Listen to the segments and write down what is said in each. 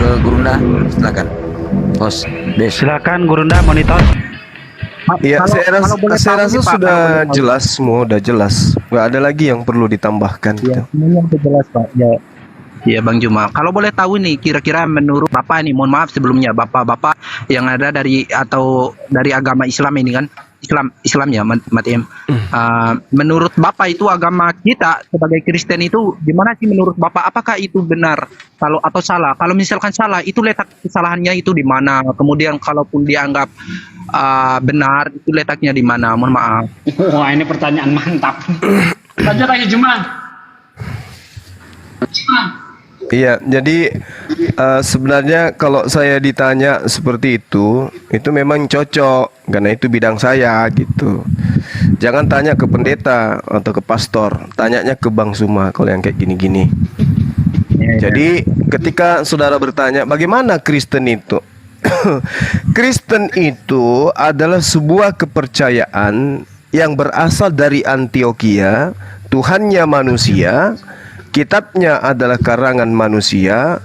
ke Gurunda, silakan. Host, Des. Silakan Gurunda monitor. Iya, saya rasa sudah jelas semua, udah jelas. Nggak ada lagi yang perlu ditambahkan. Ya, semuanya sudah jelas Pak. Ya. Ya Bang Juma, kalau boleh tahu nih kira-kira menurut Bapak nih, mohon maaf sebelumnya Bapak-bapak yang ada dari atau dari agama Islam ini kan, Islam ya Matim. Menurut Bapak itu agama kita sebagai Kristen itu gimana sih menurut Bapak? Apakah itu benar kalau atau salah? Kalau misalkan salah, itu letak kesalahannya itu di mana? Kemudian kalaupun dianggap benar, itu letaknya di mana? Mohon maaf. Wah, ini pertanyaan mantap. Lanjut lagi Juma. Iya, jadi sebenarnya kalau saya ditanya seperti itu memang cocok karena itu bidang saya gitu. Jangan tanya ke pendeta atau ke pastor, tanyanya ke Bang Suma kalau yang kayak gini-gini. Jadi ketika saudara bertanya bagaimana Kristen itu? Kristen itu adalah sebuah kepercayaan yang berasal dari Antioquia, Tuhannya manusia, kitabnya adalah karangan manusia,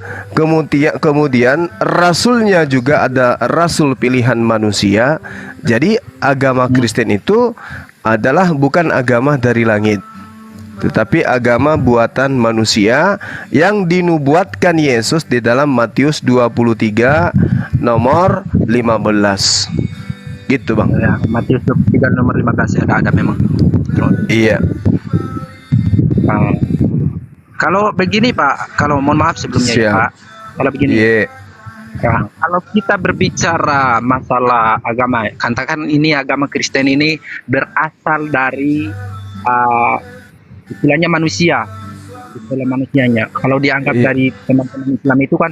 kemudian rasulnya juga ada rasul pilihan manusia. Jadi agama Kristen itu adalah bukan agama dari langit, tetapi agama buatan manusia yang dinubuatkan Yesus di dalam Matius 23 nomor 15. Gitu Bang. Ya, Matius 23 nomor 15 ada memang. Iya. Kalau begini Pak, kalau mohon maaf sebelumnya ya Pak, kalau begini, ya, kalau kita berbicara masalah agama, katakan ini agama Kristen ini berasal dari istilahnya manusia, istilah manusianya. Kalau dianggap dari teman-teman Islam itu kan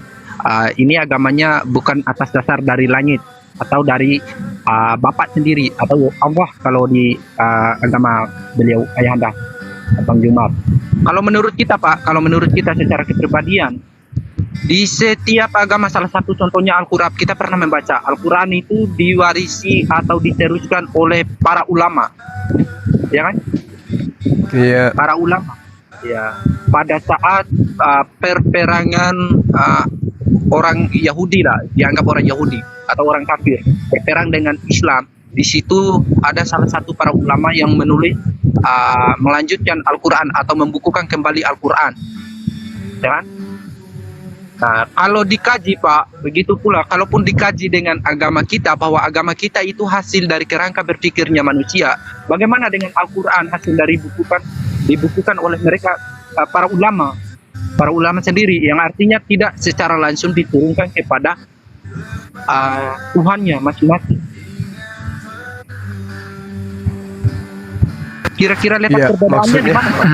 ini agamanya bukan atas dasar dari langit atau dari Bapak sendiri atau Allah kalau di agama beliau Ayahanda Bang Jumat. Kalau menurut kita Pak, kalau menurut kita secara kepribadian, di setiap agama salah satu contohnya Al-Quran, kita pernah membaca Al-Quran itu diwarisi atau diteruskan oleh para ulama, ya kan? Iya. Para ulama, ya. Pada saat perperangan orang Yahudi lah, dianggap orang Yahudi atau orang kafir, berperang dengan Islam. Di situ ada salah satu para ulama yang menulis melanjutkan Al-Quran atau membukukan kembali Al-Quran, ya kan? Nah, kalau dikaji Pak, begitu pula kalaupun dikaji dengan agama kita bahwa agama kita itu hasil dari kerangka berpikirnya manusia, bagaimana dengan Al-Quran hasil dari dibukukan oleh mereka para ulama sendiri, yang artinya tidak secara langsung diturunkan kepada Tuhannya masing-masing. Kira-kira letak perbedaannya di mana Pak?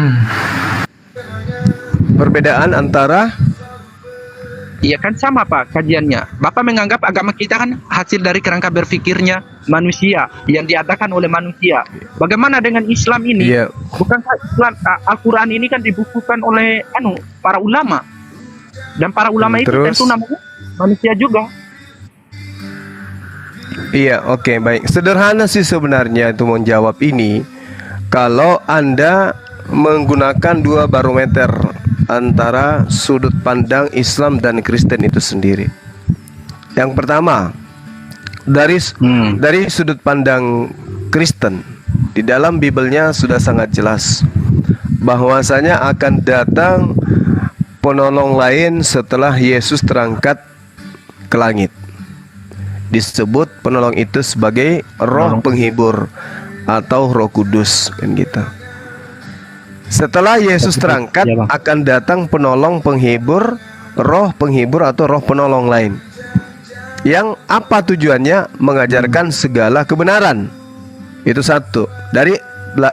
Perbedaan antara? Iya kan sama Pak kajiannya. Bapak menganggap agama kita kan hasil dari kerangka berpikirnya manusia yang diadakan oleh manusia. Bagaimana dengan Islam ini? Bukankah Islam Al-Quran ini kan dibukukan oleh para ulama, dan para ulama itu tentu namanya manusia juga. Iya, oke, baik. Sederhana sih sebenarnya itu menjawab ini. Kalau Anda menggunakan dua barometer antara sudut pandang Islam dan Kristen itu sendiri. Yang pertama, dari sudut pandang Kristen, di dalam Bibelnya sudah sangat jelas bahwasanya akan datang penolong lain setelah Yesus terangkat ke langit. Disebut penolong itu sebagai Roh Penghibur atau Roh Kudus kan gitu. Setelah Yesus terangkat akan datang penolong penghibur, roh penghibur atau roh penolong lain. Yang apa tujuannya? Mengajarkan segala kebenaran. Itu satu.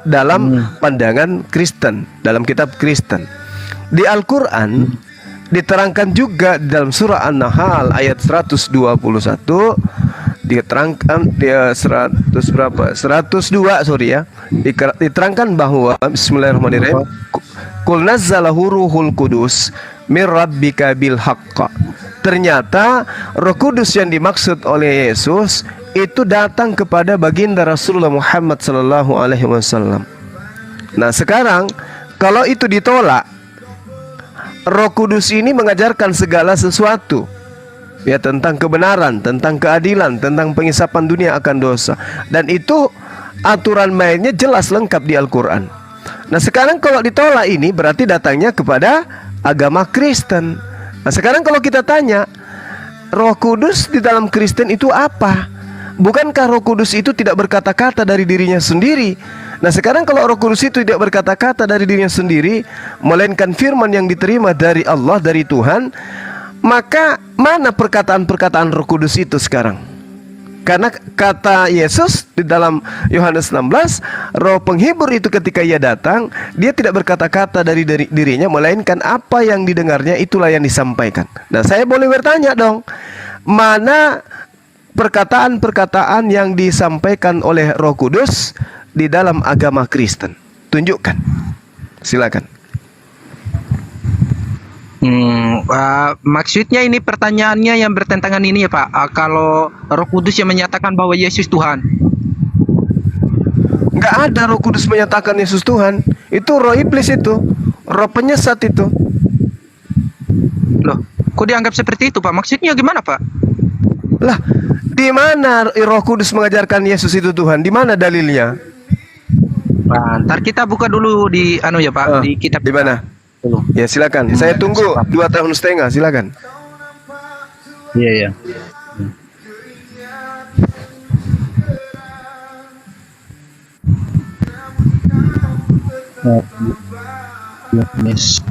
Dalam pandangan Kristen, dalam kitab Kristen. Di Al-Quran diterangkan juga dalam surah An-Nahl ayat 121, diterangkan dia 102 sorry ya, diterangkan bahwa bismillahirrahmanirrahim, qul nazzalahu ruhul qudus mir rabbika bil haqq. Ternyata Roh Kudus yang dimaksud oleh Yesus itu datang kepada baginda Rasulullah Muhammad sallallahu alaihi wasallam. Nah, sekarang kalau itu ditolak, Roh Kudus ini mengajarkan segala sesuatu. ya tentang kebenaran, tentang keadilan, tentang pengisapan dunia akan dosa. Dan itu aturan mainnya jelas lengkap di Al-Quran. Nah sekarang kalau ditolak ini berarti datangnya kepada agama Kristen. Nah sekarang kalau kita tanya, Roh Kudus di dalam Kristen itu apa? Bukankah Roh Kudus itu tidak berkata-kata dari dirinya sendiri? Nah sekarang kalau Roh Kudus itu tidak berkata-kata dari dirinya sendiri, melainkan firman yang diterima dari Allah, dari Tuhan, maka mana perkataan-perkataan Roh Kudus itu sekarang? Karena kata Yesus di dalam Yohanes 16, Roh penghibur itu ketika ia datang, dia tidak berkata-kata dari dirinya, melainkan apa yang didengarnya itulah yang disampaikan. Nah saya boleh bertanya dong, mana perkataan-perkataan yang disampaikan oleh Roh Kudus di dalam agama Kristen? Tunjukkan, silakan. Maksudnya ini pertanyaannya yang bertentangan ini ya Pak. Kalau Roh Kudus yang menyatakan bahwa Yesus Tuhan, Nggak ada Roh Kudus menyatakan Yesus Tuhan. Itu roh iblis itu, roh penyesat itu. loh, kok dianggap seperti itu Pak? Maksudnya gimana Pak? Lah, di mana Roh Kudus mengajarkan Yesus itu Tuhan? Di mana dalilnya? Nah, ntar kita buka dulu di ya Pak, di kitab Di mana? dulu. Ya silakan. Saya tunggu 2 tahun setengah. Silakan. Iya ya.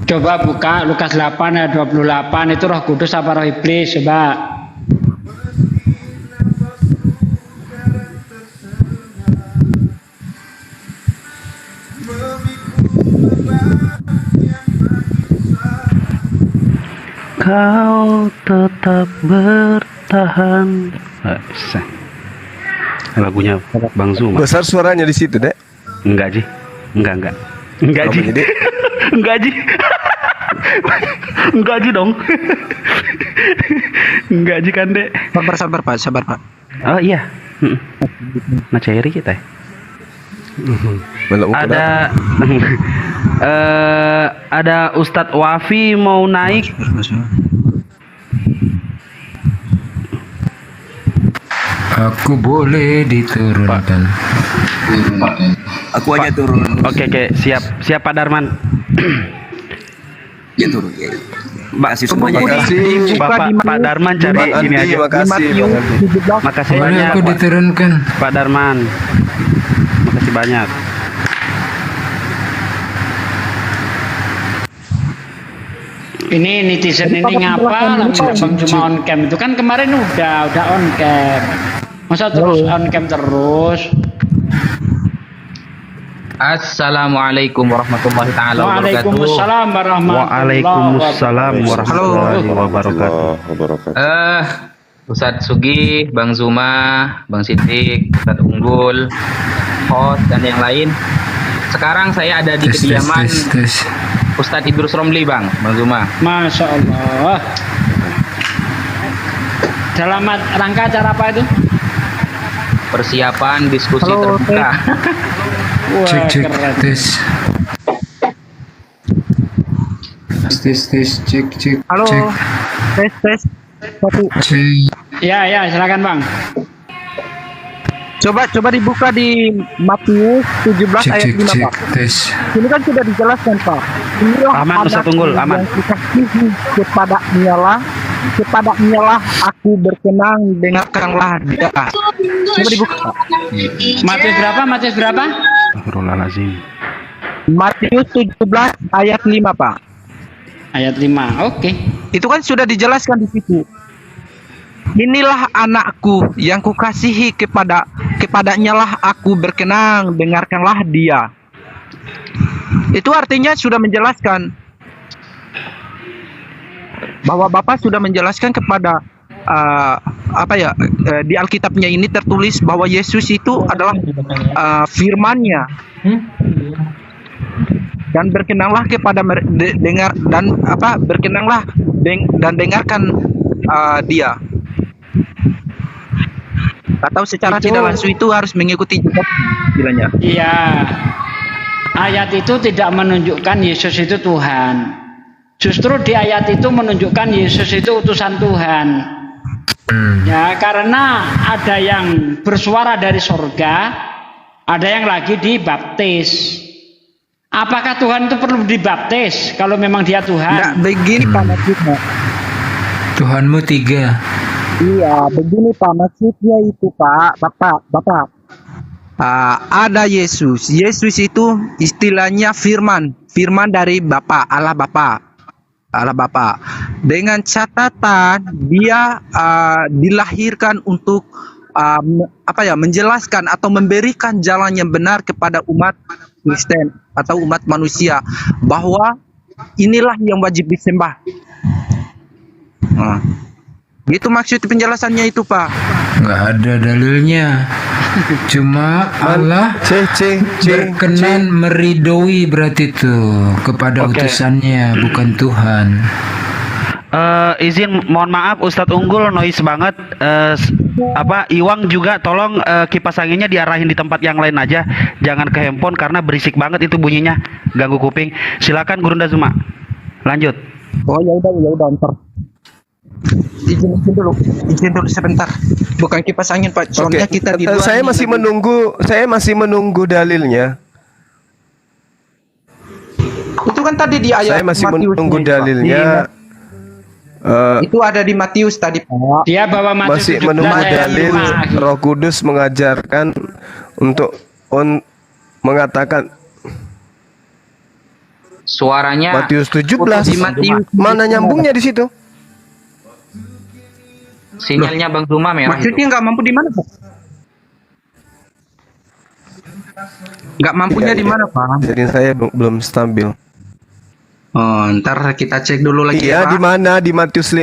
Coba buka Lukas 8 ayat 28, itu Roh Kudus apa roh iblis? Coba. Kau tetap bertahan. Lagunya Bang Zuma. Besar suaranya di situ, Dek. Enggak, Ji. Enggak. Enggak, Apa Ji. ini, Dek? Enggak, Ji. Enggak, Ji dong. Enggak, Ji kan, Dek. Sabar Pak. Oh iya. Nah, cairi kita. Belum Ada ada Ustadz Wafi mau naik. Aku boleh diturunkan. Aku aja turun. Oke, siap Pak Darman. Ya turun ya. Makasih semuanya. Makasih. Pak Darman cari Bang ini Andi, aja. makasih, Bang Andi. Makasih Boleh banyak aku diturunkan. Pak Darman. Makasih banyak. Ini netizen ini ngapa namanya Bang cuma on cam? Itu kan kemarin udah on cam. Masa terus on cam terus? Assalamualaikum warahmatullahi taala wabarakatuh. Waalaikumsalam warahmatullahi Waalaikumsalam warahmatullahi wabarakatuh. Ustadz Sugi, Bang Zuma, Bang Sidik, Ustadz Unggul, host dan yang lain. Sekarang saya ada di kediaman Tes. Ustadz Idrus Romli, Bang Zuma. Masya Allah. Dalam rangka acara apa itu? Persiapan diskusi terbuka. Wah, Cek keren. tes. Cek. Halo. Tes. Satu. Cek. Ya, silakan Bang. Coba dibuka di Matius 17 ayat 5 Pak. Tes. Ini kan sudah dijelaskan Pak. Inilah Aman, Ustaz anakku Unggul, aman. yang kukasihi, kepada-Nyalah aku berkenan, dengarkanlah dia. Coba dibuka Pak. Matius berapa? Astagfirullahaladzim. Matius 17 ayat 5 Pak. Ayat 5. Oke. Itu kan sudah dijelaskan di situ. Inilah anakku yang kukasihi, kepada-Nyalah aku berkenan, dengarkanlah dia. Itu artinya sudah menjelaskan bahwa Bapak sudah menjelaskan kepada di Alkitabnya ini tertulis bahwa Yesus itu adalah firman-Nya. Dan berkenanlah kepada dan dengarkan dia. Atau secara Itu- tidak langsung itu harus mengikuti juga bilangnya. Iya. Ayat itu tidak menunjukkan Yesus itu Tuhan. Justru di ayat itu menunjukkan Yesus itu utusan Tuhan. Ya, karena ada yang bersuara dari surga, ada yang lagi dibaptis. Apakah Tuhan itu perlu dibaptis kalau memang dia Nggak Tuhan? begini Pak maksudnya. Tuhanmu 3. Iya, begini Pak maksudnya itu Pak, Bapak. Ada Yesus. Yesus itu istilahnya firman dari Allah Bapa. Dengan catatan dia dilahirkan untuk menjelaskan atau memberikan jalan yang benar kepada umat Kristen atau umat manusia bahwa inilah yang wajib disembah. Nah, gitu maksud penjelasannya itu Pak. Nggak ada dalilnya. Cuma Allah berkenan meridoi berarti itu kepada utusannya, bukan Tuhan. Izin mohon maaf Ustadz Unggul, noise banget. Iwang juga tolong kipas anginnya diarahin di tempat yang lain aja, jangan ke handphone karena berisik banget itu bunyinya, ganggu kuping. Silakan Gurunda Zuma, lanjut. Oh ya udah ntar. Izin dulu sebentar. Bukan kipas angin Pak, soalnya kita di luar. Saya masih menunggu dalilnya. Itu kan tadi di ayat Saya masih Matius menunggu Pak. dalilnya. Itu ada di Matius tadi Pak. Dia bawa Matius Masih 17 menunggu ayat dalil 5. Roh Kudus mengajarkan untuk mengatakan Suaranya Matius 17. Di Matius Mana nyambungnya di situ? sinyalnya Bang Zuma merah. Maksudnya nggak mampu di mana Pak? Nggak mampunya Iya, di mana Pak? Jadi saya belum stabil. Oh, ntar kita cek dulu lagi Iya, ya di Pak. mana? Di Matius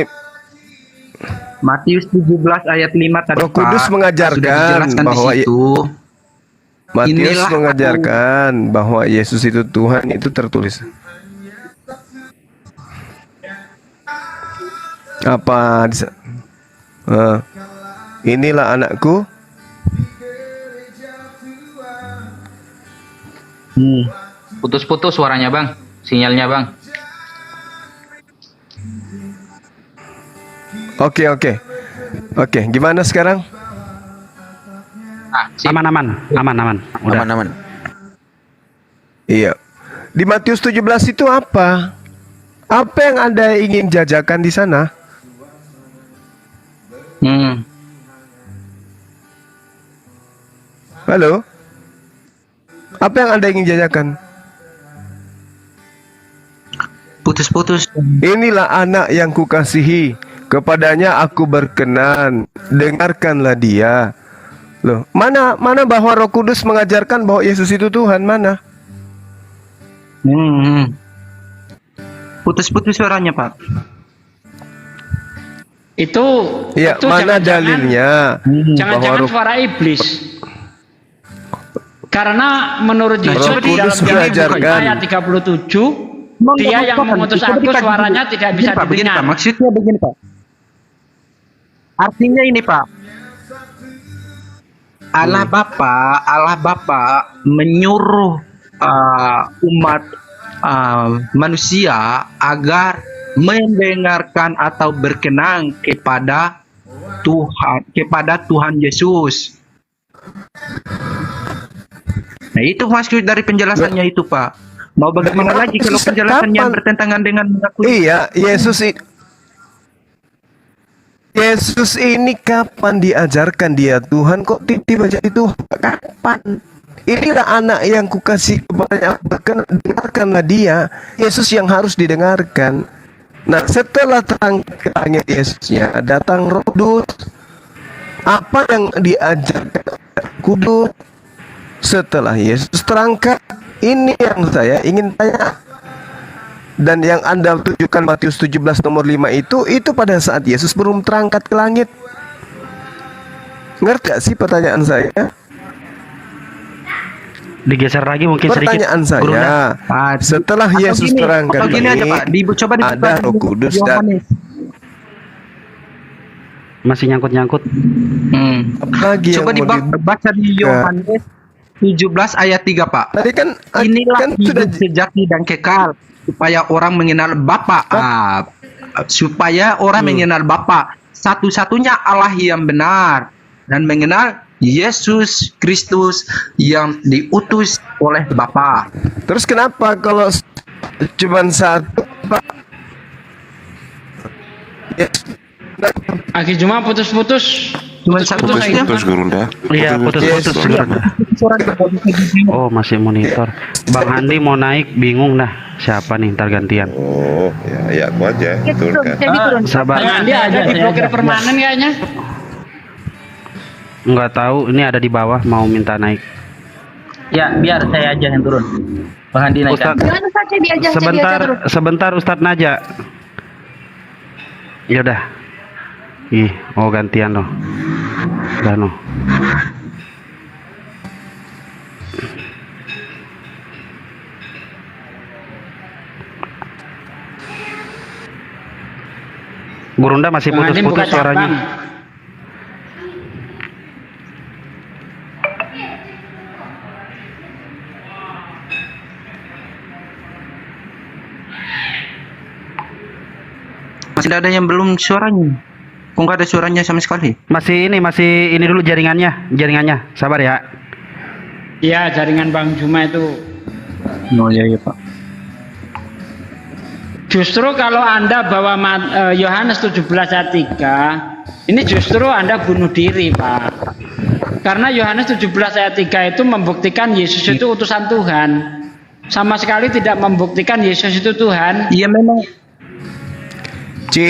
Matius 17 ayat 5 tadi Roh Kudus Pak. mengajarkan Sudah dijelaskan bahwa di situ. Matius Inilah mengajarkan bahwa Yesus itu Tuhan, itu tertulis. Apa? Inilah anakku. Putus-putus suaranya Bang, sinyalnya Bang. Oke, gimana sekarang? Sip. Aman. Udah. Aman. Iya. Di Matius 17 itu apa? Apa yang Anda ingin jajakan di sana? Halo? Apa yang Anda ingin jajakan? Putus-putus. Inilah anak yang kukasihi, kepadanya aku berkenan, dengarkanlah dia. Loh, mana bahwa Roh Kudus mengajarkan bahwa Yesus itu Tuhan, mana? Putus-putus suaranya Pak. Itu Iya, itu mana jangan-jangan- dalilnya? Jangan-jangan Bahwa Roh- suara iblis. Karena menurut Yesus Roh di dalam Kudus mengajarkan. ayat 37, dia yang memutus aku suaranya tidak bisa Begini Pak, didengar. maksudnya begini Pak. Artinya ini Pak. Allah Bapa menyuruh umat manusia agar mendengarkan atau berkenan kepada Tuhan Yesus. Nah, itu maksud dari penjelasannya itu Pak. Mau bagaimana lagi kalau penjelasannya Kapan? bertentangan dengan mengakui? Iya, Yesus ini kapan diajarkan dia Tuhan, kok tiba-tiba jadi Tuhan? Kapan? Inilah anak yang kukasih kepadanya, dengarkanlah dia. Yesus yang harus didengarkan. Nah, setelah terang ke langit Yesusnya, datang Roh Kudus. Apa yang diajarkan Kudus? Setelah Yesus terangkat, ini yang saya ingin tanya. Dan yang Anda tunjukkan Matius 17 nomor 5 itu pada saat Yesus belum terangkat ke langit. Ngerti gak sih pertanyaan saya? Digeser lagi mungkin sedikit. Pertanyaan saya, setelah Atau Yesus gini, terangkat atau gini aja Pak, coba dibuka ada Roh dulu Kudus dan Yohanes. Masih nyangkut-nyangkut. lagi Coba yang mau dibaca di Yohanes 17 ayat 3 Pak. Tadi kan Inilah kan hidup sudah sejati dan kekal supaya orang mengenal Bapa. Supaya orang mengenal Bapa satu-satunya Allah yang benar dan mengenal Yesus Kristus yang diutus oleh Bapa. Terus kenapa kalau cuman satu, Pak? Ya, Aki Juma putus-putus. Cuma satu Putus-putus, saja. Gurunda. Iya, putus-putus. Oh, masih monitor. Bang Andi mau naik, bingung dah. Siapa nih, ntar gantian. Oh, ya aku aja. Turunkan. Sabar. Bang Andi ada di blokir permanen kayaknya. Nggak tahu, ini ada di bawah, mau minta naik. Ya, biar saya aja yang turun. Bang Andi naikkan. Ustadz, Jangan saja diajak sebentar Ustadz Naja. Ya udah. Ih, oh gantian loh. Udah no. Gurunda masih Bang Andi buka putus-putus suaranya. cabang. Masih ada yang belum suaranya. Kok nggak ada suaranya sama sekali? Masih ini dulu jaringannya. Sabar ya. Iya, jaringan Bang Juma itu. Oh iya Pak. Justru kalau Anda bawa Yohanes 17 ayat 3, ini justru Anda bunuh diri, Pak. Karena Yohanes 17 ayat 3 itu membuktikan Yesus itu utusan Tuhan. Sama sekali tidak membuktikan Yesus itu Tuhan. Iya memang. C.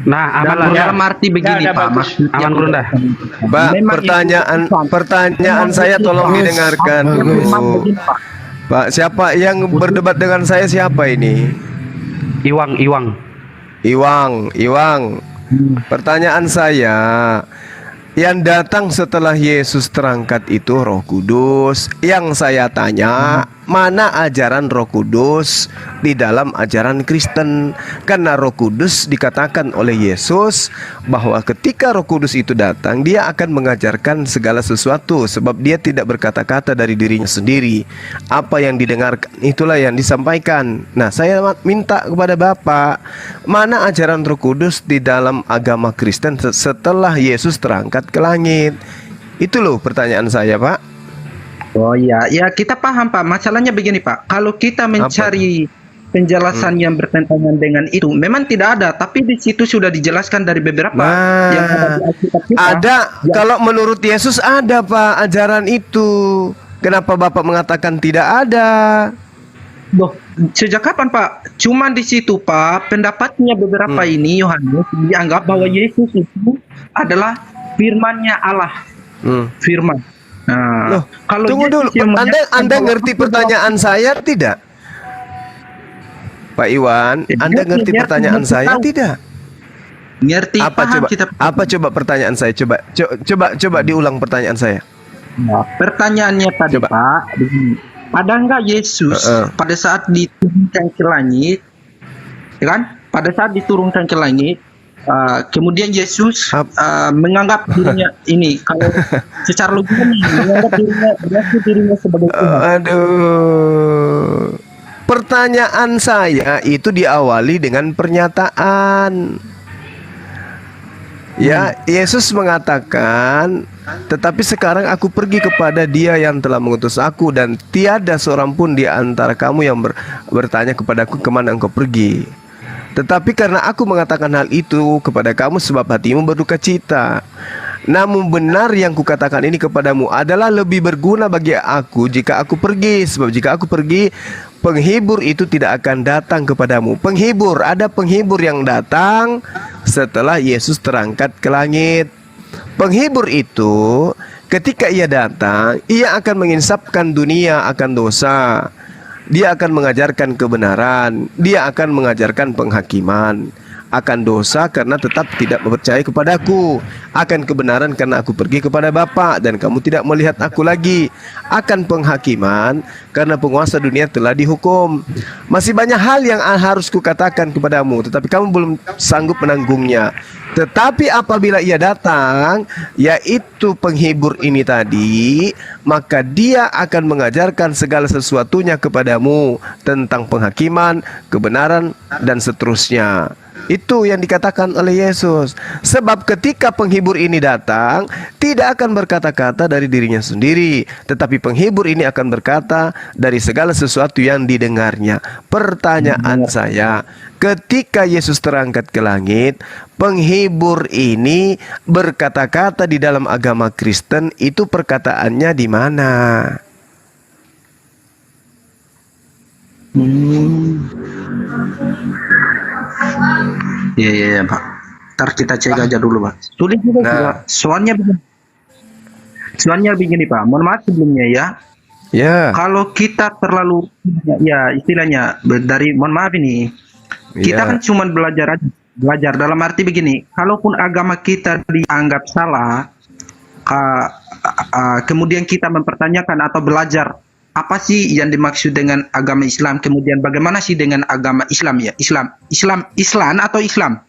Nah, aman lah ya. Dalam arti begini Ya, udah Pak. bagus. Maksudnya Aman Gurunda. Pak, Memang pertanyaan saya tolong didengarkan dulu. Memang begini, Pak. Pak, siapa yang berdebat dengan saya, siapa ini? Iwang. Iwang. Pertanyaan saya, yang datang setelah Yesus terangkat itu Roh Kudus. Yang saya tanya, mana ajaran Roh Kudus di dalam ajaran Kristen? Karena Roh Kudus dikatakan oleh Yesus bahwa ketika Roh Kudus itu datang, dia akan mengajarkan segala sesuatu, sebab dia tidak berkata-kata dari dirinya sendiri. Apa yang didengarkan itulah yang disampaikan. Nah, saya minta kepada Bapak, mana ajaran Roh Kudus di dalam agama Kristen setelah Yesus terangkat ke langit? Itu loh pertanyaan saya, Pak. Oh iya, ya kita paham Pak. Masalahnya begini Pak, kalau kita mencari penjelasan yang bertentangan dengan itu, memang tidak ada. Tapi di situ sudah dijelaskan dari beberapa yang ada di Alkitab kita. Ada, Ya. kalau menurut Yesus ada Pak ajaran itu. Kenapa Bapak mengatakan tidak ada? Loh, sejak kapan Pak? Cuman di situ Pak, pendapatnya beberapa ini Yohanes dianggap bahwa Yesus itu adalah firman-Nya Allah. Firman. Nah, Loh, kalau tunggu dulu, Yesus yang Anda menyatakan bahwa ngerti aku pertanyaan saya tidak? Pak Iwan, Anda ngerti pertanyaan saya tidak? ngerti Apa paham coba? kita. Apa coba pertanyaan saya? Coba diulang pertanyaan saya. Nah, pertanyaannya tadi Coba. Pak, begini. Ada nggak Yesus pada saat diturunkan ke langit, ya kan? Pada saat diturunkan ke langit, kemudian Yesus menganggap dirinya ini, kalau secara logika nih, menganggap dirinya sebagai Tuhan. Aduh. Pertanyaan saya itu diawali dengan pernyataan. Ya, Yesus mengatakan, tetapi sekarang aku pergi kepada Dia yang telah mengutus aku, dan tiada seorang pun di antara kamu yang bertanya kepadaku, kemana engkau pergi. Tetapi karena aku mengatakan hal itu kepada kamu, sebab hatimu berduka cita. Namun benar yang kukatakan ini kepadamu adalah lebih berguna bagi aku jika aku pergi. Sebab jika aku pergi, penghibur itu tidak akan datang kepadamu. Penghibur, ada penghibur yang datang setelah Yesus terangkat ke langit. Penghibur itu ketika ia datang, ia akan menginsapkan dunia akan dosa. Dia akan mengajarkan kebenaran. Dia akan mengajarkan penghakiman. Akan dosa karena tetap tidak percaya kepadaku, akan kebenaran karena aku pergi kepada Bapa dan kamu tidak melihat aku lagi, akan penghakiman karena penguasa dunia telah dihukum. Masih banyak hal yang harus kukatakan kepadamu, tetapi kamu belum sanggup menanggungnya. Tetapi apabila ia datang, yaitu penghibur ini tadi, maka dia akan mengajarkan segala sesuatunya kepadamu tentang penghakiman, kebenaran, dan seterusnya. Itu yang dikatakan oleh Yesus. Sebab ketika penghibur ini datang, tidak akan berkata-kata dari dirinya sendiri, tetapi penghibur ini akan berkata dari segala sesuatu yang didengarnya. Pertanyaan saya, ketika Yesus terangkat ke langit, penghibur ini berkata-kata di dalam agama Kristen, itu perkataannya di mana? Iya, Pak. Ntar kita cek aja dulu, Pak. Sulit juga, Pak. Soalnya begini, Pak. Mohon maaf sebelumnya ya. Ya. Kalau kita terlalu, ya istilahnya dari, mohon maaf ini, kita kan cuma belajar aja. Belajar dalam arti begini, kalaupun agama kita dianggap salah, kemudian kita mempertanyakan atau belajar apa sih yang dimaksud dengan agama Islam, kemudian bagaimana sih dengan agama Islam ya? Islam atau Islam?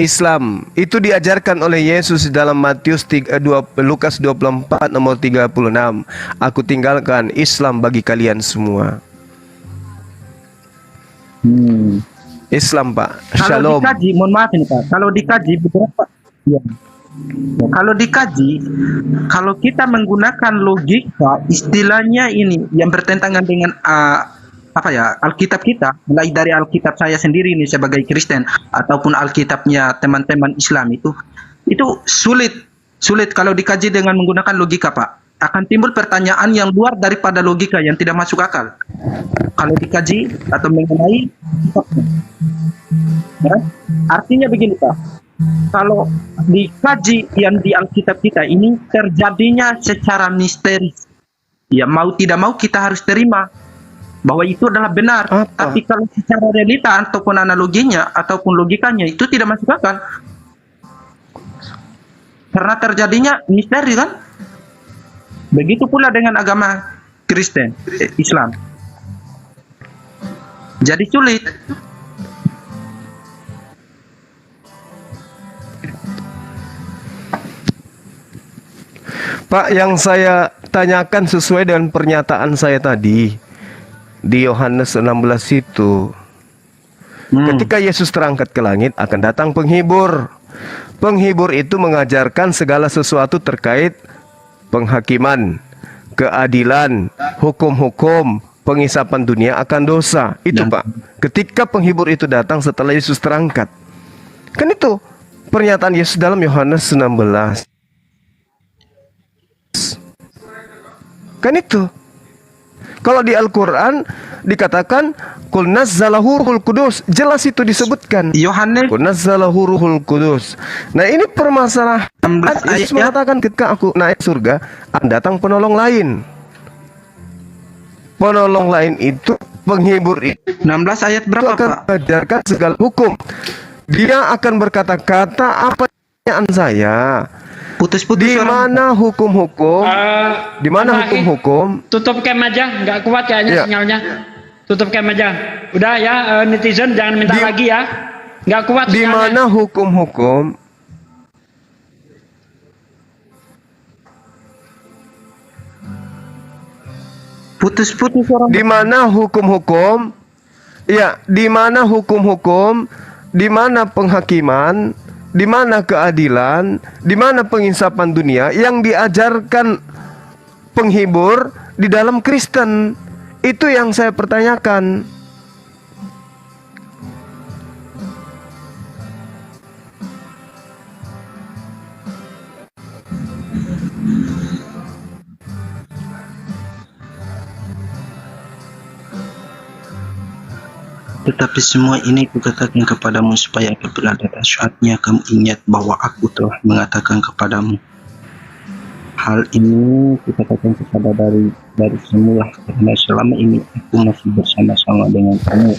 Islam itu diajarkan oleh Yesus dalam Lukas 24 nomor 36. Aku tinggalkan Islam bagi kalian semua. Islam, Pak. Shalom. Kalau dikaji, mohon maaf ini, Pak. Kalau dikaji beberapa, ya. Kalau dikaji, kalau kita menggunakan logika, istilahnya ini yang bertentangan dengan Alkitab kita, mulai dari Alkitab saya sendiri ini sebagai Kristen ataupun Alkitabnya teman-teman Islam itu sulit kalau dikaji dengan menggunakan logika, Pak. Akan timbul pertanyaan yang luar daripada logika yang tidak masuk akal. Kalau dikaji atau mengenai kitabnya. Ya? Artinya begini, Pak. Kalau dikaji yang di Alkitab kita ini terjadinya secara misteris. Ya mau tidak mau kita harus terima bahwa itu adalah benar. Tapi kalau secara realita ataupun analoginya ataupun logikanya itu tidak masuk akal. Karena terjadinya misteri kan? Begitu pula dengan agama Kristen, Islam. Jadi sulit. Pak, yang saya tanyakan sesuai dengan pernyataan saya tadi di Yohanes 16 itu. Ketika Yesus terangkat ke langit, akan datang penghibur. Penghibur itu mengajarkan segala sesuatu terkait penghakiman, keadilan, hukum-hukum, pengisapan dunia akan dosa. Itu Pak. Ketika penghibur itu datang setelah Yesus terangkat. Kan itu pernyataan Yesus dalam Yohanes 16. Kan itu. Kalau di Al-Quran dikatakan Qul nazzalahu ruhul kudus, jelas itu disebutkan. Yohanes Qul nazzalahu ruhul kudus. Nah, ini permasalahan. Yesus mengatakan ketika aku naik surga, akan datang penolong lain. Penolong lain itu penghibur itu 16 ayat berapa, akan Pak? mengajarkan segala hukum. Dia akan berkata-kata apa pertanyaan saya. Putus-putus Di mana hukum-hukum? Di mana hukum-hukum? Tutup cam aja, nggak kuat kayaknya sinyalnya. Tutup cam aja. Udah ya, netizen jangan minta lagi ya. Nggak kuat Di sinyalnya. mana hukum-hukum? Putus-putus orang. Di mana hukum-hukum? Ya, di mana hukum-hukum? Di mana penghakiman? Di mana keadilan? Di mana penginsapan dunia yang diajarkan penghibur di dalam Kristen? Itu yang saya pertanyakan. Tetapi semua ini kukatakan kepadamu supaya apabila datang saatnya kamu ingat bahwa aku telah mengatakan kepadamu. Hal ini kukatakan kepada dari semula, karena selama ini aku masih bersama-sama dengan kamu.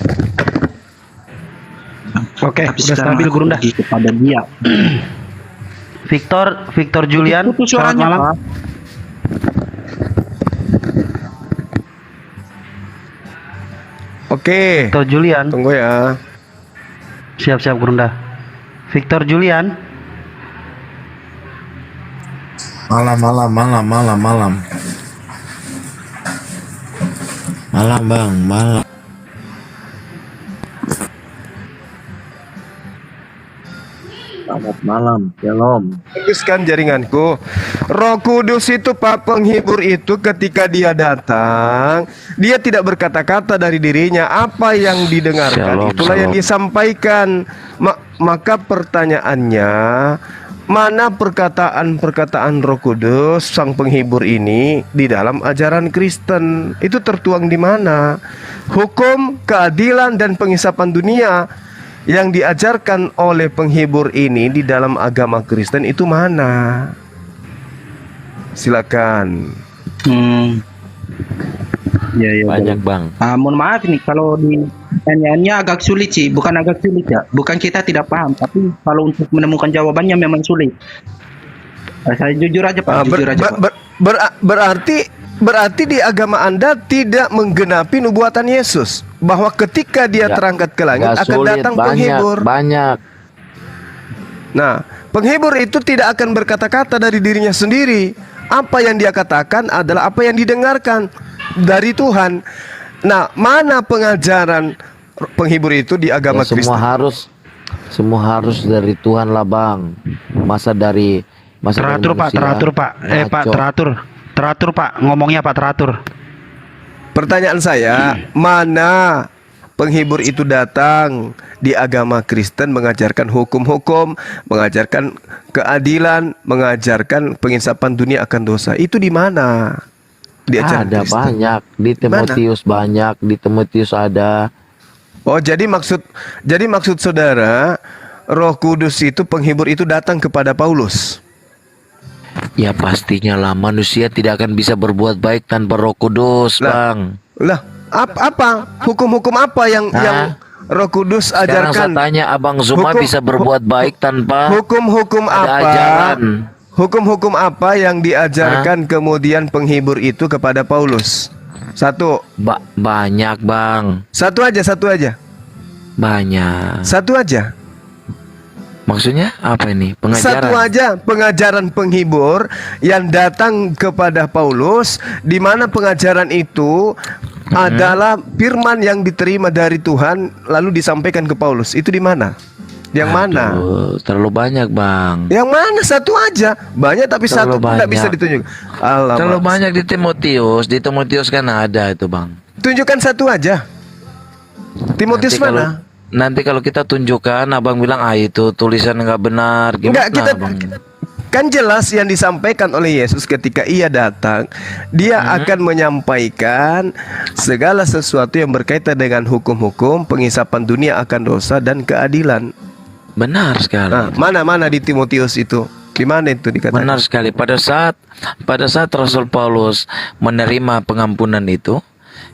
Oke, Tapi udah sekarang stabil aku Gurunda. pergi kepada dia. Victor Julian, Putus selamat suaranya, malam. Pak. Oke, Victor Julian, tunggu ya. siap-siap Gurunda. Victor Julian, Malam. Malam, Bang, malam. Selamat malam, shalom. Teruskan jaringanku. Roh Kudus itu Pak penghibur itu ketika dia datang, dia tidak berkata-kata dari dirinya, apa yang didengarkan itulah yang disampaikan. Maka pertanyaannya, mana perkataan-perkataan Roh Kudus Sang Penghibur ini di dalam ajaran Kristen? Itu tertuang di mana? Hukum, keadilan dan pengisapan dunia yang diajarkan oleh penghibur ini di dalam agama Kristen itu mana? Silakan. Ya, Banyak bang. mohon maaf nih kalau di pertanyaannya agak sulit sih, bukan agak sulit ya, bukan kita tidak paham, tapi kalau untuk menemukan jawabannya memang sulit. Saya jujur aja Pak, jujur aja Pak. Berarti di agama Anda tidak menggenapi nubuatan Yesus bahwa ketika dia terangkat ke langit akan sulit, datang penghibur. Banyak. Nah, penghibur itu tidak akan berkata-kata dari dirinya sendiri. Apa yang dia katakan adalah apa yang didengarkan dari Tuhan. Nah, mana pengajaran penghibur itu di agama Kristen? Semua harus dari Tuhan lah bang. Masa dari Teratur Pak, teratur Pak. Pak, teratur Pak, ngomongnya Pak, teratur. Pertanyaan saya, mana penghibur itu datang di agama Kristen mengajarkan hukum-hukum, mengajarkan keadilan, mengajarkan penginsapan dunia akan dosa? Itu di mana? Di ajaran ada Kristen. banyak, di Timotius banyak, di Timotius ada. Oh, jadi maksud saudara, Roh Kudus itu penghibur itu datang kepada Paulus. Ya pastinya lah, manusia tidak akan bisa berbuat baik tanpa Roh Kudus, bang. Lah, apa? Hukum-hukum apa yang Roh Kudus Sekarang ajarkan? saya tanya, Abang Zuma bisa berbuat baik tanpa hukum-hukum ada apa? ajaran? Hukum-hukum apa yang diajarkan kemudian penghibur itu kepada Paulus? Satu. Banyak, bang. Satu aja. Banyak. Satu aja. Maksudnya apa ini? Pengajaran? Satu aja pengajaran penghibur yang datang kepada Paulus, di mana pengajaran itu adalah firman yang diterima dari Tuhan lalu disampaikan ke Paulus. Itu di mana? Yang mana? Terlalu banyak, bang. Yang mana? Satu aja. Banyak tapi satu pun tidak bisa ditunjuk. Terlalu banyak di Timotius. Di Timotius kan ada itu, bang. Tunjukkan satu aja. Timotius mana? Nanti kalau kita tunjukkan, abang bilang itu tulisan nggak benar. Gimana, Kan jelas yang disampaikan oleh Yesus ketika ia datang, dia akan menyampaikan segala sesuatu yang berkaitan dengan hukum-hukum, pengisapan dunia akan dosa dan keadilan. Benar sekali. Nah, mana di Timotius itu? Di mana itu dikatakan? Benar sekali. Pada saat Rasul Paulus menerima pengampunan itu,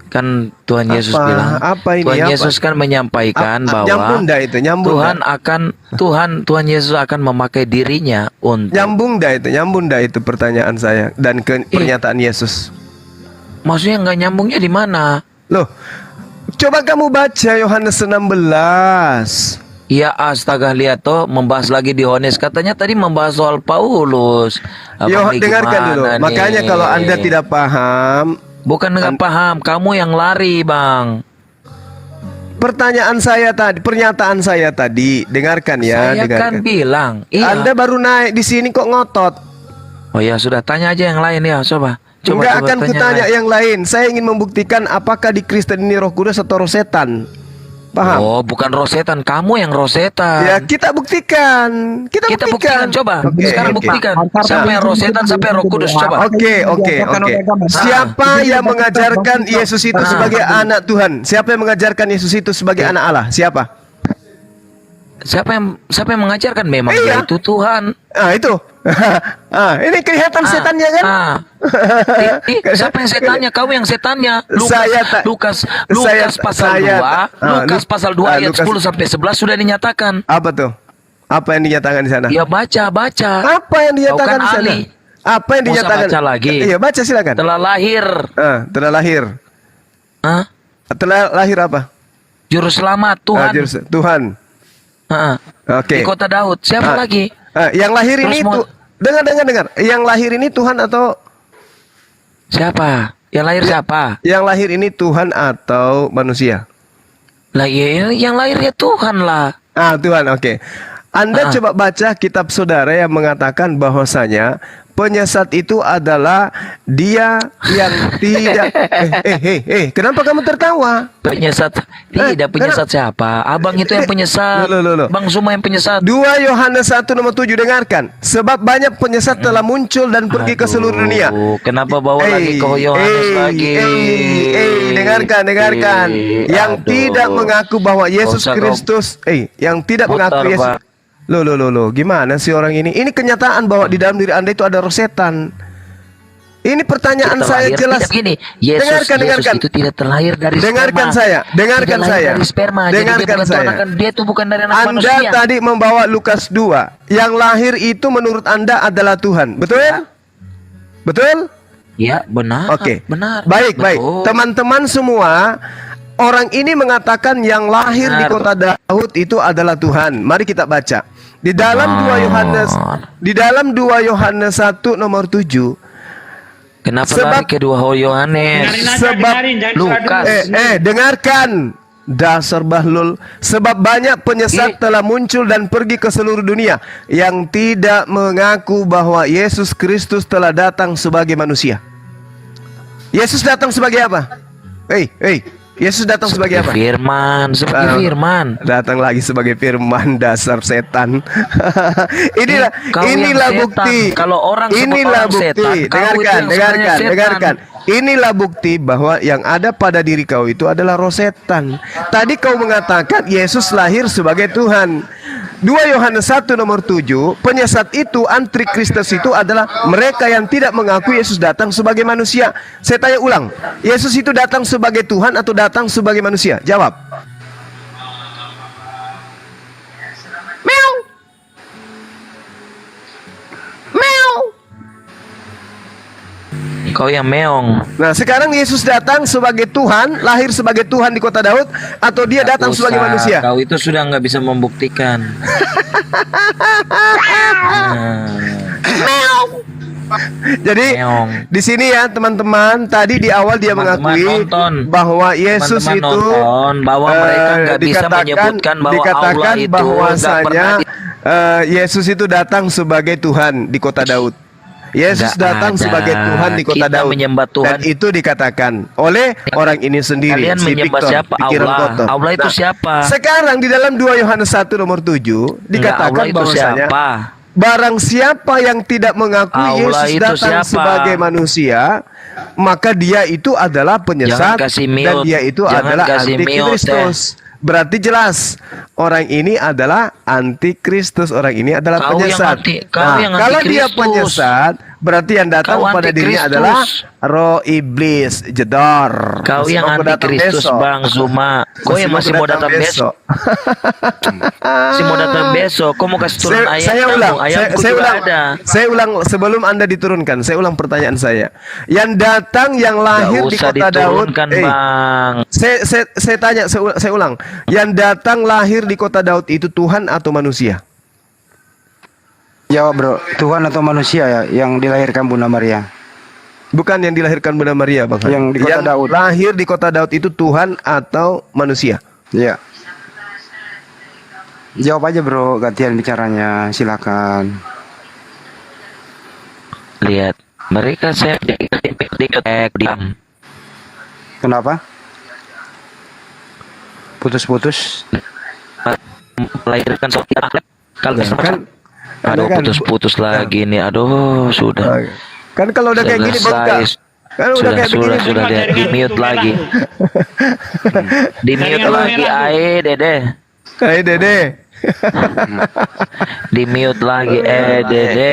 kan Tuhan Yesus bilang, Tuhan Yesus kan menyampaikan bahwa Tuhan Yesus akan memakai dirinya untuk nyambung dah itu pertanyaan saya dan pernyataan Yesus. Maksudnya nggak nyambungnya di mana? Loh, coba kamu baca Yohanes 16. Iya, astaga, lihat toh membahas lagi di Yohanes. Katanya tadi membahas soal Paulus. Dengarkan dulu. Makanya kalau Anda tidak paham, bukan nggak paham, kamu yang lari, bang. Pernyataan saya tadi, dengarkan ya. Saya kan bilang, iya. Anda baru naik di sini kok ngotot. Oh ya sudah, tanya aja yang lain ya, coba. Enggak akan kutanya yang lain. Saya ingin membuktikan apakah di Kristen ini Roh Kudus atau roh setan. Paham? Oh, bukan roh setan, kamu yang roh setan. Ya, kita buktikan. Kita buktikan coba. Sekarang buktikan. Siapa yang roh setan, siapa yang Roh Kudus, coba. Oke. Siapa yang mengajarkan Yesus itu sebagai anak Tuhan? Siapa yang mengajarkan Yesus itu sebagai anak Allah? Siapa? Siapa yang mengajarkan? Memang dia itu Tuhan. Itu. Ini kelihatan setannya kan? Siapa yang setannya? Kau yang setannya. Lukas pasal 2 ayat 10 sampai 11 sudah dinyatakan. Apa tuh? Apa yang dinyatakan di sana? Ya baca. Apa yang dinyatakan di sana? Apa yang dinyatakan? Baca lagi. Iya, baca silakan. Telah lahir. Telah lahir apa? Juru selamat Tuhan. Tuhan. Di kota Daud. Siapa lagi? Yang lahir ini itu dengar. Yang lahir ini Tuhan atau siapa? Yang lahir siapa? Yang lahir ini Tuhan atau manusia? Lah ya, yang lahir ya Tuhan lah. Tuhan, oke. Anda coba baca kitab saudara yang mengatakan bahwasanya penyesat itu adalah dia yang tidak. Kenapa kamu tertawa? Penyesat tidak penyesat siapa? Abang itu yang penyesat. Bang Zuma yang penyesat. 2 Yohanes 1 nomor 7, dengarkan. Sebab banyak penyesat telah muncul dan pergi ke seluruh dunia. Kenapa bawa lagi ke Yohanes lagi? Dengarkan. Yang tidak mengaku bahwa Yesus Kristus, yang tidak mengaku Yesus. Loh, gimana sih orang ini? Ini kenyataan bahwa di dalam diri Anda itu ada roh setan. Ini pertanyaan saya jelas. Gini, Yesus itu tidak terlahir dari sperma. Dengarkan saya. Dari sperma. Dengarkan saya. Dia itu bukan dari anak Anda manusia. tadi membawa Lukas 2. Yang lahir itu menurut Anda adalah Tuhan. Betul? Ya. Betul? Ya, benar. Oke. Benar. Baik. Teman-teman semua, orang ini mengatakan yang lahir di kota Daud itu adalah Tuhan. Mari kita baca. Di dalam 2 Yohanes 1 nomor 7. Kenapa lari ke 2 Yohanes? Lukas. Dengarkan. Dasar bahlul. Sebab banyak penyesat telah muncul dan pergi ke seluruh dunia yang tidak mengaku bahwa Yesus Kristus telah datang sebagai manusia. Yesus datang sebagai apa? Yesus datang sebagai apa? Firman, sebagai firman. Datang lagi sebagai firman, dasar setan. inilah bukti. Kalau orang inilah bukti. Setan, dengarkan. Inilah bukti bahwa yang ada pada diri kau itu adalah roh setan. Tadi kau mengatakan Yesus lahir sebagai Tuhan. 2 Yohanes 1 nomor 7, penyesat itu, antikristus itu adalah mereka yang tidak mengaku Yesus datang sebagai manusia. Saya tanya ulang, Yesus itu datang sebagai Tuhan atau datang sebagai manusia? Jawab. Meow. Kau yang meong. Nah, sekarang Yesus datang sebagai Tuhan, lahir sebagai Tuhan di kota Daud, atau dia datang sebagai manusia? Kau itu sudah nggak bisa membuktikan. Jadi di sini ya teman-teman, tadi di awal dia mengakui bahwa Yesus itu bahwa mereka nggak bisa menyebutkan bahwa Allah itu bahwasanya Yesus itu datang sebagai Tuhan di kota Daud. Yesus datang sebagai Tuhan di kota Daud. Dan itu dikatakan oleh orang ini sendiri. Kalian menyembah siapa? Allah. Allah itu siapa? Sekarang di dalam 2 Yohanes 1 nomor 7 dikatakan bahwasanya barang siapa yang tidak mengakui Yesus datang sebagai manusia, maka dia itu adalah penyesat dan dia itu adalah antikristus. Berarti jelas orang ini adalah antikristus, orang ini adalah penyesat. Kalau dia penyesat, berarti yang datang pada dirinya adalah roh iblis, jedor. Kau yang antikristus, Bang Zuma. Kau yang masih mau datang besok. Masih mau datang besok. Kau mau kasih turun ayat? Saya ulang sebelum Anda diturunkan. Saya ulang pertanyaan saya. Yang datang, yang lahir di kota Daud. Bang. Saya tanya, saya ulang. Yang datang lahir di kota Daud itu Tuhan atau manusia? Jawab bro, Tuhan atau manusia ya yang dilahirkan Bunda Maria? Bukan yang dilahirkan Bunda Maria, Bang. Yang di kota Daud. Lahir di kota Daud itu Tuhan atau manusia? Iya. Jawab aja bro, gantian bicaranya, silakan. Lihat, mereka saya diam. Kenapa? Putus-putus. Melahirkan kalau aduh putus-putus lagi nih. Aduh, sudah. Kan kalau udah kayak gini bengkak. Kan udah kayak begini sudah di mute lagi. Di mute lagi Dede. Dede. Di mute lagi Dede.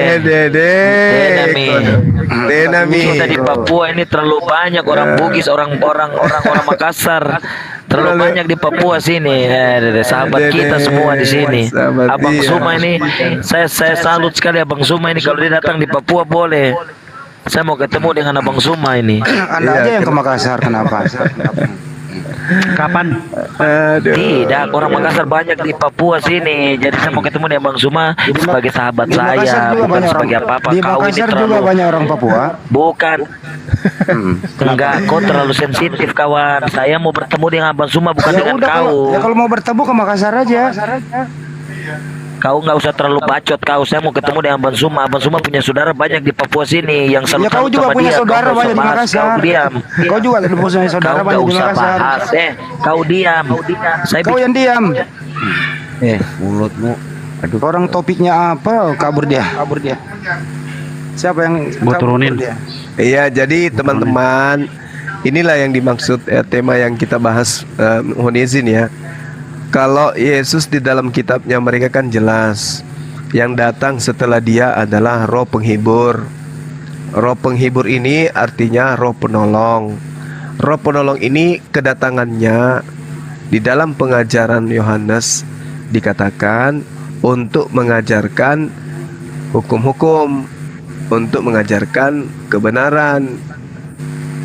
Denami. Kita di Papua ini terlalu banyak orang Bugis, orang Makassar. Terlalu banyak di Papua sini. Sahabat kita semua di sini. Abang Zuma ini, saya salut sekali Abang Zuma ini. Kalau dia datang di Papua boleh. Saya mau ketemu dengan Abang Zuma ini. Anda aja yang ke Makassar, kenapa? Kapan? Tidak, orang Makassar banyak di Papua sini. Jadi saya mau ketemu dengan Bang Zuma sebagai sahabat saya, bukan sebagai apa-apa. Di Makassar juga banyak orang Papua. Bukan. Enggak, kau terlalu sensitif kawan. Saya mau bertemu dengan Abang Zuma bukan dengan kau. Kalau mau bertemu ke Makassar aja. Kau nggak usah terlalu bacot kau. Saya mau ketemu dengan Abang Suma. Abang Suma punya saudara banyak di Papua sini yang Ya salut kau juga sama punya dia. saudara Kau banyak di bahas, Makassar. Kau diam. Kau juga punya saudara Kau nggak banyak di usah Makassar. bahas. Kau diam. Saya Kau yang diam. Mulutmu. Aduh, orang topiknya apa? Kabur dia. Siapa yang Gua kabur turunin. dia? Iya, jadi teman-teman, inilah yang dimaksud tema yang kita bahas, mohon izin ya. Kalau Yesus di dalam kitabnya mereka kan jelas, yang datang setelah dia adalah roh penghibur. Roh penghibur ini artinya roh penolong. Roh penolong ini kedatangannya di dalam pengajaran Yohanes dikatakan untuk mengajarkan hukum-hukum, untuk mengajarkan kebenaran,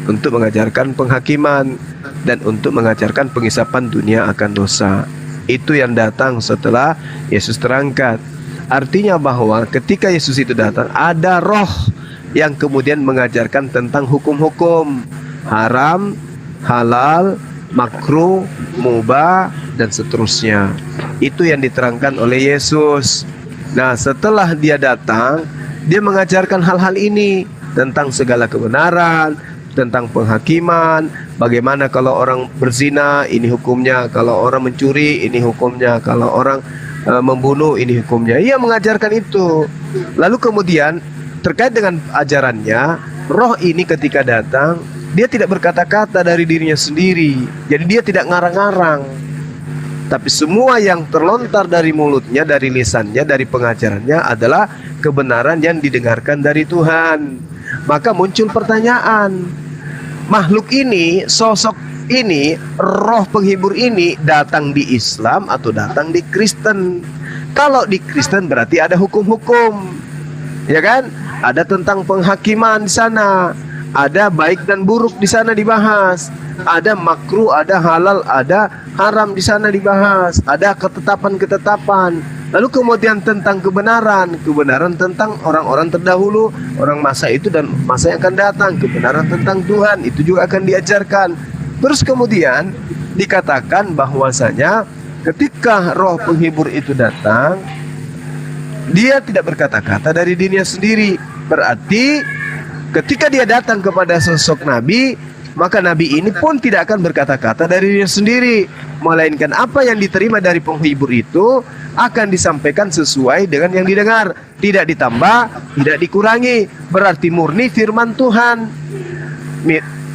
untuk mengajarkan penghakiman, dan untuk mengajarkan pengisapan dunia akan dosa. Itu yang datang setelah Yesus terangkat. Artinya bahwa ketika Yesus itu datang, ada roh yang kemudian mengajarkan tentang hukum-hukum haram, halal, makruh, mubah, dan seterusnya. Itu yang diterangkan oleh Yesus. Nah, setelah dia datang, dia mengajarkan hal-hal ini tentang segala kebenaran, tentang penghakiman, bagaimana kalau orang berzina, ini hukumnya, kalau orang mencuri, ini hukumnya, kalau orang membunuh, ini hukumnya. Ia mengajarkan itu. Lalu kemudian terkait dengan ajarannya, roh ini ketika datang, dia tidak berkata-kata dari dirinya sendiri. Jadi dia tidak ngarang-ngarang. Tapi semua yang terlontar dari mulutnya, dari lisannya, dari pengajarannya adalah kebenaran yang didengarkan dari Tuhan. Maka muncul pertanyaan, makhluk ini, sosok ini, roh penghibur ini datang di Islam atau datang di Kristen? Kalau di Kristen berarti ada hukum-hukum, ya kan? Ada tentang penghakiman di sana, ada baik dan buruk di sana dibahas, ada makruh, ada halal, ada haram di sana dibahas, ada ketetapan-ketetapan. Lalu kemudian tentang kebenaran tentang orang-orang terdahulu, orang masa itu dan masa yang akan datang, kebenaran tentang Tuhan itu juga akan diajarkan. Terus kemudian dikatakan bahwasanya ketika roh penghibur itu datang, dia tidak berkata-kata dari dirinya sendiri. Berarti ketika dia datang kepada sosok nabi, maka nabi ini pun tidak akan berkata-kata dari dirinya sendiri, melainkan apa yang diterima dari penghibur itu akan disampaikan sesuai dengan yang didengar, tidak ditambah, tidak dikurangi. Berarti murni firman Tuhan,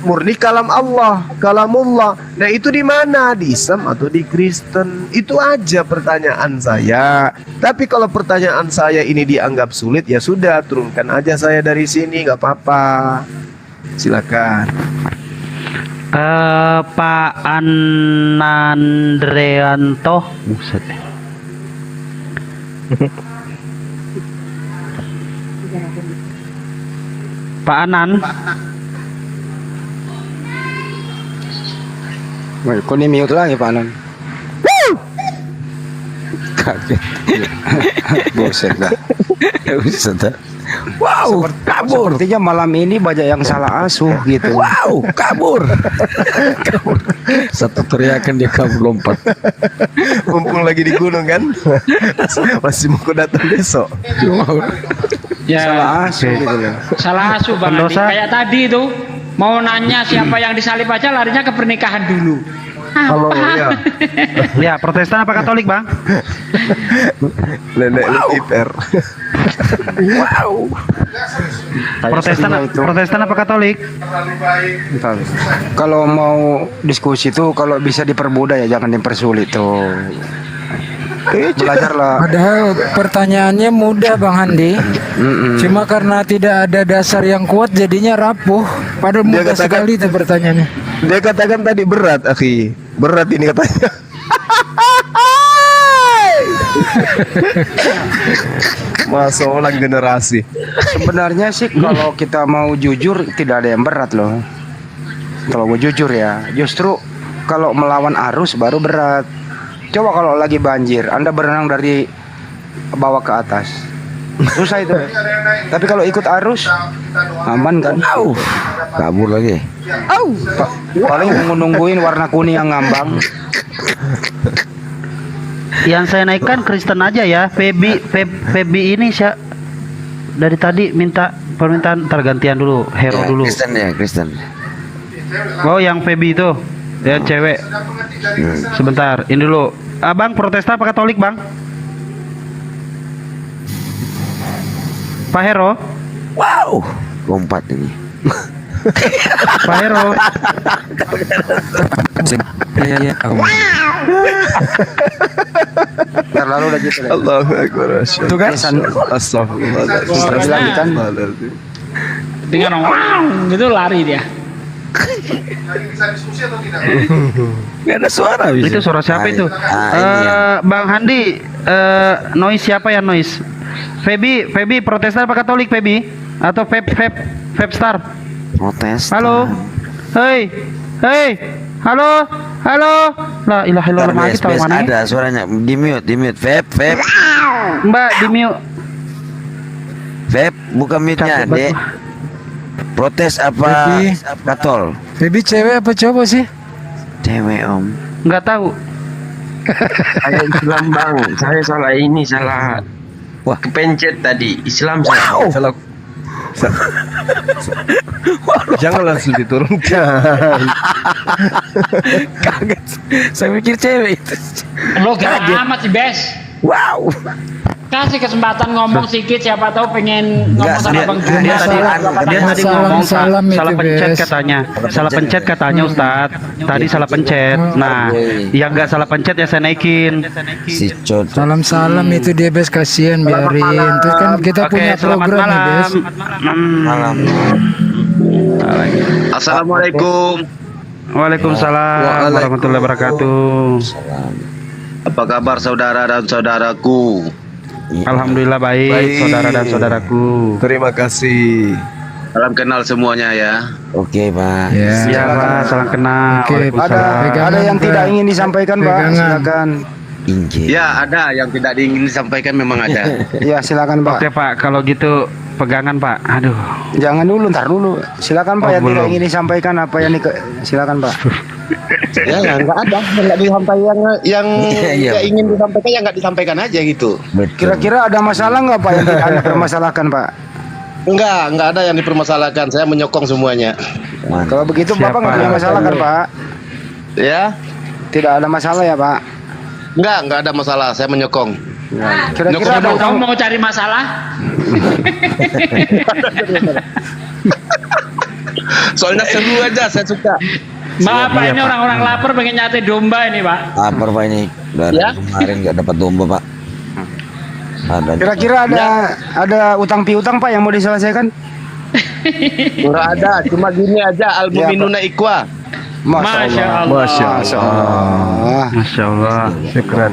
murni kalam Allah, kalamullah. Nah, itu di mana? Di Islam atau di Kristen? Itu aja pertanyaan saya. Tapi kalau pertanyaan saya ini dianggap sulit, ya sudah, turunkan aja saya dari sini, nggak apa-apa. Silakan. Pak Anandreanto, buset. Pak Anan. Kok ini mute lagi Pak Anan? Kaget. Buset dah. Buset dah. Wow, kabur. Sepertinya malam ini banyak yang salah asuh gitu. Wow, kabur. Kabur. Satu teriakan dia kabur lompat. Mumpung lagi di gunung kan, masih mau datang besok. Ya, Salah asuh gitu loh. salah asuh Bang Andi. Pendosa. Kayak tadi itu mau nanya siapa yang disalib aja larinya ke pernikahan dulu. Halo ya, Ya, Protestan apa Katolik, Bang? nenek Lucifer. Wow. Protestan apa Katolik? Bentar. Kalau mau diskusi tuh kalau bisa dipermudah ya, jangan dipersulit tuh. Belajarlah. Padahal pertanyaannya mudah Bang Handi. Cuma karena tidak ada dasar yang kuat jadinya rapuh. Padahal Dia mudah katakan- sekali itu pertanyaannya. Dia katakan tadi berat, akhi. Berat ini katanya. Masa orang generasi. Sebenarnya sih kalau kita mau jujur tidak ada yang berat loh. Kalau mau jujur ya, justru kalau melawan arus baru berat. Coba kalau lagi banjir, Anda berenang dari bawah ke atas, susah itu. Tapi kalau ikut arus, aman kan? Kabur lagi. Paling nungguin warna kuning yang ngambang. Yang saya naikkan Kristen aja ya. Febi ini dari tadi minta permintaan tergantian dulu, hero dulu. Kristen ya, Kristen. Oh, yang Febi itu, yang cewek. Sebentar, ini dulu. Abang Protestan apa Katolik, Bang? Pak Hero? Wow, lompat ini. Pak Hero. Iya. Terlalu udah gitu. Allahu Akbar. Tuh kan? Astagfirullahaladzim. Dengan wow gitu lari dia. Gak ada suara. Itu suara siapa itu? Bang Handi, noise siapa ya noise? Febi Protestan apa Katolik Febi? Atau Feb Star? Protes. Halo, hei, halo, la ilaha illallah lagi tahu mana? Ada suaranya, di mute, Feb, Mbak di mute. Feb, buka mute-nya, Dek. Protes apa Katol? Baby cewek apa cowok sih? Cewek, Om. Nggak tahu. Saya Islam, Bang. Saya salah. Wah, kepencet tadi. Islam saya. Salah. Jangan langsung diturunkan. Kaget. Saya mikir cewek itu. Lo gak amat sih, Bes. Wow. Kasih kesempatan ngomong sedikit, siapa tahu pengen ngomong sama Bang Jun. Dia tadi ngomong salah pencet katanya. Salah pencet katanya Ustadz. Tadi salah pencet. Nah, yang nggak salah pencet ya saya naikin. Si Cod. Salam itu dia Bes, kasihan biarin. Terus kan kita punya program nih Bes. Malam. Assalamualaikum. Waalaikumsalam warahmatullahi wabarakatuh. Apa kabar saudara dan saudaraku? Alhamdulillah baik, saudara dan saudaraku. Terima kasih. Salam kenal semuanya ya. Oke, Pak. Iya, Pak, salam kenal. Oke, Ada yang tidak ingin disampaikan, Pak. Silakan. Injil. Ya, ada yang tidak ingin disampaikan memang ada. Ya, silakan, Pak. Oke, Pak, kalau gitu pegangan, Pak. Aduh. Jangan dulu, ntar dulu. Silakan, Pak, yang tidak ingin disampaikan apa yang silakan, Pak. Ya, nggak ada, nggak disampaikan yang nggak ingin disampaikan yang nggak disampaikan aja gitu. Kira-kira ada masalah nggak, Pak, yang tidak Anda permasalahkan, Pak? Nggak ada yang dipermasalahkan. Saya menyokong semuanya. Kalau begitu Bapak nggak punya masalah kan, Pak? Ya, Tidak ada masalah ya, Pak? nggak ada masalah. Saya menyokong. Kira-kira ada Kamu mau cari masalah? Soalnya seru aja, saya suka. Maaf Pak, ini orang-orang lapar pengen nyate domba ini Pak. Lapar, Pak, ini. Dari kemarin nggak dapat domba, Pak. Kira-kira ada utang piutang, Pak, yang mau diselesaikan? Nggak ada, cuma gini aja, albuminuna ikwa. Masya Allah. Masya Allah. Syukran.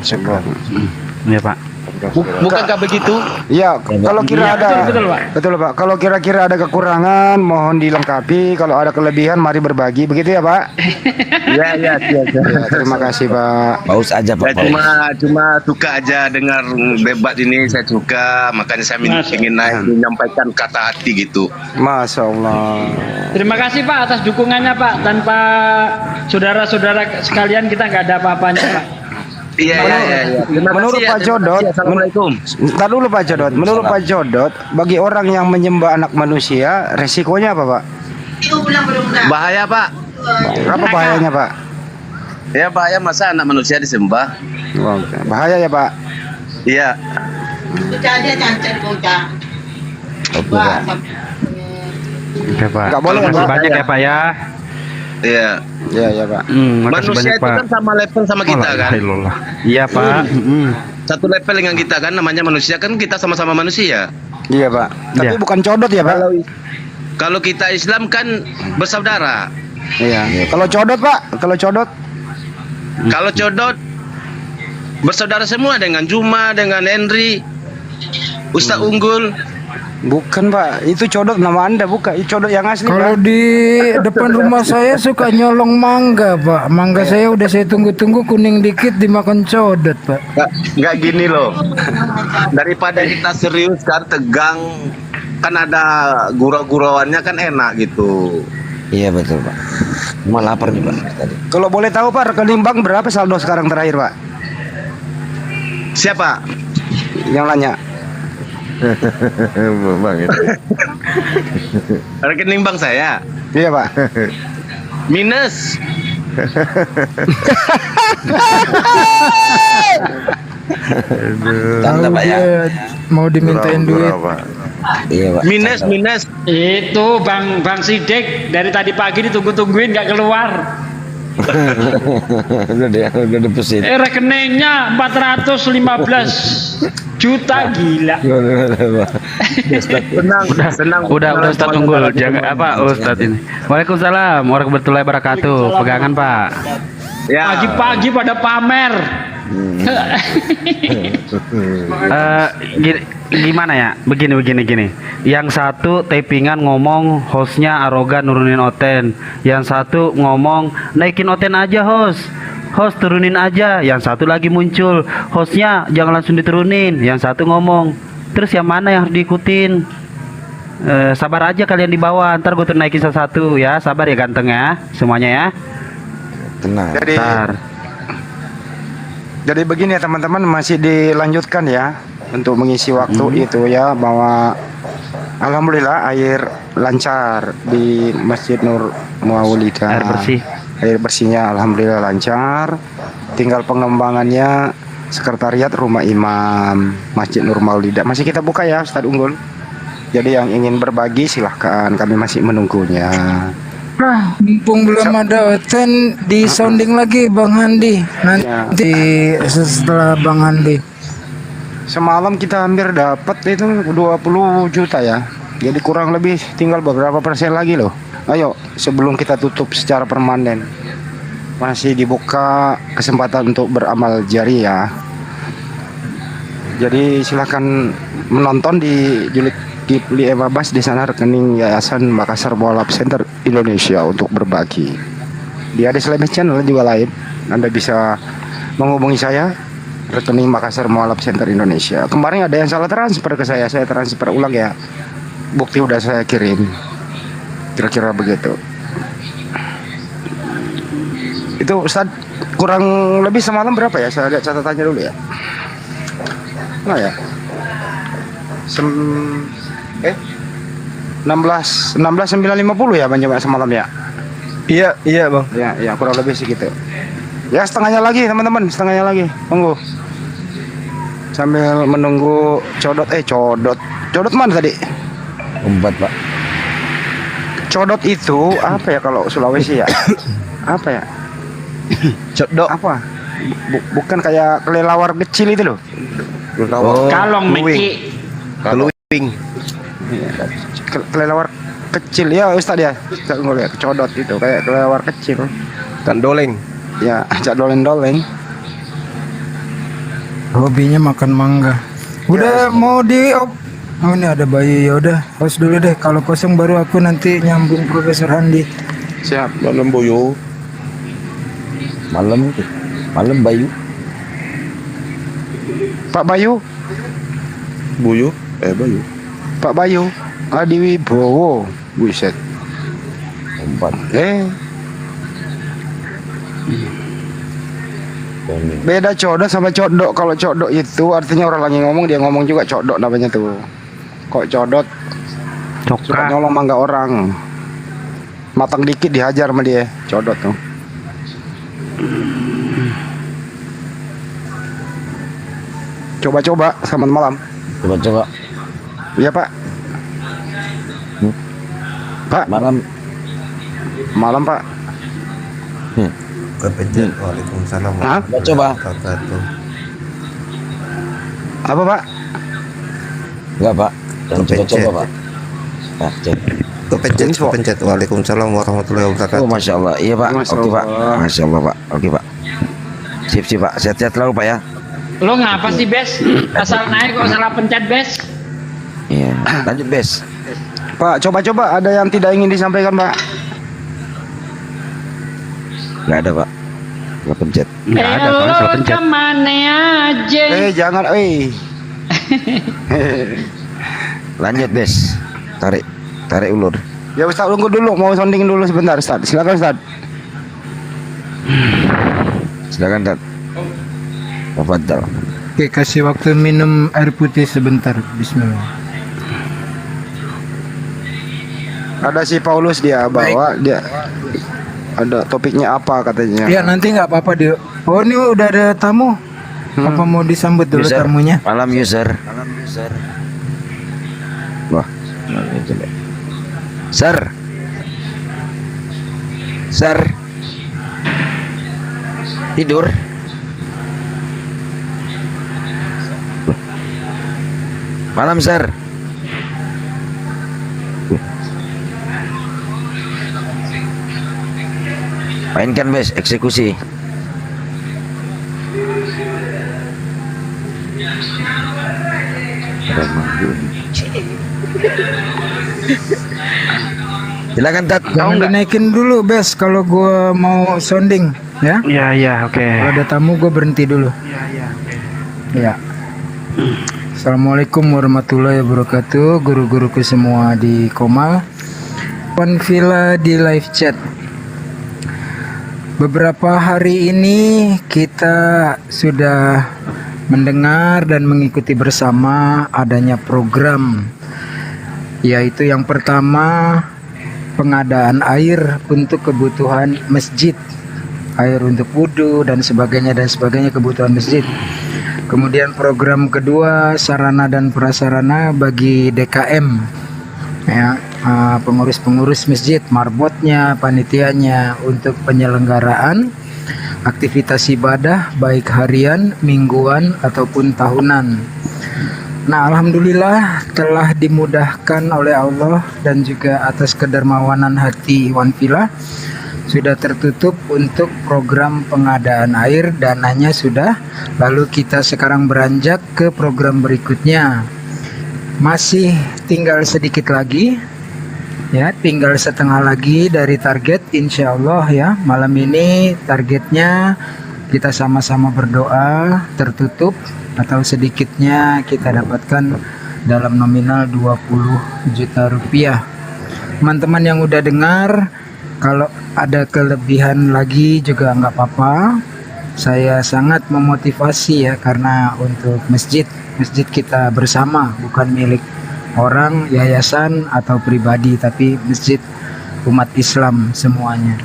Iya, Pak. Bukankah begitu? Ya, kalau kira ada betul, Pak. Kalau kira-kira ada kekurangan mohon dilengkapi, kalau ada kelebihan mari berbagi. Begitu ya, Pak? Ya, Terima kasih, Pak. Paus aja, Pak. Saya cuma suka aja dengar debat ini, saya suka, makanya saya ingin menyampaikan kata hati gitu. Masya Allah. Terima kasih Pak atas dukungannya Pak. Tanpa saudara-saudara sekalian kita nggak ada apa-apanya Pak. Iya. Menurut Pak Jodot, Assalamualaikum. Ntar dulu Pak Jodot. Menurut Pak Jodot, bagi orang yang menyembah anak manusia, resikonya apa, Pak? Bahaya, Pak. Apa bahayanya, Pak? Ya, bahaya masa anak manusia disembah. Bahaya ya, Pak? Iya. Oke, Pak. Nggak boleh, Terima kasih Pak. banyak ya, Pak ya. Iya. Iya, Pak. Makasih Manusia banyak, itu kan sama level sama kita kan. Iya, Pak. Satu level dengan kita kan, namanya manusia kan, kita sama-sama manusia. Iya, Pak. Tapi bukan codot ya, Pak? Kalau kita Islam kan bersaudara. Iya. Kalau codot, Pak? Kalau codot? Kalau codot bersaudara semua dengan Juma, dengan Henry, Ustaz Unggul. Bukan, Pak. Itu codot nama Anda, bukan. Itu codot yang asli, Kalau Pak. di depan rumah saya suka nyolong mangga, Pak. Mangga saya udah saya tunggu-tunggu kuning dikit dimakan codot, Pak. Nggak gini loh. Daripada kita serius kan tegang, kan ada gurau-gurauannya kan enak gitu. Iya, betul, Pak. Cuma lapar nih, Pak, tadi. Kalau boleh tahu, Pak, rekening bank berapa saldo sekarang terakhir, Pak? Siapa? Yang nanya. Bang itu. Rekening bank saya. Iya Pak. Minus. Tanda Tahu Pak ya. dia mau dimintain duit. Iya Pak. Minus, minus. Itu Bang Sidik dari tadi pagi ditunggu-tungguin nggak keluar. udah deposit. Rekeningnya 415 juta, gila. Tenang. Udah Ustadz Unggul, jangan apa Ustadz ini. Waalaikumsalam warahmatullahi wabarakatuh. Pegangan Pak. Ya. Pagi-pagi pada pamer. Gimana ya? Begini. Yang satu tapingan ngomong hostnya arogan nurunin Oten. Yang satu ngomong naikin Oten aja host turunin aja. Yang satu lagi muncul hostnya jangan langsung diturunin. Yang satu ngomong terus yang mana yang harus diikutin? Sabar aja kalian di bawah. Ntar gue naikin satu-satu ya. Sabar ya ganteng ya semuanya ya. Tenang. Jadi begini ya teman-teman, masih dilanjutkan ya untuk mengisi waktu itu ya, bahwa alhamdulillah air lancar di Masjid Nur Maulidah. Air bersihnya alhamdulillah lancar. Tinggal pengembangannya sekretariat rumah imam Masjid Nur Maulidah. Masih kita buka ya Ustadz Unggul. Jadi yang ingin berbagi silahkan, kami masih menunggunya. Nah, mumpung belum ada Oten, di sounding lagi Bang Handi. Nanti setelah Bang Handi. Semalam kita hampir dapat itu 20 juta ya. Jadi kurang lebih tinggal beberapa persen lagi loh. Ayo sebelum kita tutup secara permanen, masih dibuka kesempatan untuk beramal jariah. Jadi silahkan menonton di Julkifli M. Abbas, di sana rekening Yayasan Makassar Mualaf Center Indonesia untuk berbagi. Di Ades Lemes Channel juga lain. Anda bisa menghubungi saya, rekening Makassar Mualaf Center Indonesia. Kemarin ada yang salah transfer ke saya transfer ulang ya. Bukti udah saya kirim. Kira-kira begitu. Itu Ustaz kurang lebih semalam berapa ya? Saya lihat catatannya dulu ya. Nah ya. 16.950 ya Bang Jawa semalam ya. Iya Bang. Ya kurang lebih segitu. Ya setengahnya lagi teman-teman, setengahnya lagi. Tunggu. Sambil menunggu codot mana tadi? 4 Pak. Codot itu apa ya kalau Sulawesi ya? Apa ya? Codot apa? Bukan kayak kelelawar kecil itu loh. Kalong meci. Keluing. Kelelawar kecil ya Ustadz ya. Codot itu kayak kelelawar kecil. Kan doleng. Ya, cak doleng-doleng. Hobinya makan mangga. Udah mau di Oh ini ada bayi, ya udah host dulu deh. Kalau kosong baru aku nanti nyambung Profesor Handi. Siap. Malam Boyo. Malam Bayu. Pak Bayu. Boyo. Bayu. Pak Bayu. Adi Wibowo. Buset. 4. Beda codok sama codok. Kalau codok itu artinya orang lagi ngomong, dia ngomong juga codok namanya tuh. Kok codot suka nyolong mangga orang, matang dikit dihajar sama dia. Codot tuh. Coba-coba, selamat malam. Coba. Iya Pak. Pak. Malam Pak. Kepencet. Waalaikumsalam. Coba. Apa Pak? Enggak Pak. Coba Pak. Nah, cek. Kepencet. Waalaikumsalam warahmatullahi wabarakatuh. Oh Masya Allah. Iya Pak. Oke Pak. Masya Allah Pak. Oke Pak. Sip Pak. Sehat-sehat selalu Pak ya. Lo ngapa sih Bes? Asal naik kok salah pencet Bes? Iya. Lanjut Bes. Pak, coba-coba ada yang tidak ingin disampaikan Pak? Nggak ada Pak. Nggak pencet. Nggak ada Pak. Salah pencet. Kemana aja? Jangan. Lanjut Bes. Tarik ulur. Ya Ustaz, tunggu dulu, mau sounding dulu sebentar Ustaz. Silakan Ustaz. Silakan Ustaz. Tafadhal. Oke, kasih waktu minum air putih sebentar. Bismillah. Ada si Paulus dia bawa dia ada topiknya apa katanya. Ya nanti nggak apa-apa dia. Oh ini udah ada tamu. Apa mau disambut dulu User. tamunya? Malam user. Wah. Sir. Tidur. Malam sir. Mainkan bes eksekusi. Silakan Tat. Jangan dinaikin dulu bes kalau gua mau sounding ya. Iya, oke. Kalau ada tamu gua berhenti dulu. Ya. Assalamualaikum warahmatullahi wabarakatuh. Guru-guruku semua di Komal. Villa di live chat. Beberapa hari ini kita sudah mendengar dan mengikuti bersama adanya program, yaitu yang pertama pengadaan air untuk kebutuhan masjid, air untuk wudhu dan sebagainya kebutuhan masjid. Kemudian program kedua sarana dan prasarana bagi DKM, ya, pengurus-pengurus masjid, marbotnya, panitianya untuk penyelenggaraan aktivitas ibadah baik harian, mingguan ataupun tahunan. Nah, alhamdulillah telah dimudahkan oleh Allah dan juga atas kedermawanan hati Iwan Villa sudah tertutup untuk program pengadaan air, dananya sudah. Lalu kita sekarang beranjak ke program berikutnya. Masih tinggal sedikit lagi. Ya, tinggal setengah lagi dari target, insya Allah ya. Malam ini targetnya kita sama-sama berdoa tertutup atau sedikitnya kita dapatkan dalam nominal 20 juta rupiah. Teman-teman yang udah dengar, kalau ada kelebihan lagi juga nggak apa-apa. Saya sangat memotivasi ya, karena untuk masjid kita bersama, bukan milik orang, yayasan atau pribadi, tapi masjid umat Islam semuanya.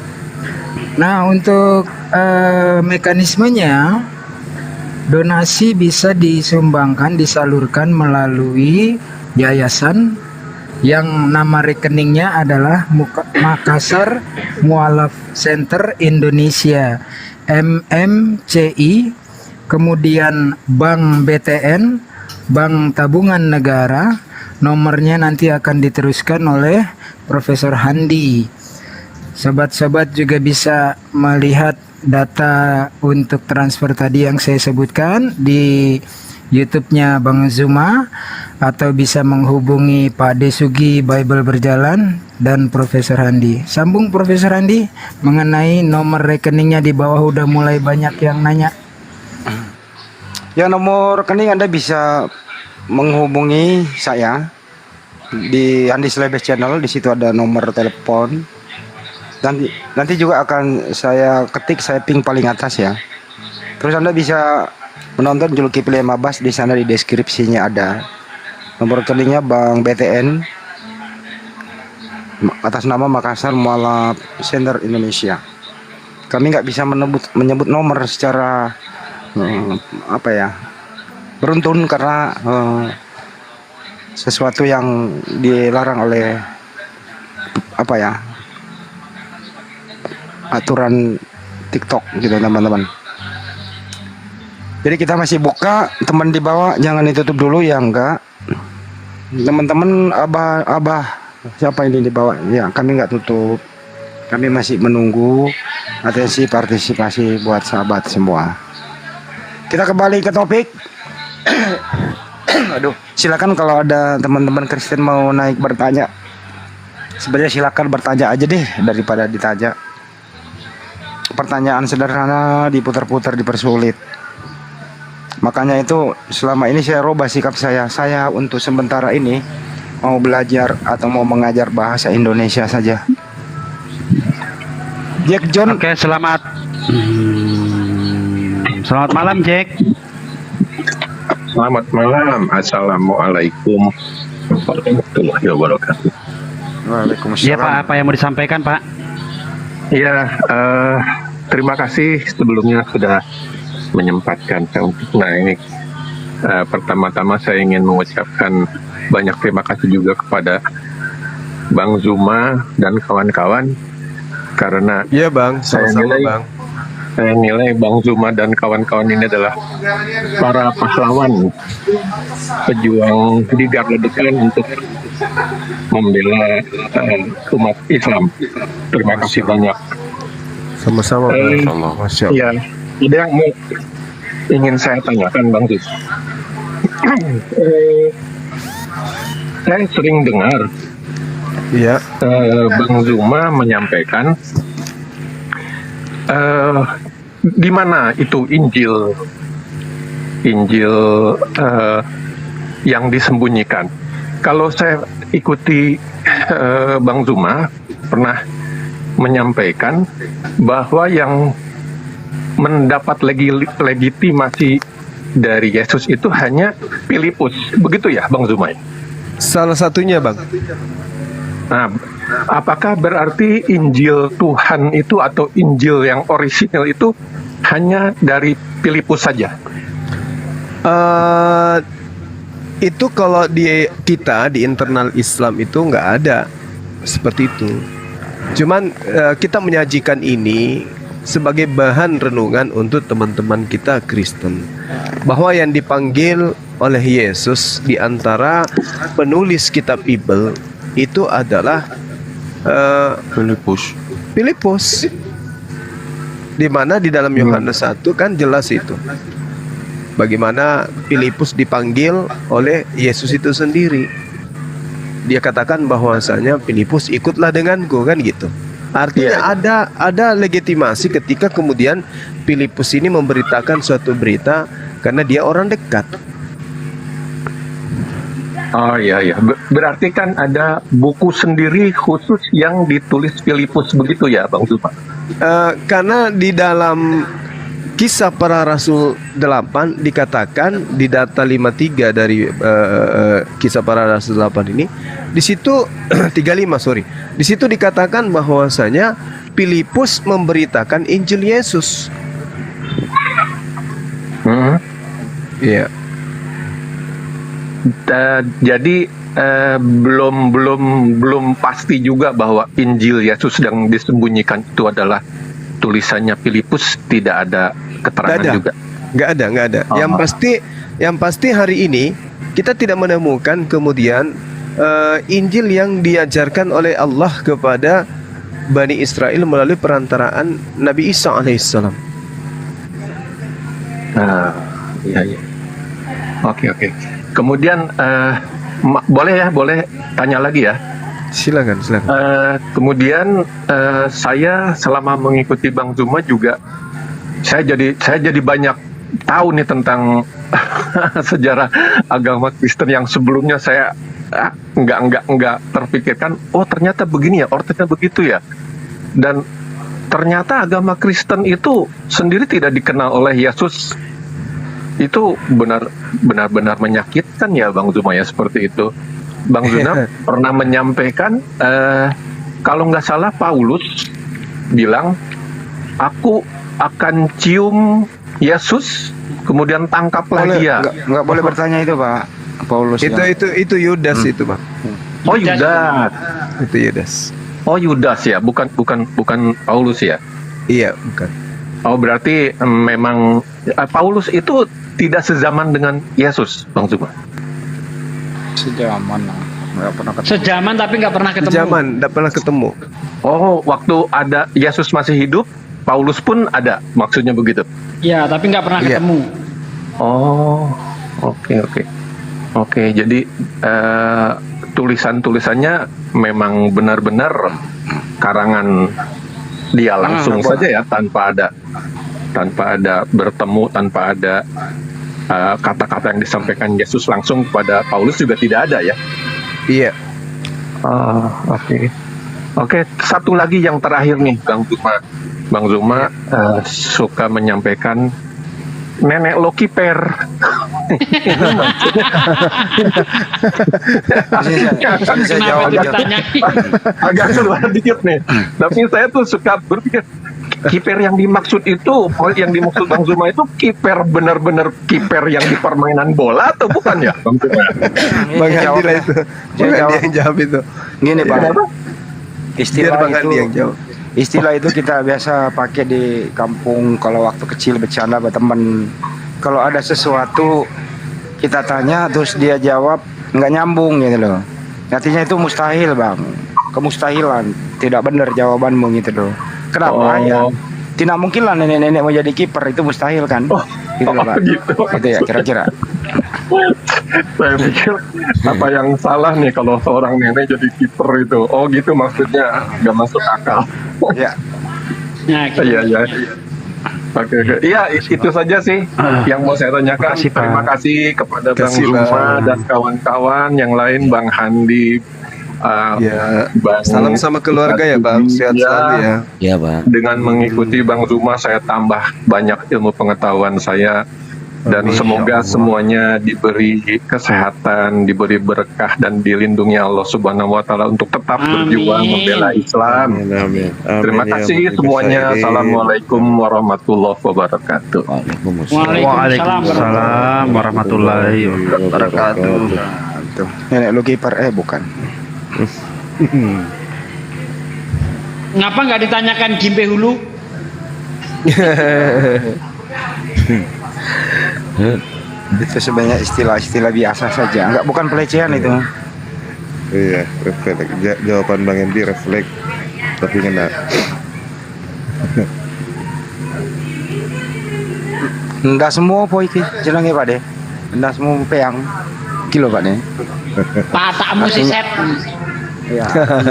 Nah, untuk mekanismenya, donasi bisa disumbangkan, disalurkan melalui yayasan yang nama rekeningnya adalah Makassar Mualaf Center Indonesia MMCI, kemudian Bank BTN, Bank Tabungan Negara. Nomornya nanti akan diteruskan oleh Profesor Handi. Sobat-sobat juga bisa melihat data untuk transfer tadi yang saya sebutkan di YouTube-nya Bang Zuma, atau bisa menghubungi Pak Desugi Bible Berjalan dan Profesor Handi. Sambung Profesor Handi mengenai nomor rekeningnya di bawah, udah mulai banyak yang nanya. Ya, nomor rekening Anda bisa menghubungi saya di Andi Slebes Channel. Di situ ada nomor telepon. Nanti juga akan saya ketik, saya ping paling atas ya. Terus Anda bisa menonton Zulkifli Mabas, di sana di deskripsinya ada nomor rekeningnya Bank BTN atas nama Makassar Mualaf Center Indonesia. Kami nggak bisa menyebut nomor secara beruntun, karena sesuatu yang dilarang oleh aturan TikTok gitu teman-teman. Jadi kita masih buka, teman di bawah jangan ditutup dulu ya, enggak. Teman-teman, abah siapa ini di bawah? Ya, kami nggak tutup. Kami masih menunggu atensi partisipasi buat sahabat semua. Kita kembali ke topik. Aduh, silakan kalau ada teman-teman Kristen mau naik bertanya. Sebenarnya silakan bertanya aja deh daripada ditanya. Pertanyaan sederhana diputar-putar, dipersulit. Makanya itu selama ini saya rubah sikap saya. Saya untuk sementara ini mau belajar atau mau mengajar bahasa Indonesia saja. Jack John. Oke, selamat malam Jack. Selamat malam. Assalamualaikum warahmatullahi wabarakatuh. Waalaikumsalam. Iya Pak, apa yang mau disampaikan Pak? Ya, terima kasih sebelumnya sudah menyempatkan saya untuk naik. Pertama-tama saya ingin mengucapkan banyak terima kasih juga kepada Bang Zuma dan kawan-kawan karena Iya Bang, sama-sama Bang. Saya nilai Bang Zuma dan kawan-kawan ini adalah para pahlawan pejuang di garda depan untuk membela umat Islam. Terima kasih banyak. Sama-sama Bang. Masya Allah. Ya, ada yang ingin saya tanyakan Bang Zus. Saya sering dengar Iya. Bang Zuma menyampaikan di mana itu Injil yang disembunyikan. Kalau saya ikuti Bang Zuma pernah menyampaikan bahwa yang mendapat legitimasi dari Yesus itu hanya Filipus, begitu ya Bang Zuma? Salah satunya Bang. Nah, apakah berarti Injil Tuhan itu atau Injil yang orisinal itu hanya dari Filipus saja? Itu kalau di kita di internal Islam itu nggak ada seperti itu. Cuman kita menyajikan ini sebagai bahan renungan untuk teman-teman kita Kristen, bahwa yang dipanggil oleh Yesus di antara penulis kitab Bible itu adalah Filipus, di mana di dalam Yohanes 1 kan jelas itu bagaimana Filipus dipanggil oleh Yesus itu sendiri. Dia katakan bahwasanya Filipus ikutlah denganku, kan gitu. Artinya ada legitimasi ketika kemudian Filipus ini memberitakan suatu berita karena dia orang dekat. Oh iya, berarti kan ada buku sendiri khusus yang ditulis Filipus, begitu ya Bang Zuma? Karena di dalam Kisah Para Rasul 8 dikatakan di data 53 dari Kisah Para Rasul 8 ini, di situ 35 sorry, di situ dikatakan bahwasanya Filipus memberitakan Injil Yesus. Iya. Jadi belum pasti juga bahwa Injil Yesus sedang disembunyikan itu adalah tulisannya Filipus, tidak ada keterangan juga. Nggak ada. Yang pasti hari ini kita tidak menemukan kemudian Injil yang diajarkan oleh Allah kepada Bani Israel melalui perantaraan Nabi Isa alaihissalam. Iya. Oke. Kemudian boleh tanya lagi ya? Silakan. Kemudian saya selama mengikuti Bang Zuma juga saya jadi banyak tahu nih tentang sejarah agama Kristen yang sebelumnya saya nggak terpikirkan. Oh ternyata begini ya, ternyata begitu ya. Dan ternyata agama Kristen itu sendiri tidak dikenal oleh Yesus. Itu benar-benar menyakitkan ya Bang Zuma ya, seperti itu. Bang Zuna pernah menyampaikan kalau nggak salah Paulus bilang, aku akan cium Yesus kemudian tangkaplah dia. Nggak boleh bertanya itu Pak Paulus. Itu Yudas itu Pak. Oh Yudas. Itu Yudas. Oh Yudas ya, bukan Paulus ya. Iya bukan. Oh berarti memang Paulus itu tidak sezaman dengan Yesus, Bang Zuma. Sejaman lah, nggak pernah ketemu. Sejaman tapi nggak pernah ketemu. Sejaman, nggak pernah ketemu. Oh, waktu ada Yesus masih hidup, Paulus pun ada, maksudnya begitu? Ya, tapi nggak pernah ketemu. Oh, oke. Jadi tulisannya memang benar-benar karangan dia langsung saja ya, tanpa ada bertemu, tanpa ada kata-kata yang disampaikan Yesus langsung kepada Paulus juga tidak ada ya? Iya. Oke. Satu lagi yang terakhir nih, Bang Zuma suka menyampaikan nenek Lokiper. Saya jawab agak keluar dikit nih. Tapi saya tuh suka berpikir kiper yang dimaksud itu, yang dimaksud Bang Zuma itu kiper benar-benar kiper yang di permainan bola atau bukan ya, Bang Zuma? Bang Handi lah itu. Bang Handi yang jawab itu. Gini Bang, Biar Bang Handi yang jawab. istilah itu kita biasa pakai di kampung kalau waktu kecil bercanda sama teman. Kalau ada sesuatu kita tanya terus dia jawab nggak nyambung gitu loh. Artinya itu mustahil Bang, kemustahilan, tidak benar jawabanmu gitu loh. Kenapa ya? Tidak mungkin lah nenek-nenek mau jadi kiper, itu mustahil kan? Gitu loh Pak. Itu ya kira-kira. Saya pikir apa yang salah nih kalau seorang nenek jadi kiper itu? Oh gitu maksudnya, nggak masuk akal. Ya. Iya. Oke. Iya, itu saja sih yang mau saya tanyakan. Terima kasih kepada Bang Zuma dan kawan-kawan yang lain, Bang Handi. Bang, salam sama keluarga ya Bang, sehat selalu ya. Iya Bang. Dengan mengikuti Bang Zuma saya tambah banyak ilmu pengetahuan saya. Dan semoga semuanya diberi kesehatan, diberi berkah dan dilindungi Allah Subhanahu wa taala untuk tetap berjuang membela Islam. Terima kasih semuanya. Assalamualaikum warahmatullahi wabarakatuh. Waalaikumsalam warahmatullahi wabarakatuh. Nenek lu kiper bukan. Ngapa nggak ditanyakan Gimbe Hulu? Itu sebenarnya istilah-istilah biasa saja, enggak, bukan pelecehan itu. Iya, refleks. Jawaban Bang Hendi refleks, tapi kena. Ndak semua po iki jenenge Pak De. Ndak semua peang. Kilo Pak De. Patakmu si set. Iya,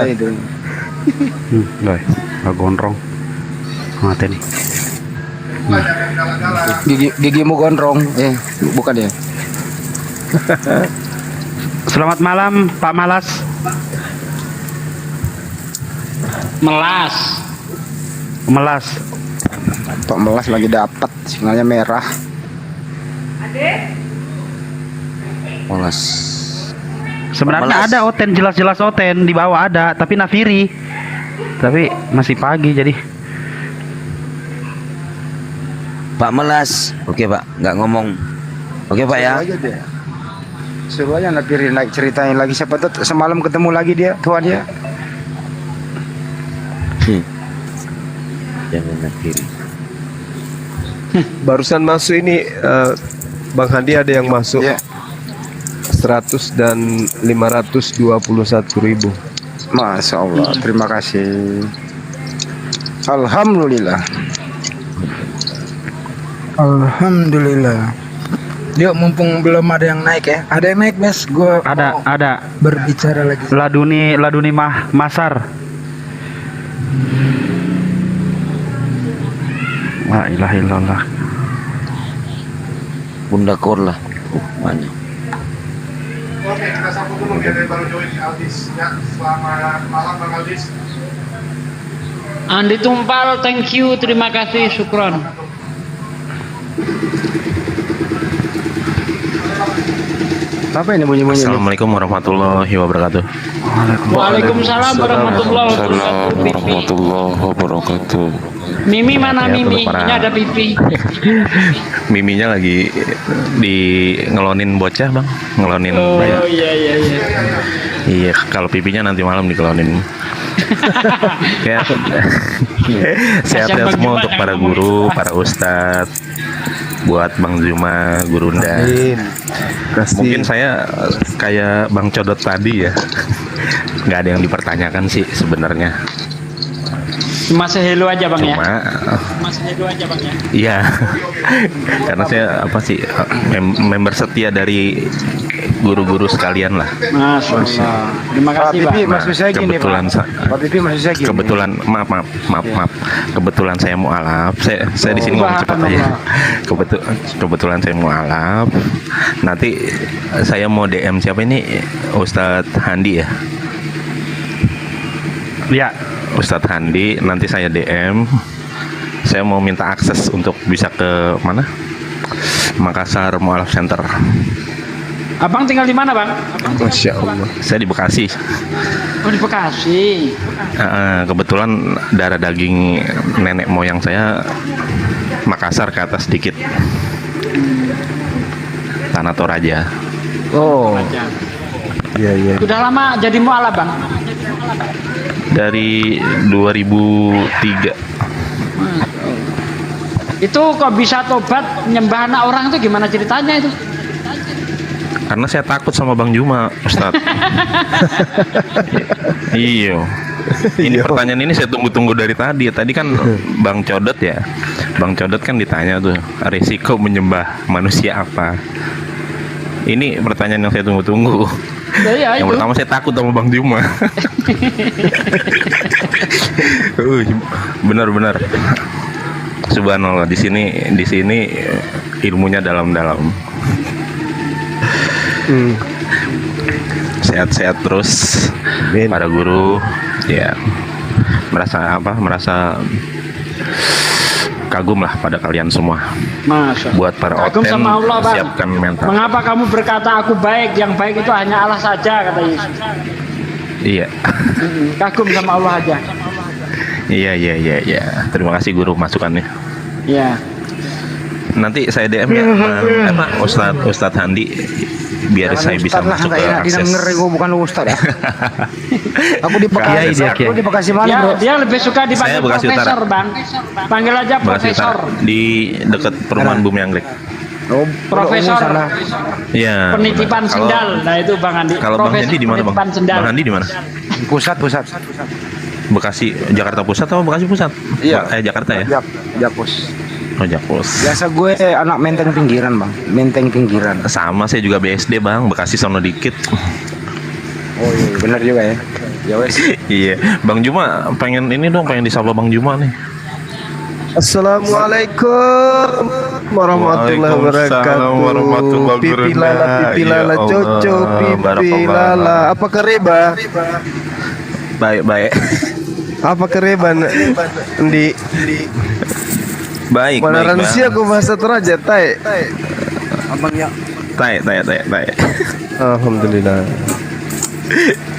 itu. Baik, nggak gondrong. Mati nih. Gigimu gondrong, bukan ya? Selamat malam Pak Malas. Melas. Pak Melas lagi dapat sinyalnya merah. Melas. Sebenarnya ada Oten, jelas-jelas Oten di bawah ada, tapi Nafiri. Tapi masih pagi jadi. Pak Melas, oke Pak, nggak ngomong. Oke Pak ya. Suruh aja Nafiri naik ceritain lagi, siapa tahu semalam ketemu lagi dia, tuan dia. Jangan Nafiri. Barusan masuk ini Bang Handi ada yang masuk 100 dan 521.000. Masya Allah, terima kasih. Alhamdulillah. Alhamdulillah. Yuk, mumpung belum ada yang naik ya. Ada yang naik, Mas? Gua ada berbicara lagi. Laduni Masar. La ilaha illallah. Bunda Korla. Mana? Oke, kita sambut dulu ya dari baru join Aldis. Ya, selamat malam Bang Aldis. Andi Tumpal, thank you, terima kasih, syukron. Apa ini bunyi-bunyi? Assalamualaikum warahmatullahi wabarakatuh. Waalaikumsalam warahmatullahi wabarakatuh. Mimi mana Ya, Mimi? para- Ini ada pipi. Miminya lagi di ngelonin bocah bang, ngelonin Oh banyak. iya. Iya, kalau pipinya nanti malam dikelonin. Ya, sehat-sehat semua untuk para guru, para ustadz, buat Bang Zuma, Gurunda. Mungkin saya kayak Bang Codot tadi ya, nggak ada yang dipertanyakan sih sebenarnya. Cuma sehelo aja Bang ya. Cuma Sehelo aja Bang ya. iya, karena saya apa sih member setia dari guru-guru sekalian lah. Masya Allah. Terima kasih Pak. Maksud saya gini, kebetulan Pak Pipi maksud saya gini. kebetulan maaf. Kebetulan saya mualaf. Saya di sini ngomong cepat aja. Kebetulan saya mualaf. Nanti saya mau DM siapa ini? Ustadz Handi ya? Ya. Ustadz Handi, nanti saya DM. Saya mau minta akses untuk bisa ke mana? Makassar Mualaf Center. Abang tinggal di mana, Bang? Masya Allah. Saya di Bekasi. Oh, di Bekasi. Kebetulan darah daging nenek moyang saya Makassar ke atas sedikit. Tanah Toraja. Oh. Iya. Sudah lama jadi mualaf, Bang? Dari 2003. Itu kok bisa tobat nyembah anak orang itu gimana ceritanya itu? Karena saya takut sama Bang Juma, Ustadz. Iya. Ini pertanyaan ini saya tunggu-tunggu dari tadi. Tadi kan Bang Codot ya. Bang Codot kan ditanya tuh, risiko menyembah manusia apa? Ini pertanyaan yang saya tunggu-tunggu. Ya, Yang pertama saya takut sama Bang Juma. Benar-benar. Subhanallah, di sini ilmunya dalam-dalam. Sehat-sehat terus para guru, ya. Merasa kagum lah pada kalian semua. Masya. Buat para kagum oten, sama Allah, Bang. siapkan mental. Mengapa kamu berkata aku baik? Yang baik itu hanya Allah saja, kata Yesus. Iya. Kagum sama Allah aja. Iya. Terima kasih guru masukannya. Iya. Nanti saya DM ya, Ustadz Handi, biar saya bisa masuk ke akses. Gue bukan Ustadz ya. Aku di Bekasi. Aku di Bekasi mana, Bro? Dia lebih suka dipanggil Saya Bekasi profesor, Utara. Bang. Panggil aja Bekasi profesor. Utara, di dekat perumahan Bumi Anggrek. Oh, Profesor. Iya. Penitipan benar. sendal. Nah, itu Bang Andi. Kalau Bang Profesor Handi di mana, Bang? penitipan sendal. Bang Handi di mana? Pusat. Bekasi, Jakarta Pusat atau Bekasi Pusat? Iya. Jakarta ya? Jakpus. Oh, Jakpus. Biasa gue anak Menteng pinggiran, Bang. Menteng pinggiran. Sama, saya juga BSD, Bang. Bekasi sono dikit. Oh iya, benar juga ya. Ya wes. Iya. Bang Juma pengen disapa Bang Juma nih. Assalamualaikum warahmatullahi wabarakatuh. Pipi lala, coco, pipi lala. Apa kereba? Baik. Apa kereba, Ndi? Baik. Mana ransia aku bahasa Toraja, tai. Abang ya. Tai. Alhamdulillah.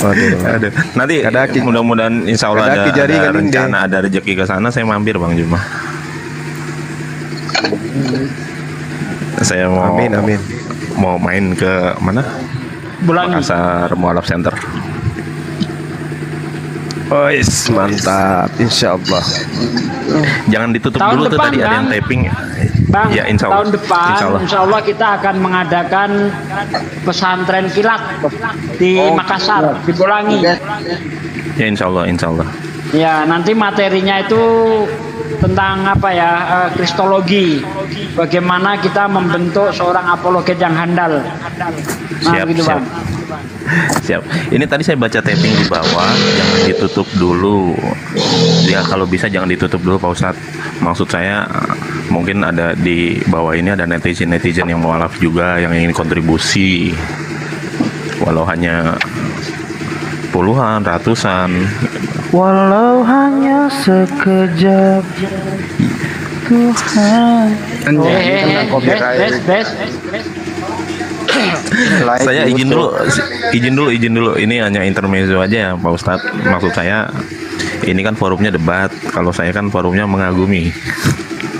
Aduh. Nanti mudah-mudahan insya Allah ada rencana, ada rezeki ke sana, saya mampir Bang Juma. Saya mau amin. Mau main ke mana? Makassar Mualaf Center. Ois, mantap, insya Allah. Jangan ditutup Tahun dulu tuh depan, tadi ada yang Bang. taping. Bang, Ya, insya Allah. tahun depan insya Allah kita akan mengadakan pesantren kilat di Makassar, di Bolangi. Ya insya Allah. Ya, nanti materinya itu tentang apa ya, kristologi. Bagaimana kita membentuk seorang apologet yang handal. Siap. Bang. Siap. Ini tadi saya baca taping di bawah, jangan ditutup dulu. Ya kalau bisa jangan ditutup dulu, Pak Ustadz. Maksud saya mungkin ada di bawah ini ada netizen yang mualaf juga yang ingin kontribusi, walau hanya puluhan, ratusan. Walau hanya sekejap, Tuhan. Bes. Saya izin dulu. Ini hanya intermezzo aja ya, Pak Ustadz. Maksud saya ini kan forumnya debat. Kalau saya kan forumnya mengagumi.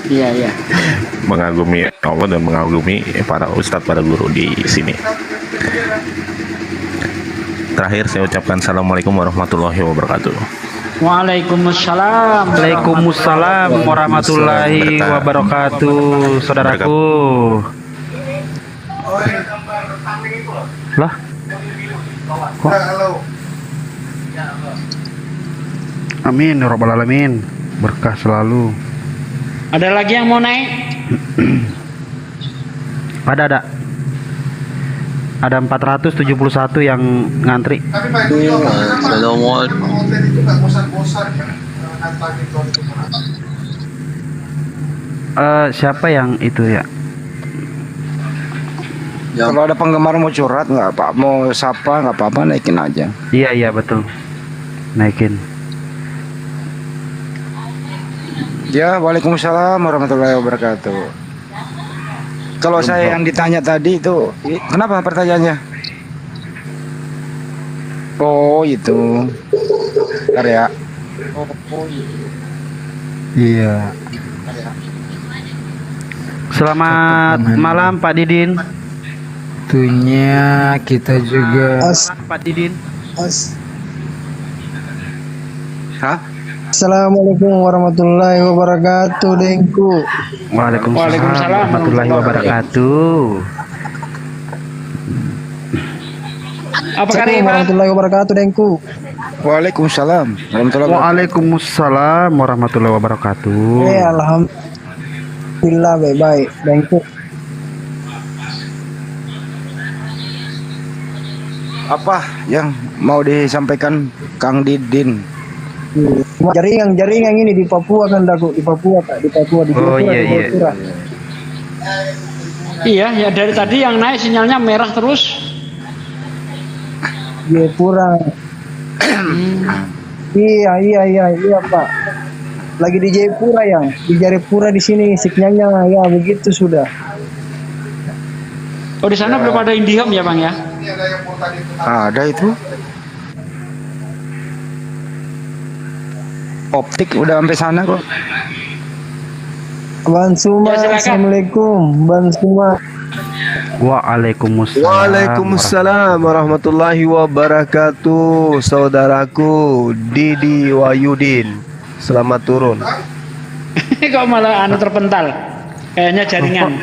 Iya. Mengagumi Allah dan mengagumi para ustadz, para guru di sini. Terakhir saya ucapkan assalamualaikum warahmatullahi wabarakatuh. Waalaikumsalam. Waalaikumsalam warahmatullahi wabarakatuh, saudaraku. Lah, kok? Amin ya rabbal alamin, berkah selalu. Ada lagi yang mau naik? Ada 471 yang ngantri. Assalamualaikum. Siapa yang itu ya? Kalau ada penggemar mau curhat nggak apa, mau sapa nggak apa-apa, naikin aja. Iya betul, naikin. Ya, waalaikumsalam warahmatullahi wabarakatuh. Kalau saya yang ditanya tadi itu, kenapa pertanyaannya? Oh itu, bentar ya. Iya. Selamat malam Pak Didin. Tentunya kita juga. Pak Didin. Hah? Assalamualaikum warahmatullahi wabarakatuh, Dengku. Waalaikumsalam warahmatullahi wabarakatuh. Apa kabar? Assalamualaikum warahmatullahi wabarakatuh, Dengku. Waalaikumsalam. Waalaikumsalam warahmatullahi wabarakatuh. Alhamdulillah baik-baik, Dengku. Apa yang mau disampaikan Kang Didin? Jaringan ini di Papua kan, Daku, di Papua Kak, di Papua di Jayapura, di Jayapura. Iya, ya dari tadi yang naik sinyalnya merah terus. Jayapura. Iya Pak. Lagi di Jayapura yang, di Jayapura di sini sinyalnya ya begitu sudah. Oh di sana belum ada Indihome ya Bang ya? Ada itu. Optik udah sampai sana kok. Ban Suma, assalamualaikum, Ban Suma. Waalaikumsalam. Waalaikumsalam warahmatullahi wabarakatuh. Saudaraku Didi Wahyudin, selamat turun. Kok malah terpental? Kayaknya jaringan.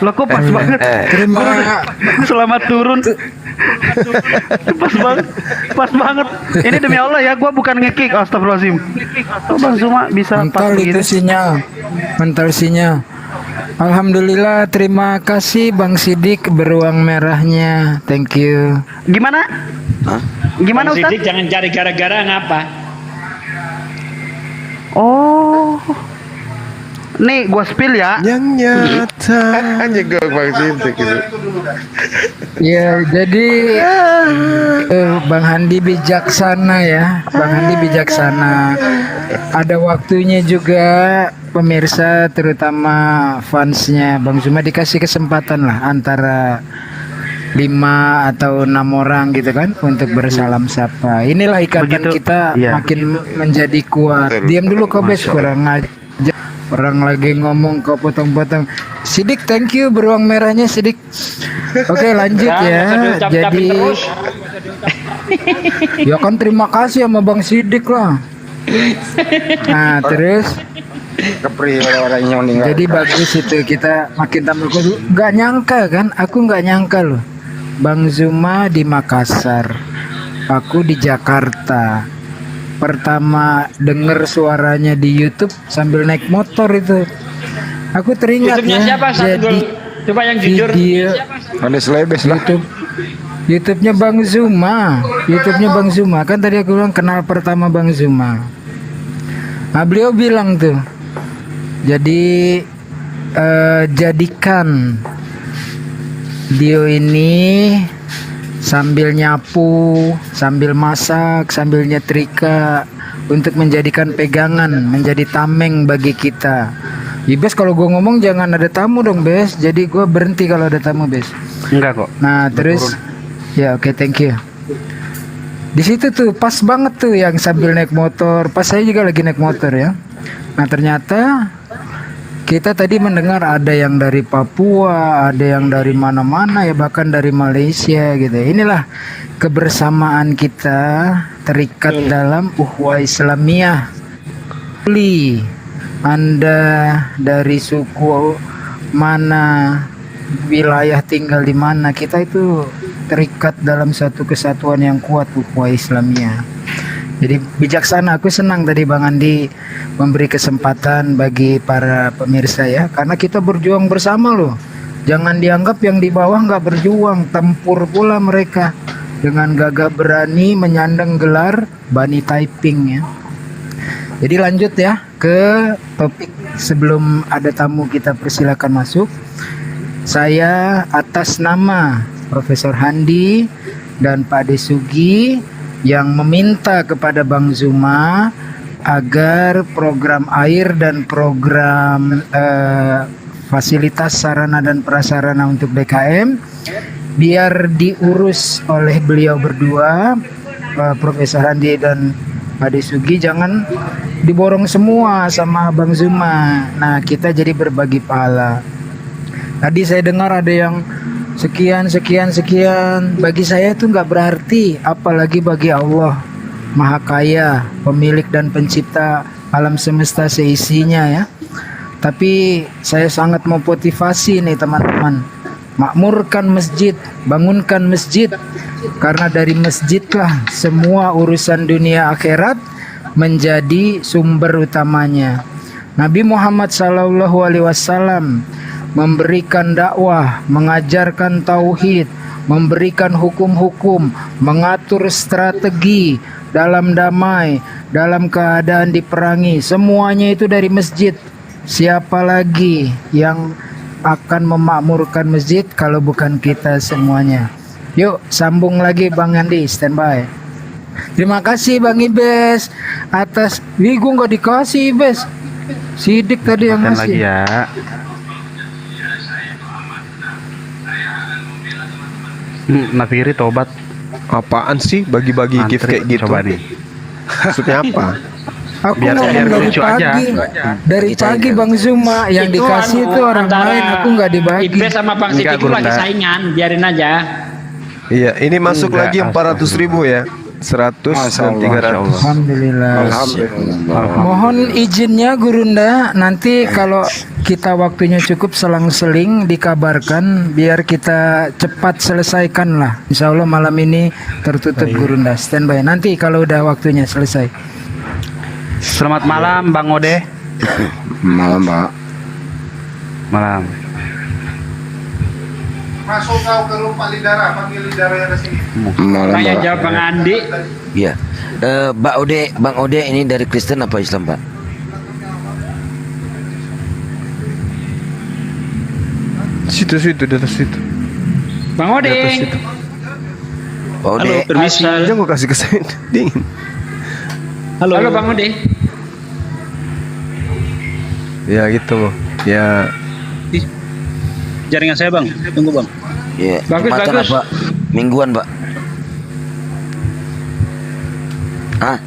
Lo kok pas banget. Selamat turun. Pas banget. Ini demi Allah ya, gua bukan nge-kick. Astagfirullahaladzim. Bang Zuma bisa mental itu sinyal. Mental sinyal. Alhamdulillah, terima kasih Bang Sidik beruang merahnya. Thank you. Gimana? Gimana Bang Ustaz? Sidik jangan cari gara-gara ngapa? Oh. Nih gua spill ya. Yang nyata. Hanya gue Bang Sidik gitu. Ya, jadi Bang Handi bijaksana ya. Bang Handi bijaksana. Ada waktunya juga pemirsa terutama fansnya Bang Zuma dikasih kesempatan lah antara 5 atau 6 orang gitu kan untuk bersalam sapa. Inilah ikatan kita makin menjadi kuat. Diam dulu kau Bes, kurang aja. Orang lagi ngomong kau potong-potong. Sidik, thank you beruang merahnya Sidik. Oke lanjut ya. Jadi ya kan terima kasih sama Bang Sidik lah. Nah terus jadi bagus itu kita makin tambah kudu. Nggak nyangka kan? Aku nggak nyangka loh. Bang Zuma di Makassar, aku di Jakarta. Pertama denger suaranya di YouTube sambil naik motor itu. Aku teringat YouTube-nya ya. siapa? Jadi coba yang jujur. Ada selebes lah. YouTube-nya Bang Zuma. YouTube-nya Bang Zuma. Kan tadi aku bilang kenal pertama Bang Zuma. Nah, beliau bilang tuh. Jadi jadikan Dio ini sambil nyapu, sambil masak, sambil nyetrika untuk menjadikan pegangan, menjadi tameng bagi kita. Ya Bes, kalau gue ngomong jangan ada tamu dong Bes. Jadi gue berhenti kalau ada tamu Bes. Enggak kok. Nah terus ya oke, thank you. Di situ tuh pas banget tuh yang sambil naik motor. Pas saya juga lagi naik motor ya. Nah ternyata kita tadi mendengar ada yang dari Papua, ada yang dari mana-mana ya, bahkan dari Malaysia gitu. Inilah kebersamaan kita terikat dalam ukhuwah Islamiyah. Anda dari suku mana, wilayah tinggal di mana, kita itu terikat dalam satu kesatuan yang kuat, ukhuwah Islamiyah. Jadi bijaksana, aku senang tadi Bang Andi memberi kesempatan bagi para pemirsa ya, karena kita berjuang bersama loh. Jangan dianggap yang di bawah nggak berjuang, tempur pula mereka dengan gagah berani menyandang gelar Bani Taiping ya. Jadi lanjut ya ke topik sebelum ada tamu, kita persilakan masuk. Saya atas nama Profesor Handi dan Pak Desugi yang meminta kepada Bang Zuma agar program air dan program fasilitas sarana dan prasarana untuk DKM biar diurus oleh beliau berdua, Profesor Andi dan Ade Sugi, jangan diborong semua sama Bang Zuma. Nah, kita jadi berbagi pahala. Tadi saya dengar ada yang sekian. Bagi saya itu nggak berarti, apalagi bagi Allah Maha Kaya, pemilik dan pencipta alam semesta seisinya ya. Tapi saya sangat memotivasi nih teman-teman, makmurkan masjid, bangunkan masjid, karena dari masjidlah semua urusan dunia akhirat menjadi sumber utamanya. Nabi Muhammad SAW memberikan dakwah, mengajarkan tauhid, memberikan hukum-hukum, mengatur strategi dalam damai, dalam keadaan diperangi, semuanya itu dari masjid. Siapa lagi yang akan memakmurkan masjid kalau bukan kita semuanya? Yuk sambung lagi Bang Andi, standby. Terima kasih Bang Ibes atas gue nggak dikasih Ibes, Sidik tadi yang ngasih. Lagi ya. Nafiri tobat. Apaan sih bagi-bagi gift kayak gitu? Coba nih. Maksudnya apa? Aku biar ngomong dari lucu pagi, aja. dari pagi Bang Zuma yang Itu dikasih itu orang antara lain, aku nggak dibagi. Ibes sama Bang Sidik itu lagi saingan, biarin aja. Iya, ini masuk lagi 400.000 ya. 100 dan 300. Alhamdulillah. Mohon izinnya Gurunda, nanti kalau kita waktunya cukup selang-seling dikabarkan biar kita cepat selesaikan lah. Insya Allah malam ini tertutup Gurunda. Standby nanti kalau udah waktunya selesai. Selamat malam Bang Ode. Malam Pak. Malam. Masuk kau ke rumah Lidara, panggil Lidara yang ke sini. Tanya jawab Bang Andi. Iya. Bang Ode ini dari Kristen apa Islam, Pak? Situ di atas situ. Bang Ode. Di atas situ. Ode. Halo, permisi. Jangan gue kasih ke saya. Dingin. Halo Bang Ode. Ya gitu, ya. Jaringan saya Bang, tunggu Bang. Iya. Bagus. Apa? Mingguan Pak.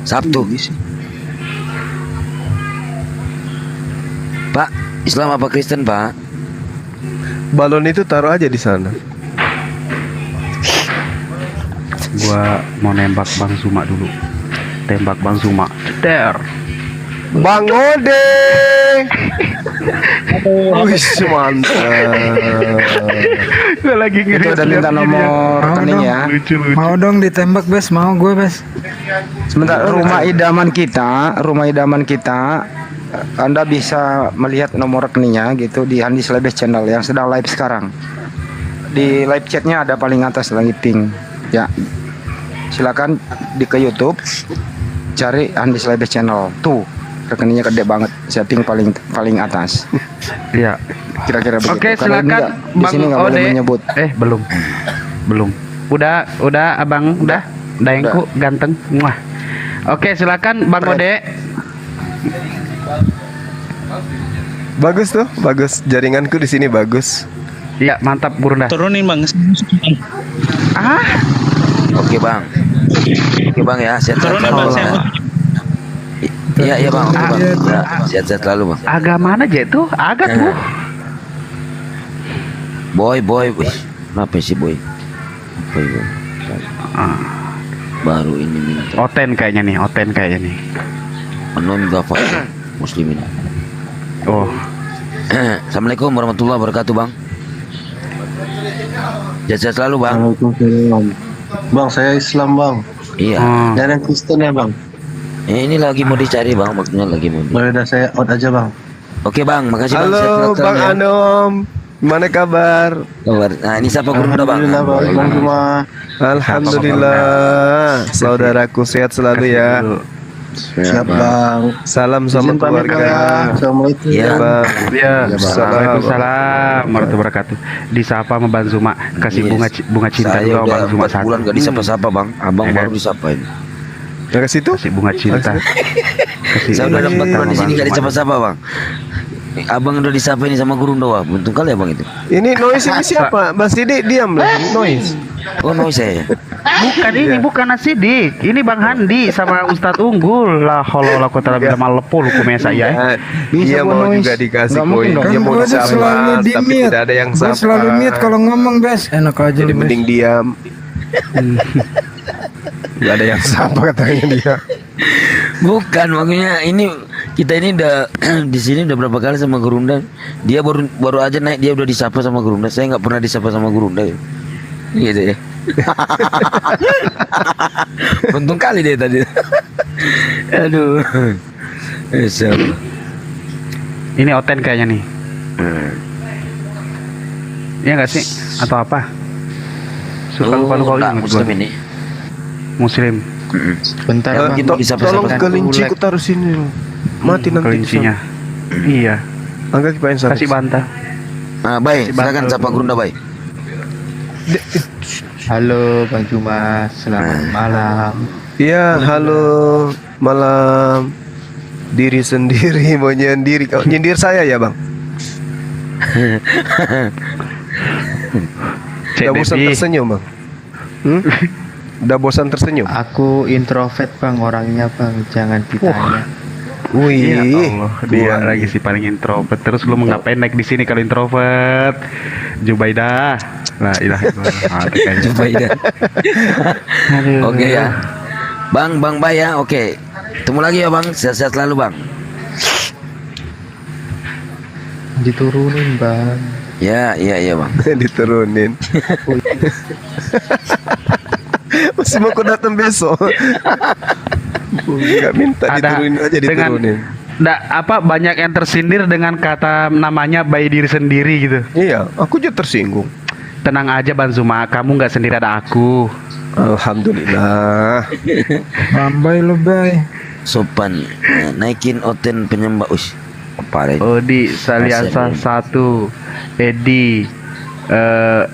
Sabtu. Pak, Islam apa Kristen Pak? Balon itu taruh aja di sana. Gua mau nembak Bang Zuma dulu. Tembak Bang Zuma. Ceder. Bang Ode. Wih, mantap. Gue lagi Itu udah minta nomor rekening ya. Mau dong ditembak Bes, mau gue Bes. Sebentar, rumah idaman kita, Anda bisa melihat nomor rekeningnya gitu di Andi Slebes channel yang sedang live sekarang. Di live chatnya ada paling atas lagi pink. Ya, silakan ke YouTube, cari Andi Slebes channel. Tuh, rekeningnya gede banget, setting paling atas. Iya. Kira-kira begitu. Oke, Kalau silakan di Bang sini nggak boleh Ode. menyebut. Belum. Udah Abang, udah Daengku ganteng. Muah. Oke, silakan Bang Ode. Bagus tuh, bagus. Jaringanku di sini bagus. Iya, mantap Gurunda. Turunin Bang. Oke Bang ya, sehat-sehat selalu. Iya Bang, oke, Bang. Ya, sehat-sehat selalu Bang. Agak mana aja tuh? Agak tuh. Boy. Wih, kenapa sih Boy? Baru ini minta. Oten kayaknya nih. Non gafar muslimin. Oh. Assalamualaikum warahmatullahi wabarakatuh Bang. Sehat-sehat selalu Bang. Waalaikumsalam. Bang, saya Islam Bang. Iya. Jarang Kristen ya Bang. Ini lagi mau dicari Bang, maksudnya lagi mau. Udah saya out aja Bang. Oke Bang, makasih Bang. Halo Bang Anom, gimana kabar? Nah ini siapa Gurunda Bang? Alhamdulillah Bang Zuma. Alhamdulillah, saudaraku sehat selalu ya. Siap Bang. Salam sama keluarga. Assalamualaikum. Iya Bang. Iya. Salam. Waalaikumsalam warahmatullahi wabarakatuh. Disapa sama Bang Zuma, kasih bunga cinta Saya juga udah Bang Zuma 4 bulan gak disapa-sapa Bang. Abang baru disapain. Yang ke situ? Kasih bunga cinta. Saya udah 4 bulan di sini gak disapa-sapa Bang. Abang udah disapa ini sama Guru Doa. Buntung kali abang itu. Ini Noise ini siapa? Bang Sidik diam lagi. Noise. Oh Noise ya. Bukan ini, bukan Asidik. Ini Bang Handi sama Ustadz Unggul. Lah kalau aku telah bilang malepul hukumnya saya. Dia mau juga dikasih koin. Dia mau disapa, tapi tidak ada yang Gua sapa. selalu mute kalau ngomong, Bes. Enak aja Jadi lu, Bes. mending diam. Gak ada yang sapa katanya dia. Bukan, makanya ini kita ini udah di sini udah berapa kali sama Gurunda. Dia baru aja naik dia udah disapa sama Gurunda. Saya nggak pernah disapa sama Gurunda. Gitu ya. Untung kali deh tadi. Aduh. Siapa? Ini Oten kayaknya nih. Iya nggak sih? Atau apa? Suka lupa-lupa enggak, Muslim ini. Muslim. Bentar, Kita tolong kelinci ku taruh sini. Mati nanti kelincinya. Iya. Angga kipain sana. Kasih bantah. Nah, baik, silakan sapa Gurunda, baik. Halo Bang Juma, selamat malam. Iya, halo malam. Diri sendiri mau nyendiri. Kau nyindir saya ya, Bang? Udah bosan tersenyum, Bang? Udah bosan tersenyum? Aku introvert Bang, orangnya Bang, jangan ditanya. Wih, ya Allah, dia lagi si paling introvert. Terus lu mau ngapain naik di sini kalau introvert? Jubaidah. Lah, ilaha illallah. Jubaidah. Oke ya. Bang Bay ya. Oke. Ketemu lagi ya, Bang. Sehat-sehat selalu, Bang. Diturunin Bang. Ya, iya, Bang. Diturunin. Masih mau aku datang besok. Enggak minta diturunin aja, diturunin. Banyak yang tersindir dengan kata namanya bayi diri sendiri gitu. Iya, aku juga tersinggung. Tenang aja Bang Zuma, kamu nggak sendiri, ada aku. Alhamdulillah. Bambai lo, Bay. Sopan. Naikin Oten penyembah. Ush. Parah. Odi Saliansa 1 Edi.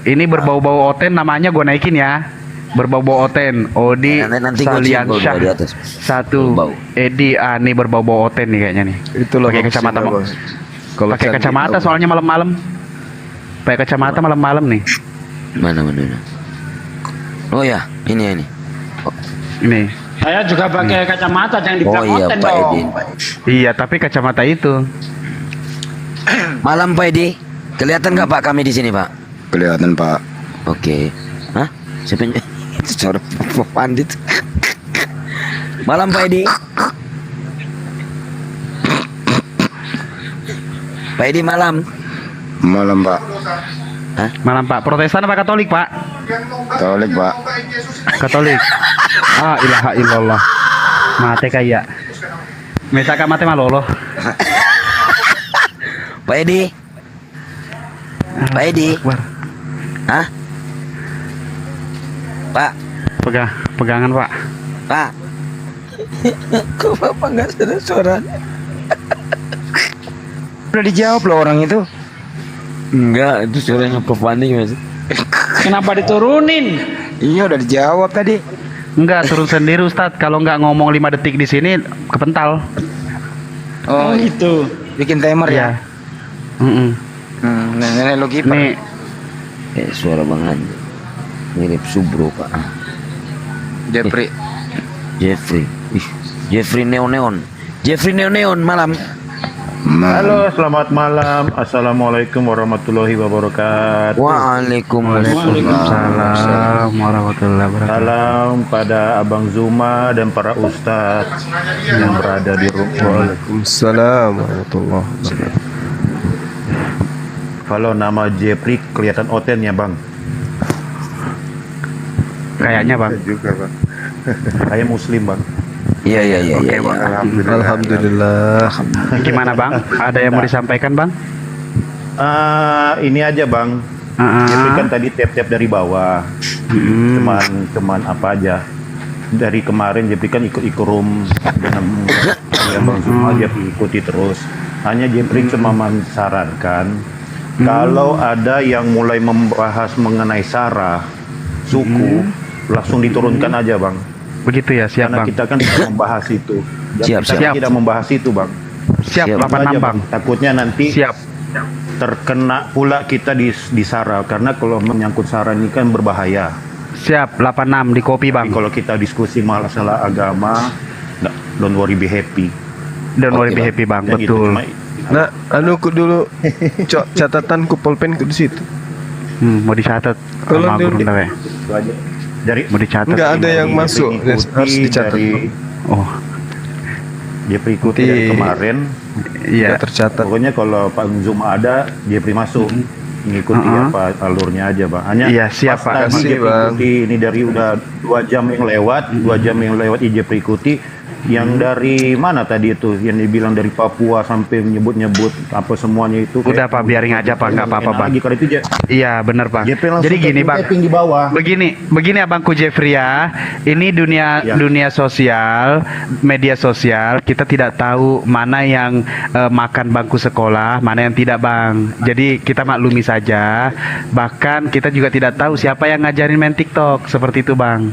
Ini berbau-bau Oten namanya gue naikin ya. Berbau-bau Oten. Odi Saliansyah 1 Edi. Ini berbau-bau Oten nih kayaknya nih. Itulah pakai kacamata. Pakai kacamata soalnya malam-malam. Pakai kacamata malam-malam nih. Mana. Oh ya, ini. Oh. Ini. Saya juga pakai kacamata, jangan dibilang Oten Pak dong. Edi. Iya, tapi kacamata itu. Malam Pak Edi. Kelihatan nggak Pak kami di sini, Pak? Kelihatan, Pak. Oke. Hah? Siapa itu suara pandit? Malam Pak Edi. Pak Edi malam. Malam, Pak. Hah? Malam Pak. Protestan apa Katolik, Pak? Katolik, Pak. Katolik. Ilaha illallah. Mate kaya. Mesaka mate malolo. Pak Edi. Pak Edi. Hah? Pak. Pegangan, Pak. Pak. Kok Bapak nggak ada suaranya? Udah dijawab loh orang itu. Enggak, itu suaranya Prof Andi Mas. Kenapa diturunin? Iya udah dijawab tadi. Enggak, turun sendiri Ustadz. Kalau nggak ngomong 5 detik di sini kepental. Oh gitu. Bikin timer ya. Nenek lo kiper. Nih. Suara Bang Andi. Mirip Subro, Pak. Jeffrey. Jeffrey Neon. Jeffrey Neon malam. Halo, selamat malam. Assalamualaikum warahmatullahi wabarakatuh. Waalaikumsalam warahmatullahi wabarakatuh. Salam pada Abang Zuma dan para ustadz yang berada di rumah. Waalaikumsalam warahmatullahi wabarakatuh. Kalau nama Jeffrey kelihatan Oten ya, Bang? Kayaknya, Bang. Juga, Bang. Kayak Muslim, Bang. Iya. Oke, Bang. Alhamdulillah. Gimana, Bang? Ada yang mau disampaikan, Bang? Ini aja, Bang. Jeffrey kan tadi tap-tap dari bawah. Cuman apa aja. Dari kemarin Jeffrey kan ikut room dengan Bang Zuma, dia ikuti terus. Hanya Jeffrey cuma mensarankan kalau ada yang mulai membahas mengenai sara, suku, langsung diturunkan aja, Bang. Begitu ya, siap Karena Bang. kita kan tidak membahas itu. Siap. Tidak membahas itu, Bang. Siap, Itu 86 aja, Bang. Takutnya nanti Siap. terkena pula kita di SARA, karena kalau menyangkut SARA ini kan berbahaya. Siap, 86 di kopi Bang. Kalau kita diskusi masalah agama, don't worry, be happy. Don't worry, be happy Bang, Ya gitu, betul. Nah, anu ku dulu catatan ku pulpen ku di situ. Mau dicatat Tolong sama dulu. Gurunda we. Itu aja. Dari Mau dicatat. Enggak ada yang dari masuk, ikuti harus dicatat. Oh. Dia ikuti dari kemarin. Iya. Tercatat. Pokoknya kalau Pak Zuma ada, dia masuk. Mengikuti apa alurnya aja, Bang. Hanya Iya, siap, pas Pak. tadi Kasih, dia Bang. ikuti ini dari udah 2 jam yang lewat, 2 jam yang lewat dia ikuti. Yang dari mana tadi itu? Yang dibilang dari Papua sampai nyebut-nyebut apa semuanya itu. Udah Pak, biarin aja Pak, nggak apa-apa Bang. Lagi kalau itu Iya benar Bang. JP langsung Jadi gini Bang, tapping di bawah. begini Abangku Jeffrey ya. Ini dunia sosial, media sosial. Kita tidak tahu mana yang makan bangku sekolah, mana yang tidak Bang. Jadi kita maklumi saja. Bahkan kita juga tidak tahu siapa yang ngajarin main TikTok seperti itu Bang.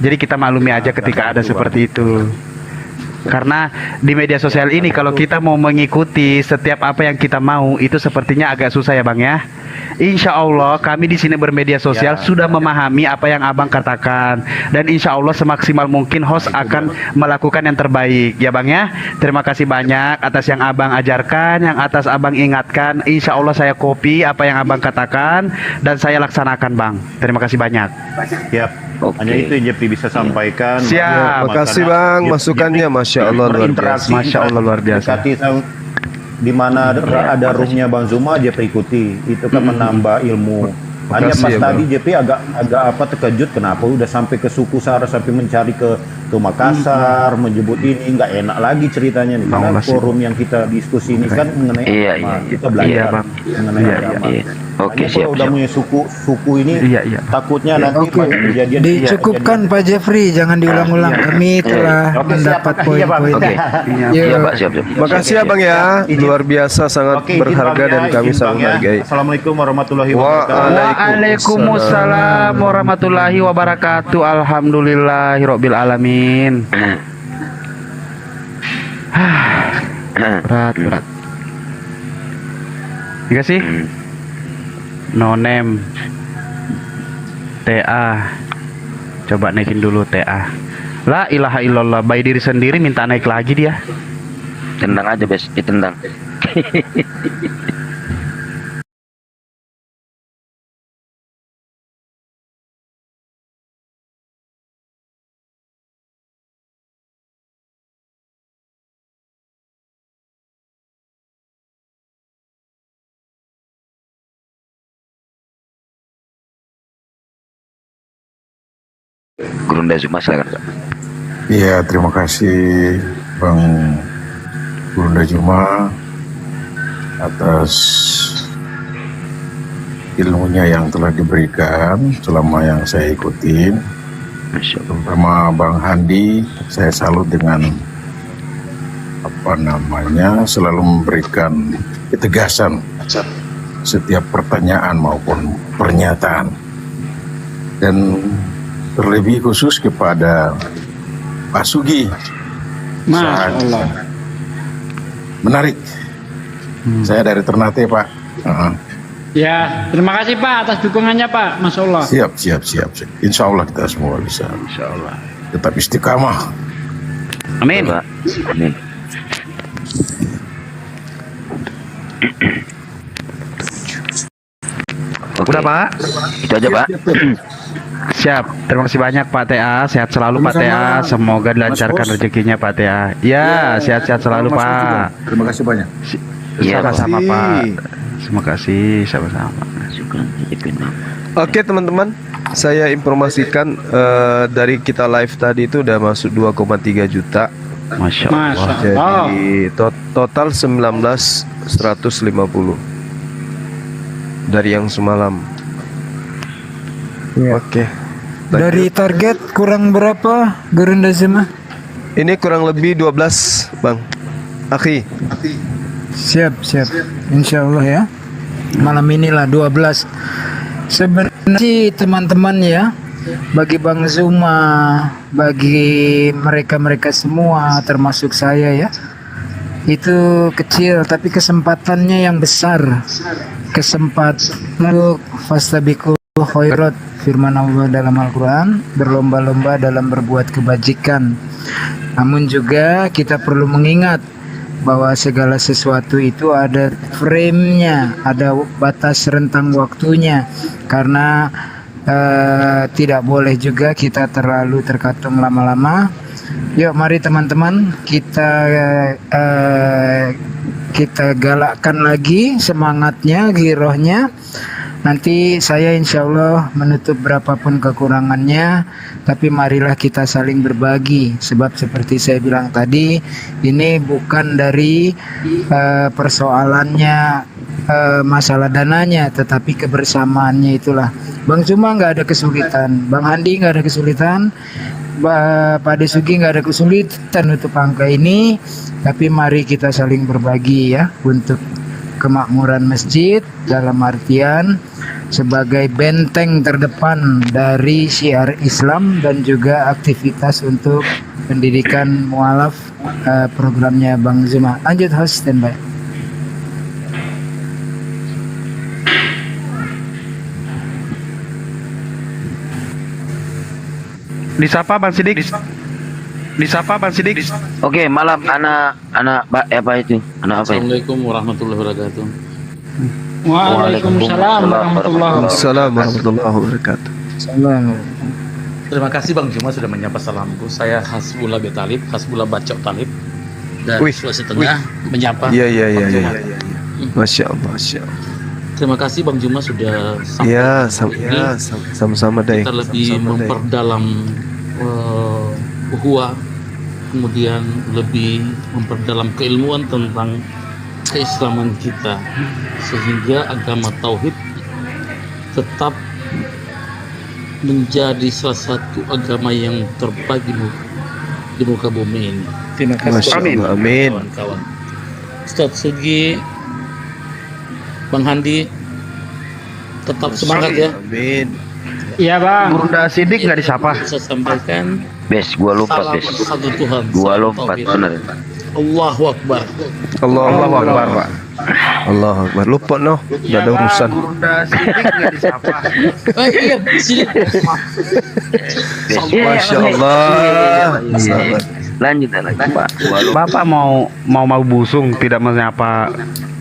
Jadi kita maklumi aja ketika ada seperti itu. Karena di media sosial ini kalau kita mau mengikuti setiap apa yang kita mau itu sepertinya agak susah ya Bang ya. Insya Allah kami di sini bermedia sosial sudah memahami apa yang Abang katakan, dan insya Allah semaksimal mungkin host akan melakukan yang terbaik ya Bang ya. Terima kasih banyak atas yang Abang ajarkan, yang atas Abang ingatkan. Insya Allah saya copy apa yang Abang katakan dan saya laksanakan Bang. Terima kasih banyak. Siap. Hanya itu yang Jepri bisa sampaikan. Siap. Makasih Bang masukannya, Masya Allah luar biasa. Masya Allah luar biasa. Di mana ada roomnya Bang Zuma, Jepri ikuti. Itu kan menambah ilmu. Hanya Makasih pas ya, tadi Bang. Jepri agak apa terkejut kenapa udah sampai ke suku Sara, sampai mencari ke Makassar, menyebut ini nggak enak lagi ceritanya nih. Karena Makasih. forum yang kita diskusi ini kan mengenai Iya, agama. iya, Kita iya. belajar Iya, Bang. mengenai Iya, agama. iya. Oke, Hanya siap, kalau udah siap. punya suku ini Iya. takutnya nanti Oke. banyak kejadian. Dicukupkan Pak Jeffrey, jangan diulang-ulang. Kami telah Oke, siap. mendapat Makasih ya, Bang. poin-poin. Oke. Iya. Iya Pak, siap. Makasih ya Bang ya, luar biasa, sangat Oke, izin, berharga Bang, dan ya, kami izin, sangat Bang, ya. menghargai. Assalamualaikum warahmatullahi wabarakatuh. Waalaikumsalam warahmatullahi wabarakatuh. Alhamdulillahirabbil alamin. Berat. Enggak sih? No name. TA. Coba naikin dulu TA. La ilaha illallah, by diri sendiri minta naik lagi dia. Tendang aja bes, ditendang. Gurunda Zuma silakan Pak. Iya, terima kasih Bang Gurunda Juma atas ilmunya yang telah diberikan selama yang saya ikutin. Terutama Bang Handi, saya salut dengan selalu memberikan ketegasan setiap pertanyaan maupun pernyataan, dan terlebih khusus kepada Pak Sugi. Masya Allah. Menarik. Saya dari Ternate Pak. Ya, terima kasih Pak atas dukungannya Pak. Masya Allah. Siap. Insya Allah kita semua bisa. Insya Allah. Tetap istiqamah. Amin. Pak. Amin. Udah Pak? Itu aja Pak. Siap. Terima kasih banyak Pak TA. Sehat selalu Pak TA. Semoga dilancarkan rezekinya Pak TA. Ya, sehat-sehat selalu Pak. Terima kasih banyak. Iya, Sama-sama Pak. Pak. Terima kasih, sama-sama. Oke teman-teman, saya informasikan dari kita live tadi itu udah masuk 2,3 juta. Masya Allah. Jadi total 19.150 dari yang semalam. Iya. Oke. Dari target kurang berapa Gurunda Zuma? Ini kurang lebih 12 Bang Aki. Siap. Insya Allah ya. Malam inilah 12. Sebenarnya sih teman-teman ya, bagi Bang Zuma, bagi mereka-mereka semua termasuk saya ya, itu kecil tapi kesempatannya yang besar. Kesempatan untuk fastabiqul khairat, firman Allah dalam Al-Quran, berlomba-lomba dalam berbuat kebajikan. Namun juga kita perlu mengingat bahwa segala sesuatu itu ada frame-nya, ada batas rentang waktunya, karena tidak boleh juga kita terlalu terkatung lama-lama. Yuk mari teman-teman kita galakkan lagi semangatnya, girohnya. Nanti saya insya Allah menutup berapapun kekurangannya, tapi marilah kita saling berbagi. Sebab seperti saya bilang tadi, ini bukan dari persoalannya masalah dananya, tetapi kebersamaannya itulah. Bang Zuma nggak ada kesulitan, Bang Handi nggak ada kesulitan, Pak Desugi nggak ada kesulitan untuk angka ini, tapi mari kita saling berbagi ya untuk kemakmuran masjid, dalam artian sebagai benteng terdepan dari syiar Islam dan juga aktivitas untuk pendidikan mualaf programnya Bang Zuma. Lanjut host, standby. Disapa Bang Sidik. Disapa Bang Sidik. Oke, malam anak apa itu? Anak apa itu? Assalamualaikum warahmatullahi wabarakatuh. Waalaikumsalam warahmatullahi wabarakatuh. Terima kasih Bang Juma sudah menyapa salamku. Saya Hasbullah Betalib, Hasbullah Bacok Talib dari Sulawesi Tengah menyapa. Iya. Bang Juma. Masya Allah, Masya Allah. Terima kasih Bang Juma sudah sampai. Ya, sama-sama deh. Kita lebih memperdalam uhuwah, kemudian lebih memperdalam keilmuan tentang keislaman kita, sehingga agama tauhid tetap menjadi salah satu agama yang terbaik di muka bumi ini. Terima kasih. Amin. Kawan-kawan. Ustaz Sugi, Bang Handi, tetap semangat ya. Amin. Iya Bang. Gurunda Sidik nggak disapa. Saya sampaikan. Bes, gua lupa Bes. Satu Tuhan. Gua lupa benar. Allahu Akbar. Allahu Akbar, Pak. Allahu Akbar. Lupa noh, enggak ada urusan. Gurunda Sidik nggak disapa. Iya, sini. Masya Allah. Lanjut lagi Pak. Bapak mau busung tidak menyapa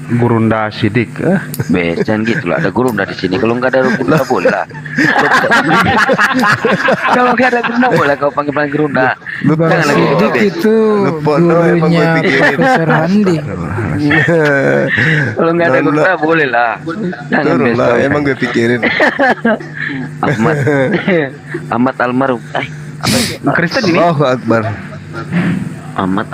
Gurunda Sidik. Bes, jangan gitu lah. Ada Gurunda di sini. Kalau nggak ada Gurunda boleh lah. Kalau nggak ada Gurunda boleh kau panggil Gurunda. Bang Sidik itu gurunya Profesor Handi. Kalau nggak ada Gurunda boleh lah. Jangan Bes. Emang gue pikirin. Ahmad almarhum. Kristen ini. Allahu Akbar. Ahmad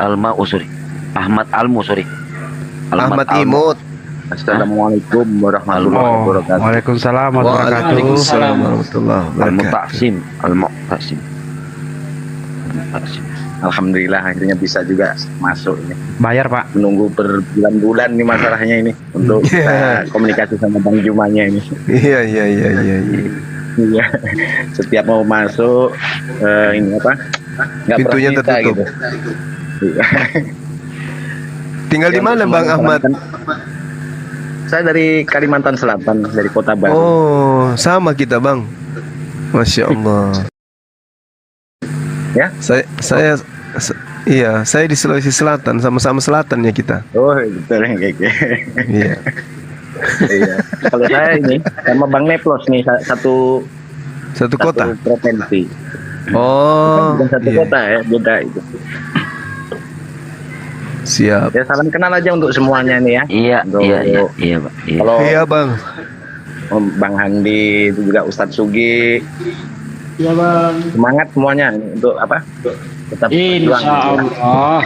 Ahmad Imut. Assalamualaikum warahmatullahi wabarakatuh. Waalaikumsalam warahmatullahi wabarakatuh. Al-Muqtasim. Alhamdulillah akhirnya bisa juga masuk ini. Bayar Pak. Menunggu berbulan-bulan nih masalahnya ini untuk komunikasi sama Bang Jumanya ini. Iya. Iya. Setiap mau masuk ini apa? Nggak pintunya pernah tertutup. gitu. Tinggal di mana Bang Ahmad? Saya dari Kalimantan Selatan, dari Kota Baru. Oh, sama kita Bang. Masya Allah. Ya? Saya di Sulawesi Selatan, sama-sama selatan ya kita. Oh, betul kayak Iya. Iya. Kalau saya ini sama Bang Neplos nih satu kota, provinsi. Oh, bukan satu kota ya, beda itu. Siap. Ya salam kenal aja untuk semuanya nih ya. Iya, Pak. Kalau iya Bang. Bang Handi itu juga Ustadz Sugi. Iya Bang. Semangat semuanya untuk apa? Tetap berjuang. Insya Allah.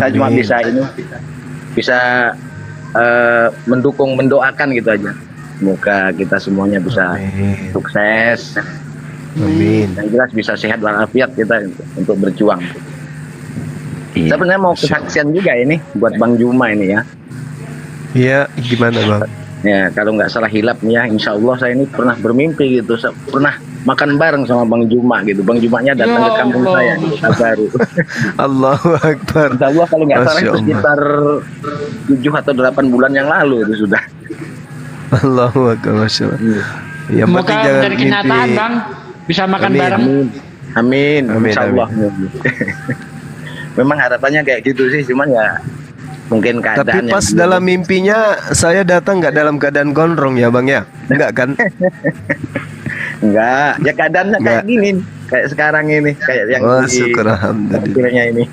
Saya cuma bisa mendukung, mendoakan gitu aja. Semoga kita semuanya bisa sukses. Amin. Yang jelas bisa sehat walafiat kita untuk berjuang. Saya sebenarnya mau kesaksian juga ini buat Bang Juma ini ya. Iya, gimana Bang? Ya, kalau nggak salah hilap nih ya, insya Allah saya ini pernah bermimpi gitu, pernah makan bareng sama Bang Juma gitu. Bang Jumanya datang ke kampung saya di Kota Baru. Allahu Akbar. Insya Allah kalau nggak salah Masya itu Allah. sekitar 7 atau 8 bulan yang lalu itu sudah. Allahu Akbar, Masya Allah. Yang Semoga penting jangan menjadi kenyataan, Bang. Bisa makan Amin, bareng. Amin, Amin, insya Allah. Memang harapannya kayak gitu sih, cuman ya mungkin Tapi keadaan pas dalam mimpinya saya datang nggak dalam keadaan gondrong ya Bang ya? Enggak kan? Enggak, ya keadaannya kayak gini, kayak sekarang ini, kayak yang Oh, di syukur alhamdulillah. akhirnya ini.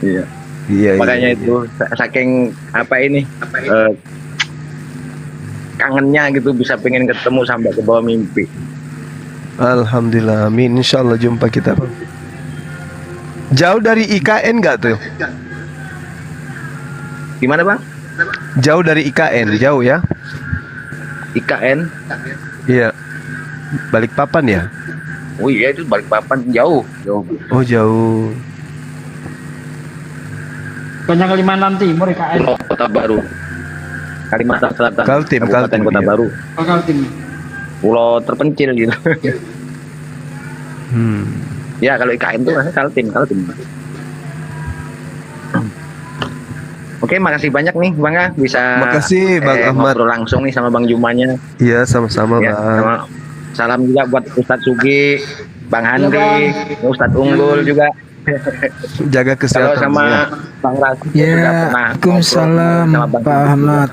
Iya. Iya, Makanya iya, itu saking apa ini kangennya gitu bisa pengen ketemu sampai ke bawah mimpi. Alhamdulillah, amin. Insya Allah jumpa kita. Jauh dari IKN nggak tuh? Gimana Bang? Jauh dari IKN, jauh ya? IKN? Iya. Balikpapan ya? Oh iya itu Balikpapan jauh. Oh jauh. Banyak Kalimantan Timur IKN. Kota Baru. Kalimantan Selatan. Kaltim, Kabupaten Kaltim, Kota iya. Baru. Oh, Kaltim. Pulau terpencil gitu. Hmm. Ya kalau IKN itu Kaltim. Oke, makasih banyak nih Bang ya bisa Makasih, Bang Ahmad. ngobrol langsung nih sama Bang Jumanya. Iya sama-sama Ya, Bang. sama- salam juga buat Ustadz Sugi, Bang Iya, Handi, Ustadz Unggul juga. Jaga Kalau kesehatan. sama ya. Bang Rasul juga Ya, pernah Waalaikumsalam ngobrol sama Bang Pak Ahmad.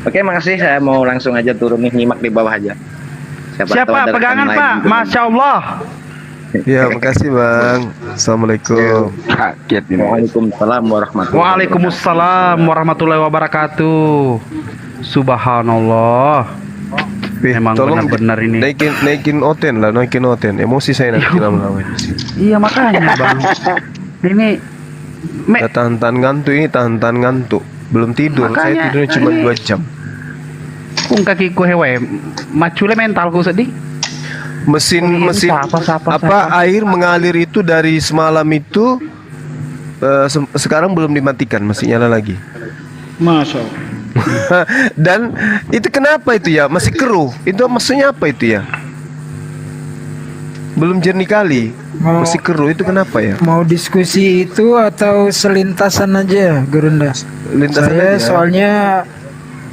Oke, makasih. Saya mau langsung aja turun nih, nyimak di bawah aja. Siapa tahu Siapa ada rekan pegangan lain Pak? juga. Masya Allah. Ya, makasih Bang. Assalamualaikum. Waalaikumsalam warahmatullahi Waalaikumsalam warahmatullahi wabarakatuh. Subhanallah. Memang Tolong benar-benar ini. naikin oten lah, naikin oten. Emosi saya nanti lama-lama ini. Iya makanya Bang. Ini Tahan-tahan ngantuk ini, tahan-tahan ngantuk. Belum tidur, Makanya, saya tidurnya cuma ini- 2 jam. kung kakiku hewe, macule mentalku sedih. Mesin air mengalir itu dari semalam itu sekarang belum dimatikan, masih nyala lagi. Masya Allah. Dan itu kenapa itu ya? Masih keruh. Itu maksudnya apa itu ya? Belum jernih kali. Masih keruh itu kenapa ya? Mau diskusi itu atau selintasan aja, Gurunda? Lintasan Saya aja. soalnya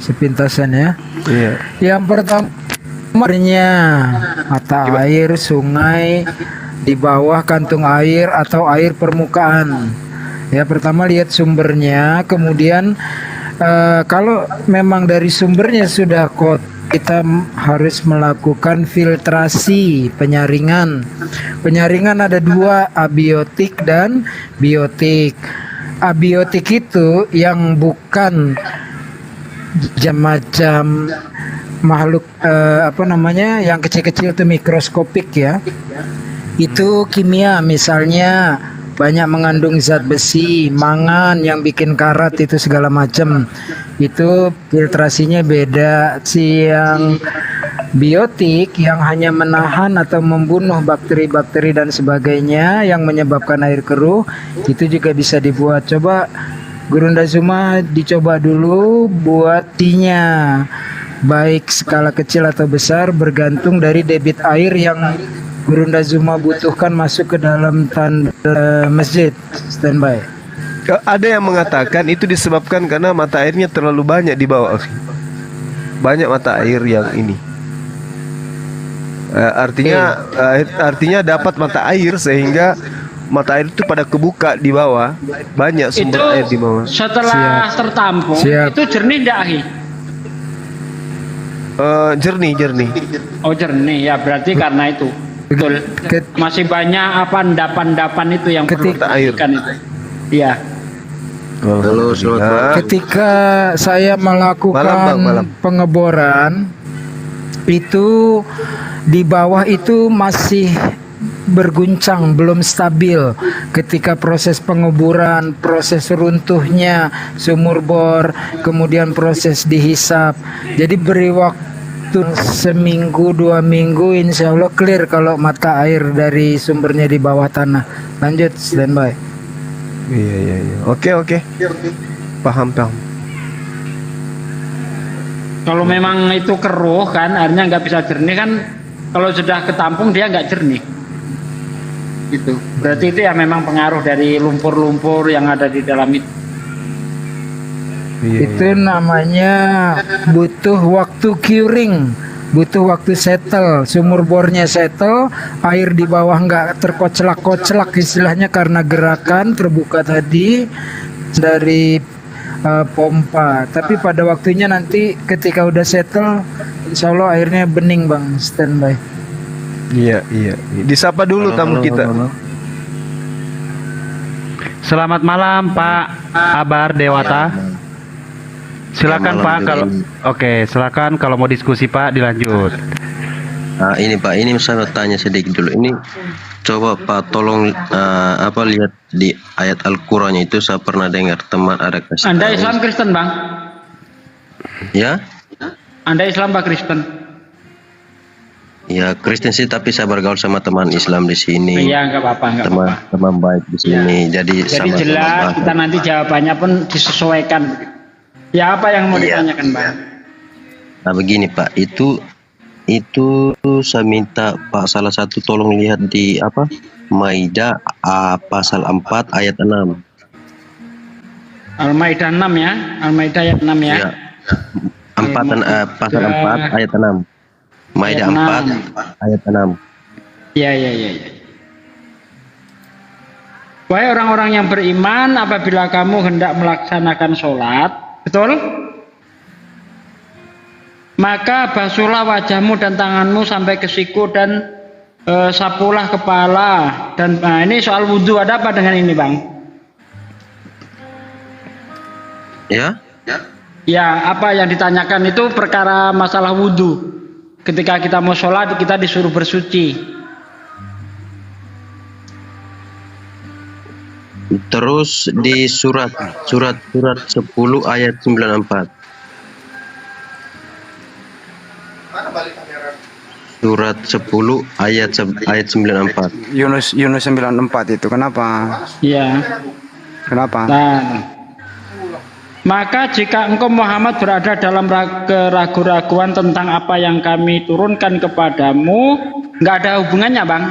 sepintasan ya. Iya. Yang pertama mata air, sungai, di bawah kantung air atau air permukaan. Ya pertama lihat sumbernya, kemudian kalau memang dari sumbernya sudah kita harus melakukan filtrasi, penyaringan. Penyaringan ada 2, abiotik dan biotik. Abiotik itu yang bukan macam makhluk yang kecil-kecil itu mikroskopik ya. Itu kimia, misalnya banyak mengandung zat besi, mangan yang bikin karat itu segala macam. Itu filtrasinya beda. Si yang biotik yang hanya menahan atau membunuh bakteri-bakteri dan sebagainya yang menyebabkan air keruh, itu juga bisa dibuat. Coba Gurunda Zuma dicoba dulu buat tinya, baik skala kecil atau besar bergantung dari debit air yang Gurunda Zuma butuhkan masuk ke dalam tanda masjid. Standby. Ada yang mengatakan itu disebabkan karena mata airnya terlalu banyak di bawah. Banyak mata air yang ini. Artinya dapat mata air sehingga mata air itu pada kebuka di bawah, banyak sumber Itu air di bawah. setelah tertampung, Siap. itu jernih enggak, Ahi? Jernih. Oh jernih ya, berarti karena itu. Betul. Masih banyak endapan-endapan itu yang perlu diperhatikan itu. Iya. Ketika saya melakukan pengeboran itu di bawah itu masih berguncang, belum stabil. Ketika proses penguburan, proses runtuhnya sumur bor, kemudian proses dihisap. Jadi beri waktu seminggu 2 minggu, insya Allah clear kalau mata air dari sumbernya di bawah tanah. Lanjut, standby. Iya. Oke. Paham. Kalau memang itu keruh kan, airnya nggak bisa jernih kan, kalau sudah ketampung dia nggak jernih. Gitu. Berarti itu ya memang pengaruh dari lumpur-lumpur yang ada di dalam itu. Itu namanya butuh waktu curing, butuh waktu settle, sumur bornya settle, air di bawah nggak terkocelak-kocelak istilahnya karena gerakan terbuka tadi dari pompa. Tapi pada waktunya nanti ketika udah settle, insya Allah airnya bening bang, standby. Iya. Disapa dulu tamu kita. Selamat malam Pak Abar Dewata. Silakan Pak silakan kalau mau diskusi Pak dilanjut. Nah, ini Pak, ini saya mau tanya sedikit dulu. Ini coba Pak tolong lihat di ayat Al-Qur'an itu saya pernah dengar teman ada kasih. Anda Islam Kristen bang? Ya? Anda Islam Pak Kristen? Ya Kristen sih, tapi saya bergaul sama teman Islam di sini. Iya nggak apa-apa. Teman baik di sini. Jadi jelas kita nanti jawabannya pun disesuaikan. Ya apa yang mau ditanyakan Bang? Nah begini Pak, itu saya minta Pak salah satu tolong lihat di Maidah pasal 4 ayat 6. Al-Maidah 6 ya, Al-Maidah ayat 6 ya. Ya. Pasal 4 ayat 6. Maidah 4 ayat 6. Iya. Wahai orang-orang yang beriman, apabila kamu hendak melaksanakan sholat, betul? Maka basuhlah wajahmu dan tanganmu sampai ke siku dan sapulah kepala. Dan ini soal wudhu, ada apa dengan ini Bang? Ya? Ya, apa yang ditanyakan itu perkara masalah wudhu. Ketika kita mau sholat, kita disuruh bersuci. Terus di surat 10 ayat 94. Surat 10 ayat 94. Yunus 94 itu kenapa? Iya. Kenapa? Maka jika engkau Muhammad berada dalam keraguan-raguan tentang apa yang kami turunkan kepadamu, nggak ada hubungannya Bang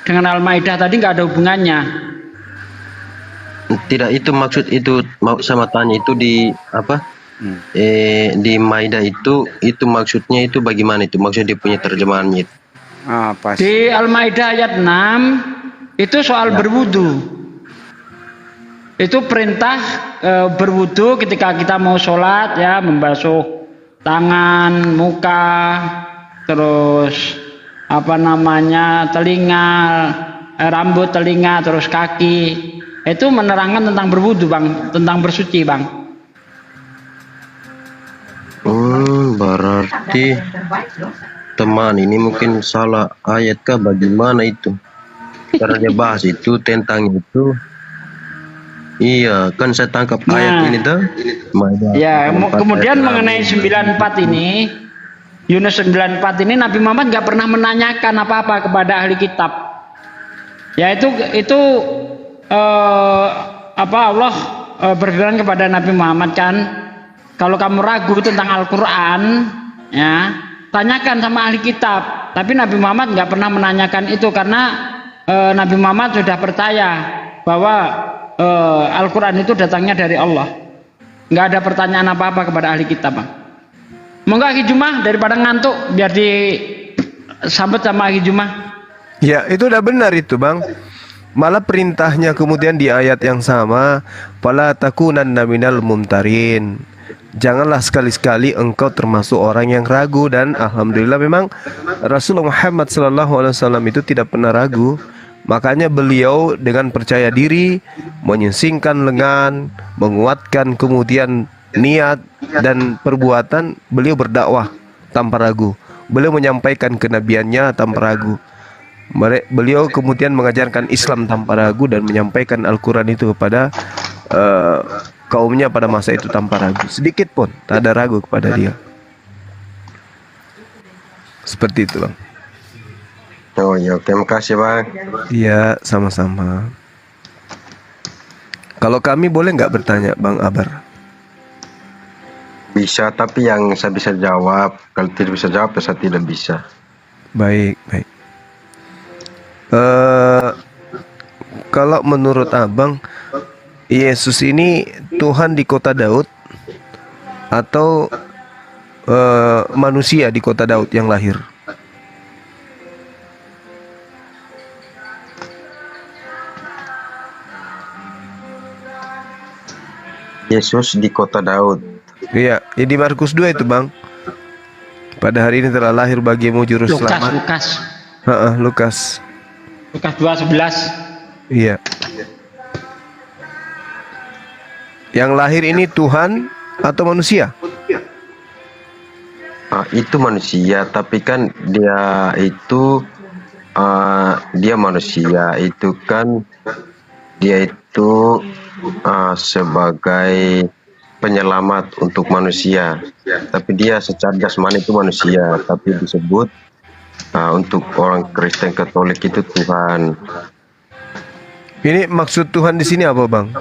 dengan Al-Maidah tadi, nggak ada hubungannya. Tidak, itu maksud itu sama tanya itu di di Maidah itu maksudnya itu bagaimana itu, maksudnya dia punya terjemahannya itu. Di Al-Maidah ayat 6 itu soal berwudu. Itu perintah berwudu ketika kita mau sholat ya, membasuh tangan, muka, terus telinga, rambut, telinga, terus kaki. Itu menerangkan tentang berwudu Bang, tentang bersuci Bang. Berarti teman ini mungkin salah ayat kah bagaimana itu? Karena dia bahas itu tentang itu. Iya, kan saya tangkap ayat ini tuh. Ya, kemudian mengenai 94 ini, Yunus 94 ini Nabi Muhammad nggak pernah menanyakan apa-apa kepada ahli kitab. Ya itu Allah berfirman kepada Nabi Muhammad kan, kalau kamu ragu tentang Al-Qur'an, ya, tanyakan sama ahli kitab. Tapi Nabi Muhammad nggak pernah menanyakan itu karena Nabi Muhammad sudah percaya bahwa Al-Quran itu datangnya dari Allah. Nggak ada pertanyaan apa-apa kepada ahli kitab Bang. Monggo Akhi Jumah, daripada ngantuk biar disambut sama Akhi Jumah. Ya itu udah benar itu Bang. Malah perintahnya kemudian di ayat yang sama, fala takunanna minal mumtarin. Janganlah sekali-sekali engkau termasuk orang yang ragu. Dan alhamdulillah memang Rasulullah Muhammad SAW itu tidak pernah ragu. Makanya beliau dengan percaya diri menyingkirkan lengan, menguatkan kemudian niat dan perbuatan, beliau berdakwah tanpa ragu. Beliau menyampaikan kenabiannya tanpa ragu. Beliau kemudian mengajarkan Islam tanpa ragu dan menyampaikan Al-Quran itu kepada kaumnya pada masa itu tanpa ragu. Sedikit pun tak ada ragu kepada dia. Seperti itu Bang. Oh ya, terima kasih Bang. Iya, sama-sama. Kalau kami boleh nggak bertanya, Bang Abar? Bisa, tapi yang saya bisa jawab. Kalau tidak bisa jawab, saya tidak bisa. Baik, baik. Kalau menurut Abang, Yesus ini Tuhan di kota Daud atau manusia di kota Daud yang lahir? Yesus di kota Daud. Iya, ya di Markus 2 itu, Bang. Pada hari ini telah lahir bagimu juru selamat. Lukas. Lukas 2:11. Iya. Yang lahir ini Tuhan atau manusia? Itu manusia, tapi kan dia itu dia manusia itu kan dia itu sebagai penyelamat untuk manusia, tapi dia secara jasmani itu manusia, tapi disebut untuk orang Kristen Katolik itu Tuhan. Ini maksud Tuhan di sini apa, Bang?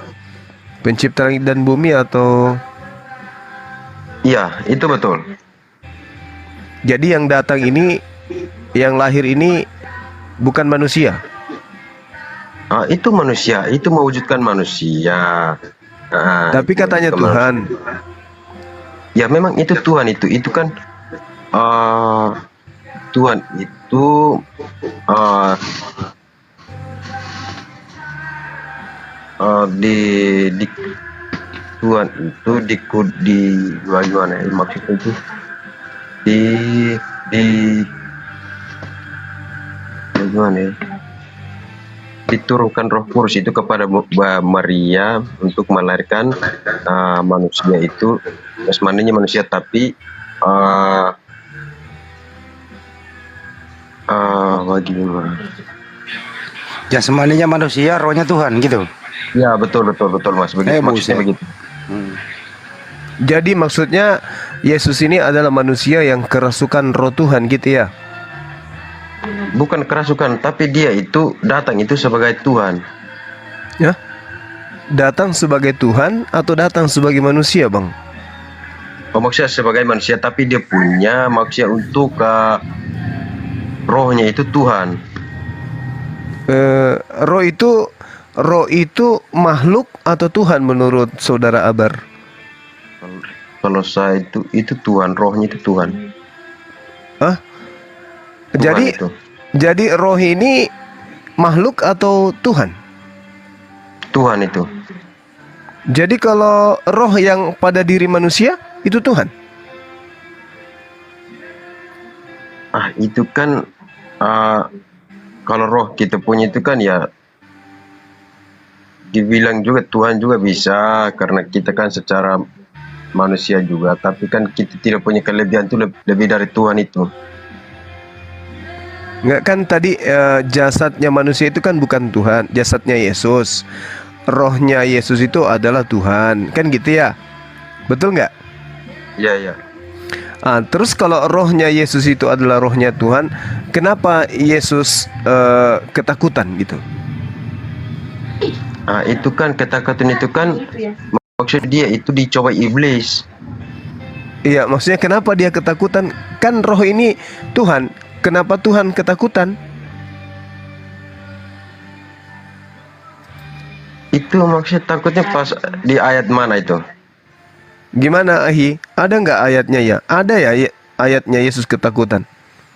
Pencipta langit dan bumi atau? Iya, itu betul. Jadi yang datang ini, yang lahir ini bukan manusia. Itu manusia, itu mewujudkan manusia. Tapi katanya Tuhan. Ya memang itu Tuhan itu kan Tuhan itu di Tuhan itu di bagaimana ya, maksudnya itu bagaimana ya, diturunkan Roh Kudus itu kepada Maria untuk melahirkan manusia itu, jasmaninya manusia tapi bagaimana? Jasmaninya manusia, rohnya Tuhan gitu. Ya betul Mas, begitu maksudnya begitu. Jadi maksudnya Yesus ini adalah manusia yang kerasukan Roh Tuhan gitu ya? Bukan kerasukan, tapi dia itu datang itu sebagai Tuhan. Ya? Datang sebagai Tuhan atau datang sebagai manusia, Bang? Maksudnya sebagai manusia, tapi dia punya maksudnya untuk rohnya itu Tuhan. Roh itu makhluk atau Tuhan menurut saudara Abar? Kalau saya itu Tuhan, rohnya itu Tuhan. Hah? Jadi roh ini makhluk atau Tuhan? Tuhan itu. Jadi kalau roh yang pada diri manusia itu Tuhan? Itu kan kalau roh kita punya itu kan ya dibilang juga Tuhan juga bisa, karena kita kan secara manusia juga, tapi kan kita tidak punya kelebihan itu lebih dari Tuhan itu. Enggak kan tadi jasadnya manusia itu kan bukan Tuhan, jasadnya Yesus. Rohnya Yesus itu adalah Tuhan, kan gitu ya? Betul nggak? Iya. Terus kalau rohnya Yesus itu adalah rohnya Tuhan, kenapa Yesus ketakutan gitu? Itu kan ketakutan itu kan maksud dia itu dicoba iblis. Iya, maksudnya kenapa dia ketakutan? Kan roh ini Tuhan, kenapa Tuhan ketakutan? Itu maksudnya takutnya pas di ayat mana itu? Gimana, Ahi? Ada nggak ayatnya ya? Ada ya ayatnya Yesus ketakutan?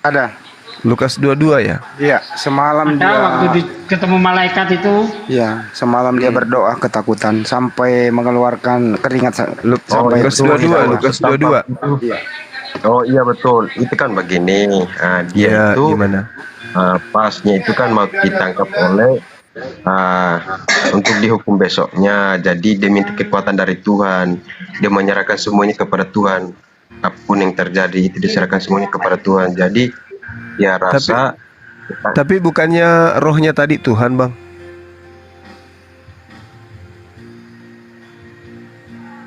Ada. Lukas 22 ya? Iya, semalam dia waktu ketemu malaikat itu. Iya, semalam dia berdoa ketakutan sampai mengeluarkan keringat sampai Lukas 22, Lukas 22. Iya. Oh iya betul, itu kan begini. Dia itu gimana? Pasnya itu kan mau ditangkap oleh untuk dihukum besoknya. Jadi dia minta kekuatan dari Tuhan. Dia menyerahkan semuanya kepada Tuhan. Apapun yang terjadi itu diserahkan semuanya kepada Tuhan. Jadi ya rasa. Tapi bukannya rohnya tadi Tuhan, Bang?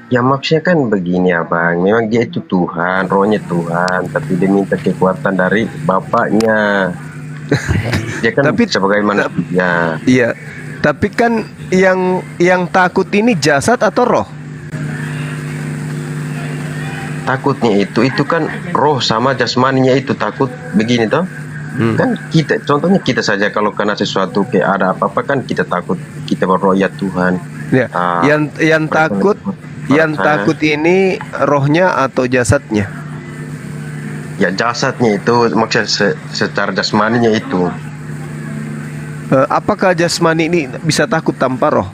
Ya maksudnya kan begini ya Bang, memang dia itu Tuhan, rohnya Tuhan, tapi dia minta kekuatan dari Bapaknya. Dia kan sebagai manusia. Iya, Tapi kan yang takut ini jasad atau roh? Takutnya itu kan roh sama jasmaninya itu takut begini toh. Kan kita contohnya kita saja kalau kena sesuatu kayak ada apa-apa kan kita takut, kita berdoa ya Tuhan. Ya, yang takut ini rohnya atau jasadnya? Ya jasadnya itu maksudnya secara jasmaninya itu. Apakah jasmani ini bisa takut tanpa roh?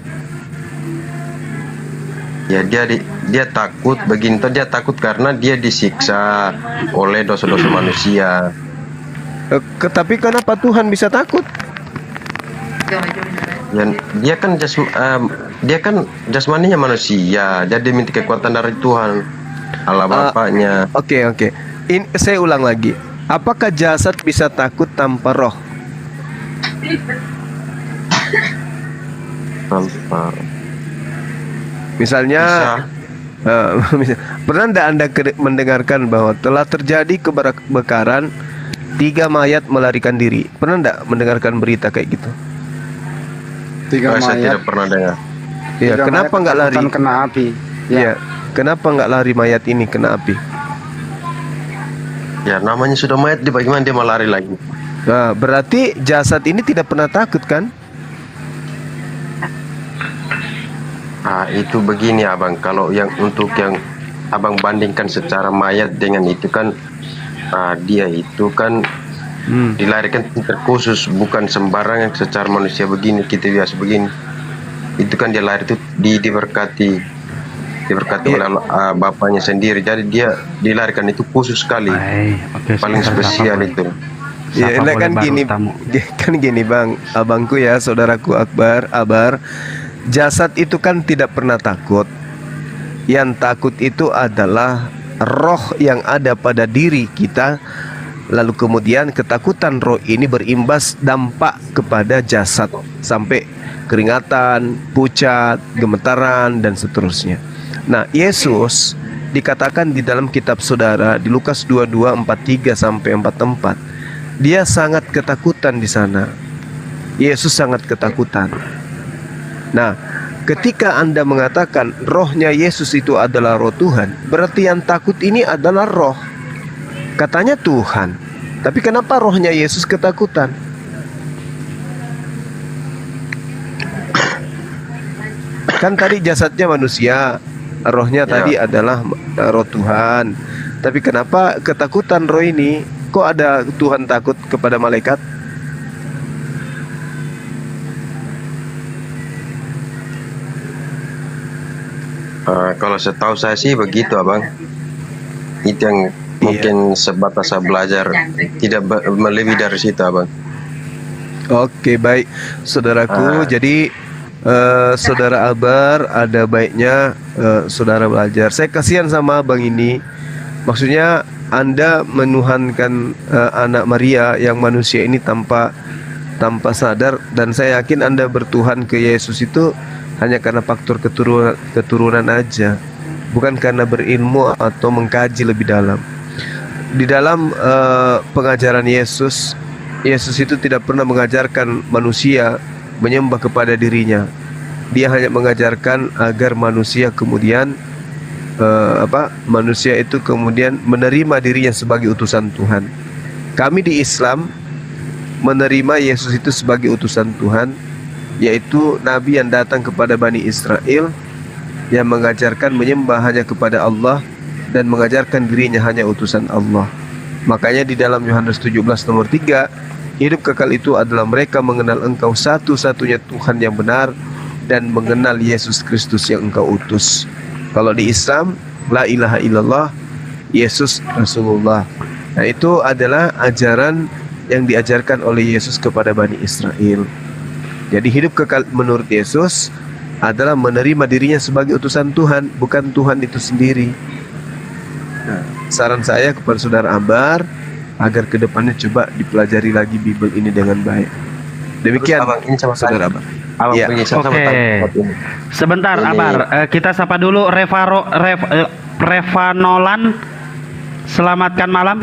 Ya dia takut begini toh, dia takut karena dia disiksa oleh dosa-dosa manusia. Tapi kenapa Tuhan bisa takut? Ya, dia kan jasmaninya manusia, jadi minta kekuatan dari Tuhan Allah Bapaknya. Oke. Ini saya ulang lagi. Apakah jasad bisa takut tanpa roh? Tanpa. Misalnya, pernah tidak Anda mendengarkan bahwa telah terjadi kebakaran 3 mayat melarikan diri? Pernah tidak mendengarkan berita kayak gitu? 3 saya mayat tidak pernah dengar. Ya, kenapa nggak lari? Kena api. Ya, kenapa nggak lari mayat ini kena api? Ya namanya sudah mayat, bagaimana dia mau lari lagi? Nah, berarti jasad ini tidak pernah takut kan? Itu begini abang, kalau yang untuk yang abang bandingkan secara mayat dengan itu kan, dia itu kan dilahirkan terkhusus, bukan sembarangan secara manusia begini, kita biasa begini. Itu kan dia lahir itu diberkati oleh bapaknya sendiri, jadi dia dilahirkan itu khusus sekali, paling spesial itu. Ya, kan gini bang, abangku ya, saudaraku Abar, jasad itu kan tidak pernah takut. Yang takut itu adalah roh yang ada pada diri kita. Lalu kemudian ketakutan roh ini berimbas dampak kepada jasad sampai keringatan, pucat, gemetaran dan seterusnya. Nah, Yesus dikatakan di dalam kitab saudara di Lukas 22, 43 sampai 44, dia sangat ketakutan di sana. Yesus sangat ketakutan. Nah, ketika Anda mengatakan rohnya Yesus itu adalah roh Tuhan, berarti yang takut ini adalah roh. Katanya Tuhan. Tapi kenapa rohnya Yesus ketakutan? Kan tadi jasadnya manusia, rohnya tadi adalah roh Tuhan. Tapi kenapa ketakutan roh ini? Kok ada Tuhan takut kepada malaikat? Kalau setahu saya sih begitu abang. Itu yang mungkin sebatas saya belajar, tidak melebihi dari situ abang. Oke, baik saudaraku. Jadi saudara Abar, ada baiknya saudara belajar. Saya kasihan sama abang ini. Maksudnya Anda menuhankan anak Maria yang manusia ini tanpa sadar, dan saya yakin Anda bertuhan ke Yesus itu hanya karena faktor keturunan aja, bukan karena berilmu atau mengkaji lebih dalam. Di dalam pengajaran Yesus itu tidak pernah mengajarkan manusia menyembah kepada dirinya. Dia hanya mengajarkan agar manusia kemudian manusia itu kemudian menerima dirinya sebagai utusan Tuhan. Kami di Islam menerima Yesus itu sebagai utusan Tuhan, yaitu nabi yang datang kepada Bani Israel, yang mengajarkan menyembah hanya kepada Allah dan mengajarkan dirinya hanya utusan Allah. Makanya di dalam Yohanes 17 nomor 3, hidup kekal itu adalah mereka mengenal Engkau satu-satunya Tuhan yang benar dan mengenal Yesus Kristus yang Engkau utus. Kalau di Islam, la ilaha illallah, Yesus Rasulullah. Nah, itu adalah ajaran yang diajarkan oleh Yesus kepada Bani Israel. Jadi hidup kekal menurut Yesus adalah menerima dirinya sebagai utusan Tuhan, bukan Tuhan itu sendiri. Nah, saran saya kepada saudara Abar agar kedepannya coba dipelajari lagi Bible ini dengan baik. Demikian saudara Abar. Ya. Oke. Sebentar Abar, kita sapa dulu Revanolan. Selamat malam.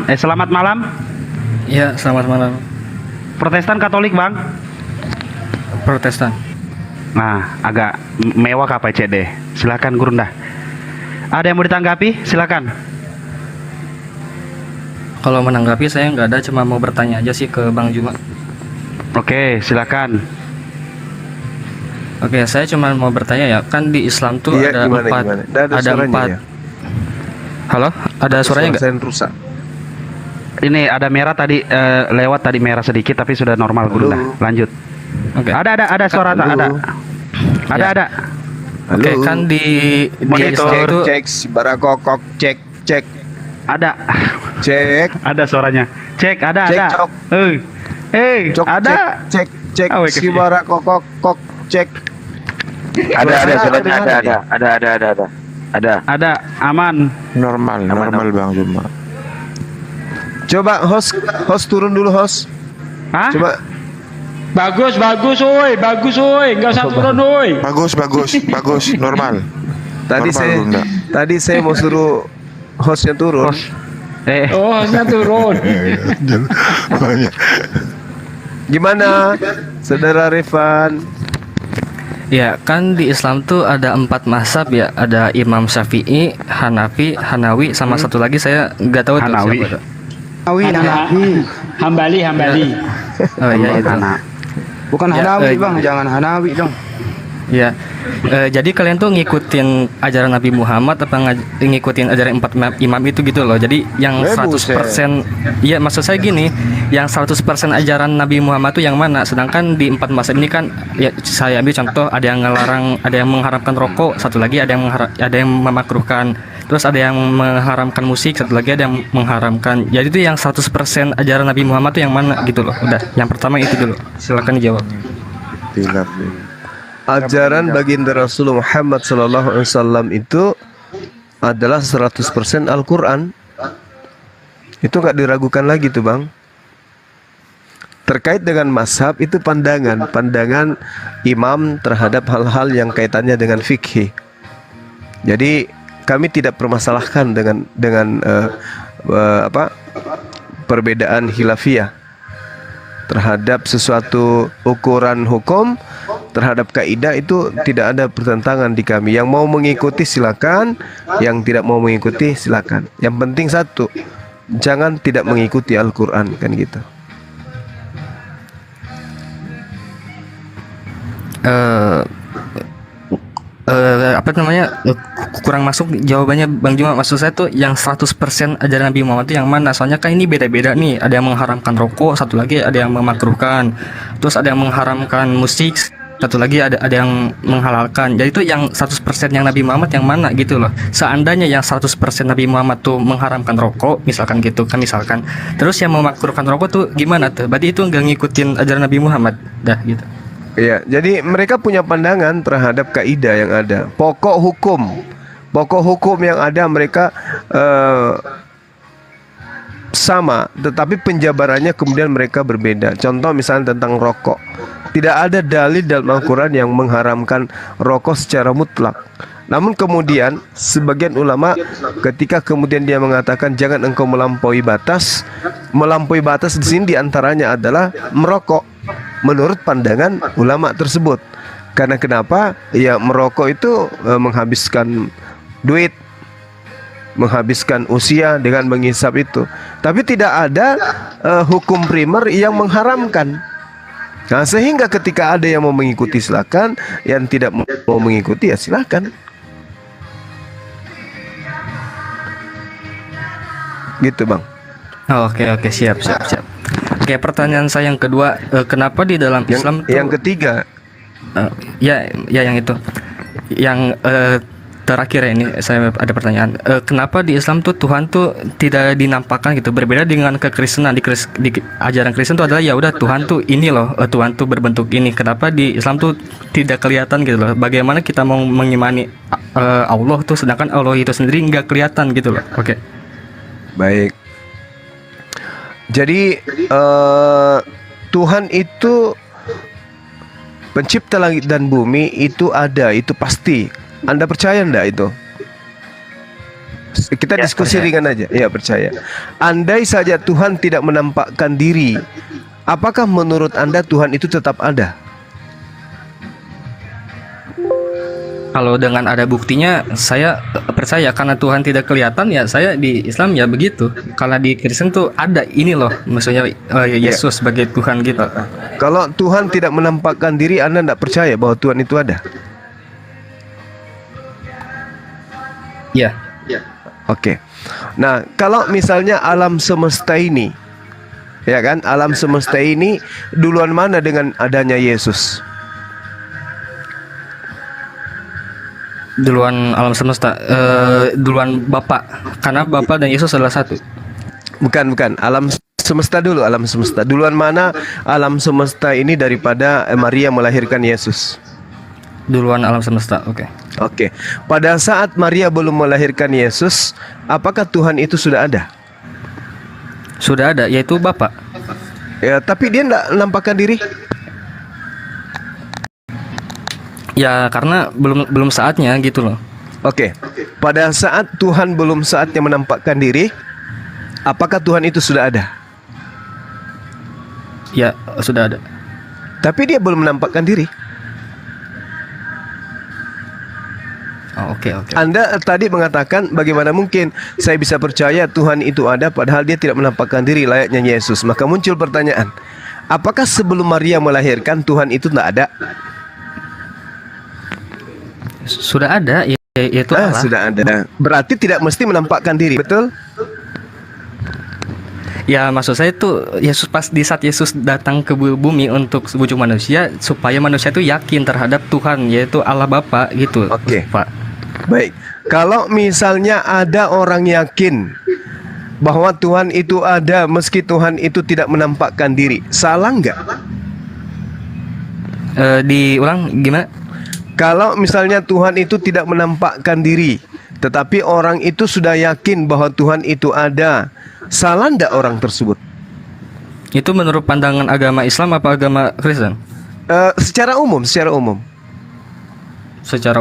Ya, selamat malam. Protestan Katolik, Bang? Protestan. Nah, agak mewah Kak PCD. Silakan Gurunda. Ada yang mau ditanggapi? Silakan. Kalau menanggapi saya nggak ada, cuma mau bertanya aja sih ke Bang Juma. Oke, silakan. Oke, saya cuma mau bertanya ya, kan di Islam tuh Iya, ada gimana, empat, gimana? Nggak ada ada suaranya empat. ya? Halo, ada suaranya nggak? Saya rusak. Ini ada merah tadi lewat tadi merah sedikit tapi sudah normal Gurunda. Lanjut. Oke. Ada suara tak ada. Ada. Oke, kan di Monitor, Islam tuh cek barakokok, cek. Ada. Cek. Ada suaranya. Cek, ada. Cok. Cok, Ada. Cek. Oh, Si barakokok, cek. suaranya Ada. Aman. Normal Bang Juma. Coba host turun dulu host. Hah? Coba. Bagus, woi, nggak usah turun, woi. Bagus, normal. Tadi saya mau suruh hostnya turun. Oh, hostnya turun. Gimana, saudara Rifan? ya kan di Islam tuh ada 4 mazhab ya, ada Imam Syafi'i, Hanafi, Hanawi, sama satu lagi saya nggak tahu tuh Hanawi. siapa tuh. Hambali. Oh iya itu. Bukan Ya, Hanawi Bang, jangan Hanawi dong. Ya, jadi kalian tuh ngikutin ajaran Nabi Muhammad apa ngikutin ajaran 4 imam itu gitu loh. Jadi yang 100%, iya maksud saya gini, yang 100% ajaran Nabi Muhammad tuh yang mana? Sedangkan di 4 mazhab ini kan, ya saya ambil contoh, ada yang ngelarang, ada yang mengharamkan rokok, satu lagi ada yang memakruhkan, terus ada yang mengharamkan musik, satu lagi ada yang mengharamkan. Jadi itu yang 100% ajaran Nabi Muhammad tuh yang mana gitu loh. Udah, yang pertama itu dulu. Silakan dijawab. Ajaran baginda Rasulullah Muhammad SAW itu adalah 100% Al-Quran. Itu nggak diragukan lagi tuh Bang. Terkait dengan mazhab itu pandangan imam terhadap hal-hal yang kaitannya dengan fikih. Jadi kami tidak permasalahkan dengan perbedaan khilafiyah terhadap sesuatu ukuran hukum, terhadap kaidah, itu tidak ada pertentangan di kami. Yang mau mengikuti silakan, yang tidak mau mengikuti silakan. Yang penting satu, jangan tidak mengikuti Al-Quran, kan gitu. Kurang masuk jawabannya Bang Juma. Maksud saya tuh yang 100% ajaran Nabi Muhammad itu yang mana? Soalnya kan ini beda-beda nih. Ada yang mengharamkan rokok, satu lagi ada yang memakruhkan, terus ada yang mengharamkan musik, satu lagi ada yang menghalalkan. Jadi itu yang 100% yang Nabi Muhammad yang mana gitu loh. Seandainya yang 100% Nabi Muhammad tuh mengharamkan rokok, misalkan gitu kan, misalkan, terus yang memakruhkan rokok tuh gimana tuh? Berarti itu nggak ngikutin ajaran Nabi Muhammad dah gitu. Iya, jadi mereka punya pandangan terhadap kaidah yang ada. Pokok hukum yang ada mereka sama, tetapi penjabarannya kemudian mereka berbeda. Contoh misalnya tentang rokok. Tidak ada dalil dalam Al-Quran yang mengharamkan rokok secara mutlak. Namun kemudian sebagian ulama ketika kemudian dia mengatakan jangan engkau melampaui batas di sini diantaranya adalah merokok. Menurut pandangan ulama tersebut. Karena kenapa? Ya merokok itu menghabiskan duit, menghabiskan usia dengan menghisap itu. Tapi tidak ada hukum primer yang mengharamkan. Nah, sehingga ketika ada yang mau mengikuti silakan, yang tidak mau mengikuti ya silakan. Gitu Bang. Oke, siap. Oke, pertanyaan saya yang kedua, kenapa di dalam Islam yang ketiga? Ya yang itu, yang terakhir ya, ini saya ada pertanyaan. Kenapa di Islam tuh Tuhan tuh tidak dinampakkan gitu? Berbeda dengan kekristenan. Di ajaran Kristen tuh adalah ya udah Tuhan tuh ini loh, Tuhan tuh berbentuk ini. Kenapa di Islam tuh tidak kelihatan gitu loh? Bagaimana kita mau mengimani Allah tuh sedangkan Allah itu sendiri nggak kelihatan gitu loh? Oke. Baik. Jadi Tuhan itu pencipta langit dan bumi itu ada, itu pasti. Anda percaya enggak itu? Kita diskusi ringan aja. Ya, percaya. Andai saja Tuhan tidak menampakkan diri, apakah menurut Anda Tuhan itu tetap ada? Kalau dengan ada buktinya, saya percaya. Karena Tuhan tidak kelihatan, ya saya di Islam ya begitu. Kalau di Kristen tuh ada ini loh, maksudnya Yesus sebagai Tuhan gitu. Kalau Tuhan tidak menampakkan diri, Anda tidak percaya bahwa Tuhan itu ada? Ya. Oke. Nah, kalau misalnya alam semesta ini, ya kan, alam semesta ini duluan mana dengan adanya Yesus? Duluan alam semesta, duluan Bapa, karena Bapa dan Yesus adalah satu. Bukan. Alam semesta dulu, alam semesta. Duluan mana alam semesta ini daripada Maria melahirkan Yesus? Duluan alam semesta, oke. Oke. Pada saat Maria belum melahirkan Yesus, apakah Tuhan itu sudah ada? Sudah ada, yaitu Bapa. Ya, tapi dia tidak menampakkan diri. Ya karena belum saatnya gitu loh. Oke. Pada saat Tuhan belum saatnya menampakkan diri, apakah Tuhan itu sudah ada? Ya, sudah ada. Tapi dia belum menampakkan diri. Oh, oke. Anda tadi mengatakan bagaimana mungkin saya bisa percaya Tuhan itu ada padahal dia tidak menampakkan diri layaknya Yesus. Maka muncul pertanyaan, apakah sebelum Maria melahirkan Tuhan itu tidak ada? Sudah ada, yaitu Allah. Sudah ada. Berarti tidak mesti menampakkan diri, betul? Ya maksud saya itu Yesus pas di saat Yesus datang ke bumi untuk wujud manusia, supaya manusia itu yakin terhadap Tuhan, yaitu Allah Bapa gitu. Oke, Pak. Baik. Kalau misalnya ada orang yakin bahwa Tuhan itu ada meski Tuhan itu tidak menampakkan diri, salah nggak? Diulang gimana? Kalau misalnya Tuhan itu tidak menampakkan diri, tetapi orang itu sudah yakin bahwa Tuhan itu ada, salah ndak orang tersebut? Itu menurut pandangan agama Islam apa agama Kristen? Secara umum. Secara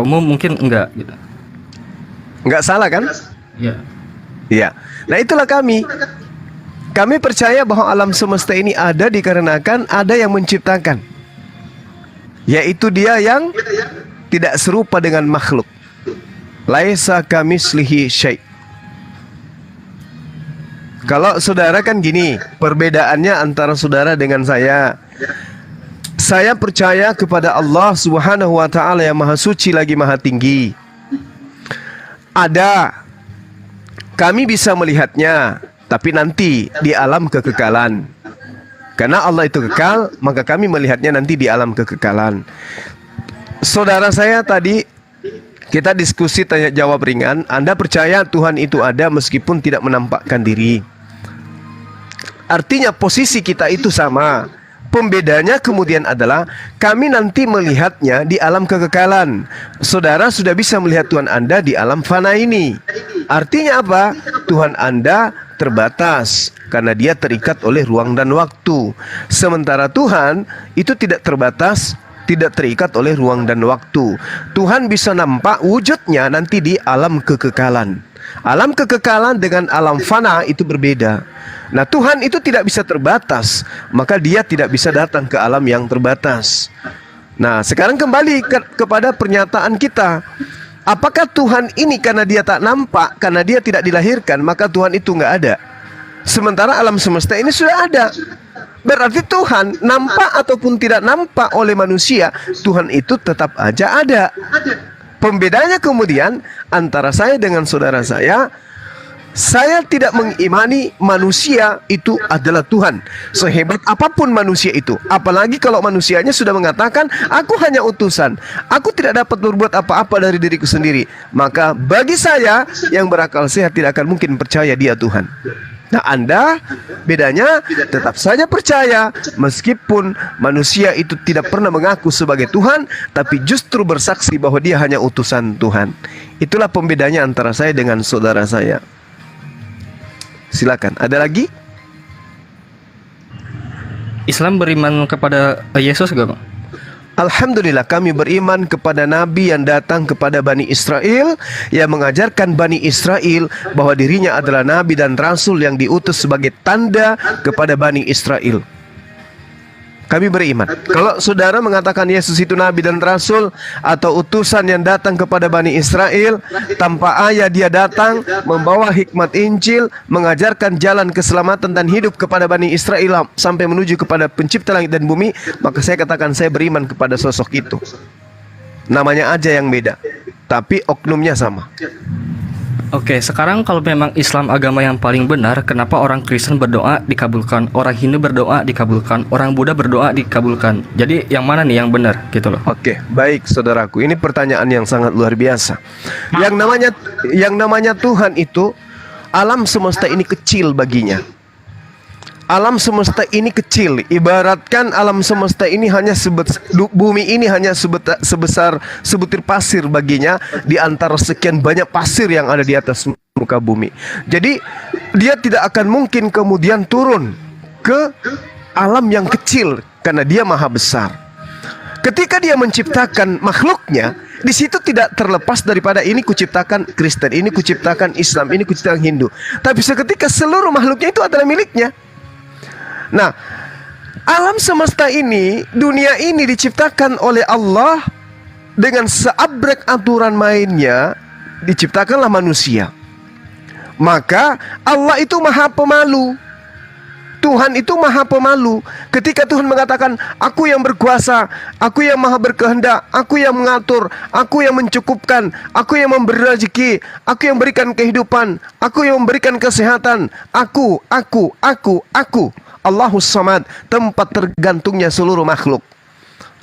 umum mungkin enggak gitu. Enggak salah kan? Iya. Iya. Nah itulah kami. Kami percaya bahwa alam semesta ini ada dikarenakan ada yang menciptakan, yaitu Dia yang tidak serupa dengan makhluk. Laisa kamislihi syai'. Kalau saudara kan gini, perbedaannya antara saudara dengan saya. Saya percaya kepada Allah Subhanahu wa taala yang Maha Suci lagi Maha Tinggi. Ada. Kami bisa melihatnya, tapi nanti di alam kekekalan. Karena Allah itu kekal, maka kami melihatnya nanti di alam kekekalan. Saudara saya tadi kita diskusi tanya jawab ringan. Anda percaya Tuhan itu ada meskipun tidak menampakkan diri. Artinya posisi kita itu sama. Pembedanya kemudian adalah kami nanti melihatnya di alam kekekalan. Saudara sudah bisa melihat Tuhan Anda di alam fana ini. Artinya apa? Tuhan Anda terbatas karena Dia terikat oleh ruang dan waktu. Sementara Tuhan itu tidak terbatas, tidak terikat oleh ruang dan waktu. Tuhan bisa nampak wujudnya nanti di alam kekekalan. Alam kekekalan dengan alam fana itu berbeda. Nah Tuhan itu tidak bisa terbatas, maka Dia tidak bisa datang ke alam yang terbatas. Nah sekarang kembali kepada pernyataan kita. Apakah Tuhan ini karena Dia tak nampak, karena Dia tidak dilahirkan, maka Tuhan itu nggak ada? Sementara alam semesta ini sudah ada. Berarti Tuhan nampak ataupun tidak nampak oleh manusia, Tuhan itu tetap aja ada. Pembedanya kemudian antara saya dengan saudara saya tidak mengimani manusia itu adalah Tuhan. Sehebat apapun manusia itu, apalagi kalau manusianya sudah mengatakan, aku hanya utusan, aku tidak dapat berbuat apa-apa dari diriku sendiri. Maka bagi saya yang berakal sehat tidak akan mungkin percaya Dia Tuhan. Nah Anda bedanya tetap saja percaya meskipun manusia itu tidak pernah mengaku sebagai Tuhan, tapi justru bersaksi bahwa dia hanya utusan Tuhan. Itulah pembedanya antara saya dengan saudara saya. Silakan, ada lagi? Islam beriman kepada Yesus gak, Bang? Alhamdulillah kami beriman kepada Nabi yang datang kepada Bani Israel, yang mengajarkan Bani Israel bahwa dirinya adalah Nabi dan Rasul yang diutus sebagai tanda kepada Bani Israel. Kami beriman. Kalau saudara mengatakan Yesus itu nabi dan rasul atau utusan yang datang kepada Bani Israel, tanpa ayah dia datang membawa hikmat Injil, mengajarkan jalan keselamatan dan hidup kepada Bani Israel sampai menuju kepada pencipta langit dan bumi, maka saya katakan saya beriman kepada sosok itu. Namanya aja yang beda, tapi oknumnya sama. Oke, sekarang kalau memang Islam agama yang paling benar, kenapa orang Kristen berdoa dikabulkan, orang Hindu berdoa dikabulkan, orang Buddha berdoa dikabulkan? Jadi yang mana nih yang benar gitu loh? Oke, baik saudaraku, ini pertanyaan yang sangat luar biasa. Yang namanya Tuhan itu, alam semesta ini kecil baginya. Alam semesta ini kecil, ibaratkan alam semesta ini hanya bumi ini hanya sebesar sebutir pasir baginya di antara sekian banyak pasir yang ada di atas muka bumi. Jadi dia tidak akan mungkin kemudian turun ke alam yang kecil karena dia maha besar. Ketika dia menciptakan makhluknya, di situ tidak terlepas daripada ini kuciptakan Kristen, ini kuciptakan Islam, ini kuciptakan Hindu. Tapi seketika seluruh makhluknya itu adalah miliknya. Nah, alam semesta ini, dunia ini diciptakan oleh Allah dengan seabrek aturan mainnya, diciptakanlah manusia. Maka Allah itu maha pemalu. Tuhan itu maha pemalu. Ketika Tuhan mengatakan, aku yang berkuasa, aku yang maha berkehendak, aku yang mengatur, aku yang mencukupkan, aku yang memberi rezeki, aku yang memberikan kehidupan, aku yang memberikan kesehatan, aku. Allahus Samad, tempat tergantungnya seluruh makhluk.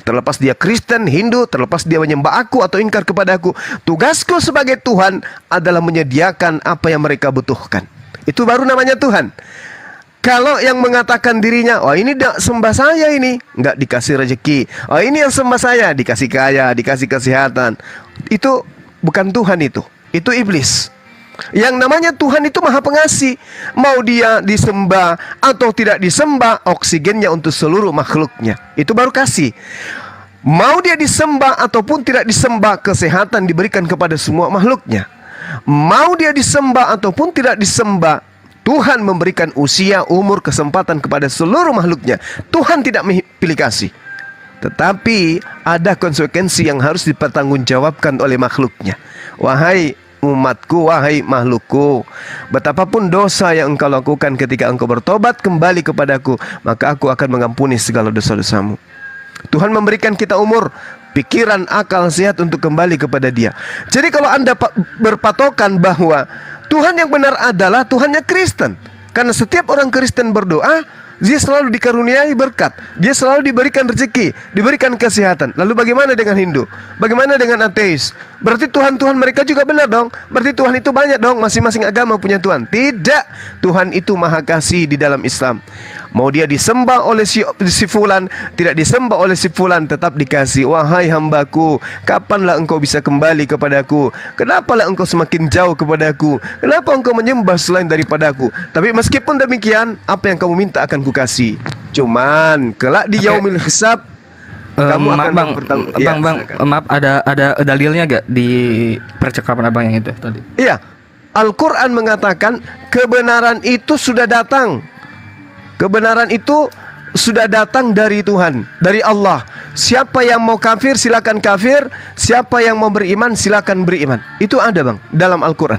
Terlepas dia Kristen, Hindu, terlepas dia menyembah aku atau ingkar kepada aku, tugasku sebagai Tuhan adalah menyediakan apa yang mereka butuhkan. Itu baru namanya Tuhan. Kalau yang mengatakan dirinya, oh ini sembah saya ini, nggak dikasih rezeki. Oh ini yang sembah saya, dikasih kaya, dikasih kesehatan. Itu bukan Tuhan itu iblis. Yang namanya Tuhan itu maha pengasih. Mau dia disembah atau tidak disembah, oksigennya untuk seluruh makhluknya. Itu baru kasih. Mau dia disembah ataupun tidak disembah, kesehatan diberikan kepada semua makhluknya. Mau dia disembah ataupun tidak disembah, Tuhan memberikan usia, umur, kesempatan kepada seluruh makhluknya. Tuhan tidak pilih kasih. Tetapi ada konsekuensi yang harus dipertanggungjawabkan oleh makhluknya. Wahai umatku, wahai makhlukku, betapapun dosa yang engkau lakukan, ketika engkau bertobat kembali kepadaku, maka aku akan mengampuni segala dosa-dosamu. Tuhan memberikan kita umur, pikiran, akal sehat untuk kembali kepada Dia. Jadi kalau Anda berpatokan bahwa Tuhan yang benar adalah Tuhannya Kristen, karena setiap orang Kristen berdoa, dia selalu dikaruniai berkat, dia selalu diberikan rezeki, diberikan kesehatan. Lalu bagaimana dengan Hindu? Bagaimana dengan ateis? Berarti Tuhan-Tuhan mereka juga benar dong. Berarti Tuhan itu banyak dong, masing-masing agama punya Tuhan. Tidak, Tuhan itu maha kasih di dalam Islam. Mau dia disembah oleh si fulan, tidak disembah oleh si fulan, tetap dikasih. Wahai hambaku, kapanlah engkau bisa kembali kepadaku? Kenapalah engkau semakin jauh kepadaku? Kenapa engkau menyembah selain daripadaku? Tapi meskipun demikian, apa yang kamu minta akan kukasih. Cuman kelak di yaumil hisab, kamu akan bertanggung. Maaf, ada dalilnya gak di percakapan abang yang itu tadi? Iya, Al-Quran mengatakan kebenaran itu sudah datang. Kebenaran itu sudah datang dari Tuhan, dari Allah. Siapa yang mau kafir silakan kafir, siapa yang mau beriman silakan beriman. Itu ada bang dalam Al-Quran.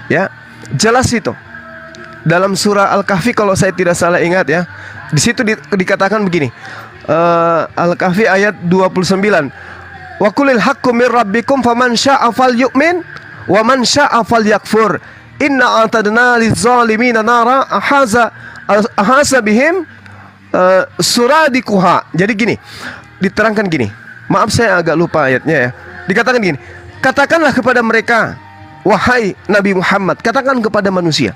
Ya, jelas itu. Dalam surah Al-Kahfi kalau saya tidak salah ingat ya, di situ dikatakan begini. Al-Kahfi ayat 29. Wa qulil haqqu mir rabbikum faman syaa'a falyu'min wa man syaa'a falyakfur. Inna a'tadna liz-zalimina nara ahasa bihim suradikuha. Jadi gini, diterangkan gini. Maaf saya agak lupa ayatnya ya. Dikatakan gini, katakanlah kepada mereka, wahai Nabi Muhammad, katakan kepada manusia,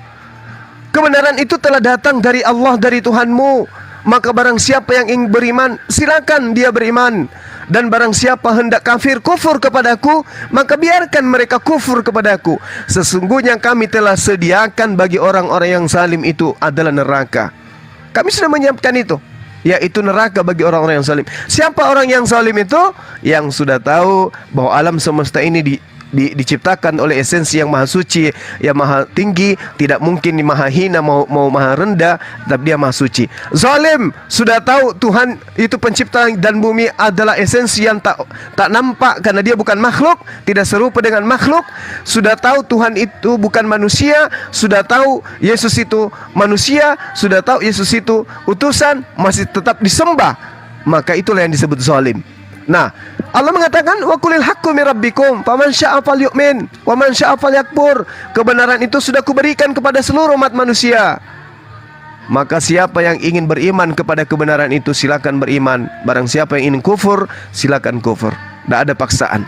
kebenaran itu telah datang dari Allah, dari Tuhanmu. Maka barang siapa yang ingin beriman, silakan dia beriman. Dan barang siapa hendak kafir, kufur kepadaku, maka biarkan mereka kufur kepadaku. Sesungguhnya kami telah sediakan bagi orang-orang yang zalim itu adalah neraka. Kami sudah menyiapkan itu, yaitu neraka bagi orang-orang yang zalim. Siapa orang yang zalim itu? Yang sudah tahu bahwa alam semesta ini diciptakan oleh esensi yang maha suci, yang maha tinggi, tidak mungkin maha hina mau maha rendah, tapi dia maha suci. Zalim sudah tahu Tuhan itu pencipta dan bumi adalah esensi yang tak nampak karena dia bukan makhluk, tidak serupa dengan makhluk. Sudah tahu Tuhan itu bukan manusia, sudah tahu Yesus itu manusia, sudah tahu Yesus itu utusan, masih tetap disembah. Maka itulah yang disebut zalim. Nah, Allah mengatakan wa qulil haqqu mir rabbikum faman syaa'a falyu'min wa man syaa'a falyakfur. Kebenaran itu sudah kuberikan kepada seluruh umat manusia. Maka siapa yang ingin beriman kepada kebenaran itu silakan beriman. Barang siapa yang ingin kufur, silakan kufur. Tidak ada paksaan.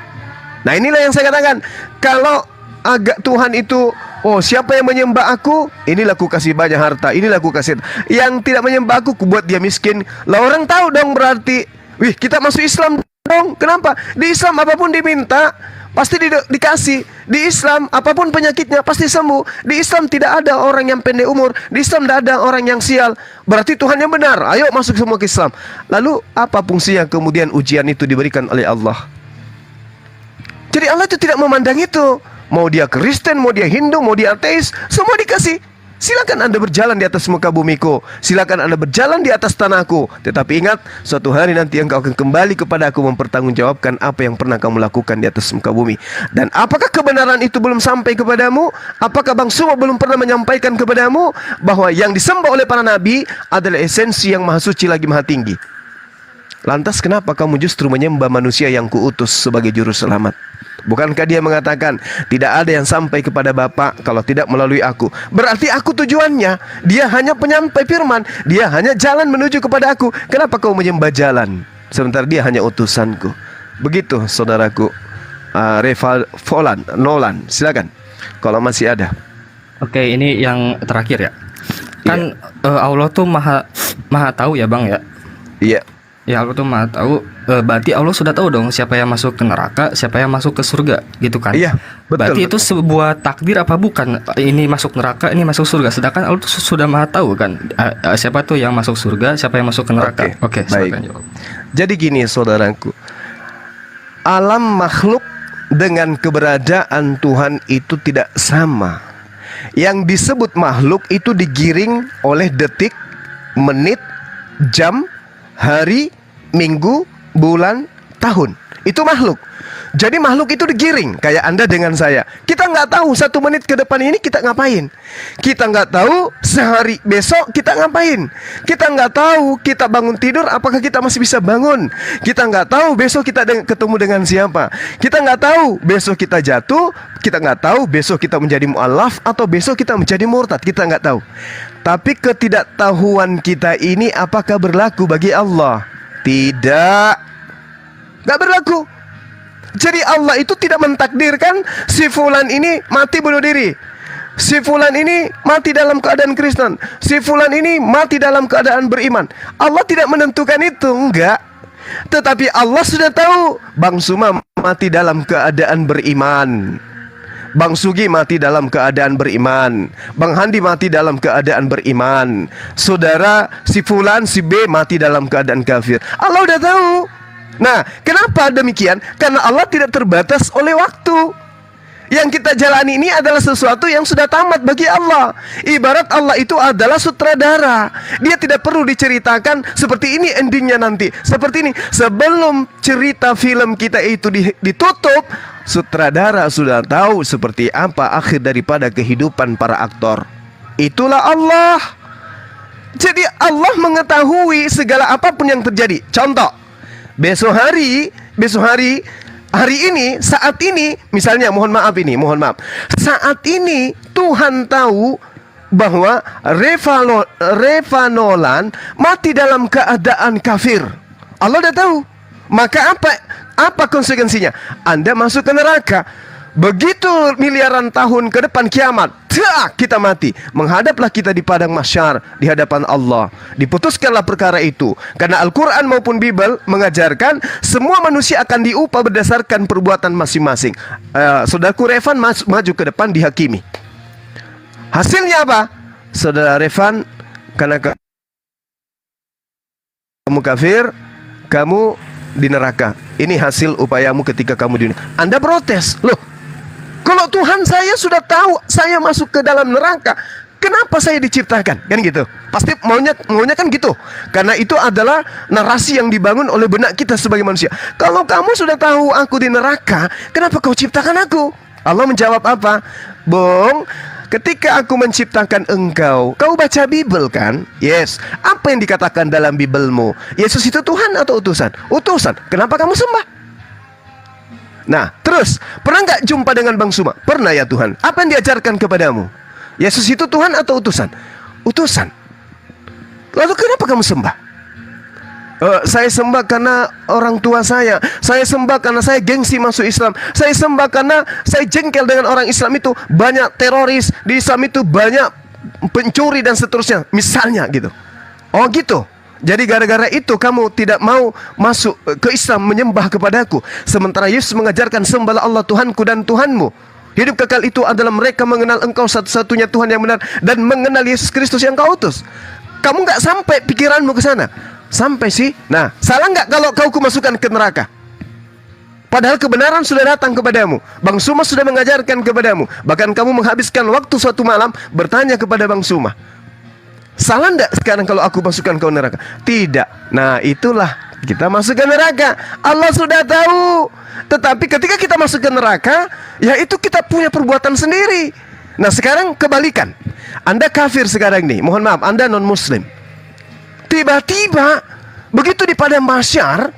Nah, inilah yang saya katakan. Kalau agak Tuhan itu, oh siapa yang menyembah aku, inilah ku kasih banyak harta, inilah ku kasih. Yang tidak menyembah aku, ku buat dia miskin. Lah orang tahu dong berarti, wih kita masuk Islam dong. Kenapa? Di Islam apapun diminta pasti dikasih. Di Islam apapun penyakitnya pasti sembuh. Di Islam tidak ada orang yang pendek umur. Di Islam tidak ada orang yang sial. Berarti Tuhan yang benar. Ayo masuk semua ke Islam. Lalu apa fungsinya kemudian ujian itu diberikan oleh Allah? Jadi Allah itu tidak memandang itu. Mau dia Kristen, mau dia Hindu, mau dia ateis, semua dikasih. Silakan Anda berjalan di atas muka bumiku, silakan Anda berjalan di atas tanahku. Tetapi ingat, suatu hari nanti engkau akan kembali kepada aku mempertanggungjawabkan apa yang pernah kamu lakukan di atas muka bumi. Dan apakah kebenaran itu belum sampai kepadamu? Apakah Bang Sumo belum pernah menyampaikan kepadamu bahwa yang disembah oleh para nabi adalah esensi yang maha suci lagi maha tinggi? Lantas kenapa kamu justru menyembah manusia yang kuutus sebagai juru selamat? Bukankah dia mengatakan tidak ada yang sampai kepada Bapa kalau tidak melalui aku? Berarti aku tujuannya. Dia hanya penyampai firman. Dia hanya jalan menuju kepada aku. Kenapa kau menyembah jalan sementara dia hanya utusanku? Begitu saudaraku. Reva Nolan, silakan kalau masih ada. Oke, ini yang terakhir ya. Kan Allah tuh maha tahu ya Bang ya. Iya. Ya Allah tuh maha tahu. Berarti Allah sudah tahu dong siapa yang masuk ke neraka, siapa yang masuk ke surga, gitu kan? Iya, betul. Berarti itu sebuah takdir apa bukan? Ini masuk neraka, ini masuk surga. Sedangkan Allah tuh sudah maha tahu kan, siapa tuh yang masuk surga, siapa yang masuk ke neraka. Oke, baik. Jadi gini saudaraku, alam makhluk dengan keberadaan Tuhan itu tidak sama. Yang disebut makhluk itu digiring oleh detik, menit, jam, hari, minggu, bulan, tahun. Itu makhluk. Jadi makhluk itu digiring. Kayak Anda dengan saya. Kita nggak tahu 1 menit ke depan ini kita ngapain. Kita nggak tahu sehari besok kita ngapain. Kita nggak tahu kita bangun tidur apakah kita masih bisa bangun. Kita nggak tahu besok kita ketemu dengan siapa. Kita nggak tahu besok kita jatuh. Kita nggak tahu besok kita menjadi mu'alaf atau besok kita menjadi murtad. Kita nggak tahu. Tapi ketidaktahuan kita ini apakah berlaku bagi Allah? Tidak. Gak berlaku. Jadi Allah itu tidak mentakdirkan si fulan ini mati bunuh diri, si fulan ini mati dalam keadaan Kristen, si fulan ini mati dalam keadaan beriman. Allah tidak menentukan itu, enggak. Tetapi Allah sudah tahu Bang Suma mati dalam keadaan beriman, Bang Sugi mati dalam keadaan beriman, Bang Handi mati dalam keadaan beriman, saudara si fulan si B mati dalam keadaan kafir. Allah udah tahu. Nah, kenapa demikian? Karena Allah tidak terbatas oleh waktu. Yang kita jalani ini adalah sesuatu yang sudah tamat bagi Allah. Ibarat Allah itu adalah sutradara. Dia tidak perlu diceritakan seperti ini endingnya nanti, seperti ini. Sebelum cerita film kita itu ditutup, sutradara sudah tahu seperti apa akhir daripada kehidupan para aktor. Itulah Allah. Jadi Allah mengetahui segala apapun yang terjadi. Contoh, besok hari, hari ini, saat ini, misalnya mohon maaf, saat ini Tuhan tahu bahwa Reva Nolan mati dalam keadaan kafir. Allah udah tahu. Maka apa konsekuensinya? Anda masuk ke neraka. Begitu miliaran tahun ke depan kiamat, kita mati. Menghadaplah kita di padang mahsyar, di hadapan Allah. Diputuskanlah perkara itu. Karena Al-Quran maupun Bible mengajarkan semua manusia akan diupah berdasarkan perbuatan masing-masing. Saudaraku Revan maju ke depan dihakimi. Hasilnya apa? Saudara Revan, karena kamu kafir, kamu di neraka. Ini hasil upayamu ketika kamu di dunia. Anda protes, loh, Kalau Tuhan saya sudah tahu saya masuk ke dalam neraka, kenapa saya diciptakan? Kan gitu. Pasti maunya kan gitu. Karena itu adalah narasi yang dibangun oleh benak kita sebagai manusia. Kalau kamu sudah tahu aku di neraka, kenapa kau ciptakan aku? Allah menjawab apa? Bung, ketika aku menciptakan engkau, kau baca Bible kan? Yes. Apa yang dikatakan dalam Biblemu? Yesus itu Tuhan atau utusan? Utusan. Kenapa kamu sembah? Nah, terus, pernah nggak jumpa dengan Bang Suma? Pernah ya Tuhan. Apa yang diajarkan kepadamu? Yesus itu Tuhan atau utusan? Utusan. Lalu kenapa kamu sembah? Saya sembah karena orang tua saya. Saya sembah karena saya gengsi masuk Islam. Saya sembah karena saya jengkel dengan orang Islam itu. Banyak teroris di Islam itu, banyak pencuri dan seterusnya. Misalnya gitu. Oh gitu. Jadi gara-gara itu kamu tidak mau masuk ke Islam, menyembah kepadaku. Sementara Yesus mengajarkan sembahlah Allah Tuhanku dan Tuhanmu. Hidup kekal itu adalah mereka mengenal engkau satu-satunya Tuhan yang benar dan mengenal Yesus Kristus yang kau utus. Kamu nggak sampai pikiranmu ke sana. Sampai sih. Nah, salah nggak kalau kau kumasukkan ke neraka? Padahal kebenaran sudah datang kepadamu. Bang Suma sudah mengajarkan kepadamu. Bahkan kamu menghabiskan waktu suatu malam bertanya kepada Bang Suma. Salah enggak sekarang kalau aku masukkan kau neraka? Tidak. Nah, itulah kita masuk ke neraka. Allah sudah tahu. Tetapi ketika kita masuk ke neraka, ya itu kita punya perbuatan sendiri. Nah, sekarang kebalikan. Anda kafir sekarang nih. Mohon maaf, Anda non muslim. Tiba-tiba begitu di padang mahsyar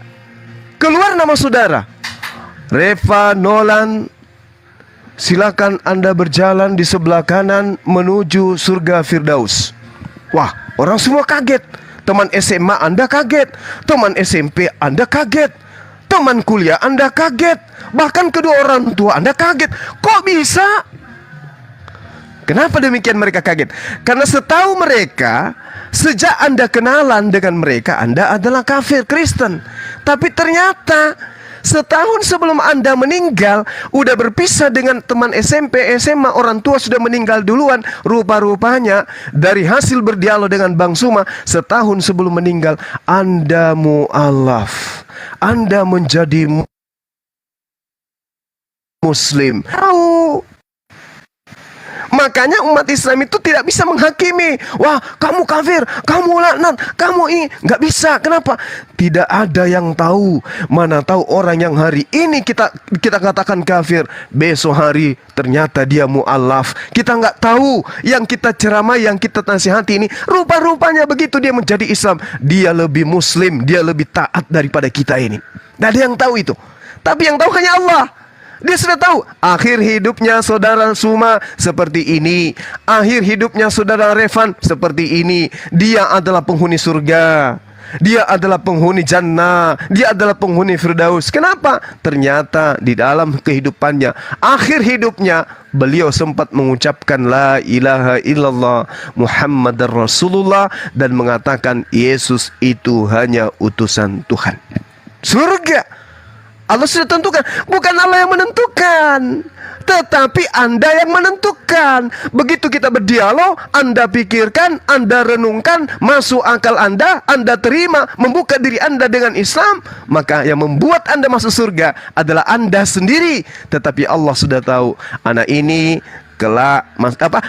keluar nama saudara. Reva Nolan, silakan Anda berjalan di sebelah kanan menuju surga Firdaus. Wah, orang semua kaget. Teman SMA Anda kaget. Teman SMP Anda kaget. Teman kuliah Anda kaget. Bahkan kedua orang tua Anda kaget. Kok bisa? Kenapa demikian mereka kaget? Karena setahu mereka, sejak Anda kenalan dengan mereka, Anda adalah kafir Kristen. Tapi ternyata setahun sebelum Anda meninggal, udah berpisah dengan teman SMP, SMA, orang tua sudah meninggal duluan. Rupa-rupanya dari hasil berdialog dengan Bang Suma, setahun sebelum meninggal, Anda mu'alaf. Anda menjadi muslim. Tahu. Makanya umat Islam itu tidak bisa menghakimi. Wah, kamu kafir, kamu laknat, kamu ini. Nggak bisa. Kenapa? Tidak ada yang tahu. Mana tahu orang yang hari ini kita katakan kafir, besok hari ternyata dia mu'alaf. Kita nggak tahu. Yang kita ceramai, yang kita nasihati ini, rupa-rupanya begitu dia menjadi Islam, dia lebih muslim, dia lebih taat daripada kita ini. Nggak ada yang tahu itu. Tapi yang tahu hanya Allah. Dia sudah tahu akhir hidupnya saudara Suma seperti ini, akhir hidupnya saudara Revan seperti ini. Dia adalah penghuni surga, dia adalah penghuni jannah, dia adalah penghuni Firdaus. Kenapa? Ternyata di dalam kehidupannya, akhir hidupnya, beliau sempat mengucapkan la ilaha illallah Muhammadar Rasulullah dan mengatakan Yesus itu hanya utusan Tuhan. Surga Allah sudah tentukan, bukan Allah yang menentukan, tetapi Anda yang menentukan. Begitu kita berdialog, Anda pikirkan, Anda renungkan, masuk akal Anda terima, membuka diri Anda dengan Islam, maka yang membuat Anda masuk surga adalah Anda sendiri. Tetapi Allah sudah tahu, anak ini kelak,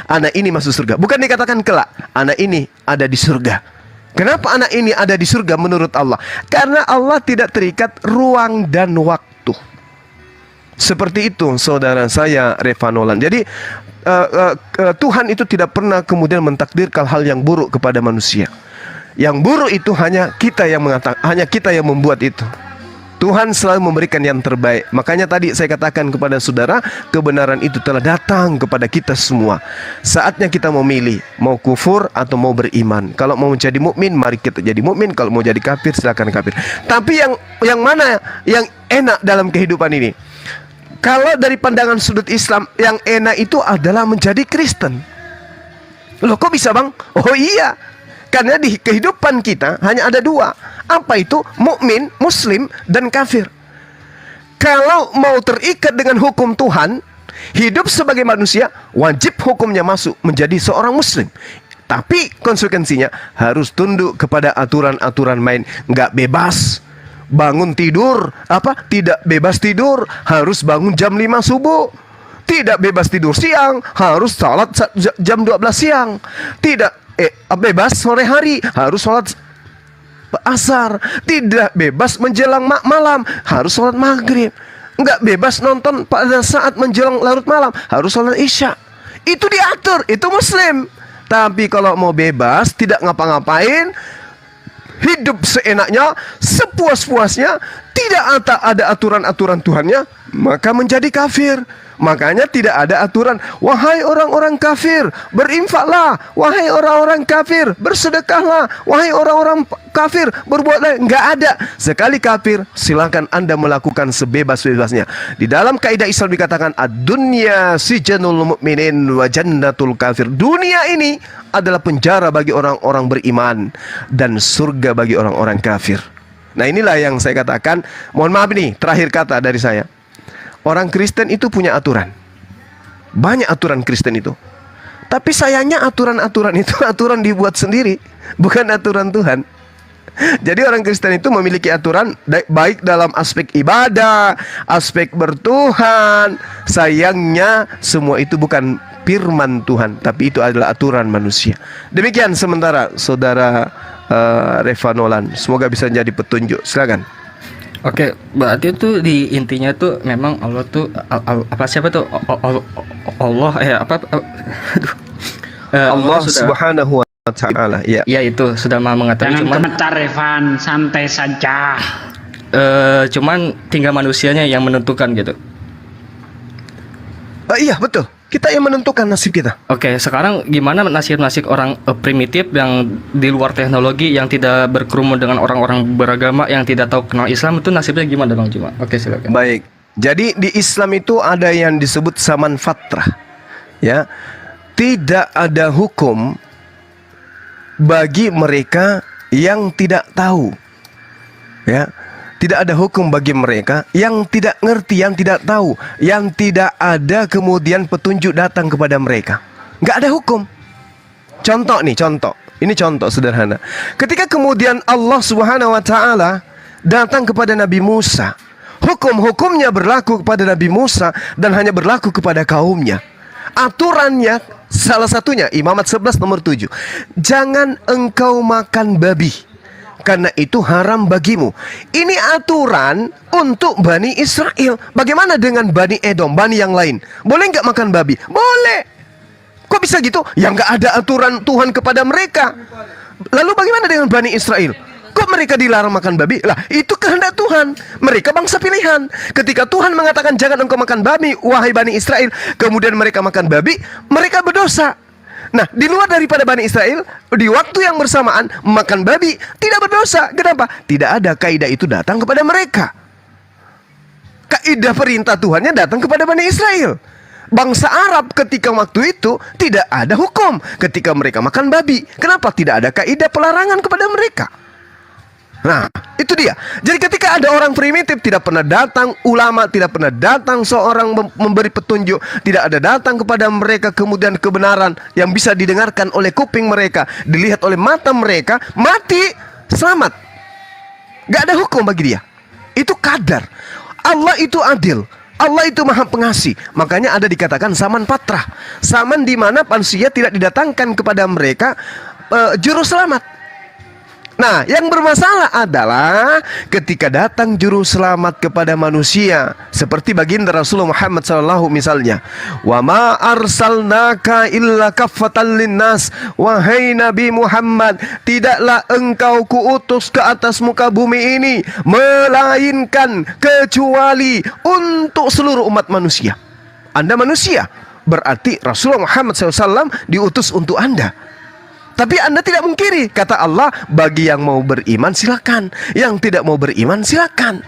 anak ini masuk surga. Bukan dikatakan kelak, anak ini ada di surga. Kenapa anak ini ada di surga menurut Allah? Karena Allah tidak terikat ruang dan waktu. Seperti itu saudara saya Reva Nolan. Jadi Tuhan itu tidak pernah kemudian mentakdirkan hal yang buruk kepada manusia. Yang buruk itu hanya kita yang mengatakan, hanya kita yang membuat itu. Tuhan selalu memberikan yang terbaik. Makanya tadi saya katakan kepada saudara, kebenaran itu telah datang kepada kita semua. Saatnya kita memilih, mau kufur atau mau beriman. Kalau mau menjadi mukmin, mari kita jadi mukmin. Kalau mau jadi kafir, silakan kafir. Tapi yang mana yang enak dalam kehidupan ini? Kalau dari pandangan sudut Islam, yang enak itu adalah menjadi Kristen. Loh, kok bisa, Bang? Oh iya, karena di kehidupan kita hanya ada dua. Apa itu? Mukmin, muslim, dan kafir. Kalau mau terikat dengan hukum Tuhan, hidup sebagai manusia, wajib hukumnya masuk menjadi seorang muslim. Tapi konsekuensinya harus tunduk kepada aturan-aturan main. Nggak bebas bangun tidur, tidak bebas tidur, harus bangun jam 5 subuh. Tidak bebas tidur siang, harus salat jam 12 siang. Tidak bebas sore hari, harus salat asar. Tidak bebas menjelang malam, harus salat maghrib. Enggak bebas nonton pada saat menjelang larut malam, harus salat isya. Itu diatur, itu muslim. Tapi kalau mau bebas, tidak ngapa-ngapain, hidup seenaknya, sepuas-puasnya, tidak ada aturan-aturan Tuhannya, maka menjadi kafir. Makanya tidak ada aturan, wahai orang-orang kafir, berinfaklah, wahai orang-orang kafir, bersedekahlah, wahai orang-orang kafir, berbuatlah. Enggak ada. Sekali kafir, silakan Anda melakukan sebebas-bebasnya. Di dalam kaidah Islam dikatakan ad-dunya sijanul mu'minin wa jannatul kafir. Dunia ini adalah penjara bagi orang-orang beriman dan surga bagi orang-orang kafir. Nah, inilah yang saya katakan. Mohon maaf nih, terakhir kata dari saya. Orang Kristen itu punya aturan. Banyak aturan Kristen itu. Tapi sayangnya aturan-aturan itu aturan dibuat sendiri, bukan aturan Tuhan. Jadi orang Kristen itu memiliki aturan baik dalam aspek ibadah, aspek bertuhan. Sayangnya semua itu bukan firman Tuhan, tapi itu adalah aturan manusia. Demikian sementara saudara Reva Nolan. Semoga bisa jadi petunjuk. Silakan. Oke, berarti itu di intinya tuh memang Allah tuh apa siapa tuh Allah Allah Subhanahu wa Ta'ala. Ya. Ya itu sudah Maha mengetahui. Jangan Cuman gemetar Revan, santai saja. Cuman tinggal manusianya yang menentukan gitu. Iya betul. Kita yang menentukan nasib kita. Oke, sekarang gimana nasib-nasib orang primitif yang di luar teknologi, yang tidak berkerumun dengan orang-orang beragama, yang tidak tahu kenal Islam, itu nasibnya gimana Bang Juma? Oke, silakan. Baik. Jadi di Islam itu ada yang disebut zaman fatrah. Ya. Tidak ada hukum bagi mereka yang tidak tahu. Ya. Tidak ada hukum bagi mereka yang tidak ngerti, yang tidak tahu, yang tidak ada kemudian petunjuk datang kepada mereka. Nggak ada hukum. Contoh nih, contoh. Ini contoh sederhana. Ketika kemudian Allah Subhanahu wa Ta'ala datang kepada Nabi Musa, hukum-hukumnya berlaku kepada Nabi Musa dan hanya berlaku kepada kaumnya. Aturannya salah satunya Imamat 11 nomor 7. Jangan engkau makan babi, karena itu haram bagimu. Ini aturan untuk Bani Israel. Bagaimana dengan Bani Edom, Bani yang lain? Boleh nggak makan babi? Boleh. Kok bisa gitu? Ya nggak ada aturan Tuhan kepada mereka. Lalu bagaimana dengan Bani Israel? Kok mereka dilarang makan babi? Lah, itu kehendak Tuhan. Mereka bangsa pilihan. Ketika Tuhan mengatakan jangan engkau makan babi, wahai Bani Israel, kemudian mereka makan babi, mereka berdosa. Nah, di luar daripada Bani Israel, di waktu yang bersamaan makan babi tidak berdosa. Kenapa? Tidak ada kaidah itu datang kepada mereka. Kaidah perintah Tuhannya datang kepada Bani Israel. Bangsa Arab ketika waktu itu tidak ada hukum ketika mereka makan babi. Kenapa? Tidak ada kaidah pelarangan kepada mereka. Nah, itu dia. Jadi ketika ada orang primitif, tidak pernah datang ulama, tidak pernah datang seorang memberi petunjuk, tidak ada datang kepada mereka kemudian kebenaran yang bisa didengarkan oleh kuping mereka, dilihat oleh mata mereka, mati, selamat. Gak ada hukum bagi dia. Itu kadar. Allah itu adil. Allah itu maha pengasih. Makanya ada dikatakan zaman patrah, zaman di mana manusia tidak didatangkan kepada mereka juru selamat. Nah, yang bermasalah adalah ketika datang juru selamat kepada manusia, seperti baginda Rasulullah Muhammad SAW misalnya, wa ma arsalnaka illa kaffatan linnas, wahai Nabi Muhammad, tidaklah engkau kuutus ke atas muka bumi ini melainkan kecuali untuk seluruh umat manusia. Anda manusia, berarti Rasulullah Muhammad SAW diutus untuk Anda. Tapi Anda tidak mungkiri, kata Allah, bagi yang mau beriman silakan, yang tidak mau beriman silakan.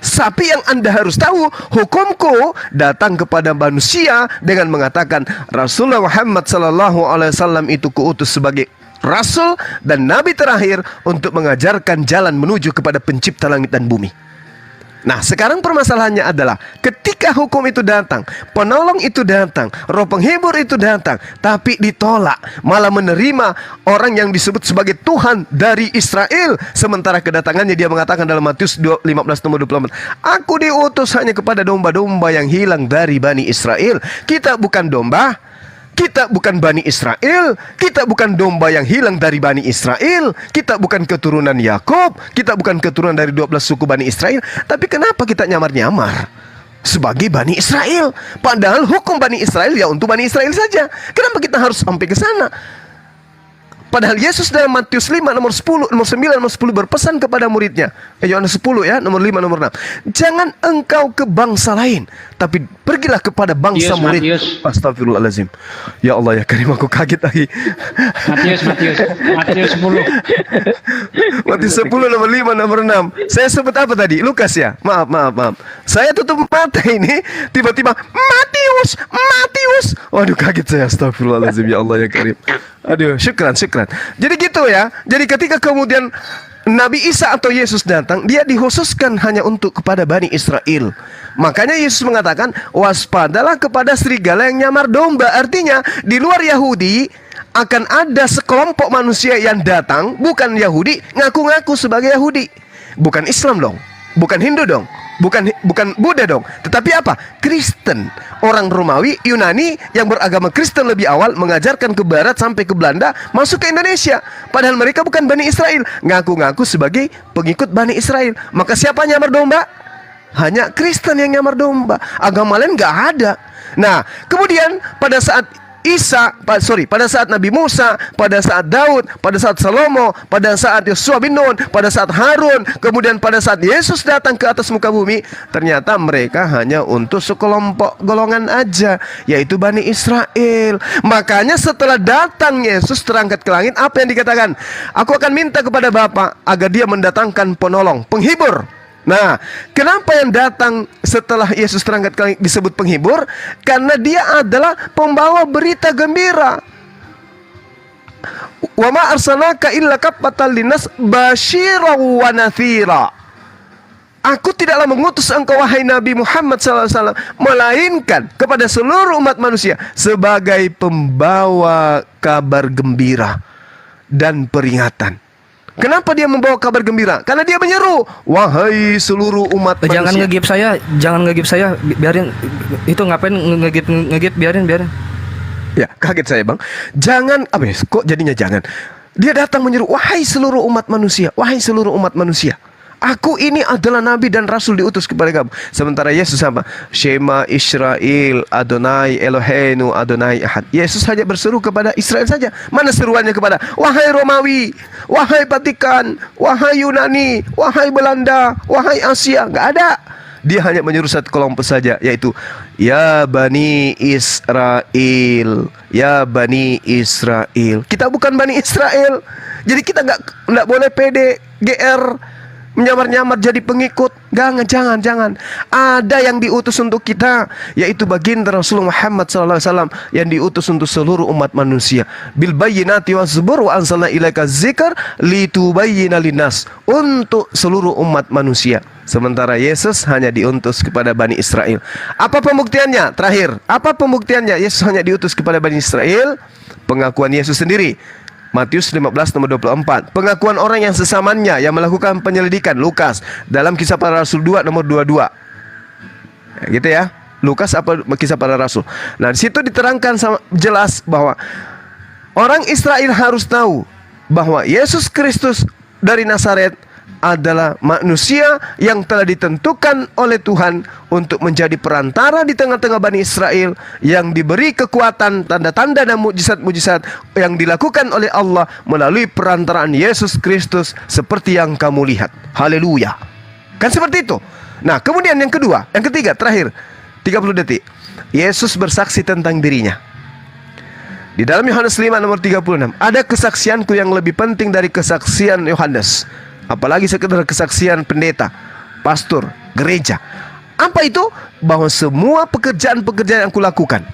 Tapi yang Anda harus tahu, hukumku datang kepada manusia dengan mengatakan Rasulullah Muhammad SAW itu kuutus sebagai Rasul dan Nabi terakhir untuk mengajarkan jalan menuju kepada pencipta langit dan bumi. Nah, sekarang permasalahannya adalah ketika hukum itu datang, penolong itu datang, roh penghibur itu datang, tapi ditolak, malah menerima orang yang disebut sebagai Tuhan dari Israel. Sementara kedatangannya dia mengatakan dalam Matius 15 nomor 24, aku diutus hanya kepada domba-domba yang hilang dari Bani Israel. Kita bukan domba, kita bukan Bani Israel, kita bukan domba yang hilang dari Bani Israel, kita bukan keturunan Yakub, kita bukan keturunan dari 12 suku Bani Israel. Tapi kenapa kita nyamar-nyamar sebagai Bani Israel? Padahal hukum Bani Israel ya untuk Bani Israel saja. Kenapa kita harus sampai ke sana? Padahal Yesus dalam Matius 5 nomor 10, nomor 9, nomor 10 berpesan kepada muridnya. Yohanes 10 ya, nomor 5, nomor 6. Jangan engkau ke bangsa lain, tapi pergilah kepada bangsa murid. Astagfirullahaladzim. Ya Allah ya Karim, aku kaget lagi. Matius 10. Matius 10 nomor 5, nomor 6. Saya sebut apa tadi? Lukas ya? Maaf. Saya tutup mata ini, tiba-tiba Matius. Waduh, kaget saya. Astagfirullahaladzim, ya Allah ya Karim. Aduh, syukran. Jadi gitu ya. Jadi ketika kemudian Nabi Isa atau Yesus datang, dia dikhususkan hanya untuk kepada Bani Israel. Makanya Yesus mengatakan, waspadalah kepada serigala yang nyamar domba. Artinya di luar Yahudi akan ada sekelompok manusia yang datang, bukan Yahudi, ngaku-ngaku sebagai Yahudi. Bukan Islam dong, bukan Hindu dong, bukan Buddha dong, tetapi apa? Kristen. Orang Romawi, Yunani yang beragama Kristen lebih awal mengajarkan ke barat sampai ke Belanda, masuk ke Indonesia. Padahal mereka bukan Bani Israel, ngaku-ngaku sebagai pengikut Bani Israel. Maka siapa nyamar domba? Hanya Kristen yang nyamar domba. Agama lain nggak ada. Nah, kemudian pada saat pada saat Nabi Musa, pada saat Daud, pada saat Salomo, pada saat Yosua bin Nun, pada saat Harun, kemudian pada saat Yesus datang ke atas muka bumi, ternyata mereka hanya untuk sekelompok golongan aja, yaitu Bani Israel. Makanya setelah datang Yesus terangkat ke langit, apa yang dikatakan? Aku akan minta kepada Bapa agar dia mendatangkan penolong, penghibur. Nah, kenapa yang datang setelah Yesus terangkat ke langit disebut penghibur? Karena dia adalah pembawa berita gembira. Wa ma arsalnaka illa kaffatan linnas basyiran wa nadhira. Aku tidaklah mengutus engkau wahai Nabi Muhammad SAW, melainkan kepada seluruh umat manusia sebagai pembawa kabar gembira dan peringatan. Kenapa dia membawa kabar gembira? Karena dia menyeru, wahai seluruh umat manusia. Jangan ngegip saya, biarin itu, ngapain ngegip, biarin. Ya, kaget saya bang. Jangan, kok jadinya jangan. Dia datang menyeru, wahai seluruh umat manusia, wahai seluruh umat manusia. Aku ini adalah Nabi dan Rasul diutus kepada kamu. Sementara Yesus apa? Shema Israel, Adonai Eloheinu, Adonai Ahad. Yesus hanya berseru kepada Israel saja. Mana seruannya kepada wahai Romawi, wahai Vatikan, wahai Yunani, wahai Belanda, wahai Asia? Nggak ada. Dia hanya menyeru satu kelompok saja, yaitu ya Bani Israel, ya Bani Israel. Kita bukan Bani Israel, jadi kita nggak boleh pede, GR, menyamar-nyamar jadi pengikut. Jangan. Ada yang diutus untuk kita, yaitu baginda Rasulullah Muhammad SAW yang diutus untuk seluruh umat manusia. Bil bayyinati waz-zubur wa anzalna ilaika dzikr litubayyina linnas, untuk seluruh umat manusia. Sementara Yesus hanya diutus kepada Bani Israel. Apa pembuktiannya? Terakhir, apa pembuktiannya Yesus hanya diutus kepada Bani Israel? Pengakuan Yesus sendiri, Matius 15 nomor 24. Pengakuan orang yang sesamanya yang melakukan penyelidikan, Lukas dalam Kisah Para Rasul 2 nomor 22. Gitu ya. Lukas apa Kisah Para Rasul. Nah, di situ diterangkan jelas bahwa orang Israel harus tahu bahwa Yesus Kristus dari Nazaret adalah manusia yang telah ditentukan oleh Tuhan untuk menjadi perantara di tengah-tengah Bani Israel, yang diberi kekuatan, tanda-tanda dan mujizat-mujizat yang dilakukan oleh Allah melalui perantaraan Yesus Kristus seperti yang kamu lihat. Haleluya. Kan seperti itu. Nah, kemudian yang kedua, yang ketiga, terakhir 30 detik. Yesus bersaksi tentang dirinya. Di dalam Yohanes 5 nomor 36, ada kesaksianku yang lebih penting dari kesaksian Yohanes, apalagi sekedar kesaksian pendeta, pastor, gereja. Apa itu? Bahwa semua pekerjaan-pekerjaan yang kulakukan,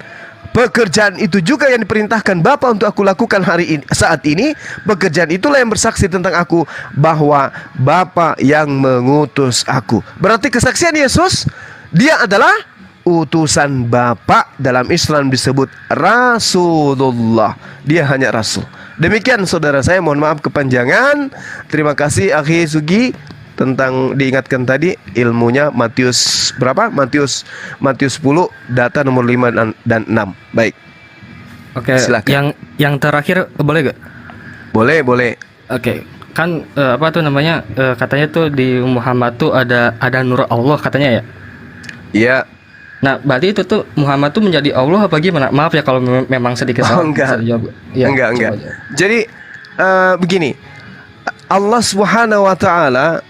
pekerjaan itu juga yang diperintahkan Bapa untuk aku lakukan hari ini, saat ini. Pekerjaan itulah yang bersaksi tentang aku bahwa Bapa yang mengutus aku. Berarti kesaksian Yesus, dia adalah utusan Bapa. Dalam Islam disebut Rasulullah. Dia hanya Rasul. Demikian saudara saya, mohon maaf kepanjangan. Terima kasih Akhi Sugi tentang diingatkan tadi ilmunya Matius berapa? Matius 10 data nomor 5 dan 6. Baik. Oke, silakan. Yang terakhir boleh gak? Boleh. Oke. Kan apa tuh namanya? Katanya tuh di Muhammad tuh ada nur Allah katanya ya? Iya. Nah, berarti itu tuh Muhammad tuh menjadi Allah apa gimana? Maaf ya kalau memang sedikit salah. Enggak. Ya, Enggak. Jadi begini. Allah Subhanahu wa taala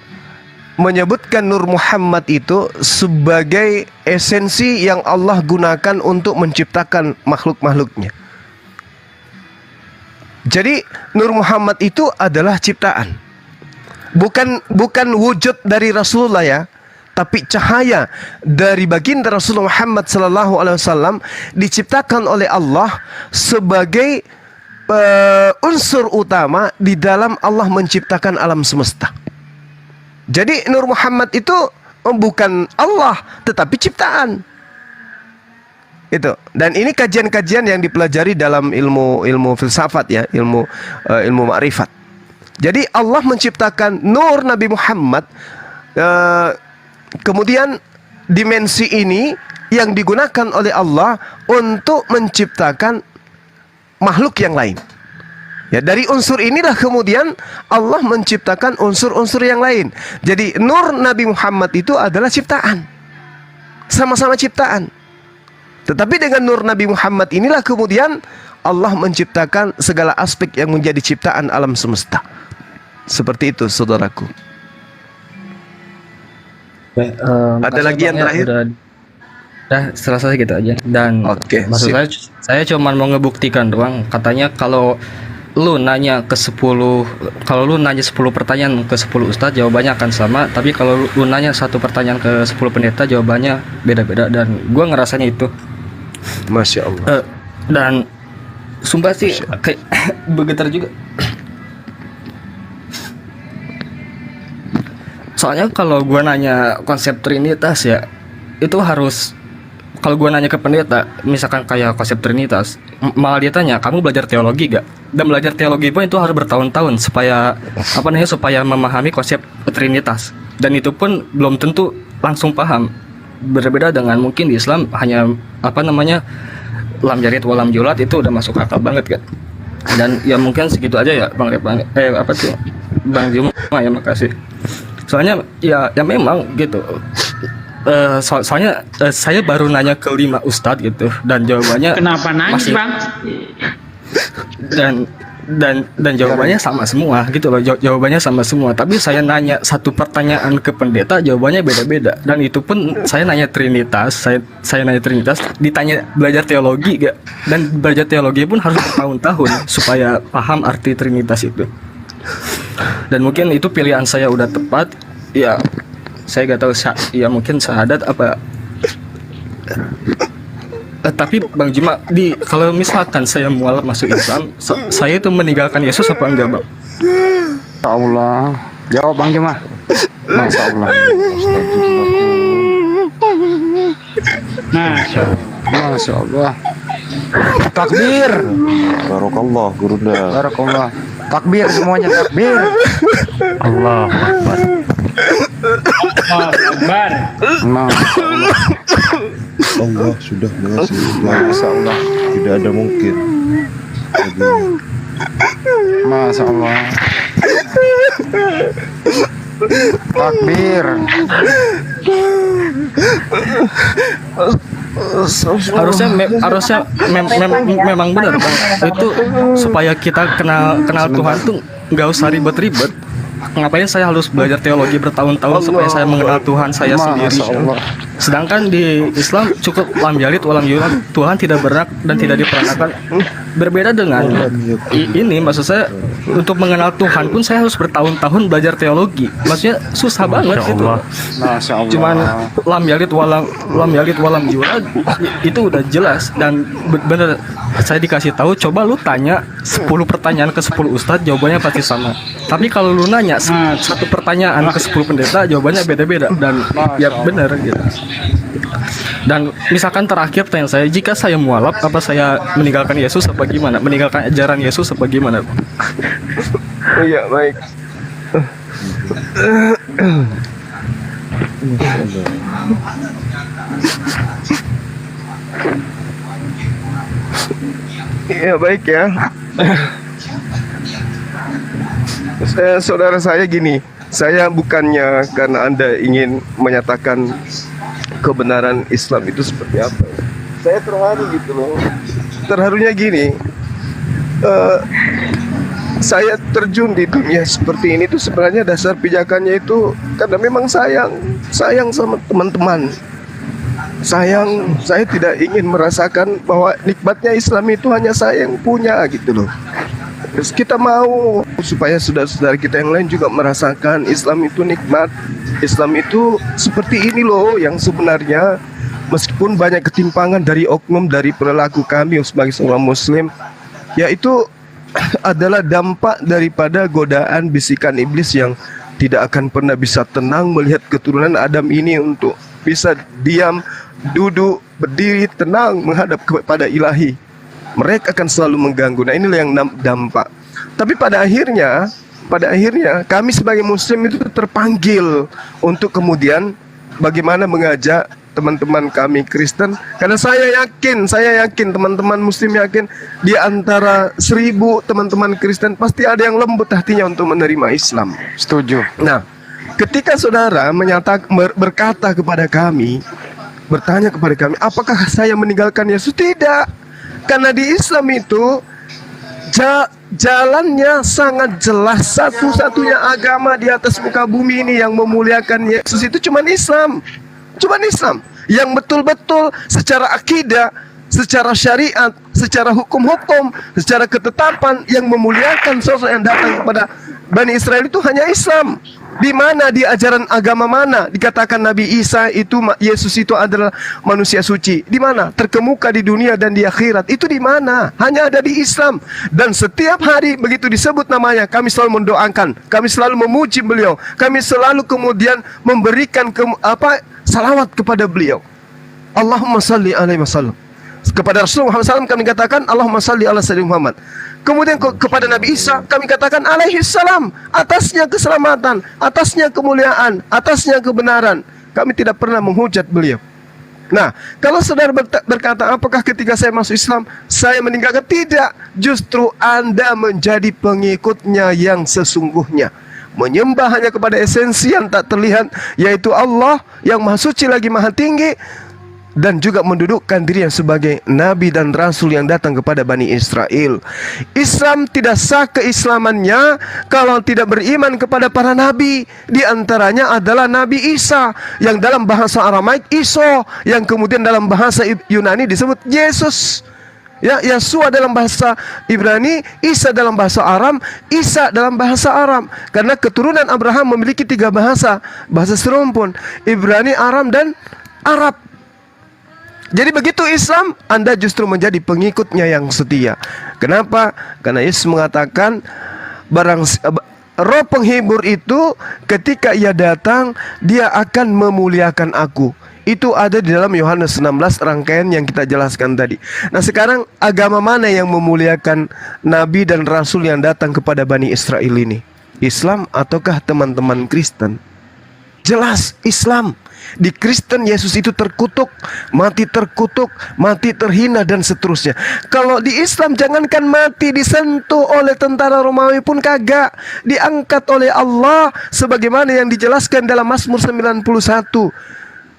menyebutkan Nur Muhammad itu sebagai esensi yang Allah gunakan untuk menciptakan makhluk-makhluknya. Jadi Nur Muhammad itu adalah ciptaan. Bukan wujud dari Rasulullah ya, tapi cahaya dari baginda Rasulullah Muhammad sallallahu alaihi wasallam diciptakan oleh Allah sebagai unsur utama di dalam Allah menciptakan alam semesta. Jadi Nur Muhammad itu bukan Allah tetapi ciptaan. Itu. Dan ini kajian-kajian yang dipelajari dalam ilmu filsafat ya, ilmu ma'rifat. Jadi Allah menciptakan nur Nabi Muhammad, kemudian dimensi ini yang digunakan oleh Allah untuk menciptakan makhluk yang lain. Ya, dari unsur inilah kemudian Allah menciptakan unsur-unsur yang lain. Jadi nur Nabi Muhammad itu adalah ciptaan. Sama-sama ciptaan. Tetapi dengan nur Nabi Muhammad inilah kemudian Allah menciptakan segala aspek yang menjadi ciptaan alam semesta. Seperti itu saudaraku. Ada lagi yang terakhir? Udah selesai gitu aja. Dan maksud saya cuma mau ngebuktikan doang. Katanya kalau lu nanya 10 pertanyaan ke 10 ustadz jawabannya akan sama, tapi kalau lu nanya satu pertanyaan ke 10 pendeta jawabannya beda-beda, dan gua ngerasanya itu. Masya Allah. Dan sumpah sih kayak bergetar juga. Soalnya kalau gua nanya konsep Trinitas ya, itu harus, kalau gue nanya ke pendeta, misalkan kayak konsep Trinitas, malah dia tanya, kamu belajar teologi gak? Dan belajar teologi pun itu harus bertahun-tahun supaya supaya memahami konsep Trinitas. Dan itu pun belum tentu langsung paham. Berbeda dengan mungkin di Islam hanya lam jarit walam julat, itu udah masuk akal banget kan. Dan ya mungkin segitu aja ya Bang Bang Juma ya, makasih. Soalnya ya memang gitu. Soalnya saya baru nanya ke 5 ustadz gitu, dan jawabannya kenapa nangis Bang? Dan jawabannya sama semua gitu loh, jawabannya sama semua. Tapi saya nanya satu pertanyaan ke pendeta, jawabannya beda-beda. Dan itu pun saya nanya Trinitas, saya nanya Trinitas, ditanya belajar teologi gak? Dan belajar teologi pun harus bertahun-tahun supaya paham arti Trinitas itu. Dan mungkin itu pilihan saya udah tepat ya. Saya gak tahu ya mungkin syahadat apa. Tapi Bang Juma, kalau misalkan saya mualaf masuk Islam, saya itu meninggalkan Yesus apa enggak Bang? Masya Allah. Jawab Bang Juma. Masya Allah. Masya Allah. Takbir. Barakallah Gurunda. Barakallah. Takbir semuanya, takbir. Allah Akbar. Akbar. Allah sudah mengasih Masya Allah. Tidak ada mungkin. Masya Allah. Takbir. Harusnya memang benar Bang. Itu supaya kita kenal Tuhan tuh nggak usah ribet-ribet. ngapain saya harus belajar teologi bertahun-tahun supaya saya mengenal Tuhan saya sendiri. Sedangkan di Islam cukup lam yalid walam yulad, Tuhan tidak beranak dan tidak diperanakan. Berbeda dengan ini, maksud saya untuk mengenal Tuhan pun saya harus bertahun-tahun belajar teologi. Maksudnya susah banget gitu. Cuman lam yalid walam yulad itu udah jelas dan bener saya dikasih tahu, coba lu tanya 10 pertanyaan ke 10 ustadz, jawabannya pasti sama. Tapi kalau lu nanya satu pertanyaan ke 10 pendeta, jawabannya beda-beda dan ya bener gitu. Dan misalkan terakhir tanya saya, jika saya mualaf, apa saya meninggalkan Yesus apa gimana? Meninggalkan ajaran Yesus apa gimana? Iya, baik. Iya, baik ya. Saudara saya gini, saya bukannya karena Anda ingin menyatakan kebenaran Islam itu seperti apa. Saya terharu gitu loh. Terharunya gini, saya terjun di dunia seperti ini tuh sebenarnya dasar pijakannya itu karena memang sayang sama teman-teman. Saya tidak ingin merasakan bahwa nikmatnya Islam itu hanya saya yang punya gitu loh. Terus kita mau supaya saudara-saudara kita yang lain juga merasakan Islam itu nikmat. Islam itu seperti ini loh yang sebenarnya, meskipun banyak ketimpangan dari oknum, dari perilaku kami sebagai seorang muslim, yaitu adalah dampak daripada godaan bisikan iblis yang tidak akan pernah bisa tenang melihat keturunan Adam ini untuk bisa diam, duduk, berdiri, tenang menghadap kepada ilahi. Mereka akan selalu mengganggu. Nah, inilah yang dampak. Tapi pada akhirnya kami sebagai muslim itu terpanggil untuk kemudian bagaimana mengajak teman-teman kami Kristen, karena saya yakin teman-teman muslim yakin di antara 1000 teman-teman Kristen pasti ada yang lembut hatinya untuk menerima Islam. Setuju. Nah, ketika saudara berkata kepada kami, bertanya kepada kami, apakah saya meninggalkan Yesus? Tidak. Karena di Islam itu jalannya sangat jelas. Satu-satunya agama di atas muka bumi ini yang memuliakan Yesus itu cuma Islam. Cuma Islam yang betul-betul secara akidah, secara syariat, secara hukum-hukum, secara ketetapan yang memuliakan sosok yang datang kepada Bani Israel itu hanya Islam. Di mana di ajaran agama mana dikatakan Nabi Isa itu, Yesus itu adalah manusia suci? Di mana? Terkemuka di dunia dan di akhirat. Itu di mana? Hanya ada di Islam. Dan setiap hari begitu disebut namanya, kami selalu mendoakan, kami selalu memuji beliau, kami selalu kemudian memberikan salawat kepada beliau. Allahumma salli alaihi wasallam. Kepada Rasulullah SAW kami katakan Allahumma salli ala sayyidina Muhammad. Kemudian kepada Nabi Isa kami katakan alaihi salam. Atasnya keselamatan, atasnya kemuliaan, atasnya kebenaran. Kami tidak pernah menghujat beliau. Nah, kalau saudara berkata apakah ketika saya masuk Islam saya meninggalkan? Tidak. Justru Anda menjadi pengikutnya yang sesungguhnya, menyembah hanya kepada esensi yang tak terlihat, yaitu Allah yang maha suci lagi maha tinggi, dan juga mendudukkan dirinya sebagai nabi dan rasul yang datang kepada Bani Israel. Islam tidak sah keislamannya kalau tidak beriman kepada para nabi. Di antaranya adalah Nabi Isa, yang dalam bahasa Aramaik Iso, yang kemudian dalam bahasa Yunani disebut Yesus. Ya, Yesua dalam bahasa Ibrani, Isa dalam bahasa Aram, Isa dalam bahasa Aram. Karena keturunan Abraham memiliki 3 bahasa serumpun, Ibrani, Aram, dan Arab. Jadi begitu Islam, Anda justru menjadi pengikutnya yang setia. Kenapa? Karena Yesus mengatakan roh penghibur itu ketika ia datang, dia akan memuliakan aku. Itu ada di dalam Yohanes 16 rangkaian yang kita jelaskan tadi. Nah, sekarang agama mana yang memuliakan nabi dan rasul yang datang kepada Bani Israel ini? Islam ataukah teman-teman Kristen? Jelas Islam. Di Kristen Yesus itu terkutuk, mati terhina dan seterusnya. Kalau di Islam jangankan mati, disentuh oleh tentara Romawi pun kagak, diangkat oleh Allah sebagaimana yang dijelaskan dalam Mazmur 91.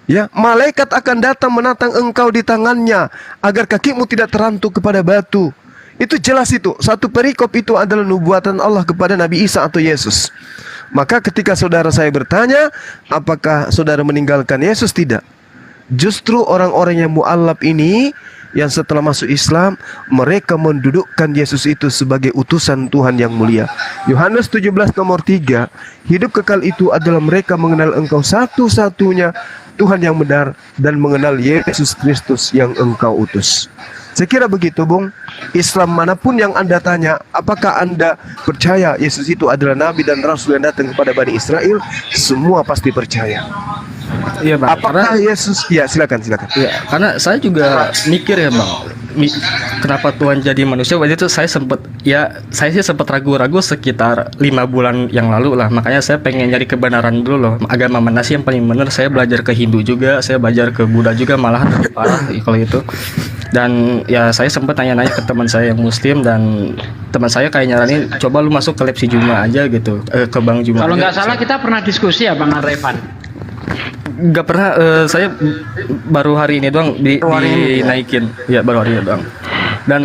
Ya, malaikat akan datang menatang engkau di tangannya agar kakimu tidak terantuk kepada batu. Itu jelas itu. Satu perikop itu adalah nubuatan Allah kepada Nabi Isa atau Yesus. Maka ketika saudara saya bertanya, apakah saudara meninggalkan Yesus? Tidak. Justru orang-orang yang mu'allaf ini, yang setelah masuk Islam, mereka mendudukkan Yesus itu sebagai utusan Tuhan yang mulia. Yohanes 17 nomor 3, hidup kekal itu adalah mereka mengenal Engkau satu-satunya Tuhan yang benar dan mengenal Yesus Kristus yang Engkau utus. Saya kira begitu, Bung. Islam manapun yang Anda tanya, apakah Anda percaya Yesus itu adalah Nabi dan Rasul yang datang kepada Bani Israel? Semua pasti percaya. Iya Bang. Apakah Yesus? Ya, silakan. Ya, karena saya juga mikir ya Bang, kenapa Tuhan jadi manusia? Waktu itu saya sih sempat ragu-ragu sekitar 5 bulan yang lalu lah. Makanya saya pengen nyari kebenaran dulu loh. Agama mana sih yang paling benar? Saya belajar ke Hindu juga, saya belajar ke Buddha juga, malah parah kalau itu. Dan ya saya sempat tanya-nanya ke teman saya yang Muslim, dan teman saya kayak nyaranin coba lu masuk ke lab si Juma aja gitu, ke Bang Juma. Kalau nggak aja. salah kita pernah diskusi ya Bang Revan. Nggak pernah, saya baru hari ini doang dinaikin. Ya baru hari ini doang. Dan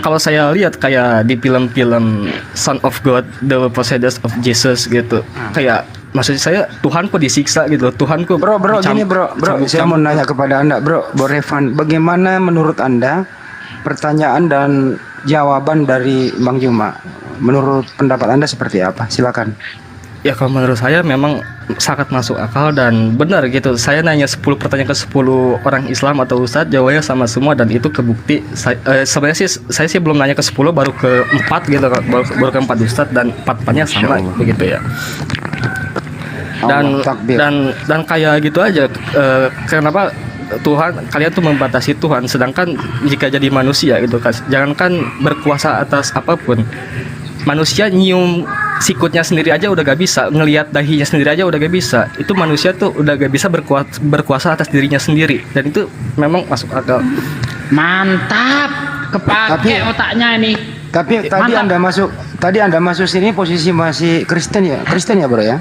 kalau saya lihat kayak di film-film Son of God, The Procedures of Jesus gitu, kayak maksud saya Tuhan kok disiksa gitu, Tuhan kok Bro, saya mau nanya kepada Anda, Bro Revan, bagaimana menurut Anda pertanyaan dan jawaban dari Bang Juma? Menurut pendapat Anda seperti apa? Silakan. Ya kalau menurut saya memang sangat masuk akal dan benar gitu. Saya nanya 10 pertanyaan ke 10 orang Islam atau Ustadz, jawabannya sama semua dan itu kebukti. Sebenarnya sih saya sih belum nanya ke 10, baru ke 4 gitu, baru ke 4 Ustadz dan 4-4-nya sama begitu ya. Dan kayak gitu aja, kenapa Tuhan, kalian tuh membatasi Tuhan, sedangkan jika jadi manusia gitu kan, jangankan berkuasa atas apapun, manusia nyium sikutnya sendiri aja udah gak bisa, ngelihat dahinya sendiri aja udah gak bisa. Itu manusia tuh udah gak bisa berkuasa atas dirinya sendiri, dan itu memang masuk akal. Mantap, kepake otaknya ini. Tapi tadi Anda masuk sini posisi masih Kristen ya Bro ya?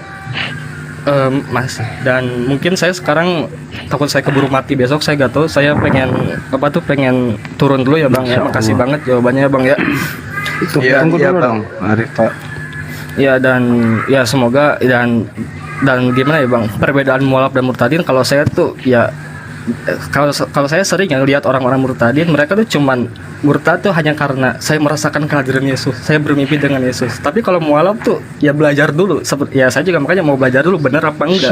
Mas, dan mungkin saya sekarang takut saya keburu mati besok, saya gak tahu. Saya pengen turun dulu ya Bang ya. Makasih banget jawabannya Bang ya. Itu tunggu dulu dong, Arif Pak. Ya, dan ya semoga dan gimana ya Bang, perbedaan mualaf dan murtadin, kalau saya tuh ya kalau saya sering ya lihat orang-orang murtadin, mereka tuh cuman murtad tuh hanya karena saya merasakan kehadiran Yesus, saya bermimpi dengan Yesus. Tapi kalau mualaf tuh ya belajar dulu. Ya saya juga makanya mau belajar dulu benar apa enggak.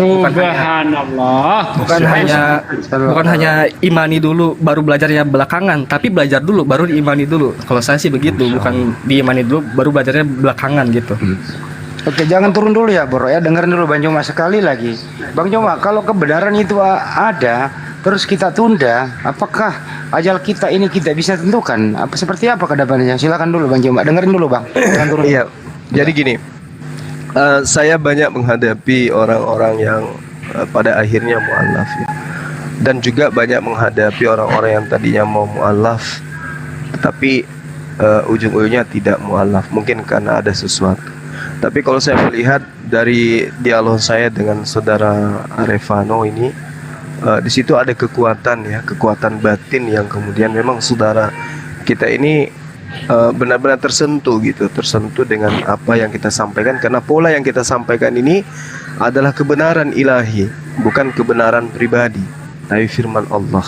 Bukan hanya imani dulu baru belajarnya belakangan, tapi belajar dulu baru diimani dulu. Kalau saya sih begitu, bukan diimani dulu baru belajarnya belakangan gitu. Oke, jangan turun dulu ya Bro ya, dengerin dulu Bang Juma sekali lagi. Bang Juma, kalau kebenaran itu ada, terus kita tunda, apakah ajal kita ini kita bisa tentukan? Seperti apa kedepannya? Silakan dulu Bang Juma, dengerin dulu Bang. Jangan turun. Iya, jadi gini, saya banyak menghadapi orang-orang yang pada akhirnya mu'alaf ya. Dan juga banyak menghadapi orang-orang yang tadinya mau mu'alaf, tetapi ujung-ujungnya tidak mu'alaf, mungkin karena ada sesuatu. Tapi kalau saya melihat dari dialog saya dengan saudara Arevano ini, di situ ada kekuatan ya, kekuatan batin yang kemudian memang saudara kita ini benar-benar tersentuh gitu, tersentuh dengan apa yang kita sampaikan, karena pola yang kita sampaikan ini adalah kebenaran ilahi, bukan kebenaran pribadi, tapi firman Allah.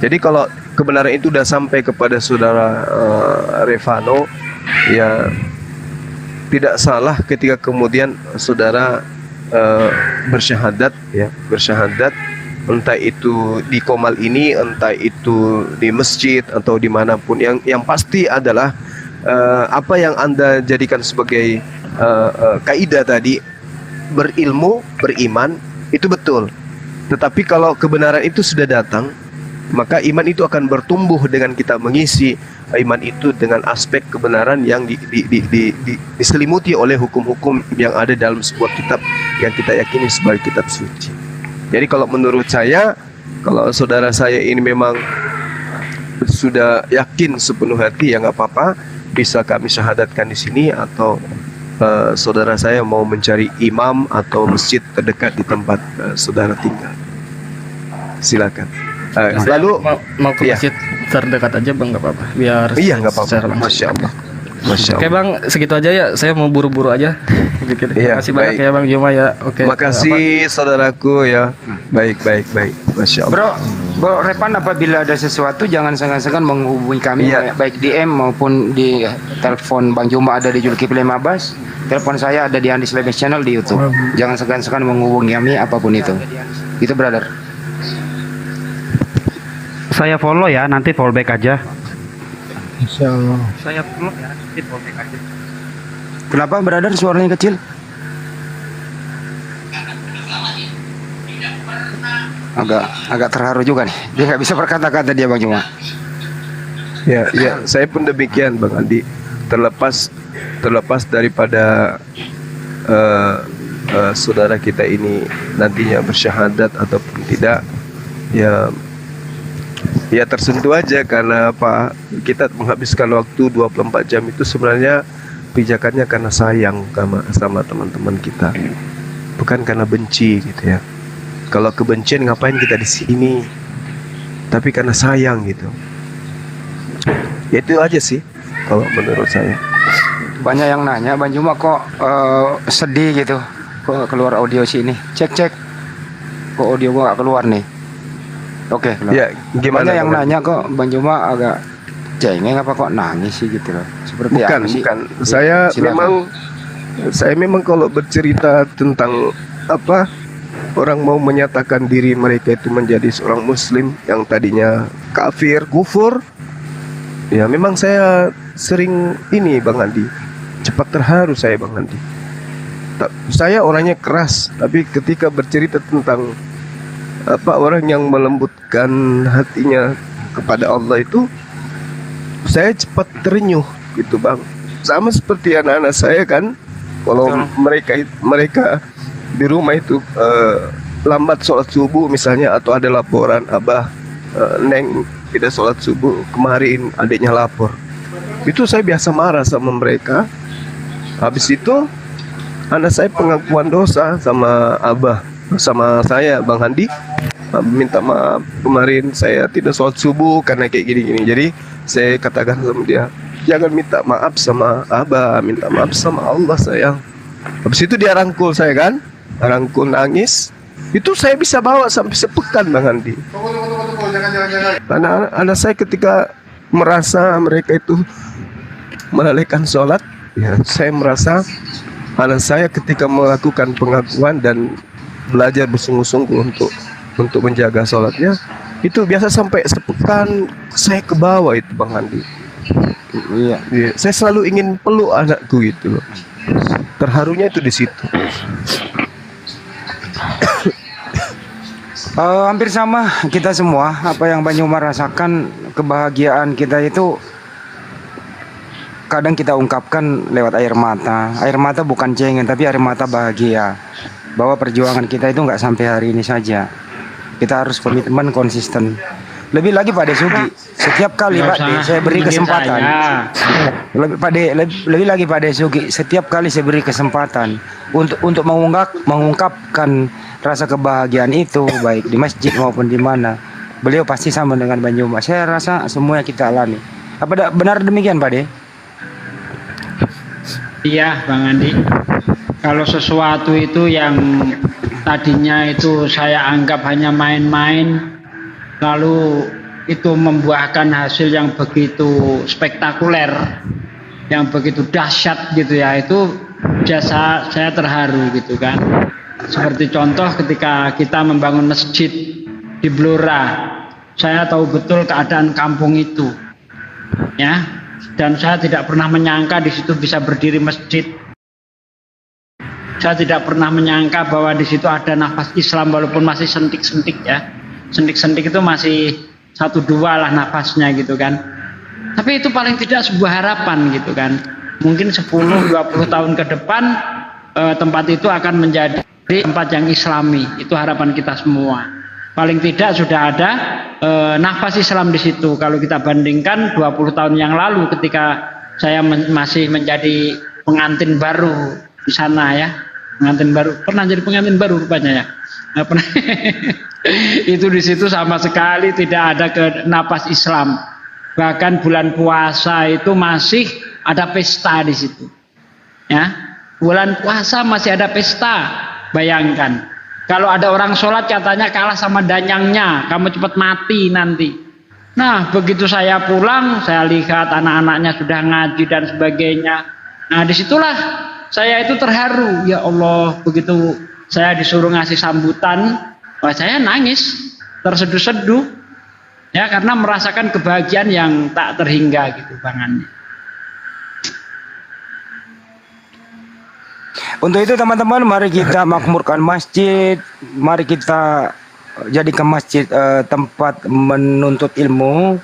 Jadi kalau kebenaran itu sudah sampai kepada saudara Arevano, ya tidak salah ketika kemudian saudara bersyahadat ya, bersyahadat entah itu di Komal ini, entah itu di masjid atau dimanapun, yang pasti adalah apa yang Anda jadikan sebagai kaidah tadi, berilmu, beriman, itu betul. Tetapi kalau kebenaran itu sudah datang, maka iman itu akan bertumbuh dengan kita mengisi iman itu dengan aspek kebenaran yang diselimuti oleh hukum-hukum yang ada dalam sebuah kitab yang kita yakini sebagai kitab suci. Jadi kalau menurut saya, kalau saudara saya ini memang sudah yakin sepenuh hati, ya nggak apa-apa, bisa kami syahadatkan di sini, atau saudara saya mau mencari imam atau masjid terdekat di tempat saudara tinggal, silakan. Lalu mau ke masjid terdekat aja Bang, nggak apa-apa, biar iya nggak apa-apa. Masya Allah. Masya Oke Allah. Bang, segitu aja ya. Saya mau buru-buru aja. Terima Iya, kasih banyak baik. ya Bang Juma ya. Oke. Makasih saudaraku ya. Baik. Masya Allah. Bro Repan, apabila ada sesuatu jangan segan-segan menghubungi kami, Iya. baik DM maupun di telepon Bang Juma ada di Zulkifli Mabas, telepon saya ada di Andi Slebes Channel di YouTube. Jangan segan-segan menghubungi kami apapun itu. Itu brother. Saya follow ya, nanti follow back aja. Insyaallah. Saya follow ya, nanti follow back aja. Kenapa brother suaranya kecil? Agak terharu juga nih. Dia nggak bisa berkata-kata dia Bang Juma. Ya, saya pun demikian Bang Andi. Terlepas daripada saudara kita ini nantinya bersyahadat ataupun tidak, ya tersentuh aja karena apa? Kita menghabiskan waktu 24 jam itu sebenarnya pijakannya karena sayang sama teman-teman kita, bukan karena benci gitu ya. Kalau kebencian ngapain kita di sini? Tapi karena sayang gitu. Ya itu aja sih kalau menurut saya. Banyak yang nanya Bang Juma kok sedih gitu, kok keluar audio sini. Cek kok audio gua nggak keluar nih. Oke, keluar. Ya, gimana? Banyak yang Bang? nanya kok Bang Juma agak cengeng apa kok nangis sih gitu loh. Seperti Bukan, apa sih? bukan. Saya Silakan. memang kalau bercerita tentang apa orang mau menyatakan diri mereka itu menjadi seorang muslim yang tadinya kafir, kufur. Ya memang saya sering ini Bang Andi. Cepat terharu saya Bang Andi. Saya orangnya keras, tapi ketika bercerita tentang apa orang yang melembutkan hatinya kepada Allah itu, saya cepat terenyuh gitu Bang. Sama seperti anak-anak saya kan, kalau mereka di rumah itu lambat sholat subuh misalnya, atau ada laporan abah Neng tidak sholat subuh kemarin, adiknya lapor, itu saya biasa marah sama mereka. Habis itu anak saya pengakuan dosa sama abah, sama saya Bang Handi, minta maaf kemarin saya tidak sholat subuh karena kayak gini-gini. Jadi saya katakan sama dia, jangan minta maaf sama abah, minta maaf sama Allah sayang. Habis itu dia rangkul saya kan, rangkul nangis. Itu saya bisa bawa sampai sepekan Bang Andi. Karena anak saya ketika merasa mereka itu melalaikan sholat, ya saya merasa anak saya ketika melakukan pengakuan dan belajar bersungguh-sungguh untuk menjaga sholatnya, itu biasa sampai sepekan saya ke bawah itu Bang Andi. Iya, saya selalu ingin peluk anakku gitu loh. Terharunya itu di situ. Hampir sama kita semua. Apa yang Bang Juma rasakan, kebahagiaan kita itu kadang kita ungkapkan lewat air mata. Air mata bukan cengeng, tapi air mata bahagia bahwa perjuangan kita itu nggak sampai hari ini saja. Kita harus komitmen konsisten. Lebih lagi Pak Desugi, setiap kali Pak De, saya beri kesempatan. Lebih lagi Pak Desugi, setiap kali saya beri kesempatan untuk mengungkapkan rasa kebahagiaan itu, baik di masjid maupun di mana, beliau pasti sama dengan Bang Juma. Saya rasa semua yang kita alami. Apa benar demikian Pak De? Iya Bang Andi. Kalau sesuatu itu yang tadinya itu saya anggap hanya main-main, lalu itu membuahkan hasil yang begitu spektakuler, yang begitu dahsyat gitu ya, itu jasa saya terharu gitu kan. Seperti contoh ketika kita membangun masjid di Blora, saya tahu betul keadaan kampung itu ya, dan saya tidak pernah menyangka di situ bisa berdiri masjid. Saya tidak pernah menyangka bahwa di situ ada nafas Islam, walaupun masih sentik-sentik ya. Sentik-sentik itu masih 1-2 lah nafasnya gitu kan. Tapi itu paling tidak sebuah harapan gitu kan. Mungkin 10-20 tahun ke depan tempat itu akan menjadi tempat yang islami. Itu harapan kita semua. Paling tidak sudah ada nafas Islam di situ. Kalau kita bandingkan 20 tahun yang lalu ketika saya masih menjadi pengantin baru di sana ya. Pengantin baru, pernah jadi pengantin baru rupanya ya. Pernah. Itu di situ sama sekali tidak ada napas Islam. Bahkan bulan puasa itu masih ada pesta di situ. Ya, bulan puasa masih ada pesta. Bayangkan, kalau ada orang sholat katanya kalah sama danyangnya, kamu cepat mati nanti. Nah, begitu saya pulang, saya lihat anak-anaknya sudah ngaji dan sebagainya. Nah, disitulah saya itu terharu. Ya Allah, begitu saya disuruh ngasih sambutan, wah, saya nangis, terseduh-seduh, ya, karena merasakan kebahagiaan yang tak terhingga gitu, Bang Andi. Untuk itu teman-teman, mari kita makmurkan masjid, mari kita jadikan masjid tempat menuntut ilmu,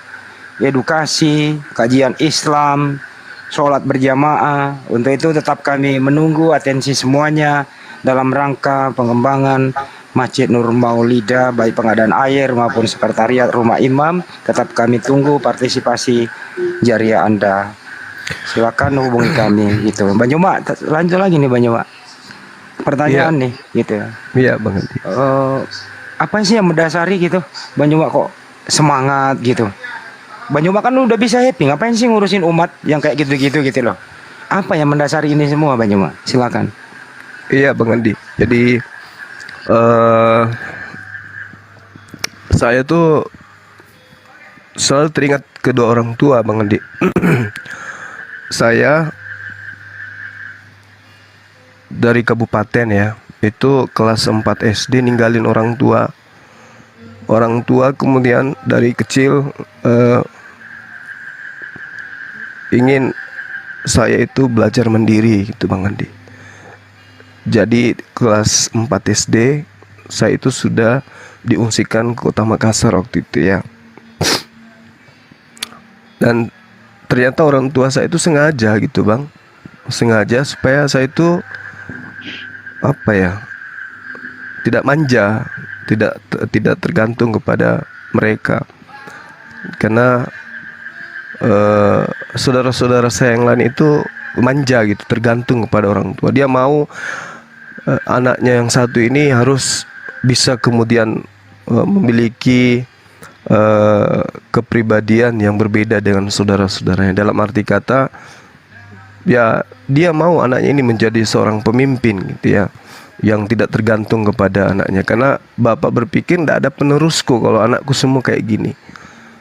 edukasi, kajian Islam, sholat berjamaah. Untuk itu tetap kami menunggu atensi semuanya dalam rangka pengembangan Masjid Nur Maulida, baik pengadaan air maupun sekretariat rumah imam. Tetap kami tunggu partisipasi jariah Anda. Silakan hubungi kami gitu. Bang Juma, lanjut lagi nih Bang Juma. Pertanyaan nih gitu. Iya Bang Andi. Apa sih yang mendasari gitu Bang Juma kok semangat gitu? Bang Juma kan udah bisa happy, ngapain sih ngurusin umat yang kayak gitu-gitu gitu loh? Apa yang mendasari ini semua Bang Juma? Silakan. Iya Bang Andi. Jadi saya tuh selalu teringat kedua orang tua Bang Andi. Saya dari kabupaten ya, itu kelas 4 SD ninggalin orang tua. Orang tua kemudian dari kecil ingin saya itu belajar mandiri gitu Bang Andi. Jadi kelas 4 SD saya itu sudah diungsikan ke Kota Makassar waktu itu ya. Dan ternyata orang tua saya itu sengaja gitu Bang. Sengaja supaya saya itu apa ya, tidak manja, tidak tergantung kepada mereka. Karena saudara-saudara saya yang lain itu manja gitu, tergantung kepada orang tua. Dia mau anaknya yang satu ini harus bisa kemudian memiliki kepribadian yang berbeda dengan saudara-saudaranya. Dalam arti kata, ya dia mau anaknya ini menjadi seorang pemimpin gitu ya, yang tidak tergantung kepada anaknya. Karena bapak berpikir tidak ada penerusku kalau anakku semua kayak gini,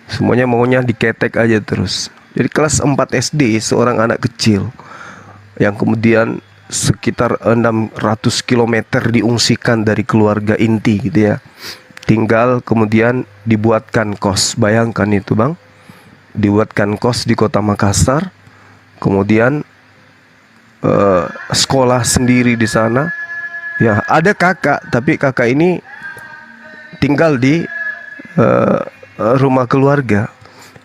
semuanya maunya diketek aja terus. Jadi kelas 4 SD seorang anak kecil yang kemudian sekitar 600 km diungsikan dari keluarga inti gitu ya, tinggal kemudian dibuatkan kos. Bayangkan itu Bang, dibuatkan kos di Kota Makassar, kemudian sekolah sendiri di sana. Ya ada kakak, tapi kakak ini tinggal di rumah keluarga.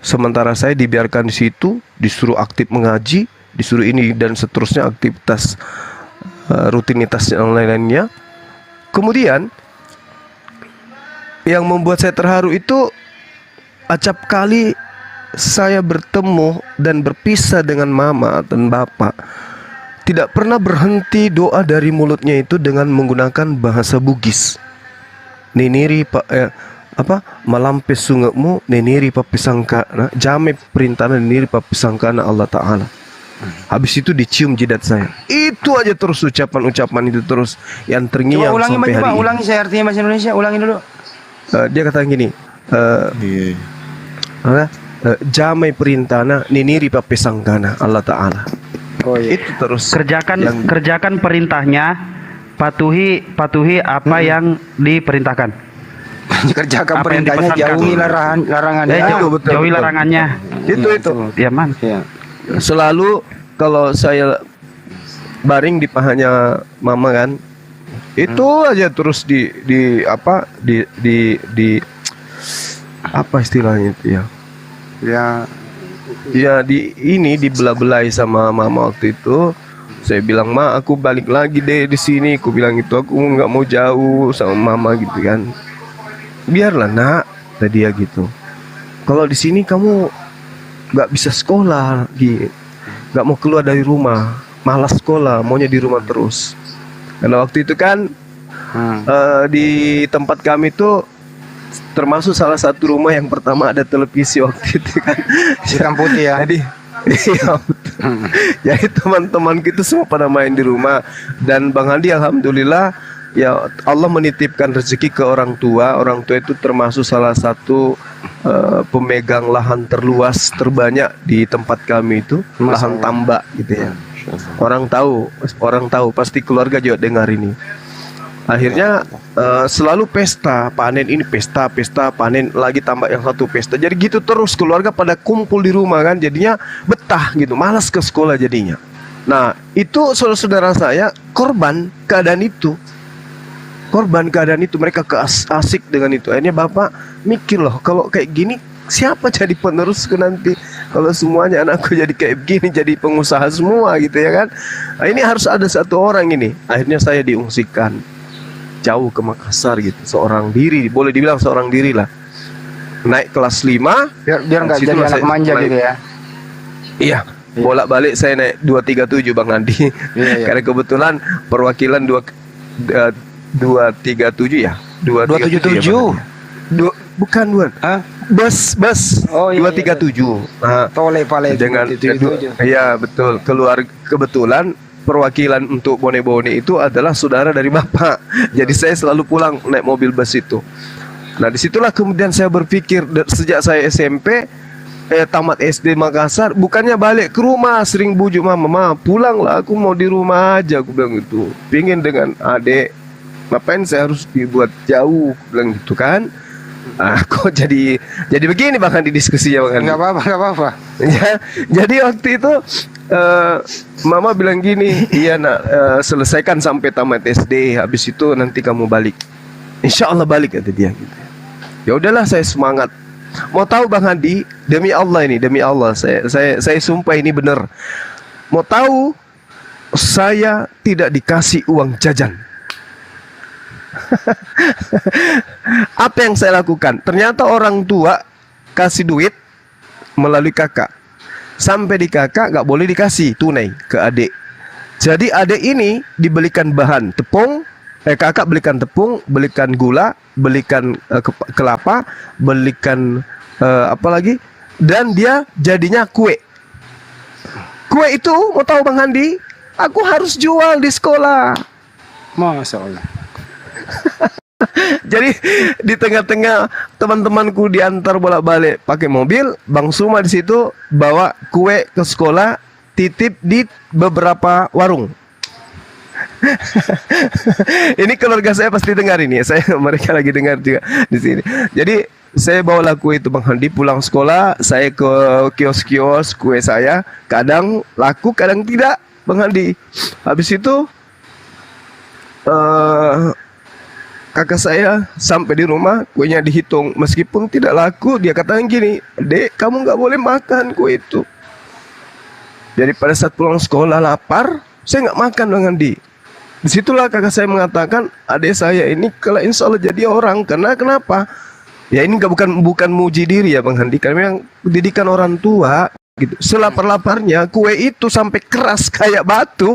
Sementara saya dibiarkan di situ, disuruh aktif mengaji, disuruh ini dan seterusnya, aktivitas rutinitas yang lain-lainnya. Kemudian yang membuat saya terharu itu acap kali saya bertemu dan berpisah dengan mama dan bapak. Tidak pernah berhenti doa dari mulutnya itu dengan menggunakan bahasa Bugis. Niniri pak malampe sungekmu niniri papisangkana jame perintahna niniri papisangkana Allah Ta'ala. Habis itu dicium jidat saya. Itu aja terus ucapan-ucapan itu terus yang terngiang ulangi sampai hari ini. Ulangi saya artinya bahasa Indonesia, ulangi dulu. Dia kata gini, jamai perintahna niniri papisangkana Allah Ta'ala. Oh, iya. Itu terus kerjakan perintahnya, patuhi apa yang diperintahkan. Kerjakan Apa yang perintahnya, dipesankan. jauhi larangannya. Jauhi larangannya. Itu. Ya man. Ya. Selalu kalau saya baring di pahanya mama kan, itu aja terus di apa istilahnya itu ya. Ya dibelah-belahi sama mama waktu itu. Saya bilang, "Ma, aku balik lagi deh di sini." Aku bilang itu, aku nggak mau jauh sama mama gitu kan. "Biarlah nak," tadi ya gitu. "Kalau di sini kamu nggak bisa sekolah lagi, nggak mau keluar dari rumah, malas sekolah, maunya di rumah terus." Karena waktu itu kan di tempat kami tuh termasuk salah satu rumah yang pertama ada televisi waktu itu kan, hitam putih ya. Jadi Iya betul. Jadi teman-teman kita semua pada main di rumah. Dan Bang Handi alhamdulillah ya Allah menitipkan rezeki ke orang tua. Orang tua itu termasuk salah satu pemegang lahan terluas terbanyak di tempat kami itu, lahan tambak gitu ya. Orang tahu pasti keluarga juga dengar ini. Akhirnya selalu pesta panen, ini pesta panen lagi, tambak yang satu pesta. Jadi gitu terus, keluarga pada kumpul di rumah kan, jadinya betah gitu, malas ke sekolah jadinya. Nah itu saudara-saudara saya korban keadaan itu. Mereka asik dengan itu. Akhirnya bapak mikir loh, kalau kayak gini siapa jadi penerusku nanti? Kalau semuanya anakku jadi kayak begini, jadi pengusaha semua gitu ya kan. Nah, ini harus ada satu orang ini. Akhirnya saya diungsikan jauh ke Makassar gitu, seorang diri, boleh dibilang seorang diri lah. Naik kelas 5 biar nggak jadi anak manja gitu ya. Iya, bolak-balik saya naik 237 Bang Andi. Iya. Karena kebetulan perwakilan 237 ya. 277. Bukan. Bus. Oh, iya, 237. Nah, Tole pale dengan 277. iya betul. Kebetulan perwakilan untuk Bone-Bone itu adalah saudara dari bapak. Jadi saya selalu pulang naik mobil bus itu. Nah disitulah kemudian saya berpikir, sejak saya SMP tamat SD Makassar, bukannya balik ke rumah, sering bujuk mama, pulanglah, aku mau di rumah aja, aku bilang gitu. Pingin dengan adik, ngapain saya harus dibuat jauh, aku bilang gitu kan. Kok jadi begini bahkan di diskusinya bahkan. Nggak apa-apa. Ya, jadi waktu itu mama bilang gini, iya nak, selesaikan sampai tamat SD, habis itu nanti kamu balik. Insya Allah balik kata dia. Gitu. Ya udahlah, saya semangat. Mau tahu Bang Handi, demi Allah ini, demi Allah, saya sumpah ini benar. Mau tahu, saya tidak dikasih uang jajan. Apa yang saya lakukan? Ternyata orang tua kasih duit melalui kakak. Sampai di kakak nggak boleh dikasih tunai ke adik. Jadi adik ini dibelikan bahan tepung, kakak belikan tepung, belikan gula, belikan kelapa, belikan apa lagi, dan dia jadinya kue. Kue itu mau tahu Bang Handi, aku harus jual di sekolah. Masya Allah. Jadi di tengah-tengah teman-temanku diantar bolak-balik pakai mobil, Bang Suma di situ bawa kue ke sekolah, titip di beberapa warung. Ini keluarga saya pasti dengar ini, mereka lagi dengar juga di sini. Jadi saya bawa kue itu Bang Handi, pulang sekolah saya ke kios-kios kue saya, kadang laku kadang tidak Bang Handi. Habis itu kakak saya sampai di rumah, kuenya dihitung, meskipun tidak laku, dia katakan gini, dek kamu nggak boleh makan kue itu. Jadi pada saat pulang sekolah lapar, saya nggak makan Bang Handi. Disitulah kakak saya mengatakan, adik saya ini kalau insya Allah jadi orang. Karena kenapa? Ya ini bukan muji diri ya Bang Handi, karena yang didikan orang tua gitu. Selapar-laparnya kue itu sampai keras kayak batu,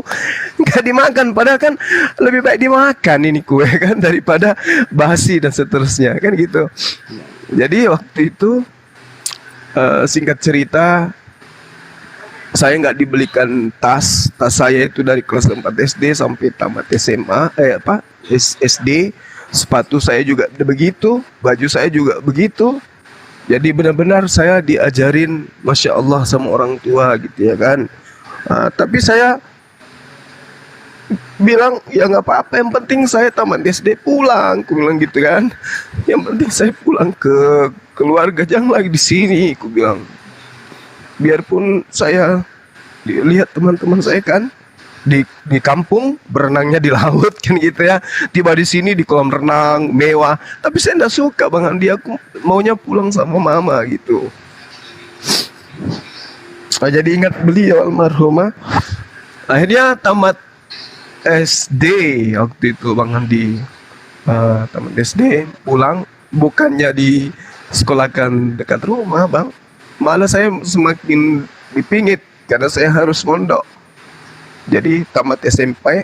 nggak dimakan. Padahal kan lebih baik dimakan ini kue kan daripada basi dan seterusnya kan gitu. Jadi waktu itu singkat cerita, saya nggak dibelikan tas saya itu dari kelas 4 SD sampai tamat SMA, SD. Sepatu saya juga begitu, baju saya juga begitu. Jadi benar-benar saya diajarin, Masya Allah sama orang tua gitu ya kan. Tapi saya bilang ya nggak apa-apa, yang penting saya tamat SD pulang, aku bilang gitu kan. Yang penting saya pulang ke keluarga, jangan lagi di sini, aku bilang. Biarpun saya lihat teman-teman saya kan di kampung berenangnya di laut kan gitu ya, tiba di sini di kolam renang mewah, tapi saya enggak suka Bang Andi, aku maunya pulang sama mama gitu. Jadi ingat beliau almarhumah. Akhirnya tamat SD waktu itu Bang Andi, tamat SD pulang, bukannya di sekolahkan dekat rumah Bang, malah saya semakin dipingit karena saya harus mondok. Jadi tamat SMP,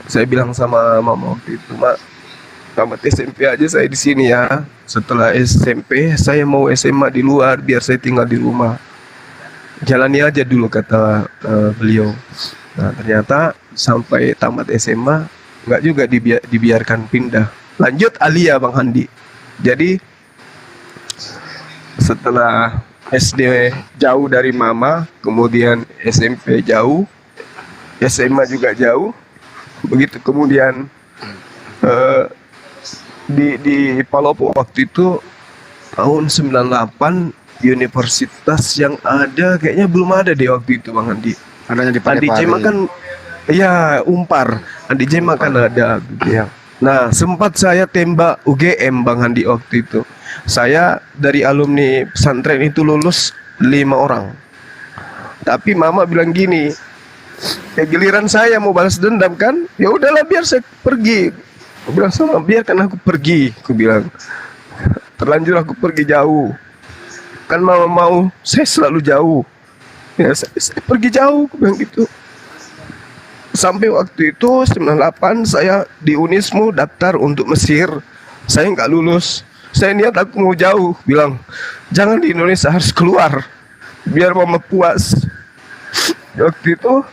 saya bilang sama mama waktu itu, Mak, tamat SMP aja saya di sini ya. Setelah SMP saya mau SMA di luar biar saya tinggal di rumah. jalani aja dulu kata beliau. Nah ternyata sampai tamat SMA nggak juga dibiarkan pindah, lanjut Alia Bang Handi. Jadi setelah SD jauh dari mama, kemudian SMP jauh, SMA juga jauh, begitu kemudian di Palopo waktu itu tahun 98, universitas yang ada kayaknya belum ada deh waktu itu Bang Handi. Adanya di Andi Parepare. Jema kan, ya Umpar, Andi Jema kan ada gitu ya. Nah sempat saya tembak UGM Bang Handi waktu itu. Saya dari alumni pesantren itu lulus 5 orang. Tapi mama bilang gini, giliran saya mau balas dendam kan, ya udahlah biar saya pergi. Aku bilang sama, biarkan aku pergi. Aku bilang, terlanjur aku pergi jauh. Kan mama mau saya selalu jauh. Ya saya pergi jauh, aku bilang gitu. Sampai waktu itu 98 saya di Unismu daftar untuk Mesir. Saya nggak lulus. Saya niat aku mau jauh, bilang jangan di Indonesia, harus keluar biar mama puas. Waktu itu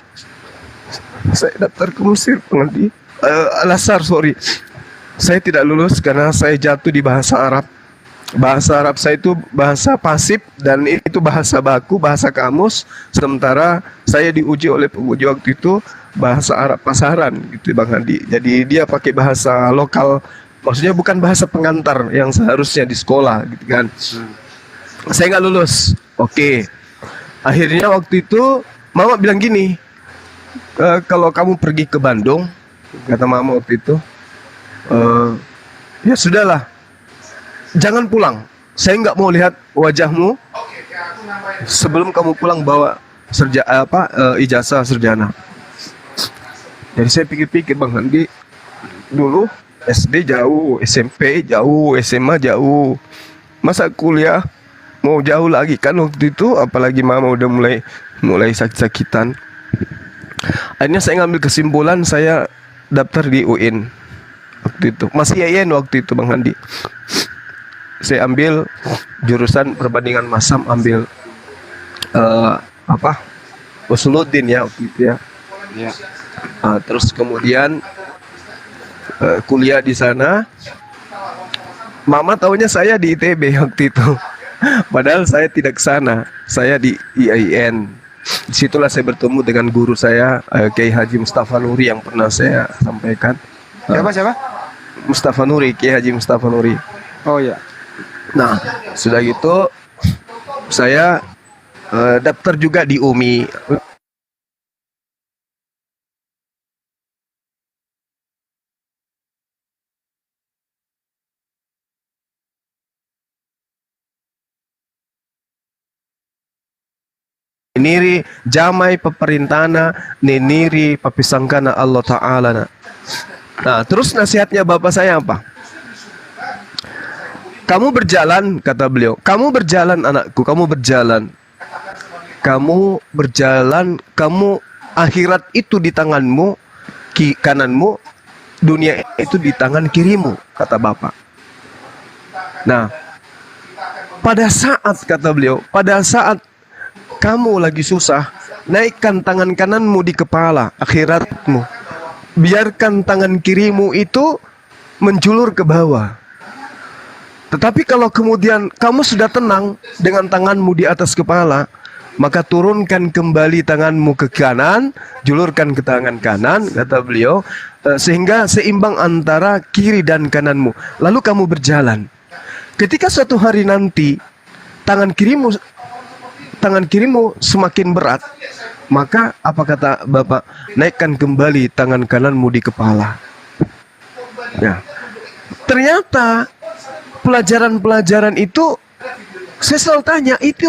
saya daftar ke Mesir Bang Handi. Al-Azhar, sorry. Saya tidak lulus karena saya jatuh di bahasa Arab. Bahasa Arab saya itu bahasa pasif dan itu bahasa baku, bahasa kamus. Sementara saya diuji oleh penguji waktu itu bahasa Arab pasaran gitu Bang Handi. Jadi dia pakai bahasa lokal, maksudnya bukan bahasa pengantar yang seharusnya di sekolah gitu kan. Saya nggak lulus. Oke. Akhirnya waktu itu mama bilang gini, kalau kamu pergi ke Bandung, kata mama waktu itu, ya sudahlah, jangan pulang. Saya nggak mau lihat wajahmu sebelum kamu pulang bawa ijazah sarjana. Jadi saya pikir-pikir Bang Handi, dulu SD jauh, SMP jauh, SMA jauh, masa kuliah mau jauh lagi kan waktu itu, apalagi mama udah mulai sakit-sakitan. Akhirnya saya ngambil kesimpulan, saya daftar di UIN waktu itu, masih YN waktu itu Bang Handi. Saya ambil jurusan perbandingan massam, ambil Usuluddin ya waktu itu ya. Terus kemudian kuliah di sana. Mama taunya saya di ITB waktu itu. Padahal saya tidak ke sana. Saya di IAIN. Disitulah saya bertemu dengan guru saya, Kiai Haji Mustafa Nuri, yang pernah saya sampaikan. Siapa? Mustafa Nuri, Kiai Haji Mustafa Nuri. Oh ya. Nah, sudah gitu saya daftar juga di UMI. Niri jamai peperintana, niniri papisangkana Allah Ta'ala. Nah, terus nasihatnya bapak saya apa? Kamu berjalan, kata beliau. Kamu berjalan anakku, kamu berjalan. Kamu berjalan, kamu akhirat itu di tanganmu, kananmu, dunia itu di tangan kirimu, kata bapak. Nah, pada saat, kata beliau, pada saat kamu lagi susah, naikkan tangan kananmu di kepala akhiratmu. Biarkan tangan kirimu itu menjulur ke bawah. Tetapi kalau kemudian kamu sudah tenang dengan tanganmu di atas kepala, maka turunkan kembali tanganmu ke kanan, julurkan ke tangan kanan, kata beliau, sehingga seimbang antara kiri dan kananmu. Lalu kamu berjalan. Ketika suatu hari nanti tangan kirimu semakin berat, maka apa kata bapak? Naikkan kembali tangan kananmu di kepala. Ya. Ternyata pelajaran-pelajaran itu saya selalu tanya, itu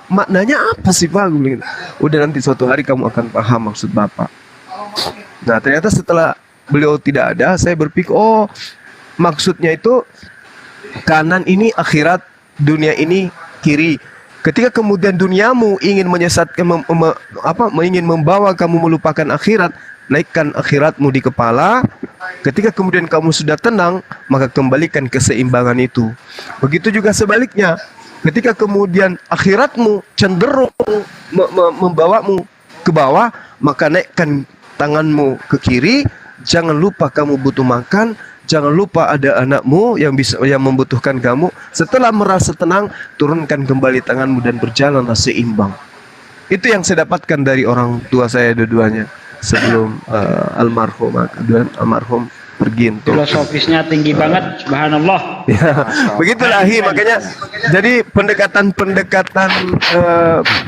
maknanya apa sih Pak? Udah, nanti suatu hari kamu akan paham maksud bapak. Nah, ternyata setelah beliau tidak ada, saya berpikir, oh maksudnya itu kanan ini akhirat, dunia ini kiri. Ketika kemudian duniamu ingin menyesatkan, ingin membawa kamu melupakan akhirat, naikkan akhiratmu di kepala. Ketika kemudian kamu sudah tenang, maka kembalikan keseimbangan itu. Begitu juga sebaliknya. ketika kemudian akhiratmu cenderung membawamu ke bawah, maka naikkan tanganmu ke kiri. Jangan lupa kamu butuh makan, jangan lupa ada anakmu yang membutuhkan kamu. Setelah merasa tenang, turunkan kembali tanganmu dan berjalanlah seimbang. Itu yang saya dapatkan dari orang tua saya dua-duanya sebelum almarhum pergi untuk Filosofisnya tinggi banget, subhanallah. ya, begitulah makanya jadi pendekatan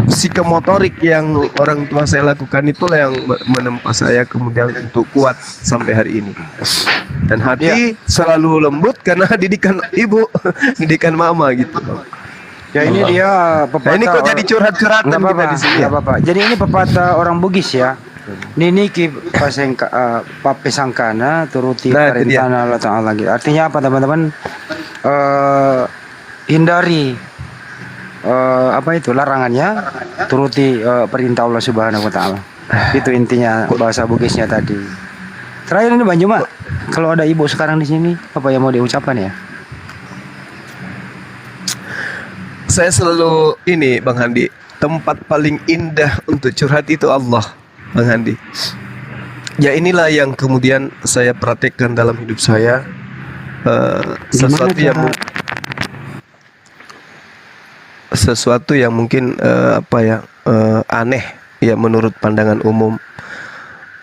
psikomotorik yang orang tua saya lakukan itulah yang menempa saya kemudian untuk kuat sampai hari ini. Dan hati selalu lembut karena didikan ibu, didikan mama gitu. Ya ini dia pepatah. Nah, ini kok jadi curhat-curhatan kita di sini. Nggak apa-apa. Jadi ini pepatah orang Bugis ya. Nini ki papesangkana turuti perintah Allah Ta'ala. Artinya apa teman-teman? Hindari apa itu larangannya, turuti perintah Allah Subhanahu Wa Ta'ala. Itu intinya bahasa Bugisnya tadi. Terakhir ini Bang Juma, kalau ada ibu sekarang di sini, apa yang mau diucapkan ya? Saya selalu ini Bang Handi, tempat paling indah untuk curhat itu Allah, Bang Handi. Ya inilah yang kemudian saya praktekkan dalam hidup saya. Sesuatu yang mungkin aneh ya menurut pandangan umum.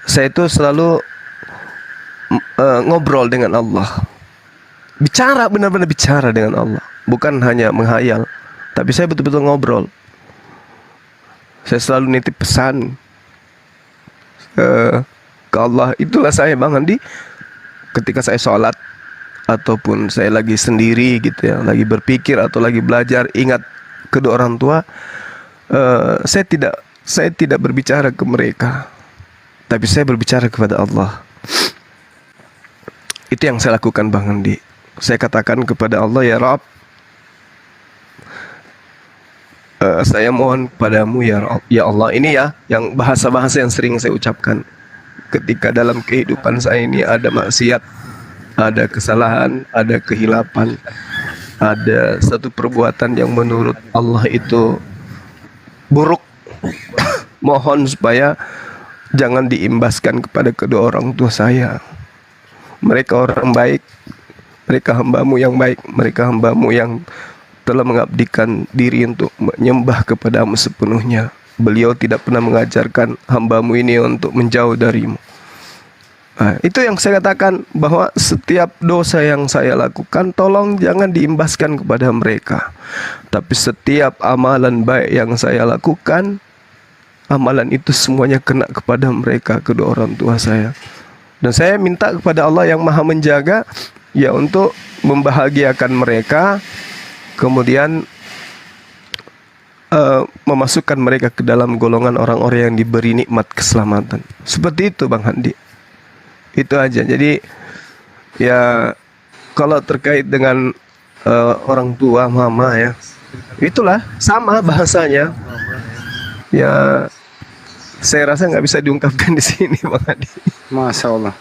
Saya itu selalu ngobrol dengan Allah. Bicara, benar-benar bicara dengan Allah, bukan hanya menghayal. Tapi saya betul-betul ngobrol. Saya selalu nitip pesan ke Allah. Itulah saya Bang Andi. Ketika saya sholat ataupun saya lagi sendiri gitu ya, lagi berpikir atau lagi belajar, ingat kedua orang tua, saya tidak berbicara ke mereka, tapi saya berbicara kepada Allah. Itu yang saya lakukan Bang Andi. Saya katakan kepada Allah, ya Rabb, saya mohon padamu ya Allah. Ini ya yang bahasa-bahasa yang sering saya ucapkan ketika dalam kehidupan saya ini ada maksiat, ada kesalahan, ada kehilapan, ada satu perbuatan yang menurut Allah itu buruk. Mohon supaya jangan diimbaskan kepada kedua orang tua saya. Mereka orang baik, mereka hambamu yang baik, mereka hambamu yang telah mengabdikan diri untuk menyembah kepadamu sepenuhnya. Beliau tidak pernah mengajarkan hambamu ini untuk menjauh darimu. Nah, itu yang saya katakan, bahwa setiap dosa yang saya lakukan tolong jangan diimbaskan kepada mereka. Tapi setiap amalan baik yang saya lakukan, amalan itu semuanya kena kepada mereka, kedua orang tua saya. Dan saya minta kepada Allah yang Maha Menjaga ya untuk membahagiakan mereka, kemudian memasukkan mereka ke dalam golongan orang-orang yang diberi nikmat keselamatan. Seperti itu Bang Handi. Itu aja. Jadi ya kalau terkait dengan orang tua, mama ya, itulah sama bahasanya. Ya saya rasa nggak bisa diungkapkan di sini Bang Handi. Masya Allah.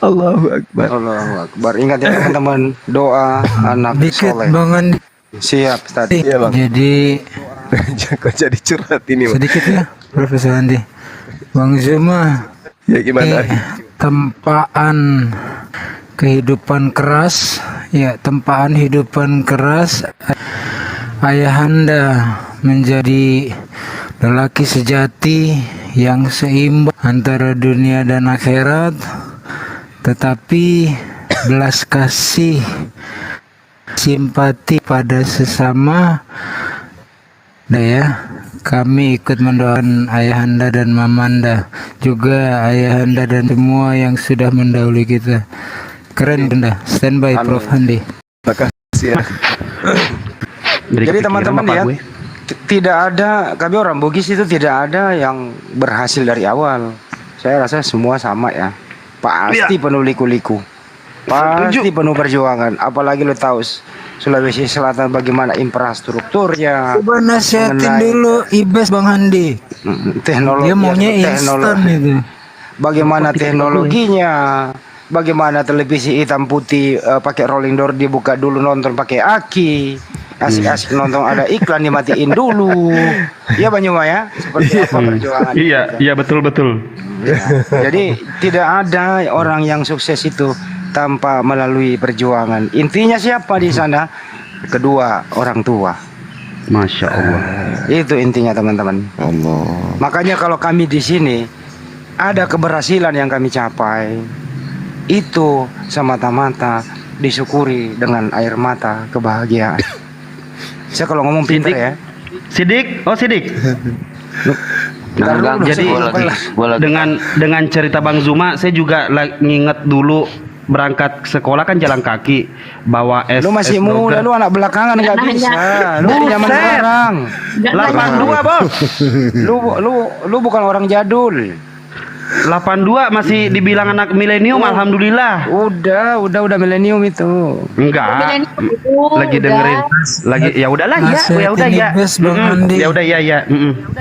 Allahu Akbar. Allahu Akbar. Ingat ya teman-teman, doa anak soleh. Bang Andi. Siap tadi. Iya Bang. Jadi kok jadi curhat ini Bang. sedikit ya Profesor Andi. Bang Zuma, ya gimana? Tempaan kehidupan keras, ya tempaan kehidupan keras. Ayahanda menjadi lelaki sejati yang seimbang antara dunia dan akhirat, tetapi belas kasih, simpati pada sesama. Nah ya, kami ikut mendoakan ayahanda dan mamanda, juga ayahanda dan semua yang sudah mendahului kita. Keren Bunda, standby Prof Handi. Terima kasih ya. Jadi teman-teman ya, tidak ada, kami orang Bugis itu tidak ada yang berhasil dari awal. Saya rasa semua sama ya. Pasti penuh liku-liku, pasti penuh perjuangan. Apalagi lo tahu Sulawesi Selatan bagaimana infrastrukturnya. Coba nasihatin dulu Ibes Bang Handi. Teknologi. Dia maunya instan itu. Bagaimana teknologinya? Bagaimana televisi hitam putih pakai rolling door dibuka dulu nonton pakai aki. Asik-asik nonton ada iklan dimatiin dulu. Iya Bang Juma ya. Seperti apa perjuangan. Iya betul. Ya. Jadi tidak ada orang yang sukses itu tanpa melalui perjuangan. Intinya siapa di sana? Kedua orang tua. Masya Allah. Itu intinya teman-teman. Allah. Makanya kalau kami di sini ada keberhasilan yang kami capai, itu semata-mata disyukuri dengan air mata kebahagiaan. Saya kalau ngomong pintar ya. Sidik. Jadi dengan cerita Bang Zuma, saya juga nginget dulu berangkat sekolah kan jalan kaki, bawa es. Lu masih muda, lu anak belakangan nggak bisa. Lu di zaman sekarang. 82 bos. Lu bukan orang jadul. 82 masih dibilang anak milenium, alhamdulillah. Udah milenium itu. Enggak. Lagi dengerin. Lagi ya udahlah ya udah ya. Ya udah ya.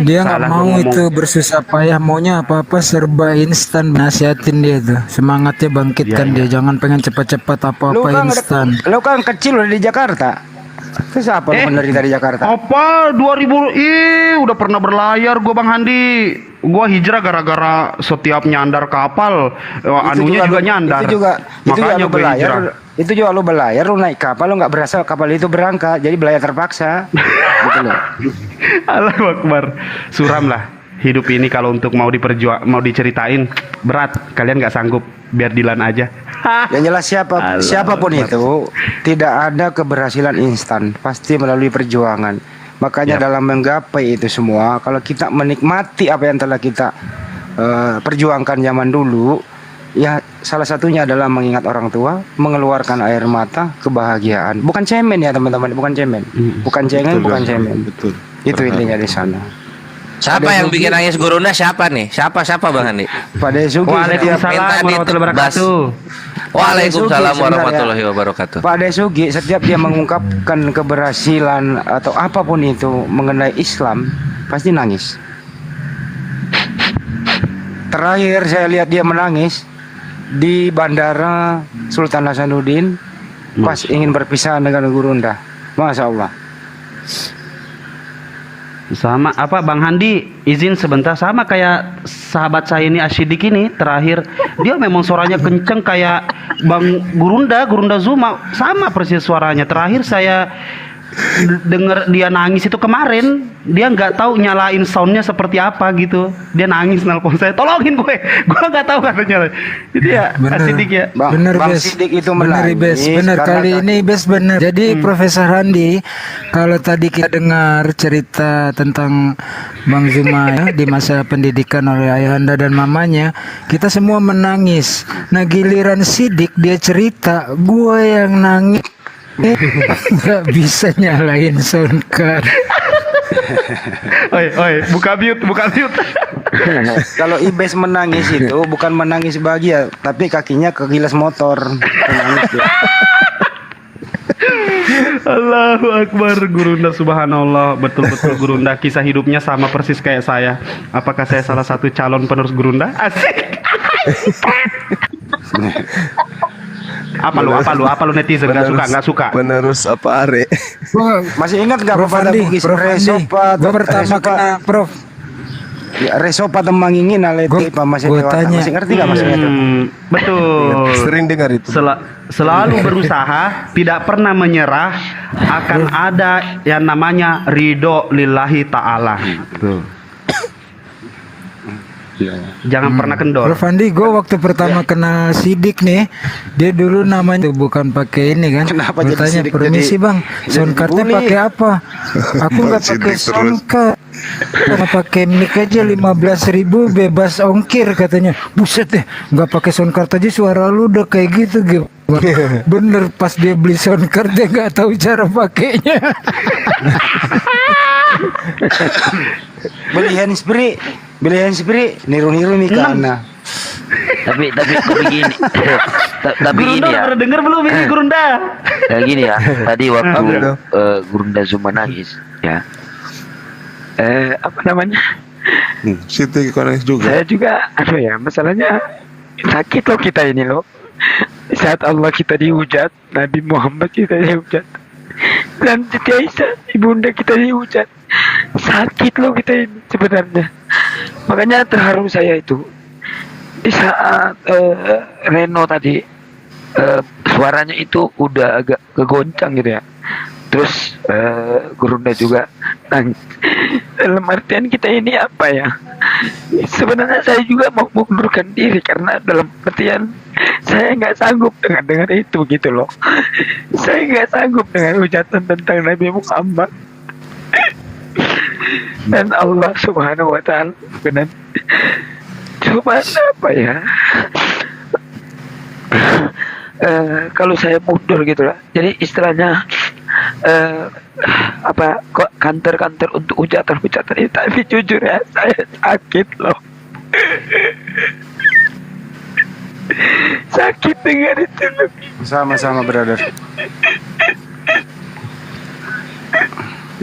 Dia nggak mau itu bersusah payah, maunya apa-apa serba instan. Nasihatin dia tuh, semangatnya bangkitkan dia, jangan pengen cepat-cepat apa-apa instan. Lu kan kecil udah di Jakarta. Terus apa lu menderita di Jakarta? Apa 2000? Udah pernah berlayar gua Bang Handi. Gua hijrah gara-gara setiap nyandar kapal, anunya juga nyandar. Itu juga lu berlayar. Itu juga lu berlayar, lu naik kapal, lu nggak berasa kapal itu berangkat, jadi berlayar terpaksa. Gitu loh. Allahu Akbar. Suram lah hidup ini kalau untuk mau diceritain berat. Kalian nggak sanggup, biar Dilan aja. Yang jelas siapapun itu tidak ada keberhasilan instan, pasti melalui perjuangan. Makanya dalam menggapai itu semua, kalau kita menikmati apa yang telah kita perjuangkan zaman dulu, ya salah satunya adalah mengingat orang tua, mengeluarkan air mata kebahagiaan. Bukan cemen ya teman-teman, bukan cemen, bukan cengeng, bukan cemen. Betul. Itu intinya di sana. Siapa yang bikin nangis Gurunda? Siapa nih? Siapa Bang Andi? Pak Desugi. Waalaikumsalam warahmatullahi wabarakatuh. Waalaikumsalam warahmatullahi wabarakatuh. Pak Desugi setiap dia mengungkapkan keberhasilan atau apapun itu mengenai Islam pasti nangis. Terakhir saya lihat dia menangis di Bandara Sultan Hasanuddin pas ingin berpisah dengan Gurunda. Masya Allah. Sama apa Bang Handi, izin sebentar, sama kayak sahabat saya ini Asyidik ini terakhir, dia memang suaranya kenceng kayak Bang Gurunda Zuma, sama persis suaranya. Terakhir saya denger dia nangis itu kemarin, dia nggak tahu nyalain soundnya seperti apa gitu, dia nangis nelpon saya, tolongin gue nggak tahu katanya. Itu ya Asyidik ya. Bener Bes, bener kali ini Bes bener. Jadi Profesor Handi, kalau tadi kita dengar cerita tentang Bang Zuma ya, di masa pendidikan oleh ayahanda dan mamanya, kita semua menangis. Nah giliran Sidik dia cerita, gue yang nangis. Nggak bisa nyalain sound card. Oi, buka mute. Kalau Ibes menangis itu bukan menangis bahagia, tapi kakinya kegilas motor. Menangis dia. Allahu Akbar. Gurunda, subhanallah. Betul-betul Gurunda, kisah hidupnya sama persis kayak saya. Apakah saya salah satu calon penerus Gurunda? Asik. Apa lu netizen nggak suka? Penerus apa Are? Masih ingat nggak Prof Bugis Resopa? Gue pertama kena Prof. Ya, Resopa temangingin alete masih ngerti nggak maksudnya itu? Betul. Sering dengar itu. Selalu berusaha, tidak pernah menyerah, akan ada yang namanya ridho lillahi ta'ala. Tuh. Jangan pernah kendor. Prof Andi, gue waktu pertama kenal Sidik nih, dia dulu namanya bukan pakai ini kan. Gue tanya, permisi bang, soundcardnya pakai apa? Aku nggak pakai soundcard, cuma pakai mic aja 15.000 bebas ongkir katanya. Buset deh, nggak pakai soundcard aja suara lu udah kayak gitu. Bener, pas dia beli soundcard dia nggak tahu cara pakainya. Beli handsfree, niru Mikana. Tapi gini. Tapi Gurunda gini ya. Pernah denger belum ini Gurunda? Kayak gini ya. Tadi waktu Gurunda Zuma nangis, ya. Apa namanya? Siti koneksi juga. Saya juga, masalahnya sakit loh kita ini loh. Saat Allah kita dihujat, Nabi Muhammad kita dihujat. dan Siti Aisyah, ibunda kita dihujat. Sakit loh kita ini sebenarnya. Makanya terharu saya itu di saat Reno tadi suaranya itu udah agak kegoncang gitu ya. Terus Gurunda juga nangis. Dalam artian kita ini apa ya? Sebenarnya saya juga mau mengundurkan diri karena dalam artian saya nggak sanggup dengan itu gitu loh. Saya nggak sanggup dengan hujatan tentang Nabi Muhammad. Dan Allah Subhanahu wa Ta'ala benar. Cuma apa ya? Kalau saya mundur gitu lah. Jadi istilahnya kok kantor-kantor untuk hujatan-hujatan itu, tapi jujur ya saya sakit loh. Sakit dengar itu loh. Sama-sama brother.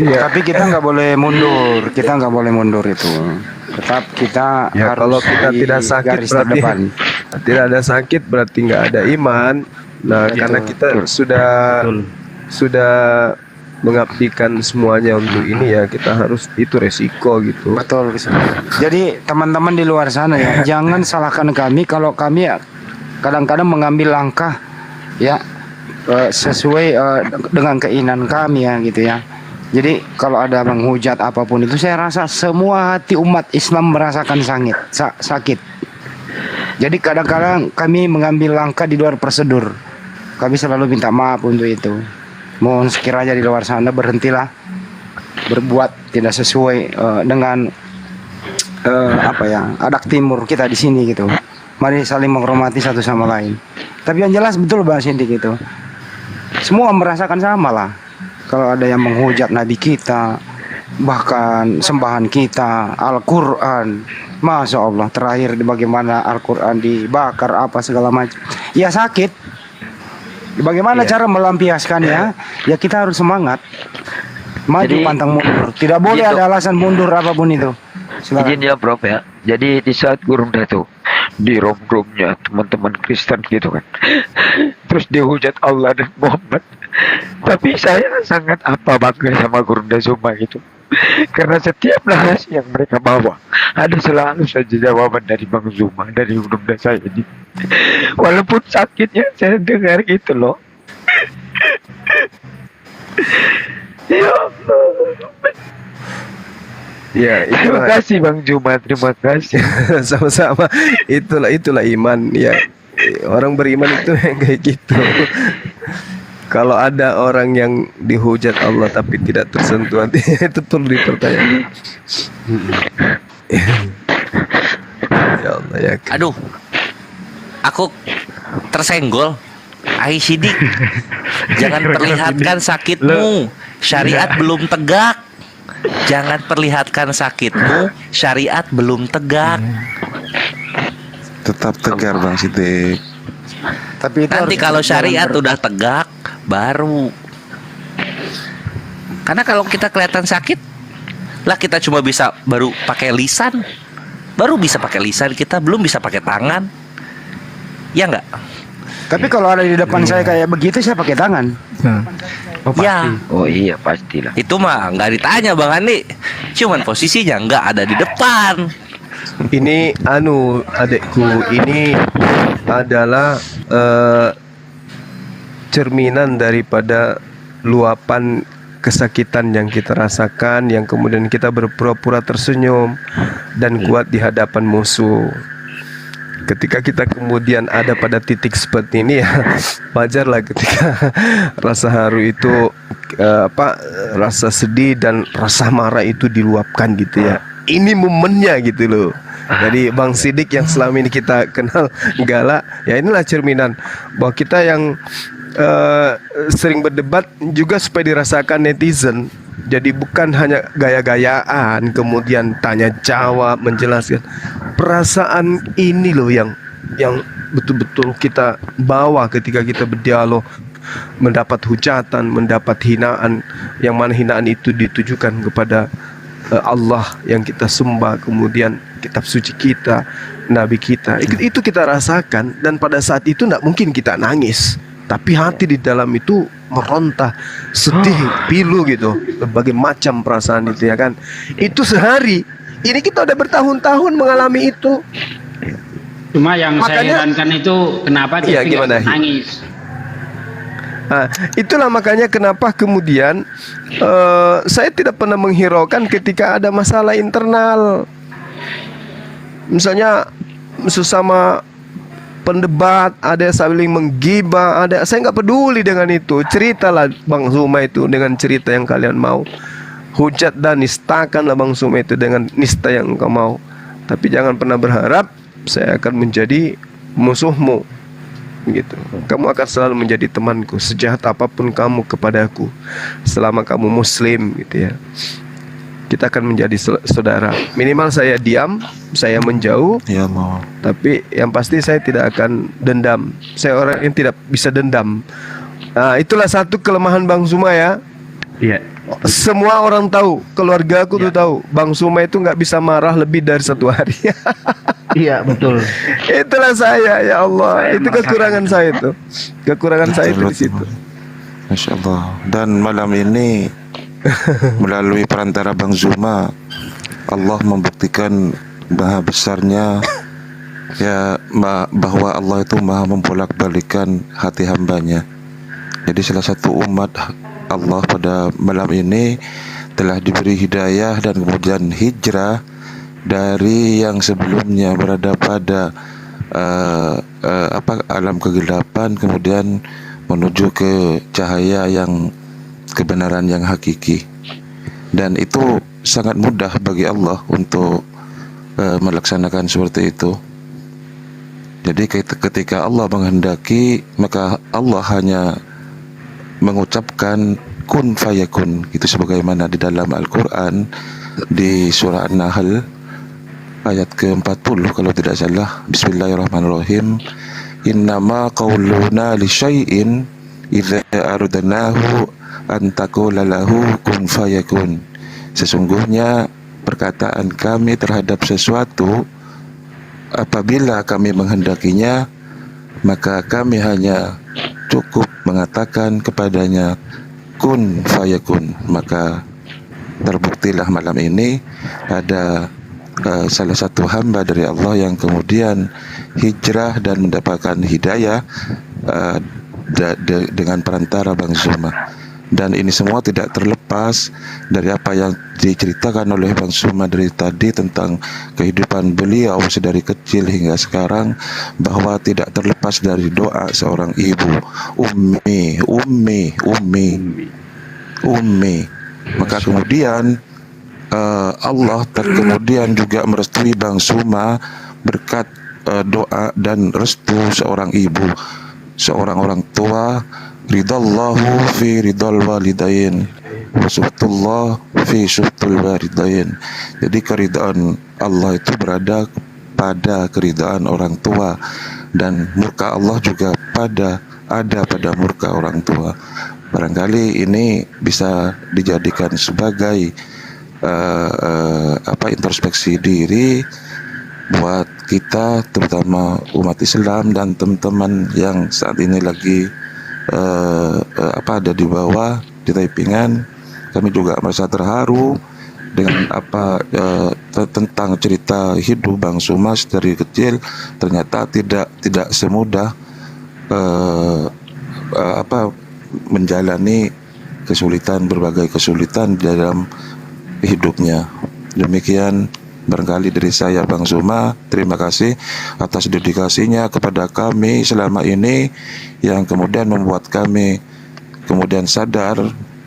Tapi kita nggak boleh mundur, itu. Tetap kita ya, harus kalau kita tidak sakit berarti tidak ada sakit berarti nggak ada iman. Nah, karena kita sudah mengabdikan semuanya untuk ini ya, kita harus itu resiko gitu. Betul. Jadi teman-teman di luar sana ya, jangan salahkan kami kalau kami ya kadang-kadang mengambil langkah ya sesuai dengan keinginan kami ya gitu ya. Jadi kalau ada menghujat apapun itu, saya rasa semua hati umat Islam merasakan sakit. Jadi kadang-kadang kami mengambil langkah di luar prosedur. Kami selalu minta maaf untuk itu. Mohon sekiranya di luar sana berhentilah berbuat tidak sesuai dengan adat timur kita di sini gitu. Mari saling menghormati satu sama lain. Tapi yang jelas betul Bang Sindik gitu. Semua merasakan sama lah. Kalau ada yang menghujat Nabi kita, bahkan sembahan kita, Al-Quran, Masya Allah, terakhir bagaimana Al-Quran dibakar apa segala macam. Ya sakit. Bagaimana cara melampiaskannya? Ya kita harus semangat, maju Jadi, pantang mundur. Tidak boleh gitu. ada alasan mundur apapun itu. Silakan. Izin ya Prof ya. Jadi di saat Gurunda itu di rom-romnya teman-teman Kristen gitu kan, terus dihujat Allah dan Muhammad. Tapi saya sangat bangga sama Gurunda Zuma gitu. Karena setiap narasi yang mereka bawa ada selalu saja jawaban dari Bang Zuma, dari Gurunda saya ini. Walaupun sakitnya saya dengar gitu loh. Ya Allah. Ya, terima kasih Bang Zuma, terima kasih. Sama-sama. Itulah iman ya. Orang beriman itu kayak gitu. Kalau ada orang yang dihujat Allah tapi tidak tersentuh hati, itu perlu dipertanyakan. Ya Allah ya. Aduh, aku tersenggol. Sidik, jangan perlihatkan sakitmu. Syariat belum tegak. Jangan perlihatkan sakitmu. Syariat belum tegak. Tetap tegar Bang Sidik. Tapi itu nanti kalau syariat udah tegak baru. Karena kalau kita kelihatan sakit lah, kita cuma bisa baru pakai lisan. Baru bisa pakai lisan, kita belum bisa pakai tangan. Ya enggak? Tapi kalau ada di depan saya kayak begitu, saya pakai tangan. Ya. Oh iya pastilah. Itu mah nggak ditanya Bang Andi. Cuman posisinya nggak ada di depan. Ini adekku, ini adalah cerminan daripada luapan kesakitan yang kita rasakan, yang kemudian kita berpura-pura tersenyum dan kuat di hadapan musuh. Ketika kita kemudian ada pada titik seperti ini ya, wajarlah ketika rasa haru itu rasa sedih dan rasa marah itu diluapkan gitu ya. Ini momennya gitu loh. Jadi Bang Sidik yang selama ini kita kenal galak, ya inilah cerminan bahwa kita yang sering berdebat juga supaya dirasakan netizen. Jadi bukan hanya gaya-gayaan, kemudian tanya jawab, menjelaskan. Perasaan ini loh yang betul-betul kita bawa ketika kita berdialog, mendapat hujatan, mendapat hinaan, yang mana hinaan itu ditujukan kepada Allah yang kita sembah, kemudian kitab suci kita, nabi kita. Itu kita rasakan, dan pada saat itu tidak mungkin kita nangis, tapi hati di dalam itu meronta, sedih, pilu gitu, berbagai macam perasaan itu ya kan. Itu sehari. Ini kita udah bertahun-tahun mengalami itu. Cuma yang saya Makanya- herankan itu kenapa Iya, dia gimana? nangis. Nah, itulah makanya kenapa kemudian saya tidak pernah menghiraukan ketika ada masalah internal. Misalnya sesama pendebat, ada yang saling menggibah, saya nggak peduli dengan itu. Ceritalah Bang Zuma itu dengan cerita yang kalian mau. Hujat dan nistakanlah Bang Zuma itu dengan nista yang engkau mau. Tapi jangan pernah berharap saya akan menjadi musuhmu. Gitu. Kamu akan selalu menjadi temanku sejahat apapun kamu kepadaku selama kamu muslim gitu ya. Kita akan menjadi saudara. Minimal saya diam, saya menjauh. Ya mau. Tapi yang pasti saya tidak akan dendam. Saya orang yang tidak bisa dendam. Nah, itulah satu kelemahan Bang Zuma ya. Iya. Semua orang tahu, keluarga aku tuh tahu, Bang Zuma itu nggak bisa marah lebih dari 1 hari. Iya, betul. Itulah saya, ya Allah. Itu kekurangan saya itu. Kekurangan saya itu di situ. Masya Allah. Dan malam ini melalui perantara Bang Zuma, Allah membuktikan maha besarnya ya bahwa Allah itu maha membolak-balikan hati hambanya. Jadi salah satu umat Allah pada malam ini telah diberi hidayah dan kemudian hijrah dari yang sebelumnya berada pada alam kegelapan, kemudian menuju ke cahaya yang kebenaran yang hakiki. Dan itu sangat mudah bagi Allah untuk melaksanakan seperti itu. Jadi ketika Allah menghendaki, maka Allah hanya mengucapkan kun fayakun, itu sebagaimana di dalam Al-Quran di surah An-Nahl ayat ke-40 kalau tidak salah. Bismillahirrahmanirrahim. Innama qawluna li syai'in idza aradnahu an taqula lahu kun fayakun. Sesungguhnya perkataan kami terhadap sesuatu apabila kami menghendakinya, maka kami hanya cukup mengatakan kepadanya kun fayakun. Maka terbuktilah malam ini ada salah satu hamba dari Allah yang kemudian hijrah dan mendapatkan hidayah dengan perantara Bang Zuma. Dan ini semua tidak terlepas dari apa yang diceritakan oleh Bang Zuma dari tadi tentang kehidupan beliau sedari kecil hingga sekarang, bahwa tidak terlepas dari doa seorang ibu, ummi. Maka kemudian Allah kemudian juga merestui Bang Zuma berkat doa dan restu seorang ibu, seorang orang tua. Ridallahu fi ridal walidain wa suhtullah fi suhtul walidain. Jadi keridaan Allah itu berada pada keridaan orang tua, dan murka Allah juga ada pada murka orang tua. Barangkali ini bisa dijadikan sebagai introspeksi diri buat kita, terutama umat Islam dan teman-teman yang saat ini lagi ada di bawah di Taipingan. Kami juga merasa terharu dengan tentang cerita hidup Bang Zuma dari kecil. Ternyata tidak semudah menjalani berbagai kesulitan dalam hidupnya. Demikian barangkali dari saya Bang Zuma. Terima kasih atas dedikasinya kepada kami selama ini, yang kemudian membuat kami kemudian sadar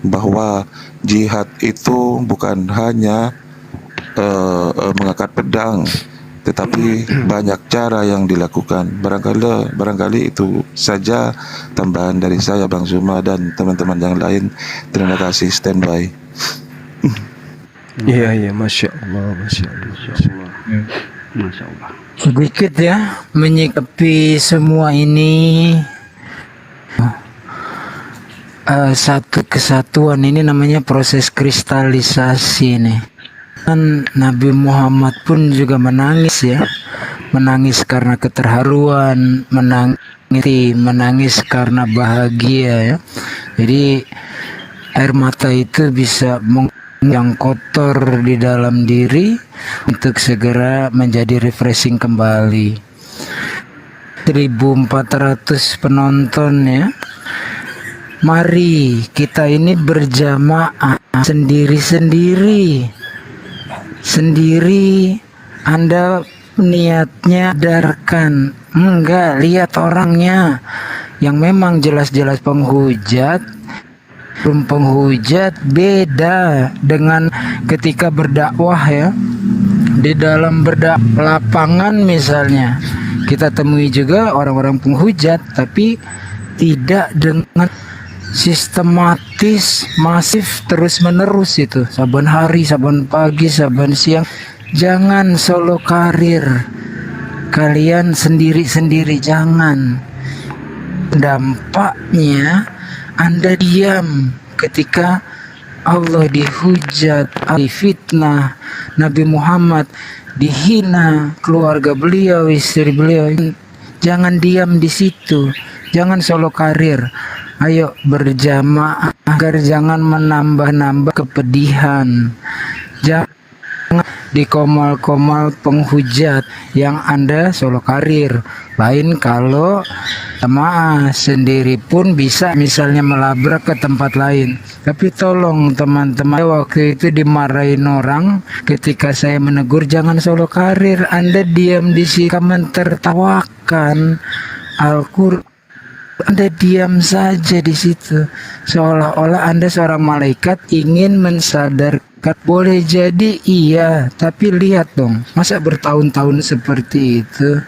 bahwa jihad itu bukan hanya mengangkat pedang, tetapi banyak cara yang dilakukan. Barangkali itu saja tambahan dari saya Bang Zuma dan teman-teman yang lain. Terima kasih, standby. Iya, Masya Allah. Sedikit ya menyikapi semua ini, satu kesatuan ini namanya proses kristalisasi nih. Dan Nabi Muhammad pun juga menangis ya, menangis karena keterharuan, menangis karena bahagia ya. Jadi air mata itu bisa yang kotor di dalam diri untuk segera menjadi refreshing kembali. 1.400 penonton ya. Mari kita ini berjamaah sendiri-sendiri. Sendiri Anda niatnya darkan. Enggak, lihat orangnya yang memang jelas-jelas penghujat. Penghujat beda dengan ketika berdakwah ya. Di dalam lapangan misalnya kita temui juga orang-orang penghujat, tapi tidak dengan sistematis, masif, terus menerus itu. Saban hari, saban pagi, saban siang. Jangan solo karir. Kalian sendiri-sendiri, jangan. Dampaknya Anda diam ketika Allah dihujat, difitnah, Nabi Muhammad dihina, keluarga beliau, istri beliau. Jangan diam di situ. Jangan solo karir. Ayo berjamaah agar jangan menambah-nambah kepedihan. Jangan di komal-komal penghujat yang Anda solo karir. Lain kalau jamaah sendiri pun bisa misalnya melabrak ke tempat lain. Tapi tolong teman-teman, waktu itu dimarahin orang ketika saya menegur jangan solo karir. Anda diam di sini mentertawakan Al-Qur'an. Anda diam saja di situ, seolah-olah Anda seorang malaikat ingin mensadarkan. Boleh jadi iya, tapi lihat dong, masa bertahun-tahun seperti itu.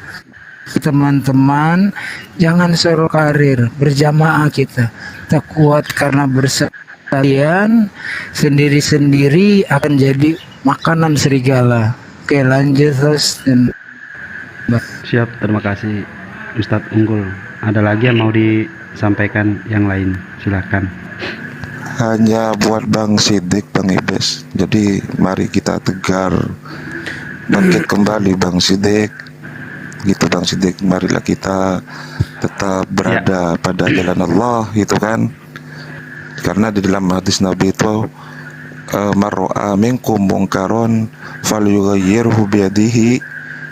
Teman-teman, jangan solo karir, berjamaah kita kuat karena bersalian. Sendiri-sendiri akan jadi makanan serigala. Oke, lanjut terus. Siap, terima kasih Ustadz Unggul. Ada lagi yang mau disampaikan yang lain? Silakan. Hanya buat Bang Sidik, Bang Ibes. Jadi mari kita tegar, bangkit kembali Bang Sidik. Gitu Bang Sidik, marilah kita tetap berada pada jalan Allah, gitu kan. Karena di dalam hadis Nabi itu mar'a minkum munkaron falyughayyirhu biyadihi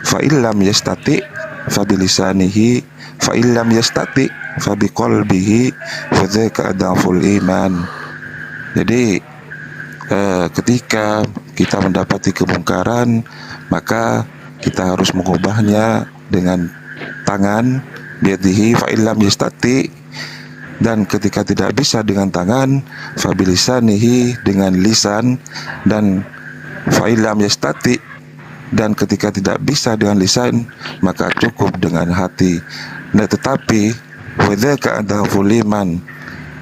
fa illam yastati fa bilisanihi fa illam yastati fa biqalbihi fa dzaka adaful iman. Jadi ketika kita mendapati kemungkaran, maka kita harus mengubahnya dengan tangan, biyadihi fa illam yastati, dan ketika tidak bisa dengan tangan, fa bilisanihi, dengan lisan, dan fa illam yastati, dan ketika tidak bisa dengan lisan, maka cukup dengan hati. Nah, tetapi wadzaka adaful iman,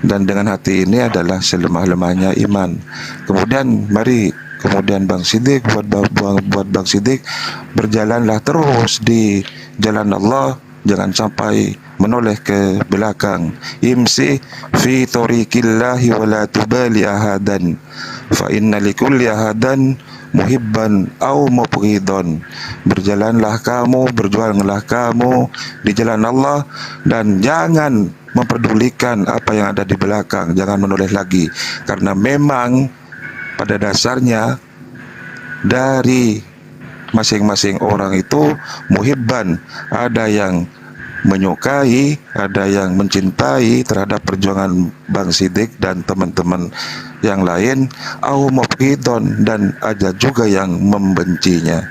dan dengan hati ini adalah selemah-lemahnya iman. Kemudian Bang Sidik, buat Bang Sidik, berjalanlah terus di jalan Allah, jangan sampai menoleh ke belakang. Imsi fi tariqillahi wa la tubali ahadan fa inna likulli ahadan muhibban au mubghidon. Berjalanlah kamu di jalan Allah, dan jangan memperdulikan apa yang ada di belakang, jangan menoleh lagi, karena memang pada dasarnya dari masing-masing orang itu muhibban, ada yang menyukai, ada yang mencintai terhadap perjuangan Bang Sidik dan teman-teman yang lain, au mubghidon, dan ada juga yang membencinya.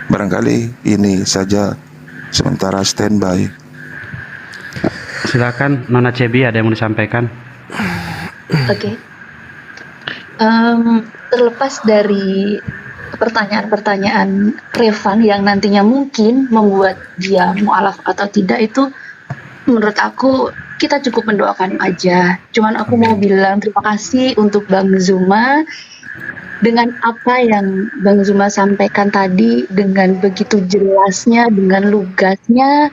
Barangkali ini saja sementara, standby. Silakan Nona Cebi, ada yang mau disampaikan? Oke. Terlepas dari pertanyaan-pertanyaan Revan yang nantinya mungkin membuat dia mualaf atau tidak, itu menurut aku kita cukup mendoakan aja. Cuman aku mau bilang terima kasih untuk Bang Zuma dengan apa yang Bang Zuma sampaikan tadi, dengan begitu jelasnya, dengan lugasnya.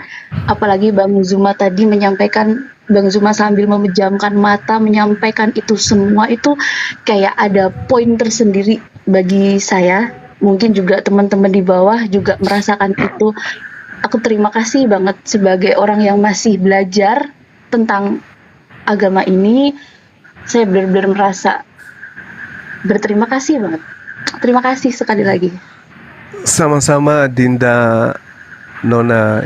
Apalagi Bang Zuma tadi menyampaikan, Bang Zuma sambil memejamkan mata menyampaikan itu semua, itu kayak ada poin tersendiri bagi saya. Mungkin juga teman-teman di bawah juga merasakan itu. Aku terima kasih banget sebagai orang yang masih belajar tentang agama ini. saya benar-benar merasa berterima kasih banget. Terima kasih sekali lagi. Sama-sama Dinda Nona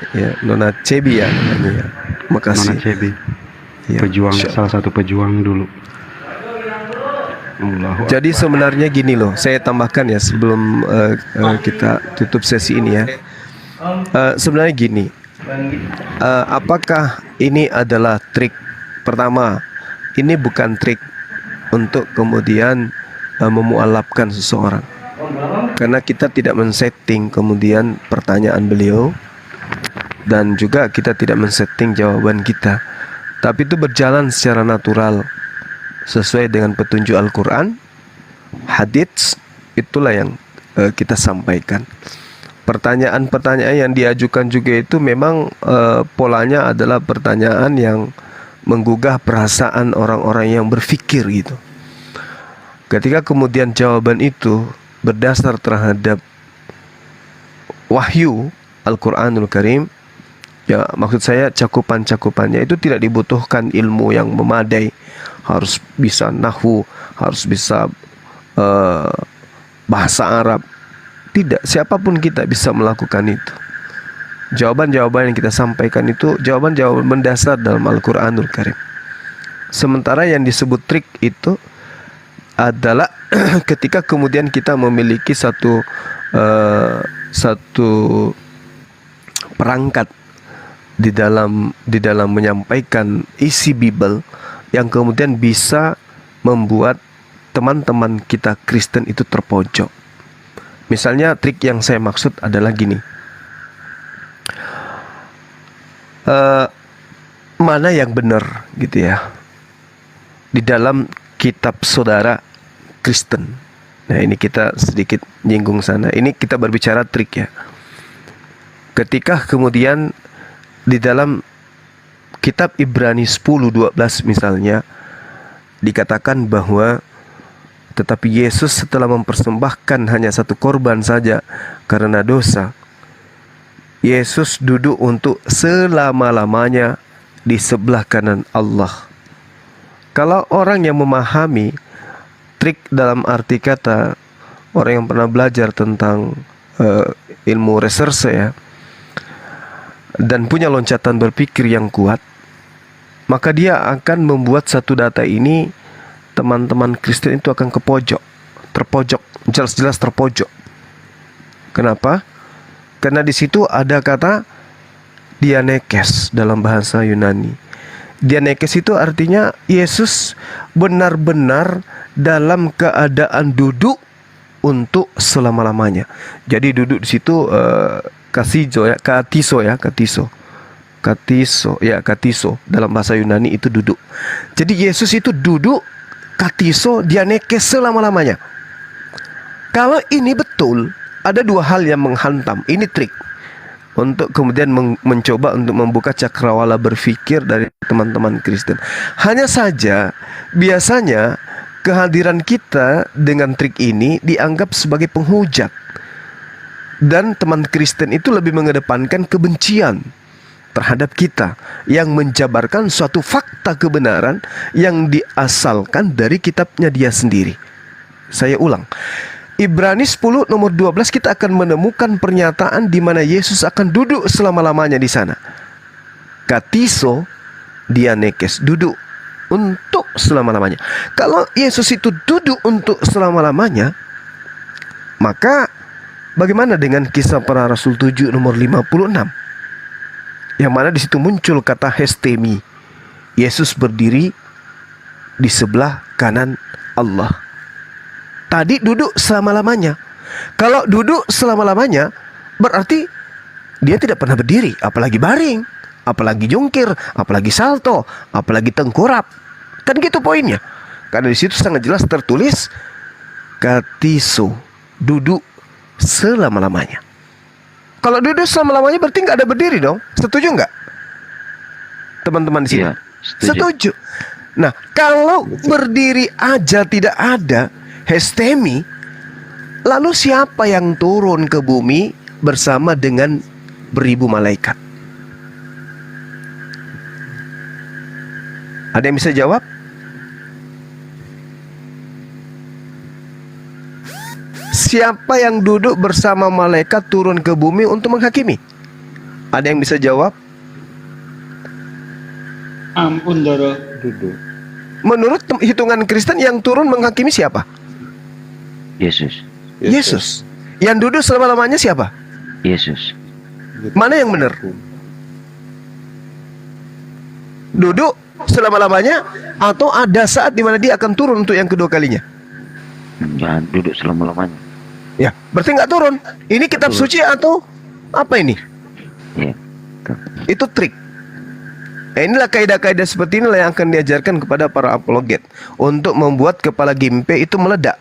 Cebi ya namanya. Ya. Makasih. Nona Cebi. Ya, Pejuang, salah satu pejuang dulu. Jadi sebenarnya gini loh, saya tambahkan ya sebelum kita tutup sesi ini ya. Sebenarnya gini, apakah ini adalah trik? Pertama, ini bukan trik untuk kemudian memualafkan seseorang, karena kita tidak men-setting kemudian pertanyaan beliau, dan juga kita tidak men-setting jawaban kita, tapi itu berjalan secara natural sesuai dengan petunjuk Al-Quran, hadits, itulah yang kita sampaikan. Pertanyaan-pertanyaan yang diajukan juga itu memang polanya adalah pertanyaan yang menggugah perasaan orang-orang yang berfikir gitu. Ketika kemudian jawaban itu berdasar terhadap wahyu Al-Quranul Karim, ya maksud saya cakupan-cakupannya itu tidak dibutuhkan ilmu yang memadai, harus bisa nahwu, harus bisa bahasa Arab. Tidak, siapapun kita bisa melakukan itu. Jawaban-jawaban yang kita sampaikan itu jawaban-jawaban mendasar dalam Al-Quranul Karim. Sementara yang disebut trik itu adalah ketika kemudian kita memiliki satu perangkat di dalam menyampaikan isi Bible yang kemudian bisa membuat teman-teman kita Kristen itu terpojok. Misalnya trik yang saya maksud adalah gini. Mana yang benar gitu ya di dalam kitab saudara Kristen. Nah ini kita sedikit nyinggung sana. Ini kita berbicara trik ya. Ketika kemudian di dalam kitab Ibrani 10:12 misalnya dikatakan bahwa tetapi Yesus setelah mempersembahkan hanya satu korban saja karena dosa, Yesus duduk untuk selama-lamanya di sebelah kanan Allah. Kalau orang yang memahami trik dalam arti kata, orang yang pernah belajar tentang ilmu reserse ya, dan punya loncatan berpikir yang kuat, maka dia akan membuat satu data ini teman-teman Kristen itu akan terpojok, jelas-jelas terpojok. Kenapa? Karena di situ ada kata dianekes dalam bahasa Yunani. Dianekes itu artinya Yesus benar-benar dalam keadaan duduk untuk selama-lamanya. Jadi duduk di situ katiso dalam bahasa Yunani itu duduk. Jadi Yesus itu duduk katiso dianekes selama-lamanya. Kalau ini betul, ada dua hal yang menghantam. Ini trik untuk kemudian mencoba untuk membuka cakrawala berpikir dari teman-teman Kristen. Hanya saja biasanya kehadiran kita dengan trik ini dianggap sebagai penghujat, dan teman Kristen itu lebih mengedepankan kebencian terhadap kita yang menjabarkan suatu fakta kebenaran yang diasalkan dari kitabnya dia sendiri. Saya ulang, Ibrani 10 nomor 12 kita akan menemukan pernyataan di mana Yesus akan duduk selama-lamanya di sana. Katiso dianekes, duduk untuk selama-lamanya. Kalau Yesus itu duduk untuk selama-lamanya, maka bagaimana dengan Kisah Para Rasul 7 nomor 56? Yang mana di situ muncul kata hestemi. Yesus berdiri di sebelah kanan Allah. Tadi duduk selama-lamanya. Kalau duduk selama-lamanya berarti dia tidak pernah berdiri, apalagi baring, apalagi jungkir, apalagi salto, apalagi tengkurap. Kan gitu poinnya. Karena di situ sangat jelas tertulis katiso, duduk selama-lamanya. Kalau duduk selama-lamanya berarti nggak ada berdiri dong. Setuju nggak? Teman-teman di sini? Iya, setuju. Nah, kalau berdiri aja tidak ada hestemi, lalu siapa yang turun ke bumi bersama dengan beribu malaikat? Ada yang bisa jawab? siapa yang duduk bersama malaikat turun ke bumi untuk menghakimi? Ada yang bisa jawab? Ampun Doro. Duduk. Menurut hitungan Kristen yang turun menghakimi siapa? Yesus. Yesus. Yang duduk selama-lamanya siapa? Yesus. Mana yang benar? Duduk selama-lamanya atau ada saat di mana dia akan turun untuk yang kedua kalinya? Jangan duduk selama-lamanya. Ya, berarti nggak turun. Ini kitab suci atau apa ini? Ya. Itu trik. Inilah kaidah-kaidah seperti inilah yang akan diajarkan kepada para apologet untuk membuat kepala gimpe itu meledak.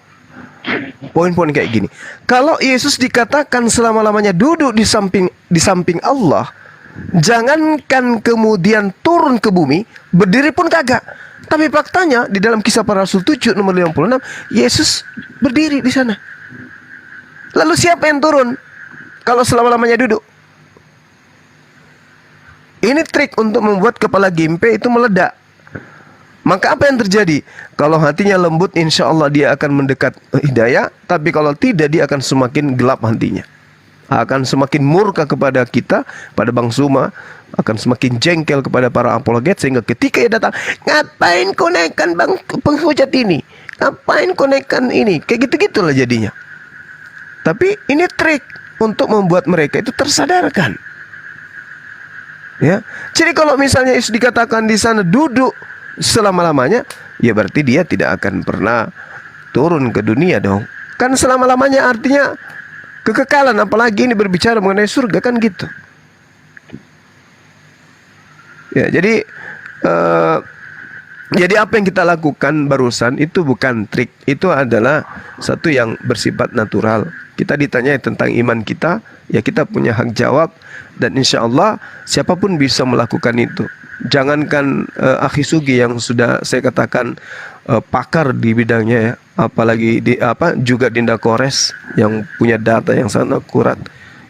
Poin-poin kayak gini. Kalau Yesus dikatakan selama-lamanya duduk di samping Allah, jangankan kemudian turun ke bumi, berdiri pun kagak. Tapi faktanya di dalam Kisah Para Rasul 7 nomor 56, Yesus berdiri di sana. Lalu siapa yang turun kalau selama-lamanya duduk? Ini trik untuk membuat kepala gimpe itu meledak. Maka apa yang terjadi? Kalau hatinya lembut, insya Allah dia akan mendekat hidayah. Tapi kalau tidak, dia akan semakin gelap hatinya. Akan semakin murka kepada kita, pada Bang Suma, akan semakin jengkel kepada para apologet, sehingga ketika ia datang, ngapain kau naikkan bang penghujat ini? Ngapain kau naikkan ini? Kayak gitu-gitulah jadinya. Tapi ini trik untuk membuat mereka itu tersadarkan. Ya, jadi kalau misalnya Yesus dikatakan di sana duduk selama-lamanya, ya berarti dia tidak akan pernah turun ke dunia dong. Kan selama-lamanya artinya kekekalan, apalagi ini berbicara mengenai surga kan gitu. Ya, jadi apa yang kita lakukan barusan itu bukan trik, itu adalah satu yang bersifat natural. Kita ditanya tentang iman kita, ya kita punya hak jawab, dan insya Allah siapapun bisa melakukan itu. Jangankan Akhi Sugi yang sudah saya katakan pakar di bidangnya ya, apalagi juga Dinda Kores yang punya data yang sangat akurat.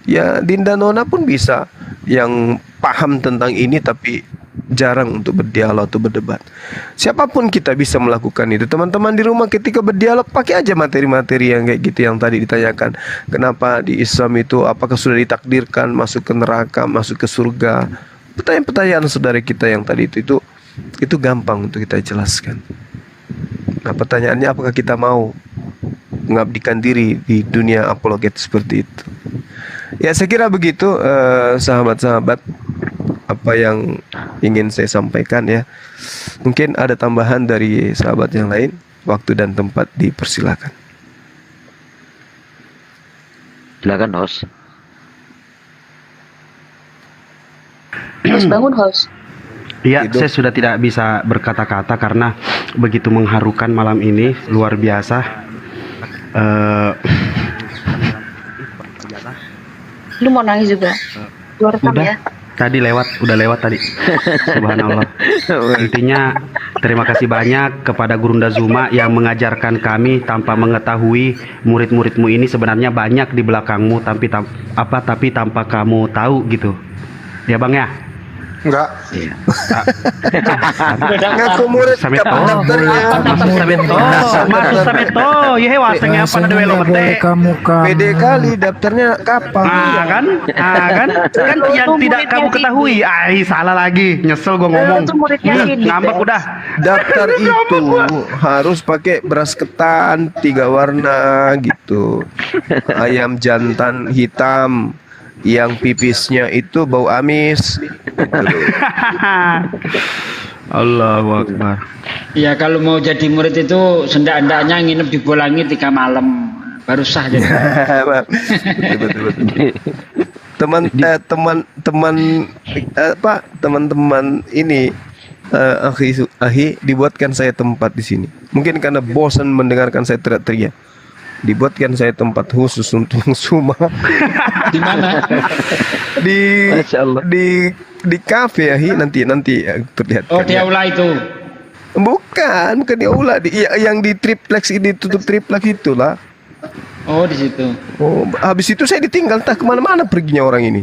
Ya Dinda Nona pun bisa yang paham tentang ini tapi jarang untuk berdialog atau berdebat. Siapapun kita bisa melakukan itu. Teman-teman di rumah ketika berdialog pakai aja materi-materi yang kayak gitu yang tadi ditanyakan. Kenapa di Islam itu apakah sudah ditakdirkan masuk ke neraka, masuk ke surga? Pertanyaan-pertanyaan saudara kita yang tadi itu gampang untuk kita jelaskan. Nah, pertanyaannya apakah kita mau mengabdikan diri di dunia apologet seperti itu? Ya saya kira begitu sahabat-sahabat apa yang ingin saya sampaikan ya. Mungkin ada tambahan dari sahabat yang lain. Waktu dan tempat dipersilakan. Silakan host. Host bangun host. Iya, saya sudah tidak bisa berkata-kata karena begitu mengharukan malam ini, luar biasa. Lu mau nangis juga? Luar rekam ya? Tadi udah lewat tadi. Subhanallah. Intinya terima kasih banyak kepada Gurunda Zuma yang mengajarkan kami tanpa mengetahui murid-muridmu ini sebenarnya banyak di belakangmu tapi tanpa kamu tahu gitu. Ya Bang ya? Enggak. Iya. Ngaku murid kapan daftarnya? Masuk Sabeto. Ya hewa setengah apa ada welo mete. Pede kali daftarnya kapan? Kan yang tidak kamu ketahui. Salah lagi. Nyesel gua ngomong. Ngambek udah. Daftar itu harus pakai beras ketan 3 warna gitu. Ayam jantan hitam. Yang pipisnya itu bau amis. Allahu Akbar. Ya kalau mau jadi murid itu sendak-endaknya nginep di Bolangi 3 malam baru sah jadi. betul. Teman-teman ini Akhi dibuatkan saya tempat di sini. Mungkin karena bosan mendengarkan saya teriak-teriak. Dibuatkan saya tempat khusus untuk Suma. Di mana? di kafe ya, nanti terlihat. Oh, di aula itu. Bukan di aula, yang di triplex ini, tutup triplex itulah. Oh, di situ. Oh, habis itu saya ditinggal entah kemana-mana perginya orang ini.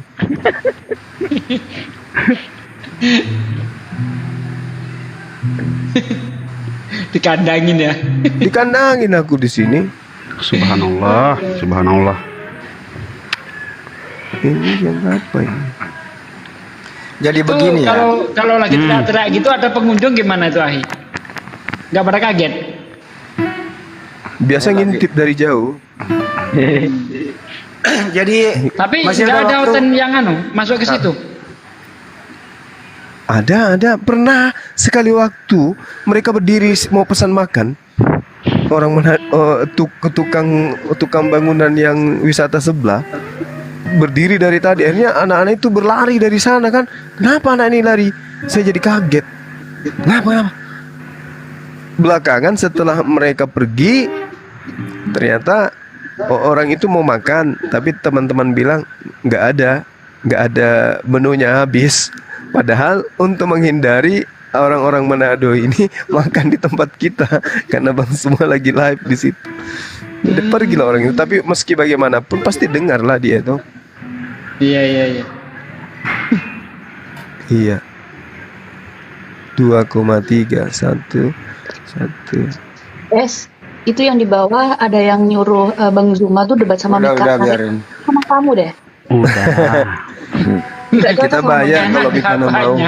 Dikandangin ya. Dikandangin aku di sini. Subhanallah, subhanallah. Ini yang apa ini? Jadi Itu begini ya. kalau lagi teriak-teriak gitu ada pengunjung gimana itu Ahi? Nggak pada kaget? Biasa ngintip dari jauh. Jadi Tapi masih nggak ada waktu. hotel yang masuk ke situ. Ada. Pernah sekali waktu mereka berdiri mau pesan makan. Orang tukang bangunan yang wisata sebelah berdiri dari tadi. Akhirnya anak-anak itu berlari dari sana kan. Kenapa anak ini lari? Saya jadi kaget. Kenapa? Belakangan setelah mereka pergi, ternyata orang itu mau makan, tapi teman-teman bilang nggak ada menunya habis. Padahal untuk menghindari orang-orang Manado ini makan di tempat kita karena bang semua lagi live di situ. Udah pergi lah orang itu, tapi meski bagaimanapun pasti dengar lah dia tuh. Iya. Iya. 2,3 1. Itu yang di bawah ada yang nyuruh Bang Zuma tuh debat sama Mika. Udah biarin. Sama kamu deh. Udah. Kita bayar kalau Mikana mau.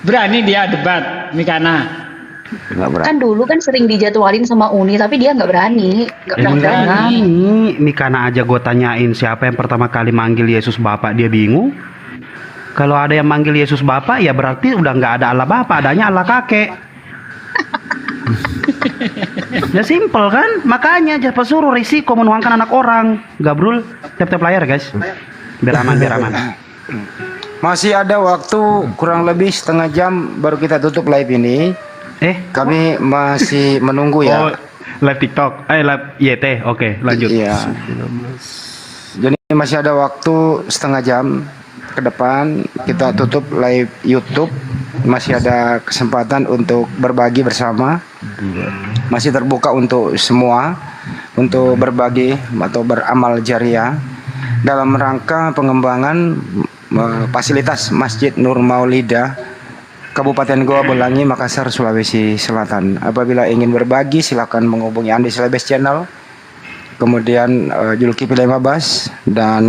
Berani dia debat Mikana. Kan dulu kan sering dijadwalin sama Uni, tapi dia nggak berani. Nggak pernah berani. Berani. Mikana aja gue tanyain siapa yang pertama kali manggil Yesus Bapak, dia bingung. Kalau ada yang manggil Yesus Bapak, ya berarti udah nggak ada Allah Bapak, adanya Allah kakek. Ya simpel kan? Makanya jangan suruh risiko menuangkan anak orang. Gabrul, tap-tap layar guys. Biar aman. Masih ada waktu kurang lebih setengah jam baru kita tutup live ini. Kami masih menunggu ya. Oh, live TikTok, live YT. Oke, lanjut. Iya. Jadi masih ada waktu setengah jam ke depan kita tutup live YouTube. Masih ada kesempatan untuk berbagi bersama. Masih terbuka untuk semua untuk berbagi atau beramal jariah dalam rangka pengembangan fasilitas Masjid Nur Maulidah Kabupaten Goa Belangi, Makassar, Sulawesi Selatan. Apabila ingin berbagi silakan menghubungi Andi Selebes Channel, kemudian Julki Pilemabas, dan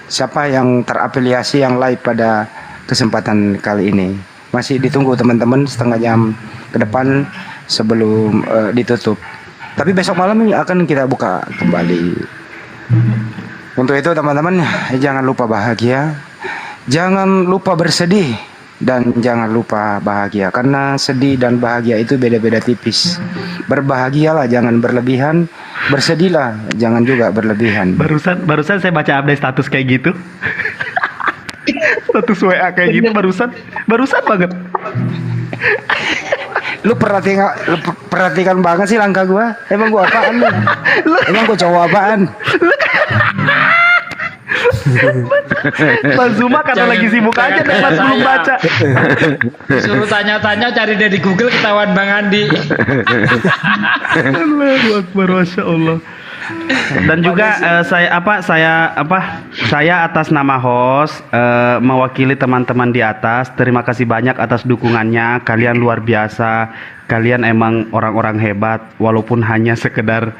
siapa yang terafiliasi yang live pada kesempatan kali ini. Masih ditunggu teman-teman setengah jam ke depan sebelum ditutup. Tapi besok malam ini akan kita buka kembali. Untuk itu teman-teman, jangan lupa bahagia, jangan lupa bersedih, dan jangan lupa bahagia. Karena sedih dan bahagia itu beda-beda tipis. Berbahagialah, jangan berlebihan. Bersedihlah, jangan juga berlebihan. Barusan saya baca update status kayak gitu. Status WA kayak gitu barusan banget. Lu perhatikan banget sih langkah gua. Emang gua apaan lu? Emang gua cowok apaan? Bang Zuma karena lagi sibuk aja dan belum baca. Suruh tanya-tanya cari dari Google ketahuan Bang Andi. Allahu Akbar, Masya Allah. Dan juga saya atas nama host mewakili teman-teman di atas, terima kasih banyak atas dukungannya. Kalian luar biasa, kalian emang orang-orang hebat walaupun hanya sekedar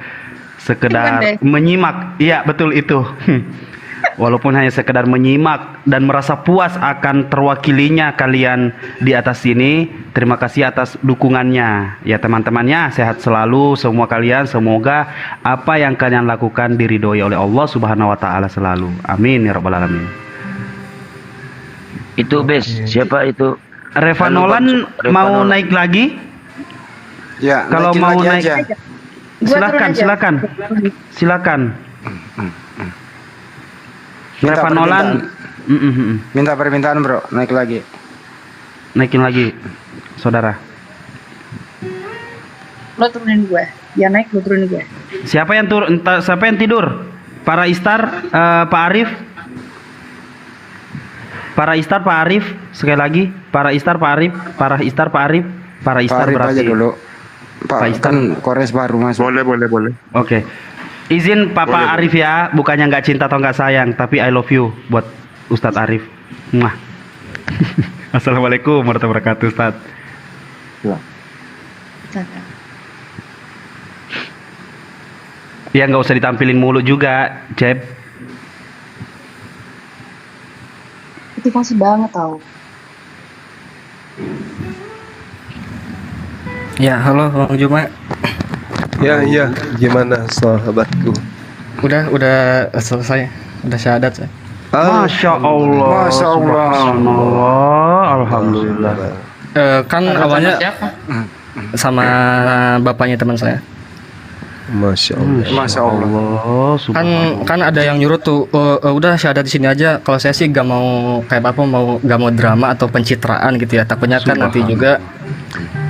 menyimak. Iya betul itu. Walaupun hanya sekedar menyimak dan merasa puas akan terwakilinya kalian di atas sini. Terima kasih atas dukungannya. Ya teman-temannya, sehat selalu semua kalian. Semoga apa yang kalian lakukan diridhoi oleh Allah Subhanahu wa taala selalu. Amin ya rabbal alamin. Itu siapa itu? Reva Nolan mau naik lagi? Ya, kalau mau naik aja. Silakan. Reva Nolan minta permintaan bro, naikin lagi saudara. Lo turunin gue, dia naik lo turunin gue. Siapa yang tidur? Para Istar, Pak Arif. Para Istar, Pak Arif. Sekali lagi, para Istar, Pak Arif. Para Istar, Pak Arif. Para Istar berarti. aja dulu. Pak Istar kan kores baru mas. Boleh. Oke. Izin Papa Arif ya, bukannya nggak cinta atau nggak sayang, tapi I love you buat Ustadz Arif. Muah. Assalamualaikum warahmatullahi wabarakatuh, Ustadz. Ya nggak usah ditampilin mulu juga, Cep. Motivasi banget tau. Ya, halo Bang Juma. Ya, gimana sahabatku? Udah selesai. Udah syahadat saya. Masya Allah. Masya Allah. Subhanallah. Alhamdulillah. Kan awalnya sama bapaknya teman saya. Masya Allah. Masya Allah. Kan ada yang nyuruh tuh, udah syahadat di sini aja. Kalau saya sih gak mau kayak apa, gak mau drama atau pencitraan gitu ya. Takutnya kan nanti juga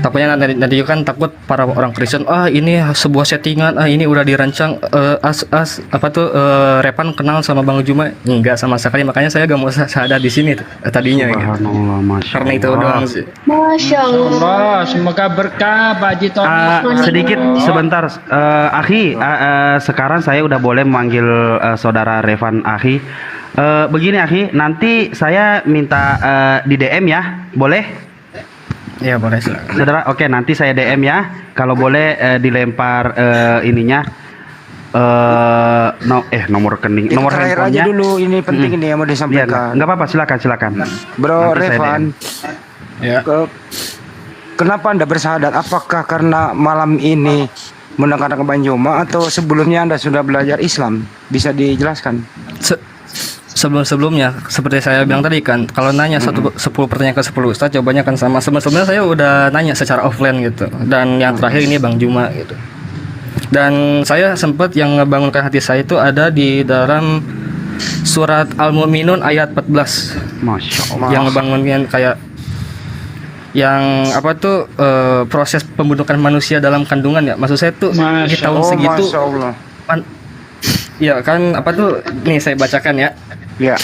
nanti kan takut para orang Kristen, ini sebuah settingan, ini udah dirancang, Repan kenal sama Bang Juma. Enggak sama sekali, makanya saya gak mau syahadat di sini tadinya gitu. Karena itu doang sih. Masya Allah. Semoga berkah Pak Haji Tommy. Sedikit sebentar, Akhi, sekarang saya udah boleh memanggil saudara Revan Akhi. Begini Akhi, nanti saya minta di DM ya, boleh? Ya boleh. Saudara, oke, nanti saya DM ya. Kalau boleh dilempar ininya nomor rekening, nomor terakhir handphonenya. aja dulu, ini penting ini yang mau disampaikan. Nggak apa-apa, silakan. Bro Nanti saya Revan, ya. Kenapa Anda bersahadat? Apakah karena malam ini mendengarkan Bang Juma atau sebelumnya Anda sudah belajar Islam? Bisa dijelaskan? Sebelumnya seperti saya bilang tadi kan, kalau nanya 10 pertanyaan ke 10 Ustaz, jawabannya kan sama. Sebelumnya saya udah nanya secara offline gitu. Dan yang terakhir ini Bang Juma gitu. Dan saya sempat yang ngebangunkan hati saya itu ada di dalam surat Al-Mu'minun ayat 14. Masya Allah. Yang ngebangunkan kayak yang apa tuh proses pembentukan manusia dalam kandungan ya. Maksud saya tuh di tahun segitu. Masya Allah. Ya kan apa tuh, nih saya bacakan ya. Ya.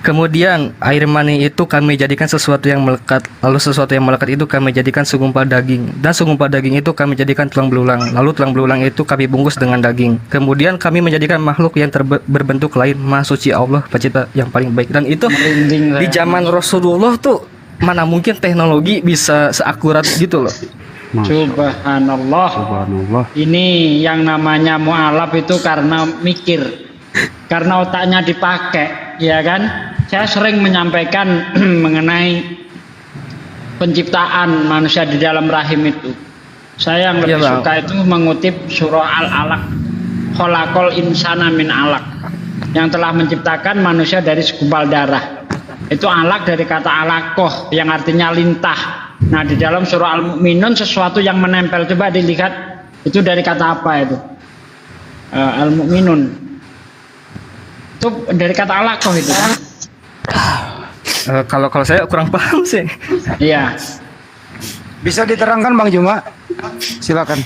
Kemudian air mani itu kami jadikan sesuatu yang melekat, lalu sesuatu yang melekat itu kami jadikan segumpal daging, dan segumpal daging itu kami jadikan tulang belulang, lalu tulang belulang itu kami bungkus dengan daging. Kemudian kami menjadikan makhluk yang berbentuk lain, Maha Suci Allah, Pencipta yang paling baik. Dan itu di zaman Rasulullah tuh mana mungkin teknologi bisa seakurat gitu loh. Subhanallah. Ini yang namanya mu'alaf itu karena mikir, karena otaknya dipakai, ya kan? Saya sering menyampaikan mengenai penciptaan manusia di dalam rahim itu. Saya yang lebih suka itu mengutip surah Al-Alaq, khalaqal insana min alaq, yang telah menciptakan manusia dari segumpal darah. Itu alaq dari kata alaqoh yang artinya lintah. Nah, di dalam surah Al-Mu'minun sesuatu yang menempel, coba dilihat itu dari kata apa itu? Al-Mu'minun itu dari kata alaqoh itu. Kalau saya kurang paham sih. Iya. Bisa diterangkan Bang Juma? Silakan.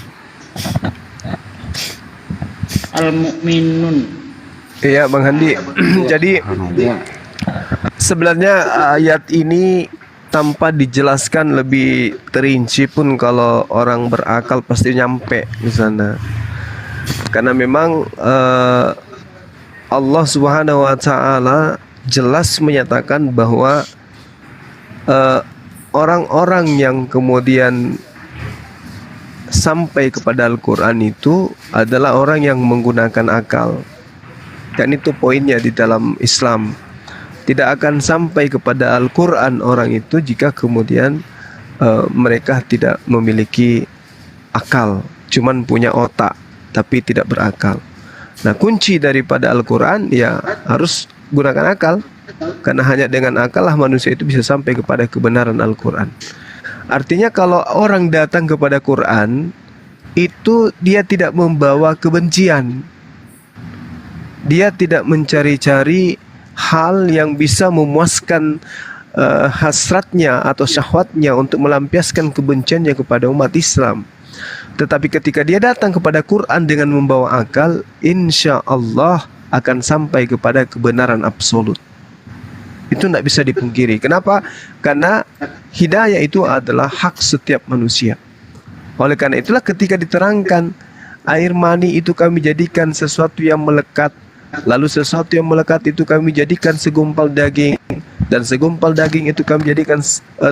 Al-Mu'minun. Iya Bang Handi. Jadi sebenarnya ayat ini tanpa dijelaskan lebih terinci pun kalau orang berakal pasti nyampe di sana. Karena memang Allah Subhanahu wa taala jelas menyatakan bahwa orang-orang yang kemudian sampai kepada Al-Qur'an itu adalah orang yang menggunakan akal. Dan itu poinnya di dalam Islam. Tidak akan sampai kepada Al-Qur'an orang itu jika kemudian mereka tidak memiliki akal, cuman punya otak tapi tidak berakal. Nah, kunci daripada Al-Qur'an ya harus gunakan akal, karena hanya dengan akal lah manusia itu bisa sampai kepada kebenaran Al-Qur'an. Artinya kalau orang datang kepada Quran itu dia tidak membawa kebencian. Dia tidak mencari-cari hal yang bisa memuaskan hasratnya atau syahwatnya untuk melampiaskan kebenciannya kepada umat Islam. Tetapi ketika dia datang kepada Quran dengan membawa akal, insya Allah akan sampai kepada kebenaran absolut. Itu tidak bisa dipungkiri. Kenapa? Karena hidayah itu adalah hak setiap manusia. Oleh karena itulah ketika diterangkan air mani itu kami jadikan sesuatu yang melekat, lalu sesuatu yang melekat itu kami jadikan segumpal daging, dan segumpal daging itu kami jadikan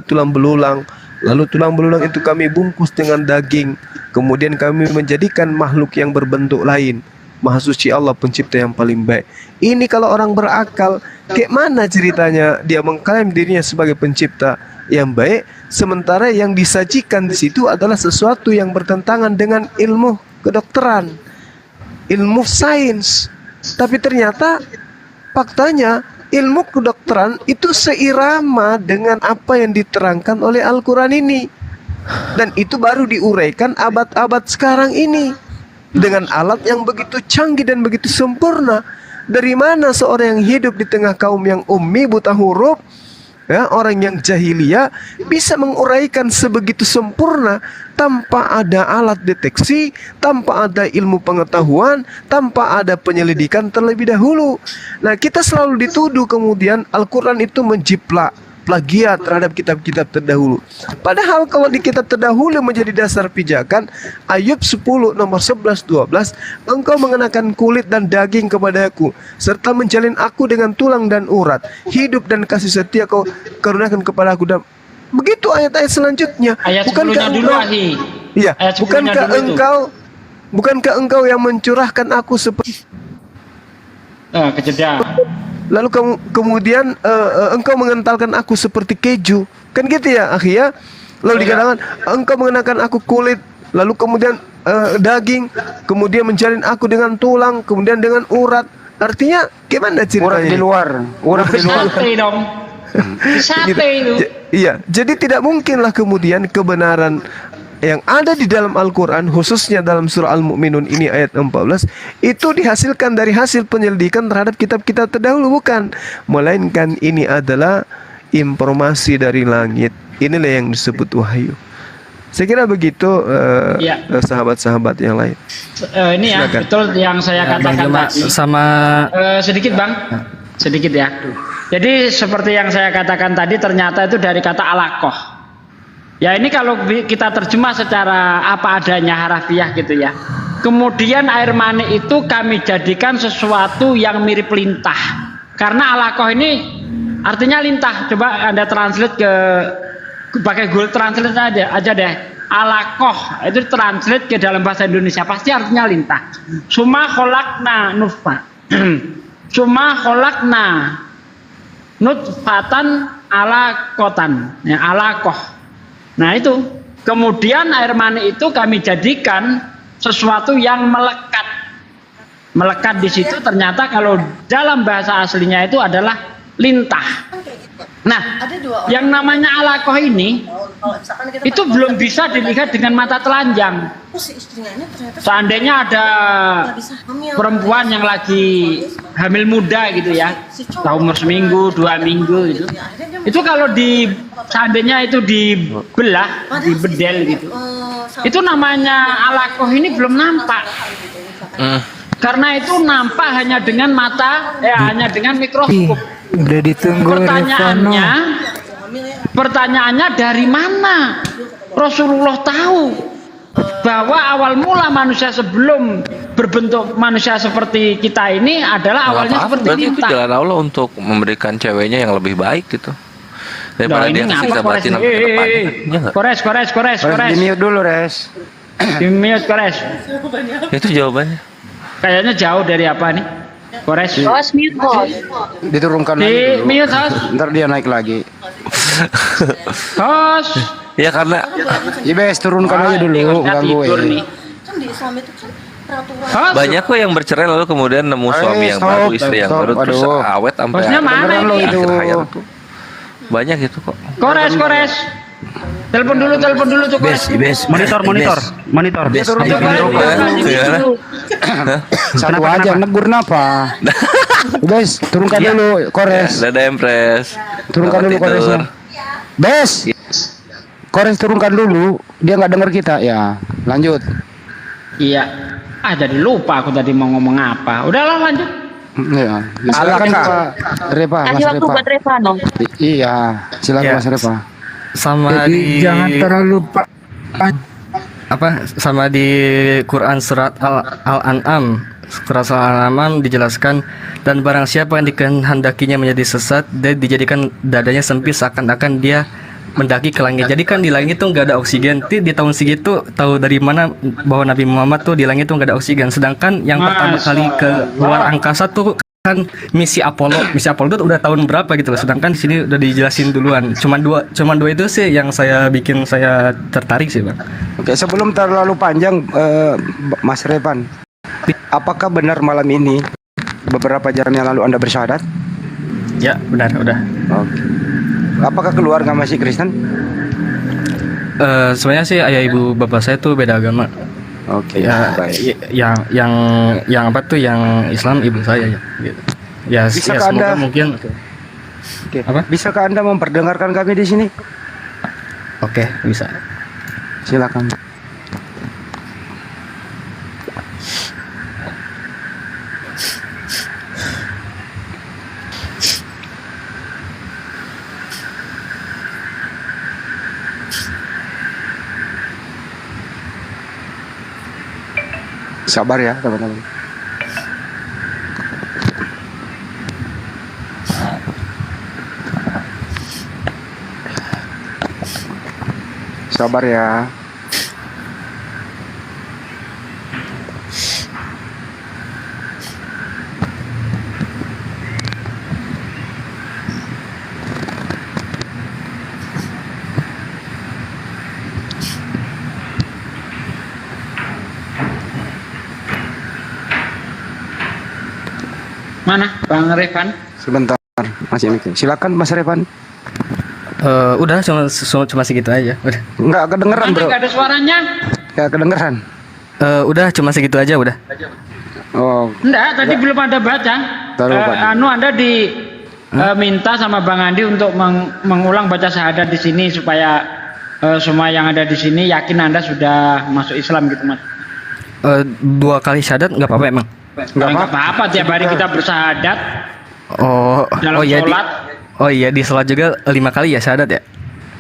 tulang belulang, lalu tulang belulang itu kami bungkus dengan daging, kemudian kami menjadikan makhluk yang berbentuk lain. Maha suci Allah pencipta yang paling baik. Ini kalau orang berakal, kayak mana ceritanya dia mengklaim dirinya sebagai pencipta yang baik, sementara yang disajikan di situ adalah sesuatu yang bertentangan dengan ilmu kedokteran, ilmu sains. Tapi ternyata faktanya ilmu kedokteran itu seirama dengan apa yang diterangkan oleh Al-Quran ini. Dan itu baru diuraikan abad-abad sekarang ini dengan alat yang begitu canggih dan begitu sempurna. Dari mana seorang yang hidup di tengah kaum yang ummi, buta huruf, ya, orang yang jahiliyah, bisa menguraikan sebegitu sempurna tanpa ada alat deteksi, tanpa ada ilmu pengetahuan, tanpa ada penyelidikan terlebih dahulu. Nah, kita selalu dituduh kemudian Al-Quran itu menjiplak, plagiat terhadap kitab-kitab terdahulu. Padahal kalau di kitab terdahulu menjadi dasar pijakan, Ayub 10 nomor 11-12, engkau mengenakan kulit dan daging kepadaku, serta menjalin aku dengan tulang dan urat, hidup dan kasih setia kau karuniakan kepadaku. Dan begitu ayat-ayat selanjutnya. Ayat Bukankah 10-nya dulu, engkau, Ahi. iya, Ayat 10-nya bukankah dulu itu. engkau yang mencurahkan aku seperti kejeda. lalu kemudian engkau mengentalkan aku seperti keju, kan gitu ya, akhi ya. Lalu dikatakan engkau mengenakan aku kulit, lalu kemudian daging, kemudian menjalin aku dengan tulang, kemudian dengan urat. Artinya gimana ceritanya? Urat di luar, urat di luar. Sate dong. Sate itu. Iya, jadi tidak mungkinlah kemudian kebenaran yang ada di dalam Al-Quran, khususnya dalam surah Al-Mu'minun ini ayat 14, itu dihasilkan dari hasil penyelidikan terhadap kitab-kitab terdahulu, bukan, melainkan ini adalah informasi dari langit. Inilah yang disebut wahyu. Saya kira begitu, sahabat-sahabat yang lain. Ini ya, Silakan. betul yang saya katakan tadi. Sama sedikit Bang, sedikit ya. Jadi seperti yang saya katakan tadi, ternyata itu dari kata alaqah. Ya, ini kalau kita terjemah secara apa adanya harafiah gitu ya. Kemudian air mani itu kami jadikan sesuatu yang mirip lintah. Karena alaqah ini artinya lintah. Coba Anda translate pakai Google Translate aja deh. Alaqah itu translate ke dalam bahasa Indonesia pasti artinya lintah. Summa khalaqna nutfah. Summa khalaqna nutfatan alaqatan. Ya, alaqah. Nah itu, kemudian air mani itu kami jadikan sesuatu yang melekat. Melekat di situ ternyata kalau dalam bahasa aslinya itu adalah lintah. Nah, yang namanya alaqah ini itu belum bisa dilihat dengan mata telanjang. Seandainya ada perempuan yang lagi hamil muda gitu ya, umur seminggu, 2 minggu gitu, itu kalau seandainya itu dibelah, dibedel gitu, itu namanya alaqah ini belum nampak. Karena itu nampak hanya dengan mata, hanya dengan mikroskop. Udah ditunggu Pertanyaannya dari mana Rasulullah tahu bahwa awal mula manusia sebelum berbentuk manusia seperti kita ini adalah awalnya seperti berarti itu lintah. jalan Allah untuk memberikan ceweknya yang lebih baik gitu daripada Nah, dia ini kasih ngapa batin sampai ke depan. Iya nggak? Kores. Di mute dulu, Res. Di mute, Kores. Itu jawabannya. Kayaknya jauh dari apa nih? Kores. Host mute host. Diturunkan Di lagi dulu. mute host. Ntar dia naik lagi. Host. Ya karena Ibes turunkan aja dulu, ganggu nih. banyak kok yang bercerai lalu kemudian nemu suami yang baru, istri yang baru, terus awet sampai Hostnya mana ini? akhir hayat tuh. Banyak gitu kok. Kores. Telepon dulu tuh Kores. Monitor. Satu aja negur napa? Ibes turunkan dulu, Kores. Dadah Empres. Turunkan dulu Koresnya. Bes. Kores turunkan dulu, dia nggak dengar kita ya. Lanjut. Iya. Jadi lupa aku tadi mau ngomong apa. Udahlah lanjut. Iya. Silakan Pak Repa, Kasih Mas waktu Repa. buat Reva no. Iya, silakan Ya. Mas Repa. sama Jadi di jangan terlalu sama di Quran surat Al-An'am surat Al-An'am dijelaskan, dan barang siapa yang dikehendakinya menjadi sesat dan dijadikan dadanya sempit seakan-akan dia mendaki ke langit. Jadi kan di langit tuh nggak ada oksigen. Di tahun segitu tahu dari mana bahwa Nabi Muhammad tuh di langit tuh nggak ada oksigen. Sedangkan yang pertama kali ke luar angkasa tuh kan misi Apollo. Misi Apollo itu udah tahun berapa gitu loh. Sedangkan di sini udah dijelasin duluan. Cuman dua itu sih yang bikin saya tertarik sih, Bang. Oke, sebelum terlalu panjang, Mas Revan, apakah benar malam ini beberapa jam yang lalu Anda bersyahadat? Ya, benar, udah. Oke. Apakah keluarga masih Kristen? Sebenarnya sih ayah ibu bapak saya tuh beda agama. Oke. Ya, yang apa tuh yang Islam ibu saya ya. Gitu. Ya, Bisakah ya semoga Anda mungkin. Oke. Bisakah Anda memperdengarkan kami di sini? Oke, bisa. Silakan. Sabar ya teman-teman. Sabar ya. Mana Bang Revan? Sebentar, masih mikir. Silakan Mas Revan. Udah cuma segitu aja. Udah. Enggak kedengeran, Bro. Enggak ada suaranya. Enggak kedengeran. Udah cuma segitu aja udah. Oh. Enggak, tadi belum ada baca. Anda minta sama Bang Andi untuk mengulang baca syahadat di sini supaya semua yang ada di sini yakin Anda sudah masuk Islam gitu, Mas. 2 kali syahadat nggak apa-apa emang? Nggak apa-apa, tiap hari kita bersyahadat. Dalam iya sholat. Di sholat juga 5 kali ya syahadat ya?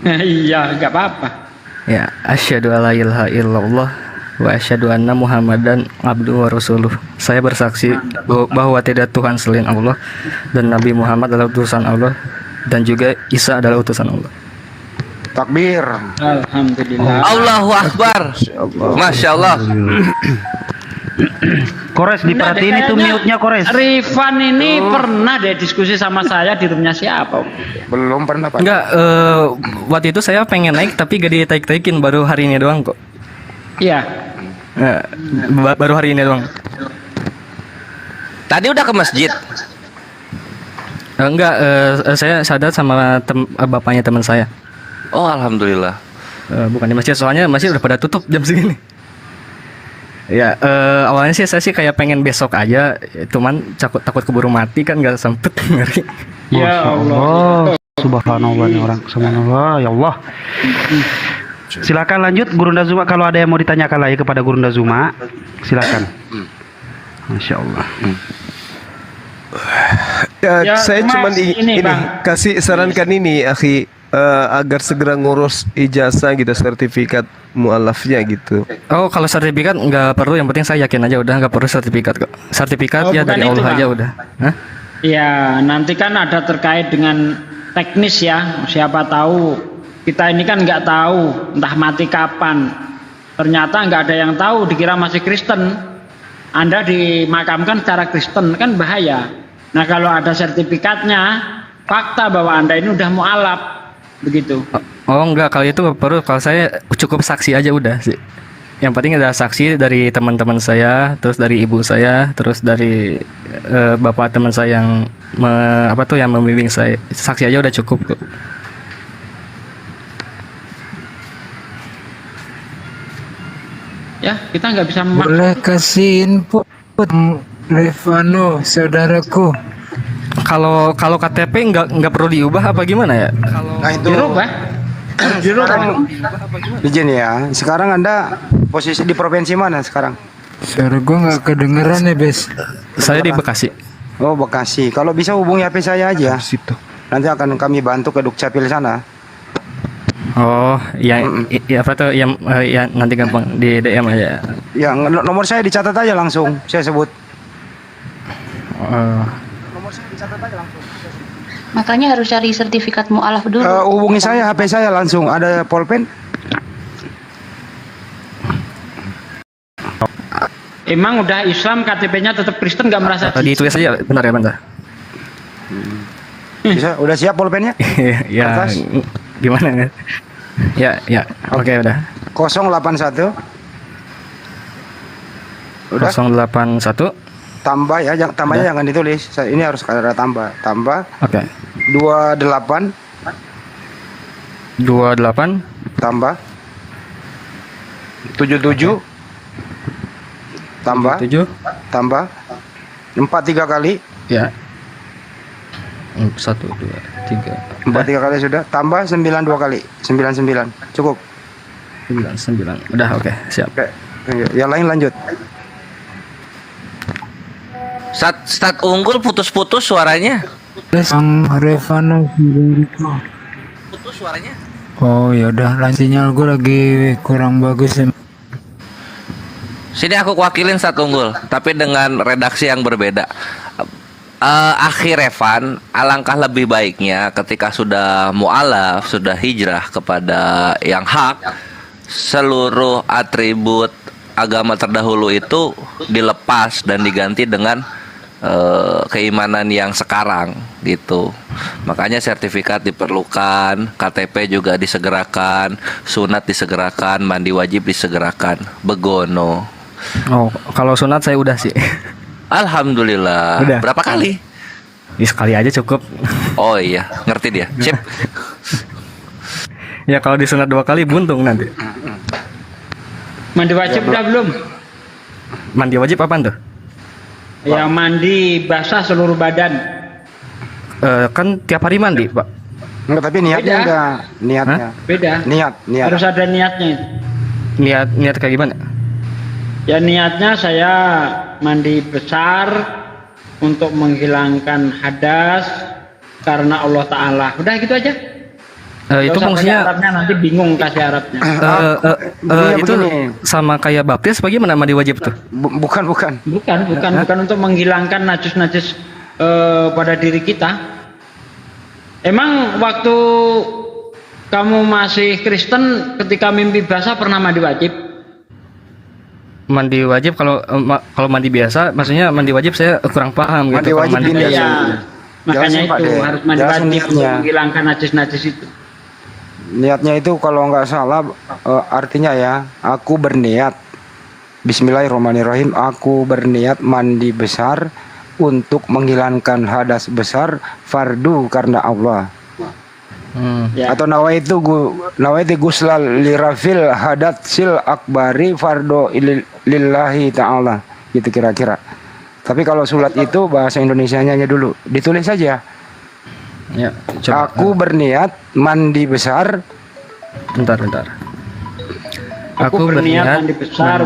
Iya, nggak apa-apa. Ya, asyhadu alla ilaha illallah wa asyhadu anna Muhammadan abduhu wa rasuluh. Saya bersaksi bahwa tidak Tuhan selain Allah dan Nabi Muhammad adalah utusan Allah dan juga Isa adalah utusan Allah. Takbir. Alhamdulillah. Allahu Akbar. Masya Allah. Kores diperhatiin itu mute-nya Kores. Rifan ini pernah deh diskusi sama saya di rumahnya siapa? Belum pernah Pak. Enggak, waktu itu saya pengen naik tapi gak ditaik-taikin, baru hari ini doang kok. Iya. Baru hari ini doang. Tadi udah ke masjid? Enggak, saya syahadat sama bapaknya teman saya. Oh, alhamdulillah. Bukan di masjid, soalnya masjid udah pada tutup jam segini. Ya, awalnya sih saya sih kayak pengen besok aja, cuman takut keburu mati kan, nggak sempet ngeri. Ya Allah. Subhanallah, orang subhanallah, ya Allah. Silakan lanjut Gurunda Zuma, kalau ada yang mau ditanyakan lagi kepada Gurunda Zuma, silakan. Masya Allah. Ya, saya cuma ini, Bang. kasih sarankan ini, akhi, agar segera ngurus ijazah gitu, sertifikat mualafnya gitu. Oh, kalau sertifikat nggak perlu, yang penting saya yakin aja udah, nggak perlu sertifikat kok. Sertifikat ya dari Allah aja udah. Hah? Ya, nanti kan ada terkait dengan teknis ya. Siapa tahu kita ini kan nggak tahu entah mati kapan. Ternyata nggak ada yang tahu, dikira masih Kristen. Anda dimakamkan secara Kristen kan bahaya. Nah, kalau ada sertifikatnya, fakta bahwa Anda ini udah mualaf, begitu. Oh enggak, kalau itu perlu, kalau saya cukup saksi aja udah sih. Yang penting ada saksi dari teman-teman saya, terus dari ibu saya, terus dari bapak teman saya yang yang membimbing saya. Saksi aja udah cukup kok. Ya, kita nggak bisa Boleh kasih info Revano, saudaraku. Kalau KTP nggak perlu diubah apa gimana ya? Nah itu izin ya. Sekarang Anda posisi di provinsi mana sekarang? Suara gue nggak kedengeran ya, Bes. Saya di Bekasi. Oh, Bekasi. Kalau bisa hubungi HP saya aja. Nanti akan kami bantu ke Dukcapil sana. Oh, ya apa tuh yang nanti gampang di DM aja. Ya, nomor saya dicatat aja langsung. Saya sebut. Oh. Nomor saya dicatat aja langsung. Makanya harus cari sertifikat mu'alaf dulu. Hubungi saya, HP saya langsung ada pulpen. Emang udah Islam KTP-nya tetap Kristen nggak merasa? Ditulis aja, bentar ya, bentar. Bisa, udah siap pulpennya? Ya, Kertas? gimana ya? Ya, oke udah. 081. Udah. 081. Tambah ya, tambahnya jangan ditulis. Ini harus ada tambah. Tambah. Oke. 28. 28. Tambah. 77. Tambah. 7. Tambah. 4 3 kali. Ya. 1 2 3. 4 3 kali sudah. Tambah 9 2 kali. 99. Cukup. 99. Udah, oke, siap. Oke. Yang lain lanjut. Stat unggul putus-putus suaranya. Bang Revano Putus suaranya. Oh ya udah, sinyal gue lagi kurang bagus ya. Sini aku wakilin Stat unggul, tapi dengan redaksi yang berbeda. Akhir Evan, alangkah lebih baiknya ketika sudah mu'alaf, sudah hijrah kepada yang hak, seluruh atribut agama terdahulu itu dilepas dan diganti dengan keimanan yang sekarang gitu. Makanya sertifikat diperlukan, KTP juga disegerakan, sunat disegerakan, mandi wajib disegerakan. Begono. Oh, kalau sunat saya udah sih. Alhamdulillah. Udah. Berapa kali? Ya, sekali aja cukup. Oh iya, ngerti dia. Sip. Ya kalau disunat 2 kali buntung nanti. Mandi wajib udah belum? Mandi wajib apaan tuh? Ya mandi basah seluruh badan. Kan tiap hari mandi, Pak. Enggak, tapi niatnya Beda. enggak. Niatnya. Beda. Niat. Harus ada niatnya. Niat kayak gimana? Ya niatnya saya mandi besar untuk menghilangkan hadas karena Allah Ta'ala. Udah gitu aja. Itu Nggak usah fungsinya pakai Arabnya, nanti bingung kasih Arabnya. itu sama kayak baptis bagaimana mandi wajib tuh? Bukan Bukan untuk menghilangkan najis-najis pada diri kita. Emang waktu kamu masih Kristen ketika mimpi basah pernah mandi wajib? Mandi wajib kalau mandi biasa, maksudnya mandi wajib saya kurang paham Mandi gitu. Kalau wajib ini Ya, makanya Jelasin, Pak, itu deh. harus mandi Jelasin wajib niatnya. untuk menghilangkan najis-najis itu. Niatnya itu kalau nggak salah artinya ya, aku berniat Bismillahirrahmanirrahim, aku berniat mandi besar untuk menghilangkan hadas besar fardu karena Allah. Ya. Atau nawaitu guslal lirafil hadatsil akbari fardu lillahi ta'ala, gitu kira-kira. Tapi kalau sulat itu bahasa Indonesianya dulu ditulis saja. Ya, Aku berniat mandi besar. Bentar. Aku berniat mandi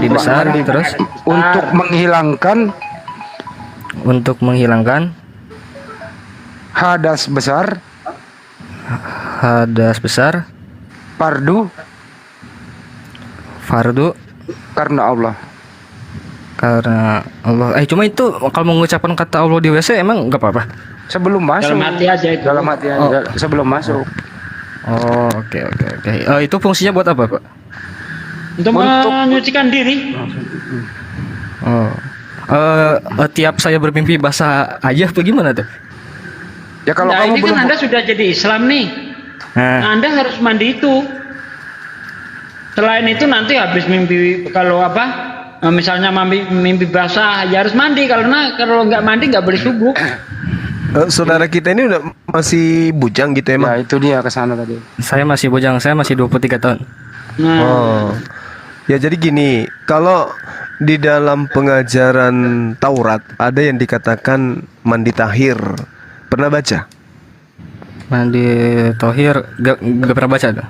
besar terus untuk menghilangkan hadas besar fardu karena Allah. Cuma itu kalau mengucapkan kata Allah di WC emang nggak apa-apa? Sebelum masuk. Dalam hati aja itu. Dalam hati aja, sebelum masuk. Oh, oke. Itu fungsinya buat apa, Pak? Untuk menyucikan diri. Tiap saya bermimpi basah aja bagaimana tuh? Ya kalau Nah, kamu ini belum kan Anda sudah jadi Islam nih. Nah, Anda harus mandi itu. Selain itu nanti habis mimpi misalnya mimpi basah ya harus mandi, karena kalau nggak mandi nggak boleh subuh. Saudara kita ini udah masih bujang gitu emang? Ya itu dia kesana tadi. Saya masih bujang, saya masih 23 tahun. Oh. Ya jadi gini, kalau di dalam pengajaran Taurat ada yang dikatakan mandi tahir. Pernah baca? Mandi tahir gak pernah baca tuh.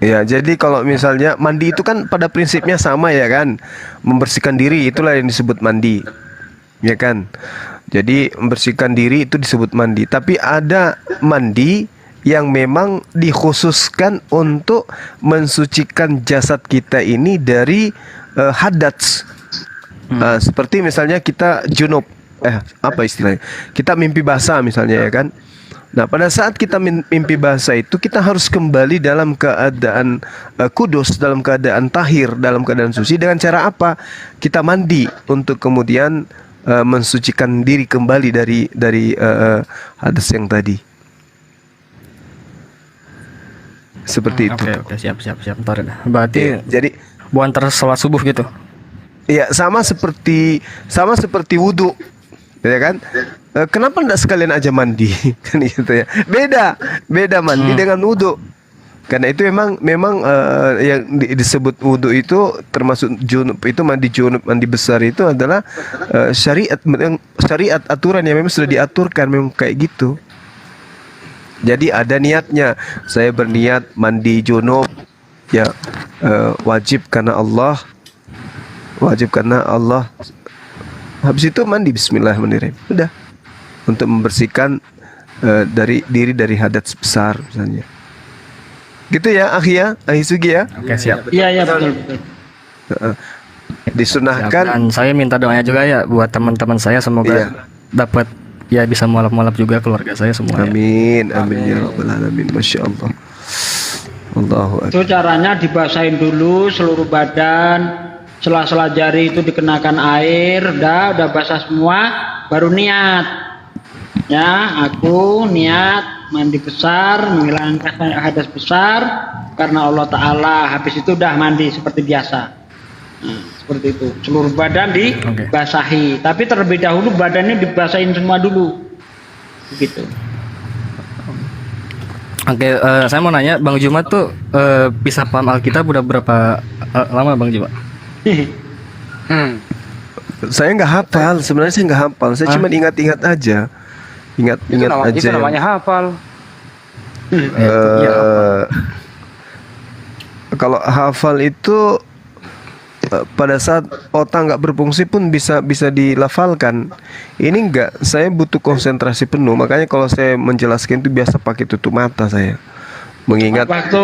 Ya, jadi kalau misalnya mandi itu kan pada prinsipnya sama ya kan, membersihkan diri itulah yang disebut mandi, ya kan. Jadi membersihkan diri itu disebut mandi. Tapi ada mandi yang memang dikhususkan untuk mensucikan jasad kita ini dari hadats. Seperti misalnya kita junub, apa istilahnya? Kita mimpi basah misalnya ya kan. Nah, pada saat kita mimpi basah itu kita harus kembali dalam keadaan kudus, dalam keadaan tahir, dalam keadaan suci. Dengan cara apa? Kita mandi untuk kemudian mensucikan diri kembali dari hadas yang tadi. Seperti itu. Oke, siap. Ntar, berarti jadi bukan sholat subuh gitu. Iya, sama seperti wudhu, ya kan? Kenapa tidak sekalian aja mandi? Kan gitu ya. Beda mandi dengan wudhu. Karena itu memang yang disebut wudhu itu termasuk junub itu, mandi junub, mandi besar itu adalah syariat aturan yang memang sudah diaturkan memang kayak gitu. Jadi ada niatnya. Saya berniat mandi junub ya, wajib karena Allah. Habis itu mandi bismillahirrahmanirrahim. Udah. Untuk membersihkan dari hadas besar misalnya. Gitu ya, Akhi Sugi ya. Oke, siap. Iya, betul. Disunahkan. Dan saya minta doanya juga ya buat teman-teman saya, semoga dapat ya bisa mualaf-mualaf juga keluarga saya semua. Amin ya rabbal alamin. Masya Allah. Allahu akbar. Itu caranya dibasahin dulu seluruh badan, sela-sela jari itu dikenakan air, udah basah semua, baru niat. Ya, aku niat mandi besar, menghilangkan hadas besar karena Allah Ta'ala. Habis itu udah mandi seperti biasa. Nah, seperti itu. Seluruh badan dibasahi. Tapi terlebih dahulu badannya dibasahin semua dulu. Begitu. Oke, saya mau nanya, Bang Jumat tuh bisa paham Alkitab udah berapa lama, Bang Jumat? Saya nggak hafal. Sebenarnya saya nggak hafal. Saya cuma ingat-ingat aja. Ingat aja. Itu namanya hafal. Kalau hafal itu pada saat otak nggak berfungsi pun bisa dilafalkan. Ini enggak, saya butuh konsentrasi penuh. Makanya kalau saya menjelaskan itu biasa pakai tutup mata saya. Mengingat waktu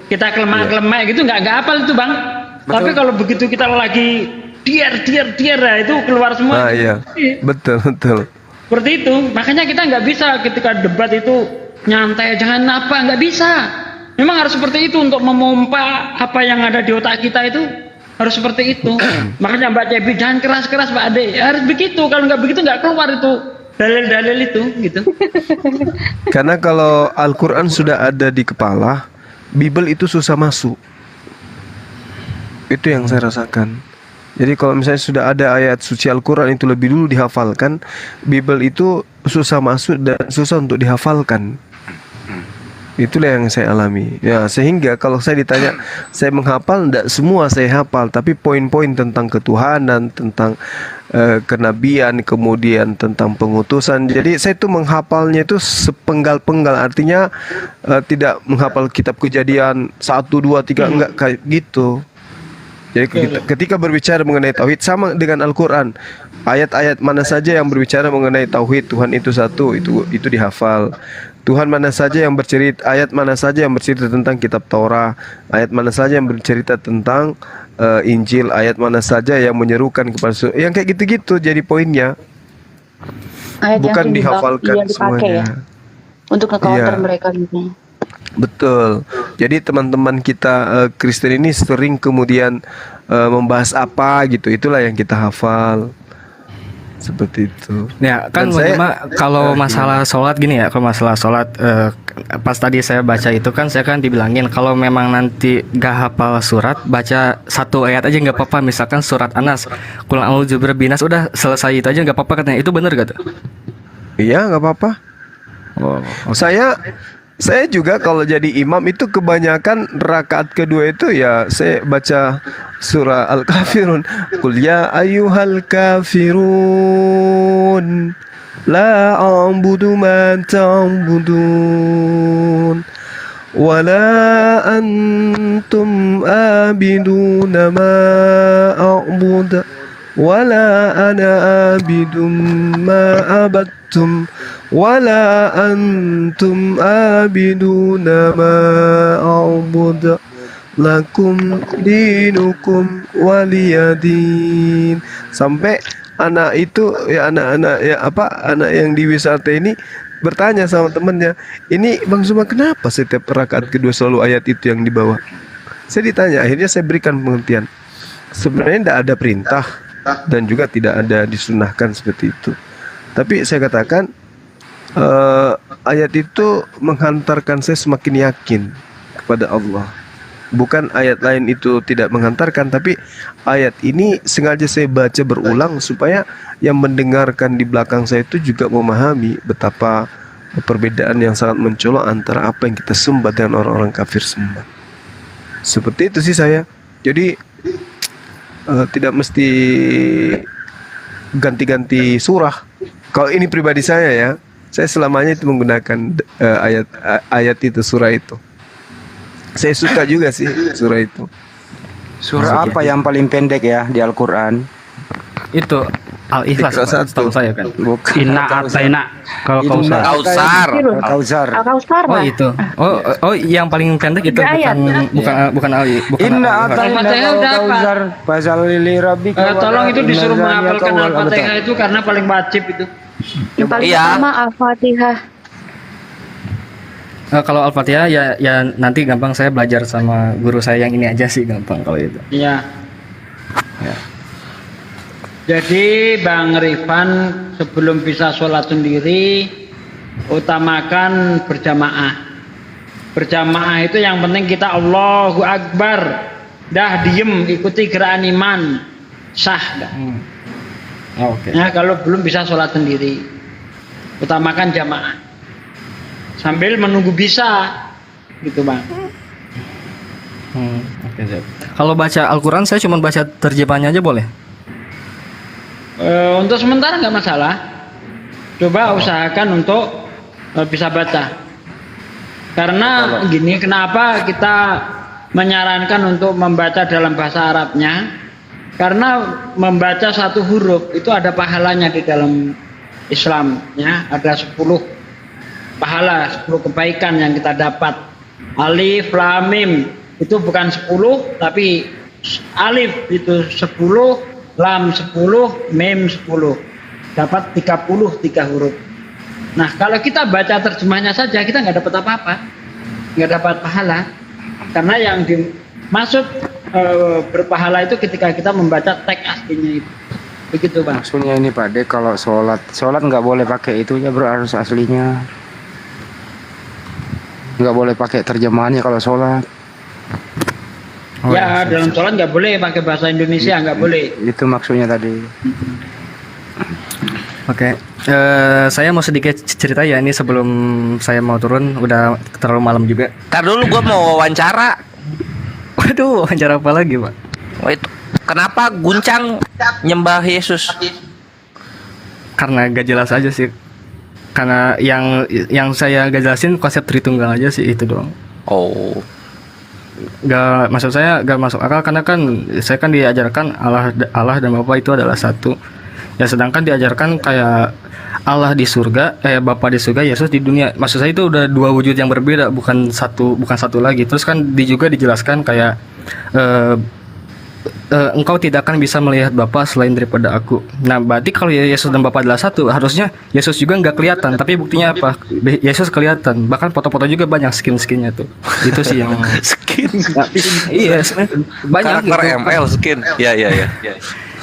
kita kelemak gitu nggak hafal itu, Bang. Betul. Tapi kalau begitu kita lagi diar itu keluar semua. Iya. Betul. Seperti itu. Makanya kita nggak bisa ketika debat itu nyantai, jangan nggak bisa. Memang harus seperti itu untuk memompa apa yang ada di otak kita itu. Harus seperti itu. Makanya Mbak Cebi jangan keras-keras Pak Ade. Harus begitu. Kalau nggak begitu nggak keluar itu dalil-dalil itu gitu. Karena kalau Al-Quran sudah ada di kepala, Bible itu susah masuk. Itu yang saya rasakan. Jadi kalau misalnya sudah ada ayat suci Al-Quran itu lebih dulu dihafalkan, Bible itu susah masuk dan susah untuk dihafalkan. Itulah yang saya alami. Ya, sehingga kalau saya ditanya, saya menghafal, tidak semua saya hafal, tapi poin-poin tentang ketuhanan, tentang kenabian, kemudian tentang pengutusan. Jadi saya itu menghafalnya itu sepenggal-penggal, artinya tidak menghafal kitab Kejadian 1, 2, 3, enggak kayak gitu. Jadi ketika berbicara mengenai tauhid sama dengan Al-Quran, ayat-ayat mana saja yang berbicara mengenai tauhid, Tuhan itu satu, itu dihafal. Tuhan mana saja yang bercerita, ayat mana saja yang bercerita tentang kitab Taurat, ayat mana saja yang bercerita tentang Injil, ayat mana saja yang menyerukan kepada yang kayak gitu-gitu jadi poinnya. Ayat bukan yang dihafalkan semuanya. Ya? Untuk nge-counter mereka gitu. Betul. Jadi teman-teman kita Kristen ini sering kemudian membahas apa gitu, itulah yang kita hafal. Seperti itu. Ya kan kalau masalah sholat gini ya, kalau masalah sholat pas tadi saya baca itu kan saya kan dibilangin kalau memang nanti gak hafal surat, baca satu ayat aja nggak apa-apa. Misalkan surat Anas, Qul a'udzu birabbin nas, udah selesai itu aja nggak apa-apa katanya. Itu benar gak tuh? Iya, nggak apa-apa. Oh, okay. Saya juga kalau jadi imam itu kebanyakan rakaat kedua itu ya saya baca surah Al-Kafirun. Qul ya ayyuhal kafirun la a'budu ma ta'budun wa la antum abiduna ma a'budu wa la ana abidum ma abadtum wala antum abiduna ma a'budu lakum dinukum waliyadin. Sampai anak itu ya anak yang di wisata ini bertanya sama temennya, ini Bang Zuma kenapa setiap rakaat kedua selalu ayat itu yang dibawa? Saya ditanya, akhirnya saya berikan pengertian. Sebenarnya tidak ada perintah dan juga tidak ada disunahkan seperti itu. Tapi saya katakan ayat itu menghantarkan saya semakin yakin kepada Allah. Bukan ayat lain itu tidak menghantarkan, tapi ayat ini sengaja saya baca berulang supaya yang mendengarkan di belakang saya itu juga memahami betapa perbedaan yang sangat mencolok antara apa yang kita sembah dengan orang-orang kafir sembah. Seperti itu sih saya. Jadi tidak mesti ganti-ganti surah. Kalau ini pribadi saya ya, saya selamanya itu menggunakan ayat itu, surah itu. Saya suka juga sih surah itu. Surah apa yang paling pendek ya di Al-Quran? Itu Al-Ikhlas, setahu saya kan. Inna Atayna. Kalau Kausar. Al-Kausar. Oh itu. Oh yang paling pendek itu bukan Inna Atayna Kausar. Pasal lili rabbika. Tolong itu disuruh menghafalkan Al-Fatihah itu karena paling wajib itu. Yang paling pertama Al-Fatihah. Kalau Al-Fatihah ya nanti gampang, saya belajar sama guru saya yang ini aja sih, gampang kalau itu. Iya. Ya. Jadi Bang Rifan sebelum bisa sholat sendiri utamakan berjamaah. Berjamaah itu yang penting kita Allahu Akbar. Dah diem ikuti gerakan iman sah dah. Oke. Nah kalau belum bisa sholat sendiri utamakan jamaah. Sambil menunggu bisa gitu Bang. Oke, kalau baca Al-Quran saya cuma baca terjemahannya aja boleh? Untuk sementara nggak masalah. Coba usahakan untuk bisa baca. Karena gini, kenapa kita menyarankan untuk membaca dalam bahasa Arabnya? Karena membaca satu huruf itu ada pahalanya di dalam Islam ya, ada 10 pahala, 10 kebaikan yang kita dapat. Alif Lam Mim itu bukan 10 tapi alif itu 10, lam 10, mim 10. Dapat 33 huruf. Nah, kalau kita baca terjemahnya saja kita nggak dapat apa-apa. Nggak dapat pahala. Karena yang dimaksud berpahala itu ketika kita membaca teks aslinya itu. Begitu, Bang. Maksudnya ini Pak De, kalau sholat nggak boleh pakai itunya bro, harus aslinya. Nggak boleh pakai terjemahannya kalau sholat. Ya, dalam sholat nggak boleh pakai bahasa Indonesia, nggak boleh. Itu maksudnya tadi. Oke, saya mau sedikit cerita ya, ini sebelum saya mau turun, udah terlalu malam juga. Ntar dulu gue mau wawancara. Waduh, wawancara apa lagi Pak? Kenapa guncang nyembah Yesus? Karena gak jelas aja sih. Karena yang saya gak jelasin konsep Tritunggal aja sih, itu doang. Oh. Gak, maksud saya gak masuk akal karena kan saya kan diajarkan Allah dan Bapa itu adalah satu. Ya sedangkan diajarkan kayak Allah di surga, Bapa di surga, Yesus di dunia. Maksud saya itu udah dua wujud yang berbeda, bukan satu lagi. Terus kan juga dijelaskan kayak engkau tidak akan bisa melihat Bapa selain daripada aku. Nah berarti kalau Yesus dan Bapa adalah satu, harusnya Yesus juga nggak kelihatan, tapi buktinya apa? Yesus kelihatan, bahkan foto-foto juga banyak skin-skinnya tuh. Itu sih yang skin. Iya, banyak karakter gitu. ML skin. Iya.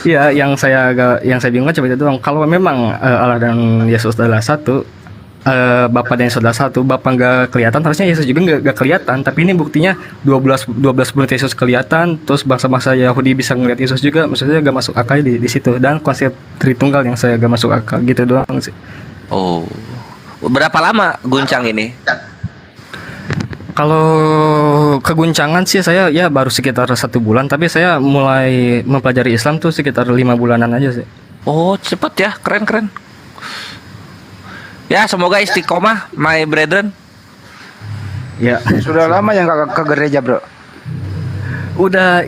Iya, yang saya bingung coba itu doang. Kalau memang Allah dan Yesus adalah satu, Bapa dan Yesus adalah satu, Bapa nggak kelihatan, harusnya Yesus juga nggak kelihatan. Tapi ini buktinya 12 bulan Yesus kelihatan, terus bangsa-bangsa Yahudi bisa ngeliat Yesus juga. Maksudnya nggak masuk akal di situ. Dan konsep Tritunggal yang saya nggak masuk akal gitu doang sih. Oh, berapa lama guncang ini? Kalau keguncangan sih saya ya baru sekitar 1 bulan, tapi saya mulai mempelajari Islam tuh sekitar 5 bulanan aja sih. Oh, cepet ya, keren. Ya, semoga istiqomah, my brethren. Ya, sudah lama yang ke gereja, bro? Udah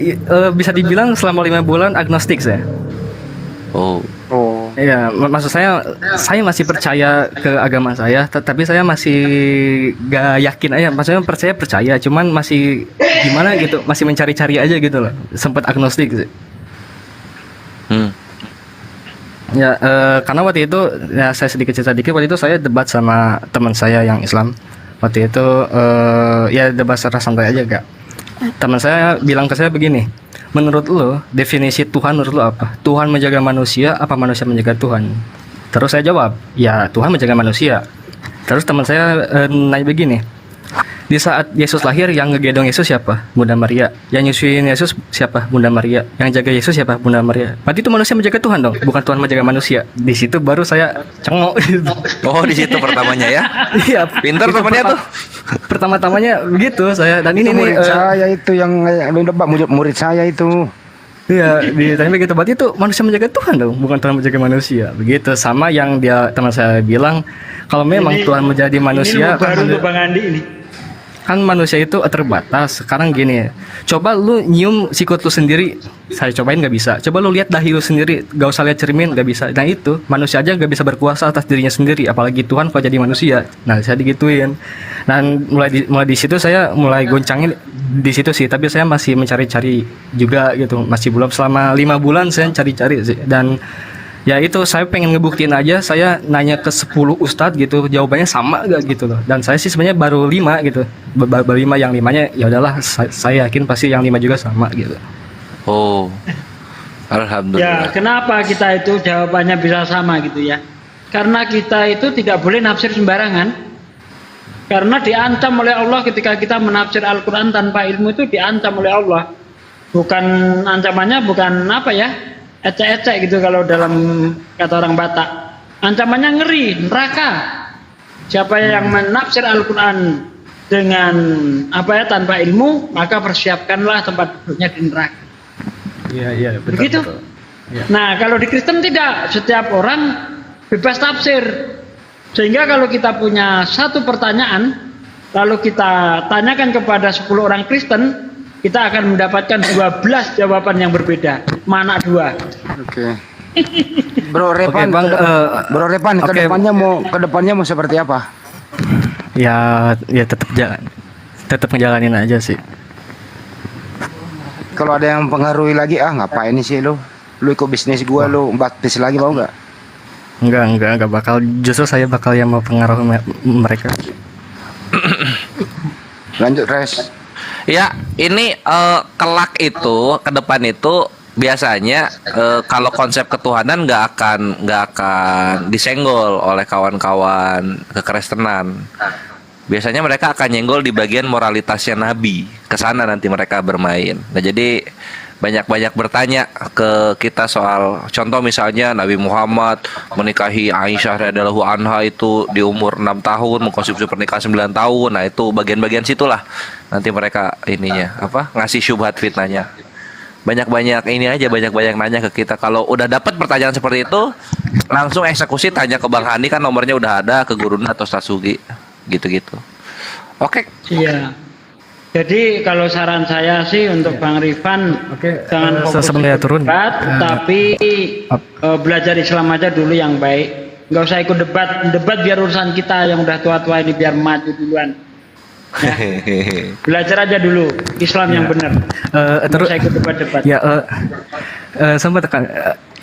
bisa dibilang selama 5 bulan agnostik saya. Oh. Iya, maksud saya masih percaya ke agama saya, tapi saya masih gak yakin aja. Maksudnya percaya, cuman masih gimana gitu, masih mencari-cari aja gitu loh. Sempet agnostik sih. Ya, karena waktu itu ya saya sedikit cerita dikit. Waktu itu saya debat sama teman saya yang Islam. Waktu itu ya debat secara santai aja Kak. Teman saya bilang ke saya begini, menurut lo definisi Tuhan menurut lo apa? Tuhan menjaga manusia apa manusia menjaga Tuhan? Terus saya jawab, ya Tuhan menjaga manusia. Terus teman saya nanya begini, di saat Yesus lahir yang ngegendong Yesus siapa? Bunda Maria. Yang nyusuin Yesus siapa? Bunda Maria. Yang jaga Yesus siapa? Bunda Maria. Berarti itu manusia menjaga Tuhan dong, bukan Tuhan menjaga manusia. Di situ baru saya cengok. Oh, di situ pertamanya ya. Iya, pintar temannya tuh. Pertama-tamanya begitu saya, dan ini murid nih saya itu yang debat murid saya itu. iya, ditanya begitu, berarti itu manusia menjaga Tuhan dong, bukan Tuhan menjaga manusia. Begitu sama yang dia teman saya bilang, kalau memang Tuhan menjadi manusia Ini baru untuk Bang Andi ini. kan manusia itu terbatas. Sekarang gini, coba lu nyium sikut lu sendiri, saya cobain nggak bisa. Coba lu lihat dahi lu sendiri, gak usah lihat cermin, nggak bisa. Nah itu manusia aja nggak bisa berkuasa atas dirinya sendiri, apalagi Tuhan kalau jadi manusia. Nah saya digituin, dan mulai di situ saya mulai goncangin di situ sih. Tapi saya masih mencari-cari juga gitu, masih belum, selama 5 bulan saya cari-cari sih. Dan ya itu saya pengen ngebuktiin aja. Saya nanya ke 10 ustadz gitu, jawabannya sama gak gitu loh. Dan saya sih sebenarnya baru 5 gitu, baru 5. Yang 5-nya ya udahlah, saya yakin pasti yang 5 juga sama gitu. Oh, alhamdulillah. Ya, kenapa kita itu jawabannya bisa sama gitu ya? Karena kita itu tidak boleh nafsir sembarangan. Karena diancam oleh Allah ketika kita menafsir Al-Quran tanpa ilmu, itu diancam oleh Allah. Bukan ancamannya, bukan apa ya, ecek-ecek gitu kalau dalam kata orang Batak. Ancamannya ngeri, neraka. Siapa yang menafsir Al-Quran dengan apa ya, tanpa ilmu, maka persiapkanlah tempat duduknya di neraka. Iya, betul. Begitu. Betul. Ya. Nah, kalau di Kristen tidak, setiap orang bebas tafsir. Sehingga kalau kita punya satu pertanyaan, lalu kita tanyakan kepada 10 orang Kristen, kita akan mendapatkan 12 jawaban yang berbeda. Mana 2? Oke. Bro Repan, Bang, Bro Repan, oke. ke depannya mau seperti apa? Ya tetap ngejalanin aja sih. Kalau ada yang pengaruhi lagi, ngapain sih lu ikut bisnis gua, lu baptis lagi mau nggak? Enggak bakal. Justru saya bakal yang mau pengaruh mereka. Lanjut Res. Ya, ini kelak itu, ke depan itu biasanya kalau konsep ketuhanan nggak akan disenggol oleh kawan-kawan kekristenan. Biasanya mereka akan nyenggol di bagian moralitasnya Nabi. Kesana nanti mereka bermain. Nah jadi banyak bertanya ke kita soal contoh misalnya Nabi Muhammad menikahi Aisyah radhiyallahu anha itu di umur 6 tahun, mengkonsumsi pernikahan 9 tahun. Nah itu bagian-bagian situlah nanti mereka ininya apa ngasih syubhat fitnahnya. Banyak nanya ke kita. Kalau udah dapat pertanyaan seperti itu, langsung eksekusi, tanya ke Bang Hani, kan nomornya udah ada, ke Gurunda atau Stasugi gitu-gitu. Oke. Iya. Jadi kalau saran saya sih untuk Bang Rifan, jangan fokus debat, tapi belajar Islam aja dulu yang baik. Nggak usah ikut debat biar urusan kita yang udah tua-tua ini biar maju duluan. Ya. Belajar aja dulu Islam yang benar. Terus saya ikut debat-debat. Ya, sempat kan?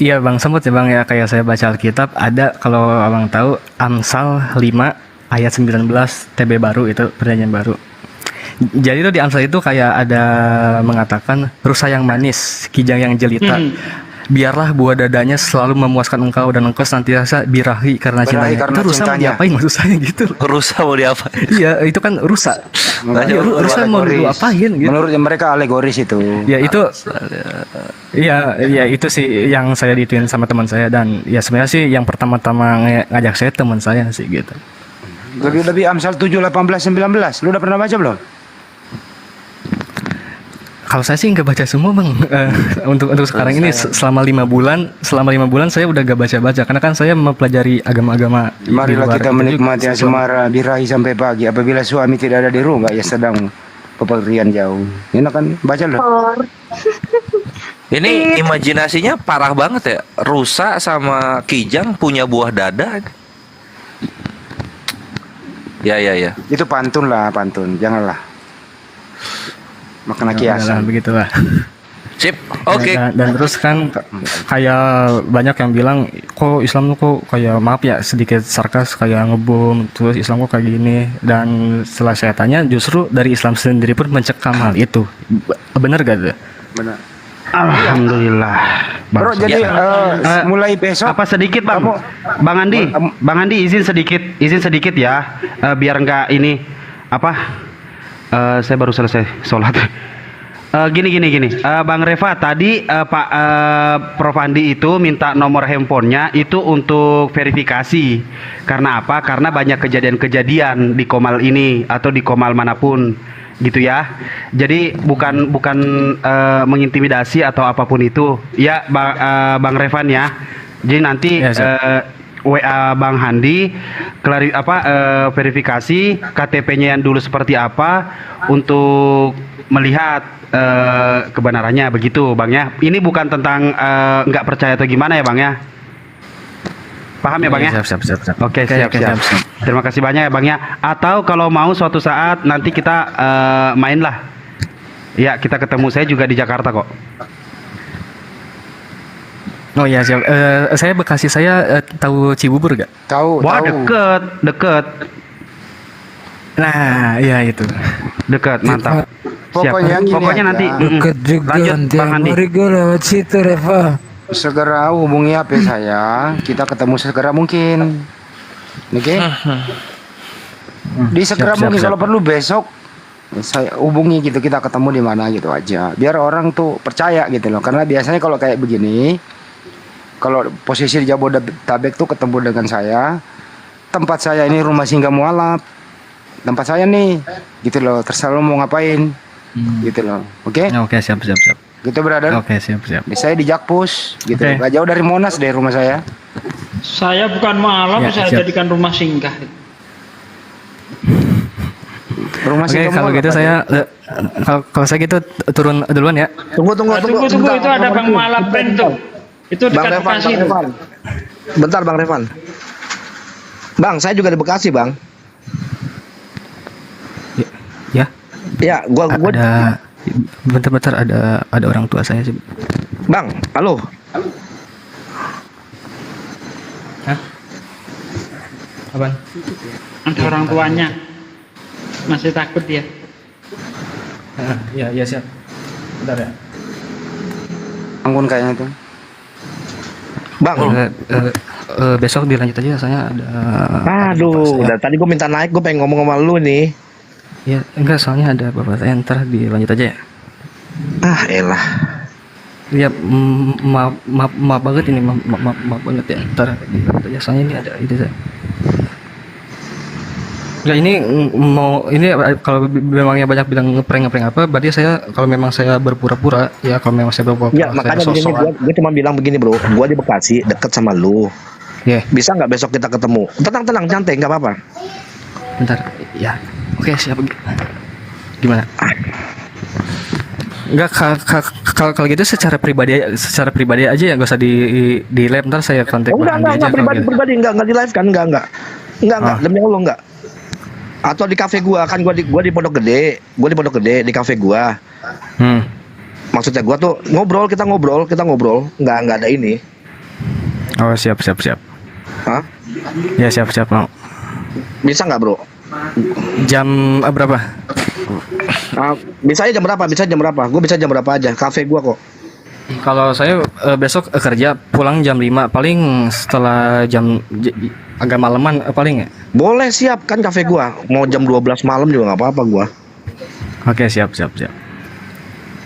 Iya Bang, sempat ya Bang ya, kayak saya baca Alkitab ada, kalau Abang tahu, Amsal 5 ayat 19 TB baru, itu perjanjian baru. Jadi itu di Amsal itu kayak ada mengatakan rusa yang manis, kijang yang jelita. Biarlah buah dadanya selalu memuaskan engkau dan engkau senantiasa birahi karena cintanya. Itu rusa mau diapain maksud saya gitu? Rusa mau diapain? Iya, itu kan rusa. Rusa mau diapain gitu? Menurut mereka alegoris itu. Ya itu, iya itu sih yang saya dituin sama teman saya, dan ya sebenarnya sih yang pertama-tama ngajak saya teman saya sih gitu. Lebih Amsal 7, 18, 19. Lu udah pernah baca belum? Kalau saya sih nggak baca semua Bang. Untuk sekarang ini selama 5 bulan saya udah gak baca karena kan saya mempelajari agama-agama. Marilah kita menikmati asmara birahi sampai pagi. Apabila suami tidak ada di rumah, ya sedang pepergian jauh. Ini kan baca loh. Ini imajinasinya parah banget ya. Rusa sama kijang punya buah dada. Ya. Itu pantun, janganlah. Makna kiasan. Begitulah. Sip. Oke. Dan terus kan kayak banyak yang bilang kok Islam tuh kok kayak maaf ya sedikit sarkas kayak ngebom terus Islam kok kayak gini, dan setelah saya tanya justru dari Islam sendiri pun mencekam hal itu. Benar gak tuh? Benar. Alhamdulillah. Bro, jadi mulai besok apa sedikit Bang? Bang Andi izin sedikit ya, biar enggak ini apa? Saya baru selesai sholat. Gini. Bang Reva tadi Pak Prof Andi itu minta nomor handphonenya itu untuk verifikasi. Karena apa? Karena banyak kejadian-kejadian di Komal ini atau di Komal manapun gitu ya. Jadi bukan mengintimidasi atau apapun itu. Ya Bang Revan ya. Jadi nanti WA Bang Handi verifikasi KTP-nya yang dulu seperti apa untuk melihat kebenarannya begitu Bang ya. Ini bukan tentang nggak percaya atau gimana ya Bang ya. Paham ya Bang ya? Siap. Oke, siap. Terima kasih banyak ya Bang ya. Atau kalau mau suatu saat nanti kita main lah. Ya, kita ketemu, saya juga di Jakarta kok. Oh iya siap. Saya Bekasi, saya tahu Cibubur gak? Tahu. Wah, tahu. deket. Nah, iya itu. Deket, mantap. Siap. Pokoknya gini Pokoknya aja. nanti Deket juga lanjut nanti. Bang Andi. Mari gue lewat situ Reva. Segera hubungi HP saya, kita ketemu segera mungkin. Oke? Di segera Siap. mungkin, kalau perlu besok saya hubungi gitu, kita ketemu di mana gitu aja. Biar orang tuh percaya gitu loh. Karena biasanya kalau kayak begini, kalau posisi di Jabodetabek tuh ketemu dengan saya, tempat saya ini rumah singgah mualaf. Tempat saya nih, gitu loh. Terserah lo mau ngapain. Gitu loh. Oke? Oke, siap. Gitu brother. Oke, siap. Saya di Jakpus gitu. Oke. Gak jauh dari Monas dari rumah saya. Saya bukan malam, Ya, saya siap. jadikan rumah singgah. Rumah Oke, kalau gitu saya kalau saya gitu turun duluan ya. Tunggu, itu ada Bang Malap Band tuh. Itu dekat Bekasi. Bentar Bang Revan. Bang, saya juga di Bekasi, Bang. Ya. Ya, gua Ada bentar ada orang tua saya sih. Bang, halo. Hah? Apaan? Ada orang tuanya. Masih takut dia. Iya siap. Bentar ya. Anggun kayaknya tuh. Bang, besok dilanjut aja, saya ada. Aduh, udah tadi gue minta naik, gue pengen ngomong sama lu nih. Ya enggak, soalnya ada bapak saya, ntar dilanjut aja ya. Elah. Ya maaf banget ini, maaf banget ya. Ntar dilanjut aja, soalnya ini ada ide saya. Ya ini kalau memangnya banyak bilang ngeprank apa, berarti saya kalau memang saya berpura-pura ya, kalau memang saya berpura-pura. Ya makanya begini, gue cuma bilang begini bro, gue di Bekasi deket sama lu. Bisa nggak besok kita ketemu? Tenang, santai, nggak apa-apa. Bentar, ya. Oke, siap. Gimana? Enggak, kalau gitu secara pribadi aja ya, nggak usah di live, ntar saya kontak Bang Andi aja. Pribadi enggak di live kan, enggak, demi Allah enggak. Atau di kafe gua, kan gua di Pondok Gede, di kafe gua. Maksudnya gua tuh kita ngobrol, enggak ada ini. Oh, siap. Hah? Ya, siap, Bang. Bisa nggak bro? Jam berapa? Bisa jam berapa? Gue bisa jam berapa aja, kafe gua kok. Kalau saya besok kerja pulang jam 5, paling setelah agak malaman paling ya. Boleh, siap, kan kafe gua mau jam 12 malam juga nggak apa-apa gua. Oke, siap.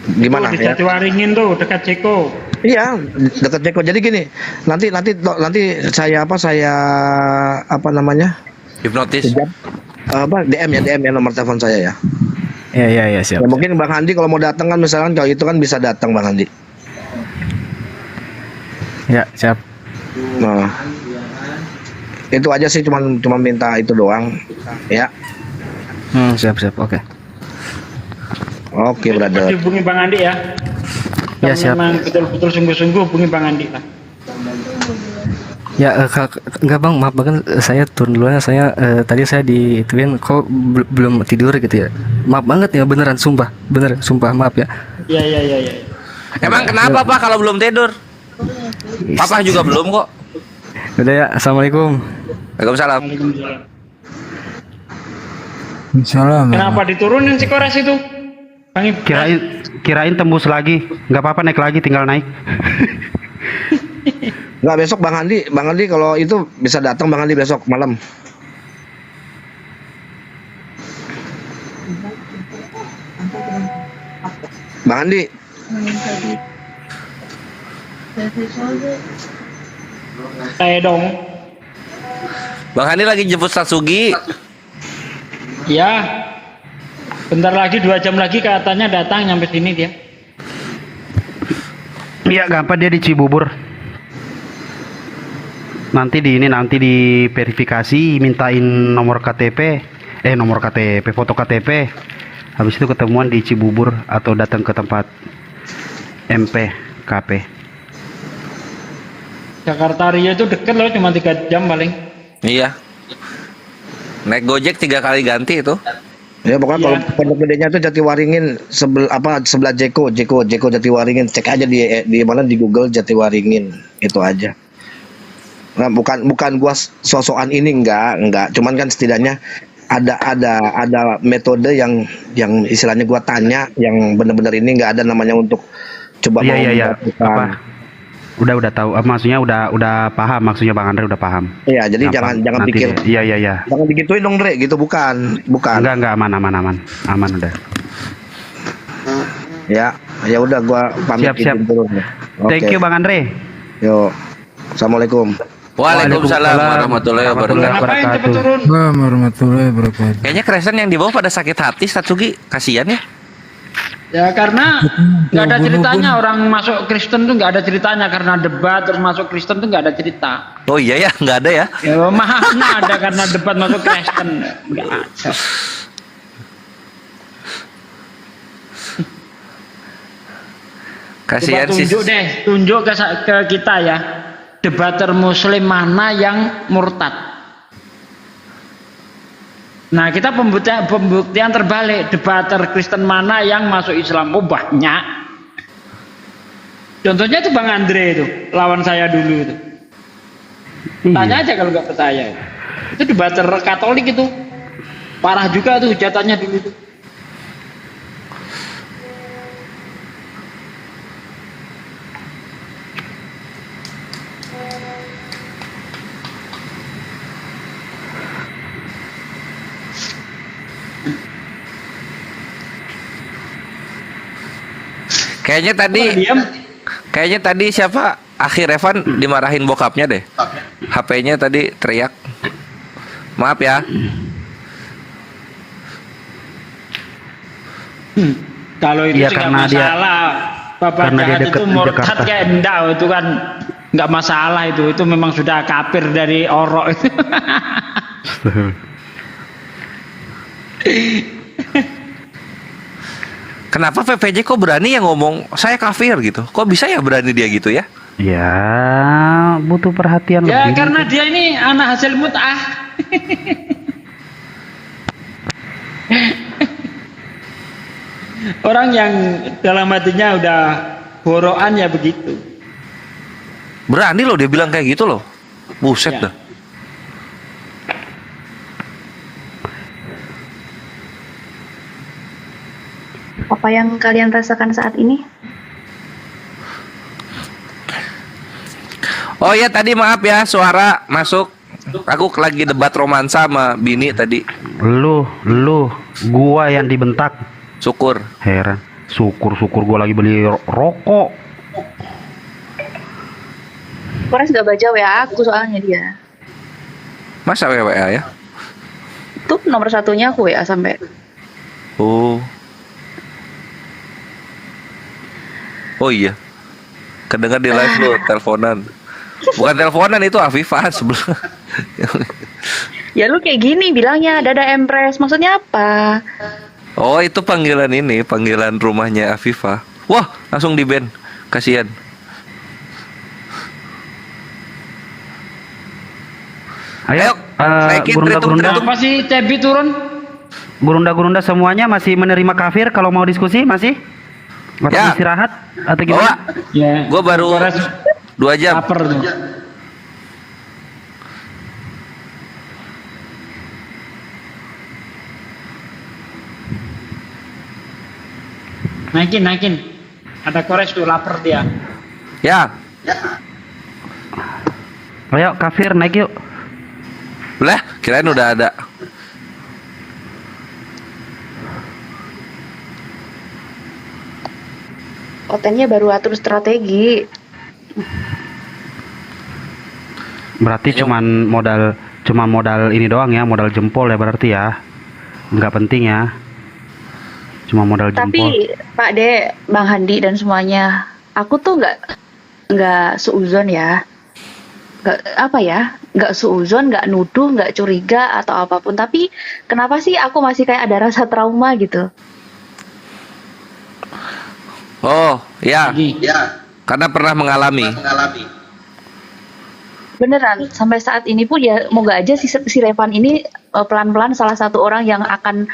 Gimana Di ya? Jatiwaringin tuh, dekat Ceko. Iya, dekat Ceko. Jadi gini, nanti saya apa namanya? Hipnotis. DM ya nomor telepon saya ya. Iya, siap. Ya, mungkin Bang Handi kalau mau datang kan, misalkan kalau itu kan bisa datang Bang Handi. Ya, siap. Nah, itu aja sih, cuma minta itu doang ya. Siap. Oke, brother. Hubungi Bang Andi ya. Ya, siap. Memang betul-betul sungguh-sungguh hubungi Bang Andi lah. Ya, enggak Bang, maaf banget, saya turun duluan. Saya tadi saya diituin kok belum tidur gitu ya. Maaf banget ya, beneran sumpah, maaf ya. Iya. Emang kenapa Pak kalau belum tidur? Papa juga belum kok. Udah ya, assalamualaikum. Waalaikumsalam. Salam. Kenapa diturunin si Kores itu? Kirain tembus lagi. Nggak apa-apa, naik lagi, tinggal naik. Nggak, besok Bang Andi kalau itu bisa datang Bang Andi besok malam. Bang Andi. Saya dong. Bang Andi lagi jemput Satsugi. Ya. Bentar lagi 2 jam lagi katanya datang nyampe sini dia. Iya, gampang dia di Cibubur. Nanti di verifikasi, mintain nomor KTP, foto KTP. Habis itu ketemuan di Cibubur atau datang ke tempat MP KP. Jakarta Rio itu deket loh, cuma 3 jam paling. Iya. Naik Gojek 3 kali ganti itu. Ya pokoknya kalau Pondok Gedenya tuh Jatiwaringin sebelah Jeko Jatiwaringin, cek aja di mana di Google Jatiwaringin, itu aja. Nah, bukan gua sosokan ini enggak, cuman kan setidaknya ada metode yang istilahnya gua tanya yang benar-benar ini enggak ada namanya untuk coba Iya. Apa? Udah tahu. Maksudnya udah paham, maksudnya Bang Andre udah paham. Iya, jadi jangan nanti pikir. Iya. Jangan digituin dong, Dre, gitu bukan. Enggak, aman udah. Ya udah gua pamit. Siap. Dulu. Thank you Bang Andre. Yo. Assalamualaikum. Waalaikumsalam warahmatullahi wabarakatuh. Warahmatullahi wabarakatuh. Kayaknya Kristen yang di bawah pada sakit hati, Satsugi, kasihan ya. Ya karena nggak ada ceritanya orang masuk Kristen tuh, nggak ada ceritanya karena debat terus masuk Kristen tuh nggak ada cerita. Oh iya ya, nggak ada ya? Ya mana ada karena debat masuk Kristen, nggak ada. Kasihan sih. Tunjuk ke kita ya, debater Muslim mana yang murtad. Nah kita pembuktian terbalik, debater Kristen mana yang masuk Islam. Oh banyak. Contohnya itu Bang Andre itu, lawan saya dulu itu. Tanya aja kalau nggak percaya. Itu debater Katolik itu, parah juga tuh hujatannya dulu itu. Kayaknya tadi siapa? Akhir Evan dimarahin bokapnya deh. HP-nya tadi teriak. Maaf ya. Kalau itu ya, nggak masalah. Bapak jahat itu murtad kayak enggak, itu kan nggak masalah itu memang sudah kafir dari orok itu. Kenapa PPJ kok berani yang ngomong saya kafir gitu? Kok bisa ya berani dia gitu ya? Ya butuh perhatian ya, lebih. Ya karena dia ini anak hasil mut'ah. Orang yang dalam hatinya udah borokan ya begitu. Berani loh dia bilang kayak gitu loh. Buset dah. Apa yang kalian rasakan saat ini? Oh ya tadi maaf ya suara masuk. Aku lagi debat romansa sama bini tadi. Lu, gua yang dibentak. Syukur. Heran. Syukur gua lagi beli rokok. Kores gak baca WA aku soalnya dia. Masa WA ya? Itu nomor satunya aku WA sampai. Oh. Oh iya. Kedengar di live lu teleponan. Bukan teleponan itu Afifah sebelah. Ya lu kayak gini bilangnya Dada Empress, maksudnya apa? Oh itu panggilan ini, panggilan rumahnya Afifah. Wah langsung di ban, kasihan. Ayo, gurunda-gurunda masih Cebi turun. Gurunda-gurunda semuanya masih menerima kafir kalau mau diskusi masih? Atau Ya. istirahat atau gimana? Ya. Gua baru 2 jam. Lapar tuh. Naikin. Ada Kores tuh lapar dia. Ya. Ayo kafir naik yuk. Boleh? Kirain udah ada. Otennya baru atur strategi. Berarti cuman modal ini doang ya, modal jempol ya berarti ya. Nggak penting ya. Cuma modal jempol. Tapi Pak De, Bang Handi dan semuanya, aku tuh nggak seuzon ya. Nggak seuzon, nggak nuduh, nggak curiga atau apapun. Tapi kenapa sih aku masih kayak ada rasa trauma gitu? Oh, ya. Karena pernah mengalami. Beneran, sampai saat ini pun ya moga aja si Revan ini pelan-pelan salah satu orang yang akan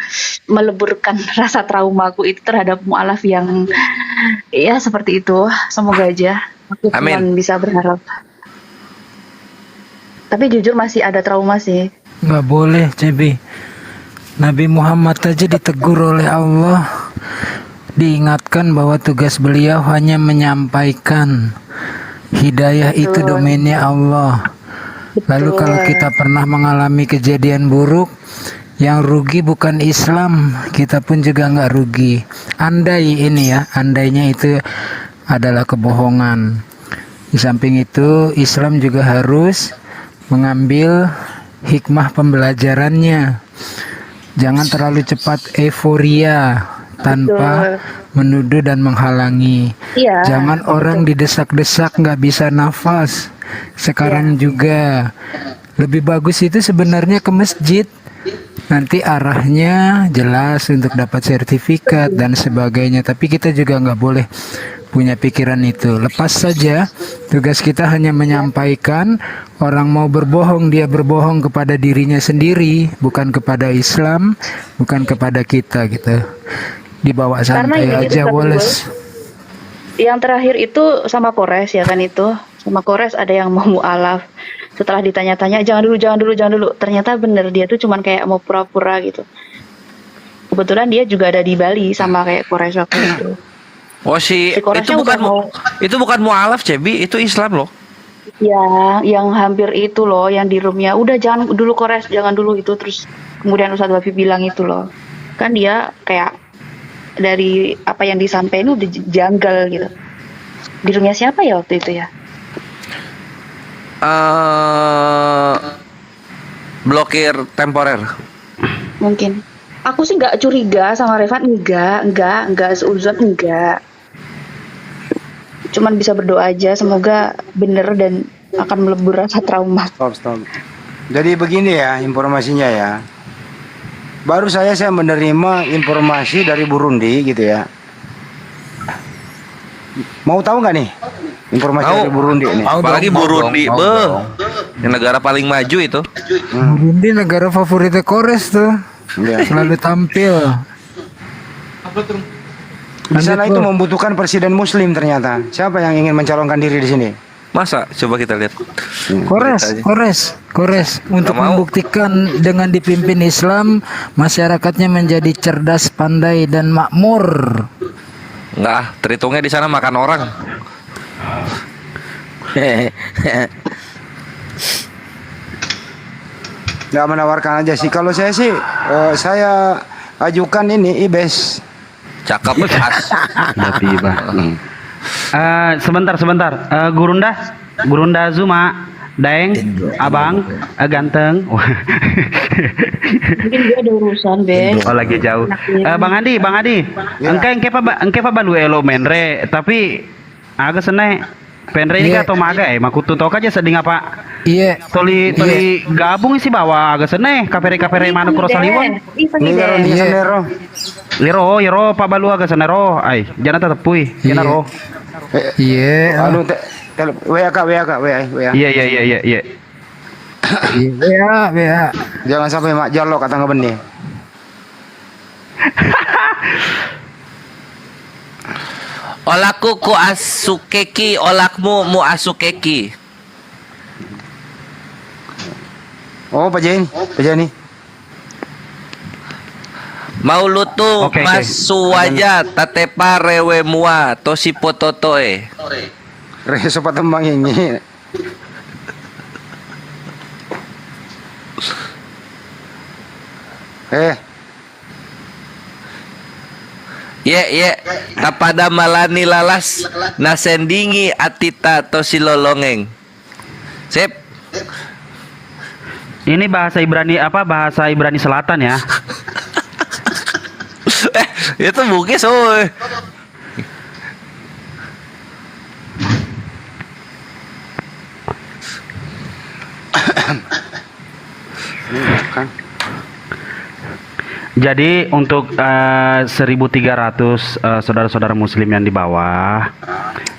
meleburkan rasa traumaku itu terhadap mualaf yang ya seperti itu. Semoga aja. Aku cuma bisa berharap. Tapi jujur masih ada trauma sih. Nggak boleh, Cebi. Nabi Muhammad aja ditegur oleh Allah. Diingatkan bahwa tugas beliau hanya menyampaikan. Hidayah itu domainnya Allah. Lalu kalau kita pernah mengalami kejadian buruk, yang rugi bukan Islam, kita pun juga nggak rugi. Andai ini ya, andainya itu adalah kebohongan. Di samping itu, Islam juga harus mengambil hikmah pembelajarannya. Jangan terlalu cepat euforia tanpa menuduh dan menghalangi. Iya, Jangan orang didesak-desak nggak bisa nafas. Sekarang juga lebih bagus itu sebenarnya ke masjid. Nanti arahnya jelas untuk dapat sertifikat dan sebagainya. Tapi kita juga nggak boleh punya pikiran itu. Lepas saja. Tugas kita hanya menyampaikan. Orang mau berbohong, dia berbohong kepada dirinya sendiri, bukan kepada Islam, bukan kepada kita gitu. Dibawa santai aja, Wallace. Yang terakhir itu sama Kores ya kan itu. Sama Kores ada yang mau mualaf. Setelah ditanya-tanya, jangan dulu. Ternyata bener, dia tuh cuman kayak mau pura-pura gitu. Kebetulan dia juga ada di Bali sama kayak Kores waktu itu. Oh itu bukan mualaf, Cebi, itu Islam loh. Ya, yang hampir itu loh, yang di roomnya. Udah jangan dulu Kores, jangan dulu itu. Terus kemudian Ustadz Wafi bilang itu loh. Kan dia kayak dari apa yang disampaikan udah janggal gitu. Di roomnya siapa ya waktu itu ya? Blokir temporer. Mungkin. Aku sih nggak curiga sama Revan, enggak seuzon, enggak. Cuman bisa berdoa aja semoga bener dan akan melebur rasa trauma. Stop. Jadi begini ya informasinya ya. Baru saya menerima informasi dari Burundi gitu ya. Mau tahu nggak nih informasi dari Burundi ini? Apalagi Burundi, yang negara paling maju itu. Burundi negara favoritnya Kores tuh. Selalu tampil. Di sana itu membutuhkan presiden Muslim ternyata. Siapa yang ingin mencalonkan diri di sini? Masa? Coba kita lihat. Kores untuk membuktikan dengan dipimpin Islam masyarakatnya menjadi cerdas, pandai dan makmur. Enggak, terhitungnya di sana makan orang. Nggak menawarkan aja sih. Kalau saya sih, saya ajukan ini IBES. Cakep khas. Sebentar. Gurunda Zuma, Daeng, Abang, ganteng. Mungkin dia ada urusan, Be. Oh lagi jauh. Bang Adi, engke pa balu elo menre, tapi agak seneng. Penre ini atau maga makutu tok aja seding apa? Iya. Toli gabung sih bawa agak seneng kapere mana Krosaliwan. Lero pa balu agak senero. Ai, jangan tetep pui. Kena ro. Iya. Anu WA. Iya. WA. Jangan sampai mak jalok kata ngebeni. Olakku ku asukeki, olakmu mu asukeki. Oh, Pak Jeni. Maulutu Oke. masuwaja tatepa rewe mua tosipo totoe. Reso patembang ini. Ye, tapada malani lalas nasendingi atita tosilolongeng. Sip. Ini bahasa Ibrani apa? Bahasa Ibrani Selatan ya. Itu Bugis, oi. Jadi untuk 1.300 saudara-saudara muslim yang di bawah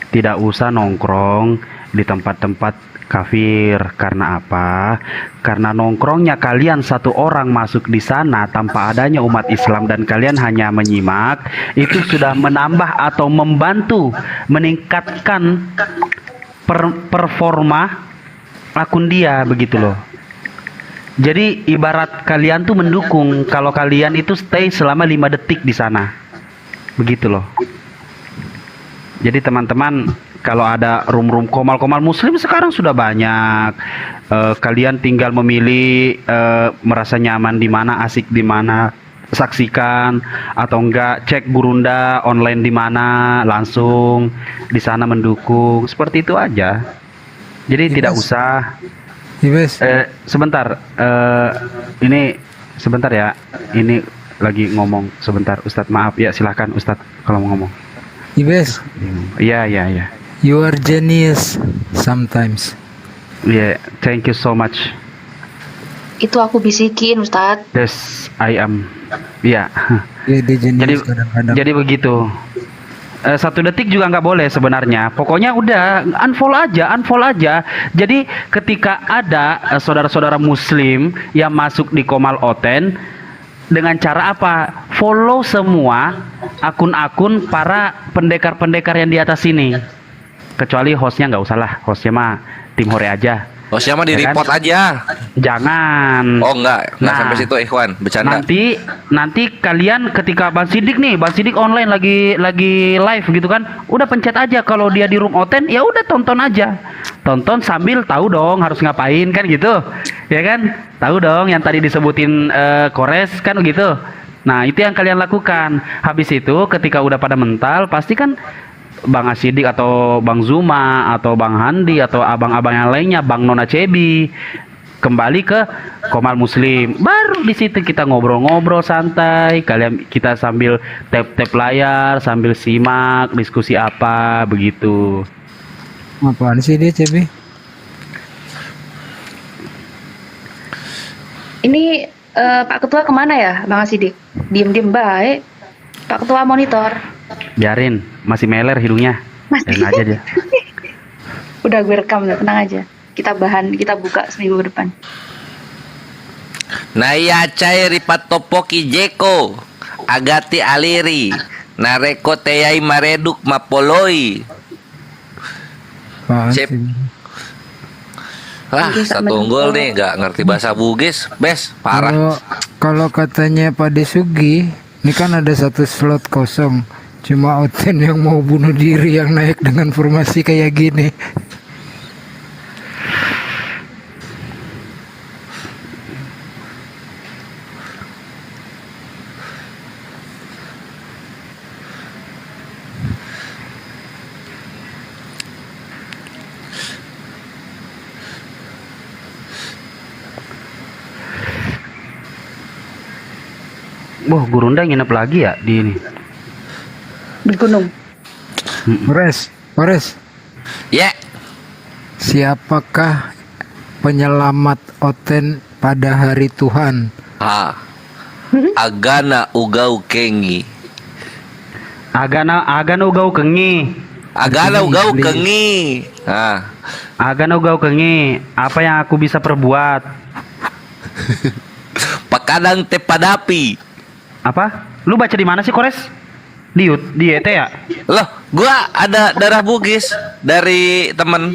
tidak usah nongkrong di tempat-tempat kafir. Karena apa? Karena nongkrongnya kalian satu orang masuk di sana tanpa adanya umat Islam dan kalian hanya menyimak, itu sudah menambah atau membantu meningkatkan performa akun dia, begitu loh. Jadi ibarat kalian tuh mendukung kalau kalian itu stay selama 5 detik di sana. Begitu loh. Jadi teman-teman, kalau ada room-room komal-komal muslim sekarang sudah banyak. Kalian tinggal memilih merasa nyaman di mana, asik di mana, saksikan atau enggak cek Gurunda online di mana, langsung di sana mendukung. Seperti itu aja. Jadi tidak usah. Sebentar, ini sebentar ya, ini lagi ngomong sebentar, Ustadz, maaf ya, silahkan Ustadz kalau mau ngomong. Ibes, Iya. you are genius sometimes. Yeah, thank you so much. Itu aku bisikin, Ustadz. Yes, I am. Iya. Ya, dia genius kadang-kadang. Jadi begitu. 1 detik juga nggak boleh sebenarnya. Pokoknya udah unfollow aja. Jadi ketika ada saudara-saudara muslim yang masuk di Komal Oten, dengan cara apa? Follow semua akun-akun para pendekar-pendekar yang di atas sini. Kecuali hostnya nggak usah lah. Hostnya mah tim Hore aja. Hostnya mah di Ya kan? report aja. Jangan. Oh enggak sampai situ Ikhwan, bercanda. Nanti kalian ketika Bang Sidik online lagi live gitu kan, udah pencet aja kalau dia di room Oten, ya udah tonton aja. Tonton sambil tahu dong harus ngapain kan gitu. Ya kan? Tahu dong yang tadi disebutin Kores kan gitu. Nah, itu yang kalian lakukan. Habis itu ketika udah pada mental, pasti kan Bang Asidik atau Bang Zuma atau Bang Handi atau abang-abang yang lainnya, Bang Nona Cebi, kembali ke Komal Muslim. Baru di situ kita ngobrol-ngobrol santai, kita sambil tap-tap layar, sambil simak diskusi apa begitu. Apaan sih dia, Cebi? Ini Pak Ketua kemana ya, Bang Asidik? Diem-diem baik. Pak Ketua monitor. Biarin, masih meler hidungnya. Biarin aja dia. Udah gue rekam, udah tenang aja. Kita buka seminggu ke depan. Naya cairi patopoki jeko agati aliri nareko teyai mareduk mapoloi. Sip. Satu unggul nih, gak ngerti bahasa Bugis, parah. Kalau katanya Pak Desugi, ini kan ada 1 slot kosong. Cuma Oten yang mau bunuh diri yang naik dengan formasi kayak gini. Wah, Gurunda nginep lagi ya di ini. Di gunung. Ores. Ya. Siapakah penyelamat Oten pada hari Tuhan? Agana ugau kengi. Agana ugau kengi. Agana ugau kengi. Agana ugau kengi. Apa yang aku bisa perbuat? Pakadang tepadapi. Apa? Lu baca di mana sih, Kores? Di ET ya? Loh, gua ada darah Bugis dari temen.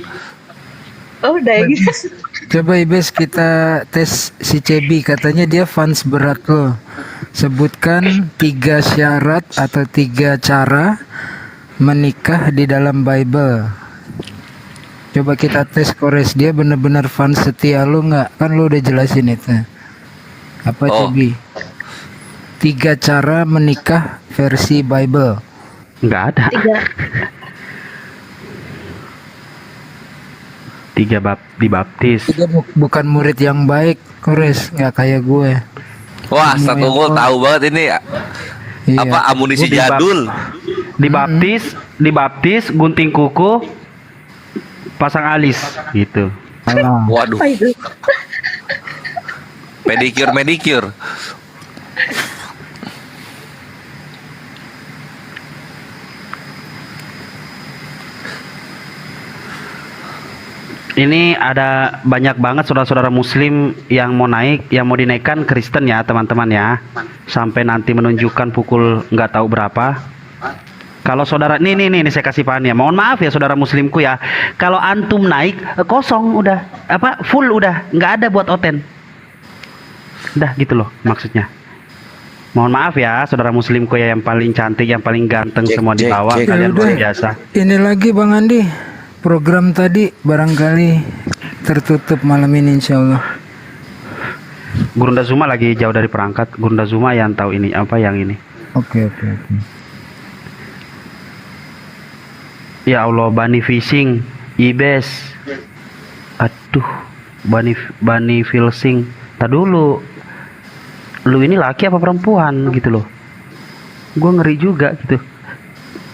Oh, udah gitu. Coba Ibes kita tes si Cebi, katanya dia fans berat lo. Sebutkan 3 syarat atau 3 cara menikah di dalam Bible. Coba kita tes Kores, dia bener-bener fans setia lo nggak? Kan lo udah jelasin itu. Apa Cebi? 3 cara menikah versi Bible. Nggak ada. 3 dibaptis. Bukan murid yang baik, Kores, nggak kayak gue. Wah, satu gol tahu banget ini. Iya. Apa amunisi jadul. Dibaptis, gunting kuku, pasang alis gitu. Waduh. Apa itu? Pedicure. Ini ada banyak banget saudara-saudara muslim yang mau dinaikkan Kristen ya teman-teman ya. Sampai nanti menunjukkan pukul nggak tahu berapa. Kalau saudara, nih saya kasih paham ya. Mohon maaf ya saudara muslimku ya. Kalau antum naik kosong udah, full udah, nggak ada buat oten. Udah gitu loh maksudnya. Mohon maaf ya saudara muslimku ya, yang paling cantik, yang paling ganteng semua di bawah, kalian luar biasa. Ini lagi Bang Andi, program tadi barangkali tertutup malam ini insya Allah. Gurunda Zuma lagi jauh dari perangkat. Gurunda Zuma yang tahu ini apa yang ini. Oke. Ya Allah, Bani Fishing, Ibes. Aduh, Bani Filsing. Tak dulu. Lu ini laki apa perempuan gitu loh. Gue ngeri juga gitu.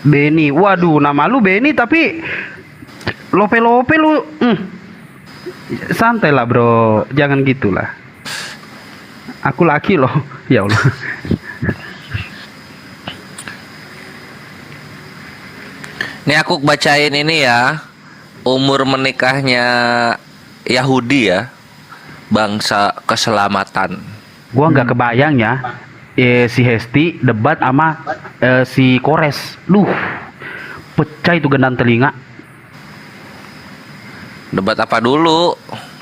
Beni, waduh, nama lu Beni tapi lope lu. Santai lah bro, jangan gitulah. Aku laki loh, ya Allah. Ini aku bacain ini ya, umur menikahnya Yahudi ya, bangsa keselamatan. Gua nggak kebayang ya, si Hesti debat sama si Kores. Pecah itu gendang telinga. Debat apa dulu?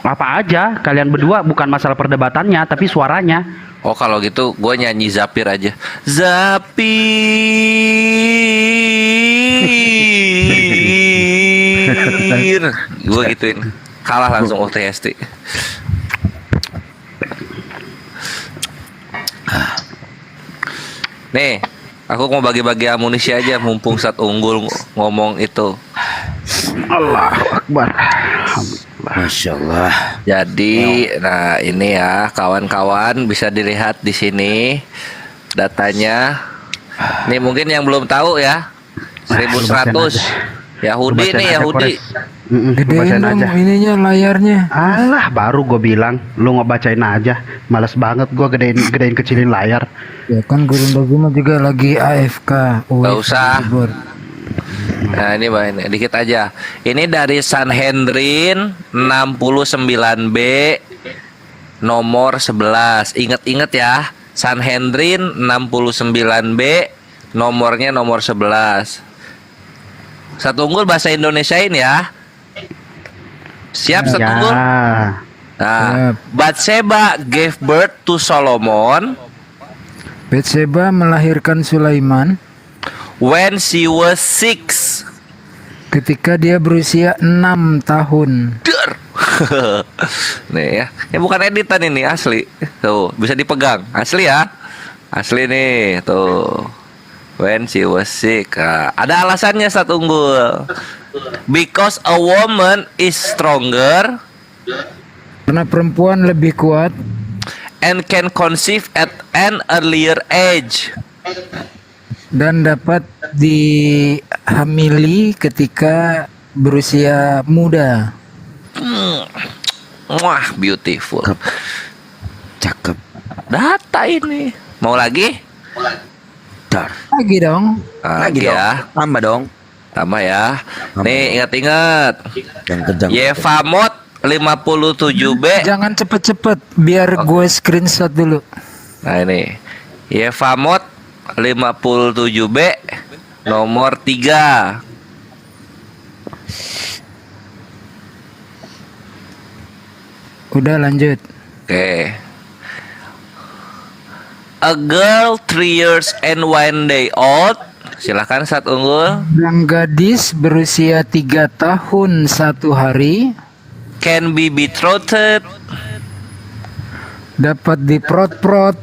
Apa aja, kalian berdua, bukan masalah perdebatannya, tapi suaranya. Oh kalau gitu gue nyanyi Zapir aja. Zapir. Gue gituin. Kalah langsung UTST. Nih, aku mau bagi-bagi amunisi aja mumpung saat unggul ngomong itu. Allahu Akbar. Masya Allah. Jadi, nah ini ya kawan-kawan bisa dilihat di sini datanya. Nih mungkin yang belum tahu ya, 1100 Yahudi nih Yahudi. Gedein dong ininya layarnya. Alah, baru gue bilang, lu ngebacain aja. Males banget gue gedein kecilin layar. Ya kan Gurunda Zuma juga lagi AFK. Gak usah. Nah ini Bang, dikit aja. Ini dari Sanhedrin 69B nomor 11. Ingat-ingat ya, Sanhedrin 69B nomornya nomor 11. Satu unggul bahasa Indonesiain ya. Siap satu unggul? Nah, Batseba gave birth to Solomon. Batseba melahirkan Sulaiman when she was 6. Ketika dia berusia 6 tahun. Nih ya, ini bukan editan ini asli. Tuh, bisa dipegang. Asli ya. Asli nih, tuh. When she was 6. Nah, ada alasannya satu unggul. Because a woman is stronger. Karena perempuan lebih kuat. And can conceive at an earlier age. Dan dapat dihamili ketika berusia muda. Wah, beautiful. Cakep. Data ini. Mau lagi? Lagi dong. Lagi ya. Tambah dong. Tambah ya. Nih ingat-ingat. Yang kejam. Yevamot 57B. Jangan cepet-cepet, biar gue screenshot dulu. Nah ini Yevamot 57B nomor 3. Udah lanjut. Oke. A girl 3 years and 1 day old. Silakan Ustadz Unggul. Yang gadis berusia 3 tahun 1 hari Can be betrothed. dapat diprot-prot,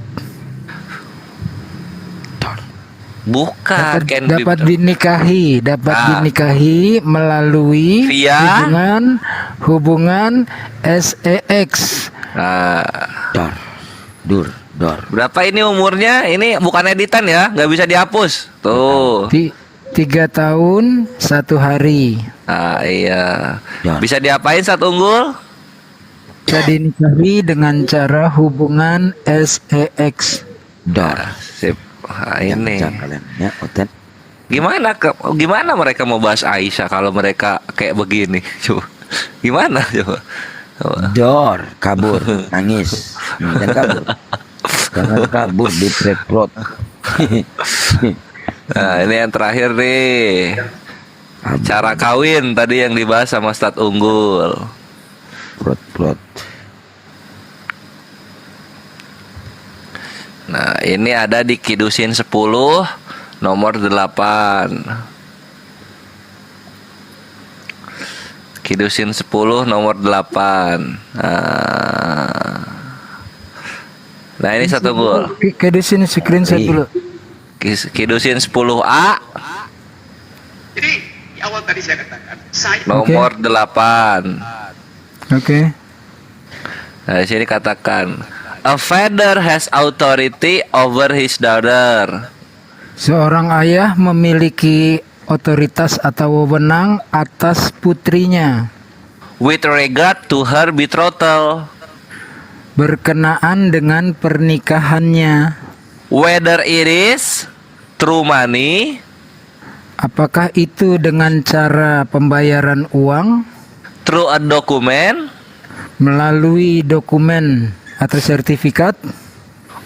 Bukan can be dapat dinikahi, dinikahi melalui Via? hubungan sex. Dor. Berapa ini umurnya? Ini bukan editan ya, nggak bisa dihapus. Tuh. 3 tahun 1 hari. Iya. Bisa diapain Ustadz Unggul? Bisa dinikahi dengan cara hubungan sex. Sip. Ini. Ya, Oten. Gimana mereka mau bahas Aisyah kalau mereka kayak begini? Coba. Gimana coba? Dor, kabur, nangis. Jangan kabur. Jangan kabur di prot. Nah, ini yang terakhir nih. Cara kawin tadi yang dibahas sama Ustadz Unggul. Prot. Nah, ini ada di Kidusin 10 nomor 8. Kidusin 10 nomor 8. Nah, ini satu gol. Kidusin screenshot dulu. Kidusin 10A Jadi di awal tadi saya katakan nomor 8. Oke. Nah, di sini katakan a father has authority over his daughter. Seorang ayah memiliki otoritas atau wewenang atas putrinya with regard to her betrothal. Berkenaan dengan pernikahannya. Whether it is through money. Apakah itu dengan cara pembayaran uang? Through a document. Melalui dokumen atau sertifikat,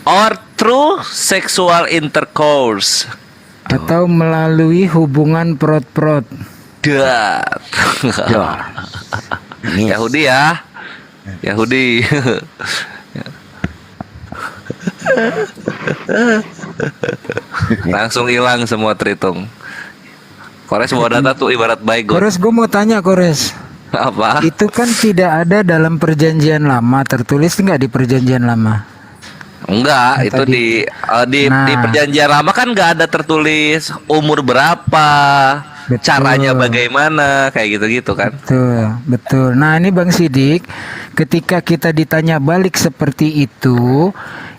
or through sexual intercourse, atau melalui hubungan prot-prot. Yahudi ya, Yahudi. Langsung hilang semua Tritung. Kores bawa data tuh ibarat baik. Kores, gue mau tanya Kores. Apa? Itu kan tidak ada dalam perjanjian lama, tertulis nggak di perjanjian lama? Enggak, itu di perjanjian lama kan nggak ada tertulis umur berapa, caranya bagaimana, kayak gitu-gitu kan. Betul. Nah, ini Bang Sidik, ketika kita ditanya balik seperti itu,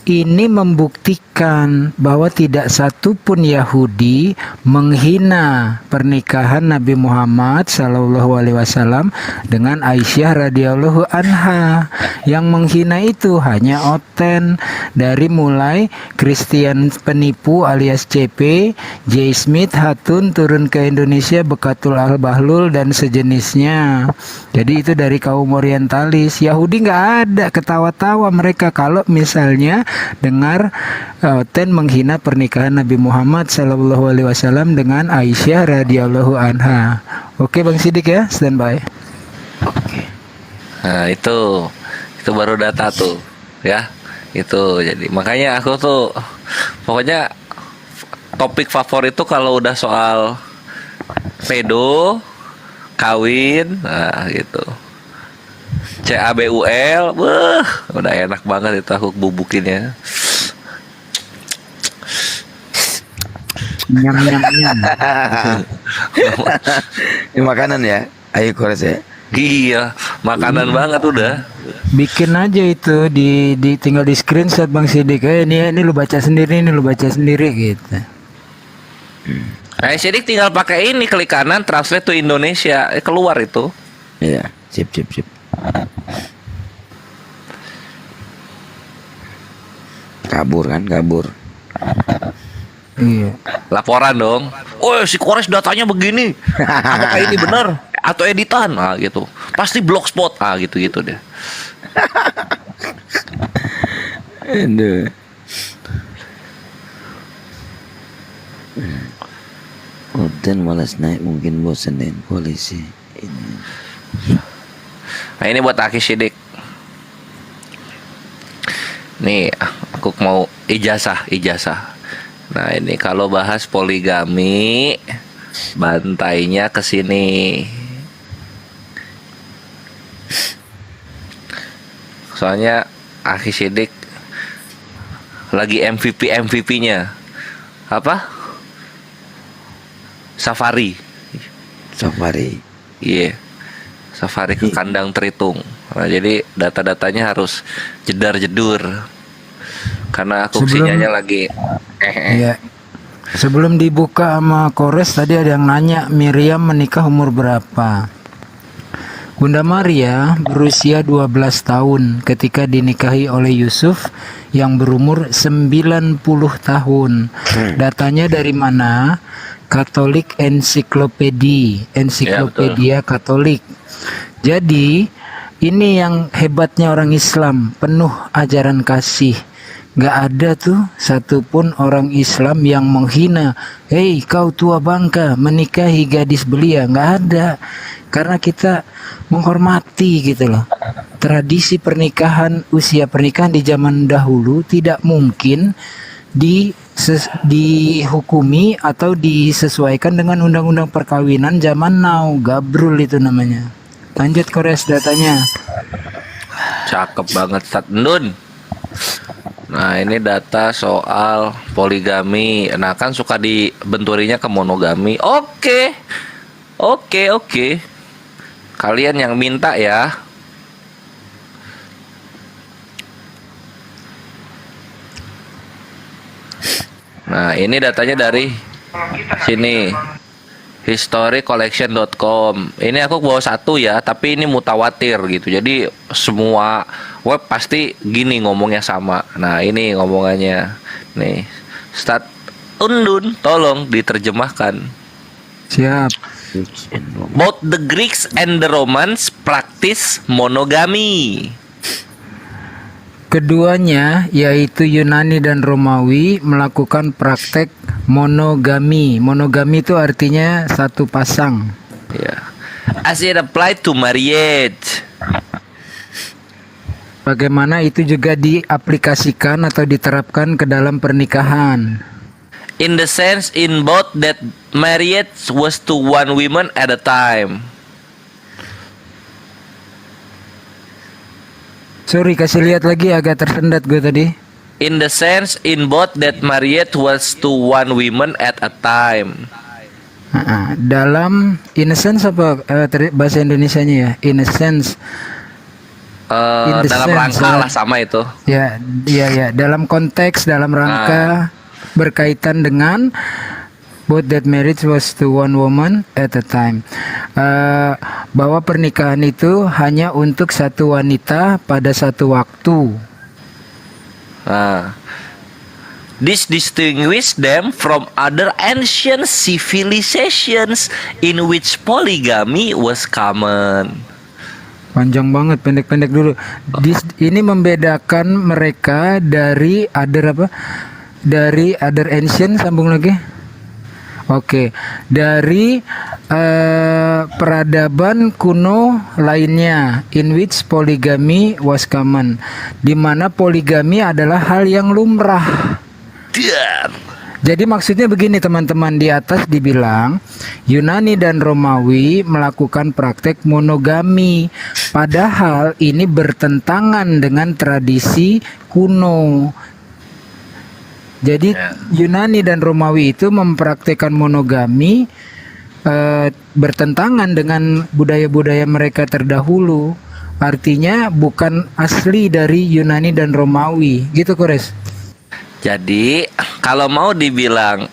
ini membuktikan bahwa tidak satu pun Yahudi menghina pernikahan Nabi Muhammad SAW dengan Aisyah radhiyallahu anha. Yang menghina itu hanya Oten, dari mulai Christian penipu alias CP, J. Smith Hatun turun ke Indonesia, Bekatul Al-Bahlul dan sejenisnya. Jadi itu dari kaum orientalis. Yahudi nggak ada, ketawa-tawa mereka kalau misalnya dengar Oten menghina pernikahan Nabi Muhammad SAW dengan Aisyah radhiyallahu anha. Oke Bang Sidik ya, standby. Nah itu baru data tuh ya. Itu jadi makanya aku tuh pokoknya topik favorit tuh kalau udah soal pedo, kawin, nah gitu. CABUL, udah enak banget itu aku bubukinnya. Nyam. Ini makanan ya, ayo Kores ya. Iya, makanan banget udah. Bikin aja itu di tinggal di screenshot Bang Sidik. Ini lu baca sendiri, ini lu baca sendiri gitu. Sidik tinggal pakai ini, klik kanan translate to Indonesia, keluar itu. Iya, sip. Kabur. Iya. Laporan dong. Oh, si Kores datanya begini. Apakah ini benar atau editan? Ah gitu. Pasti blogspot. Ah gitu deh. Aduh. Konten malas naik, mungkin bosan dengan koalisi ini. Nah ini buat Aki Sidik. Nih aku mau ijazah. Nah ini kalau bahas poligami, bantainya ke sini. Soalnya Aki Sidik lagi MVP-nya. Apa? Safari. Iya. Safari ke kandang Tritung. Nah, jadi data-datanya harus jedar-jedur. Karena aku sinyalnya lagi Iya. Sebelum dibuka sama Kores tadi ada yang nanya Miriam menikah umur berapa? Bunda Maria berusia 12 tahun ketika dinikahi oleh Yusuf yang berumur 90 tahun. Datanya dari mana? Katolik Ensiklopedia Katolik. Jadi ini yang hebatnya orang Islam, penuh ajaran kasih. Gak ada tuh satupun orang Islam yang menghina, hei kau tua bangka menikahi gadis belia. Gak ada, karena kita menghormati gitu loh. Tradisi pernikahan, usia pernikahan di zaman dahulu tidak mungkin dihukumi atau disesuaikan dengan undang-undang perkawinan zaman now. Gabrul itu namanya. Lanjut Kores datanya. cakep banget Sat Ndun. Nah ini data soal poligami. Nah kan suka dibenturinya ke monogami. Oke. Kalian yang minta ya. Nah ini datanya dari sini, historycollection.com. Ini aku bawa satu ya, tapi ini mutawatir gitu. Jadi semua web pasti gini ngomongnya sama. Nah ini ngomongannya nih, Start Undun, tolong diterjemahkan. Siap. Both the Greeks and the Romans practice monogamy. Keduanya, yaitu Yunani dan Romawi, melakukan praktek monogami. Monogami itu artinya satu pasang. Ya. As it applied to marriage. Bagaimana itu juga diaplikasikan atau diterapkan ke dalam pernikahan. In the sense in both that marriage was to one woman at a time. Sorry, kasih lihat lagi, agak tersendat gue tadi. In the sense in both that marriage was to one woman at a time. Dalam in a sense apa bahasa Indonesianya ya? In a sense. Dalam rangka lah sama itu. Ya, dalam konteks, dalam rangka berkaitan dengan both that marriage was to one woman at a time. Bahwa pernikahan itu hanya untuk satu wanita pada satu waktu. This distinguishes them from other ancient civilizations in which polygamy was common. Panjang banget, pendek-pendek dulu. Ini membedakan mereka dari other ancient, sambung lagi. Oke, dari peradaban kuno lainnya, in which polygamy was common, di mana poligami adalah hal yang lumrah. Jadi maksudnya begini teman-teman, di atas dibilang Yunani dan Romawi melakukan praktek monogami, padahal ini bertentangan dengan tradisi kuno. Jadi Yunani dan Romawi itu mempraktikkan monogami bertentangan dengan budaya-budaya mereka terdahulu. Artinya bukan asli dari Yunani dan Romawi. Gitu Kores. Jadi kalau mau dibilang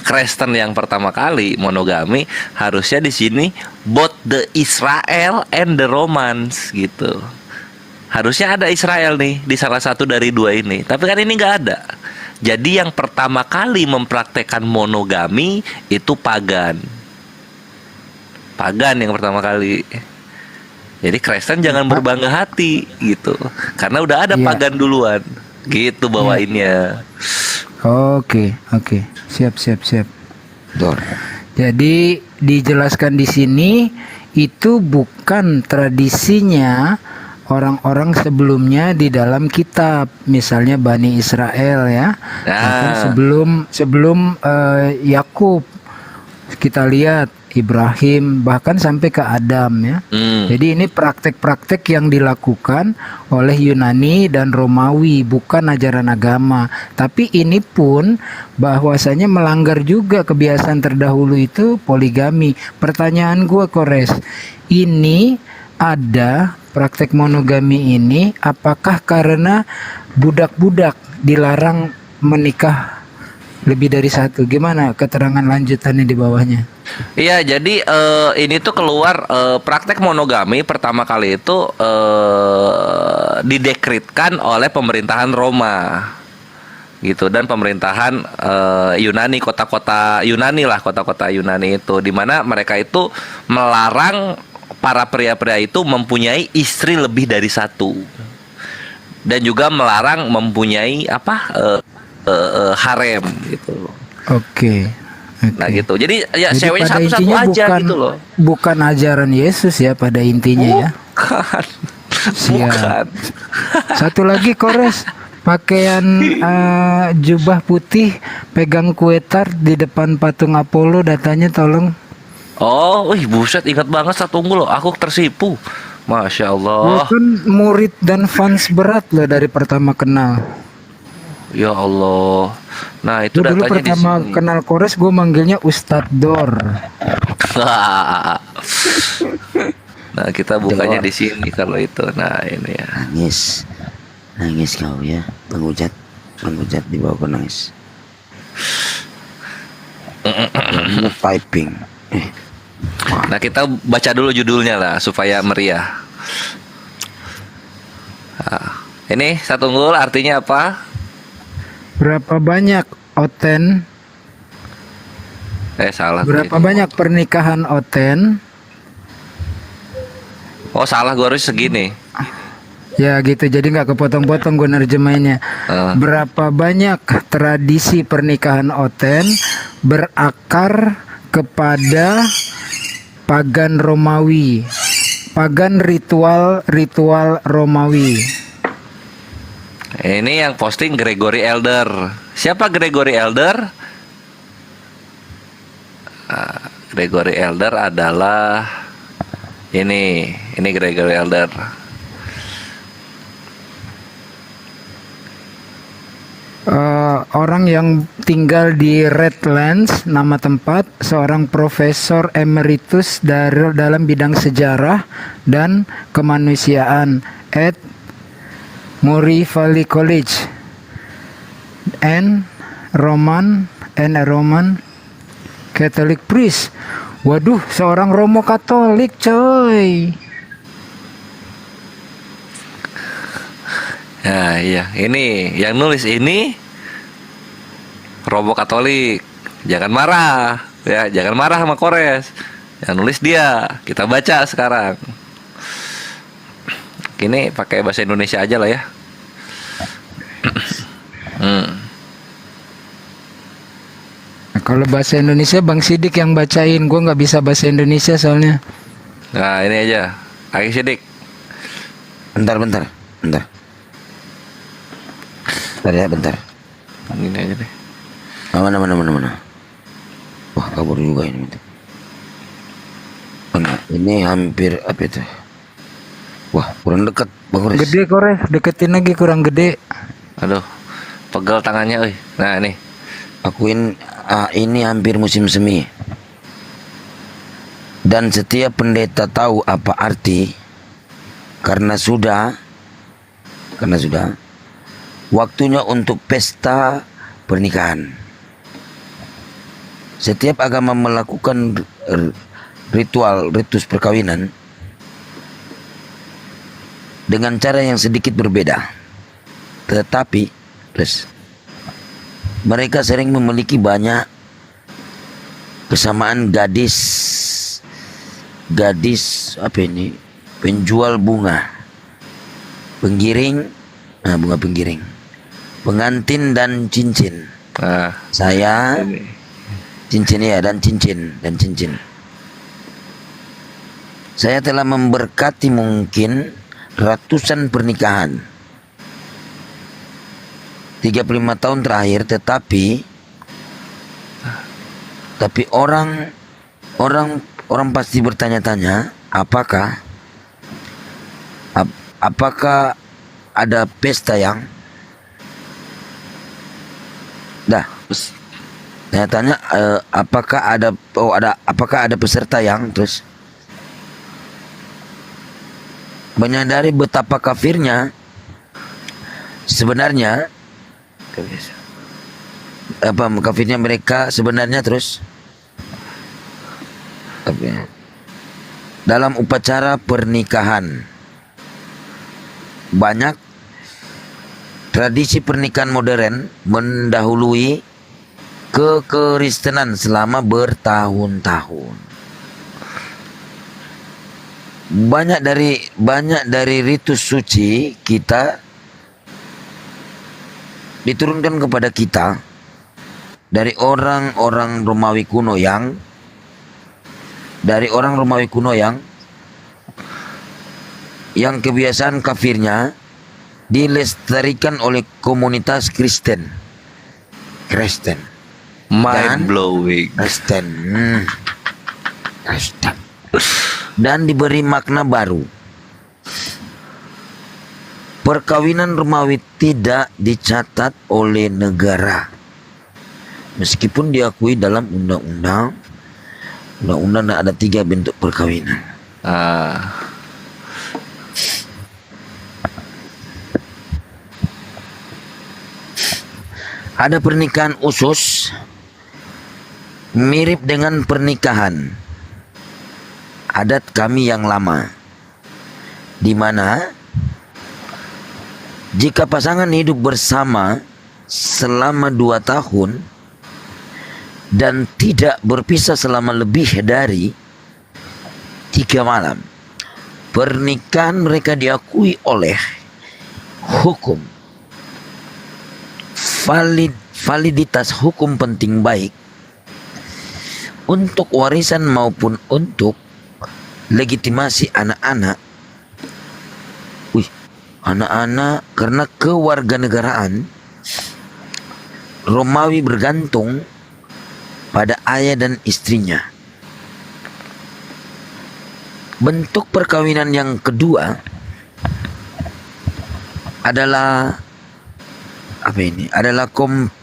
Kristen yang pertama kali monogami, harusnya di sini both the Israel and the Romans gitu. Harusnya ada Israel nih di salah satu dari dua ini. Tapi kan ini nggak ada. Jadi yang pertama kali mempraktekkan monogami itu pagan. Pagan yang pertama kali. Jadi Kristen jangan berbangga hati gitu. Karena udah ada pagan duluan. Gitu bawainnya. Oke. Siap. Jadi dijelaskan di sini itu bukan tradisinya orang-orang sebelumnya di dalam kitab, misalnya Bani Israel ya. Bahkan sebelum Yakub kita lihat Ibrahim, bahkan sampai ke Adam ya. Jadi ini praktek-praktek yang dilakukan oleh Yunani dan Romawi, bukan ajaran agama. Tapi ini pun bahwasanya melanggar juga kebiasaan terdahulu itu poligami. Pertanyaan gua Kores, ini ada praktek monogami ini apakah karena budak-budak dilarang menikah lebih dari satu? Gimana keterangan lanjutannya di bawahnya? Iya, jadi ini tuh keluar praktek monogami pertama kali itu didekretkan oleh pemerintahan Roma gitu, dan pemerintahan Yunani, kota-kota Yunani itu, di mana mereka itu melarang para pria-pria itu mempunyai istri lebih dari satu, dan juga melarang mempunyai harem gitu. Oke. Nah gitu. Jadi ya Jadi ceweknya pada satu-satu intinya aja gitu loh. Bukan ajaran Yesus ya pada intinya ya. Bukan. Satu lagi Kores, pakaian jubah putih, pegang kue tart di depan patung Apollo, datanya tolong. Oh, wih buset, ingat banget Satu Unggul loh. Aku tersipu. Masya Gua Allah. kan murid dan fans berat loh dari pertama kenal. Ya Allah. Nah itu Gua dulu datanya di pertama sini. kenal Kores gue manggilnya Ustadz Dor. Nah kita bukanya di sini kalau itu. Nah ini ya. Nangis kau ya, Bang Ujat dibawa ke nangis. Typing. Nah kita baca dulu judulnya lah supaya meriah. Nah, ini Satu Unggul artinya apa? Berapa banyak oten? Salah. Berapa banyak pernikahan oten? Oh salah, gua harus segini. Ya gitu, jadi nggak kepotong-potong gue nerjemahinnya. Berapa banyak tradisi pernikahan oten berakar kepada pagan Romawi, pagan ritual Romawi. Ini yang posting Gregory Elder. Siapa Gregory Elder? Gregory Elder adalah ini Gregory Elder. Orang yang tinggal di Redlands, nama tempat, seorang profesor emeritus dalam bidang sejarah dan kemanusiaan at Murray Valley College, and a Roman Catholic priest. Waduh, seorang Romo Katolik, coy. Nah iya, ini yang nulis ini Romo Katolik. Jangan marah ya, jangan marah sama Kores. Yang nulis dia. Kita baca sekarang. Ini pakai bahasa Indonesia aja lah ya. Nah, kalau bahasa Indonesia Bang Sidik yang bacain, gue nggak bisa bahasa Indonesia soalnya. Nah ini aja, Aki Sidik. Bentar. Bentar. Ini aja deh. Mana. Wah, kabur juga ini. Enggak, ini hampir apa itu? Wah, kurang dekat, Bang Kores. Gede Kores, deketin lagi kurang gede. Aduh, pegel tangannya, euy. Nah, nih. Ini hampir musim semi. Dan setiap pendeta tahu apa arti karena sudah waktunya untuk pesta pernikahan. Setiap agama melakukan ritus perkawinan dengan cara yang sedikit berbeda. Tetapi mereka sering memiliki banyak kesamaan gadis apa ini? Penjual bunga. Bunga penggiring pengantin dan cincin. Saya cincin ya dan cincin. Saya telah memberkati mungkin ratusan pernikahan 35 tahun terakhir, tetapi orang pasti bertanya-tanya apakah ada pesta yang saya tanya apakah ada peserta yang terus menyadari betapa kafirnya sebenarnya kafirnya mereka sebenarnya terus dalam upacara pernikahan. Banyak tradisi pernikahan modern mendahului kekristenan selama bertahun-tahun. Banyak dari ritus suci kita diturunkan kepada kita dari orang-orang Romawi kuno yang kebiasaan kafirnya dilestarikan oleh komunitas Kristen. Mind blowing. Kristen. Dan diberi makna baru. Perkawinan Romawi tidak dicatat oleh negara, meskipun diakui dalam undang-undang ada 3 bentuk perkawinan. Ada pernikahan usus mirip dengan pernikahan adat kami yang lama, di mana jika pasangan hidup bersama selama 2 tahun dan tidak berpisah selama lebih dari 3 malam, pernikahan mereka diakui oleh hukum. Validitas hukum penting baik untuk warisan maupun untuk legitimasi anak-anak. Anak-anak karena kewarganegaraan Romawi bergantung pada ayah dan istrinya. Bentuk perkawinan yang kedua adalah komtio,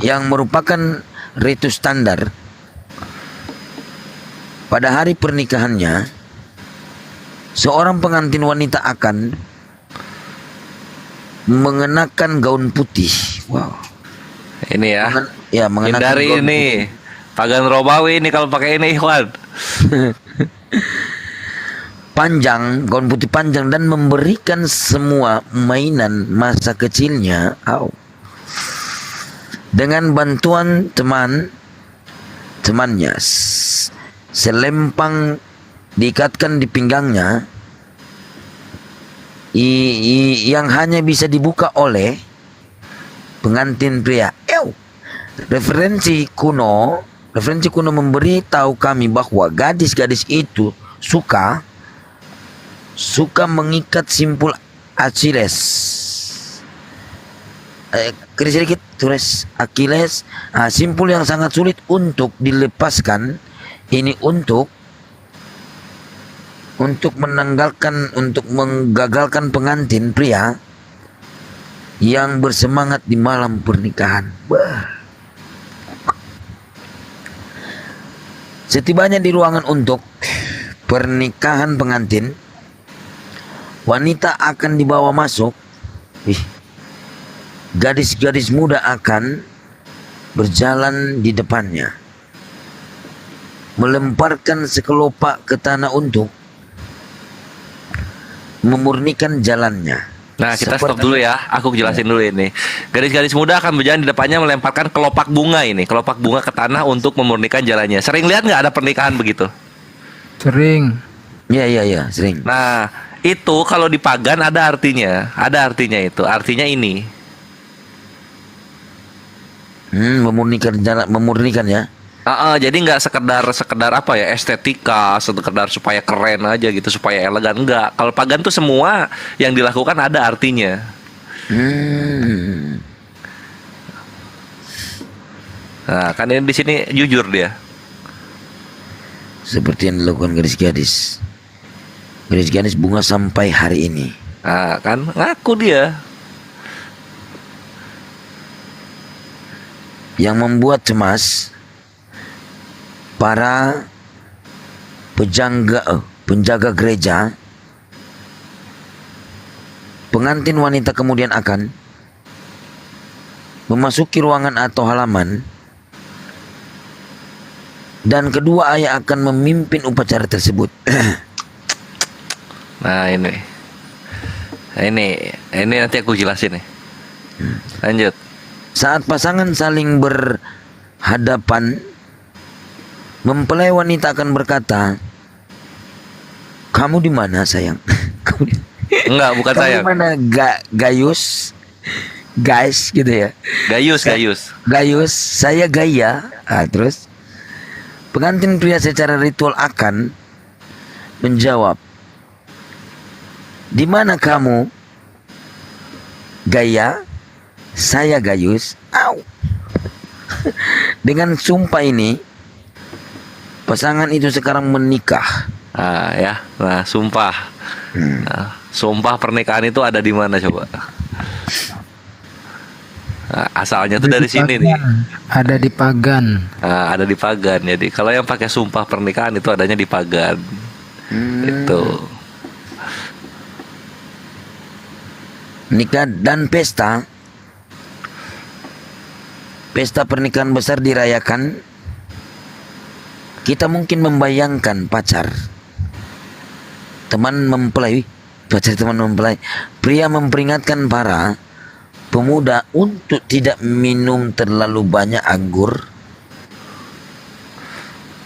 yang merupakan ritus standar. Pada hari pernikahannya, seorang pengantin wanita akan mengenakan gaun putih. Wow. Ini ya. Mengenakan hindari gaun ini. Pagan Romawi ini kalau pakai ini, Ikhwan. Gaun putih panjang, dan memberikan semua mainan masa kecilnya dengan bantuan temannya. Selempang diikatkan di pinggangnya yang hanya bisa dibuka oleh pengantin pria. Referensi kuno memberitahu kami bahwa gadis-gadis itu suka mengikat simpul Achilles. Sedikit tulis Achilles, simpul yang sangat sulit untuk dilepaskan. Ini untuk menggagalkan pengantin pria yang bersemangat di malam pernikahan. Setibanya di ruangan untuk pernikahan pengantin, wanita akan dibawa masuk. Gadis-gadis muda akan berjalan di depannya, melemparkan sekelopak ke tanah untuk memurnikan jalannya. Nah, kita stop dulu ya. Aku jelasin dulu ini. Gadis-gadis muda akan berjalan di depannya melemparkan kelopak bunga ke tanah untuk memurnikan jalannya. Sering lihat nggak ada pernikahan begitu? Sering. Iya, sering. Nah, Itu kalau di pagan ada artinya. Ada artinya itu. Artinya ini. Memurnikan ya. Jadi nggak sekedar apa ya, estetika, sekedar supaya keren aja gitu, supaya elegan, enggak. Kalau pagan tuh semua yang dilakukan ada artinya. Nah, kan ini di sini jujur dia. Seperti yang dilakukan gadis-gadis. Gadis-gadis bunga sampai hari ini. Nah, kan ngaku dia. Yang membuat cemas para penjaga gereja, pengantin wanita kemudian akan memasuki ruangan atau halaman, dan kedua ayah akan memimpin upacara tersebut. Nah ini nanti aku jelasin nih. Lanjut. Saat pasangan saling berhadapan, mempelai wanita akan berkata, "Kamu di mana, sayang?" Enggak, bukan "Kamu sayang. di mana, Gayus?" Guys gitu ya. Gayus, saya Gaya. Terus pengantin pria secara ritual akan menjawab, "Di mana kamu, Gaya? Saya Gayus." Dengan sumpah ini, pasangan itu sekarang menikah. Nah, sumpah. Nah, sumpah pernikahan itu ada di mana coba? Nah, asalnya tuh dari sini nih. Ada di pagan. Nah, ada di pagan. Jadi kalau yang pakai sumpah pernikahan itu adanya di pagan. Itu. Nikah dan pesta pernikahan besar dirayakan. Kita mungkin membayangkan pacar teman mempelai, pria memperingatkan para pemuda untuk tidak minum terlalu banyak anggur.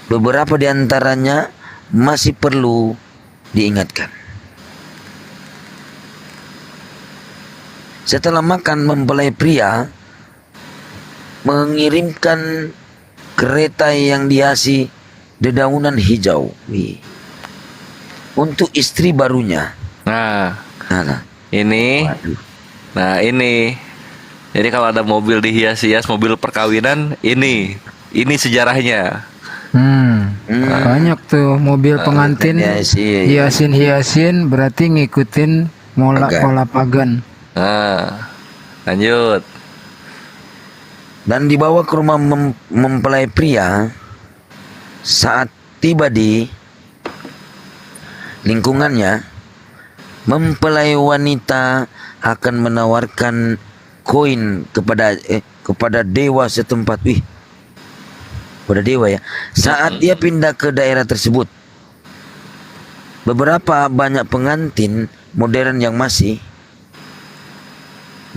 Beberapa di antaranya masih perlu diingatkan. Setelah makan, mempelai pria mengirimkan kereta yang dihiasi dedaunan hijau untuk istri barunya. Ini. Jadi kalau ada mobil dihias-hias, mobil perkawinan, ini sejarahnya. Banyak tuh mobil pengantin hiasin berarti ngikutin pola pagan. Lanjut. Dan dibawa ke rumah mempelai pria. Saat tiba di lingkungannya, mempelai wanita akan menawarkan koin kepada dewa setempat. Pada dewa ya. Saat dia pindah ke daerah tersebut, beberapa banyak pengantin modern yang masih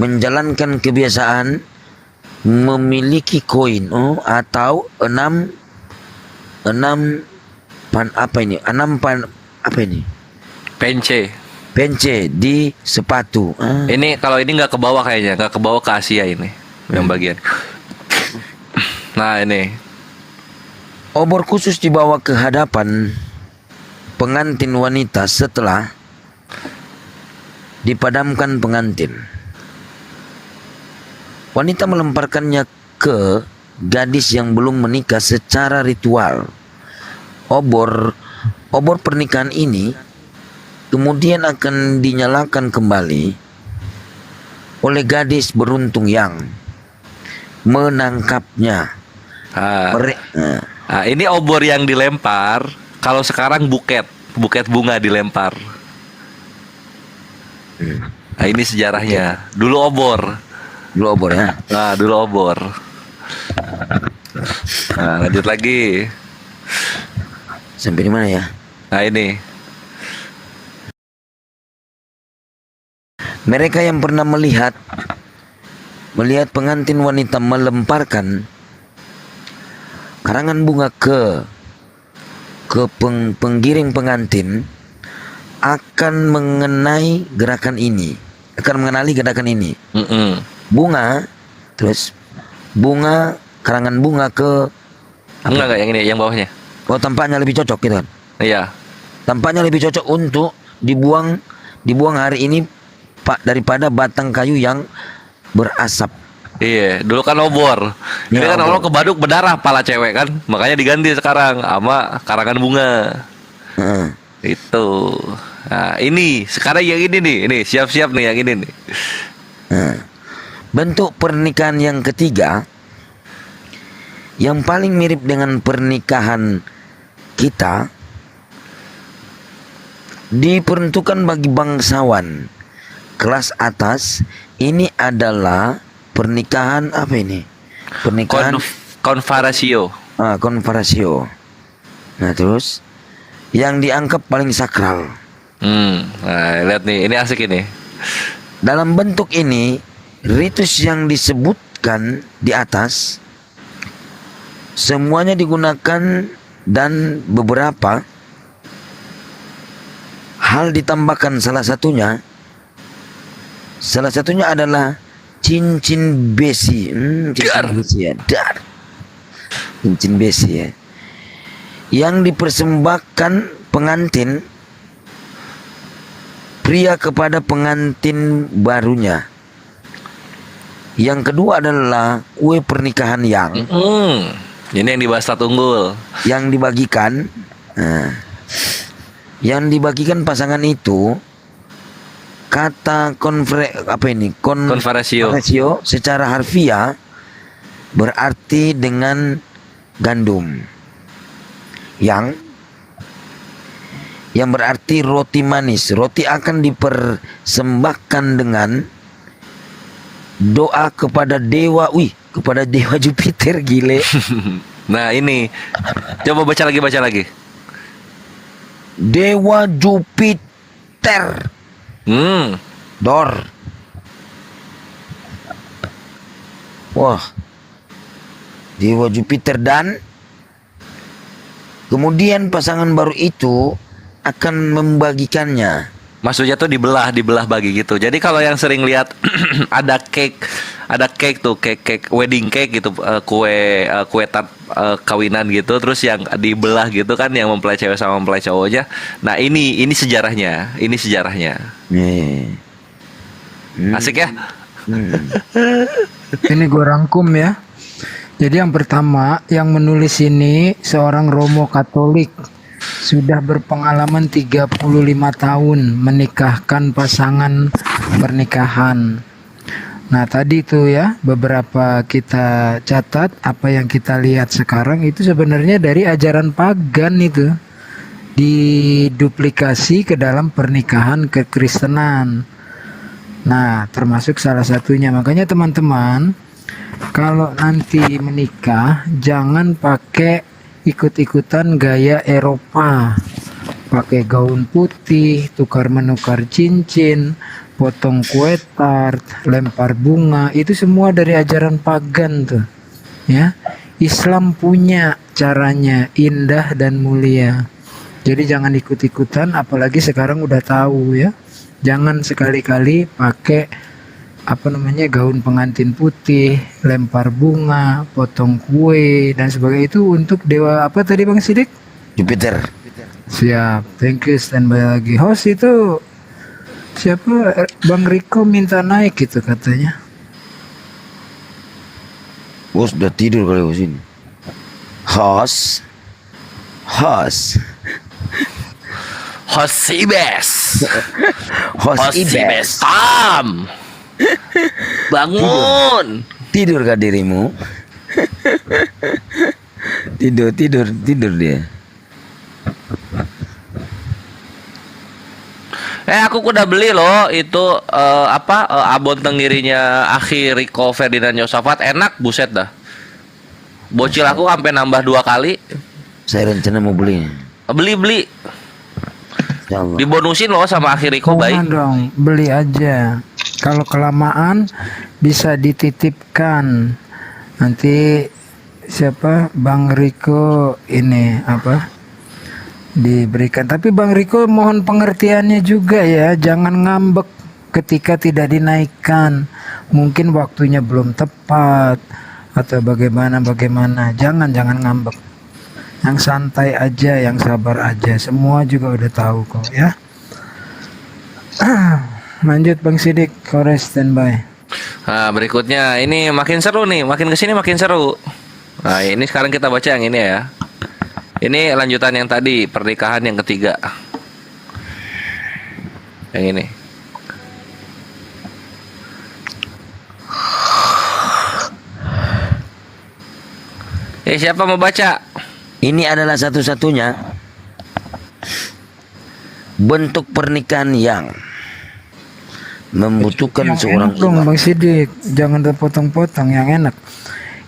menjalankan kebiasaan memiliki koin atau enam pence di sepatu. Ini kalau ini nggak ke bawah kayaknya, nggak ke bawah ke Asia ini yang bagian. Nah ini obor khusus dibawa ke hadapan pengantin wanita setelah dipadamkan pengantin. Wanita melemparkannya ke gadis yang belum menikah secara ritual. Obor pernikahan ini kemudian akan dinyalakan kembali oleh gadis beruntung yang menangkapnya. Ini obor yang dilempar. Kalau sekarang buket bunga dilempar. Nah, ini sejarahnya. Dulu obor ya. Nah, dulu obor. Nah, lanjut lagi. Sampai di mana ya? Nah, ini. Mereka yang pernah melihat pengantin wanita melemparkan karangan bunga ke penggiring pengantin akan mengenai gerakan ini, akan mengenali gerakan ini. Bunga, terus bunga, karangan bunga ke enggak yang ini, yang bawahnya. Oh, tampaknya lebih cocok gitu kan? Iya. Tampaknya lebih cocok untuk dibuang hari ini Pak, daripada batang kayu yang berasap. Iya, dulu kan obor. Ini kan obor kebaduk berdarah pala cewek kan, makanya diganti sekarang sama karangan bunga. Itu. Nah, ini sekarang yang ini nih, ini siap-siap nih yang ini nih. Bentuk pernikahan yang ketiga yang paling mirip dengan pernikahan kita diperuntukkan bagi bangsawan kelas atas. Ini adalah pernikahan apa ini? Pernikahan konfarasio. Konfarasio. Nah, terus yang dianggap paling sakral. Nah, lihat nih, ini asik ini. Dalam bentuk ini, ritus yang disebutkan di atas semuanya digunakan dan beberapa hal ditambahkan. Salah satunya adalah cincin besi. Cincin besi ya, yang dipersembahkan pengantin pria kepada pengantin barunya. Yang kedua adalah kue pernikahan yang ini yang dibahas Sat Unggul. Yang dibagikan, yang dibagikan pasangan itu, kata konfarasio secara harfiah berarti dengan gandum, yang berarti roti manis. Roti akan dipersembahkan dengan doa kepada dewa, kepada dewa Jupiter, gile. Nah, ini coba baca lagi. Dewa Jupiter. Dor. Wah. Dewa Jupiter, dan kemudian pasangan baru itu akan membagikannya. Maksudnya tuh dibelah bagi gitu. Jadi kalau yang sering lihat ada cake tuh, cake wedding cake gitu, kue tart kawinan gitu, terus yang dibelah gitu kan, yang mempelai cewek sama mempelai cowoknya. Nah, ini sejarahnya. Asik ya? Ini gue rangkum ya. Jadi yang pertama yang menulis ini seorang Romo Katolik, sudah berpengalaman 35 tahun menikahkan pasangan pernikahan. Nah, tadi itu ya beberapa kita catat, apa yang kita lihat sekarang itu sebenarnya dari ajaran pagan itu diduplikasi ke dalam pernikahan kekristenan. Nah, termasuk salah satunya. Makanya teman-teman, kalau nanti menikah jangan pakai ikut-ikutan gaya Eropa, pakai gaun putih, tukar menukar cincin, potong kue tart, lempar bunga. Itu semua dari ajaran pagan tuh ya. Islam punya caranya, indah dan mulia. Jadi jangan ikut-ikutan, apalagi sekarang udah tahu ya. Jangan sekali-kali pakai gaun pengantin putih, lempar bunga, potong kue dan sebagainya. Itu untuk dewa apa tadi Bang Sidik? Jupiter. Siap, thank you, standby lagi. Host itu siapa? Bang Riko minta naik gitu katanya. Bos udah tidur kali bos ini. Host Ibes. Tam. Bangun. Tidur kah dirimu? Tidur dia. Aku udah beli loh itu abon tenggirinya Akhi Riko Ferdinand Yosafat, enak buset dah. Bocil aku sampai nambah 2 kali. Saya rencana mau beli. Beli. Dibonusin loh sama Akhi Riko, baik. Dong, beli aja. Kalau kelamaan bisa dititipkan. Nanti siapa Bang Riko ini diberikan. Tapi Bang Riko mohon pengertiannya juga ya, jangan ngambek ketika tidak dinaikkan. Mungkin waktunya belum tepat atau bagaimana. Jangan ngambek. Yang santai aja, yang sabar aja. Semua juga udah tahu kok ya. Lanjut Bang Sidik, Kores standby. Nah, berikutnya ini makin seru nih, makin kesini makin seru. Nah, ini sekarang kita baca yang ini ya. Ini lanjutan yang tadi, pernikahan yang ketiga. Yang ini. Siapa mau baca? Ini adalah satu-satunya bentuk pernikahan yang membutuhkan seorang dong Bang Sidik, jangan terpotong-potong, yang enak.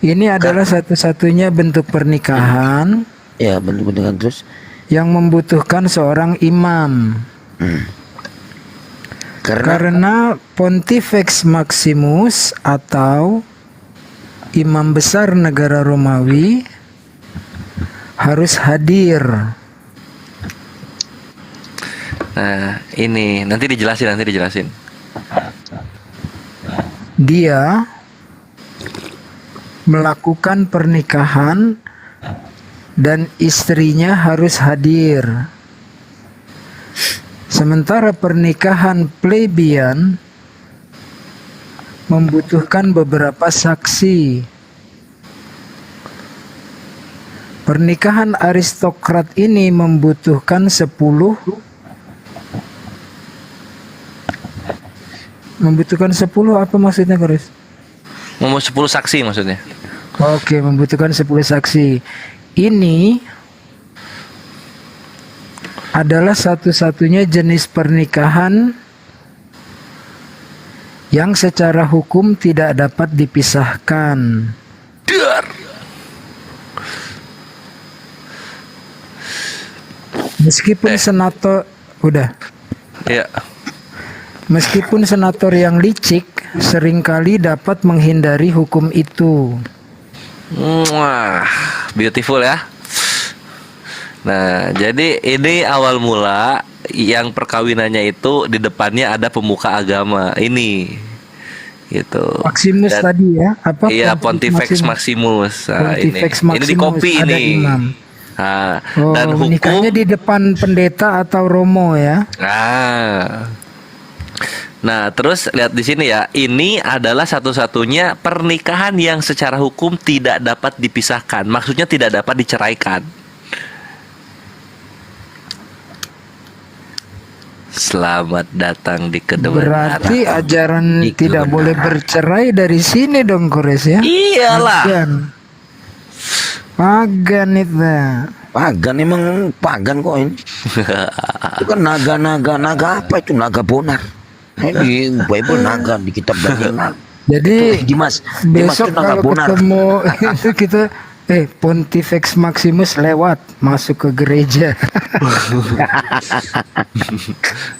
Ini adalah satu-satunya bentuk pernikahan. Ya, bentuk pernikahan terus yang membutuhkan seorang imam. Karena Pontifex Maximus atau imam besar negara Romawi harus hadir. Nah, ini nanti dijelasin. Dia melakukan pernikahan dan istrinya harus hadir. Sementara pernikahan plebeian membutuhkan beberapa saksi. Pernikahan aristokrat ini membutuhkan 10 apa maksudnya, Koris? 10 saksi maksudnya. Oke, membutuhkan 10 saksi. Ini adalah satu-satunya jenis pernikahan yang secara hukum tidak dapat dipisahkan. Meskipun senator Ya. Meskipun senator yang licik seringkali dapat menghindari hukum itu. Wah, beautiful ya. Nah, jadi ini awal mula yang perkawinannya itu di depannya ada pemuka agama ini, gitu. Maximus tadi ya, apa? Iya, Pontifex Maximus. Nah, Pontifex ini di copy ada ini. imam. Nah, Oh, dan hukum. nikahnya di depan pendeta atau romo ya? Nah, terus lihat di sini ya, ini adalah satu-satunya pernikahan yang secara hukum tidak dapat dipisahkan. Maksudnya tidak dapat diceraikan. Selamat datang di kebenaran. Berarti ajaran tidak boleh bercerai dari sini dong, Kores ya? Iyalah. Pagan itu. Pagan, emang pagan kok ini. Itu kan naga apa itu, naga bonar. Di Bible naga, di kitab Daniel. Jadi Dimas besok itu naga kalau bonar. ketemu itu kita Pontifex Maximus lewat masuk ke gereja.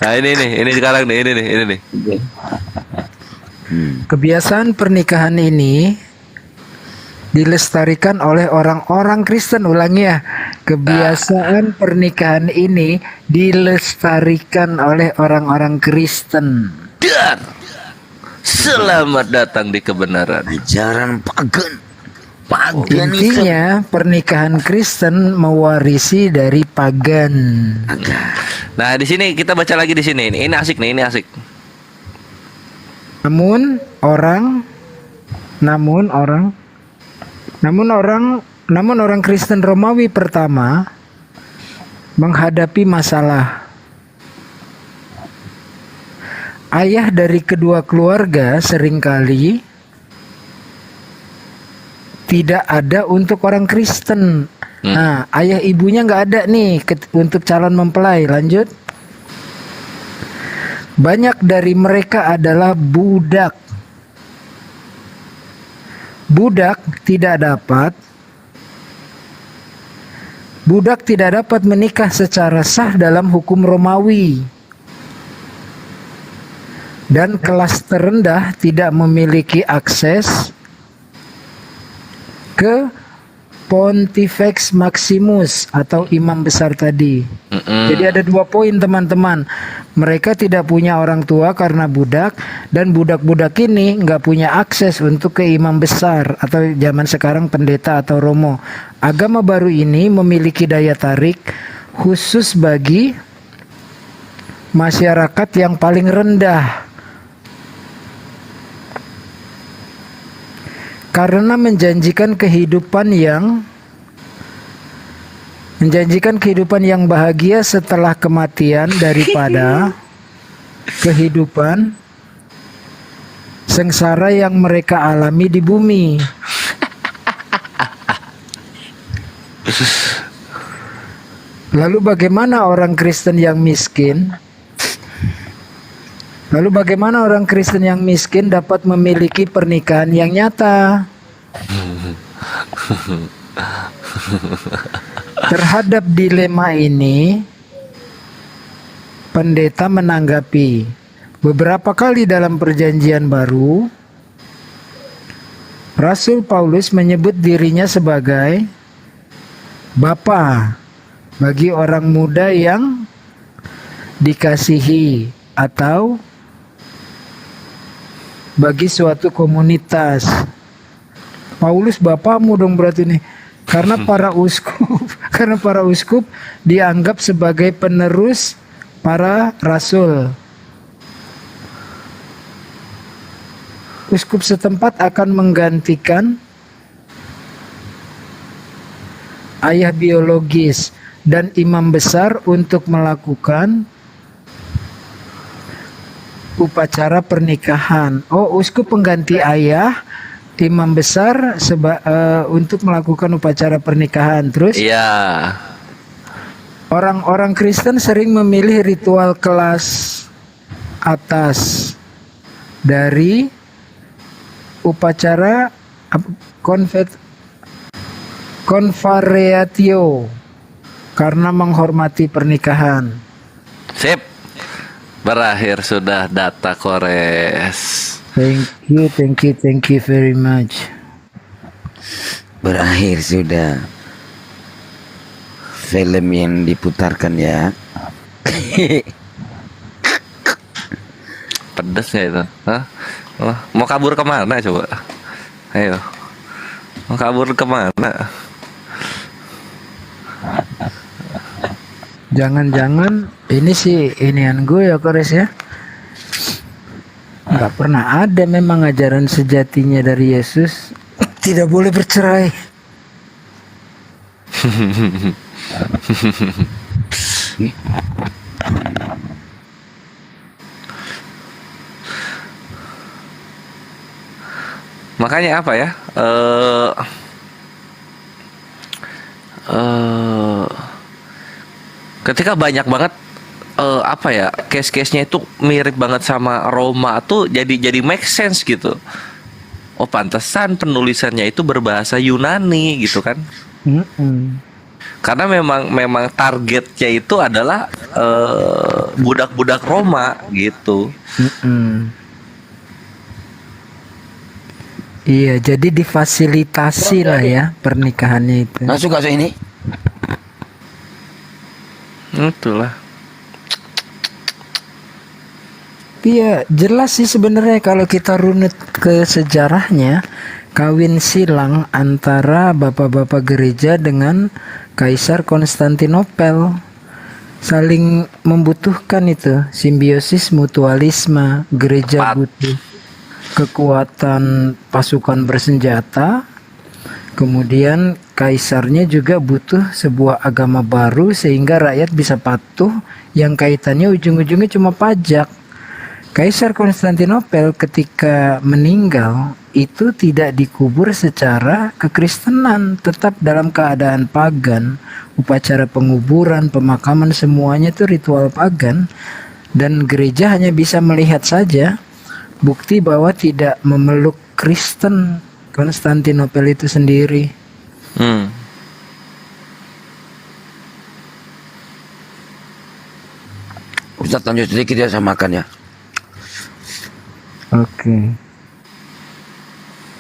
Nah, ini sekarang nih, ini nih. Kebiasaan pernikahan ini dilestarikan oleh orang-orang Kristen. Ulangi ya, kebiasaan pernikahan ini dilestarikan oleh orang-orang Kristen. Dan selamat datang di kebenaran. Ajaran pagan. Intinya pernikahan Kristen mewarisi dari pagan. Nah, di sini kita baca lagi di sini. Ini asik nih, ini asik. Namun orang Kristen Romawi pertama menghadapi masalah. Ayah dari kedua keluarga seringkali tidak ada untuk orang Kristen. Nah, ayah ibunya nggak ada nih untuk calon mempelai. Lanjut. Banyak dari mereka adalah budak. Budak tidak dapat menikah secara sah dalam hukum Romawi. Dan kelas terendah tidak memiliki akses ke Pontifex Maximus atau imam besar tadi. Jadi ada 2 poin teman-teman. Mereka tidak punya orang tua karena budak, dan budak-budak ini nggak punya akses untuk ke imam besar atau zaman sekarang pendeta atau romo. Agama baru ini memiliki daya tarik khusus bagi masyarakat yang paling rendah. Karena menjanjikan kehidupan yang bahagia setelah kematian daripada kehidupan sengsara yang mereka alami di bumi. Lalu bagaimana orang Kristen yang miskin? Lalu bagaimana orang Kristen yang miskin dapat memiliki pernikahan yang nyata? Terhadap dilema ini, pendeta menanggapi, beberapa kali dalam Perjanjian Baru, Rasul Paulus menyebut dirinya sebagai Bapa bagi orang muda yang dikasihi atau bagi suatu komunitas. Paulus bapamu dong berarti nih. Karena para uskup dianggap sebagai penerus para rasul. Uskup setempat akan menggantikan ayah biologis dan imam besar untuk melakukan upacara pernikahan. Oh, uskup pengganti ayah, imam besar untuk melakukan upacara pernikahan. Terus? Iya. Orang-orang Kristen sering memilih ritual kelas atas dari upacara confarreatio karena menghormati pernikahan. Sip. Berakhir sudah data Kores. Thank you very much. Berakhir sudah film yang diputarkan ya. Pedes ya itu. Hah? Mau kabur kemana coba? Ayo. Mau kabur kemana? Jangan-jangan ini sih inian gue ya Kores ya. Nggak pernah ada memang ajaran sejatinya dari Yesus tidak boleh bercerai. Makanya apa ya? Ketika banyak banget apa ya, case-case-nya itu mirip banget sama Roma tuh jadi make sense gitu. Oh, pantesan penulisannya itu berbahasa Yunani gitu kan? Karena memang targetnya itu adalah budak-budak Roma gitu. Iya, jadi difasilitasi lah ya pernikahannya itu. Masuk gak ini? Itulah. Iya, jelas sih sebenarnya kalau kita runut ke sejarahnya, kawin silang antara bapak-bapak gereja dengan Kaisar Konstantinopel saling membutuhkan itu, simbiosis mutualisme. Gereja butuh kekuatan pasukan bersenjata, kemudian kaisarnya juga butuh sebuah agama baru sehingga rakyat bisa patuh, yang kaitannya ujung-ujungnya cuma pajak. Kaisar Konstantinopel ketika meninggal itu tidak dikubur secara kekristenan, tetap dalam keadaan pagan. Upacara penguburan, pemakaman semuanya itu ritual pagan, dan gereja hanya bisa melihat saja, bukti bahwa tidak memeluk Kristen Konstantinopel itu sendiri. Ustaz lanjut sedikit ya sama makan ya. Oke.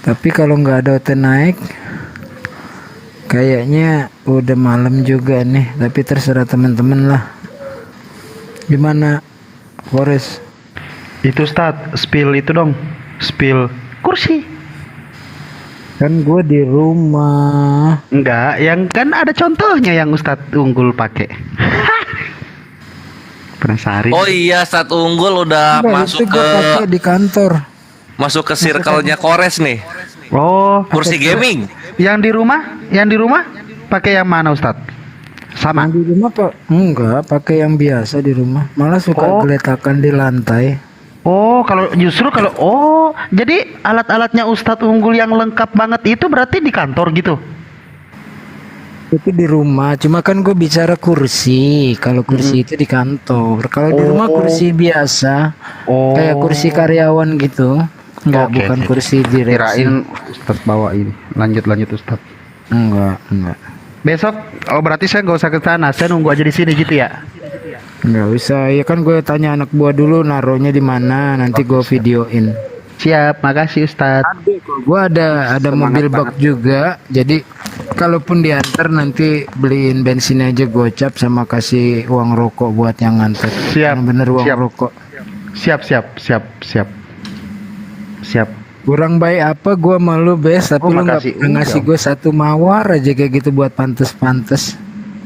Tapi kalau nggak ada hotel naik, Kayaknya udah malam juga nih, tapi terserah teman-teman lah. Gimana, Forest? Itu Ustadz, spill itu dong. Spill kursi. Kan gue di rumah. Enggak, yang kan ada contohnya yang Ustadz Unggul pakai. Penasaran. Oh iya, Ustadz Unggul udah Enggak, masuk itu gua pakai di kantor. Masuk ke circle-nya Kores nih. Oh, kursi gaming. Yang di rumah pakai yang mana Ustadz? Sama. Yang di rumah Pak? Enggak, pakai yang biasa di rumah. Malah suka geletakan di lantai. Oh, jadi alat-alatnya Ustadz Unggul yang lengkap banget itu berarti di kantor gitu? Itu di rumah, cuma kan gue bicara kursi. Kalau kursi itu di kantor. Kalau di rumah kursi biasa, kayak kursi karyawan gitu. Enggak, bukan kursi direksi. Kirain Ustadz bawa ini. Lanjut Ustadz. Enggak. Besok, berarti saya nggak usah ke sana. Saya nunggu aja di sini gitu ya? Nggak usah, ya kan gue tanya anak buah dulu naruhnya di mana, nanti gue videoin. Siap, makasih Ustadz. Gue ada mobil bak juga, jadi kalaupun diantar nanti beliin bensin aja gocap sama kasih uang rokok buat yang nganter. Siap, bener uang rokok. Siap. Kurang baik apa gue malu Bes, tapi lu nggak ngasih gue satu mawar aja kayak gitu buat pantes.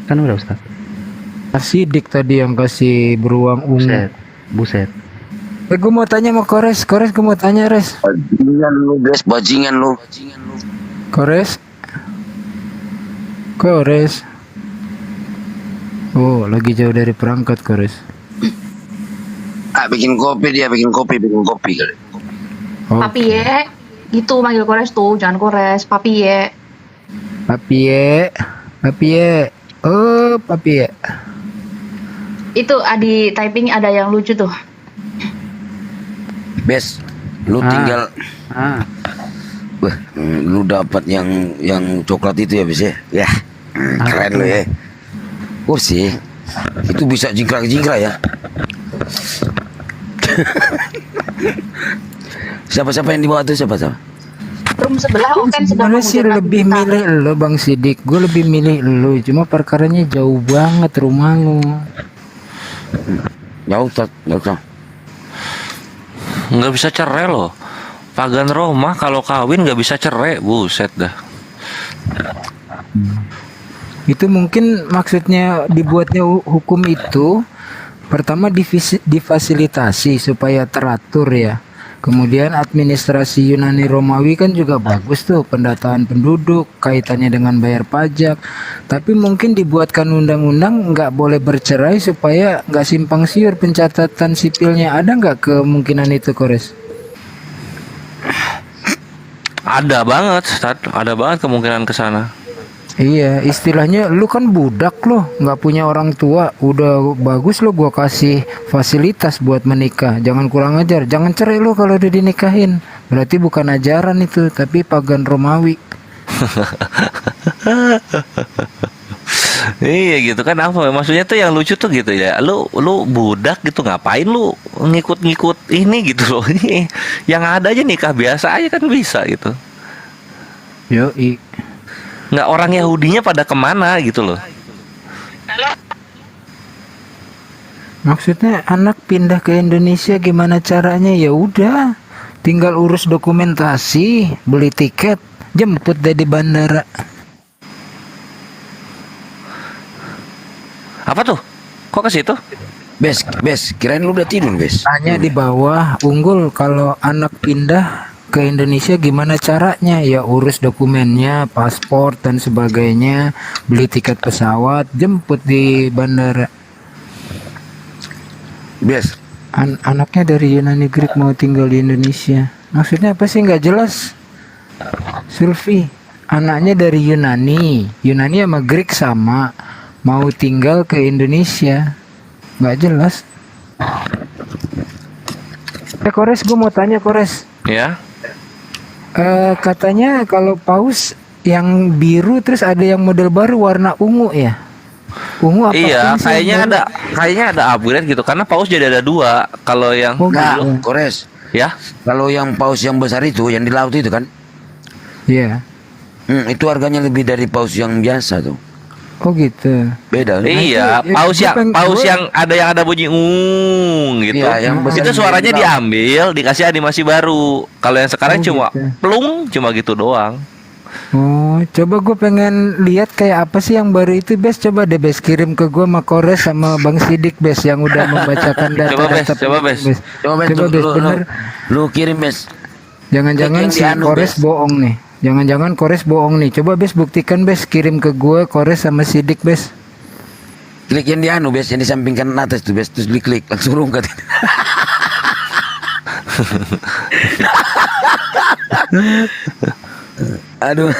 Kan udah Ustadz. Sidik tadi yang kasih beruang ungu. Buset. Gue mau tanya sama Kores gue mau tanya Res. Bajingan lu. Kores. Oh, lagi jauh dari perangkat Kores. Bikin kopi kali. Oh. Papi ye, gitu manggil Kores tuh, jangan Kores, Papi ye. Oh, Papi ye. Itu di typing ada yang lucu tuh. Bes, lu tinggal. Wah, lu dapat yang coklat itu ya Bes ya? Ya, keren lu ya. Kursi itu bisa jingkrak ya. Siapa yang dibawa tuh siapa? Room sebelah kan sedang Sebenarnya sih lebih milih lo Bang Sidik. Gue lebih milih lo, cuma perkaranya jauh banget rumah lo. Jauh. Nggak bisa cerai loh. Pagan Roma kalau kawin nggak bisa cerai, buset dah. Itu mungkin maksudnya dibuatnya hukum itu pertama difasilitasi supaya teratur ya. Kemudian administrasi Yunani Romawi kan juga bagus tuh, pendataan penduduk, kaitannya dengan bayar pajak. Tapi mungkin dibuatkan undang-undang nggak boleh bercerai supaya nggak simpang siur pencatatan sipilnya. Ada nggak kemungkinan itu, Kores? Ada banget, Stad. Ada banget kemungkinan ke sana. Iya, istilahnya lu kan budak loh, nggak punya orang tua. Udah bagus lo gua kasih fasilitas buat menikah. Jangan kurang ajar, jangan cerai lo kalau udah dinikahin. Berarti bukan ajaran itu, tapi pagan Romawi. Iya gitu kan, apa maksudnya tuh yang lucu tuh gitu ya. Lu budak gitu, ngapain lu ngikut-ngikut ini gitu loh. Yang ada aja nikah biasa aja kan bisa gitu. Yoi. Nggak, orang Yahudinya pada kemana gitu loh. Maksudnya anak pindah ke Indonesia gimana caranya? Ya udah, tinggal urus dokumentasi, beli tiket, jemput dari bandara. Apa tuh? Kok ke situ? Bes, kirain lu udah tidur, Bes. Hanya di bawah, Unggul, kalau anak pindah ke Indonesia gimana caranya? Ya urus dokumennya, paspor dan sebagainya, beli tiket pesawat, jemput di bandara. Bes, anaknya dari Yunani Greek mau tinggal di Indonesia. Maksudnya apa sih, nggak jelas. Sulfi, anaknya dari Yunani sama Greek sama, mau tinggal ke Indonesia, nggak jelas. Kores, gue mau tanya Kores. Ya. Katanya kalau paus yang biru terus ada yang model baru warna ungu ya? Ungu apa? Iya, kayaknya ada upgrade gitu karena paus jadi ada dua. Kalau yang Kores. Ya. Kalau yang paus yang besar itu yang di laut itu kan? Iya. Itu harganya lebih dari paus yang biasa tuh. Oh gitu. Beda. Iya, paus yang ada bunyi gitu. Iya, yang besar itu suaranya yang diambil, dikasih animasi baru. Kalau yang sekarang cuma gitu. plung, cuma gitu doang. Oh, coba gue pengen lihat kayak apa sih yang baru itu, Bes. Coba deh, Bes, kirim ke gue sama Kores sama Bang Sidik, Bes, yang udah membacakan data. Coba Bes. Coba Bes, bener. Lu kirim, Bes. Jangan-jangan si Kores bohong nih. Jangan-jangan Kores bohong nih. Coba, Bes, buktikan, Bes, kirim ke gue Kores sama Sidik, Bes. Klik yang di Bes, yang di samping kanan atas tuh, Bes, terus klik langsung rungkat. Aduh,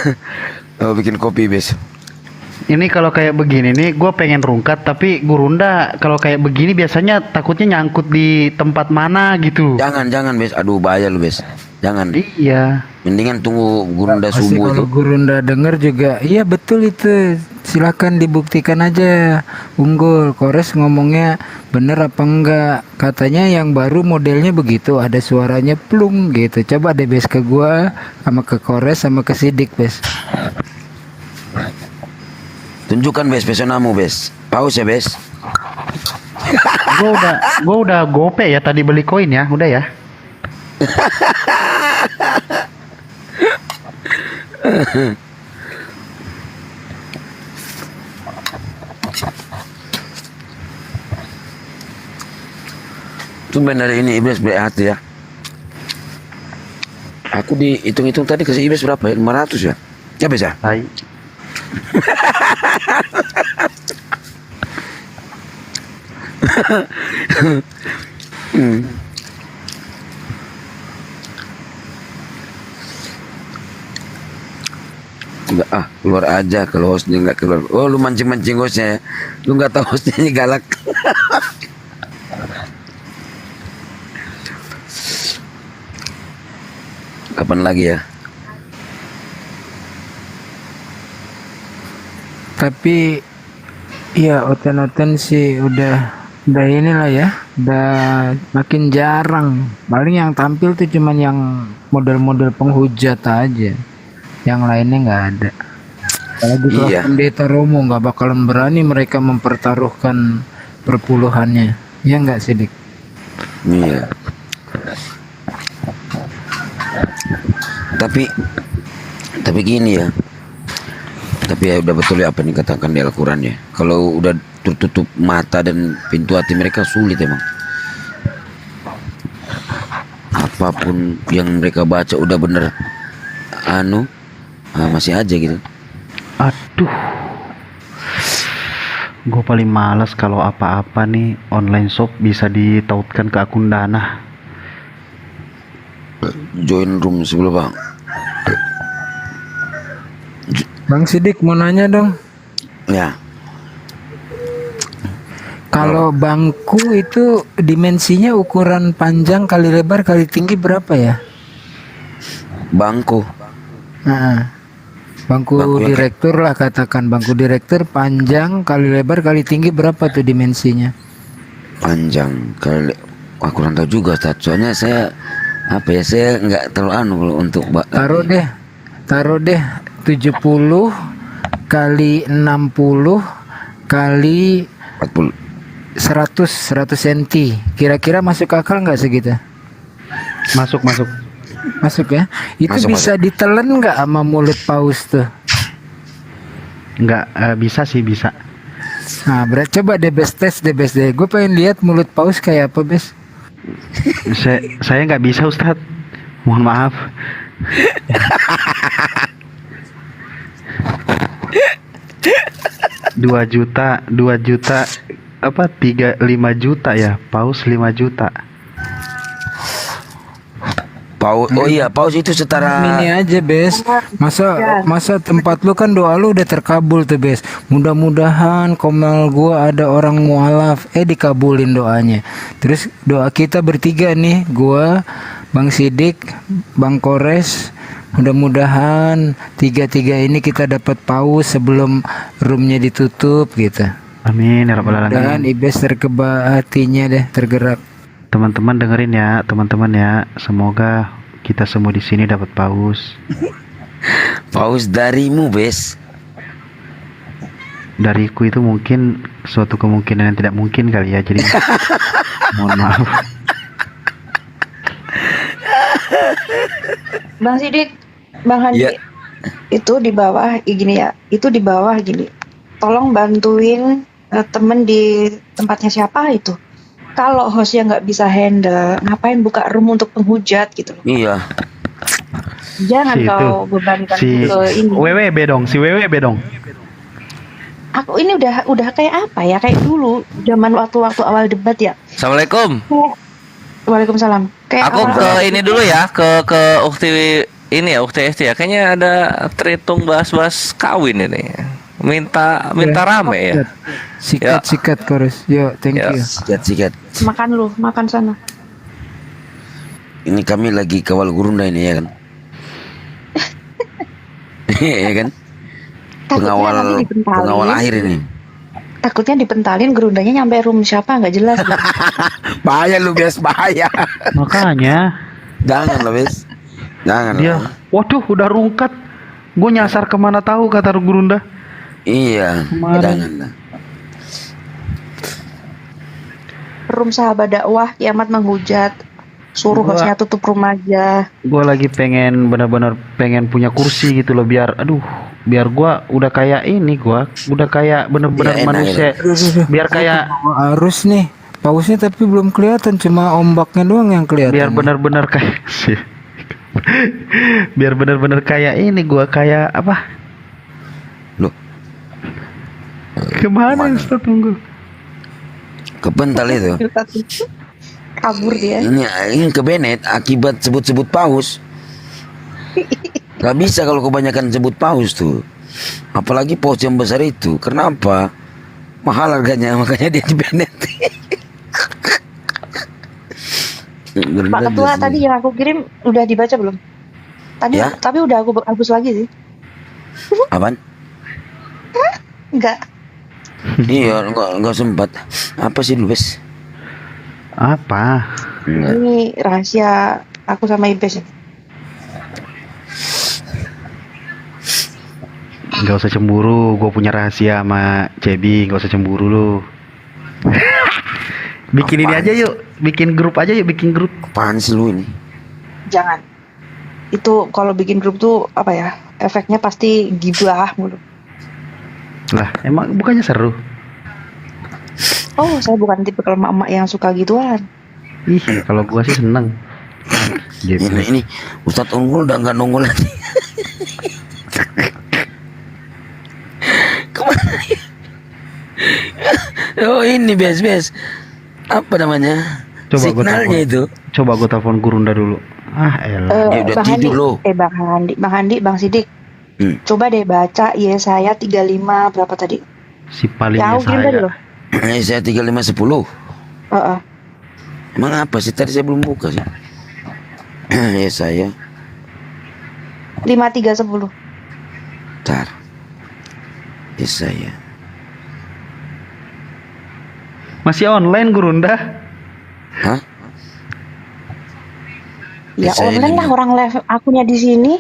bikin kopi, Bes. Ini kalau kayak begini nih, gue pengen rungkat, tapi Gurunda kalau kayak begini biasanya takutnya nyangkut di tempat mana gitu. Jangan, Bes. Aduh, bahaya lu, Bes. Jangan. Iya. Mendingan tunggu Gurunda Pasti subuh kalau itu. Gurunda denger juga, iya betul itu. Silakan dibuktikan aja. Unggul, Kores ngomongnya bener apa enggak? Katanya yang baru modelnya begitu, ada suaranya plung gitu. Coba deh, Bes, ke gua sama ke Kores sama ke Sidik, Bes. Tunjukkan, Bes, pesonamu, Bes. Paus ya, Bes. Gue udah gope ya tadi beli koin ya, udah ya. Tumben dari ini Iblis baik hati ya. Aku dihitung-hitung tadi kasih Iblis berapa ya? 500 ya? Ya bisa? Hai. Keluar aja kalau hostnya nggak keluar. Oh, lu mancing-mancing hostnya ya. Lu nggak tahu hostnya ini galak. Kapan lagi ya? Tapi ya oten-oten sih udah inilah ya, udah makin jarang. Paling yang tampil tuh cuman yang model-model penghujat aja, yang lainnya nggak ada. Apalagi kalau pendeta Romo nggak bakalan berani mereka mempertaruhkan perpuluhannya, ya nggak sih, Dik? Iya. Tapi gini ya. Tapi ya udah betul ya apa yang dikatakan di Al-Quran ya. Kalau udah tertutup mata dan pintu hati mereka sulit emang. Apapun yang mereka baca udah bener masih aja gitu. Aduh, gue paling malas kalau apa-apa nih online shop bisa ditautkan ke akun Dana. Join room sebelum Bang. Bang Sidik mau nanya dong. Ya. Kalau bangku itu dimensinya ukuran panjang kali lebar kali tinggi berapa ya? Bangku. Nah, bangku direktur lah katakan, bangku direktur panjang kali lebar kali tinggi berapa tuh dimensinya? Panjang kali, wah kurang tahu juga Ustaz. Soalnya saya saya nggak terlalu untuk taruh deh 70 kali 60 kali 40 100 cm. Kira-kira masuk akal nggak segitu? Masuk ya. Itu bisa ditelan nggak sama mulut paus tuh? Nggak, bisa sih, bisa. Nah, berarti coba deh Bes, tes deh Bes deh. Gue pengen lihat mulut paus kayak apa, Bes. Saya nggak bisa, Ustadz. Mohon maaf. Dua juta apa 5 juta ya, paus 5 juta. Paus, oh iya, paus itu setara ini aja, Bes. Masa tempat lu kan doa lu udah terkabul tuh, Bes. Mudah-mudahan komal gua ada orang mualaf, dikabulin doanya. Terus doa kita bertiga nih, gua, Bang Sidik, Bang Kores, mudah-mudahan tiga ini kita dapat paus sebelum roomnya ditutup gitu. Amin ya rabbal alamin. Dan Ibes hatinya deh tergerak. Teman-teman dengerin ya, teman-teman ya. Semoga kita semua di sini dapat paus. Paus darimu, Bes. Dariku itu mungkin suatu kemungkinan yang tidak mungkin kali ya. Jadi mohon maaf. Bang Sidik, Bang Handi, Ya. itu di bawah gini ya, itu di bawah gini. Tolong bantuin temen di tempatnya siapa itu. Kalau hostnya nggak bisa handle, ngapain buka room untuk penghujat gitu loh. Iya. Jangan Si itu. kau bebankan Si ke ini. WWB dong, si WWB dong. Aku ini udah kayak apa ya? Kayak dulu zaman waktu awal debat ya. Assalamualaikum. Waalaikumsalam. Kayak Aku ke awal-awal- ini dulu ya, ke Ukti ini ya, Ukti ST ya. Kayaknya ada Tritung bahas-bahas kawin ini. Minta rame ya. Sikat chorus. Yo, thank Ya. you. Sikat. Makan lu, makan sana. Ini kami lagi kawal gurunda ini ya kan. Ya kan? Takutnya nanti dipentalin. Pengawal akhir ini. Takutnya dipentalin gerundanya nyampe room siapa nggak jelas. Bahaya lu, Bes, bahaya. Makanya Jangan lah, Bes. Jangan dia, lah. waduh udah rungkat. Gue nyasar kemana tahu kata Gurunda. Iya, Kemarin. jangan lah. Room sahabat dakwah kiamat menghujat. Suruh Gua- hostnya tutup room aja. Gue lagi pengen benar-benar pengen punya kursi gitu loh biar biar gua udah kayak ini, gua udah kayak bener-bener Ya, enak, manusia. Biar kayak Arus nih. Pausnya tapi belum kelihatan, cuma ombaknya doang yang kelihatan. biar bener-bener kayak biar bener-bener kayak ini, gua kayak apa? Loh. Kemana Ustaz Tunggul? Kepental itu. Kabur dia. Ini ke Bennett akibat sebut-sebut paus. Gak bisa kalau kebanyakan sebut paus tuh. Apalagi paus yang besar itu. Kenapa? Mahal harganya, makanya dia di Bennett. Pak Ketua tadi yang aku kirim udah dibaca belum? Tadi Ya. tapi udah aku hapus lagi sih. Apaan? Enggak. Iya, enggak sempat. Apa sih lu, Bes? Apa? Ini rahasia aku sama Ibes. Gak usah cemburu, gue punya rahasia sama Cebi, gak usah cemburu lu. Bikin ini aja yuk, bikin grup aja yuk, bikin grup. Apaan sih lu ini? Jangan. Itu kalau bikin grup tuh apa ya? Efeknya pasti gibah mulu. Lah, emang bukannya seru? Oh, saya bukan tipe kalau emak-emak yang suka gituan. Ih, kalau gua sih seneng. Gitu. Ini Ustadz Unggul udah nggak nongol lagi. Kemana ya? Oh ini Bes. Apa namanya? Signalnya itu. Coba gua telepon Gurunda dulu. Ah, elah. Ya udah Bang Handi, tidur lo. Bang Handi, Bang Sidik. Coba deh baca Yesaya 35 berapa tadi? Si paling Ya, aku kirim tadi loh. Saya 3510. Heeh. Emang apa sih tadi saya belum buka sih? Ya saya. 5310. Bentar. Ya saya. Masih online Gurunda? Hah? Ya Saya online lah orang live akunnya di sini.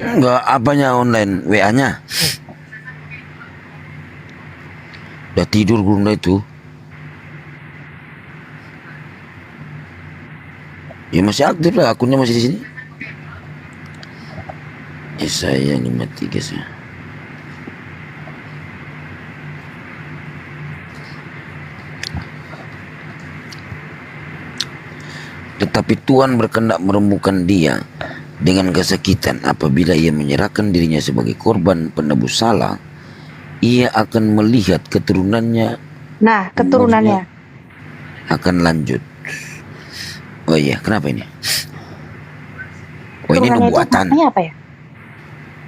Enggak, apanya online? WA-nya? Udah tidur Gurunda itu. Ya masih aktif lah, akunnya masih di sini. Ya saya 53 saya. Tetapi Tuhan berkehendak merembukan dia dengan kesakitan apabila ia menyerahkan dirinya sebagai korban penebus salah. Ia akan melihat keturunannya Nah, keturunannya. akan lanjut. Oh iya, kenapa ini? Oh ini Keturunannya itu nubuatan. maknanya apa ya?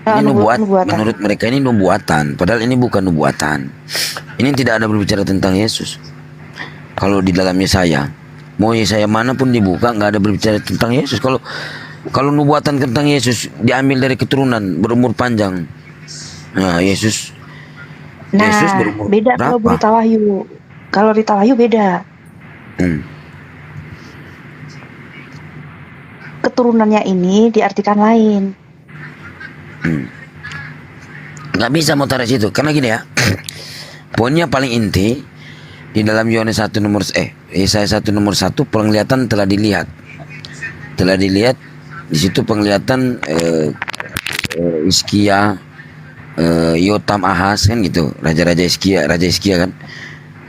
Ini nubuat. Nubuatan. Menurut mereka ini nubuatan. Padahal ini bukan nubuatan. Ini tidak ada berbicara tentang Yesus. Kalau di dalam Yesaya, mau Yesaya manapun dibuka, nggak ada berbicara tentang Yesus. Kalau nubuatan tentang Yesus diambil dari keturunan berumur panjang. Nah, Yesus Nah, berumur beda kalau berapa? berita wahyu. Kalau berita wahyu beda. keturunannya ini diartikan lain. Nggak bisa mau tarik situ karena gini ya. Poinnya paling inti di dalam Yohanes 1 nomor Yesaya 1 nomor 1, penglihatan telah dilihat. Telah dilihat di situ penglihatan Hizkia, Yotam, Ahaz kan gitu, raja-raja Hizkia kan.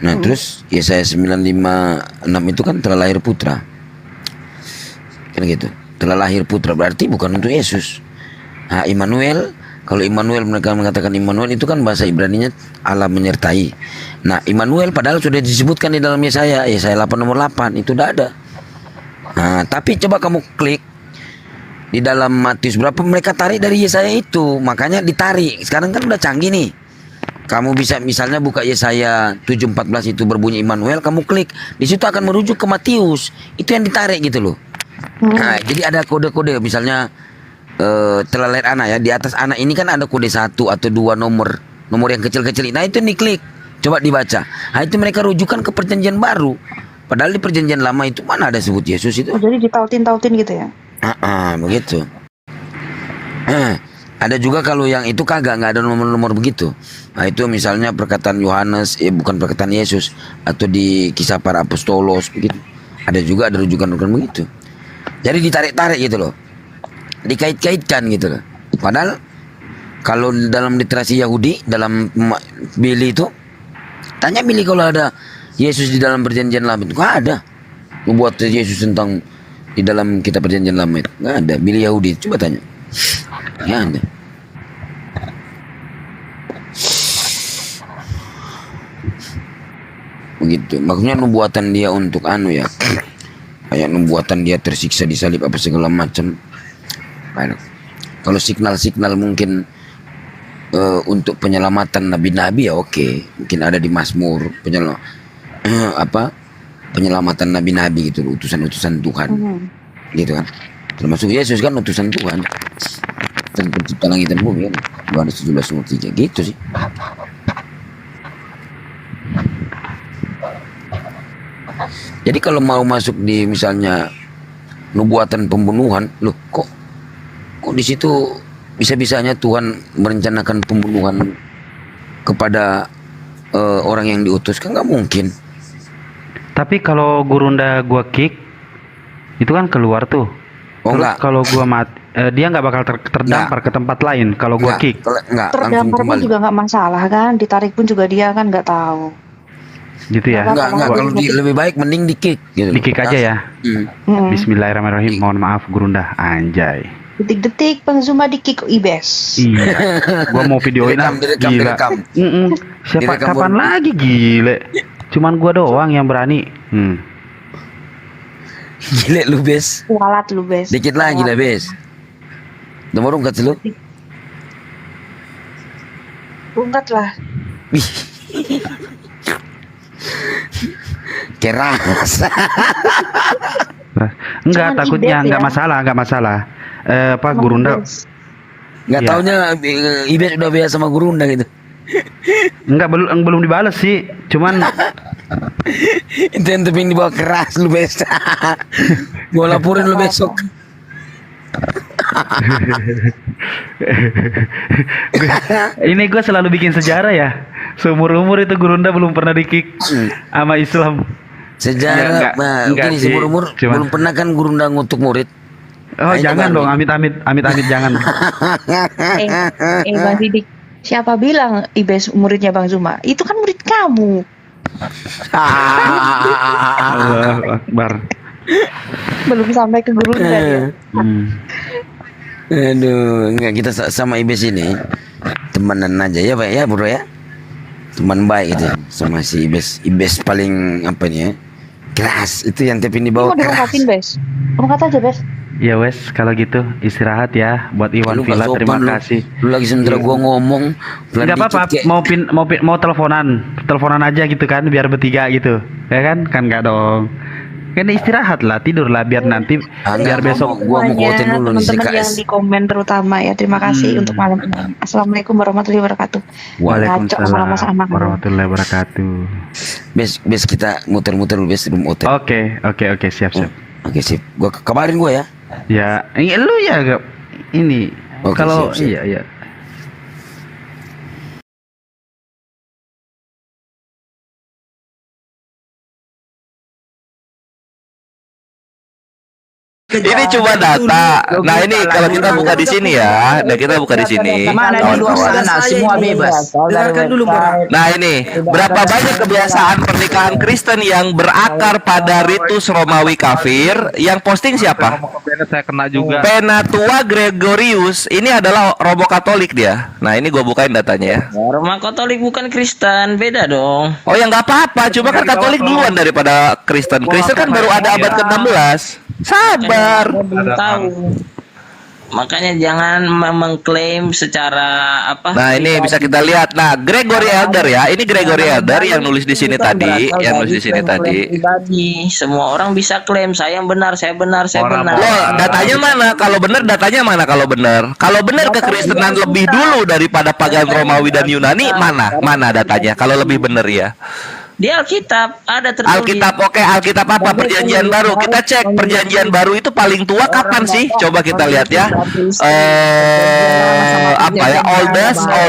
Nah, terus Yesaya 956 itu kan telah lahir putra. Kan gitu. Telah lahir putra berarti bukan untuk Yesus. Nah, Immanuel, kalau Immanuel mereka mengatakan Immanuel itu kan bahasa Ibraninya Allah menyertai. Nah, Immanuel padahal sudah disebutkan di dalam Yesaya 8 nomor 8 itu udah ada. Nah, tapi coba kamu klik di dalam Matius berapa mereka tarik dari Yesaya itu, makanya ditarik. Sekarang kan udah canggih nih. Kamu bisa misalnya buka Yesaya 7:14 itu berbunyi Immanuel, kamu klik di situ akan merujuk ke Matius. Itu yang ditarik gitu loh. Nah, jadi ada kode-kode misalnya telah lahir anak ya, di atas anak ini kan ada kode 1 atau 2 nomor yang kecil-kecil. Nah, itu diklik, coba dibaca. Nah, itu mereka rujukan ke perjanjian baru. Padahal di perjanjian lama itu mana ada sebut Yesus itu. Jadi ditautin gitu ya. Begitu. Ada juga kalau yang itu nggak ada nomor-nomor begitu. Nah, itu misalnya perkataan Yohanes, bukan perkataan Yesus, atau di kisah para apostolos begitu. Ada juga ada rujukan-rujukan begitu. Jadi ditarik-tarik gitu loh. Dikait-kaitkan gitu loh. Padahal kalau dalam literasi Yahudi, dalam Billy itu, tanya Billy kalau ada Yesus di dalam perjanjian lama itu nggak ada. Membuat Yesus tentang di dalam kitab perjanjian lama itu nggak ada. Billy Yahudi coba tanya, nggak ada. Begitu. Maksudnya nubuatan dia untuk ya, kayak nubuatan dia tersiksa di salib apa segala macam. Kalau signal-signal mungkin untuk penyelamatan nabi-nabi ya oke. Mungkin ada di Mazmur penyelamatan nabi-nabi gitu, utusan-utusan Tuhan. Gitu kan. Termasuk Yesus kan utusan Tuhan. Dan pencipta langit dan bumi kan. Yohanes 17:3 gitu sih. Jadi kalau mau masuk di misalnya nubuatan pembunuhan, loh kok di situ bisa-bisanya Tuhan merencanakan pembunuhan kepada orang yang diutus, kan nggak mungkin. Tapi kalau Gurunda gua kick itu kan keluar tuh. Terus kalau gua dia nggak bakal terdampar ke tempat lain kalau gua kick. Terdampar pun juga nggak masalah kan, ditarik pun juga dia kan nggak tahu. Gitu ya. Enggak kalau lebih baik mending di kick gitu. Di kick aja ya. Bismillahirrahmanirrahim. Mohon maaf Gurunda, anjay. Detik-detik Bang Zuma di kick Ibes. Iya. Gua mau videoin gila. Siapa kapan lagi gile? Cuman gua doang yang berani. Gile lu, Bes. Walat lu, Bes. Dikit lagi lah, Bes. Nomor ungkat lu. Ungkat lah. Keras. Enggak, takutnya enggak masalah. Gurunda nggak taunya Ibet udah biasa sama Gurunda gitu. Enggak, belum dibales sih, cuman itu yang teping dibawa keras lu Bes. Gua laporin lu besok. Ini gue selalu bikin sejarah ya. Seumur-umur itu Gurunda belum pernah di-kick sama Islam. Sejarah, gini seumur-umur belum pernah kan Gurunda ngutuk murid. Oh jangan dong, amit-amit jangan. Bang Didik, siapa bilang Ibes muridnya Bang Zuma? Itu kan murid kamu. Allahu Akbar. Belum sampai ke Gurunda ya. Aduh, enggak, kita sama Ibes ini temenan aja ya Pak ya bro ya. Teman baik gitu sama si Ibes paling apa nih ya, keras itu yang tepin di bawah keras. Kamu Bes, kamu kata aja Bes. Ya wes, kalau gitu istirahat ya buat Iwan Villa, terima kasih. Lu lagi sementara gua ngomong. Enggak apa-apa, mau teleponan aja gitu kan biar bertiga gitu. Ya kan enggak dong. Kan istirahat lah, tidur lah biar nanti biar besok gua mau quote dulu nih teman-teman yang di komen terutama ya. Terima kasih untuk malam ini. Assalamualaikum warahmatullahi wabarakatuh. Waalaikumsalam warahmatullahi wabarakatuh. Bes kita muter-muter dulu Bes, room hotel. Oke, siap. Oke, sip. Gua kabarin gua ya. Ya, ini lu ya gak ini. Oke, Kalau siap, siap. iya. Ini cuma data. Nah, ini kalau kita buka di sini ya. Nah, kita buka di sini. Kawan-kawan. semua bebas. Dengarkan dulu Bora. Nah, ini berapa banyak kebiasaan pernikahan Kristen yang berakar pada ritus Romawi kafir? Yang posting siapa? Saya kena juga. Penatua Gregorius. Ini adalah Romo Katolik dia. Nah, ini gue bukain datanya ya. Roma Katolik bukan Kristen, beda dong. Oh, ya nggak apa-apa. Cuma kan Katolik duluan daripada Kristen. Kristen kan baru ada abad ke-16. Sabar. Belum tahu. Makanya jangan mengklaim secara apa. Nah, ini bisa kita lihat. Nah, Gregory Elder ya. Ini Gregory Elder yang nulis di sini tadi, yang nulis di sini tadi. Pribadi, semua orang bisa klaim saya yang benar, saya benar, saya benar. Loh, datanya mana? Kalau benar datanya mana kalau benar? Kalau benar kekristenan lebih dulu daripada pagan Romawi dan Yunani, mana? Mana datanya? Kalau lebih benar ya. Di Alkitab ada tertulis. Alkitab, oke, Alkitab apa? Perjanjian baru. Kita cek perjanjian baru itu paling tua kapan sih? Coba kita lihat ya. Apa ya?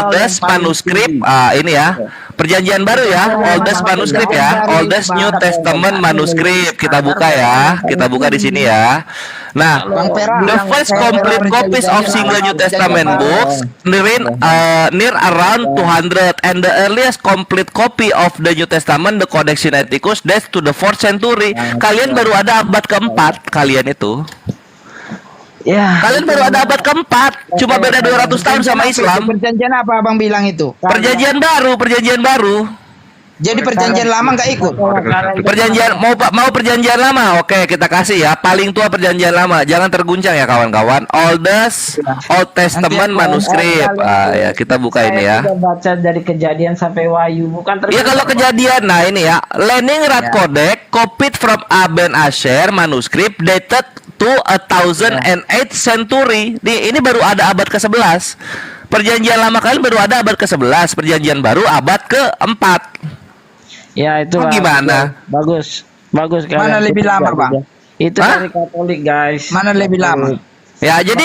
Oldest manuskrip. Ini ya. Perjanjian baru ya, oldest manuskrip ya, oldest New Testament manuskrip. Kita buka ya, kita buka di sini ya. Nah, the first complete copies of single New Testament books near around 200, and the earliest complete copy of the New Testament, the Codex Sinaiticus, dates to the 4th century. Kalian baru ada abad keempat, kalian itu. Ya. Kalian baru ada abad keempat, cuma beda 200 tahun sama Islam. Perjanjian apa abang bilang itu? Perjanjian baru. Jadi perjanjian lama nggak ikut? Perjanjian mau perjanjian lama, oke kita kasih ya. Paling tua perjanjian lama, jangan terguncang ya kawan-kawan. Old Testament manuskrip. Ya kita buka ini ya. Kita baca dari Kejadian sampai Wahyu, bukan Ya kalau Kejadian, nah ini ya. Leningrad Codex, copied from Aben Asher manuskrip dated to 1008th century. Ini baru ada abad ke-11. Perjanjian lama kalian baru ada abad ke-11, perjanjian baru abad ke-4. Ya itu gimana? Bagus Mana lebih lama, Bang? Itu dari Katolik, guys. Mana lebih lama? Ya, jadi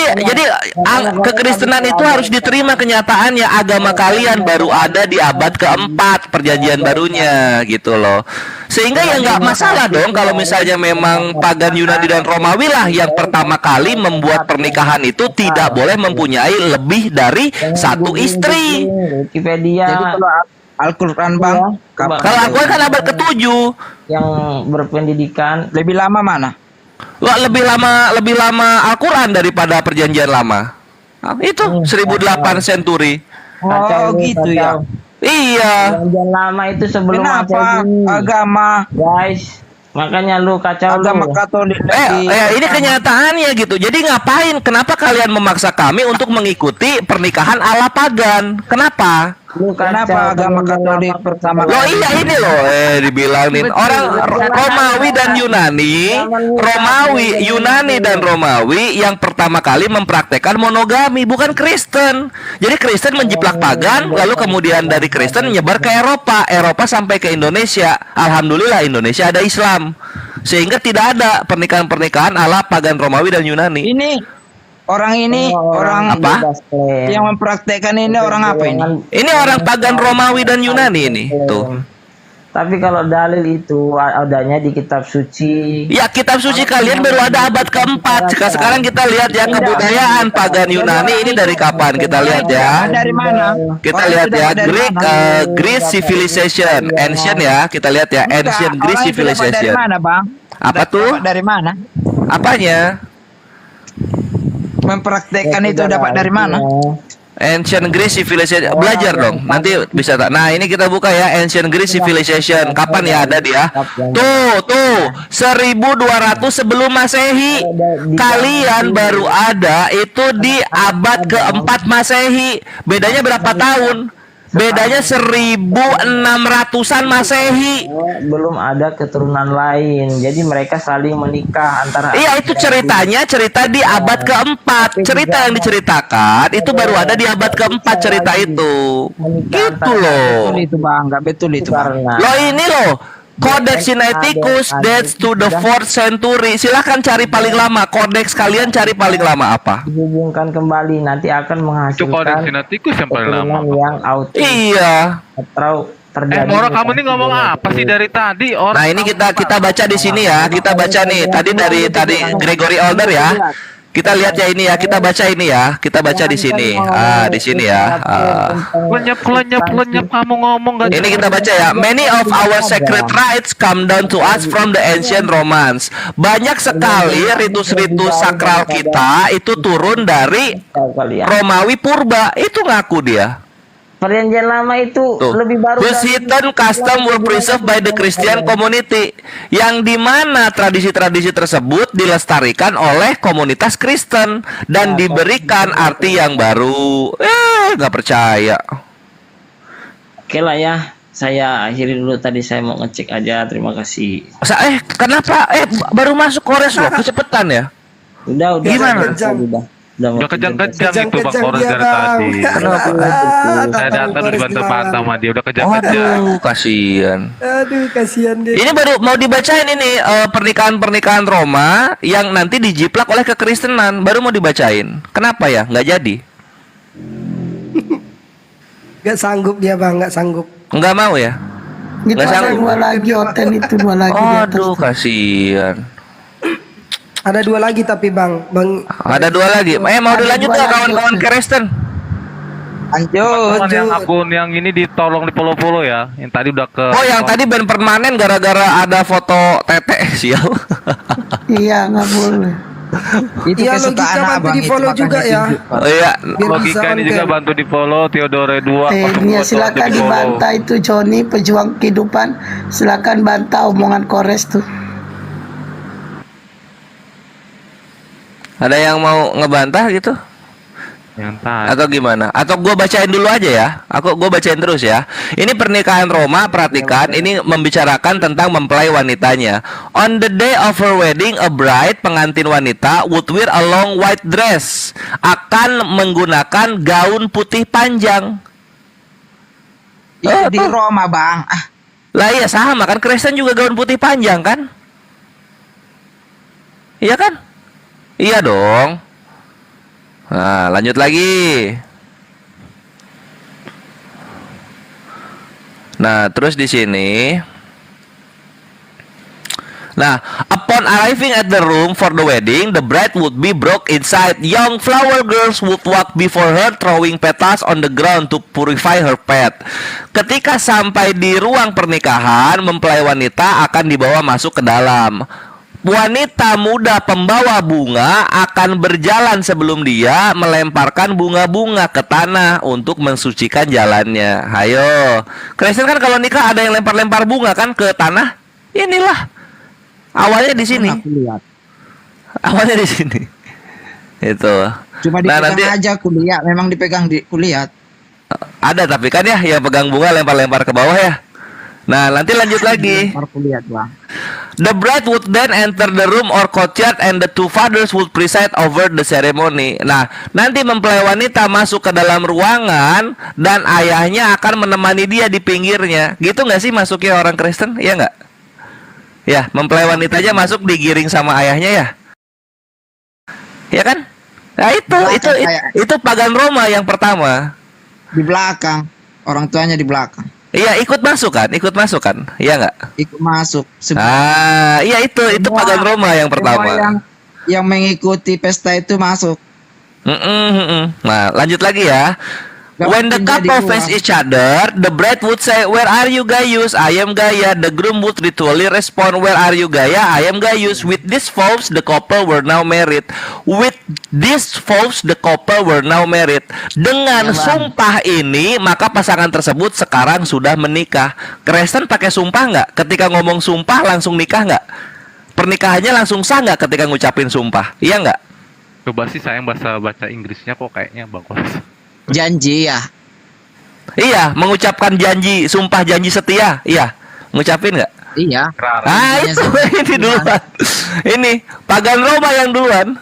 kekristenan itu harus diterima kenyataannya. Agama kalian baru ada di abad keempat perjanjian barunya gitu loh. Sehingga ya nggak masalah dong kalau misalnya memang pagan Yunani dan Romawi lah yang pertama kali membuat pernikahan itu tidak boleh mempunyai lebih dari satu istri. Wikipedia. Jadi kalau Al-Quran Bang, kalau Al-Quran kan abad ke-7 yang berpendidikan. Lebih lama mana? Wah, lebih lama Al-Quran daripada perjanjian lama. Itu 1008 century. Oh gitu ya. Iya. Perjanjian lama itu sebelum Kenapa agama, guys? Makanya lu kacau agama lu. Katolik ini kenyataannya gitu. Jadi ngapain? Kenapa kalian memaksa kami untuk mengikuti pernikahan ala pagan? Kenapa? Kenapa agama Katolik pertama Loh iya ini loh dibilangin orang Romawi dan Yunani dan Romawi yang pertama kali mempraktekkan monogami, bukan Kristen. Jadi Kristen menjiplak pagan, lalu kemudian dari Kristen nyebar ke Eropa sampai ke Indonesia. Alhamdulillah Indonesia ada Islam, sehingga tidak ada pernikahan-pernikahan ala pagan Romawi dan Yunani. Orang apa? Yang mempraktekkan ini orang apa ini? Ini orang pagan Romawi dan Yunani ini. Tuh. Tapi kalau dalil itu adanya di kitab suci. Ya kitab suci kalian baru ada abad keempat. Sekarang kita lihat ya kebudayaan pagan Yunani ini dari kapan? Kita lihat ya. Dari mana? Kita lihat ya Greek civilization, ancient ya. Kita lihat ya ancient Greek civilization. Dari mana Bang? Apa tuh? Dari mana? Apanya? Mempraktekkan itu dapat dari mana? Ancient Greece Civilization, belajar dong. Nanti bisa tak. Nah ini kita buka ya Ancient Greece Civilization. Kapan ya ada dia? Tuh 1200 sebelum Masehi. Kalian baru ada itu di abad keempat Masehi. Bedanya berapa tahun? Bedanya 1600-an Masehi. Belum ada keturunan lain. Jadi mereka saling menikah antara. Iya itu cerita di abad keempat. Cerita yang diceritakan itu baru ada di abad keempat cerita itu. Gitu loh. Betul itu Bang, nggak betul itu Bang. Loh ini loh. Codex Sinaiticus dates to the 4th century. Silahkan cari paling lama. Codex kalian cari paling lama apa? Dihubungkan kembali nanti akan menghasilkan Itu Codex Sinaiticus yang paling lama. yang autis Iya. atau terjadi. Moro kamu ini ngomong apa sih dari tadi? Nah, ini kita baca di sini ya. Kita baca nih. Tadi Gregory Older ya. Kita lihat ya ini ya. Kita baca ini ya. Kita baca di sini. Di sini ya. Lenyap kamu ngomong gak. Ini kita baca ya. Many of our sacred rites come down to us from the ancient Romans. Banyak sekali ritus-ritus sakral kita itu turun dari Romawi purba. Itu ngaku dia. Perjanjian lama itu lebih baru. Washington custom were preserved by the Christian community, yang dimana tradisi-tradisi tersebut dilestarikan oleh komunitas Kristen dan diberikan arti yang baru. Nggak percaya. Oke lah ya, saya akhiri dulu tadi, saya mau ngecek aja. Terima kasih. Kenapa? Baru masuk Kores loh, kecepatan ya? Udah. Gimana? Udah kejang-kejang itu Bang Kores dari tadi. Kenapa? Saya datang udah dibantu-bantu sama dia, udah kejang-kejang. Aduh, kasihan. Kasihan dia. Ini baru mau dibacain ini pernikahan-pernikahan Roma yang nanti dijiplak oleh kekristenan. Baru mau dibacain. Kenapa ya? Nggak jadi. Nggak sanggup dia bang, nggak sanggup. Nggak mau ya? Itu Nggak ada sanggup. 2 lagi, Oten itu 2 lagi. Aduh, kasihan. Ada 2 lagi tapi bang. Ada 2 lagi. Mau dilanjut nggak kawan-kawan Kristen? Teman yang akun yang ini ditolong di follow ya. Yang tadi udah ke. Oh, yang tadi band permanen gara-gara ada foto tete sial. Iya, nggak boleh. Itu kesukaan abang di follow juga ya. Oh iya, logika ini juga bantu di follow. Theodore 2. Iya, silakan dibantah itu Joni, pejuang kehidupan. Silakan bantah omongan Kores tuh. Ada yang mau ngebantah gitu? Atau gimana? Atau gue bacain dulu aja ya. Gue bacain terus ya. Ini pernikahan Roma, perhatikan. Ini membicarakan tentang mempelai wanitanya. On the day of her wedding, a bride, pengantin wanita, would wear a long white dress. Akan menggunakan gaun putih panjang. Itu di Roma bang. Lah iya sama kan, Kristen juga gaun putih panjang kan? Iya kan? Iya dong. Nah, lanjut lagi. Nah, terus di sini. Nah, upon arriving at the room for the wedding, the bride would be brought inside. Young flower girls would walk before her, throwing petals on the ground to purify her path. Ketika sampai di ruang pernikahan, mempelai wanita akan dibawa masuk ke dalam. Wanita muda pembawa bunga akan berjalan sebelum dia melemparkan bunga-bunga ke tanah untuk mensucikan jalannya. Hayo, Kristen kan kalau nikah ada yang lempar-lempar bunga kan ke tanah. Inilah awalnya di sini. Awalnya di sini. Itu. Cuma dipegang aja kuliah, memang dipegang di kuliah. Ada tapi kan ya yang pegang bunga lempar-lempar ke bawah ya. Nah, nanti lanjut lagi. The bride would then enter the room or courtyard and the 2 fathers would preside over the ceremony. Nah, nanti mempelai wanita masuk ke dalam ruangan dan ayahnya akan menemani dia di pinggirnya. Gitu nggak sih masuknya orang Kristen? Iya nggak? Ya, mempelai wanitanya masuk digiring sama ayahnya ya. Ya kan? Nah, itu pagan Roma yang pertama. Di belakang, orang tuanya di belakang. Iya, ikut masuk kan? Iya nggak? Ikut masuk. Iya itu pagan Roma yang pertama. Yang mengikuti pesta itu masuk. Nah, lanjut lagi ya. When the couple face each other, the bride would say, "Where are you, Gaius? I am Gaia." The groom would ritually respond, "Where are you, Gaia? I am Gaius." With these vows, the couple were now married. Dengan sumpah ini, maka pasangan tersebut sekarang sudah menikah. Kristen pakai sumpah nggak? Ketika ngomong sumpah langsung nikah nggak? Pernikahannya langsung sah nggak ketika ngucapin sumpah? Iya nggak? Coba sih sayang baca Inggrisnya kok kayaknya bagus. Janji ya. Iya, mengucapkan janji, sumpah janji setia. Iya, ngucapin nggak? Iya. Itu ini duluan. Ini pagan Roma yang duluan.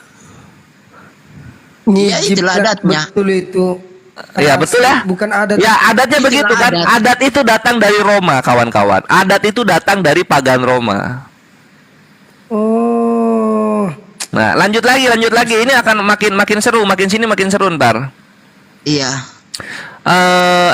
Iya, itulah adatnya. Betul itu. Ya betul ya. Bukan adat. Ya adatnya begitu kan. Adat itu datang dari Roma, kawan-kawan. Adat itu datang dari pagan Roma. Oh. Nah, lanjut lagi. Ini akan makin seru, makin seru ntar. Iya.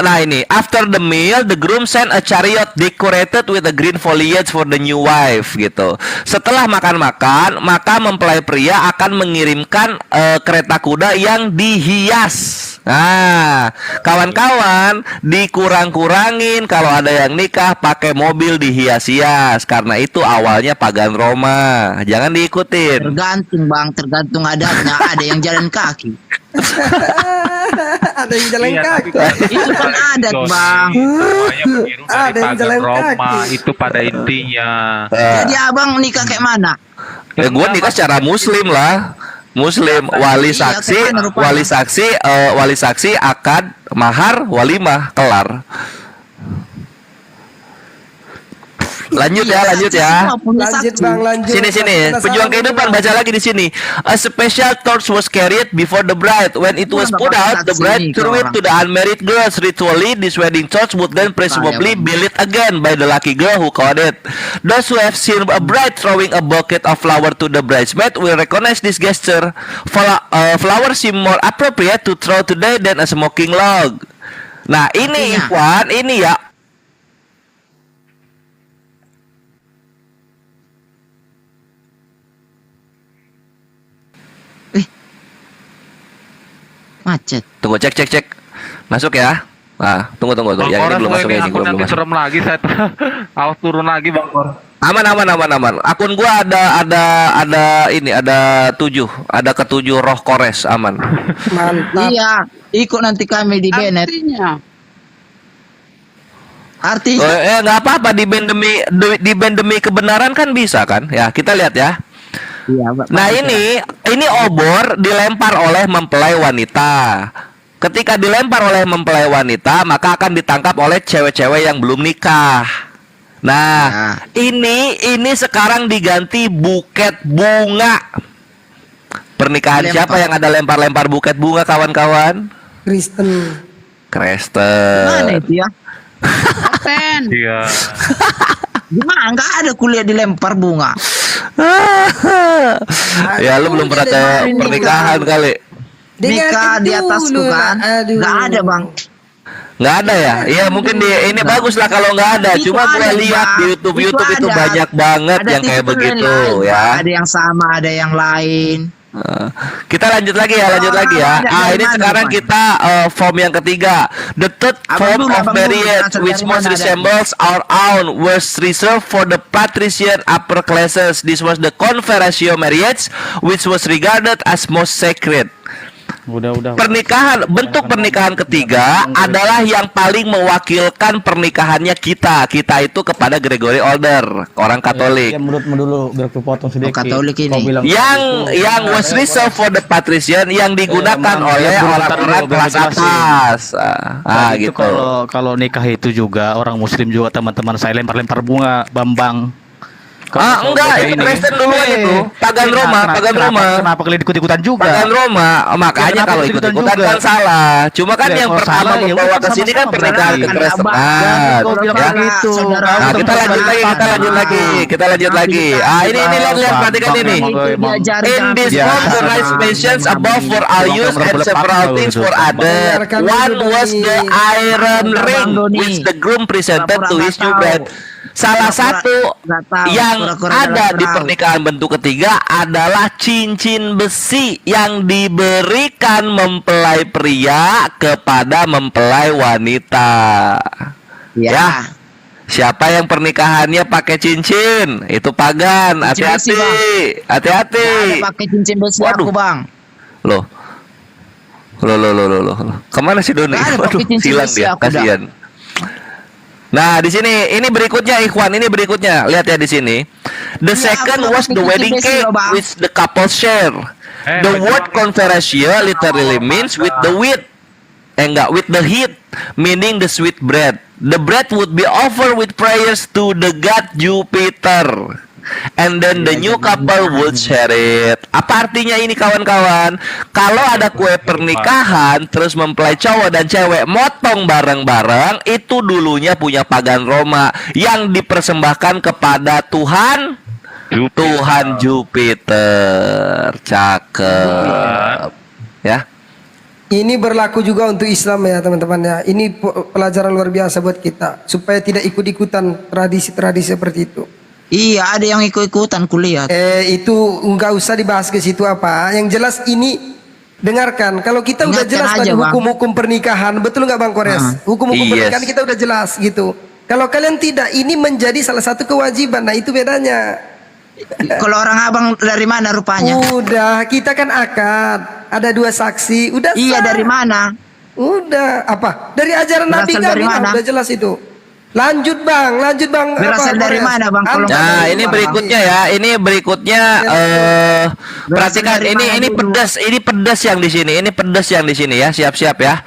Nah ini, after the meal, the groom sent a chariot decorated with a green foliage for the new wife gitu. Setelah makan-makan, maka mempelai pria akan mengirimkan kereta kuda yang dihias. Nah, kawan-kawan, dikurang-kurangin kalau ada yang nikah pakai mobil dihias-hias, karena itu awalnya pagan Roma. Jangan diikutin. Tergantung bang, tergantung adatnya. Ada yang jalan kaki. Ada yang jalan kaki. Itu kan adat bang. Ada yang jalan Roma kaki. itu pada intinya. Jadi abang nikah kayak mana? Gue nikah secara Muslim lah. Muslim, wali saksi akad, mahar, walimah, kelar. Lanjut ya. Lanjut bang, lanjut. Sini. Pejuang kehidupan baca lagi di sini. A special torch was carried before the bride. When it was put out, the bride threw it to the unmarried girls. Ritually, this wedding torch would then presumably be lit again by the lucky girl who caught it. Those who have seen a bride throwing a bucket of flower to the bridesmaid will recognize this gesture. Flowers seem more appropriate to throw today than a smoking log. Nah ini Ikhwan, ini ya. Macet. Tunggu cek. Masuk ya. Nah, tunggu. Yang ini belum masuk ini, belum masuk. Serem lagi saya. Awas turun lagi Bang Kor. Aman. Akun gua ada 7. Ada ke-7 roh kores, aman. Mantap. Iya, ikut nanti kami di Bennett. Artinya Nggak apa-apa, di band demi kebenaran kan bisa kan? Ya, kita lihat ya. Iya, nah ini obor dilempar oleh mempelai wanita. Ketika dilempar oleh mempelai wanita, maka akan ditangkap oleh cewek-cewek yang belum nikah. Nah, ini sekarang diganti buket bunga. Pernikahan siapa yang ada lempar-lempar buket bunga, kawan-kawan? Kristen. Mana itu ya? Kristen. Iya. Gimana? Nggak ada kuliah dilempar bunga. Ya lu belum pernah ke pernikahan kali. Nikah di atas tuh kan? Nggak ada bang. Nggak ada ya? Iya mungkin ini bagus lah kalau nggak ada. Cuma gue lihat di YouTube itu banyak banget yang kayak begitu ya. Ada yang sama, ada yang lain. Kita lanjut lagi ya. Ini sekarang kita form yang ketiga. The third form of marriage, which most resembles our own, was reserved for the patrician upper classes. This was the conferatio marriage, which was regarded as most sacred. Bentuk pernikahan ketiga adalah yang paling mewakilkan pernikahannya kita itu kepada Gregory Older, orang Katolik. Menurutmu dulu biar aku potong sedikit. Katolik ini. Yang was reserved for the patrician, yang digunakan oleh orang-orang kelas atas. Gitu. Kalau nikah itu juga orang Muslim juga teman-teman saya lempar bunga, Bambang. Enggak, itu Kristen duluan itu. Pagan Roma. Kenapa kalian ikut-ikutan juga? Pagan Roma. Makanya kalau ikut-ikutan kan salah. Cuma kan yang pertama membawa ke sini kan pernikahan kekristenan. Nah, kita lanjut lagi. Ini lihat perhatikan ini. In this form the rights mentions above for our use and several things for other. One was the iron ring which the groom presented to his new bride. Salah satu yang ada di pernikahan bentuk ketiga adalah cincin besi yang diberikan mempelai pria kepada mempelai wanita. Ya. Siapa yang pernikahannya pakai cincin? Itu pagan. Hati-hati. Pakai cincin besi aku, Bang. Loh. Kemana sih Doni? Waduh, hilang dia. Kasihan. Nah, di sini ini berikutnya Ikhwan, lihat ya di sini. The second was the wedding cake which the couple share. The word conferatio literally means with the wheat. With the heat, meaning the sweet bread. The bread would be offered with prayers to the god Jupiter. and then the new couple would share it. Apa artinya ini kawan-kawan? Kalau ada kue pernikahan terus mempelai cowok dan cewek motong bareng-bareng, itu dulunya punya pagan Roma yang dipersembahkan kepada Tuhan Jupiter. Cakep. Ya. Ini berlaku juga untuk Islam ya teman-teman ya. Ini pelajaran luar biasa buat kita supaya tidak ikut-ikutan tradisi-tradisi seperti itu. Iya, ada yang ikut-ikutan kuliah. Itu nggak usah dibahas ke situ apa. Yang jelas ini dengarkan. Kalau kita udah Ingatkan jelas aja, tadi Bang. hukum-hukum pernikahan, betul nggak Bang Kores? Hukum-hukum pernikahan kita udah jelas gitu. Kalau kalian tidak, ini menjadi salah satu kewajiban. Nah itu bedanya. Kalau orang abang dari mana rupanya? Udah, kita kan akad. Ada 2 saksi. Udah. Iya, dari mana? Udah. Apa? Dari ajaran Nabi Berasal dari kami. mana? Udah jelas itu. Lanjut bang. Berasal dari mana bang? Kalau Nah, ini berikutnya ya. Ini berikutnya perhatikan ini pedas, ini pedas yang di sini. Ini pedas yang di sini ya. Siap-siap ya.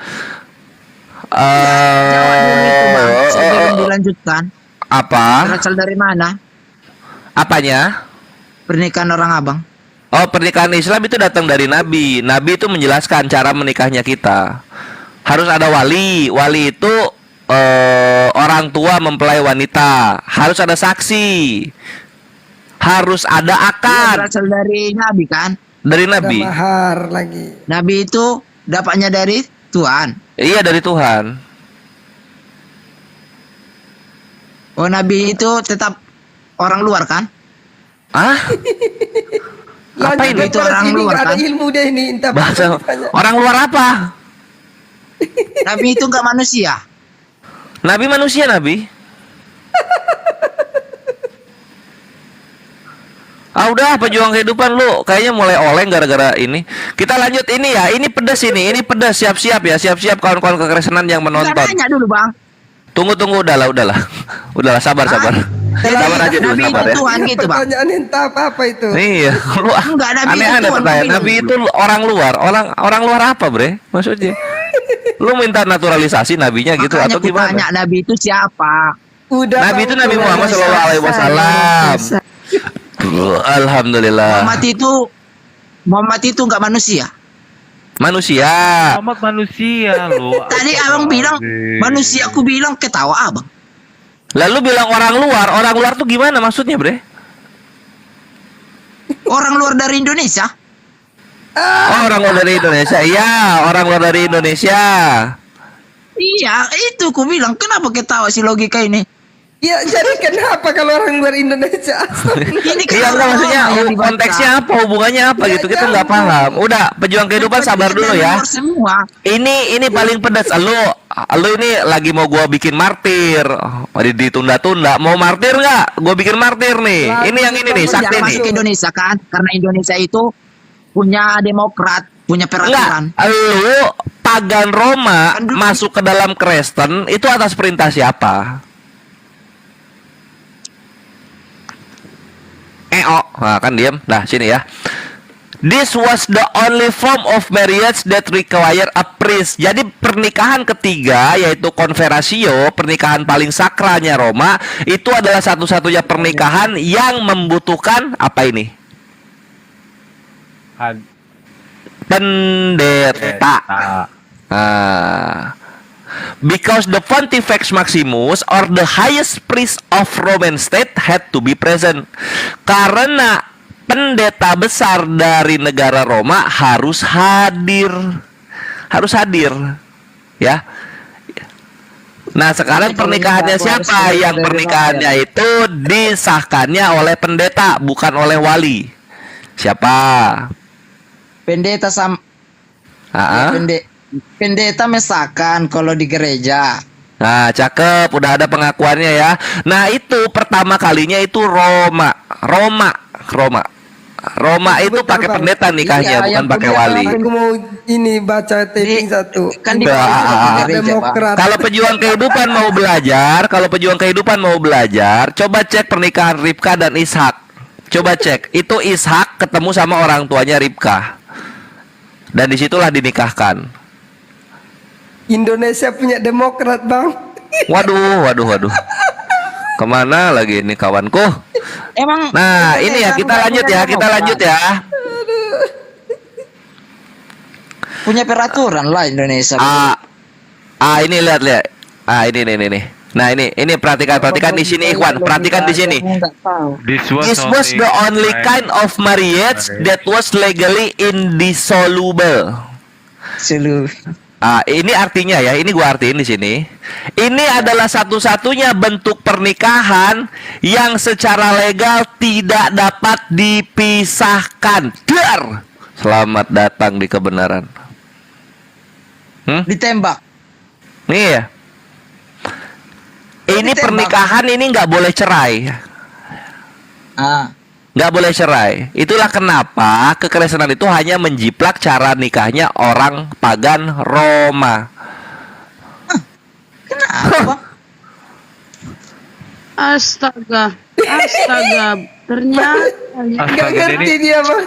Jawab dulu itu bang, sebelum dilanjutkan. Apa? Berasal dari mana? Apanya? Pernikahan orang abang. Oh, pernikahan Islam itu datang dari Nabi. Nabi itu menjelaskan cara menikahnya kita. Harus ada wali. Wali itu orang tua mempelai wanita. Harus ada saksi. Harus ada akad. Berasal dari Nabi kan? Dari Nabi. Ada mahar lagi. Nabi itu dapatnya dari Tuhan. Iya, dari Tuhan. Oh, Nabi itu tetap orang luar kan? Apa ini? Itu orang luar Ada kan? ilmu dia ini. Entah Bahasa orang luar apa? Nabi itu enggak manusia. Nabi manusia, Nabi. Udah pejuang kehidupan lu kayaknya mulai oleng gara-gara ini. Kita lanjut ini ya. Ini pedas ini. Ini pedas. Siap-siap ya. Siap-siap kawan-kawan kekerasanan yang menonton. Tanya dulu bang. Tunggu, udahlah. Udahlah, sabar. Sabar aja dulu, Nabi sabar itu ya. Tuhan gitu bang. Pertanyaan entah apa itu. Iya, lu Enggak, Nabi itu aneh-aneh Tuhan, pertanyaan. Nabi itu orang luar. Orang luar apa, Bre? Maksudnya? Lu minta naturalisasi nabinya gitu Makanya atau gimana? Tanya Nabi itu siapa? Nabi itu Nabi Muhammad SAW. Alhamdulillah. Muhammad itu enggak manusia. Manusia. Muhammad manusia loh. Tadi abang bilang manusia, aku bilang ketawa abang. Lalu bilang orang luar tuh gimana maksudnya, Bre? Orang luar dari Indonesia. Oh, orang luar dari Indonesia. Iya, orang luar dari Indonesia. Iya, itu aku bilang kenapa ketawa si logika ini? Ya, jadi kenapa kalau orang luar Indonesia? Iya, enggak maksudnya konteksnya apa, hubungannya apa gitu, kita nggak paham. Udah, pejuang kehidupan sabar dulu ya. Ini paling pedas. Lu ini lagi mau gua bikin martir. Ditunda-tunda. Mau martir nggak? Gua bikin martir nih. Ini yang ini nih, sakti nih. Masuk ke Indonesia kan? Karena Indonesia itu punya demokrat, punya peraturan. Lu pagan Roma masuk ke dalam Kristen itu atas perintah siapa? Nah, kan diam. Nah, sini ya. This was the only form of marriage that required a priest. Jadi pernikahan ketiga yaitu conversatio, pernikahan paling sakralnya Roma, itu adalah satu-satunya pernikahan yang membutuhkan apa ini? Pendeta. Because the Pontifex Maximus or the highest priest of Roman state had to be present. Karena pendeta besar dari negara Roma harus hadir. Ya. Nah, sekarang pernikahannya siapa? Yang pernikahannya itu disahkannya oleh pendeta, bukan oleh wali. Siapa? Pendeta pendeta mesahkan kalau di gereja. Nah, cakep, udah ada pengakuannya ya. Nah, itu pertama kalinya itu Roma itu pakai pendeta nikahnya, bukan pakai wali. Aku mau ini baca taping satu. Kalau pejuang kehidupan mau belajar, coba cek pernikahan Ribka dan Ishak. Coba cek, itu Ishak ketemu sama orang tuanya Ribka. Dan disitulah dinikahkan. Indonesia punya demokrat bang. Waduh. Kemana lagi ini kawanku? Emang Nah, ini ya kita lanjut ya, kita lanjut ya. punya peraturan lah Indonesia. Ini lihat. Ini. Nah, ini perhatikan di sini Ikhwan, perhatikan di sini. This This was the only kind of marriage that was legally indissoluble. Ini artinya ya, ini gua artiin di sini. Ini adalah satu-satunya bentuk pernikahan yang secara legal tidak dapat dipisahkan. Dar. Selamat datang di kebenaran. Ditembak. Nih ya. Ini pernikahan ini nggak boleh cerai. Nggak boleh cerai. Itulah kenapa kekristenan itu hanya menjiplak cara nikahnya orang pagan Roma. Kenapa? Astaga, ternyata Astaga, ngerti ini dia bang.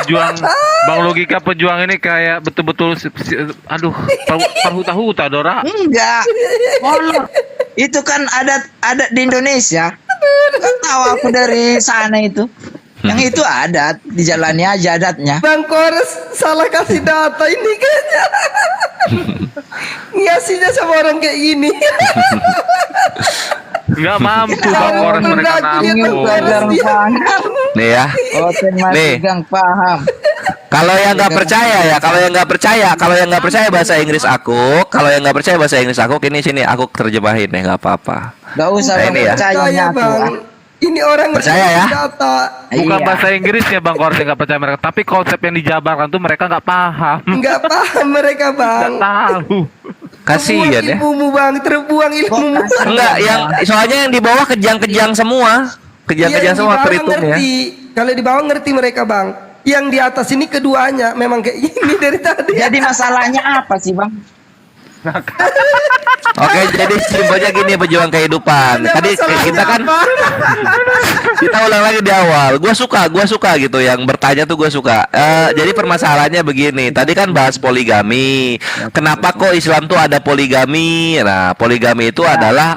pejuang Bang Logika pejuang ini kayak betul-betul aduh parhuta-huta Dora. Enggak. Itu kan adat di Indonesia. Kan tahu aku dari sana itu. Yang itu adat, dijalani aja adatnya. Bang Kores salah kasih data ini kayaknya. Ngasihnya sama orang kayak gini. Nggak mampu Bang Kores, mereka mampu. Nih ya. Nih. Paham. Kalau yang nggak percaya ya, kalau yang nggak percaya bahasa Inggris aku, ini sini aku terjemahin deh, nggak apa-apa. Nggak usah Nah, ini ya. percayanya aku. Ini orang Percaya ya? data. Bukan bahasa Inggrisnya Bang Kores yang nggak percaya mereka, tapi konsep yang dijabarkan tuh mereka nggak paham. Nggak paham mereka bang. Nggak tahu. Kasihan ya. Ilmumu bang, terbuang ilmumu. Enggak, soalnya yang di bawah kejang-kejang semua. Kejang-kejang semua terhitung ya. Kalau di bawah ngerti mereka bang. Yang di atas ini keduanya memang kayak gini dari tadi. Jadi masalahnya apa sih bang? Oke, jadi simpelnya gini pejuang kehidupan. Tadi kita kan kita ulang lagi di awal. Gua suka gitu yang bertanya tuh gua suka. Jadi permasalahannya begini. Tadi kan bahas poligami. Kenapa kok Islam tuh ada poligami? Nah, poligami itu adalah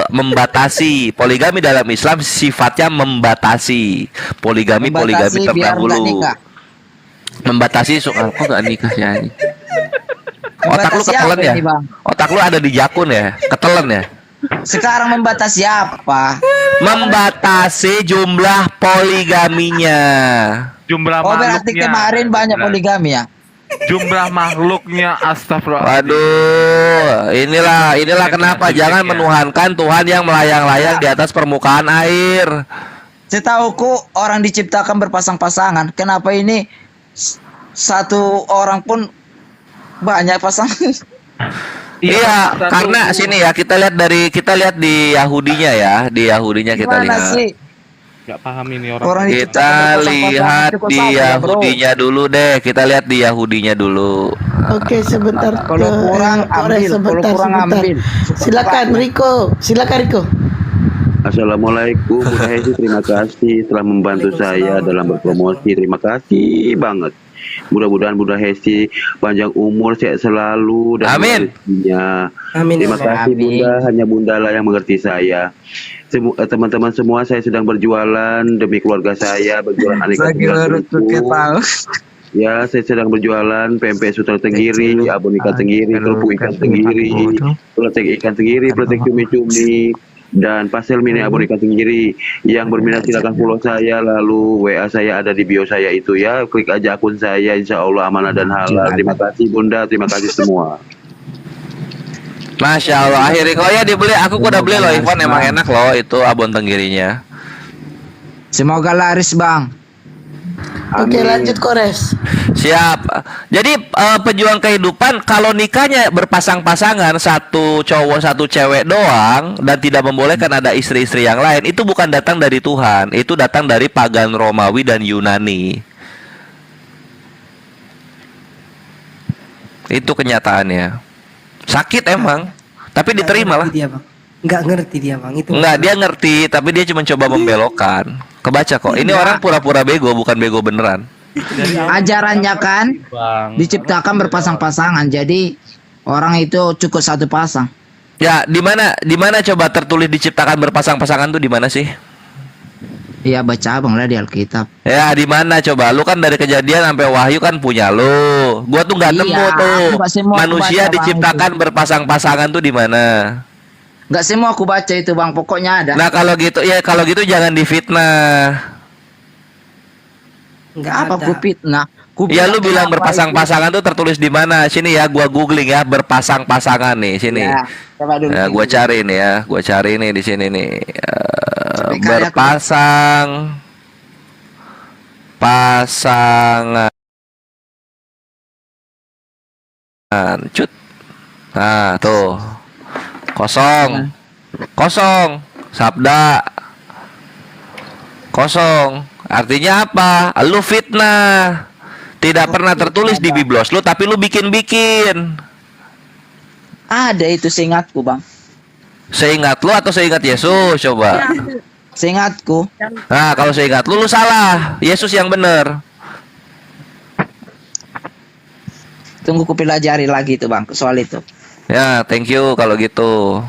membatasi. Poligami dalam Islam sifatnya membatasi. Poligami terdahulu. Membatasi soal kok gak nikah sih ini. Otak lu ketelen ya? Otak lu ada di jakun ya? Ketelen ya? Sekarang membatasi apa? Membatasi jumlah poligaminya. Jumlah berarti makhluknya. kemarin banyak poligami ya? Jumlah makhluknya, astagfirullah. Waduh, inilah kenapa jangan menuhankan Tuhan yang melayang-layang di atas permukaan air. Setauku orang diciptakan berpasang-pasangan. Kenapa ini satu orang pun banyak pasangan? Iya, karena sini ya kita lihat di Yahudinya ya, di Yahudinya kita Gimana lihat. sih? Gak paham ini orang. Kita lihat di Yahudinya dulu deh, kita lihat di Yahudinya dulu. Oke, sebentar. Kalau kurang ambil, kalau kurang ambil. Silakan Riko. Assalamualaikum Bunda Hesi, terima kasih telah membantu saya dalam berpromosi. Terima kasih banget. Mudah-mudahan Bunda Hesi panjang umur, sehat selalu dan rezekinya. Amin. Terima kasih Bunda, hanya Bunda lah yang mengerti saya. Teman-teman semua, saya sedang berjualan demi keluarga saya, berjualan aneka ya, saya sedang berjualan pempek sutra tenggiri, abon ikan tenggiri, kerupuk ikan tenggiri, peletek ikan tenggiri, peletek cumi-cumi, dan pastel mini abon ikan tenggiri. Yang berminat silakan follow saya, lalu WA saya ada di bio saya itu ya, klik aja akun saya, insya Allah amanah dan halal. Terima kasih Bunda, terima kasih semua. Masya Allah, akhirnya kok ya dibeli, aku udah beli loh Ivan, emang enak loh itu abon tenggirinya. Semoga laris bang. Oke, lanjut Kores. Siap. Jadi pejuang kehidupan kalau nikahnya berpasang-pasangan, satu cowok satu cewek doang dan tidak membolehkan ada istri-istri yang lain, itu bukan datang dari Tuhan, itu datang dari pagan Romawi dan Yunani. Itu kenyataannya. Sakit emang, tapi diterima lah. Nggak ngerti dia bang itu. Enggak, dia ngerti, tapi dia cuma coba membelokkan. Kebaca kok. Ini orang pura-pura bego, bukan bego beneran. Ajarannya kan diciptakan berpasang-pasangan, jadi orang itu cukup satu pasang. Ya, di mana coba tertulis diciptakan berpasang-pasangan tuh di mana sih? Iya baca abang lah di Alkitab. Ya di mana coba? Lu kan dari Kejadian sampai Wahyu kan punya lu. Gua tuh nggak nemu tuh. Nggak semua aku Manusia baca, Bang, diciptakan berpasang-pasangan tuh di mana? Nggak semua aku baca itu bang, pokoknya ada. Nah kalau gitu ya kalau gitu jangan difitnah. Nggak apa ku fitnah. Ya lu bilang berpasang-pasangan tuh tertulis di mana? Sini ya, gua googling ya berpasang-pasangan nih sini. Ya, coba dulu. Ya, gua cari nih ya, gua cari nih di sini nih. Berpasang pasangan. Cut. Nah, tuh. Kosong. Kosong. Sabda. Kosong. Artinya apa? Lu fitnah. Tidak pernah tertulis di biblos lu, tapi lu bikin-bikin. Ada itu seingatku bang. Seingat lu atau seingat Yesus? Coba. Seingatku. Nah, kalau seingat lu salah. Yesus yang benar. Tunggu ku pelajari lagi itu bang, soal itu. Ya, thank you kalau gitu.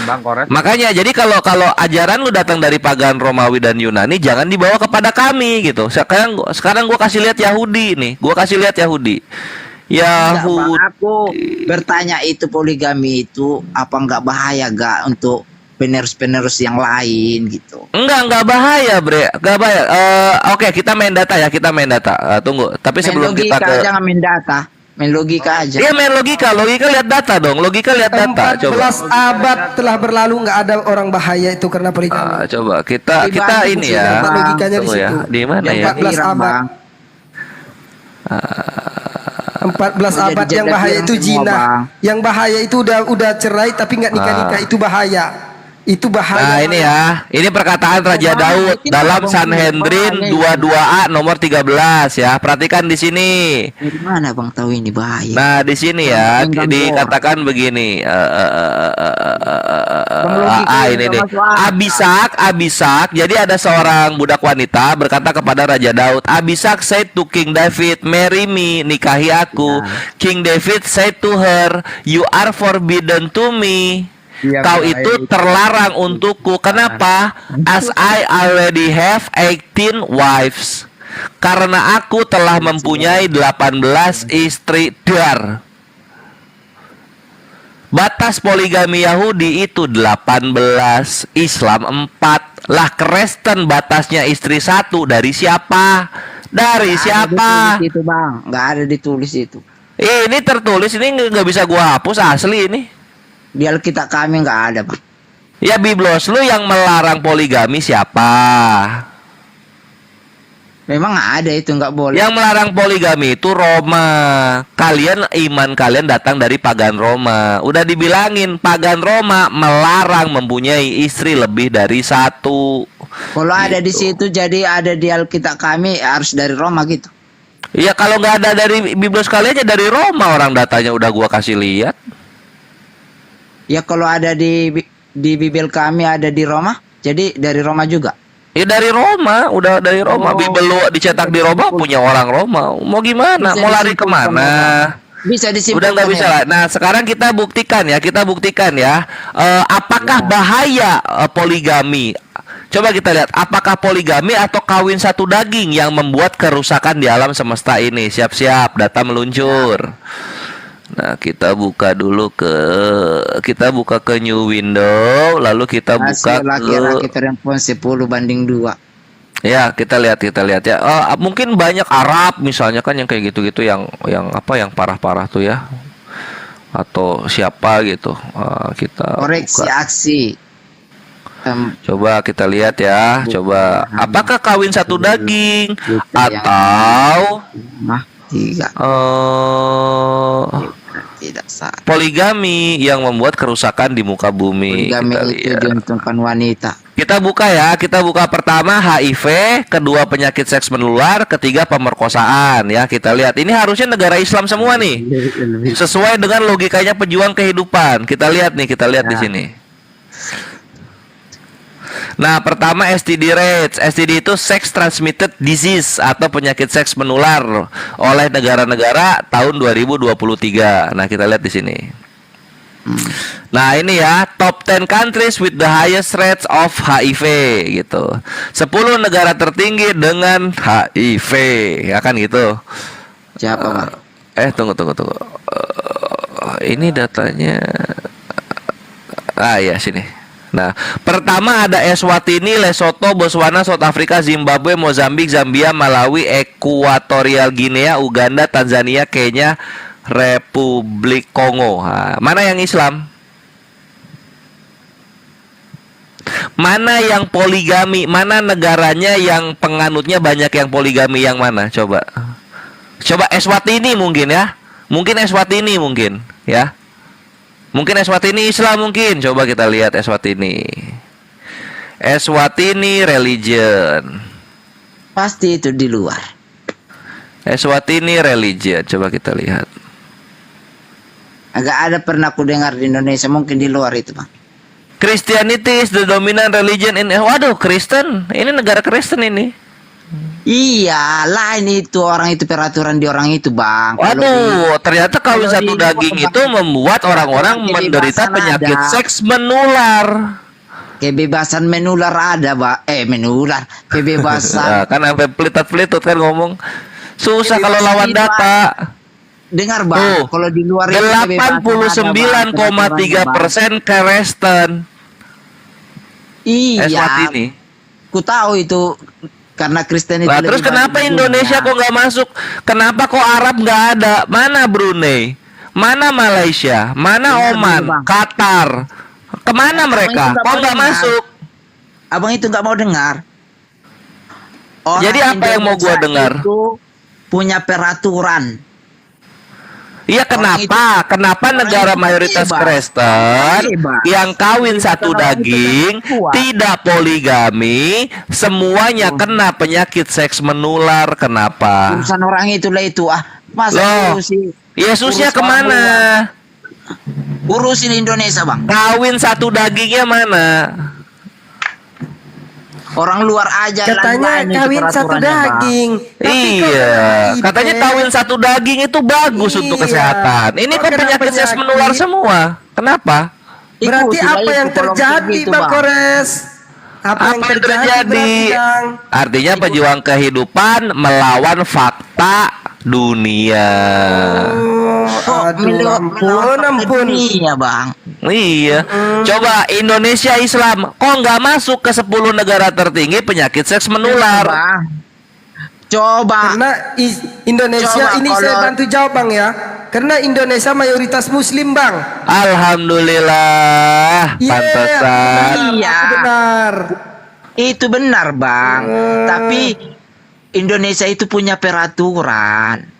Bang Koret. Makanya jadi kalau ajaran lu datang dari pagan Romawi dan Yunani, jangan dibawa kepada kami gitu. Sekarang gua kasih lihat Yahudi nih. Gua kasih lihat Yahudi. Yahudi. Aku bertanya itu poligami itu apa nggak bahaya gak untuk penerus-penerus yang lain gitu? Enggak bahaya, Bre. Enggak bahaya. Oke, kita main data ya, kita main data. Tunggu. Tapi sebelum kita ke jangan main data. Main logika aja. Iya main logika lihat data dong. Logika lihat data. 14 Coba. abad telah berlalu nggak ada orang bahaya itu karena poligami. Coba kita ini ya. Logikanya di Tunggu ya. situ. Di mana ya? 14 abad. 14 abad yang bahaya itu zina. Yang bahaya itu udah cerai tapi nggak nikah-nikah itu bahaya. Itu bahaya. Nah ini ya, ini perkataan Raja Daud dalam Sanhedrin 22A nomor 13 ya. Perhatikan di sini. Di mana bang tahu ini bahaya? Nah di sini ya dikatakan begini. Ini nih. Abisak. Jadi ada seorang budak wanita berkata kepada Raja Daud, Abisak said to King David, marry me, nikahi aku. King David said to her, you are forbidden to me. Kau itu terlarang untukku. Kenapa? As I already have 18 wives. Karena aku telah mempunyai 18 istri. Dar. Batas poligami Yahudi itu 18, Islam 4. Lah Kristen batasnya istri 1. Dari siapa? Dari siapa? Itu bang, nggak ada ditulis itu. Ini tertulis, ini nggak bisa gua hapus asli ini. Di Alkitab kami nggak ada bang. Ya biblos lu yang melarang poligami siapa? Memang ada itu nggak boleh. Yang melarang poligami itu Roma. Iman kalian datang dari pagan Roma. Udah dibilangin pagan Roma melarang mempunyai istri lebih dari 1. Kalau ada di situ jadi ada di Alkitab kami harus dari Roma gitu. Iya kalau nggak ada dari biblos kalian aja dari Roma, orang datanya udah gua kasih lihat. Ya kalau ada di Bibel kami ada di Roma, jadi dari Roma juga. Ya dari Roma, udah dari Roma. Bibel lu dicetak di Roma punya orang Roma. Mau gimana? Mau lari kemana? Bisa disimpulkan. Udah nggak bisa lah. Nah sekarang kita buktikan ya. Apakah bahaya poligami? Coba kita lihat. Apakah poligami atau kawin satu daging yang membuat kerusakan di alam semesta ini? Siap-siap, data meluncur. Nah kita buka dulu ke new window, lalu kita buka laki-laki perempuan 10:2. Ya kita lihat ya. Mungkin banyak Arab misalnya kan yang kayak gitu-gitu yang parah-parah tuh ya, atau siapa gitu. Kita koreksi buka. Aksi. Coba kita lihat ya. Coba apakah kawin satu daging atau tidak sah. Poligami yang membuat kerusakan di muka bumi. Poligami itu diuntungkan wanita. Kita buka ya. Kita buka pertama HIV, kedua penyakit seks menular, ketiga pemerkosaan ya. Kita lihat. Ini harusnya negara Islam semua nih. Sesuai dengan logikanya pejuang kehidupan. Kita lihat di sini. Nah, pertama STD rates. STD itu sex transmitted disease atau penyakit seks menular oleh negara-negara tahun 2023. Nah, kita lihat di sini. Nah ini ya, top 10 countries with the highest rates of HIV gitu. 10 negara tertinggi dengan HIV, ya kan gitu. Siapa, Pak? Tunggu. Ini datanya. Ya sini. Nah, pertama ada Eswatini, Lesotho, Botswana, South Africa, Zimbabwe, Mozambik, Zambia, Malawi, Ekuatorial Guinea, Uganda, Tanzania, Kenya, Republik Kongo. Mana yang Islam? Mana yang poligami? Mana negaranya yang penganutnya banyak yang poligami? Yang mana? Coba Eswatini mungkin ya. Mungkin Eswatini mungkin ya. Mungkin Eswatini Islam mungkin. Coba kita lihat Eswatini. Eswatini religion. Pasti itu di luar. Eswatini religion. Coba kita lihat. Agak ada pernah aku dengar di Indonesia, mungkin di luar itu, Bang. Christianity is the dominant religion in. Waduh, Kristen. Ini negara Kristen ini. Iya, lain itu orang itu peraturan di orang itu, Bang. Waduh, ternyata kawin satu daging itu membuat orang-orang menderita penyakit seks menular. Kebebasan menular ada, Pak. Menular. Kebebasan. Kan sampai pelitat-pelitut kan ngomong. Susah kalau lawan data. Dengar, Bang. Kalau di luar itu 89,3% Kristen. Iya. Eswatini. Ku tahu itu karena Kristen itu. Nah, terus kenapa Indonesia kok nggak masuk? Kenapa kok Arab nggak ada? Mana Brunei? Mana Malaysia? Mana Oman? Qatar? Kemana mereka? Kok nggak masuk? Abang itu nggak mau dengar. Jadi apa yang mau gua dengar? Itu punya peraturan. Iya, kenapa? Kenapa negara mayoritas Kristen yang kawin satu daging, tidak poligami, semuanya kena penyakit seks menular? Kenapa? Urusan orang itulah itu. Masa urusin Yesusnya kemana? Urusin Indonesia, Bang. Kawin satu dagingnya mana? Orang luar aja katanya kawin satu daging. Iya, katanya kawin satu daging itu bagus untuk kesehatan. Ini kok penyakit seks menular semua? Kenapa? Berarti apa yang terjadi, Bang Kores? Apa yang terjadi? Artinya pejuang kehidupan melawan fakta dunia. Ampun. Iya, Bang. Iya. Coba Indonesia Islam kok nggak masuk ke 10 negara tertinggi penyakit seks menular? Coba. Karena Indonesia ini saya bantu jawab, Bang ya. Karena Indonesia mayoritas Muslim, Bang. Alhamdulillah. Pantesan. Iya. Benar. Itu benar, Bang. Tapi Indonesia itu punya peraturan.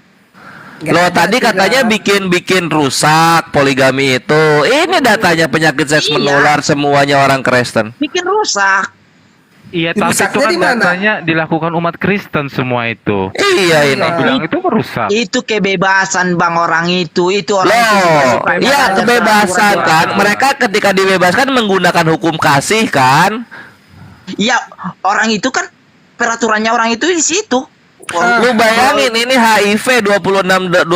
Loh, tadi katanya bikin rusak poligami itu. Ini datanya penyakit seks menular semuanya orang Kristen. Bikin rusak. Iya, tapi itu kan datanya dilakukan umat Kristen semua itu. Iya, ini bilang itu merusak. Itu kebebasan, Bang, orang itu. Itu orang iya, kebebasan kan. Mereka ketika dibebaskan menggunakan hukum kasih kan? Iya, orang itu kan peraturannya orang itu di situ. Lu bayangin ini HIV 26,8%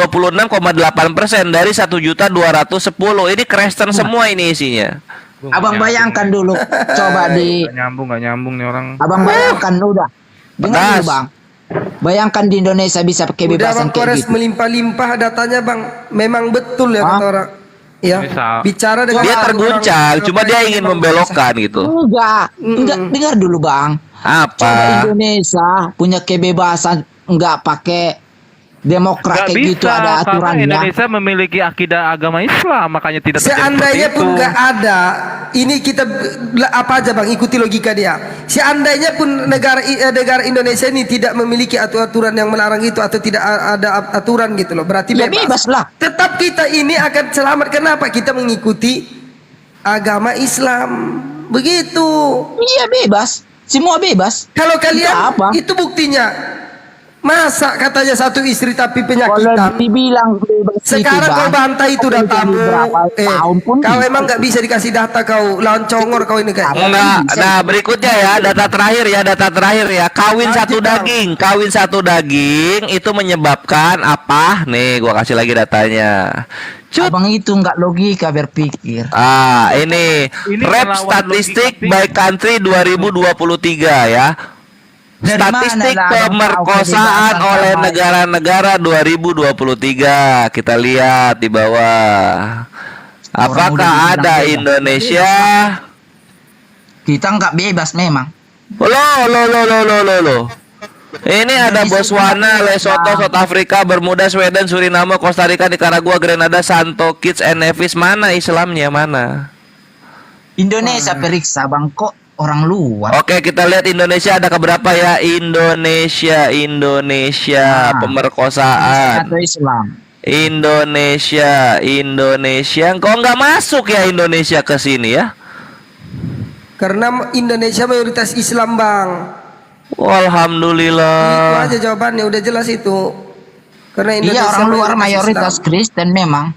dari 1.210.000. Ini Kristen semua ini isinya. Abang bayangkan dulu, coba di Nggak nyambung nih orang. Abang bayangkan udah. Dengar dulu, Bang. Bayangkan di Indonesia bisa kebebasan Bang Kores gitu. melimpah-limpah datanya, Bang. Memang betul ya kata orang. Ya, bicara dengan dia terguncang, cuma dia ingin membelokkan gitu. Enggak, dengar dulu, Bang. Apa? Coba Indonesia punya kebebasan, enggak pakai demokrat kayak gitu, ada aturannya. Indonesia memiliki akidah agama Islam, makanya tidak terjadi seandainya seperti pun itu. nggak ada, ini kita apa aja, Bang, ikuti logika dia. Seandainya pun negara Indonesia ini tidak memiliki aturan yang melarang itu atau tidak ada aturan gitu loh, berarti ya bebas lah. Tetap kita ini akan selamat. Kenapa? Kita mengikuti agama Islam. Begitu. Iya, bebas. Semua bebas. Kalau kalian itu buktinya. Masa katanya satu istri tapi penyakitan. Kalau dibilang bebas sekarang itu, kau bantah itu datamu. Tahun pun kau emang nggak bisa dikasih data, kau lawan congor kau ini kayak. Nah, berikutnya ya, data terakhir ya. Kawin satu daging itu menyebabkan apa? Nih, gua kasih lagi datanya. Abang itu nggak logika berpikir. Ini rap statistik by country 2023 ya. Dari Statistik mana lah abang pemerkosaan tahu oleh kebebasan negara-negara 2023. Kita lihat di bawah. Apakah ada Indonesia? Kita nggak bebas memang. Loh. Ini ada Botswana, Lesotho, South Africa, Bermuda, Sweden, Suriname, Costa Rica, Nicaragua, Grenada, Santo Kitts and Nevis. Mana Islamnya mana? Indonesia periksa bang, kok orang luar. Oke, kita lihat Indonesia ada keberapa ya? Indonesia pemerkosaan. Atau Islam. Indonesia. Kok nggak masuk ya Indonesia ke sini ya? Karena Indonesia mayoritas Islam bang. Alhamdulillah. Itu aja jawabannya, udah jelas itu. Karena Indonesia Iya, orang luar mayoritas Islam. Kristen memang.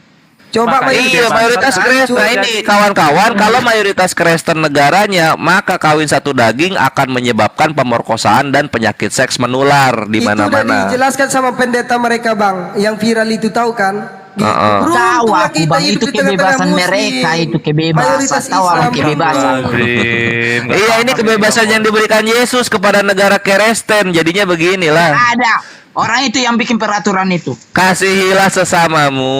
Coba mayoritas Kristen. Nah ini kawan-kawan, kalau mayoritas Kristen negaranya, maka kawin satu daging akan menyebabkan pemerkosaan dan penyakit seks menular di Itu udah mana-mana. dijelaskan sama pendeta mereka bang, yang viral itu tahu kan? Tahu aku bang, itu kebebasan mereka, itu kebebasan. Tahu abang kebebasan. Iya, ini kebebasan yang diberikan Yesus kepada negara Kristen. Jadinya beginilah. Ada orang itu yang bikin peraturan itu. Kasihilah sesamamu.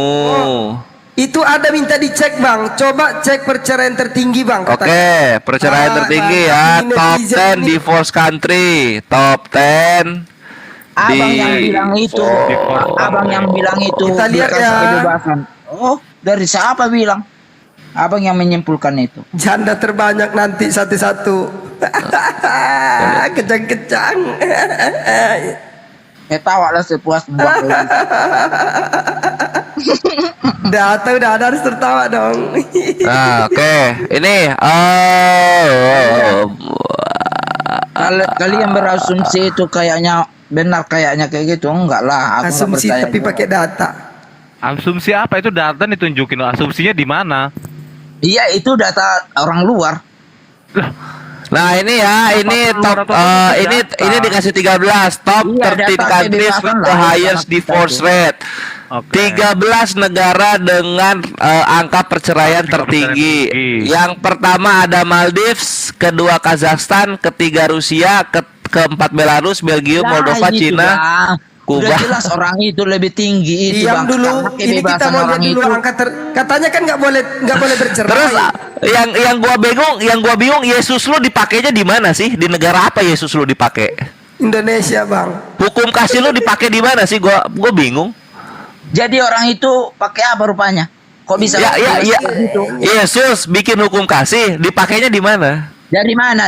Itu ada minta dicek bang. Coba cek perceraian tertinggi bang. Oke, perceraian tertinggi ya. Top 10 divorce country. Top 10. Abang yang bilang itu. Kita lihat ya. Kebebasan. Oh, dari siapa bilang? Abang yang menyimpulkan itu. Janda terbanyak nanti satu-satu. Kecang-kecang. Tawa lah sepuas buat. Data udah ada, harus tertawa dong. Oke. Ini Kalian berasumsi itu kayaknya benar, kayaknya kayak gitu. Enggak lah, aku asumsi nggak percaya tapi juga. pakai data. Asumsi apa itu? Data ditunjukin. Asumsinya di mana? Iya, itu data orang luar. Nah ini ya, ini top ini dikasih 13 top 13 countries with the highest divorce rate. 13 negara dengan angka perceraian tertinggi. Yang pertama ada Maldives, kedua Kazakhstan, ketiga Rusia, keempat Belarus, Belgium, Moldova, gitu, Cina, Bang. Kuba. Udah jelas orang itu lebih tinggi itu Diam bang. dulu. Karena Ini kita kebebasan mau lihat orang dulu itu. angka katanya kan nggak boleh bercerai. Terus yang gua bingung Yesus lu dipakainya di mana sih? Di negara apa Yesus lu dipakai? Indonesia bang. Hukum kasih lu dipakai di mana sih? Gua bingung. Jadi orang itu pakai apa rupanya? Kok bisa? Ya, gitu? Yesus bikin hukum kasih, dipakainya di mana? Dari mana?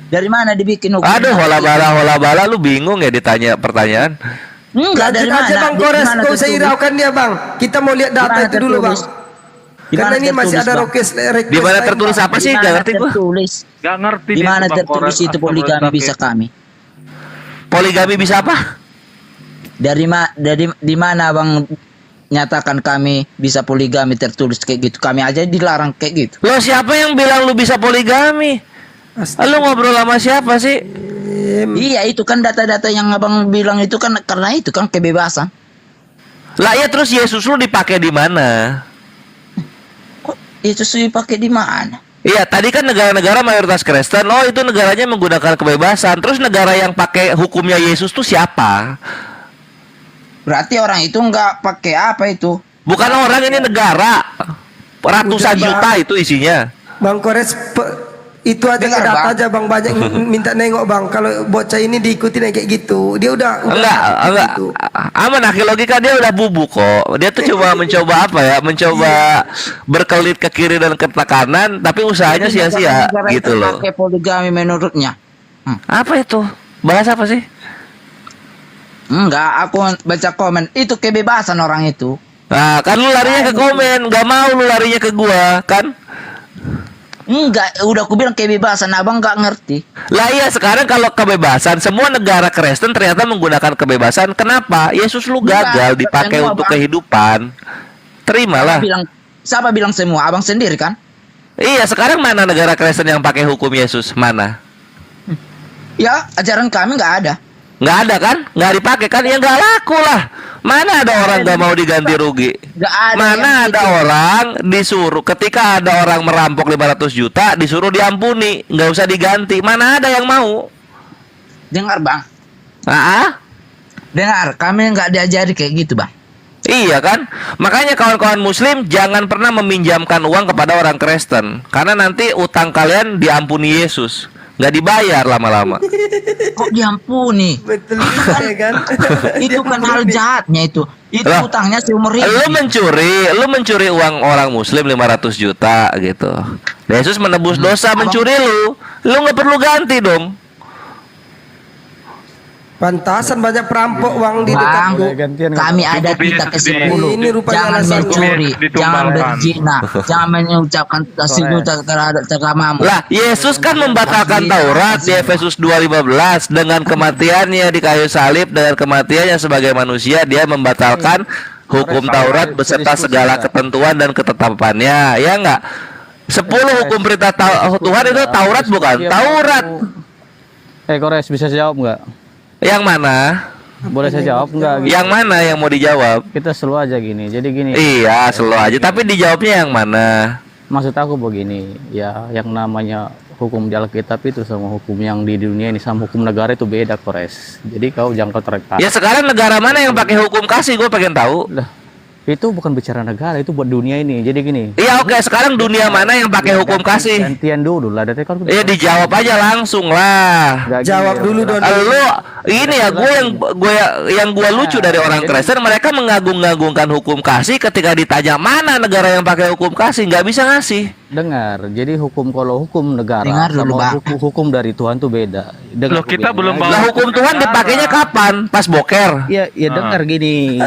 Dari mana dibikin hukum? Aduh, hola bala lu bingung ya ditanya pertanyaan. Enggak, dari Lanjut aja mana? bang Kores, kau saya hiraukan dia bang. Kita mau lihat data itu dulu bang. Karena ini masih ada request. Di mana tertulis apa sih? Gak ngerti gua. Gak ngerti. Di mana tertulis itu poligami bisa kami? Poligami bisa apa? Di mana bang nyatakan kami bisa poligami tertulis kayak gitu? Kami aja dilarang kayak gitu. Lo siapa yang bilang lu bisa poligami? Lu ngobrol sama siapa sih? Iya, itu kan data-data yang abang bilang itu kan karena itu kan kebebasan. Lah ya, terus Yesus lu dipakai di mana? Itu sih pakai di mana? Iya, tadi kan negara-negara mayoritas Kristen. Oh, itu negaranya menggunakan kebebasan. Terus negara yang pakai hukumnya Yesus tuh siapa? Berarti orang itu nggak pakai apa itu? Bukan orang, ini negara. Ratusan juta itu isinya. Bang Kores, itu aja ke data aja bang, banyak minta nengok bang. Kalau bocah ini diikuti kayak gitu, dia udah enggak. Aman, akhi logika dia udah bubuk kok. Dia tuh mencoba apa ya? Mencoba berkelit ke kiri dan ke kanan, tapi usahanya sia-sia gitu loh. Pakai poligami menurutnya. Apa itu? Bahas apa sih? Enggak, aku baca komen. Itu kebebasan orang itu. Nah, kan lu larinya ke komen, nggak mau lu larinya ke gua, kan? Enggak, udah aku bilang kebebasan, abang nggak ngerti. Lah iya, sekarang kalau kebebasan, semua negara Kristen ternyata menggunakan kebebasan. Kenapa? Yesus lu gagal dipakai untuk kehidupan. Terimalah. Siapa bilang semua? Abang sendiri kan? Iya, sekarang mana negara Kristen yang pakai hukum Yesus? Mana? Ya, ajaran kami nggak ada. Nggak ada kan? Nggak dipakai kan? Ya nggak laku lah. Mana ada orang nggak mau diganti rugi? Mana ada orang disuruh ketika ada orang merampok 500 juta disuruh diampuni, nggak usah diganti. Mana ada yang mau? Dengar bang. Dengar, kami nggak diajari kayak gitu bang. Iya kan? Makanya kawan-kawan muslim jangan pernah meminjamkan uang kepada orang Kristen, karena nanti utang kalian diampuni Yesus, nggak dibayar lama-lama. Kok diampuni? Betul kan? Itu kan hal jahatnya itu. Itu Lah, utangnya seumur hidup. Lu mencuri uang orang muslim 500 juta gitu. Yesus menebus dosa mencuri lu nggak perlu ganti dong. Pantasan banyak perampok uang di dekatku. Kami ada kita ke-10. Ini rupanya Jangan alasannya. mencuri, jangan berzina, jangan mengucapkan tasbih terhadap teramamu. Lah, Yesus kan membatalkan Taurat di Efesus 2:15 dengan kematiannya di kayu salib, dengan kematiannya sebagai manusia dia membatalkan hukum Taurat beserta segala ketentuan dan ketetapannya. Ya enggak? 10 hukum perintah Tuhan itu Taurat bukan? Taurat. Kores bisa jawab nggak? Yang mana? Boleh saya jawab nggak? Yang mana yang mau dijawab? Kita slow aja gini. Jadi gini. Iya, slow aja. Tapi dijawabnya yang mana? Maksud aku begini, ya yang namanya hukum di Alkitab itu sama hukum yang di dunia ini sama hukum negara itu beda, Kores. Jadi kau jangan kau tarik. Ya sekarang negara mana yang pakai hukum kasih? Gue pengen tahu. Itu bukan bicara negara, itu buat dunia ini. Jadi gini. Iya oke, sekarang dunia mana yang pakai hukum kasih? Gantian dulu lah, dari kan. Iya dijawab aja langsung lah. Jawab dulu dong. Lu ini ya gue lucu dari orang Kristen, mereka mengagung-agungkan hukum kasih ketika ditanya mana negara yang pakai hukum kasih, nggak bisa ngasih. Dengar, jadi kalau hukum negara Dengar dulu, sama Bang. hukum dari Tuhan tuh beda. Loh, kita belum Lah hukum Tuhan dipakainya kapan? Pas boker. Iya, dengar gini.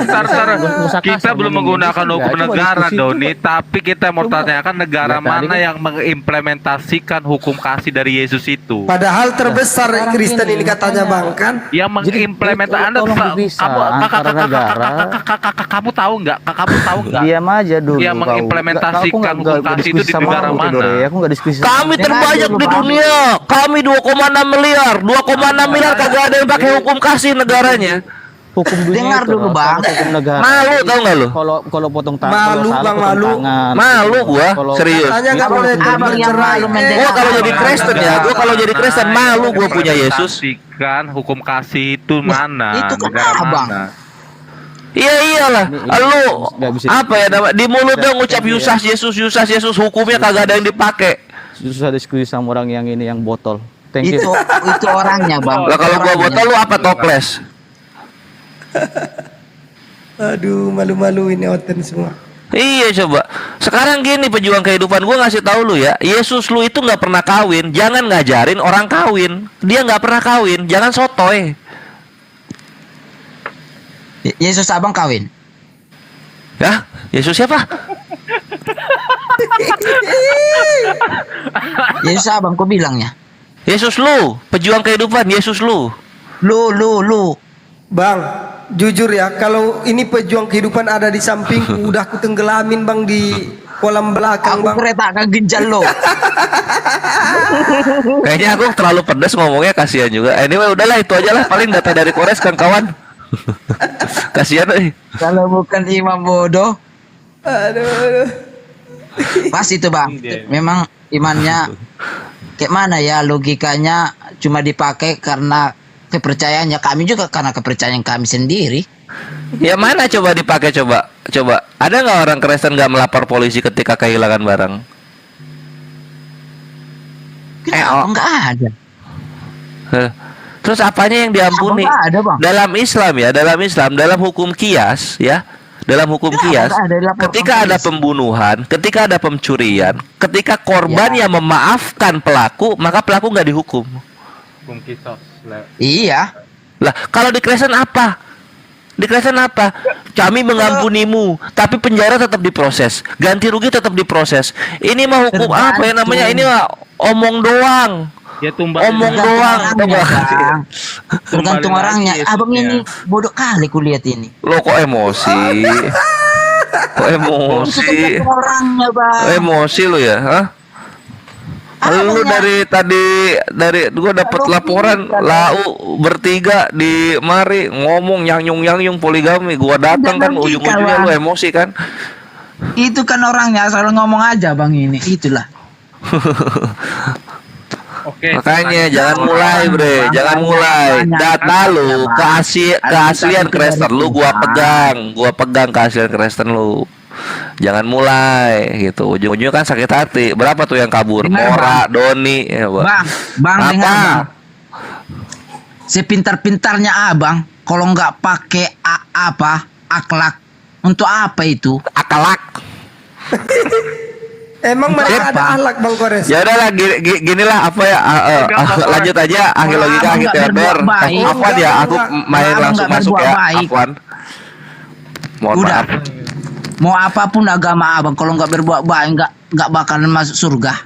Kita belum menggunakan hukum negara, Doni, tapi kita mau tanyakan negara mana yang mengimplementasikan hukum kasih dari Yesus itu. Padahal terbesar Kristen ini katanya bang kan? Yang mengimplementasikan kamu tahu nggak? Kamu tahu nggak? Diam aja dulu. Yang mengimplementasikan hukum kasih itu di negara mana? Aku nggak diskusi. Kami terbanyak di dunia. Kami 2,6 miliar. 2,6 miliar kagak ada yang pakai hukum kasih negaranya. Hukum dunia Dengar itu, dulu, Ros, Bang. hukum negara. Malu tau nggak lu? Kalau potong tangan, Malu, kalau salah Bang, potong malu. tangan. Malu gua, serius. Katanya nggak boleh Abang yang bercerai. malu mendengar. Gua kalau jadi Kristen ya, gua kalau jadi Kristen malu gua punya Yesus. Kan hukum kasih itu mana? Itu kan Negara abang. mana? Iya iyalah. Lu apa ya nama di mulut dong ngucap Yusas Yesus hukumnya kagak ada yang dipakai. Susah diskusi sama orang yang ini yang botol. Thank you. Itu orangnya bang. Lah kalau gua botol lu apa toples? Aduh, malu-malu ini oten semua. Iya coba. Sekarang gini pejuang kehidupan, gua ngasih tahu lu ya, Yesus lu itu nggak pernah kawin. Jangan ngajarin orang kawin. Dia nggak pernah kawin. Jangan sotoy. Yesus abang kawin. Ya, Yesus siapa? Yesus abang kau bilangnya. Yesus lu, pejuang kehidupan, Yesus lu. Lu. Bang, jujur ya, kalau ini pejuang kehidupan ada di sampingku, udah aku tenggelamin bang di kolam belakang bang. Aku kereta akan genjal lo. Kayaknya aku terlalu pedas ngomongnya, kasihan juga. Anyway, udahlah itu aja lah, paling data dari Kores kan kawan. Kasihan euy. Kalau bukan imam bodoh. Aduh. Pas itu bang. Memang imannya kayak mana ya, logikanya cuma dipakai karena kepercayaannya, kami juga karena kepercayaan kami sendiri. Ya mana coba dipakai coba. Ada nggak orang Kristen nggak melapor polisi ketika kehilangan barang? Nggak ada. Terus apanya yang diampuni? Ada, Bang. Dalam Islam ya, dalam hukum qiyas ya, dalam hukum qiyas, ketika ada pembunuhan, ketika ada pencurian, ketika korban yang memaafkan pelaku, maka pelaku nggak dihukum. Hukum kisos. Iya. Lah, kalau di Kristen apa? Di Kristen apa? Kami mengampunimu, tapi penjara tetap diproses, ganti rugi tetap diproses. Ini mah hukum apa ya namanya? Ini mah omong doang. Ya omong doang. Tergantung orangnya. Abang ini bodoh kali kulihat ini. Lo kok emosi? Kok emosi? Orangnya bang. Emosi lo ya? Hah? Lu dari gua dapat laporan lau bertiga di mari ngomong nyanyung poligami. Gua datang kan ujung-ujungnya lu emosi kan. Itu kan orangnya asal ngomong aja bang ini. Itulah. Makanya jangan mulai bre, jangan mulai. Data lu, keaslian Kristen lu gua pegang keaslian Kristen lu. Jangan mulai gitu. Ujung-ujungnya kan sakit hati. Berapa tuh yang kabur? Mora, Doni ya, Bang dengar bang. Sepintar-pintarnya abang, kalau nggak pakai akhlak, untuk apa itu? Akhlak. Emang mereka ada akhlak Bang Kores? Ya udahlah ginilah apa ya lanjut aja akhir logika akhir Theodor. Afwan ya aku main langsung masuk ya Afwan. Mohon maaf. Mau apapun agama abang, kalau nggak berbuat baik nggak bakalan masuk surga.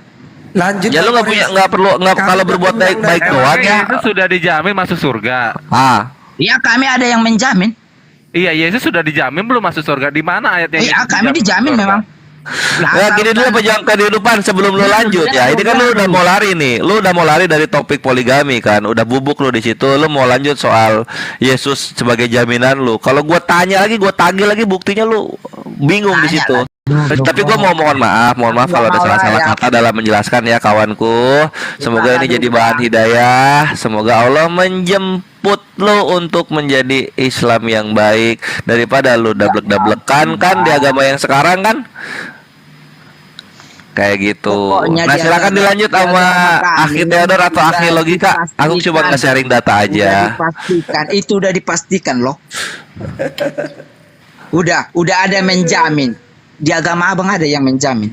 Lanjut. Ya lu nggak perlu kalau berbuat baik doang ya. Yesus sudah dijamin masuk surga. Iya kami ada yang menjamin. Iya Yesus sudah dijamin belum masuk surga. Di mana ayatnya? Iya kami dijamin memang. Ya gini dulu pejuang kehidupan sebelum lu lanjut ya. Ini kan lu udah mau lari nih. Lu udah mau lari dari topik poligami kan. Udah bubuk lu di situ. Lu mau lanjut soal Yesus sebagai jaminan lu. Kalau gua tanya lagi, gua tagih lagi buktinya lu bingung di situ. Tapi gua mau mohon maaf kalau ada salah-salah kata dalam menjelaskan ya kawanku. Semoga ini jadi bahan hidayah. Semoga Allah menjemput lo untuk menjadi Islam yang baik daripada lo dablek-dablekan kan di agama yang sekarang kan. Kayak gitu. Nah silakan dilanjut sama Akhi Theodor atau Akhi Logika. Aku coba nge-sharing data aja. Itu udah dipastikan loh. Udah ada menjamin. Di agama abang ada yang menjamin.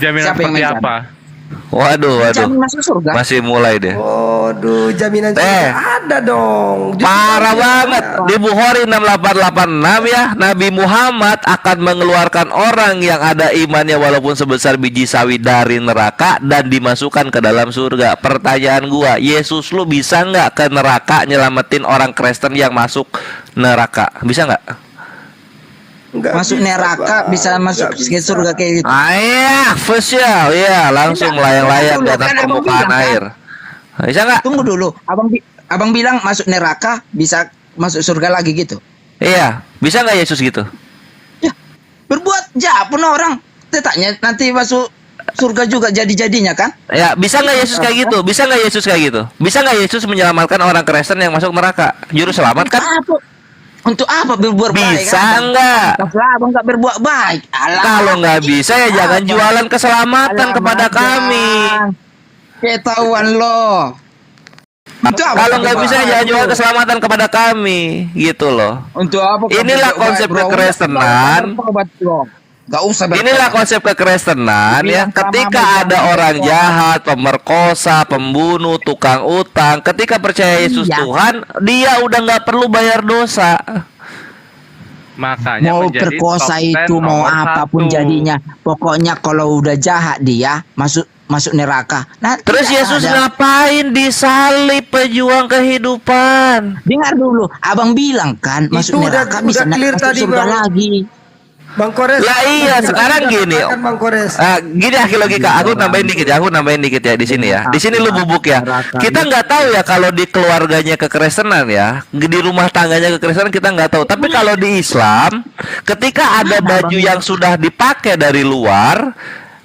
Jaminan seperti apa? Waduh. Masuk surga. Masih mulai deh. Waduh, jaminan ada dong. Parah banget. Di Bukhari 6886 ya, Nabi Muhammad akan mengeluarkan orang yang ada imannya walaupun sebesar biji sawi dari neraka dan dimasukkan ke dalam surga. Pertanyaan gua, Yesus lu bisa nggak ke neraka nyelamatin orang Kristen yang masuk neraka? Bisa nggak? Masuk neraka bisa masuk ke surga kayak gitu. Ayah, official ya, langsung layang-layang di atas permukaan air. Bisa nggak? Tunggu dulu, abang bilang masuk neraka bisa masuk surga lagi gitu. Iya, bisa nggak Yesus gitu? Ya, berbuat jahat pun orang, tetanya nanti masuk surga juga jadi-jadinya kan? Ya, bisa nggak Yesus kayak gitu? Bisa nggak Yesus kayak gitu? Bisa nggak Yesus menyelamatkan orang Kristen yang masuk neraka? Juru selamat kan? Untuk apa berbuat baik? Bisa nggak? Abang nggak berbuat baik. Kalau nggak bisa ya jangan jualan keselamatan kepada kami. Ketahuan lo. Kalau nggak bisa ya jangan jual keselamatan kepada kami, gitu loh. Untuk apa? Inilah konsep kekristenan. Inilah konsep kekristenan ya. Ketika ada orang jahat, pemerkosa, pembunuh, tukang utang, ketika percaya Yesus Tuhan, dia udah nggak perlu bayar dosa. Makanya mau perkosa itu mau apapun jadinya, pokoknya kalau udah jahat dia masuk neraka. Nah, terus Yesus ngapain disalib pejuang kehidupan? Dengar dulu, abang bilang kan masuk neraka bisa masuk surga lagi. Bang Kores. Lah iya, sekarang gini. Bang Kores. Gini Akhi Logika, aku nambahin dikit ya, di sini ya. Di sini lu bubuk ya. Kita nggak tahu ya kalau di keluarganya kekristenan ya, di rumah tangganya kekristenan kita nggak tahu. Tapi kalau di Islam, ketika ada baju yang sudah dipakai dari luar,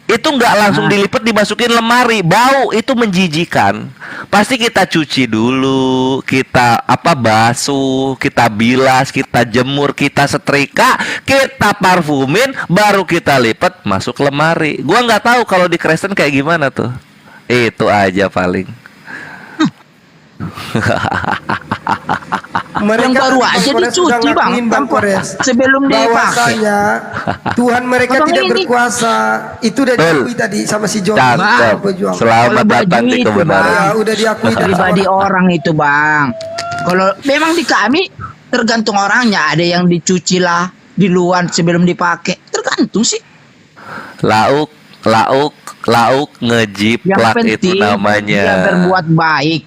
itu nggak langsung dilipat dimasukin lemari, bau, itu menjijikan. Pasti kita cuci dulu, kita basuh, kita bilas, kita jemur, kita setrika, kita parfumin, baru kita lipat masuk lemari. Gua nggak tahu kalau di Kristen kayak gimana tuh. Itu aja paling. Yang baru aja dicuci bang, sebelum dipakai. Tuhan mereka tidak berkuasa. Itu udah diakui tadi sama si John. Selamat datang di kebenaran. Udah diakui pribadi orang itu bang. Kalau memang di kami tergantung orangnya. Ada yang dicuci lah di luar sebelum dipakai. Tergantung sih. Lauk ngejiplak itu namanya. Dia berbuat baik.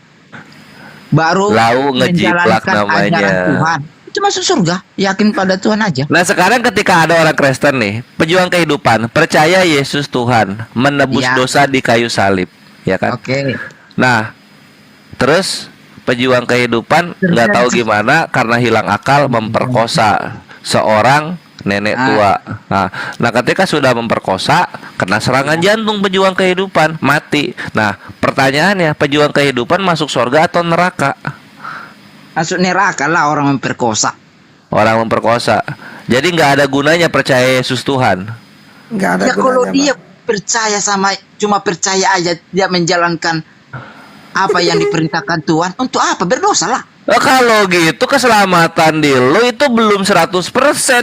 Baru ngejiplak namanya. Tuhan. Itu masuk surga, yakin pada Tuhan aja. Nah sekarang ketika ada orang Kristen nih, pejuang kehidupan, percaya Yesus Tuhan, menebus dosa di kayu salib. ya kan? Oke. Nah, terus pejuang kehidupan nggak tahu gimana karena hilang akal memperkosa seorang nenek tua. Nah, ketika sudah memperkosa, kena serangan jantung pejuang kehidupan, mati. Nah, pertanyaannya, pejuang kehidupan masuk surga atau neraka? Masuk neraka lah orang memperkosa. Orang memperkosa. Jadi nggak ada gunanya percaya Yesus Tuhan. Nggak ada Ya kalau gunanya, dia percaya sama cuma percaya aja dia menjalankan apa yang diperintahkan Tuhan, untuk apa berdosa lah? Nah, kalau gitu keselamatan di lo itu belum 100%,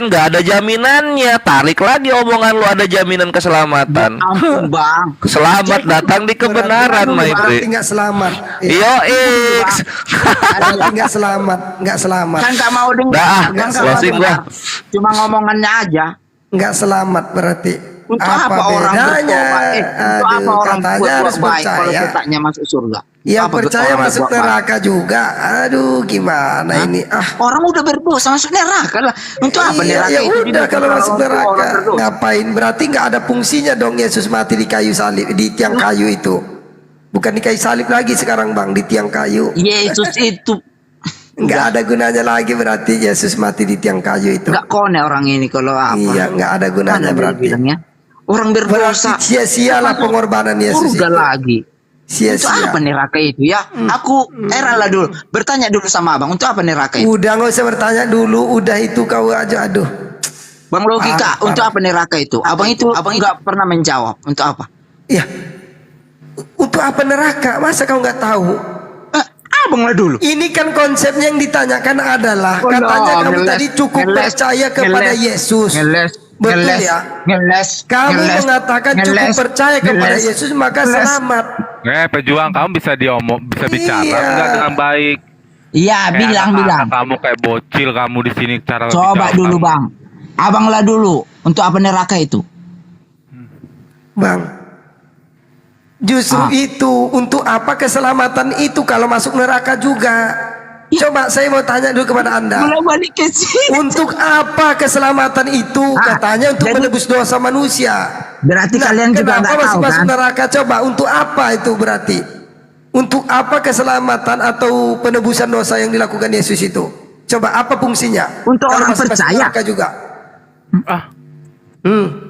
nggak ada jaminannya. Tarik lagi omongan lo ada jaminan keselamatan. Ampun bang. Selamat datang di kebenaran, berarti Maitri. nggak selamat. Yo X. Berarti nggak selamat, nggak selamat. Kan nggak mau dengar. Dah, Kan nggak closing mau gua. dengar. Cuma ngomongannya aja. Nggak selamat berarti. Untuk apa orang bedanya? bertobat? Untuk apa orang Katanya buat harus baik kalau percaya. tetapnya masuk surga? Yang Apa percaya orang masuk berbuat baik? neraka juga. Aduh, gimana ini? Orang udah berdosa masuk neraka lah. Untuk apa Iya, neraka ya itu? udah kalau masuk untuk orang neraka berdosa? ngapain? Berarti nggak ada fungsinya dong Yesus mati di kayu salib, di tiang kayu itu. Bukan di kayu salib lagi sekarang bang, di tiang kayu. Yesus itu nggak ada gunanya lagi berarti Yesus mati di tiang kayu itu. nggak kone orang ini kalau apa? Iya, nggak ada gunanya Mana dia berarti. bilangnya? Orang berdosa. Berarti sia-sialah pengorbanan Yesus itu. Surga lagi. Untuk Sia-sia. apa neraka itu ya? Aku heran lah dulu. Bertanya dulu sama abang. Untuk apa neraka itu? Udah nggak usah bertanya dulu, udah itu kau aja aduh. Bang logika. Parah, Untuk apa neraka itu? Abang itu nggak pernah menjawab. Untuk apa? Iya. Untuk apa neraka? Masa kau nggak tahu? Abang lah dulu. Ini kan konsepnya yang ditanyakan adalah Oh, katanya no, kamu ngeles, tadi cukup ngeles, percaya kepada ngeles, Yesus. ngeles, Betul ngeles, ya? ngeles, Kamu ngeles, mengatakan cukup ngeles, percaya kepada ngeles, Yesus maka ngeles. selamat. Pejuang kamu bisa bisa bicara Iya. enggak dengan baik. Iya, bilang. Kamu kayak bocil kamu di sini cara Coba bicara dulu kamu. bang. Abang lah dulu. Untuk apa neraka itu? Bang, justru itu untuk apa keselamatan itu kalau masuk neraka juga? Coba saya mau tanya dulu kepada Anda. Balik ke sini. Untuk apa keselamatan itu? Katanya untuk menebus dosa manusia. Berarti kalian juga kenapa nggak tahu masuk kan? neraka? Coba untuk apa itu berarti? Untuk apa keselamatan atau penebusan dosa yang dilakukan Yesus itu? Coba apa fungsinya? Untuk Kalau orang masuk percaya. neraka juga.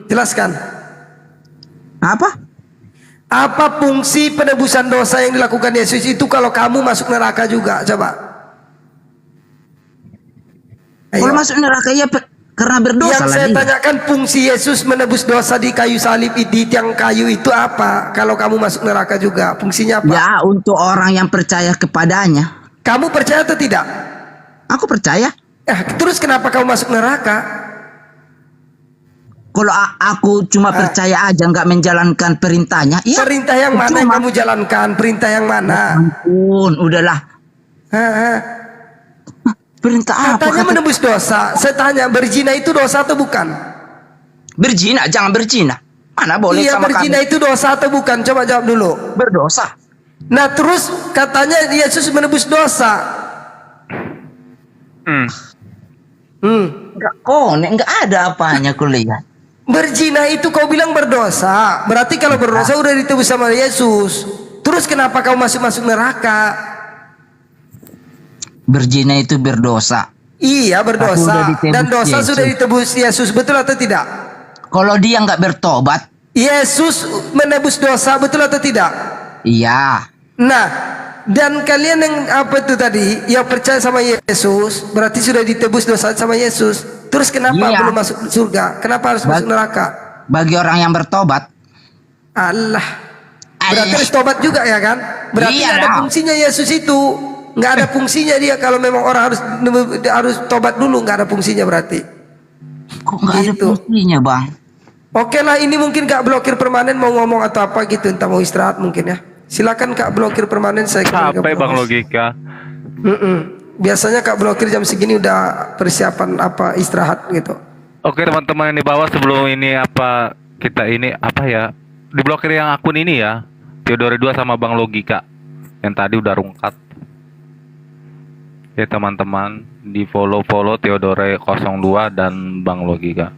Jelaskan. Apa? Apa fungsi penebusan dosa yang dilakukan Yesus itu kalau kamu masuk neraka juga? Coba. Kalau masuk neraka ya karena berdosa Yang lah saya dia. tanyakan fungsi Yesus menebus dosa di kayu salib di tiang kayu itu apa? Kalau kamu masuk neraka juga, fungsinya apa? Ya untuk orang yang percaya kepadanya. Kamu percaya atau tidak? Aku percaya. Terus kenapa kamu masuk neraka? Kalau aku cuma percaya aja nggak menjalankan perintahnya, ya. Perintah yang mana yang kamu jalankan? Perintah yang mana? Ampun, udahlah. Perintah apa? Katanya menebus dosa. Saya tanya, berzina itu dosa atau bukan? Berzina, jangan berzina. Mana boleh Iya, sama berzina kamu? itu dosa atau bukan? Coba jawab dulu. Berdosa. Nah, terus katanya Yesus menebus dosa. Enggak konek, enggak ada apanya kuliah. Berzina itu kau bilang berdosa. Berarti kalau berdosa udah ditebus sama Yesus. Terus kenapa kau masuk neraka? Berzina itu berdosa. Iya, Tapi berdosa. udah ditebus Dan dosa Yesus. sudah ditebus Yesus, betul atau tidak? Kalau dia nggak bertobat, Yesus menebus dosa, betul atau tidak? iya. Nah, dan kalian yang apa itu tadi, yang percaya sama Yesus, berarti sudah ditebus dosa sama Yesus. Terus kenapa Iya. belum masuk surga? Kenapa harus masuk neraka? Bagi orang yang bertobat, Allah. Berarti harus tobat juga ya kan? Berarti Iya nggak ada lah. fungsinya Yesus itu. Nggak ada fungsinya dia kalau memang orang harus tobat dulu, nggak ada fungsinya berarti. Kok nggak ada fungsinya, Bang? Oke lah, ini mungkin Kak Blokir Permanen mau ngomong atau apa gitu, entah mau istirahat mungkin ya. Silakan Kak Blokir Permanen, saya Capek Bang Logika. Biasanya Kak Blokir jam segini udah persiapan apa istirahat gitu. Oke teman-teman yang di bawah, sebelum ini apa kita ini apa ya, diblokir yang akun ini ya, Theodore 2 sama Bang Logika yang tadi udah rungkat. Ya teman-teman, di follow Theodore 02 dan Bang Logika.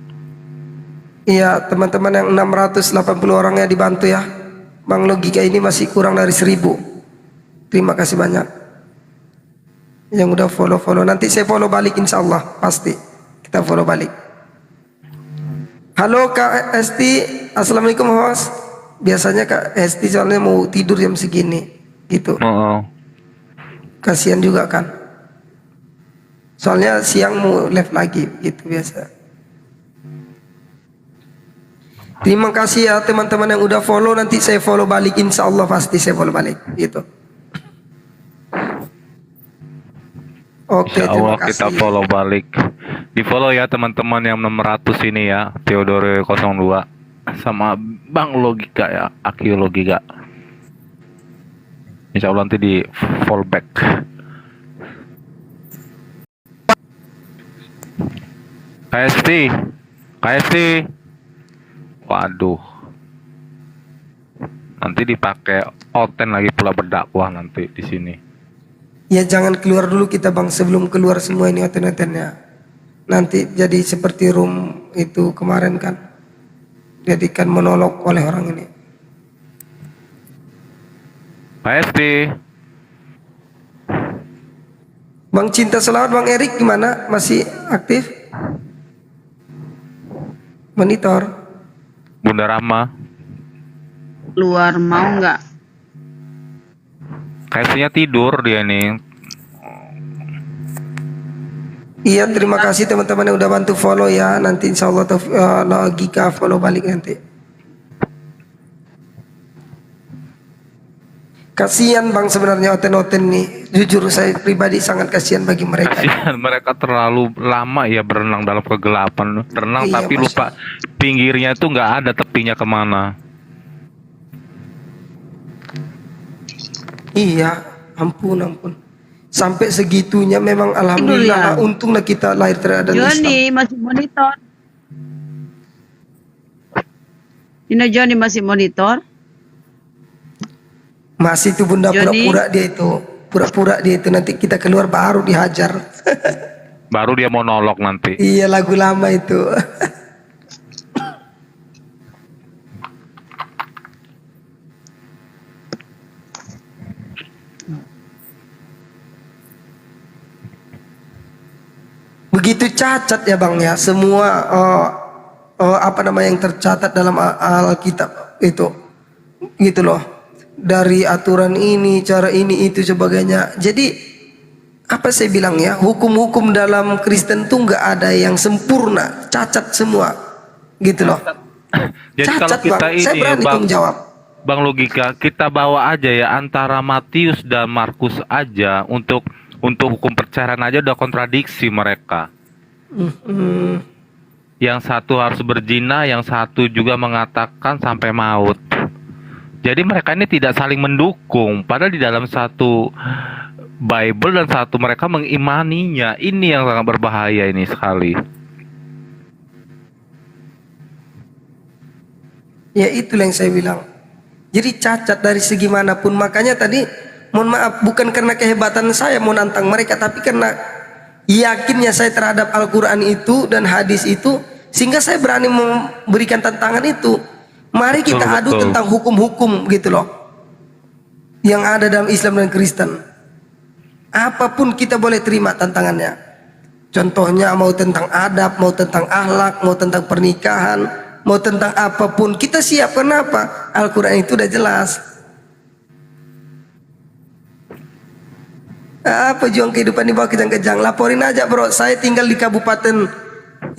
Iya, teman-teman yang 680 orangnya dibantu ya. Bang Logika ini masih kurang dari 1000. Terima kasih banyak yang udah follow. Nanti saya follow balik insya Allah, pasti kita follow balik. Halo Kak Esti, assalamualaikum host. Biasanya Kak Esti soalnya mau tidur jam segini gitu. Kasihan juga kan, soalnya siang mau live lagi gitu biasa. Terima kasih ya teman-teman yang udah follow. Nanti saya follow balik insya Allah, pasti saya follow balik gitu. Oke, Insya Allah terima kita kasih. follow balik. Di follow ya teman-teman yang 600 ini ya, Theodore 02 sama Bang Logika ya, Akio Logika. Insya Allah nanti di follow back. KST. Waduh. Nanti dipakai Oten lagi pula berdakwah nanti di sini. Ya jangan keluar dulu kita bang, sebelum keluar semua ini oten-otennya. Nanti jadi seperti room itu kemarin kan, jadikan monolog oleh orang ini. KST. Bang Cinta Selawat, Bang Erik gimana? Masih aktif? Monitor. Bunda Rama. Luar mau nggak? KST-nya tidur dia nih. Iya, terima kasih teman-teman yang udah bantu follow ya. Nanti insya Allah Logika follow balik nanti. Kasihan bang sebenarnya oten-oten nih. Jujur saya pribadi sangat kasihan bagi mereka. Kasihan, mereka terlalu lama ya berenang dalam kegelapan. Renang Iya, tapi Masya lupa pinggirnya tuh nggak ada tepinya kemana. Iya, ampun. Sampai segitunya memang alhamdulillah, untunglah kita lahir terhadap Islam. Joni masih monitor. Ini Joni masih monitor. Masih itu bunda pura-pura dia itu nanti kita keluar baru dihajar. Baru dia monolog nanti. Iya, lagu lama itu. Begitu cacat ya bang ya semua apa namanya yang tercatat dalam Alkitab itu gitu loh, dari aturan ini, cara ini, itu sebagainya. Jadi apa saya bilang ya, hukum-hukum dalam Kristen tuh nggak ada yang sempurna, cacat semua gitu loh. Jadi kalau Cacat kita bang, ini saya berani bang, tanggung jawab. Bang Logika, kita bawa aja ya antara Matius dan Markus aja untuk hukum perceraian aja udah kontradiksi mereka. Yang satu harus berzina, yang satu juga mengatakan sampai maut. Jadi mereka ini tidak saling mendukung, padahal di dalam satu Bible dan satu mereka mengimaninya. Ini yang sangat berbahaya ini sekali. Ya itulah yang saya bilang. Jadi cacat dari segi manapun. Makanya tadi mohon maaf, bukan karena kehebatan saya mau nantang mereka, tapi karena yakinnya saya terhadap Al-Quran itu dan hadis itu, sehingga saya berani memberikan tantangan itu. Mari kita adu tentang hukum-hukum gitu loh yang ada dalam Islam dan Kristen. Apapun kita boleh terima tantangannya. Contohnya mau tentang adab, mau tentang akhlak, mau tentang pernikahan, mau tentang apapun kita siap. Kenapa? Al-Quran itu udah jelas. Apa juang kehidupan di bawah kejang-kejang? Laporin aja bro, saya tinggal di kabupaten,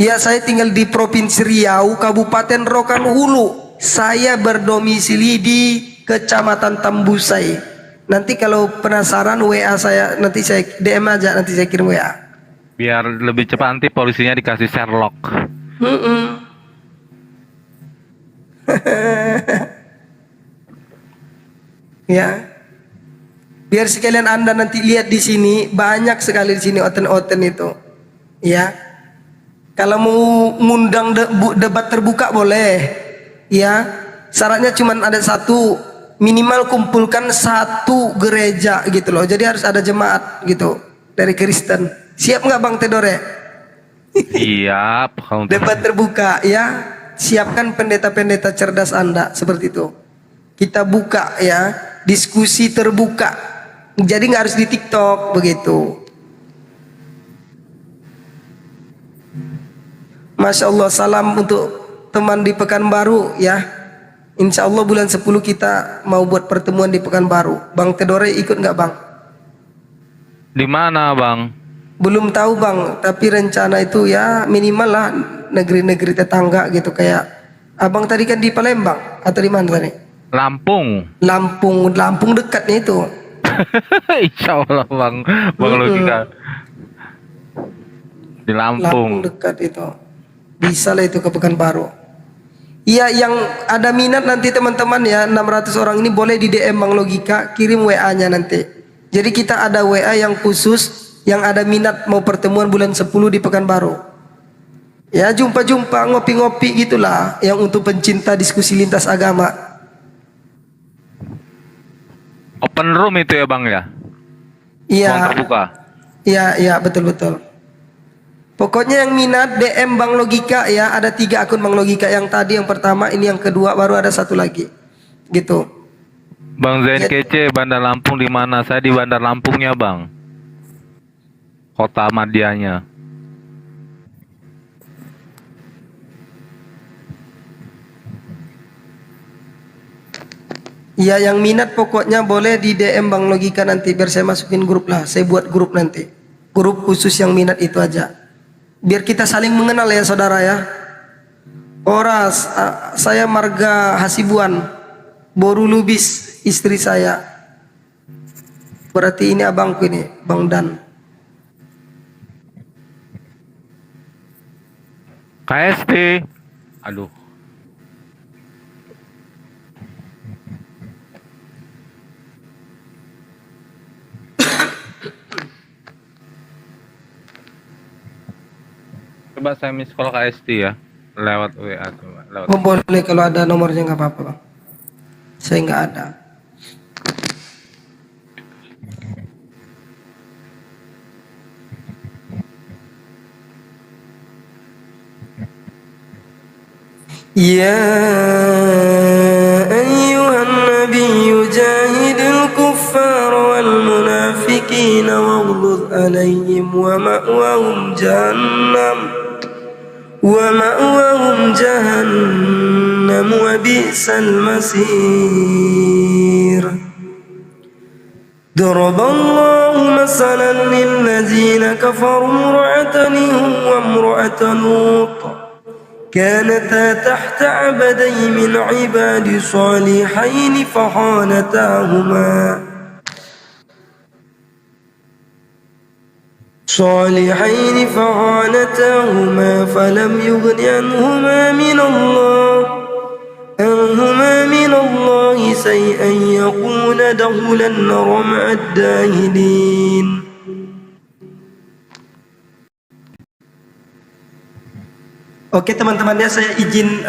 ya saya tinggal di Provinsi Riau, Kabupaten Rokan Hulu. Saya berdomisili di Kecamatan Tambusai. Nanti kalau penasaran WA saya, nanti saya DM aja, nanti saya kirim WA. Biar lebih cepat nanti polisinya dikasih Sherlock. Ya. Biar sekalian Anda nanti lihat di sini, banyak sekali di sini oten-oten itu. Ya. Kalau mau ngundang debat terbuka boleh. Ya. Syaratnya cuma ada satu, minimal kumpulkan satu gereja gitu loh. Jadi harus ada jemaat gitu dari Kristen. Siap nggak Bang Theodore? Siap. Debat terbuka ya. Siapkan pendeta-pendeta cerdas Anda seperti itu. kita buka ya, diskusi terbuka. Jadi nggak harus di TikTok begitu. Masya Allah, salam untuk teman di Pekanbaru ya. Insya Allah bulan 10 kita mau buat pertemuan di Pekanbaru. Bang Tedore ikut nggak bang? Di mana bang? Belum tahu bang, tapi rencana itu ya minimal lah negeri-negeri tetangga gitu, kayak abang tadi kan di Palembang atau di mana tadi? Lampung. Lampung dekatnya itu. Insya Allah bang logika. Di Lampung. Dekat itu. Bisa lah itu ke Pekanbaru. Iya, yang ada minat nanti teman-teman ya, 600 orang ini boleh di DM Bang Logika, kirim WA-nya nanti. Jadi kita ada WA yang khusus yang ada minat mau pertemuan bulan 10 di Pekanbaru. Ya, jumpa-jumpa, ngopi-ngopi gitulah, yang untuk pencinta diskusi lintas agama. Open room itu ya bang ya? Iya. Ruang terbuka. Iya, betul-betul. Pokoknya yang minat DM Bang Logika ya, ada 3 akun Bang Logika, yang tadi yang pertama, ini yang kedua, baru ada 1 lagi. Gitu. Bang Zain Kece, Bandar Lampung di mana? Saya di Bandar Lampungnya bang. Kota Madianya. Iya, yang minat pokoknya boleh di DM Bang Logika nanti, biar saya masukin grup lah. Saya buat grup nanti. Grup khusus yang minat itu aja. Biar kita saling mengenal ya saudara ya. Oras, saya Marga Hasibuan, Boru Lubis, istri saya. Berarti ini abangku ini, Bang Dan. KST. Aduh. Coba saya miss call KST ya, lewat WA coba. Lewat. Oh, boleh, kalau ada nomornya nggak apa-apa bang. Saya nggak ada. Ya ayyuhan nabiyyu jahidil kuffar wal munafiqin waghluz alaihim wa ma'wahum jahannam wa bi'sal masir. ضرب الله مثلا للذين كفروا امرأة نوح وامرأة لوط كانتا تحت عبدين من عباد صالحين فخانتاهما فلم يغن عنهما من الله شيئا يقول دخلا النار مع الداخلين. Oke teman-teman ya, saya izin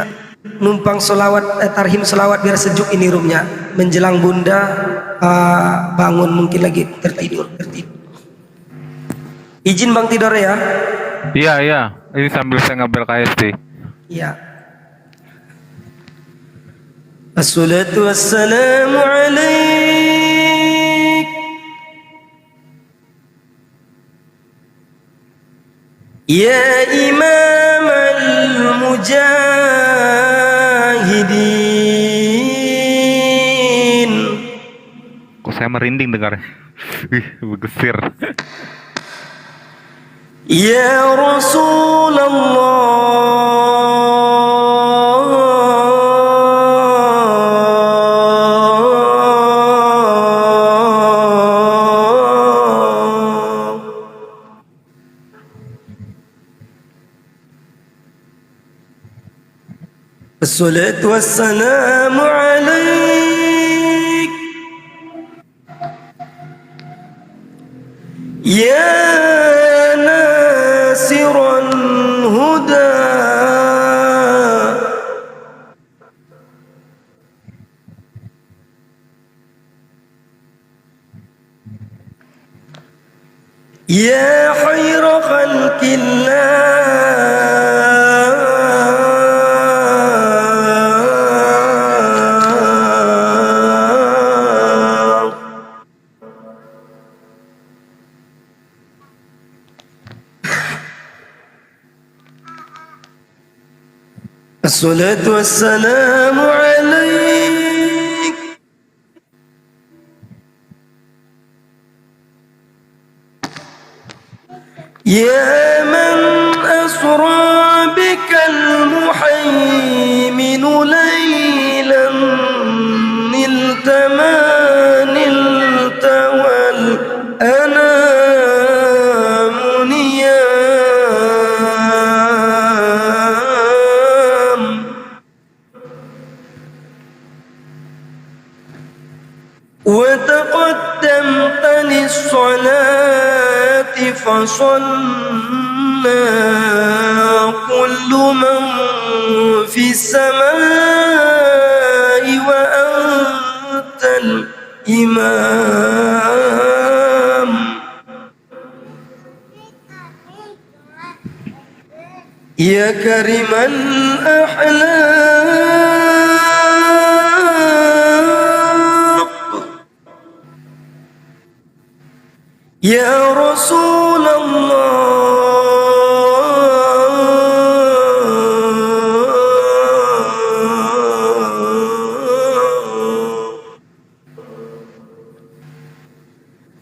numpang solawat, tarhim solawat biar sejuk ini roomnya. Menjelang bunda bangun, mungkin lagi tertidur. Izin Bang tidur ya. Iya. Ini sambil saya ngambil KST. Iya. Assalatu wassalamu alaik ya imam al-mujahidin. Kok saya merinding dengarnya. Bergesir. Ya Rasulullah, assalatu wassalamu alaik ya nasiran huda ya khaira khalqillah الصلاة والسلام عليك يا من أسرى بك المحيمن ليلا نلت ما نلت والأنام نيام وتقدمت للصلاة فصلى كل من في السماء وأنت الإمام يا كريم الأحلاق يا رسول الله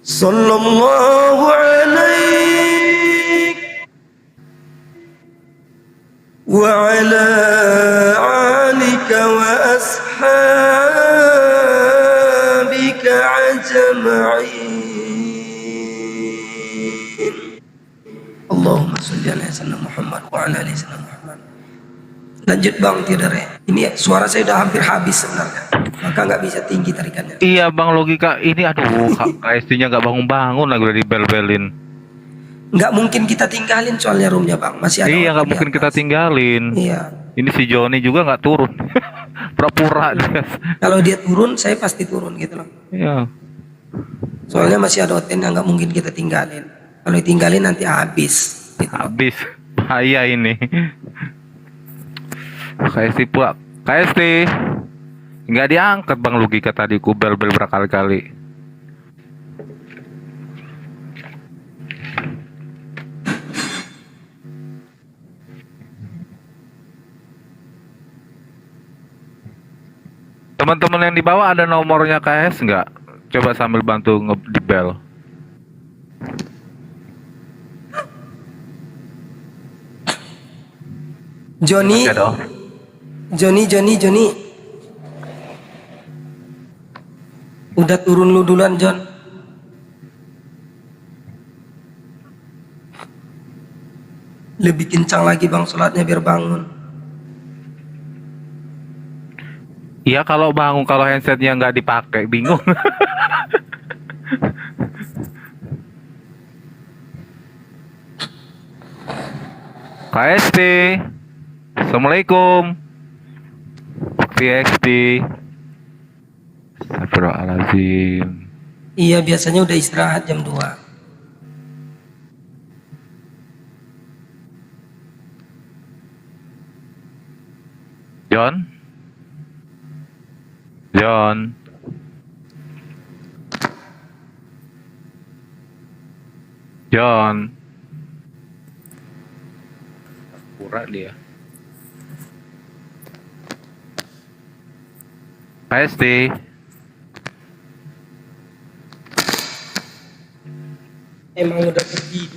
صلى الله عليك وعلى آلك وأصحابك أجمعين اللهم صل على سيدنا محمد وعلى آل سيدنا Muhammad. Lanjut Bang Tiodore. Ini suara saya udah hampir habis sebenarnya. Maka nggak bisa tinggi tarikannya. Iya bang, logika ini aduh KST-nya nggak bangun-bangun lagi udah dibel-belin. Nggak mungkin kita tinggalin soalnya roomnya Bang. Masih ada. Iya orang nggak di mungkin atas. kita tinggalin. Iya. Ini si Joni juga nggak turun. Pura-pura dia. Kalau dia turun, saya pasti turun gitu loh. Iya. Soalnya masih ada OTN yang nggak mungkin kita tinggalin. Kalau ditinggalin nanti habis. Habis. Bahaya ini. KST pula. KST. Nggak diangkat bang, logika tadi ku bel-bel berkali-kali. Teman-teman yang di bawah ada nomornya KS nggak? Coba sambil bantu di bel. Joni, Ada dong. Joni. Udah turun lu duluan, John. Lebih kencang lagi bang sholatnya biar bangun. Iya kalau bangun, kalau handsetnya nggak dipakai bingung. KST, Assalamualaikum. XT. Astagfirullahaladzim. Iya biasanya udah istirahat jam 2. John. Pura dia. KST. Emang udah pergi.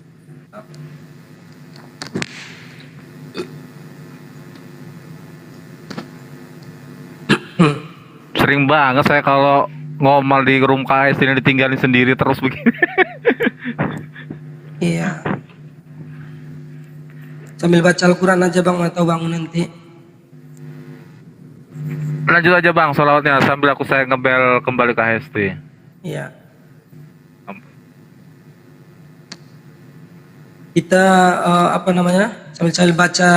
Sering banget saya kalau ngomel di room KS ini ditinggalin sendiri terus begini. Iya. Sambil baca Al-Quran aja bang atau bangun nanti. Lanjut aja bang sholawatnya sambil saya ngebel kembali ke HST. Iya. Kita sambil baca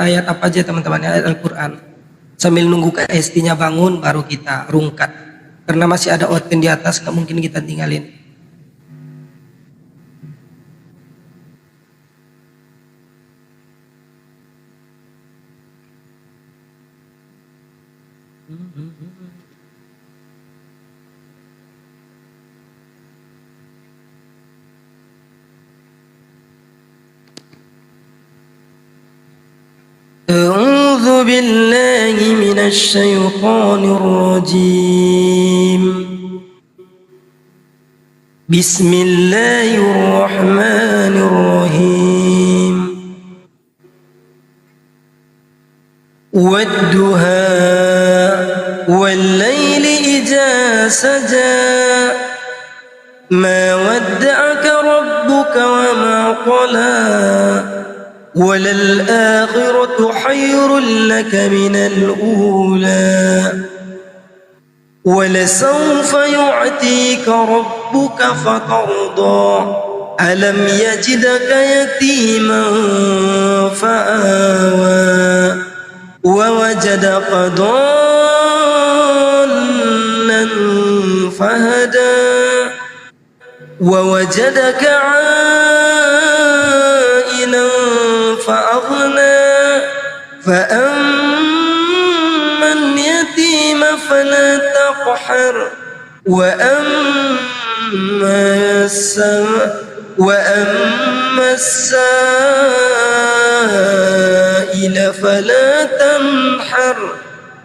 ayat apa aja teman-teman, ayat Al-Quran. Sambil nunggu KST-nya bangun baru kita rungkat. Karena masih ada OTN di atas, nggak mungkin kita tinggalin. أعوذ بالله من الشيطان الرجيم بسم الله الرحمن الرحيم والدهاء والليل إذا سجى ما ودعك ربك وما قلى وللآخرة خير لك من الأولى ولسوف يعطيك ربك فترضى ألم يجدك يتيما فآوى ووجدك ضالا فهدى ووجدك عائلا فأغنى فأما اليتيم فلا تقهر وأما السائل فلا تنحر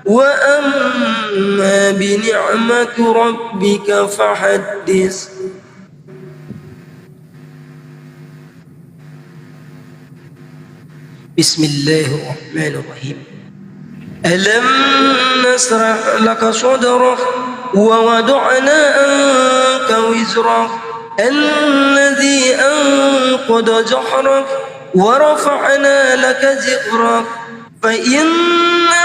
وأما بنعمة ربك فحدث. بسم الله الرحمن الرحيم ألم نشرح لك صدرك ووضعنا عنك وزرك الذي أنقض ظهرك ورفعنا لك ذكرك فإن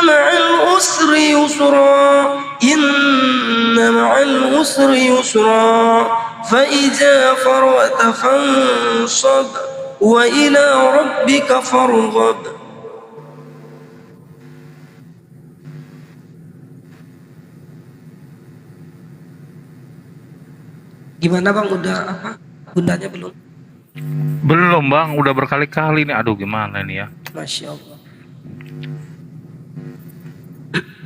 مع العسر يسرا إن مع العسر يسرا فإذا فرغت فانصب وإلى ربك فارغب. Gimana bang, udah apa? Bundanya belum? Belum bang, udah berkali-kali nih. Aduh gimana nih ya? Masya Allah.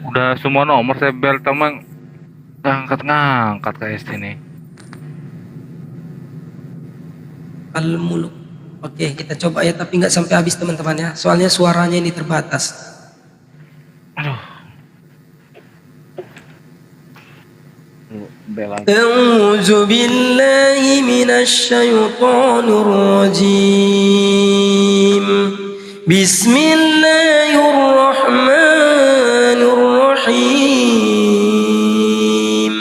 Udah semua nomor saya bel teman ngangkat ke ST nih. Al-Muluk. Oke, kita coba ya, tapi nggak sampai habis teman-teman ya. Soalnya suaranya ini terbatas. Aduh. A'udzu billahi minasy syaithanir rajim. Bismillahirrahmanirrahim.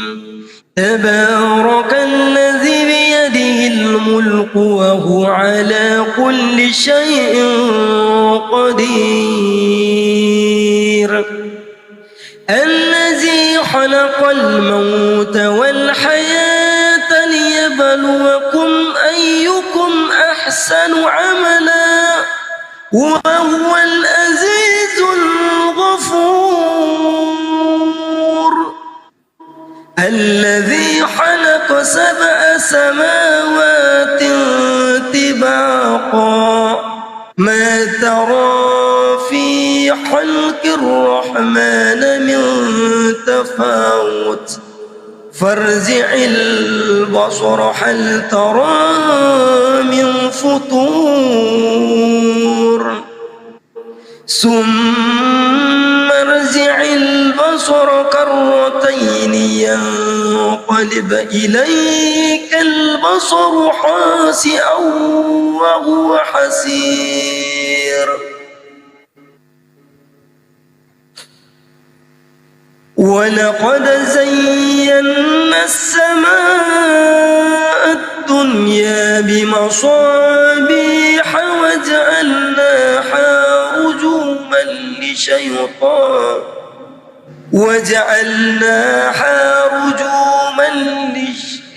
Tabarakalladzi biyadihil mulku wa huwa ala kulli syai'in qadir. الذي خلق الموت والحياة ليبلوكم أيكم أحسن عملا وهو العزيز الغفور الذي خلق 7 سماوات طباقا ما ترى في خلق الرحمن من تفاوت فارجع البصر هل ترى من فطور ثم ارجع البصر كرتين ينقلب إليك البصر خاسئا وهو حسير ولقد زينا السماء الدنيا بمصابيح وجعلناها رجوما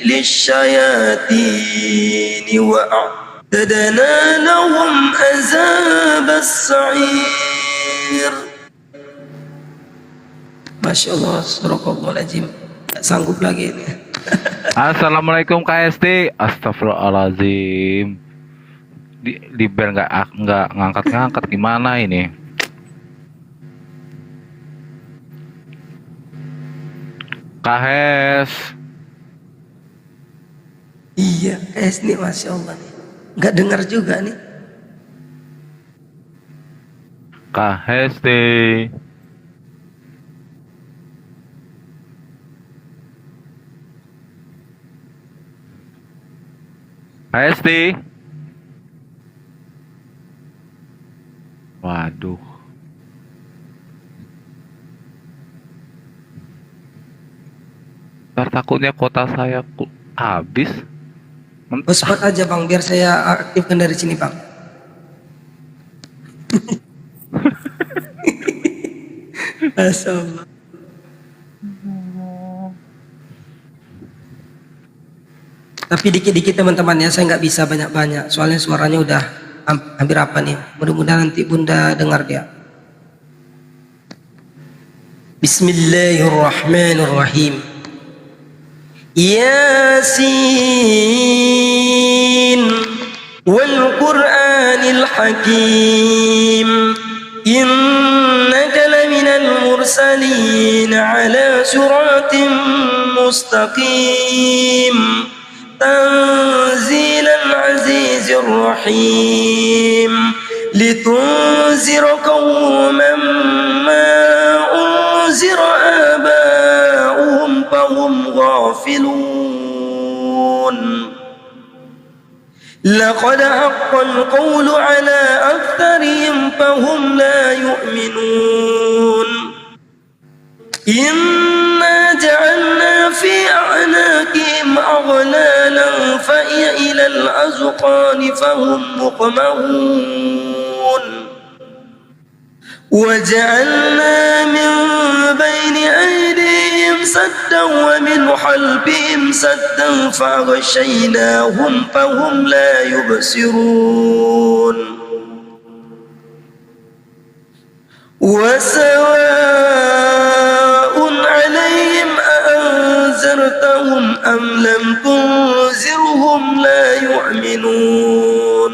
للشياطين وأعتدنا لهم عذاب السعير. Masya Allah, Astagfirullahaladzim. Gak sanggup lagi ini. Assalamualaikum KST. Astagfirullahaladzim. Di bel nggak ngangkat gimana ini? KS. Iya, KS nih Masya Allah nih. Gak dengar juga nih. Kak Hesti. Kak Hesti. Waduh. Ntar takutnya kota saya habis. Hotspot aja bang, biar saya aktifkan dari sini bang. Masyaallah. Tapi dikit-dikit teman-teman ya, saya nggak bisa banyak-banyak. Soalnya suaranya udah hampir apa nih. Mudah-mudahan nanti bunda dengar dia. Bismillahirrahmanirrahim. Yasin wal Qur'anil Hakim. Innaka laminal mursalin ala siratim mustaqim. تنزيل العزيز الرحيم لتنذر قوما ما أنذر آباؤهم فهم غافلون لقد حق القول على أكثرهم فهم لا يؤمنون إنا جعلنا في أعناقهم أغلالا فهي إلى الأذقان فهم مقمحون وجعلنا من بين أيديهم سدا ومن خلفهم سدا فأغشيناهم فهم لا يبصرون وسواء عليهم أأنذرتهم أم لم تنذرهم لا يؤمنون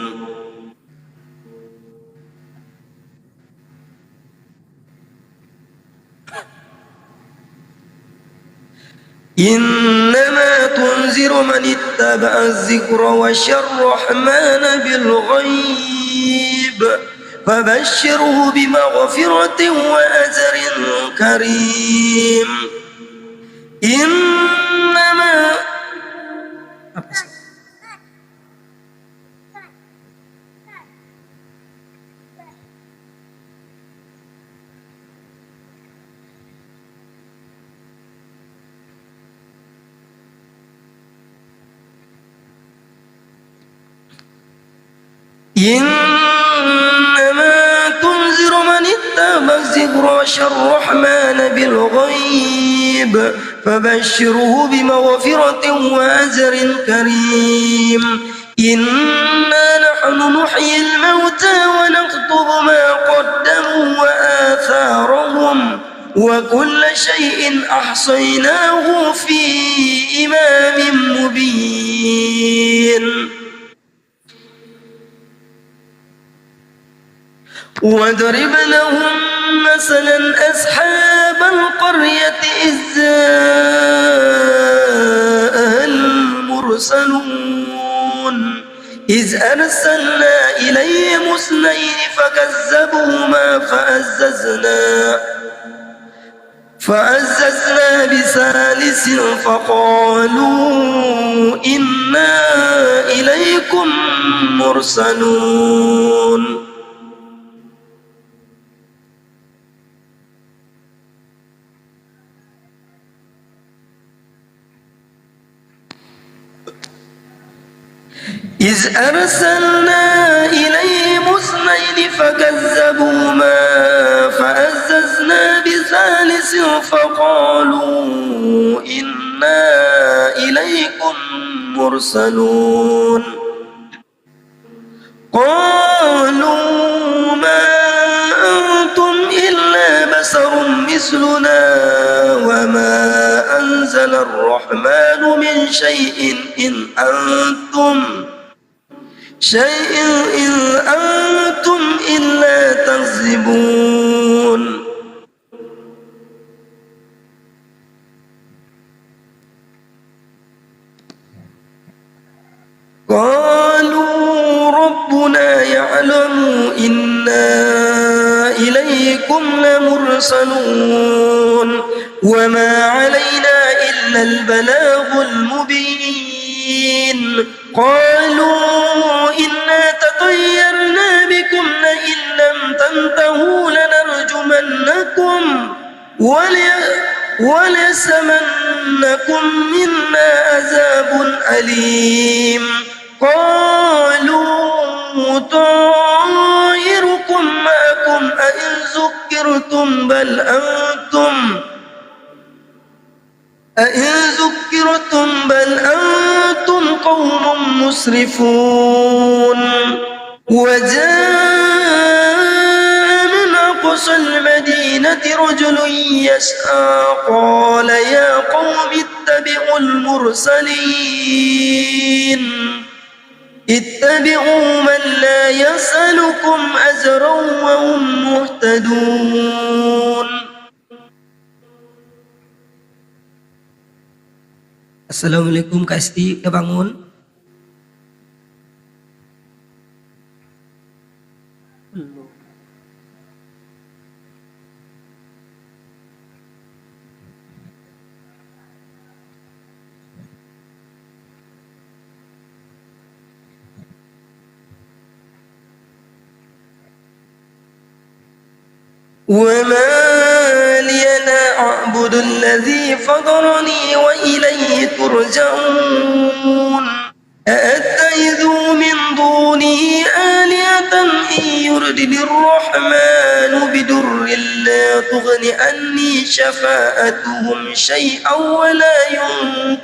إنما تنذر من اتبع الذكر وخشى الرحمن بالغيب فبشره بمغفرة وأجر كريم إنما تنذر من اتبع الذكر وخشى الرحمن بالغيب فبشره بمغفرة وأجر كريم إنا نحن نحيي الموتى ونكتب ما قدموا وآثارهم وكل شيء أحصيناه في إمام مبين واضرب لهم مثلا أصحاب القرية إذ جاءها المرسلون إذ أرسلنا إليهم اثنين فكذبوهما فعززنا بثالث فقالوا إنا إليكم مرسلون إذ أرسلنا إليهم اثنين فكذبوهما فعززنا بثالث فقالوا إنا إليكم مرسلون قالوا ما أنتم إلا بشر مثلنا وما أنزل الرحمن من شيء إن أنتم إلا تكذبون قالوا ربنا يعلم إنا إليكم لمرسلون وما علينا إلا البلاغ المبين قالوا إنا تطيرنا بكم لئن لم تنتهوا لنرجمنكم وليسمنكم منا عذاب أليم قالوا طائركم معكم أئن ذكرتم بل أنتم قوم مسرفون وجاء من أقصى المدينة رجل يسعى قال يا قوم اتبعوا المرسلين اتبعوا من لا يسألكم أجرا وهم مهتدون. Assalamualaikum Kak Esti, udah bangun? وما لي لا أعبد الذي فطرني وإليه ترجعون أأتخذ من دونه آلهة إن يردني الرحمن بضر لا تغن عني شفاعتهم شيئا ولا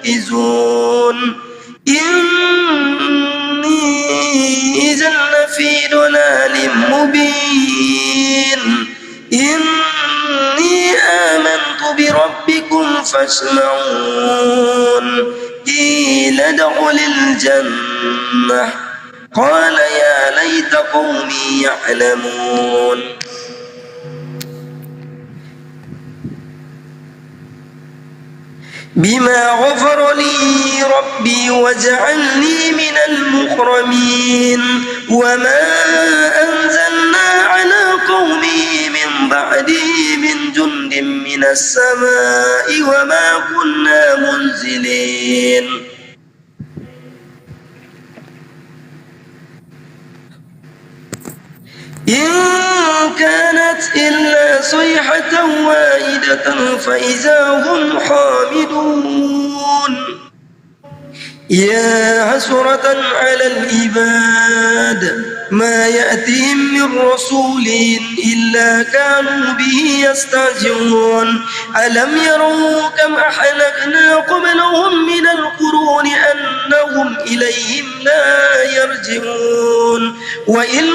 ينقذون إني إذا لفي ضلال مبين إني آمنت بربكم فاسمعون قيل ادخل الجنة قال يا ليت قومي يعلمون. بما غفر لي ربي وجعلني من المكرمين وما أنزلنا على قومه من بعده من جند من السماء وما كنا منزلين. إن كانت إلا صيحة واحدة فإذا هم حامدون يا حسرة على العباد ما يأتيهم من رسول إلا كانوا به يستهزئون ألم يروا كم أهلكنا قبلهم من القرون أنهم إليهم لا يرجعون وإن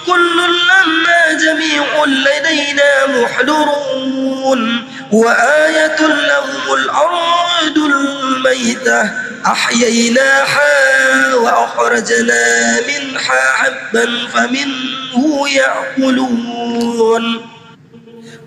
كل لما جميع لدينا محضرون وآية لهم الأرض الميتة أحييناها وأخرجنا منها حبا فمنه يأكلون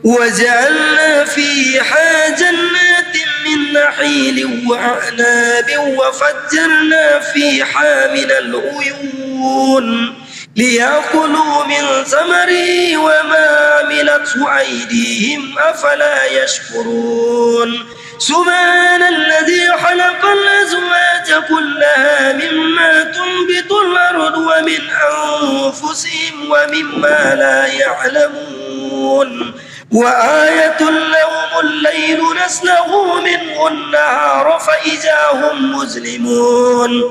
وجعلنا فيها جنات من نخيل وأعناب وفجرنا فيها من العيون ليأكلوا من ثمره وما عملته أيديهم أفلا يشكرون سبحان الذي خلق الأزواج كلها مما تنبت الأرض ومن أنفسهم ومما لا يعلمون وآية لهم الليل نسلخ منه النهار فإذا هم مظلمون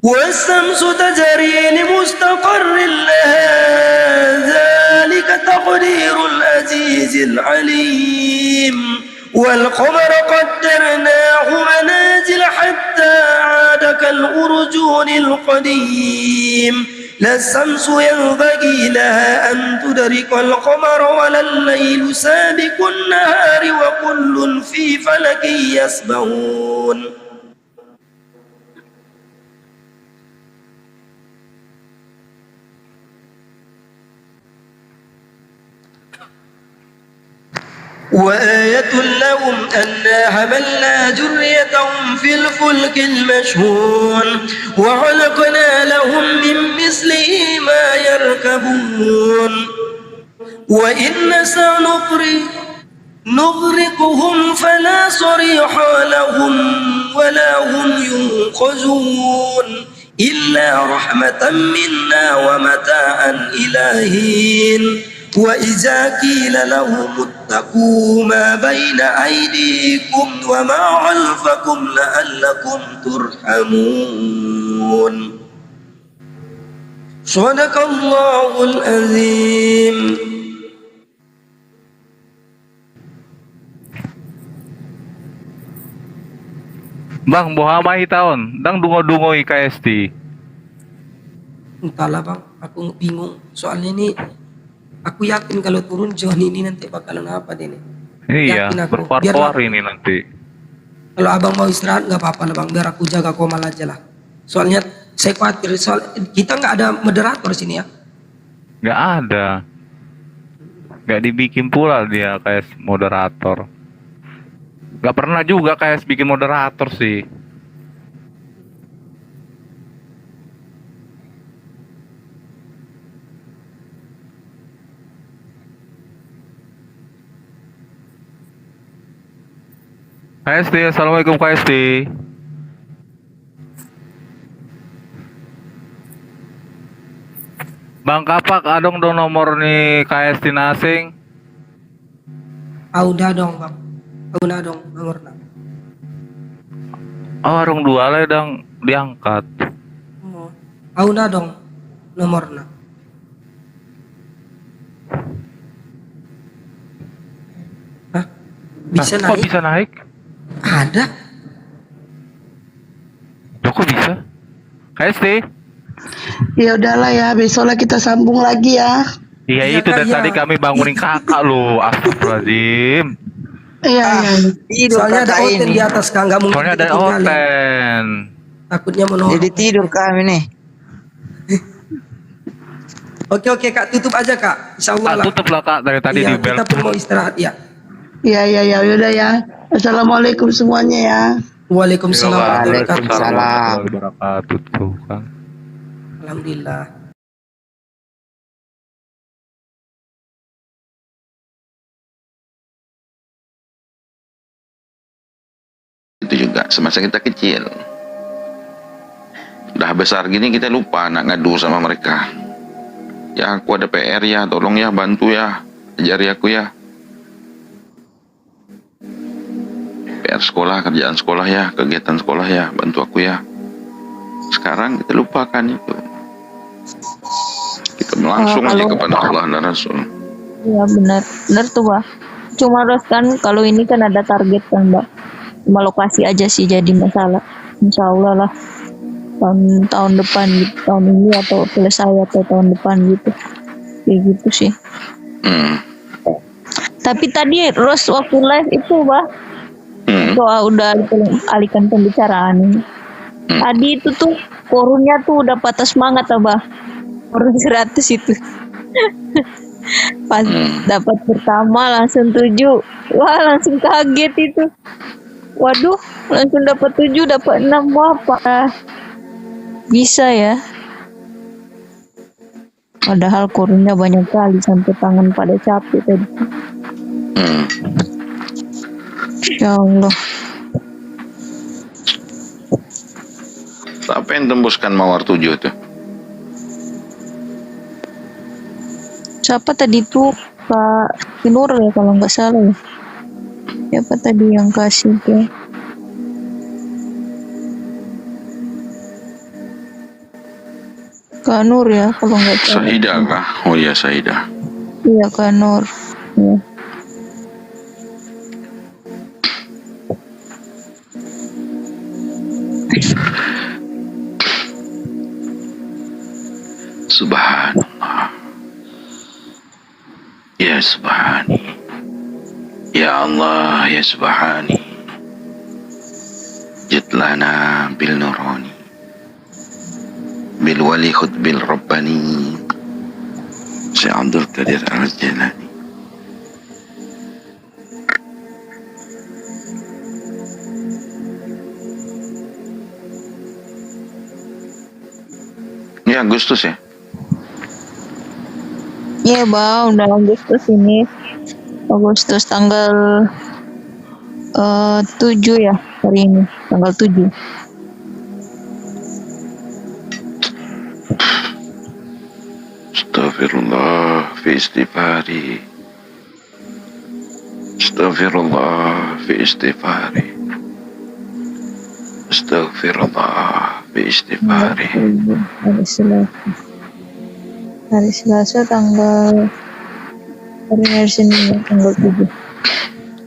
والشمس تجري لمستقر لها ذلك تقدير العزيز العليم والقمر قدرناه منازل حتى عاد كالأرجون القديم لا الشمس ينبغي لها أن تدرك القمر ولا الليل سابق النهار وكل في فلك يسبحون. وآية لهم أنا حملنا ذريتهم في الفلك المشحون وخلقنا لهم من مثله ما يركبون وإن نشأ نغرقهم فلا صريخ لهم ولا هم ينقذون إلا رحمة منا ومتاعا إلى حين وإذا قيل لهم اتقوا ما بين أيديكم وما خلفكم لعلكم ترحمون صدق الله العظيم. Bang, bohamai tahun, dang dungo-dungoi KST. Entahlah bang, aku bingung. Soalnya ini, aku yakin kalau turun Johnny ini nanti bakalan apa deh nih. Iya, Yakin aku. berkuar-kuar ini nanti. Kalau abang mau istirahat nggak apa-apa lah bang, biar aku jaga Komal aja lah. Soalnya saya khawatir, kita nggak ada moderator sini ya. Nggak ada. Nggak dibikin pula dia kayak moderator. Nggak pernah juga kayak bikin moderator sih. KST, assalamualaikum KST. Bang Kapak, adong dong nomor nih KST Nasing. Udah dong bang, udah dong nomornya. Oh, adong dua lah dong diangkat. Udah dong nomornya. Hah? Bisa Kok naik? bisa naik? Ada. Kok bisa? KST? Ya udahlah ya, besoklah kita sambung lagi ya. Iya itu dari tadi kami bangunin kakak lo, astagfirullahaladzim. Iya, iya. Soalnya ada Oten di atas kak, nggak mungkin. Soalnya ada kita tinggalin. Oten. Takutnya menolak. Jadi tidur kami nih. Oke kak, tutup aja kak. Insyaallah lah. Tutup lah kak, dari tadi Iya, di bel. kita pun mau istirahat ya. Ya udah ya. Assalamualaikum semuanya ya. Waalaikumsalam warahmatullahi wabarakatuh. Tuh kan. Alhamdulillah. Itu juga semasa kita kecil. Udah besar gini kita lupa nak ngadu sama mereka. Ya aku ada PR ya, tolong ya, bantu ya, ajari aku ya. PR sekolah, kerjaan sekolah ya, kegiatan sekolah ya, bantu aku ya. Sekarang kita lupakan itu. Kita langsung aja kepada Allah dan Rasul. Iya benar tuh Mbak. Cuma terus kan kalau ini kan ada target kan Mbak. Cuma lokasi aja sih jadi masalah. Insya Allah lah tahun depan gitu, tahun ini atau selesai atau tahun depan gitu. Kayak gitu sih. Tapi tadi Ros waktu live itu Mbak, doa udah alihkan pembicaraan. Tadi itu tuh korunnya tuh udah patah semangat Mbak. Korun 100 itu. Pas dapat pertama langsung 7. Wah, langsung kaget itu. Waduh, langsung dapat 7, dapat 6. Wah, Pak. Bisa ya. Padahal korunnya banyak kali sampai tangan pada capek tadi. Ya Allah. Siapa yang tembuskan mawar 7 tuh? Siapa tadi tuh Pak Kinur ya kalau nggak salah ya. Siapa tadi yang kasih tuh? Kak Nur ya kalau nggak salah. Saidah kah? Oh iya Saidah. Iya Kak Nur. Ya. Subhanallah. Ya Subhani. Ya Allah ya Subhani. Jitlana bil nurani. Bil wali khud bil rabbani. Syekh Abdul Qadir Al-Jilani. Agustus ya? Iya bang, udah Agustus ini. Agustus tanggal 7 ya hari ini, tanggal 7. Astagfirullah fi istighfari. Astagfirullah fi istighfari. Astagfirullah fi istighfari. Hari Selasa tanggal hari Senin tanggal 7.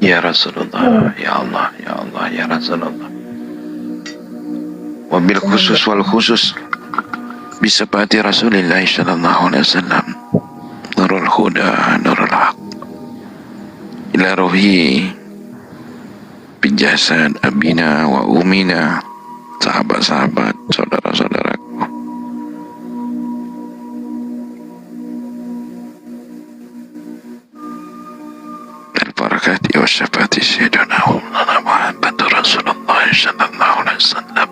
Ya Rasulullah, ya Allah, ya Allah, ya Rasulullah. Wabil khusus wal khusus bisafati Rasulillah sallallahu alaihi wasallam. Nurul huda, nurul haq. Ila rohi pinjasan abina wa umina, sahabat-sahabat, saudara-saudaraku. Dan barakati wa syafati sayyidina Muhammad Rasulullah sallallahu alaihi wasallam.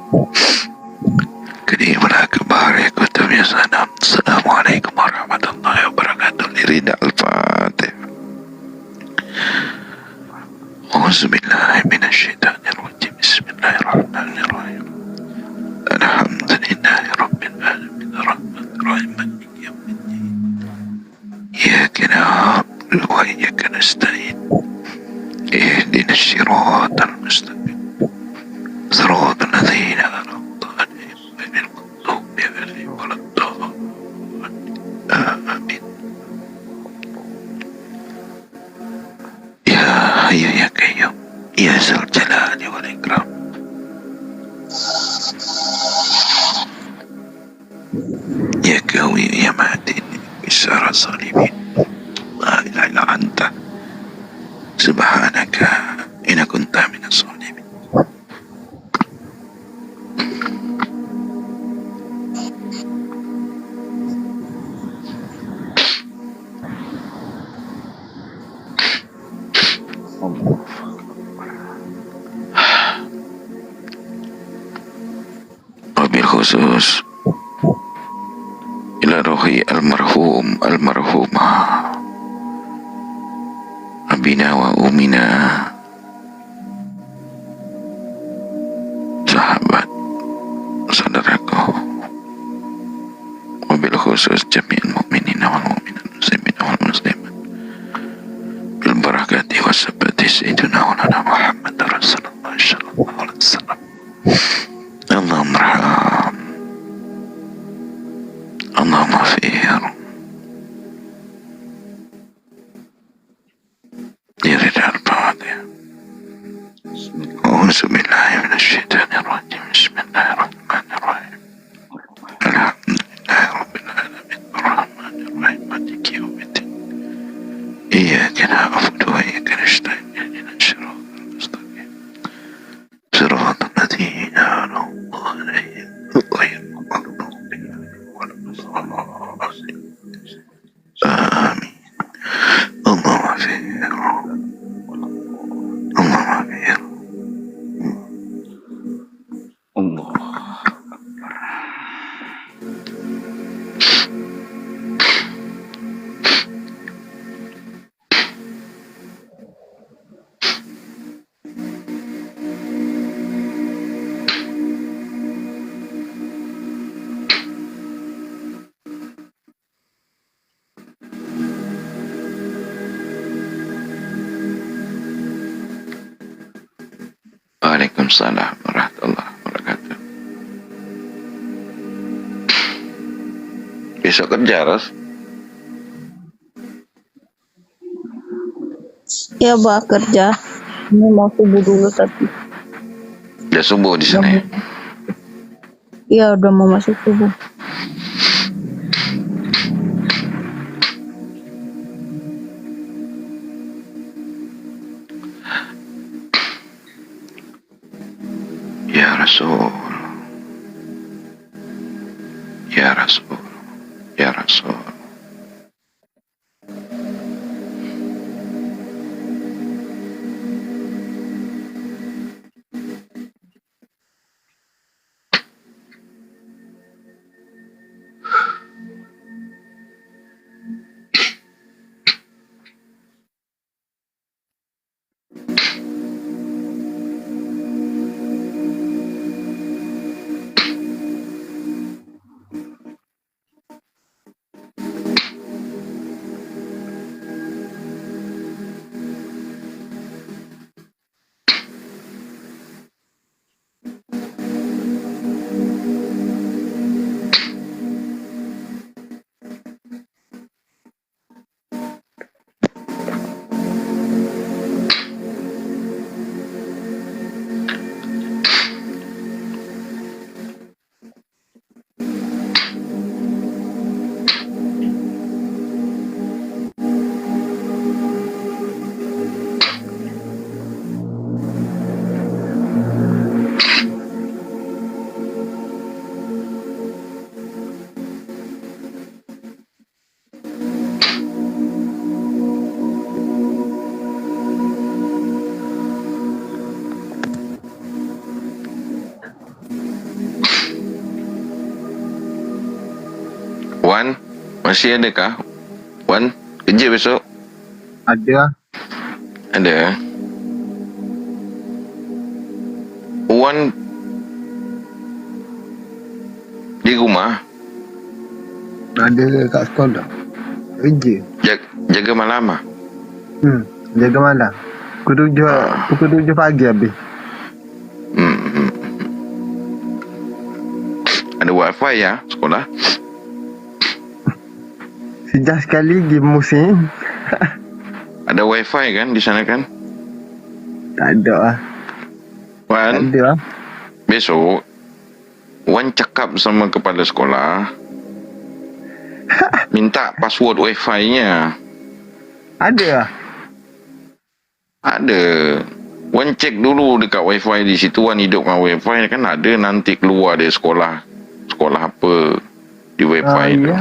Karimul akbar ya kutub ya salam. Assalamualaikum warahmatullahi wabarakatuh. Lirida al-Fatih. Auzubillahi minasyaitonir rajim. Bismillahirrahmanirrahim. Alhamdulillahi rabbil alamin. Arrahmanir rahim. Maliki yaumiddin. Iyyaka na'budu wa iyyaka nasta'in. Ihdinas siratal mustaqim. Siratal ladzina an'amta 'alaihim ghairil maghdubi 'alaihim waladdallin. Amin. Ya Hayyu ya Qayyum, ya Dzal Jalali wal Ikram. Ya Qawi ya Matin, Isara Salimin. La ilaha illa anta. Subhanaka inna kunta minas zalimin. Wabil khusus ila rohi almarhum almarhumah abina wa umina, sahabat saudaraku. Wabil khusus jami'al mu'minin wal mu'minat, muslimin wal muslimat, bil barakati wa sabati sayyidina Muhammad Rasulullah sallallahu alaihi wasallam. Allahumma arham, Allahumma fir. Lirida al-Fatih. A'udzu billahi minasyaitonir rajim. Bismillahirrahmanirrahim. Alhamdulillahi rabbil alamin. Arrahmanir rahim. Maliki yaumiddin. Iyyaka na'budu wa iyyaka nasta'in. Ihdinas siratal mustaqim. Siratal ladzina an'amta 'alaihim ghairil maghdubi 'alaihim waladdallin. Amin. Allahumma fir. Allahumma fir. Allah. Waalaikumsalam warahmatullahi wabarakatuh. Besok kerja, Ros? Ya bah kerja. Ini mau subuh dulu tapi. Udah subuh di sana ya? Iya udah mau masuk subuh. Ya Rasul, ya Rasul, ya Rasul. Masih ada kah? Wan, kerja besok? Ada. Ada. Wan di rumah? Ada kat sekolah. Kerja. Jaga malam ah? Jaga malam. Pukul 7 pagi habis. Ada wifi ya sekolah? Sejak sekali game musim. Ada wifi kan di sana kan? Tak ada lah. Wan, tak ada lah. Besok Wan cakap sama kepala sekolah minta password wifi-nya. Ada lah. Ada. Wan cek dulu dekat wifi di situ. Wan hidup dengan wifi kan ada nanti keluar dari sekolah. Sekolah apa di wifi tu.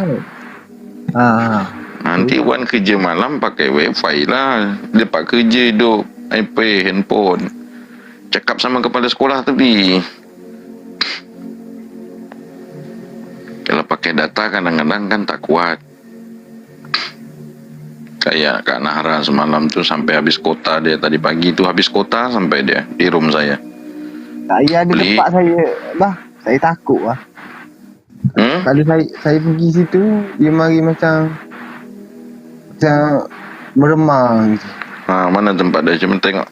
Nanti Wan kerja malam pakai wifi lah. Lepas kerja hidup iPad, handphone. Cakap sama kepala sekolah tadi. Kalau pakai data kadang-kadang kan tak kuat. Kayak Kak Nahra semalam tu sampai habis kota dia tadi pagi tu. Habis kota sampai dia di room saya. Saya ada tempat saya. Saya takut lah. Kalau saya pergi situ, dia mari macam meremang gitu. Mana tempat dia? Cuma tengok.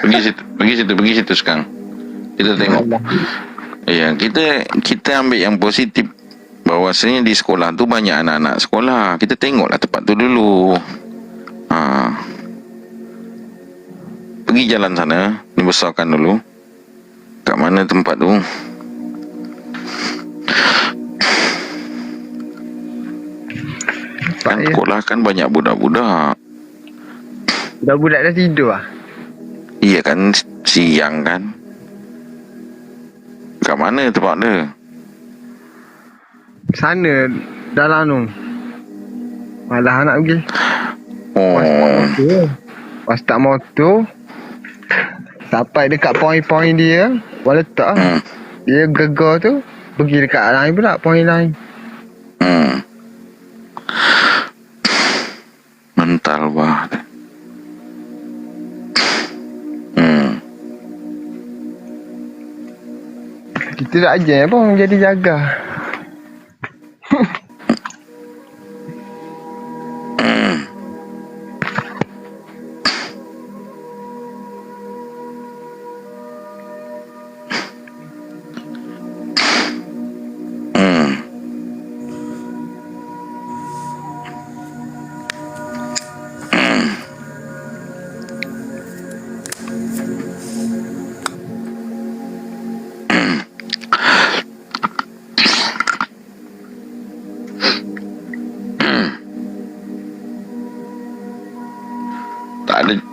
Pergi situ sekarang. Kita tengok. Ya, kita ambil yang positif. Bahawasanya di sekolah tu banyak anak-anak sekolah. Kita tengoklah tempat tu dulu. Pergi jalan sana, dibesarkan dulu. Kat mana tempat tu? Kan sekolah kan banyak budak-budak. Budak-budak dah tidur lah. Iya kan, siang kan. Kat mana tempat dia? Sana, dalam tu. Malah nak pergi. Pas tak motor. Sampai dekat poin-poin dia. Wala letak lah. Dia gegar tu. Pergi dekat lain pula, poin lain. Mental bah. Kita tak ajar pun jadi jaga.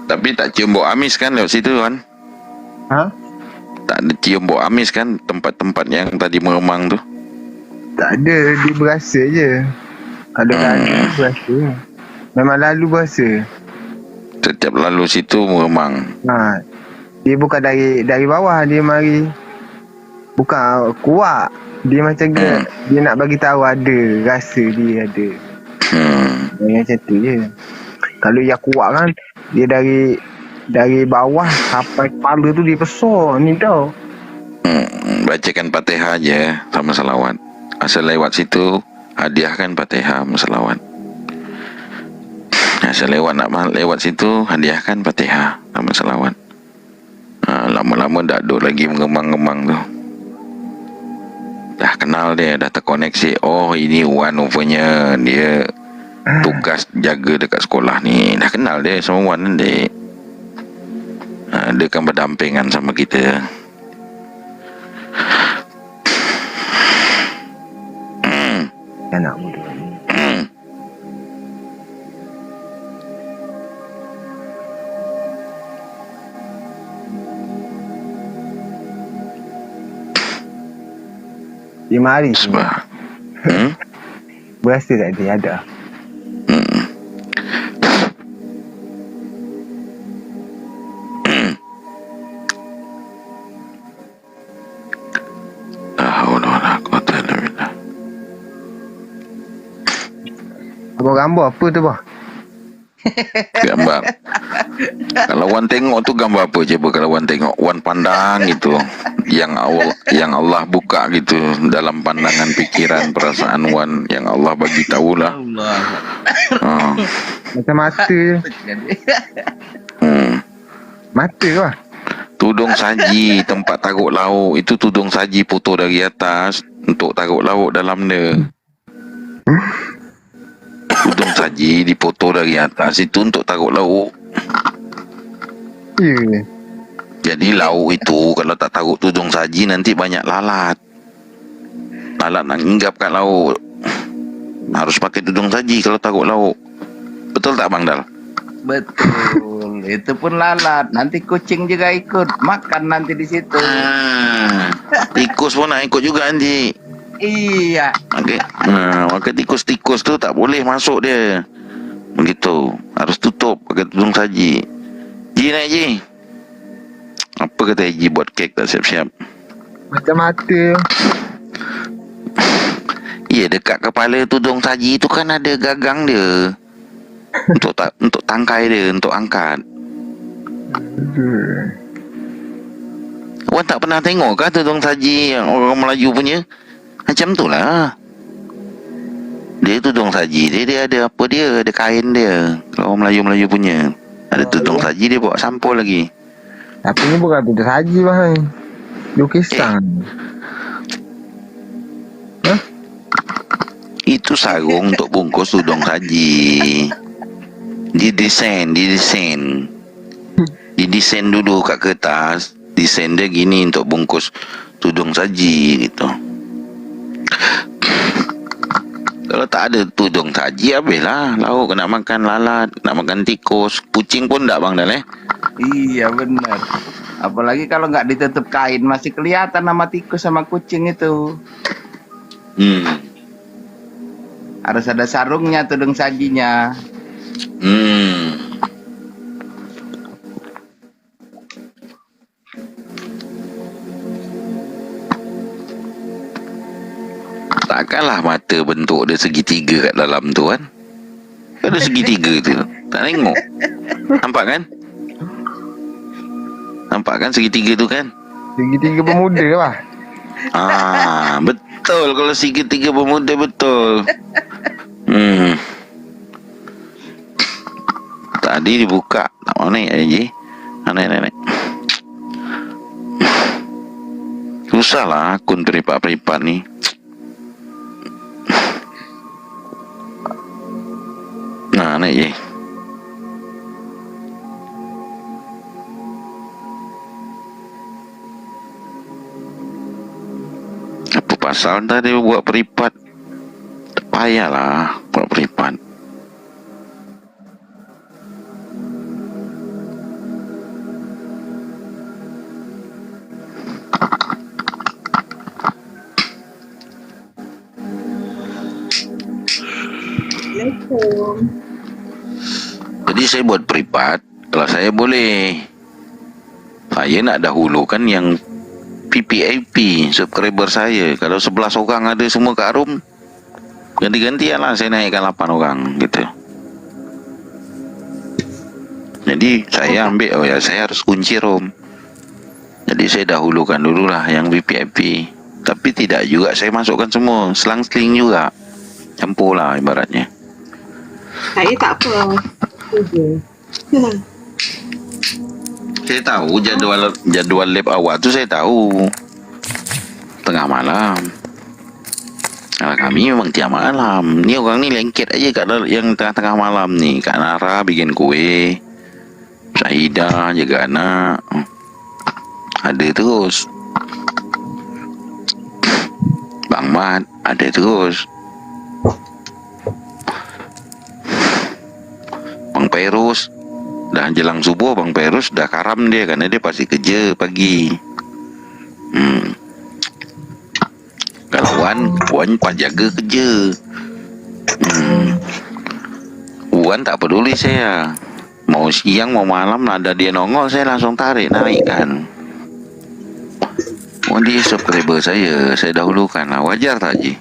Tapi tak cium bau amis kan lewat situ kan? Tak ada cium bau amis kan tempat-tempat yang tadi meremang tu? Tak ada, dia berasa je. Kadang-kadang berasa. Memang lalu berasa. Setiap lalu situ meremang. Dia bukan dari bawah, dia mari. Bukan kuat. Dia macam dia nak bagi tahu ada, rasa dia ada. Macam tu je. Kalau yang kuat kan, dia dari bawah sampai kepala tu dia besar ni tau. Bacakan Fatihah je sama salawat. Asal lewat situ hadiahkan Fatihah sama salawat. Asal lewat situ hadiahkan Fatihah sama salawat. Lama-lama dah duduk lagi mengemang-gemang tu. Dah kenal dia, dah terkoneksi. Oh ini Wan rupanya dia tugas jaga dekat sekolah ni. Dah kenal dia sama Wan nanti. Dia kan berdampingan sama kita. Anak muda. Dia mari semua. Berasa tak dia ada? Gambar apa tu bah? Gambar. Kalau Wan tengok tu gambar apa coba kalau Wan tengok, Wan pandang gitu. Yang Allah buka gitu dalam pandangan pikiran perasaan Wan yang Allah bagi tahulah. Macam mata je. Mata lah. Tudung saji tempat taruh lauk itu tudung saji foto dari atas untuk taruh lauk dalam dia. Tudung saji dipoto dari atas itu untuk taruh lauk. Jadi lauk itu kalau tak taruh tudung saji nanti banyak lalat. Lalat nak hinggap kat lauk. Harus pakai tudung saji kalau taruh lauk. Betul tak Bang Dal? Betul. Itu pun lalat. Nanti kucing juga ikut makan nanti di situ. Tikus pun nak ikut juga nanti. Iya. Okey. Maka tikus-tikus tu tak boleh masuk dia. Begitu. Harus tutup pakai tudung saji. Ji naik Ji. Apa kata Ji buat kek tak siap-siap? Macam mata. Ya, dekat kepala tudung saji tu kan ada gagang dia. Untuk tangkai dia, untuk angkat. Wan tak pernah tengok kah tudung saji yang orang Melayu punya? Macam tu lah. Dia tudung saji dia ada apa dia, ada kain dia. Kalau orang Melayu punya ada tudung saji dia bawa sampul lagi. Tapi ni bukan tudung saji bah. Lukisan. Itu sarung untuk bungkus tudung saji. Didesain dulu kat kertas. Desain dia gini untuk bungkus tudung saji gitu. Kalau tak ada tudung saji, habislah lauk nak makan lalat, nak makan tikus, kucing pun tak Bang Dal Iya benar. Apalagi kalau nggak ditutup kain masih kelihatan nama tikus sama kucing itu. Harus ada sarungnya tudung sajinya. Takkanlah mata bentuk dia segitiga kat dalam tu kan. Ada segitiga tu. Tak tengok. Nampak kan? Nampak kan segitiga tu kan? Segitiga bermuda lah. Betul kalau segitiga bermuda betul. Tadi dibuka. Tak mau naik aja. Naik. Susah lah akun peripat-peripat ni. Nah, naik je. Apa pasal tadi buat peripat? Tak payahlah buat peripat. Jadi saya buat peripat. Kalau saya boleh, saya nak dahulukan yang PPIP subscriber saya. Kalau 11 orang ada semua kat room, ganti-gantian lah saya naikkan 8 orang gitu. Jadi saya ambil, saya harus kunci room. Jadi saya dahulukan dululah yang PPIP. Tapi tidak juga saya masukkan semua, selang-seling juga. Campur lah ibaratnya. Saya tak apa. Saya tahu jadual lab awak tu saya tahu. Tengah malam. Kalau kami memang tiap malam. Ni orang ni lengket aja kat yang tengah-tengah malam ni. Kak Nara bikin kuih. Saidah jaga anak. Ada terus. Bang Mat ada terus. Bang Perus dah jelang subuh, Bang Perus dah karam dia karena dia pasti kerja pagi. Kalau Wan pas jaga kerja. Wan tak peduli saya. Mau siang mau malam ada dia nongol saya langsung tarik naikkan. Wan dia subscriber saya dahulukan lah. Wajar tak Ji?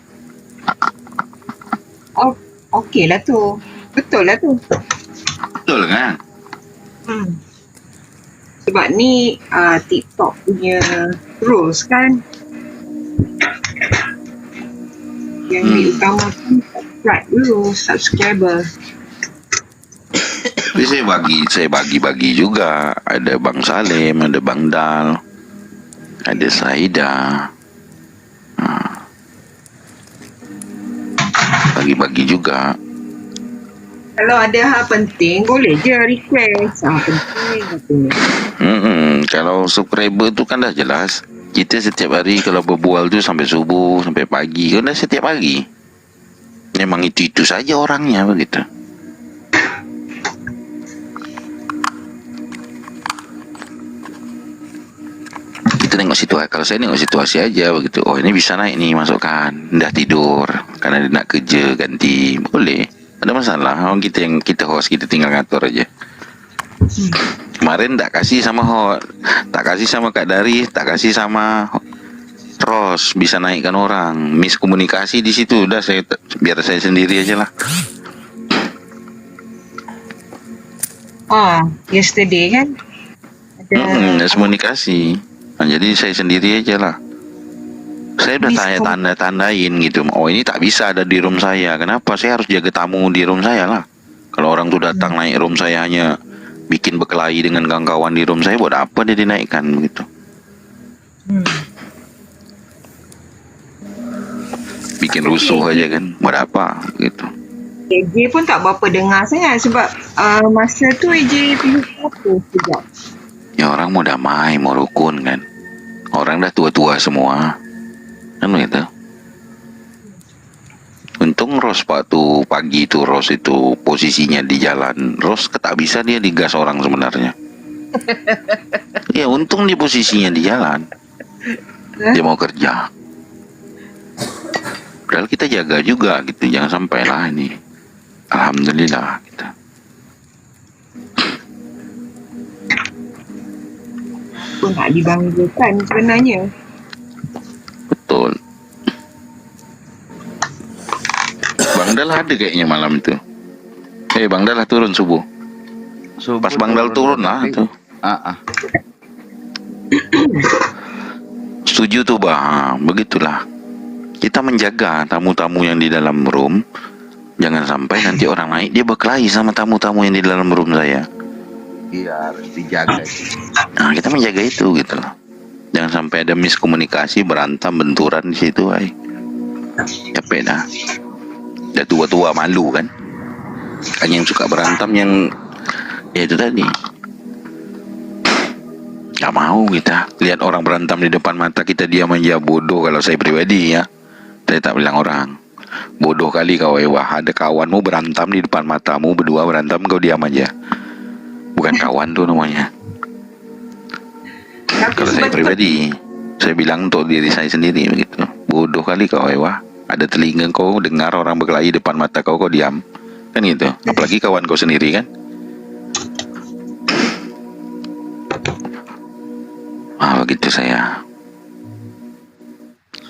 Okey lah tu. Betul lah tu. Betul kan? Sebab ni TikTok punya rules kan. Yang diutamakan subscribe dulu, subscriber. Tapi saya bagi juga. Ada Bang Salim, ada Bang Dal, ada Saida. Bagi-bagi juga. Kalau ada hal penting, boleh je request. Penting katanya. Kalau subscriber tu kan dah jelas. Kita setiap hari kalau berbual tu sampai subuh, sampai pagi. Kan dah setiap hari. Memang itu saja orangnya begitu. Kita tengok situasi. Kalau saya tengok situasi aja begitu. Oh ini bisa naik nih, masukkan. Dah tidur karena dia nak kerja ganti. Boleh. Ada masalah. Orang kita host, kita tinggal ngatur aja. Kemarin tak kasih sama hot, tak kasih sama Kak Dari, tak kasih sama Ros, bisa naikkan orang. Miskomunikasi di situ. Udah biar saya sendiri aja lah. Yesterday kan ada komunikasi. Jadi saya sendiri aja lah. Saya udah tanda-tandain gitu. Oh ini tak bisa ada di room saya. Kenapa? Saya harus jaga tamu di room saya lah. Kalau orang tuh datang naik room saya hanya bikin berkelahi dengan kawan-kawan di room saya, buat apa dia dinaikkan begitu? Bikin rusuh aja kan, buat apa gitu? AJ pun tak berapa dengar sangat sebab masa tu AJ pilih apa sekejap. Ya orang mau damai, mau rukun kan. Orang dah tua-tua semua. Kan begitu. Untung Ros waktu pagi itu Ros itu posisinya di jalan. Ros tak bisa dia digas orang sebenarnya. Ya untung dia posisinya di jalan. Dia mau kerja. Padahal kita jaga juga gitu. Jangan sampai lah ini. Alhamdulillah kita. Pun tak dibanggakan sebenarnya. Betul. Bang Dal ada kayaknya malam itu. Bang Dal lah turun subuh. Pas Bang Dal turun lah itu. Setuju tuh Bang. Begitulah. Kita menjaga tamu-tamu yang di dalam room. Jangan sampai nanti orang naik dia berkelahi sama tamu-tamu yang di dalam room saya. Iya harus dijaga. Nah kita menjaga itu gitu loh. Jangan sampai ada miskomunikasi, berantem, benturan di situ. Capek dah. Udah tua-tua malu kan. Hanya yang suka berantem yang ya itu tadi. Gak mau kita lihat orang berantem di depan mata kita diam aja. Bodoh kalau saya pribadi ya. Saya tak bilang orang. Bodoh kali kau Wah ada kawanmu berantem di depan matamu, berdua berantem kau diam aja. Bukan kawan tuh namanya. Kalau saya pribadi, saya bilang untuk diri saya sendiri begitu. Bodoh kali kau ada telinga kau dengar orang berkelahi depan mata kau diam. Kan gitu. Apalagi kawan kau sendiri kan. Begitu saya.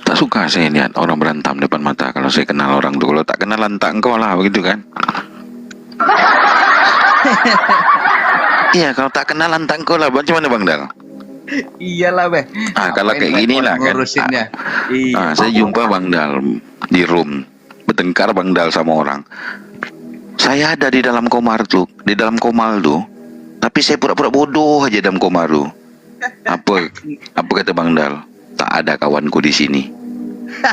Tak suka saya lihat orang berantem depan mata. Kalau saya kenal orang tuh. Kalau tak kenal lantak engkau lah begitu kan. Iya kalau tak kenal lantak engkau lah. Macam mana Bang Dal? Iyalah beh. Kalau kayak gini lah kan. Saya jumpa Bang Dal di room. Bertengkar Bang Dal sama orang. Saya ada di dalam komar tuh. Di dalam komal tuh. Tapi saya pura-pura bodoh aja dalam komar tuh. Apa kata Bang Dal? Tak ada kawanku di sini.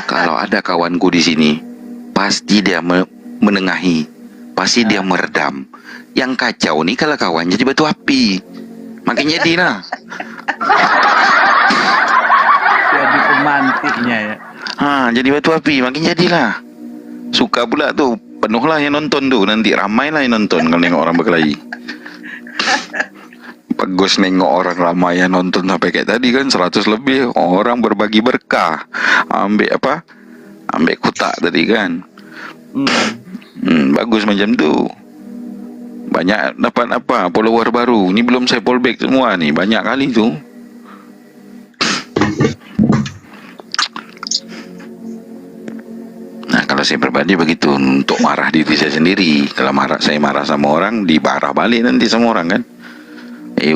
Kalau ada kawanku di sini, pasti dia menengahi, pasti dia meredam. Yang kacau nih kalau kawan jadi batu api. Makin jadilah. Jadi pemantiknya ya. Jadi batu api, makin jadilah. Suka pula tuh, penuhlah yang nonton tuh. Nanti ramai lah yang nonton kalau nengok orang berkelahi. Bagus nengok orang ramai yang nonton sampai kayak tadi kan 100 lebih orang berbagi berkah. Ambil apa? Ambil kotak tadi kan. Bagus macam tu. Banyak dapat apa? Follower baru. Ni belum saya fallback semua ni. Banyak kali tu. Nah kalau saya pribadi begitu, untuk marah diri saya sendiri. Kalau saya marah sama orang, dibarah balik nanti sama orang kan.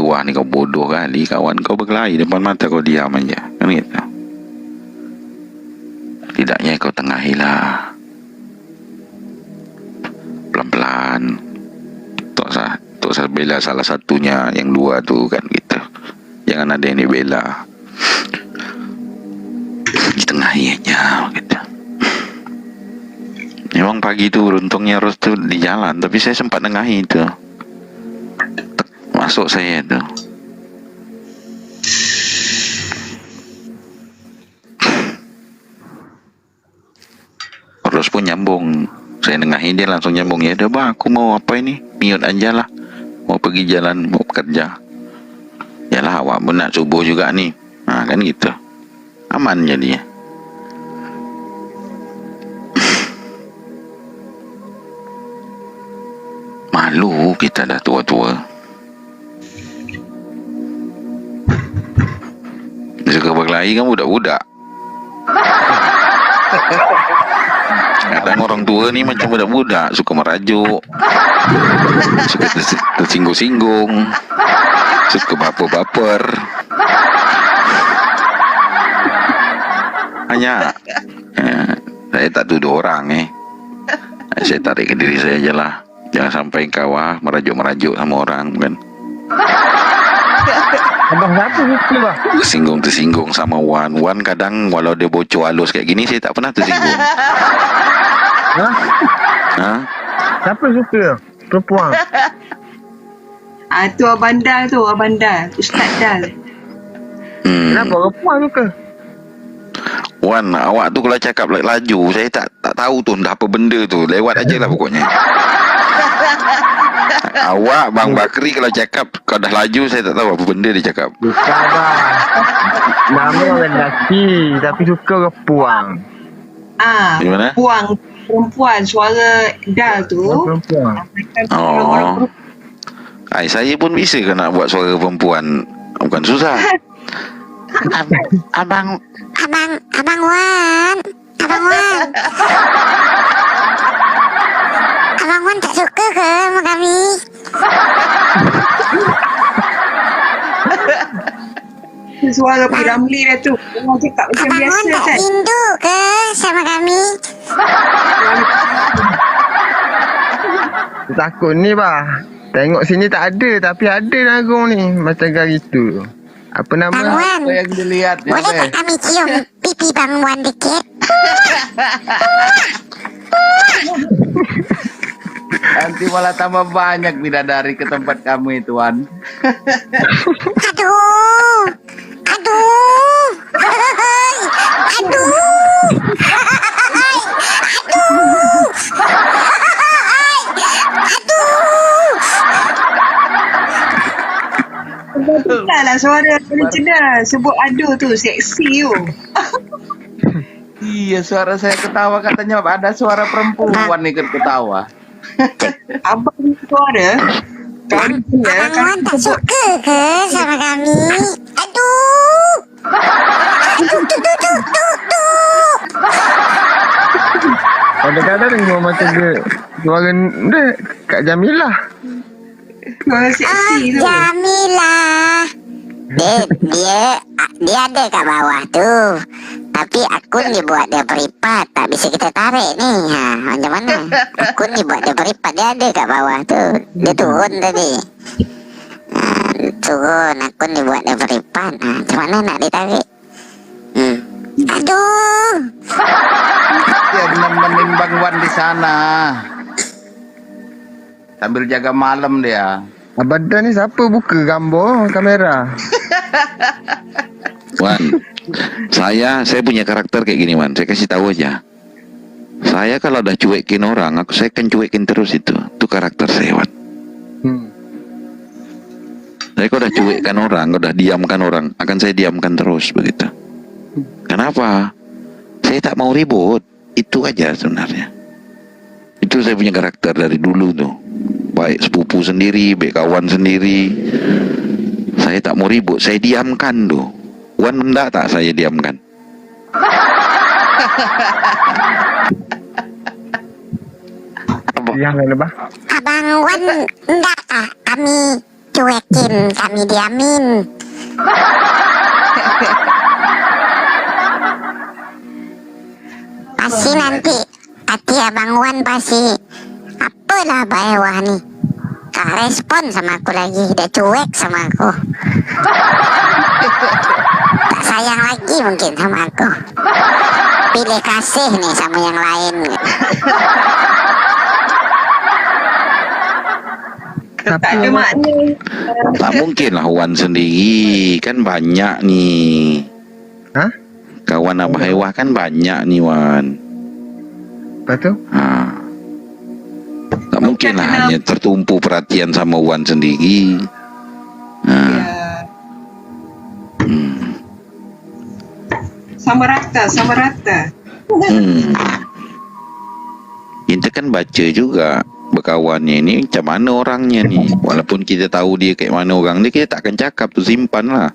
Wah ni kau bodoh kali, kawan kau berkelahi depan mata kau diam aja, kan gitu. Tidaknya kau tengahilah, pelan-pelan. Tak usah bela salah satunya, yang dua tu kan gitu. Jangan ada yang dibela, ditengahi aja gitu. Memang pagi tu beruntungnya Ros tu di jalan, tapi saya sempat nengahi itu. Masuk saya tu. Ros pun nyambung. Saya nengahi, dia langsung nyambung. Ya udah bang, aku mau apa ini? Miut aja lah. Mau pergi jalan, mau kerja. Yalah awak pun nak subuh juga nih. Nah kan gitu. Aman jadinya. Malu kita dah tua-tua. Suka berkelahi kan budak-budak. Kadang orang tua ni macam budak-budak, suka merajuk, suka tersinggung-singgung, suka baper-baper. Hanya saya tak tuduh orang saya tarik ke diri saya aja lah. Jangan sampai kawah merajuk-merajuk sama orang kan. Abang siapa gitu bang? Tersinggung sama Wan kadang walau dia bocor halus kayak gini, saya tak pernah tersinggung. Hah? Siapa suka perempuan? Tu Abang Dal tu, Abang Dal, Ustaz Dal. Kenapa perempuan suka? Wan, awak tu kalau cakap laju, saya tak tahu tu dah apa benda tu. Lewat aja lah pokoknya. Awak Bang Bakri kalau cakap kau dah laju, saya tak tahu apa benda dia cakap. Bukan bang. Nama orang lelaki tapi suka perempuan. Gimana? Perempuan, suara Dal tu. Perempuan. Oh. Saya pun bisa kan nak buat suara perempuan. Bukan susah. Abang Wan. Abang Wan. Abang Wan tak suka ke sama kami? Suara Pak Ramli dah tu. Orang cakap macam Abang biasa Wan tak kan. rindu ke sama kami? Takut ni bah. Tengok sini tak ada, tapi ada Nagong ni macam gari tu. Apa nama? Bang Wan, apa yang dilihat ni? boleh tak kami cium pipi Bang Wan dikit? Nanti malah tambah banyak bidadari ke tempat kamu itu, Wan. Aduh. Tak lah suara cerdas. Sebut aduh tu seksi tu. Iya, suara saya ketawa katanya ada suara perempuan ikut ketawa. Abang suara. Abang Wan tak suka ke sama kami? Aduh. Kadang-kadang dia macam suara dia Kak Jamilah. Suara seksi tu. Jamilah. Dia ada kat bawah tu. Tapi akun dibuat dia beripat, tak bisa kita tarik ni. Macam mana? Akun dibuat dia beripat, dia ada kat bawah tu. Dia turun tadi. Turun, akun dibuat dia beripat. Macam mana nak ditarik? Aduh. Dia nemenin Bang Wan di sana. Sambil jaga malam dia. Abadan ni siapa buka gambar kamera? Wan, saya punya karakter kayak gini Wan. Saya kasih tahu aja. Saya kalau udah cuekin orang, saya akan cuekin terus itu. Itu karakter saya Wan. Saya kalau udah cuekkan orang, udah diamkan orang, akan saya diamkan terus begitu. Kenapa? Saya tak mau ribut. Itu aja sebenarnya. Itu saya punya karakter dari dulu tuh. Baik sepupu sendiri, baik kawan sendiri. Saya tak mau ribut, saya diamkan tuh. Wan mendak tak saya diamkan. Yang lebah. Abang Wan enggak kah kami cuekin, kami diamin. Pasti nanti hati Abang Wan pasti apalah Wah nih gak respon sama aku lagi, udah cuek sama aku. Tak sayang lagi mungkin sama aku. Pilih kasih nih sama yang lain. Tak ada makna. Tak mungkin lah Wan sendiri, kan banyak nih. Hah? Kawan Abah Ewah kan banyak nih Wan. Apa tu? Tak mungkin lah hanya tertumpu perhatian sama Wan sendiri. Sama rata, sama rata. Kita kan baca juga berkawannya ini macam mana orangnya nih. Walaupun kita tahu dia kayak mana orang dia, kita takkan cakap tu, simpan lah.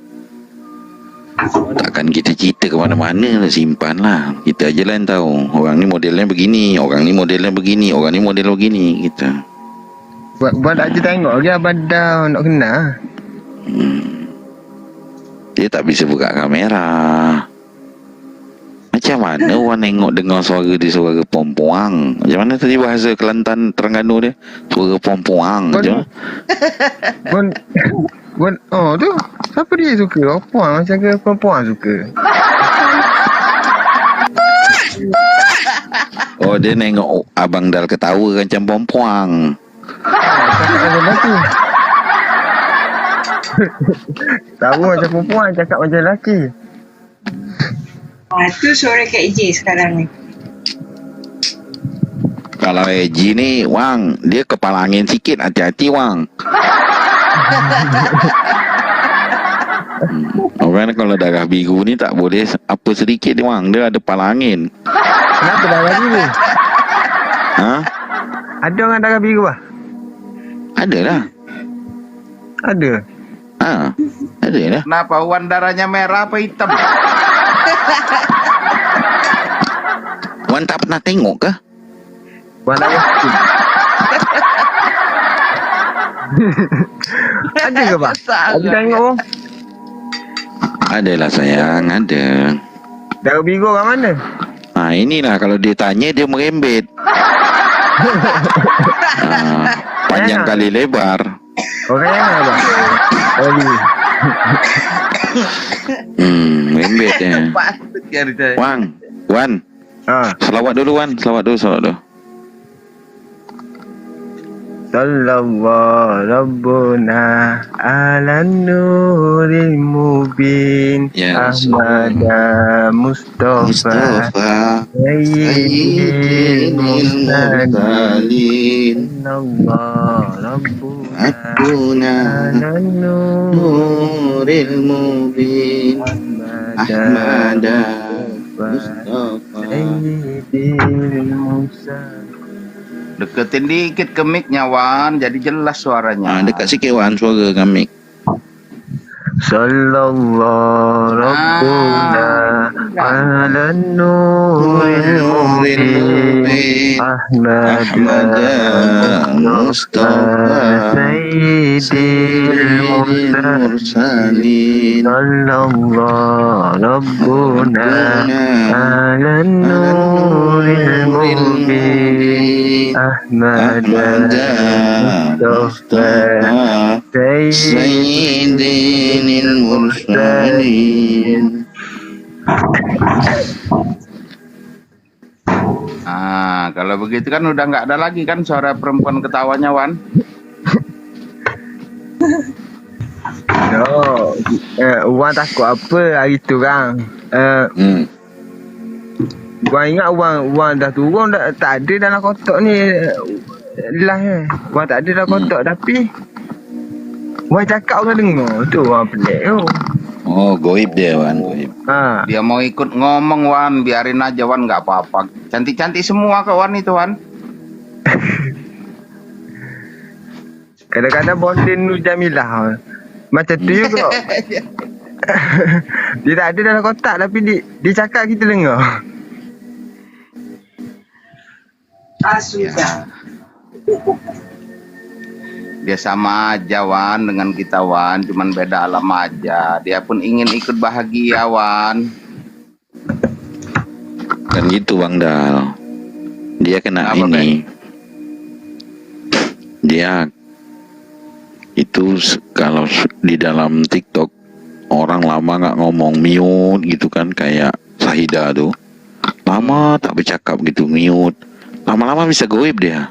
Takkan kita cerita ke mana-mana lah, simpan lah. Kita aja lah yang tahu orang ni modelnya begini, orang ni modelnya begini, orang ni model begini. Kita Buat aja tengok dia badan nak kenal. dia tak bisa buka kamera. Macam mana Wan tengok dengar suara dia, suara perempuan? Macam mana tadi bahasa Kelantan Terengganu dia? Suara perempuan macam Oh tu, siapa dia suka? Perempuan macam ke perempuan suka? Oh, dia nengok Abang Dal ketawa macam perempuan. Cakap macam lelaki. Tahu macam perempuan, cakap macam lelaki. Tu suara Kak J sekarang ni. Kalau Eji ni Wang, dia kepala angin sikit, hati-hati Wang. Orang kalau darah biru ni tak boleh apa sedikit dia Wang, dia ada kepala angin. Kenapa darah biru? Ha? Ada orang darah biru ah? Ada lah. Ada. Ada lah. Kenapa Wan darahnya merah apa hitam? Wan tak pernah tengok ke? Wan tak yakin. Ada ke Bang? Ada tengok Bang? Ada lah sayang, ada. Darah biru orang mana? Inilah kalau dia tanya dia merembet. Panjang kali lebar. Orang yang mana Bang? Oh biru. Merembet dia. Wan. Selawat dulu Wan, selawat dulu. Sallallahu Rabbuna ala nuril mubin Ahmada Mustafa Sayyidil Mursalin Sallallahu Rabbuna ala nuril mubin Ahmada Mustafa Sayyidil Mursalin. Deketin dikit ke mic-nya Wan, jadi jelas suaranya. Dekat sikit Wan suara ke mic. Sallallahu Rabbuna ala nuril mubin Ahmada Mustafa Sayyidil Mursalin Sallallahu Rabbuna ala nuril mubin Ahmada Mustafa Sayyidil Mursalin. Kalau begitu kan udah nggak ada lagi kan suara perempuan ketawanya Wan. Wan takut apa hari tu kan? Wan ingat Wan dah turun, tak ada dalam kotak ni. Wan tak ada dalam kotak tapi Wan cakap orang dengar. Tu Wan pelik tu. Oh, goib dia Wan, goib. Dia mau ikut ngomong Wan, biarin aja Wan, nggak apa-apa. Cantik-cantik semua ke Wan itu Wan. Kadang-kadang bondin Nur Jamilah macam tu juga. Dia tak ada dalam kotak tapi dia cakap kita dengar. Sudah. Dia sama aja Wan dengan kita Wan, cuman beda alam aja. Dia pun ingin ikut bahagia Wan. Kan gitu Bang Dal. Dia kena Apa, ini. Dia itu kalau di dalam TikTok orang lama nggak ngomong, mute gitu kan, kayak Sahida tuh. Lama tak bercakap gitu, mute. Lama-lama bisa goib dia.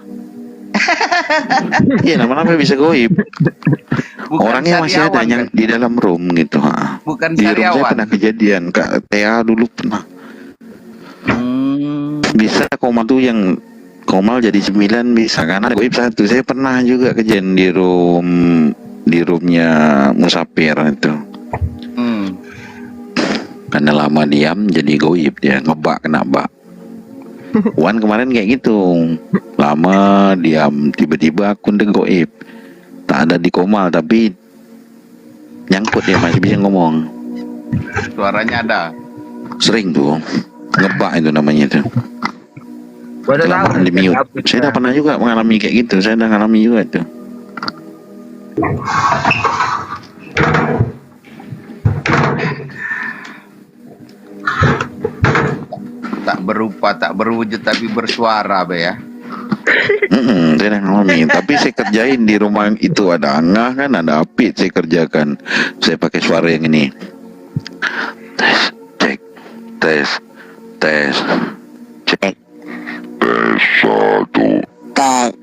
Iya, lama-lama bisa goib. Orangnya masih ada yang di dalam room gitu. Ha. Bukan Di room saya Sariawan. pernah kejadian, Kak Tea dulu pernah. Bisa Komal tuh yang Komal jadi 9 bisa kan, ada goib 1. Saya pernah juga kejadian di roomnya Musafir itu. Karena lama diam jadi goib, dia ngebak, kena bak. Wan kemarin kayak gitu, lama diam tiba-tiba akun dia goib, tak ada di Komal tapi nyangkut, dia masih bisa ngomong. Suaranya ada. Sering tuh ngebak itu namanya tuh. Kelamaan di mute. Saya udah pernah juga mengalami kayak gitu. Saya udah mengalami juga tuh. Tak berupa, tak berwujud tapi bersuara be ya. Saya udah mengalami. Tapi saya kerjain di rumah itu ada Angah kan, ada Apit, saya kerjakan. Saya pakai suara yang ini. Tes, cek, tes, tes, cek. Tes 1. Tes.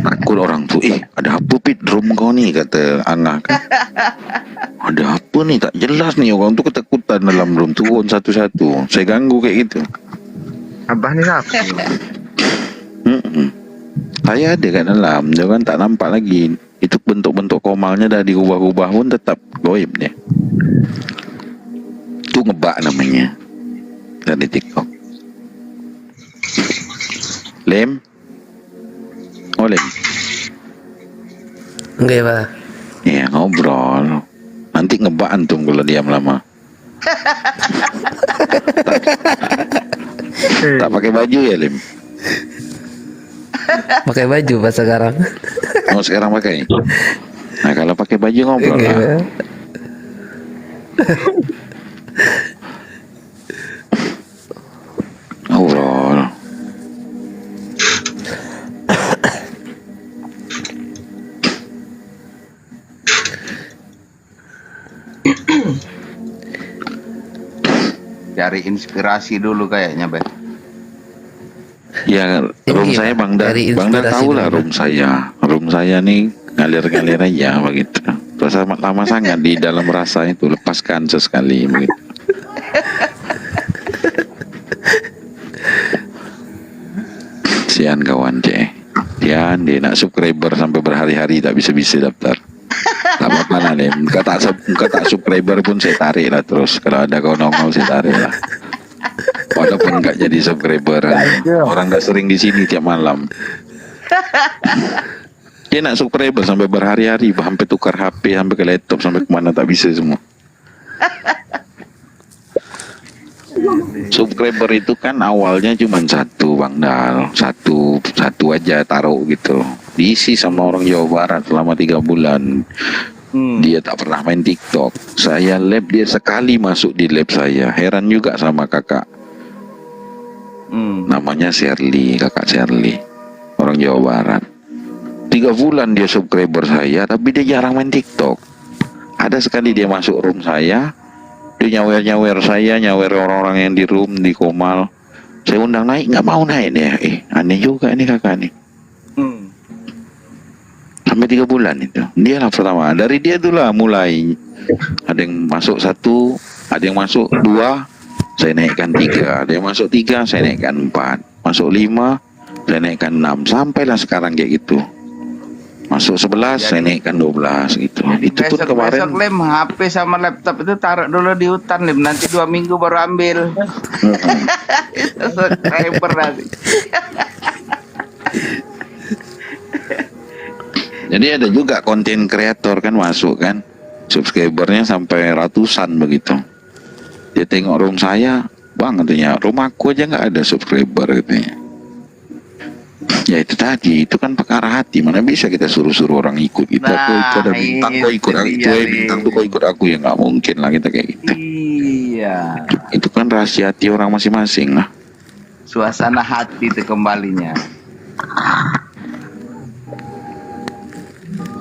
Takut orang tuh, ada apa Pit drum kau nih, kata Angah kan. Ada apa nih, tak jelas nih, orang tuh ketakutan dalam room, turun satu-satu. Saya ganggu kayak gitu. Abah nih siapa? Saya ada kat dalam, jangan tak nampak lagi. Itu bentuk-bentuk Komalnya dah diubah-ubah pun tetap goib dia. Itu ngebak namanya dari TikTok. Lem? Oh Lem? Enggak Pak. Iya ngobrol. Nanti ngebak antum kalau diam lama. Tak pakai baju ya Lem? Pakai baju Pak sekarang. Oh sekarang pakai. Nah kalau pakai baju ngobrol Oke, lah. Pak. Ngobrol. Cari inspirasi dulu kayaknya be. Ya room saya Bang Dal, Cari Bang Dal inspirasi tahu lah dulu. room saya nih ngalir-ngalir aja begitu. Terus lama sangat di dalam rasa itu, lepaskan sesekali begitu. Sian kawan cek, sian dia nak subscriber sampai berhari-hari tak bisa daftar. Tak apa-apa lah deh, muka tak subscriber pun saya tarik lah terus. Kalau ada kau nongol saya tarik lah. Walaupun nggak jadi subscriber, orang nggak sering di sini tiap malam. Dia nak subscriber sampai berhari-hari, sampai tukar HP, sampai ke laptop, sampai kemana tak bisa semua. Subscriber itu kan awalnya cuma 1 Bang Dal, satu aja taruh gitu. Diisi sama orang Jawa Barat selama 3 bulan. Dia tak pernah main TikTok. Saya lab dia sekali masuk di lab saya. Heran juga sama kakak. Namanya Shirley, kakak Shirley, orang Jawa Barat. 3 bulan dia subscriber saya, tapi dia jarang main TikTok. Ada sekali dia masuk room saya, dia nyawer saya, nyawer orang-orang yang di room di Komal. Saya undang naik, nggak mau naik dia. Aneh juga ini kakak nih. Sampai 3 bulan itu. Dia lah pertama. Dari dia itulah mulai. Ada yang masuk 1, ada yang masuk 2, saya naikkan 3. Ada yang masuk 3, saya naikkan 4. Masuk 5, saya naikkan 6. Sampailah sekarang kayak gitu. Masuk 11, saya naikkan 12 gitu. Itu pun kemarin. Besok Lem, HP sama laptop itu taruh dulu di hutan Lem. Nanti 2 minggu baru ambil. Itu subscriber nanti. Jadi ada juga konten kreator kan masuk kan, subscribernya sampai ratusan begitu. Dia tengok room saya, bang katanya, rumahku aja nggak ada subscriber katanya. Ya itu tadi, itu kan perkara hati. Mana bisa kita suruh-suruh orang ikut kita. Kau ada bintang, kau ikut aku. Itu bintang tuh kau ikut aku, ya nggak mungkin lah kita kayak gitu. Iya. Itu kan rahasia hati orang masing-masing lah. Suasana hati itu kembalinya.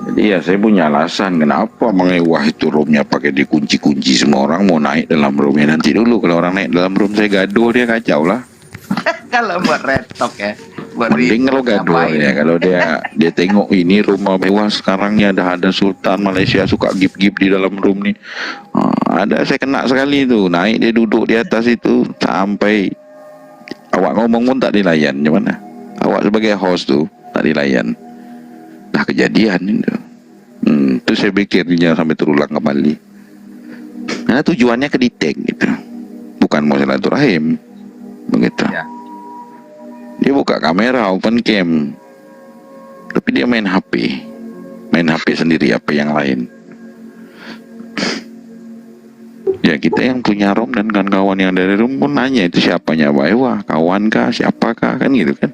Jadi ya saya punya alasan kenapa mengewah itu roomnya pakai dikunci-kunci, semua orang mau naik dalam roomnya. Nanti dulu kalau orang naik dalam room saya gaduh, dia kacau lah. Kalau buat retok ya. Mending kalau gaduh ya, kalau dia tengok ini rumah mewah sekarang ya, ada Sultan Malaysia suka gip-gip di dalam room nih. Ada saya kena sekali itu, naik dia duduk di atas itu sampai awak ngomong pun tak dilayan. Gimana? Awak sebagai host tuh tak dilayan. Nah kejadian itu. Terus saya pikir dia sampai terulang kembali. Karena tujuannya ke detect gitu, bukan mau silaturahim begitu. Ya. Dia buka kamera open cam, tapi dia main HP sendiri, apa yang lain. Ya kita yang punya room dan kawan-kawan yang dari room pun nanya itu siapanya, wah kawan kah, siapakah, kan gitu kan.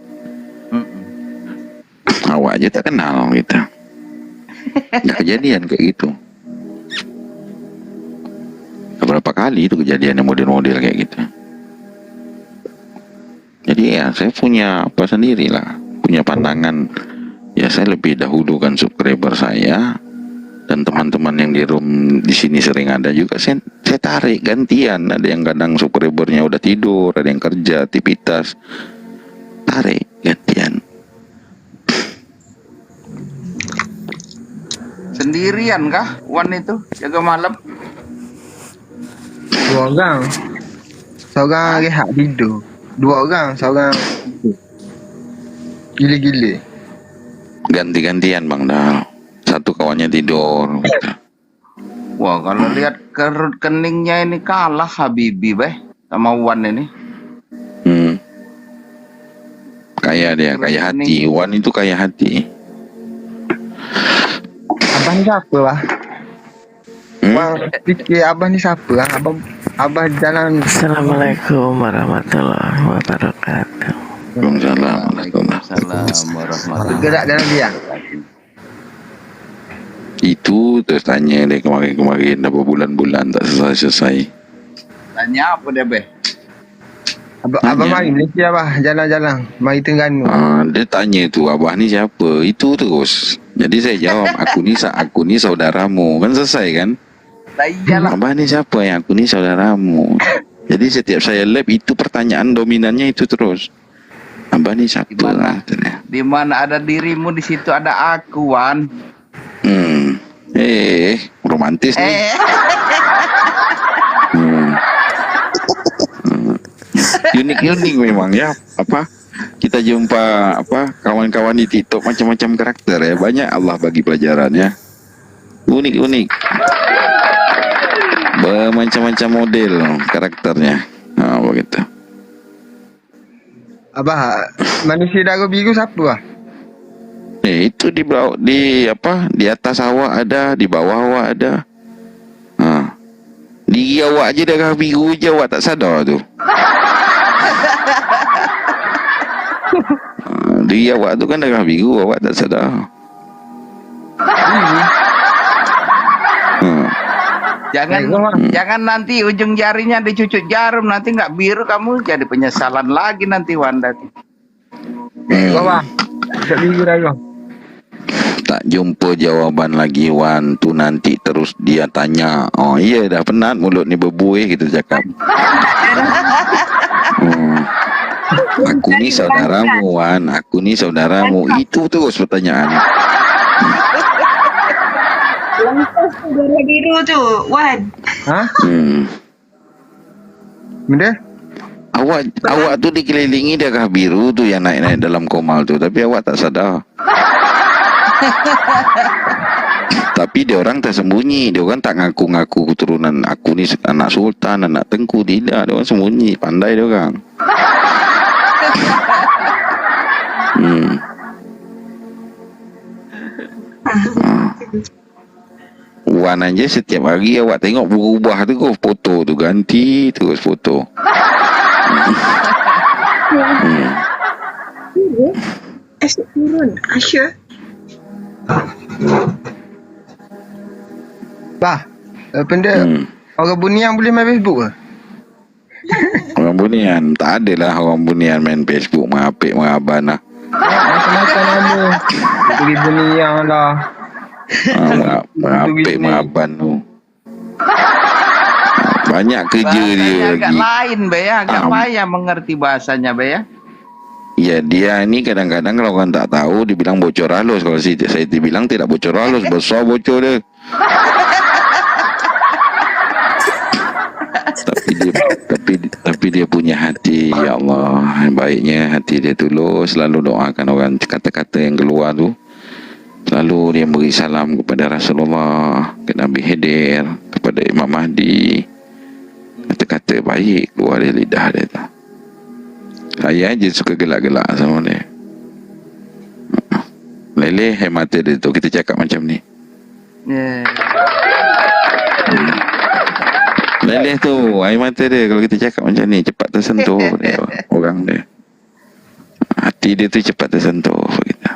Awak aja tak kenal gitu. Ada kejadian kayak gitu. Beberapa kali itu kejadian model-model kayak gitu. Jadi ya saya punya apa sendiri lah, punya pandangan. Ya saya lebih dahulukan subscriber saya, dan teman-teman yang di room di sini sering ada juga. Saya tarik gantian. Ada yang kadang subscribernya udah tidur, ada yang kerja aktivitas, tarik gantian. Sendirian kah Wan itu jaga malam? Dua orang. Seorang rehat tidur. Dua orang, seorang gila-gila. Ganti-gantian Bang Dal. Satu kawannya tidur. Wah, kalau lihat kerut keningnya ini kalah Habibi sama Wan ini. Kaya dia, kaya hati. Wan itu kaya hati. Abah ni siapa lah? Bang, fikir abah ni siapa lah? Abah jalan. Assalamualaikum warahmatullahi wabarakatuh. Waalaikumsalam warahmatullahi. Bergerak dalam dia. Itu terus tanya dia kemarin berapa bulan-bulan tak selesai. Tanya apa dia Abah mari Malaysia abah, jalan-jalan mari Terengganu. Dia tanya tu, abah ni siapa? Itu terus. Jadi saya jawab, aku ni saudaramu. Kan selesai kan? Abah ni siapa? Yang aku ni saudaramu. Jadi setiap saya live itu pertanyaan dominannya itu terus. Abah ni siapa? Di mana ada dirimu, di situ ada aku, Wan. Romantis nih. Unik-unik memang ya. Apa? Kita jumpa kawan-kawan di TikTok macam-macam karakter ya. Banyak Allah bagi pelajaran ya. Unik-unik. Bermacam-macam model karakternya. Begitu. Abah, manusia dagu biru siapa lah? Itu di atas awak ada, di bawah awak ada. Diri awak aja darah biru je, awak tak sadar tu. Diri awak tu kan darah biru, awak tak sadar. Jangan nanti ujung jarinya dicucuk jarum, nanti nggak biru, kamu jadi penyesalan lagi nanti Wanda. Tak jumpa jawaban lagi Wan tu, nanti terus dia tanya. Oh iya dah penat mulut ni berbuih, kita cakap. Aku ni saudaramu Wan, aku ni saudaramu. Itu terus pertanyaan. Lantas darah biru tu, Wan. Benda? Awak tu dikelilingi darah biru tu yang naik-naik dalam komal tu, tapi awak tak sadar. Tapi dia orang tersembunyi, dia orang tak ngaku-ngaku keturunan aku ni anak sultan, anak tengku, tidak, dia orang sembunyi, pandai dia orang. Wan aja setiap hari awak tengok berubah tu kau foto tu ganti terus foto. Asyik turun. Asyik. Bah, benda orang bunian boleh main Facebook ke? Orang bunian tak ada lah orang bunian main Facebook mengapik mengaban lah. Macam-macam nama. Beli bunian lah. Mengapik mengaban tu. Banyak kerja dia Bahasanya agak lagi. lain be ya, agak payah mengerti bahasanya be ya. Ya dia ni kadang-kadang kalau orang tak tahu dibilang bocor halus. Kalau saya dibilang tidak bocor halus, besar bocor dia. tapi dia punya hati, ya Allah, baiknya hati dia tulus, selalu doakan orang, kata-kata yang keluar tu selalu dia beri salam kepada Rasulullah, ke Nabi Khidir, kepada Imam Mahdi, kata-kata baik keluar dari lidah dia tu. Saya aja suka gelak-gelak sama dia. Leleh mata dia tu kita cakap macam ni. Leleh tu air mata dia kalau kita cakap macam ni cepat tersentuh dia, orang dia. Hati dia tu cepat tersentuh kita.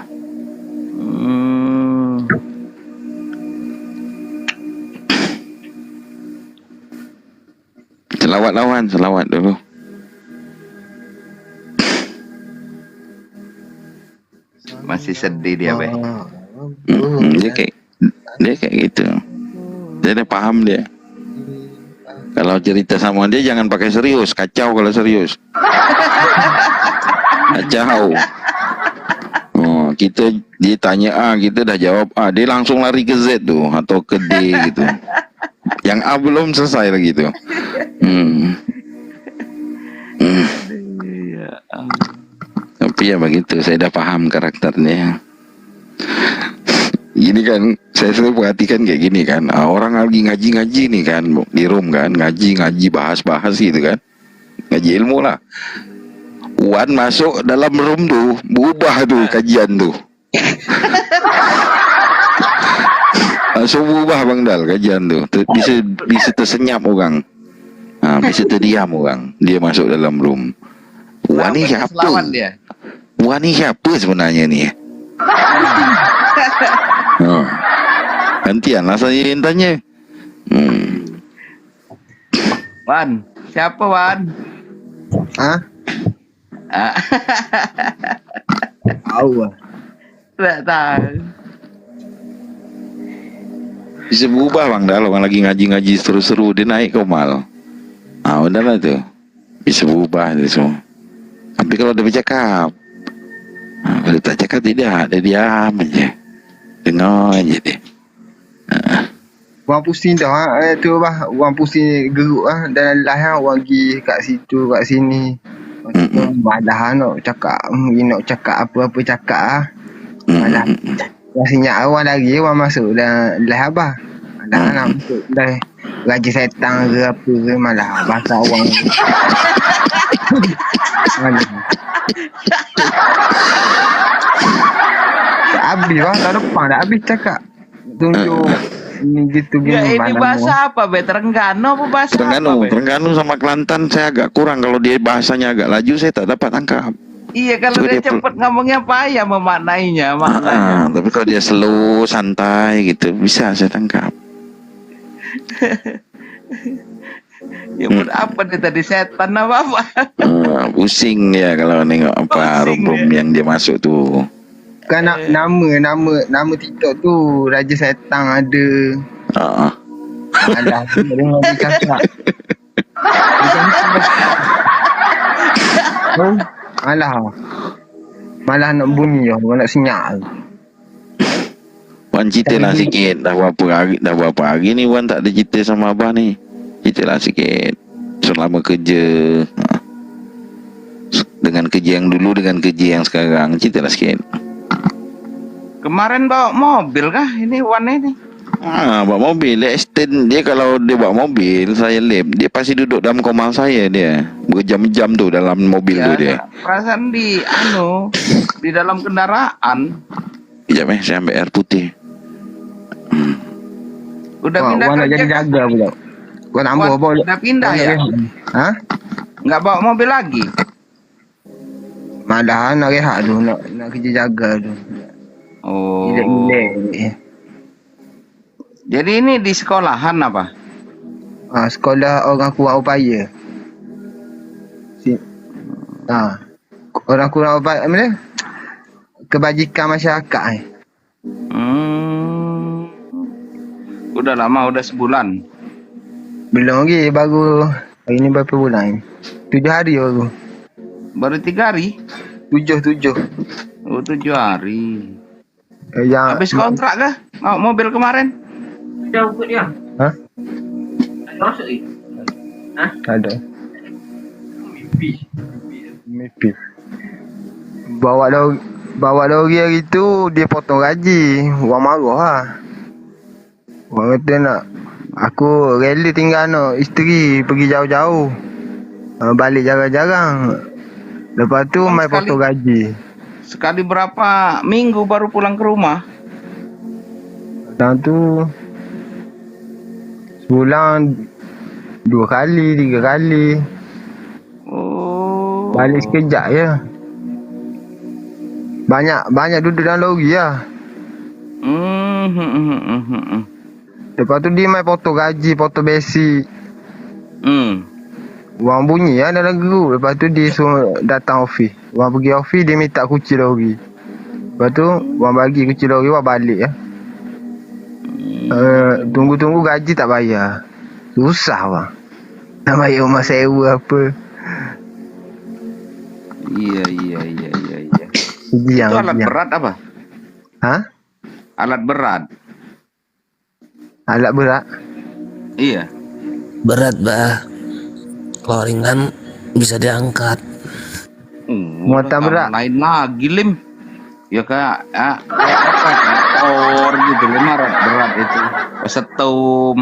Selawat lawan, selawat dulu. Masih sedih dia be. Dia kayak gitu. Dia dah faham dia. Kalau cerita sama dia jangan pakai serius, kacau kalau serius. Kacau. Oh, dia tanya A, kita dah jawab A, dia langsung lari ke Z tu atau ke D gitu. Yang A belum selesai lagi tu. Tapi ya begitu, saya dah faham karakternya. Gini kan, saya selalu perhatikan kayak gini kan, orang lagi ngaji-ngaji nih kan, di room kan, ngaji-ngaji bahas-bahas gitu kan, ngaji ilmu lah. Wan masuk dalam room tu, berubah tu kajian tu. Langsung berubah Bang Dal kajian tu, bisa tersenyap orang, bisa terdiam orang, dia masuk dalam room. Wan ni siapa? Wan ni siapa sebenarnya ni? Gantianlah saya yang tanya. Wan, siapa Wan? Hah? Tahu lah. Tak tahu. Bisa berubah Bang Dal, orang lagi ngaji-ngaji seru-seru dia naik komal. Udahlah tu. Bisa berubah dia semua. Tapi kalau dia bercakap, kalau tak cakap tidak, dia diam aja. Dengar aja dia. Orang pusing dah tu bah, orang pusing geruk dan lah orang pergi kat situ kat sini. Malah nak cakap, nak cakap apa-apa cakap malah rasanya awal lagi orang masuk dah abah. Dah nak masuk dah raja setan ke apa ke, malah bahasa orang. Tak habis lah, tahun depan tak habis cakap. Tunjuk ni gitu gini. Ya ini bahasa apa be? Terengganu apa bahasa Terengganu, apa be? Terengganu sama Kelantan saya agak kurang, kalau dia bahasanya agak laju saya tak dapat tangkap. Iya kalau dia cepat ngomongnya payah memaknainya maknanya. Tapi kalau dia slow, santai gitu bisa saya tangkap. Ya buat apa dia tadi, setan apa? Pusing dia kalau nengok apa room-room yang dia masuk tu. Kan nama TikTok tu Raja Setan ada. Alah, dengar dia cakap. Malah nak bunyi nak senyap. Wan ceritalah sikit, dah berapa hari ni Wan tak ada cerita sama abah ni. Ceritalah sikit selama kerja, dengan kerja yang dulu dengan kerja yang sekarang, ceritalah sikit. Kemarin bawa mobil kah ini Wan ini? Bawa mobil, dia extend. Dia kalau dia bawa mobil, saya lap, dia pasti duduk dalam komal saya dia. Berjam-jam tu dalam mobil tu dia. Perasaan di dalam kendaraan. Sekejap saya ambil air putih. Udah pindah Wan nak kerja jadi kan? jaga pula. Kau nambah apa? Udah pindah ya? Hah? Nggak bawa mobil lagi? Malahan nak rehat tu, nak kerja jaga tu. Oh. Gilek-gilek. Jadi ini di sekolahan apa? Sekolah orang kurang upaya. Orang kurang upaya mana? Kebajikan masyarakat. Udah lama, udah sebulan. Belum lagi, baru hari ni berapa bulan? 7 hari baru. Baru 3 hari? 7. Oh, 7 hari. Habis kontrak kah? Mobil kemarin? Dah ikut dia. Hah? Ada masuk ni? Hah? Ada. Mimpi. Bawa lori hari tu, dia potong gaji. Orang marah lah. Orang kata nak, aku rela tinggal isteri pergi jauh-jauh. Balik jarang-jarang. Lepas tu mai potong gaji. Sekali berapa minggu baru pulang ke rumah? Kadang tu sebulan 2 kali, 3 kali. Balik sekejap je. Banyak duduk dalam lori lah. Lepas tu dia mai potong gaji, potong basic. Orang bunyi lah dalam group. Lepas tu dia suruh datang office. Orang pergi office, dia minta kunci lori. Lepas tu orang bagi kunci lori, orang balik lah. Tunggu-tunggu gaji tak bayar. Susah bang. Nak bayar rumah sewa apa. Iya. Itu alat berat apa? Hah? Alat berat. Alat berat? Iya. Berat, bah. Kalau ringan bisa diangkat. Muatan berat. Lain lagi, Lim. Ya kayak apa? Motor gitu, Lim. Berat itu. Setum.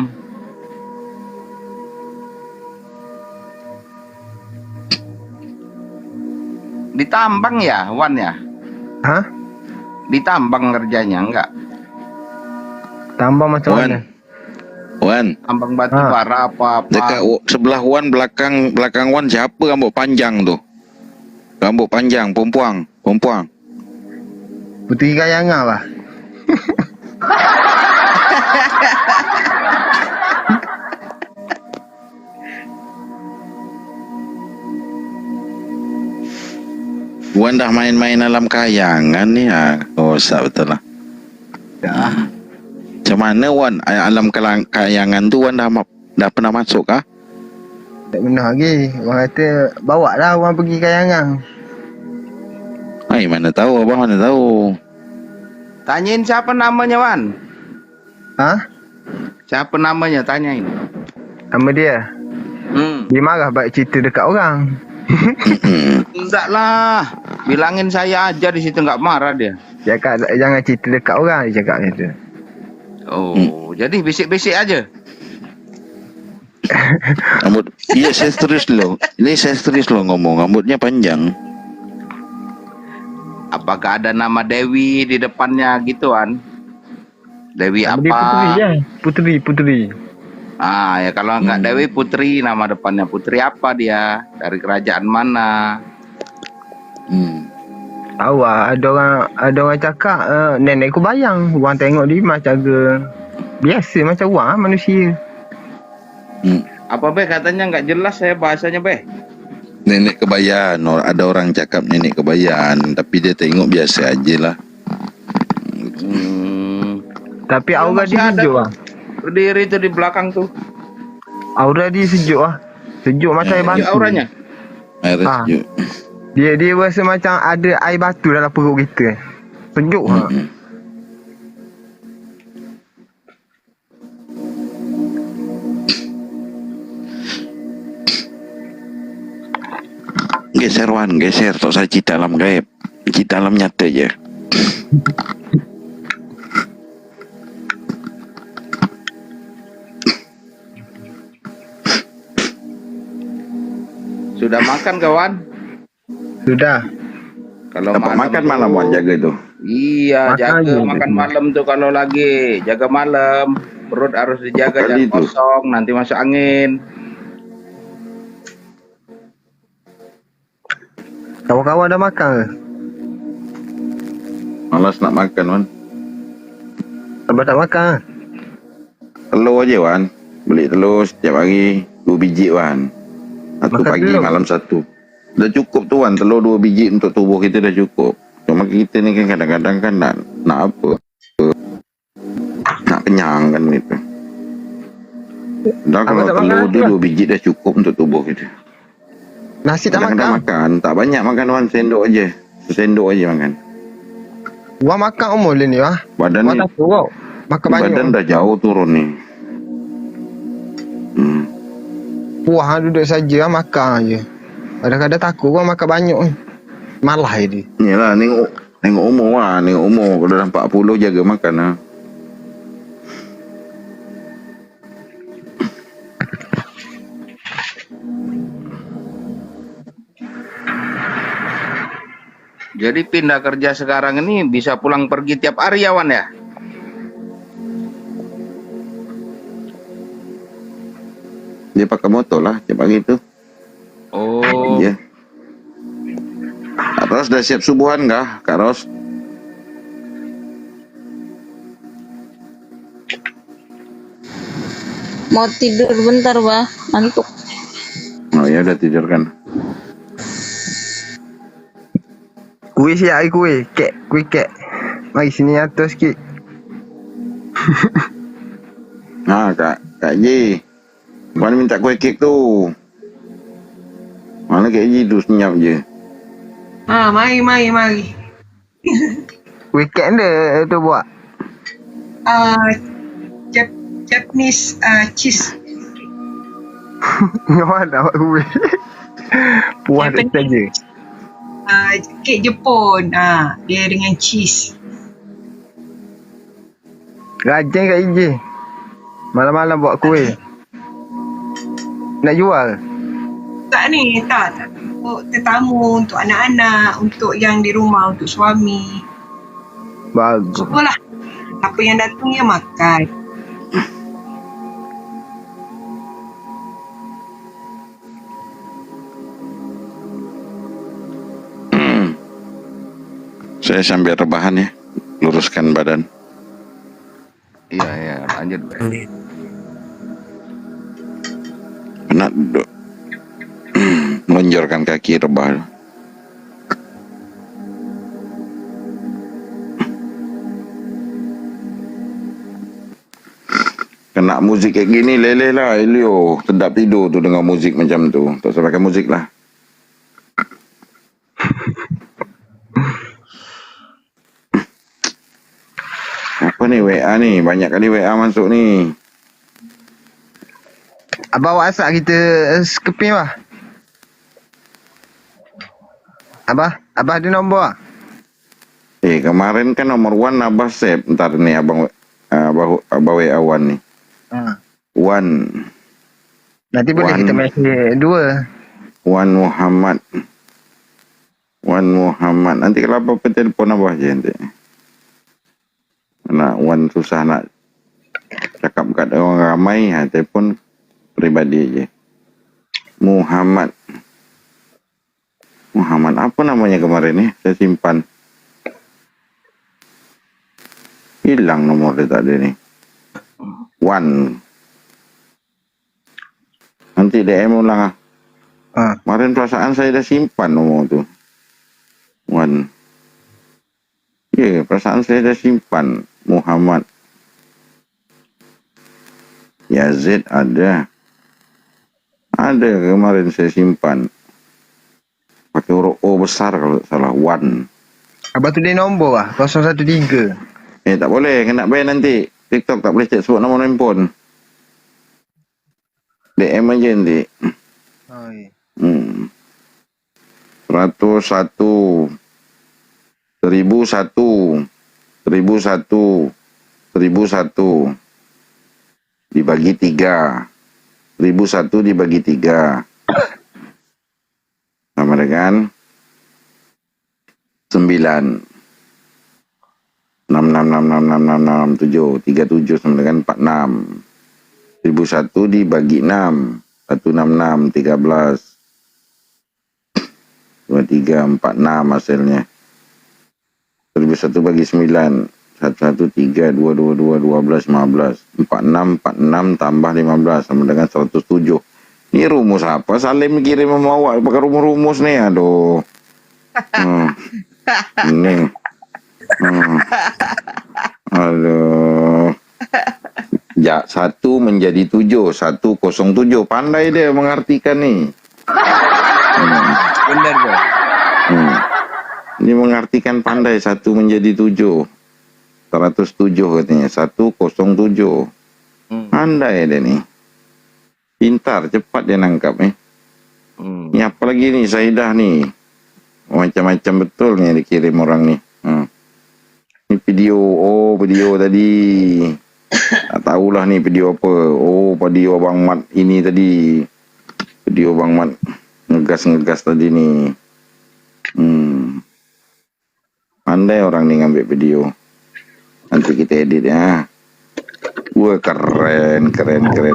Ditambang ya, Wan ya? Hah? Ditambang kerjanya enggak? Tambang macam mana? Wan. Tambang batu bara apa-apa. Dekat sebelah Wan, belakang Wan siapa rambut panjang tu? Rambut panjang, perempuan. Puteri Kayangan lah. Wan dah main-main alam kayangan ni rosak betul lah. Dah. Macam mana Wan alam kayangan tu Wan dah pernah masuk kah? Tak pernah lagi. Orang kata bawa lah orang pergi Kayangan. Mana tahu, abang mana tahu. Tanyain siapa namanya, Wan? Hah? Siapa namanya? Tanyain. Nama dia? Dia marah baik cerita dekat orang. Enggak lah. Bilangin saya aja di situ, enggak marah dia. Cakap jangan cerita dekat orang, dia cakap macam tu. Oh, jadi bisik-bisik aja. Rambut, iya saya serius loh. Ini saya serius loh ngomong, rambutnya panjang. Apakah ada nama Dewi di depannya gituan? Dewi apa? Dia Puteri je. Puteri. Ya kalau enggak Dewi Putri, nama depannya Putri apa dia? Dari kerajaan mana? Tahu lah, ada orang cakap nenekku bayang. Orang tengok dia macam biasa macam orang lah, manusia. Apa be katanya nggak jelas saya bahasanya be? Nenek kebayan, ada orang cakap nenek kebayan, tapi dia tengok biasa aje lah. Tapi aura dia sejuk lah. Berdiri tu di belakang tu. Aura dia sejuk lah. Sejuk macam air batu. Sejuk auranya? Air sejuk. Dia rasa macam ada air batu dalam perut kita. Sejuk lah. Geser Wan, geser. Tak usah cerita alam gaib. Cerita alam nyata je. Sudah makan kawan? Sudah. Kalau dapat makan malam Wan jaga tu. Iya, Makanya jaga makan gitu. malam tuh kalau lagi jaga malam, perut harus dijaga Kali jangan itu. kosong, nanti masuk angin. Kawan-kawan dah makan. Malas nak makan, Wan. Abang tak makan. Telur aja, Wan. Beli telur setiap hari 2 biji, Wan. Satu Makan pagi, telur? malam 1. Dah cukup tu, Wan. Telur 2 biji untuk tubuh kita dah cukup. Cuma kita ni kan kadang-kadang kan nak apa? Nak kenyang kan gitu. Dah kalau tak telur makan tu nasi, 2 biji dah cukup untuk tubuh kita. Nasi tak Kadang-kadang makan. Tak banyak makan, Wan. Sendok aja. Sendok aja makan. Wah makan umur ni wah. Badan Wah ni, takut wow. Makan banyak. badan dah jauh turun ni. Puah duduk saja makan je. Kadang-kadang takut wah makan banyak ni. Malah dia. Yalah, tengok umur lah. Tengok umur. Kalau dah 40 jaga makan lah. Jadi pindah kerja sekarang ini bisa pulang pergi tiap hari ya, Wan ya? Dia pakai motor lah tiap pagi tu. Oh. Ya. Kak Ros dah siap subuhan kah, Kak Ros? Mau tidur bentar, Bah. Ngantuk. Oh ya udah tidur kan. Kuih siap hari kuih. Kuih kek. Mari sini atas sikit. Kak Ji. Mana minta kuih kek tu? Mana Kak Ji tu senyap je. Mari. Kuih kek dia tu buat. Japanese cheese. Nyawa dah buat kuih. Puas tak saja. Kek Jepun. Dia dengan cheese. Rajin Kak Iji. Malam-malam buat kuih. Nak jual? Tak ni, tak. Untuk tetamu, untuk anak-anak, untuk yang di rumah, untuk suami. Bagus. Syukurlah. Apa yang datang ya makan. Saya sambil rebahan ya. Luruskan badan. Iya, lanjut. Penat duduk. Melonjorkan kaki rebah. Kena musik kayak gini leleh lah Elio. Sedap tidur tu dengan musik macam tu. Tak usah pakai musik lah. Apa ni WA ni? Banyak kali WA masuk ni. Abang WhatsApp kita skeping lah. Abah ada nombor lah. Kemarin kan nomor Wan Abah save. Ntar ni abang WA Wan ni. Wan. Nanti boleh kita mesej dua. Wan Muhammad. Nanti kalau apa-apa telefon Abah je nanti. Nak Wan susah nak cakap kat orang ramai, telefon peribadi je. Muhammad apa namanya kemarin ni? Saya simpan. Hilang nomor dia tak ada ni. Wan. Nanti DM ulang ah. Kemarin perasaan saya dah simpan nomor tu. Wan. Perasaan saya dah simpan. Muhammad. Yazid ada. Ada kemarin saya simpan. Pakai huruf O besar kalau tak salah. Wan. Abang tu dia nombor lah. 013. Tak boleh. Kena ban nanti. TikTok tak boleh cek sebut nombor handphone. DM aja nanti. 101 1001 dibagi 3. 1001 dibagi 3 sama dengan 9. 7 37 sama dengan 46. 1001 dibagi 6, 166 13 23 46 hasilnya. 1001 bagi 9, 113 222 12 15 46 46 tambah 15 sama dengan 107. Ini rumus apa? Salim kirim membawa pakai rumus nih, aduh. Ini. Aduh. Ya, 1 menjadi 7, 107. Pandai dia mengartikan nih. Benar, Bro. Ini mengartikan pandai, 1 menjadi 7. 107 katanya, 107. Pandai dia nih. Pintar, cepat dia nangkap nih. Ini apalagi nih, Saidah nih. Macam-macam betul nih dikirim orang nih. Ini video, video tadi. Tak tahulah nih video apa. Video Bang Mat ini tadi. Video Bang Mat ngegas-ngegas tadi nih. Pandai orang nih ngambil video. Nanti kita edit ya. Wah, keren. Wih,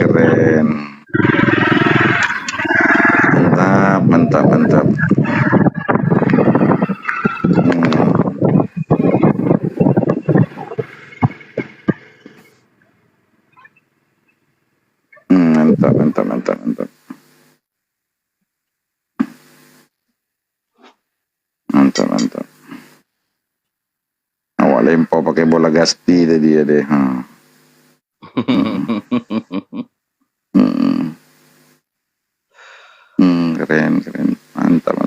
keren. Mantap. Mantap. Awak lempar pakai bola gasti tadi ya deh. Keren. Mantap.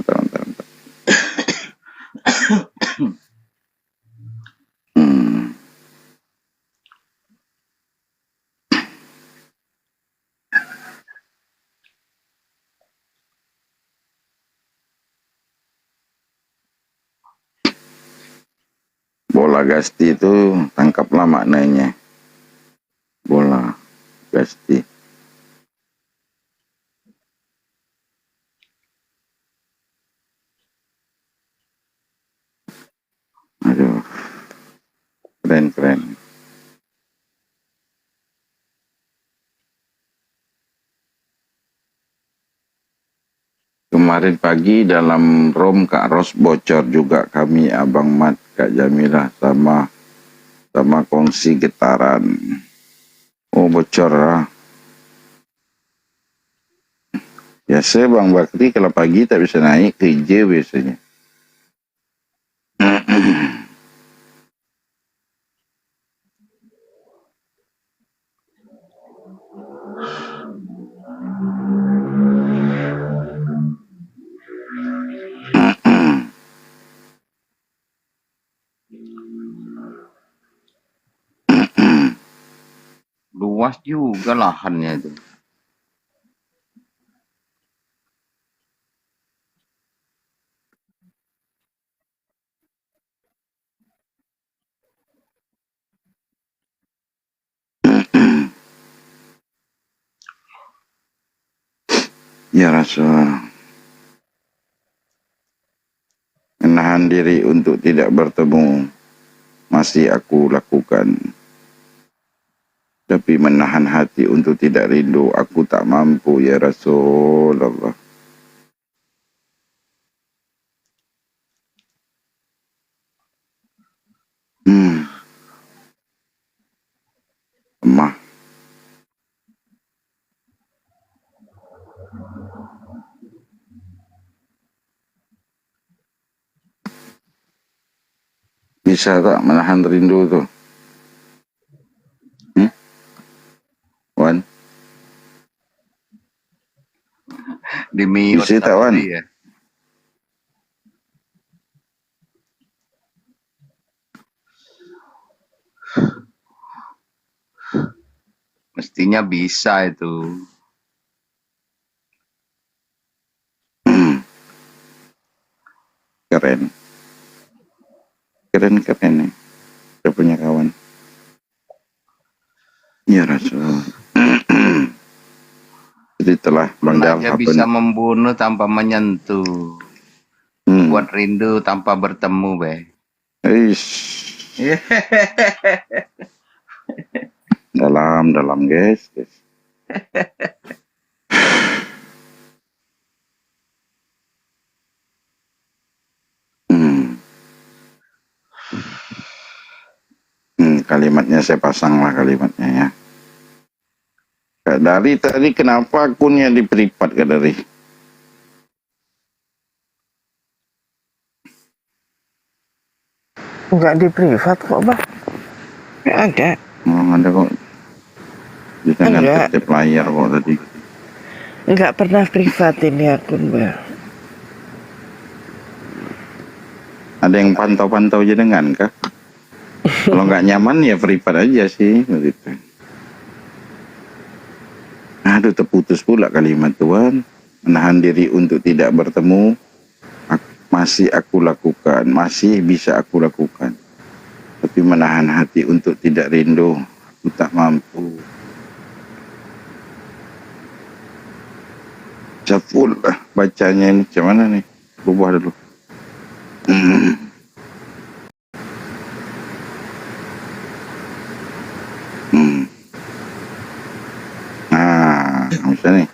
Bola gasti itu tangkaplah maknanya. Bola gasti. Aduh. Keren. Kemarin pagi dalam room Kak Ros bocor juga kami Abang Mat, Kak Jamilah sama kongsi getaran. Bocor lah. Biasa Bang Bakri kalau pagi tak bisa naik ke IJ biasanya. Luas juga lahannya itu. Ya Rasul, menahan diri untuk tidak bertemu masih aku lakukan. Tapi menahan hati untuk tidak rindu aku tak mampu ya Rasulullah. Lemah. Bisa tak menahan rindu tuh? Wan? Demi bisa tak Wan? ya. Mestinya bisa itu. Keren nih. Saya punya kawan. Ya Rasul. Jadi telah Bang Dal Dia bisa membunuh tanpa menyentuh. membuat rindu tanpa bertemu, Be. Dalam guys. Kalimatnya saya pasang lah kalimatnya ya. Kak Dari tadi kenapa akunnya di privat Kak Dari? Enggak di privat kok, Bang. Enggak ada. Oh, ada kok. Di tangan Enggak. tip layar kok tadi. Enggak pernah privat ini akun, Bang. Ada yang pantau-pantau jenengan kah? Kalau nggak nyaman ya privat aja sih begitu. Aduh, terputus pula kalimat Tuhan. Menahan diri untuk tidak bertemu masih aku lakukan, masih bisa aku lakukan. Tapi menahan hati untuk tidak rindu, aku tak mampu. Full bacanya ini macam mana nih? Rubah dulu. Bisa nih.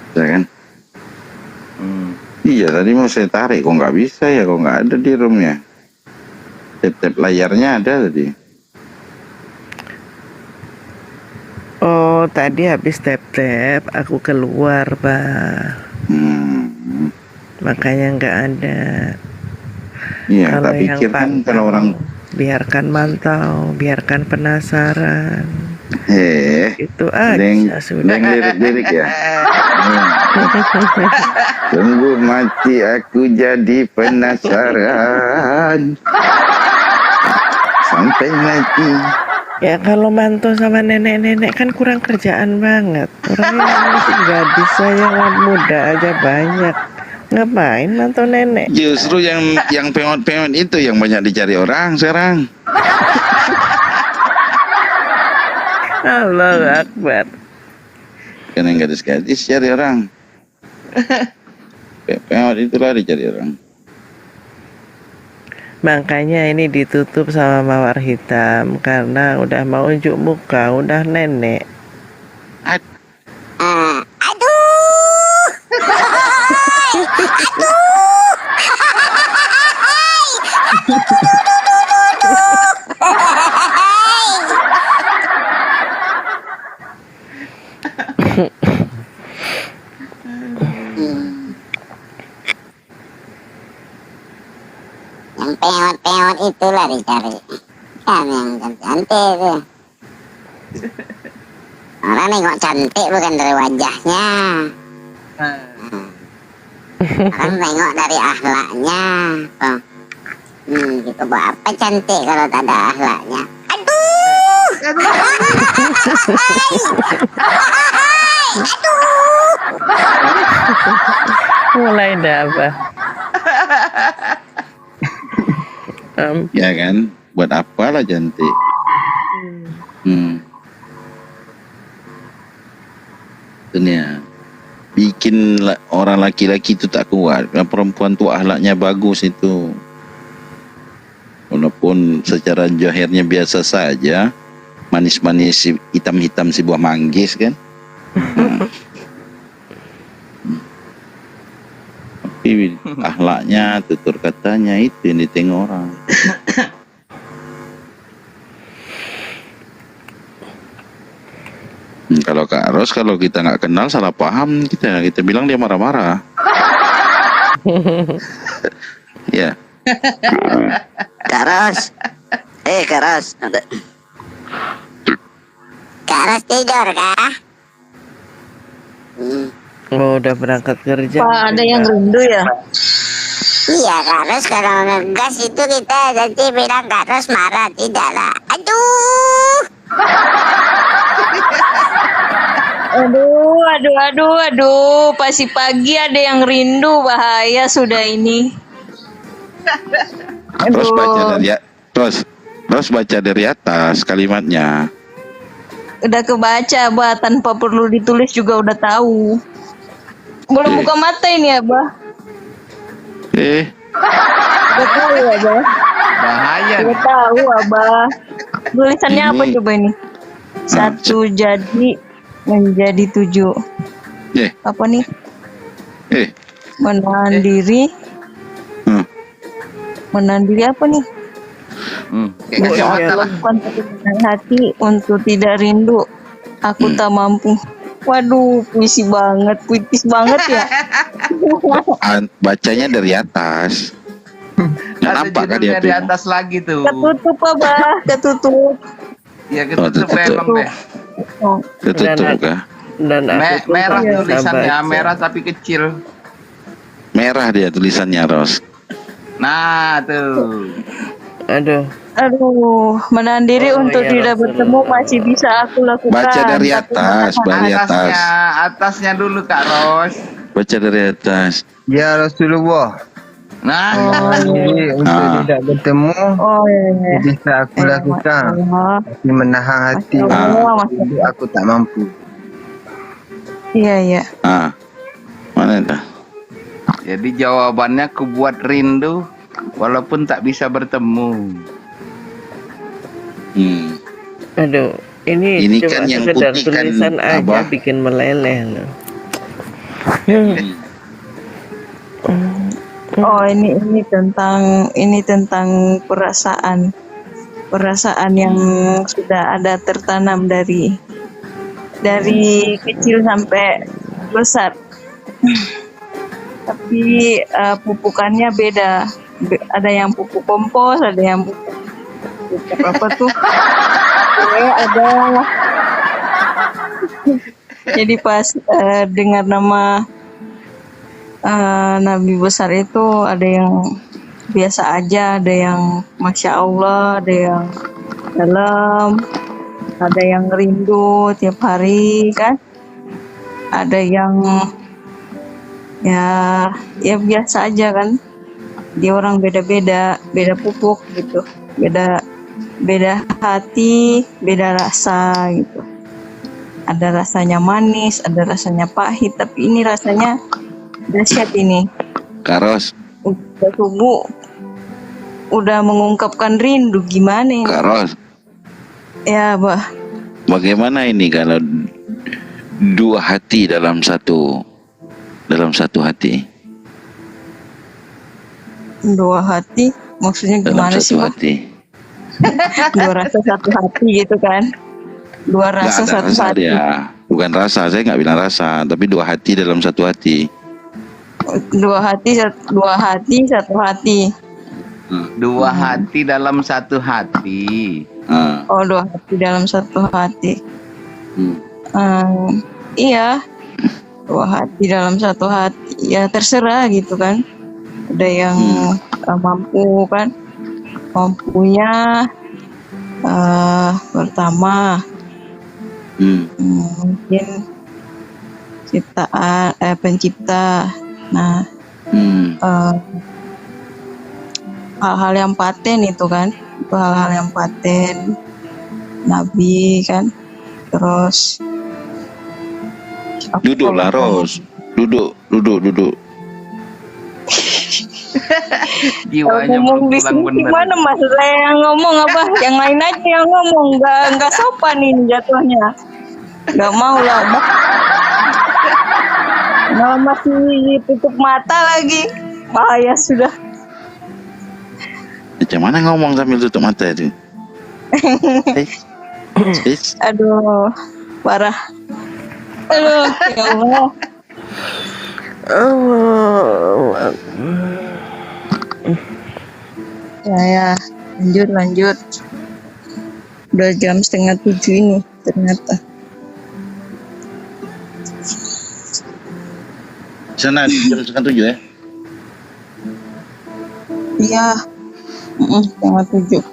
Bisa kan? Iya, tadi mau saya tarik, kok nggak bisa ya, kok nggak ada di roomnya. Tap-tap layarnya ada tadi. Oh, tadi habis tap-tap aku keluar, Bang. Makanya nggak ada. Iya, Kalau tak yang pikir kan pantau, kalau orang biarkan mantau, biarkan penasaran. Itu aja sudah. Yang lirik-lirik ya. Tunggu mati aku jadi penasaran sampai mati. Ya kalau mantau sama nenek-nenek kan kurang kerjaan banget. Orang yang masih gadis saya muda aja banyak. Ngapain mantau nenek? Justru yang peot-peot itu yang banyak dicari orang sekarang. Allahu Akbar. Karena yang gadis-gadis cari orang. Peot itulah dicari orang. Makanya ini ditutup sama mawar hitam karena udah mau unjuk muka, udah nenek. Yang peot-peot itulah dicari. Kan yang cantik tuh. Orang nengok cantik bukan dari wajahnya. Orang nengok dari akhlaknya. Oh. Gitu buat apa cantik kalau tak ada akhlaknya? Aduh! Mulai dah apa? Ya kan, buat apalah cantik. Dunia bikin orang laki-laki itu tak kuat. Perempuan tuh akhlaknya bagus itu. Walaupun secara zahirnya biasa saja, manis-manis hitam-hitam si buah manggis kan. Tapi akhlaknya, tutur katanya itu yang ditengok orang. Kalau Kak Ros, kalau kita nggak kenal salah paham kita bilang dia marah-marah. Ya. Kak Ros. Kak Ros. Kak Ros tidur kah? Oh, udah berangkat kerja. Wah, ada yang rindu ya? Iya Kak Ros, kalau ngegas itu kita nanti bilang Kak Ros marah, tidak lah. Aduh. Aduh, pagi ada yang rindu, bahaya sudah ini. Terus baca dari ya, terus Terus baca dari atas kalimatnya. Udah kebaca, Abah, tanpa perlu ditulis juga udah tahu. Belum buka mata ini, Abah. Udah tahu, Abah. Bahaya. Udah tahu, Abah. Tulisannya apa coba ini? 1 jadi menjadi 7. Apa nih? Menahan diri. Menahan diri apa nih? Lakukan dengan hati untuk tidak rindu. Aku tak mampu. Waduh, puisi banget, puitis banget ya. Bacanya dari atas. Nggak nampak kan dia di atas lagi tuh. Ketutup, Abah, ketutup. Ya ketutup emang deh. Ketutup kah? Merah tulisannya, merah tapi kecil. Merah dia tulisannya, Ros. Nah tuh. Aduh, menahan diri untuk tidak bertemu masih bisa aku lakukan. Baca dari atas, dari atas. Atasnya dulu Kak Ros. Baca dari atas. Ya Rasulullah. Nah, jadi untuk tidak bertemu, bisa aku lakukan. Tapi menahan hati, jadi aku tak mampu. Iya. Mana dah? Jadi jawabannya aku buat rindu, walaupun tak bisa bertemu. Aduh, ini kan cuma yang sekedar putih kan, tulisan aja Abah. bikin meleleh loh. Oh, ini tentang perasaan yang sudah ada tertanam dari kecil sampai besar. Tapi pupukannya beda. Ada yang pupuk kompos, ada yang pupuk apa tuh? Ada. Jadi pas dengar nama Nabi besar itu ada yang biasa aja, ada yang Masya Allah, ada yang dalam, ada yang rindu tiap hari kan, ada yang ya biasa aja kan. Dia orang beda-beda, beda pupuk gitu, beda hati, beda rasa gitu. Ada rasanya manis, ada rasanya pahit, tapi ini rasanya dahsyat ini. Karos. Udah subuh, udah mengungkapkan rindu gimana ini? Karos. Ya, Bah. Bagaimana ini kalau dua hati dalam satu hati? Dua hati, maksudnya gimana sih, Bah? Dua rasa satu hati gitu kan? Dua rasa Nggak ada satu rasa hati. dia. Bukan rasa, saya nggak bilang rasa, tapi dua hati dalam satu hati. Dua hati satu hati. Dua hati dalam satu hati. Oh, dua hati dalam satu hati. Iya, dua hati dalam satu hati. Ya terserah gitu kan. Ada yang mampu kan, mampunya pertama mungkin ciptaan pencipta. Nah, hal-hal yang paten itu kan, itu hal-hal yang paten, Nabi kan, terus Duduklah, Ros. Duduk. Jiwanya ngomong di pulang sini bener. gimana Mas? Saya yang ngomong apa? Yang lain aja yang ngomong, nggak sopan ini jatuhnya. Nggak mau lah, Mbak. Nah, masih tutup mata lagi, bahaya sudah. Macam mana ngomong sambil tutup mata itu? Aduh, parah. Aduh, ya Allah. Ya, lanjut. Udah jam 6:30 ini ternyata. Sana jam 6:30 ya? Iya, 6:30.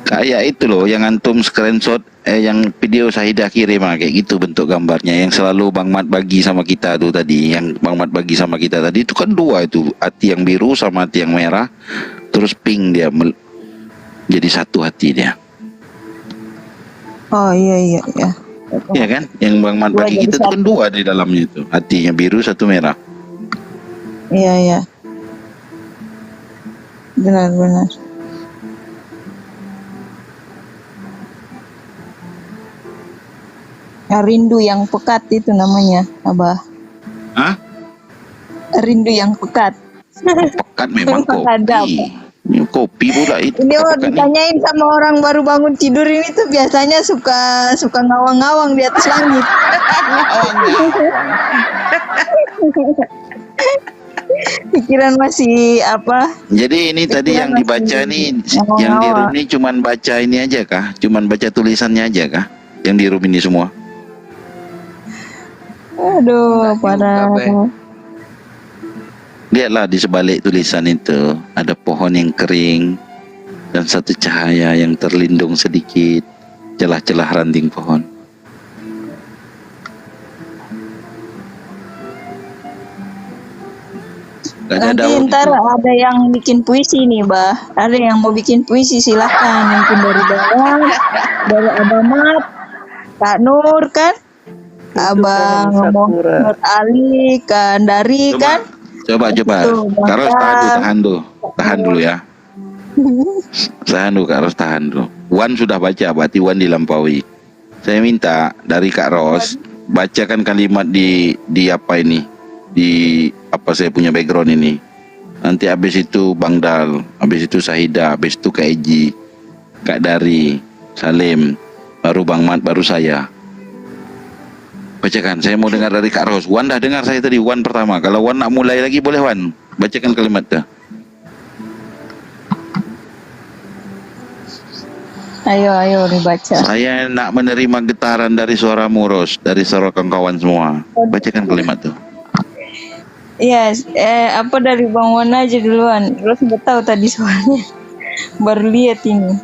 Kayak itu loh yang antum screenshot yang video Sahidah kirim kayak gitu bentuk gambarnya yang selalu Bang Mat bagi sama kita tuh tadi, yang Bang Mat bagi sama kita tadi itu kan dua itu, hati yang biru sama hati yang merah, terus pink dia Jadi satu hati dia. Oh iya. Iya kan? Yang Bang Mat Dua bagi jadi kita itu kan satu. dua di dalamnya itu. Hatinya biru, satu merah. Iya. Benar. Rindu yang pekat itu namanya, Abah. Hah? Rindu yang pekat. Pekat memang Ada, kopi. Ini kopi pula itu. Ini ditanyain sama orang baru bangun tidur ini tuh biasanya suka ngawang-ngawang di atas langit. Pikiran masih apa? Jadi ini tadi yang dibaca nih, yang di room ini cuman baca ini aja kah? Cuman baca tulisannya aja kah? Yang di room ini semua? Aduh, parah. Lihatlah di sebalik tulisan itu ada pohon yang kering dan satu cahaya yang terlindung sedikit celah-celah ranting pohon. Nanti ntar ada yang bikin puisi nih, Bah. Ada yang mau bikin puisi silahkan. Mungkin dari Bawang, dari Abang Mat, Kak Nur kan, Abang Nur Ali, Kak Dari kan. Coba. Kak Ros tahan dulu ya. Tahan dulu. Wan sudah baca, berarti Wan dilampaui. Saya minta dari Kak Ros bacakan kalimat di apa ini, di apa saya punya background ini. Nanti habis itu Bang Dal, habis itu Sahida, habis itu Kak Eji, Kak Dari, Salim, baru Bang Mat, baru saya. Bacakan, saya mau dengar dari Kak Ros. Wan dah dengar saya tadi, Wan pertama. Kalau Wan nak mulai lagi boleh Wan. Bacakan kalimat dah. Ayo dibaca. Saya nak menerima getaran dari suaramu Ros, dari suara kawan-kawan semua. Bacakan kalimat tuh. Iya, apa dari Bang Wan aja duluan. Terus nggak tahu tadi soalnya. Baru lihat ini.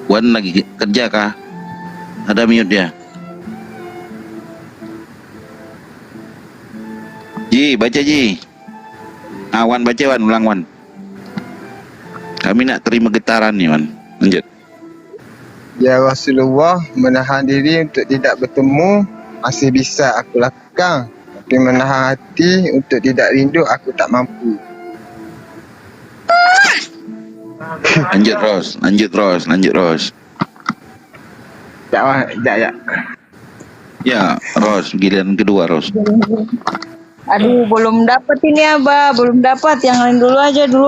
Wan lagi kerja kah? Ada mute dia. Ji, baca Ji. Wan baca Wan, ulang Wan. Kami nak terima getaran nih Wan. Lanjut. Ya Rasulullah, menahan diri untuk tidak bertemu masih bisa aku lakukan. Tapi menahan hati untuk tidak rindu aku tak mampu. Lanjut Ros. Ya. Ya, Ros, giliran kedua Ros. Aduh, belum dapat ini Abah, belum dapat. Yang lain dulu aja dulu.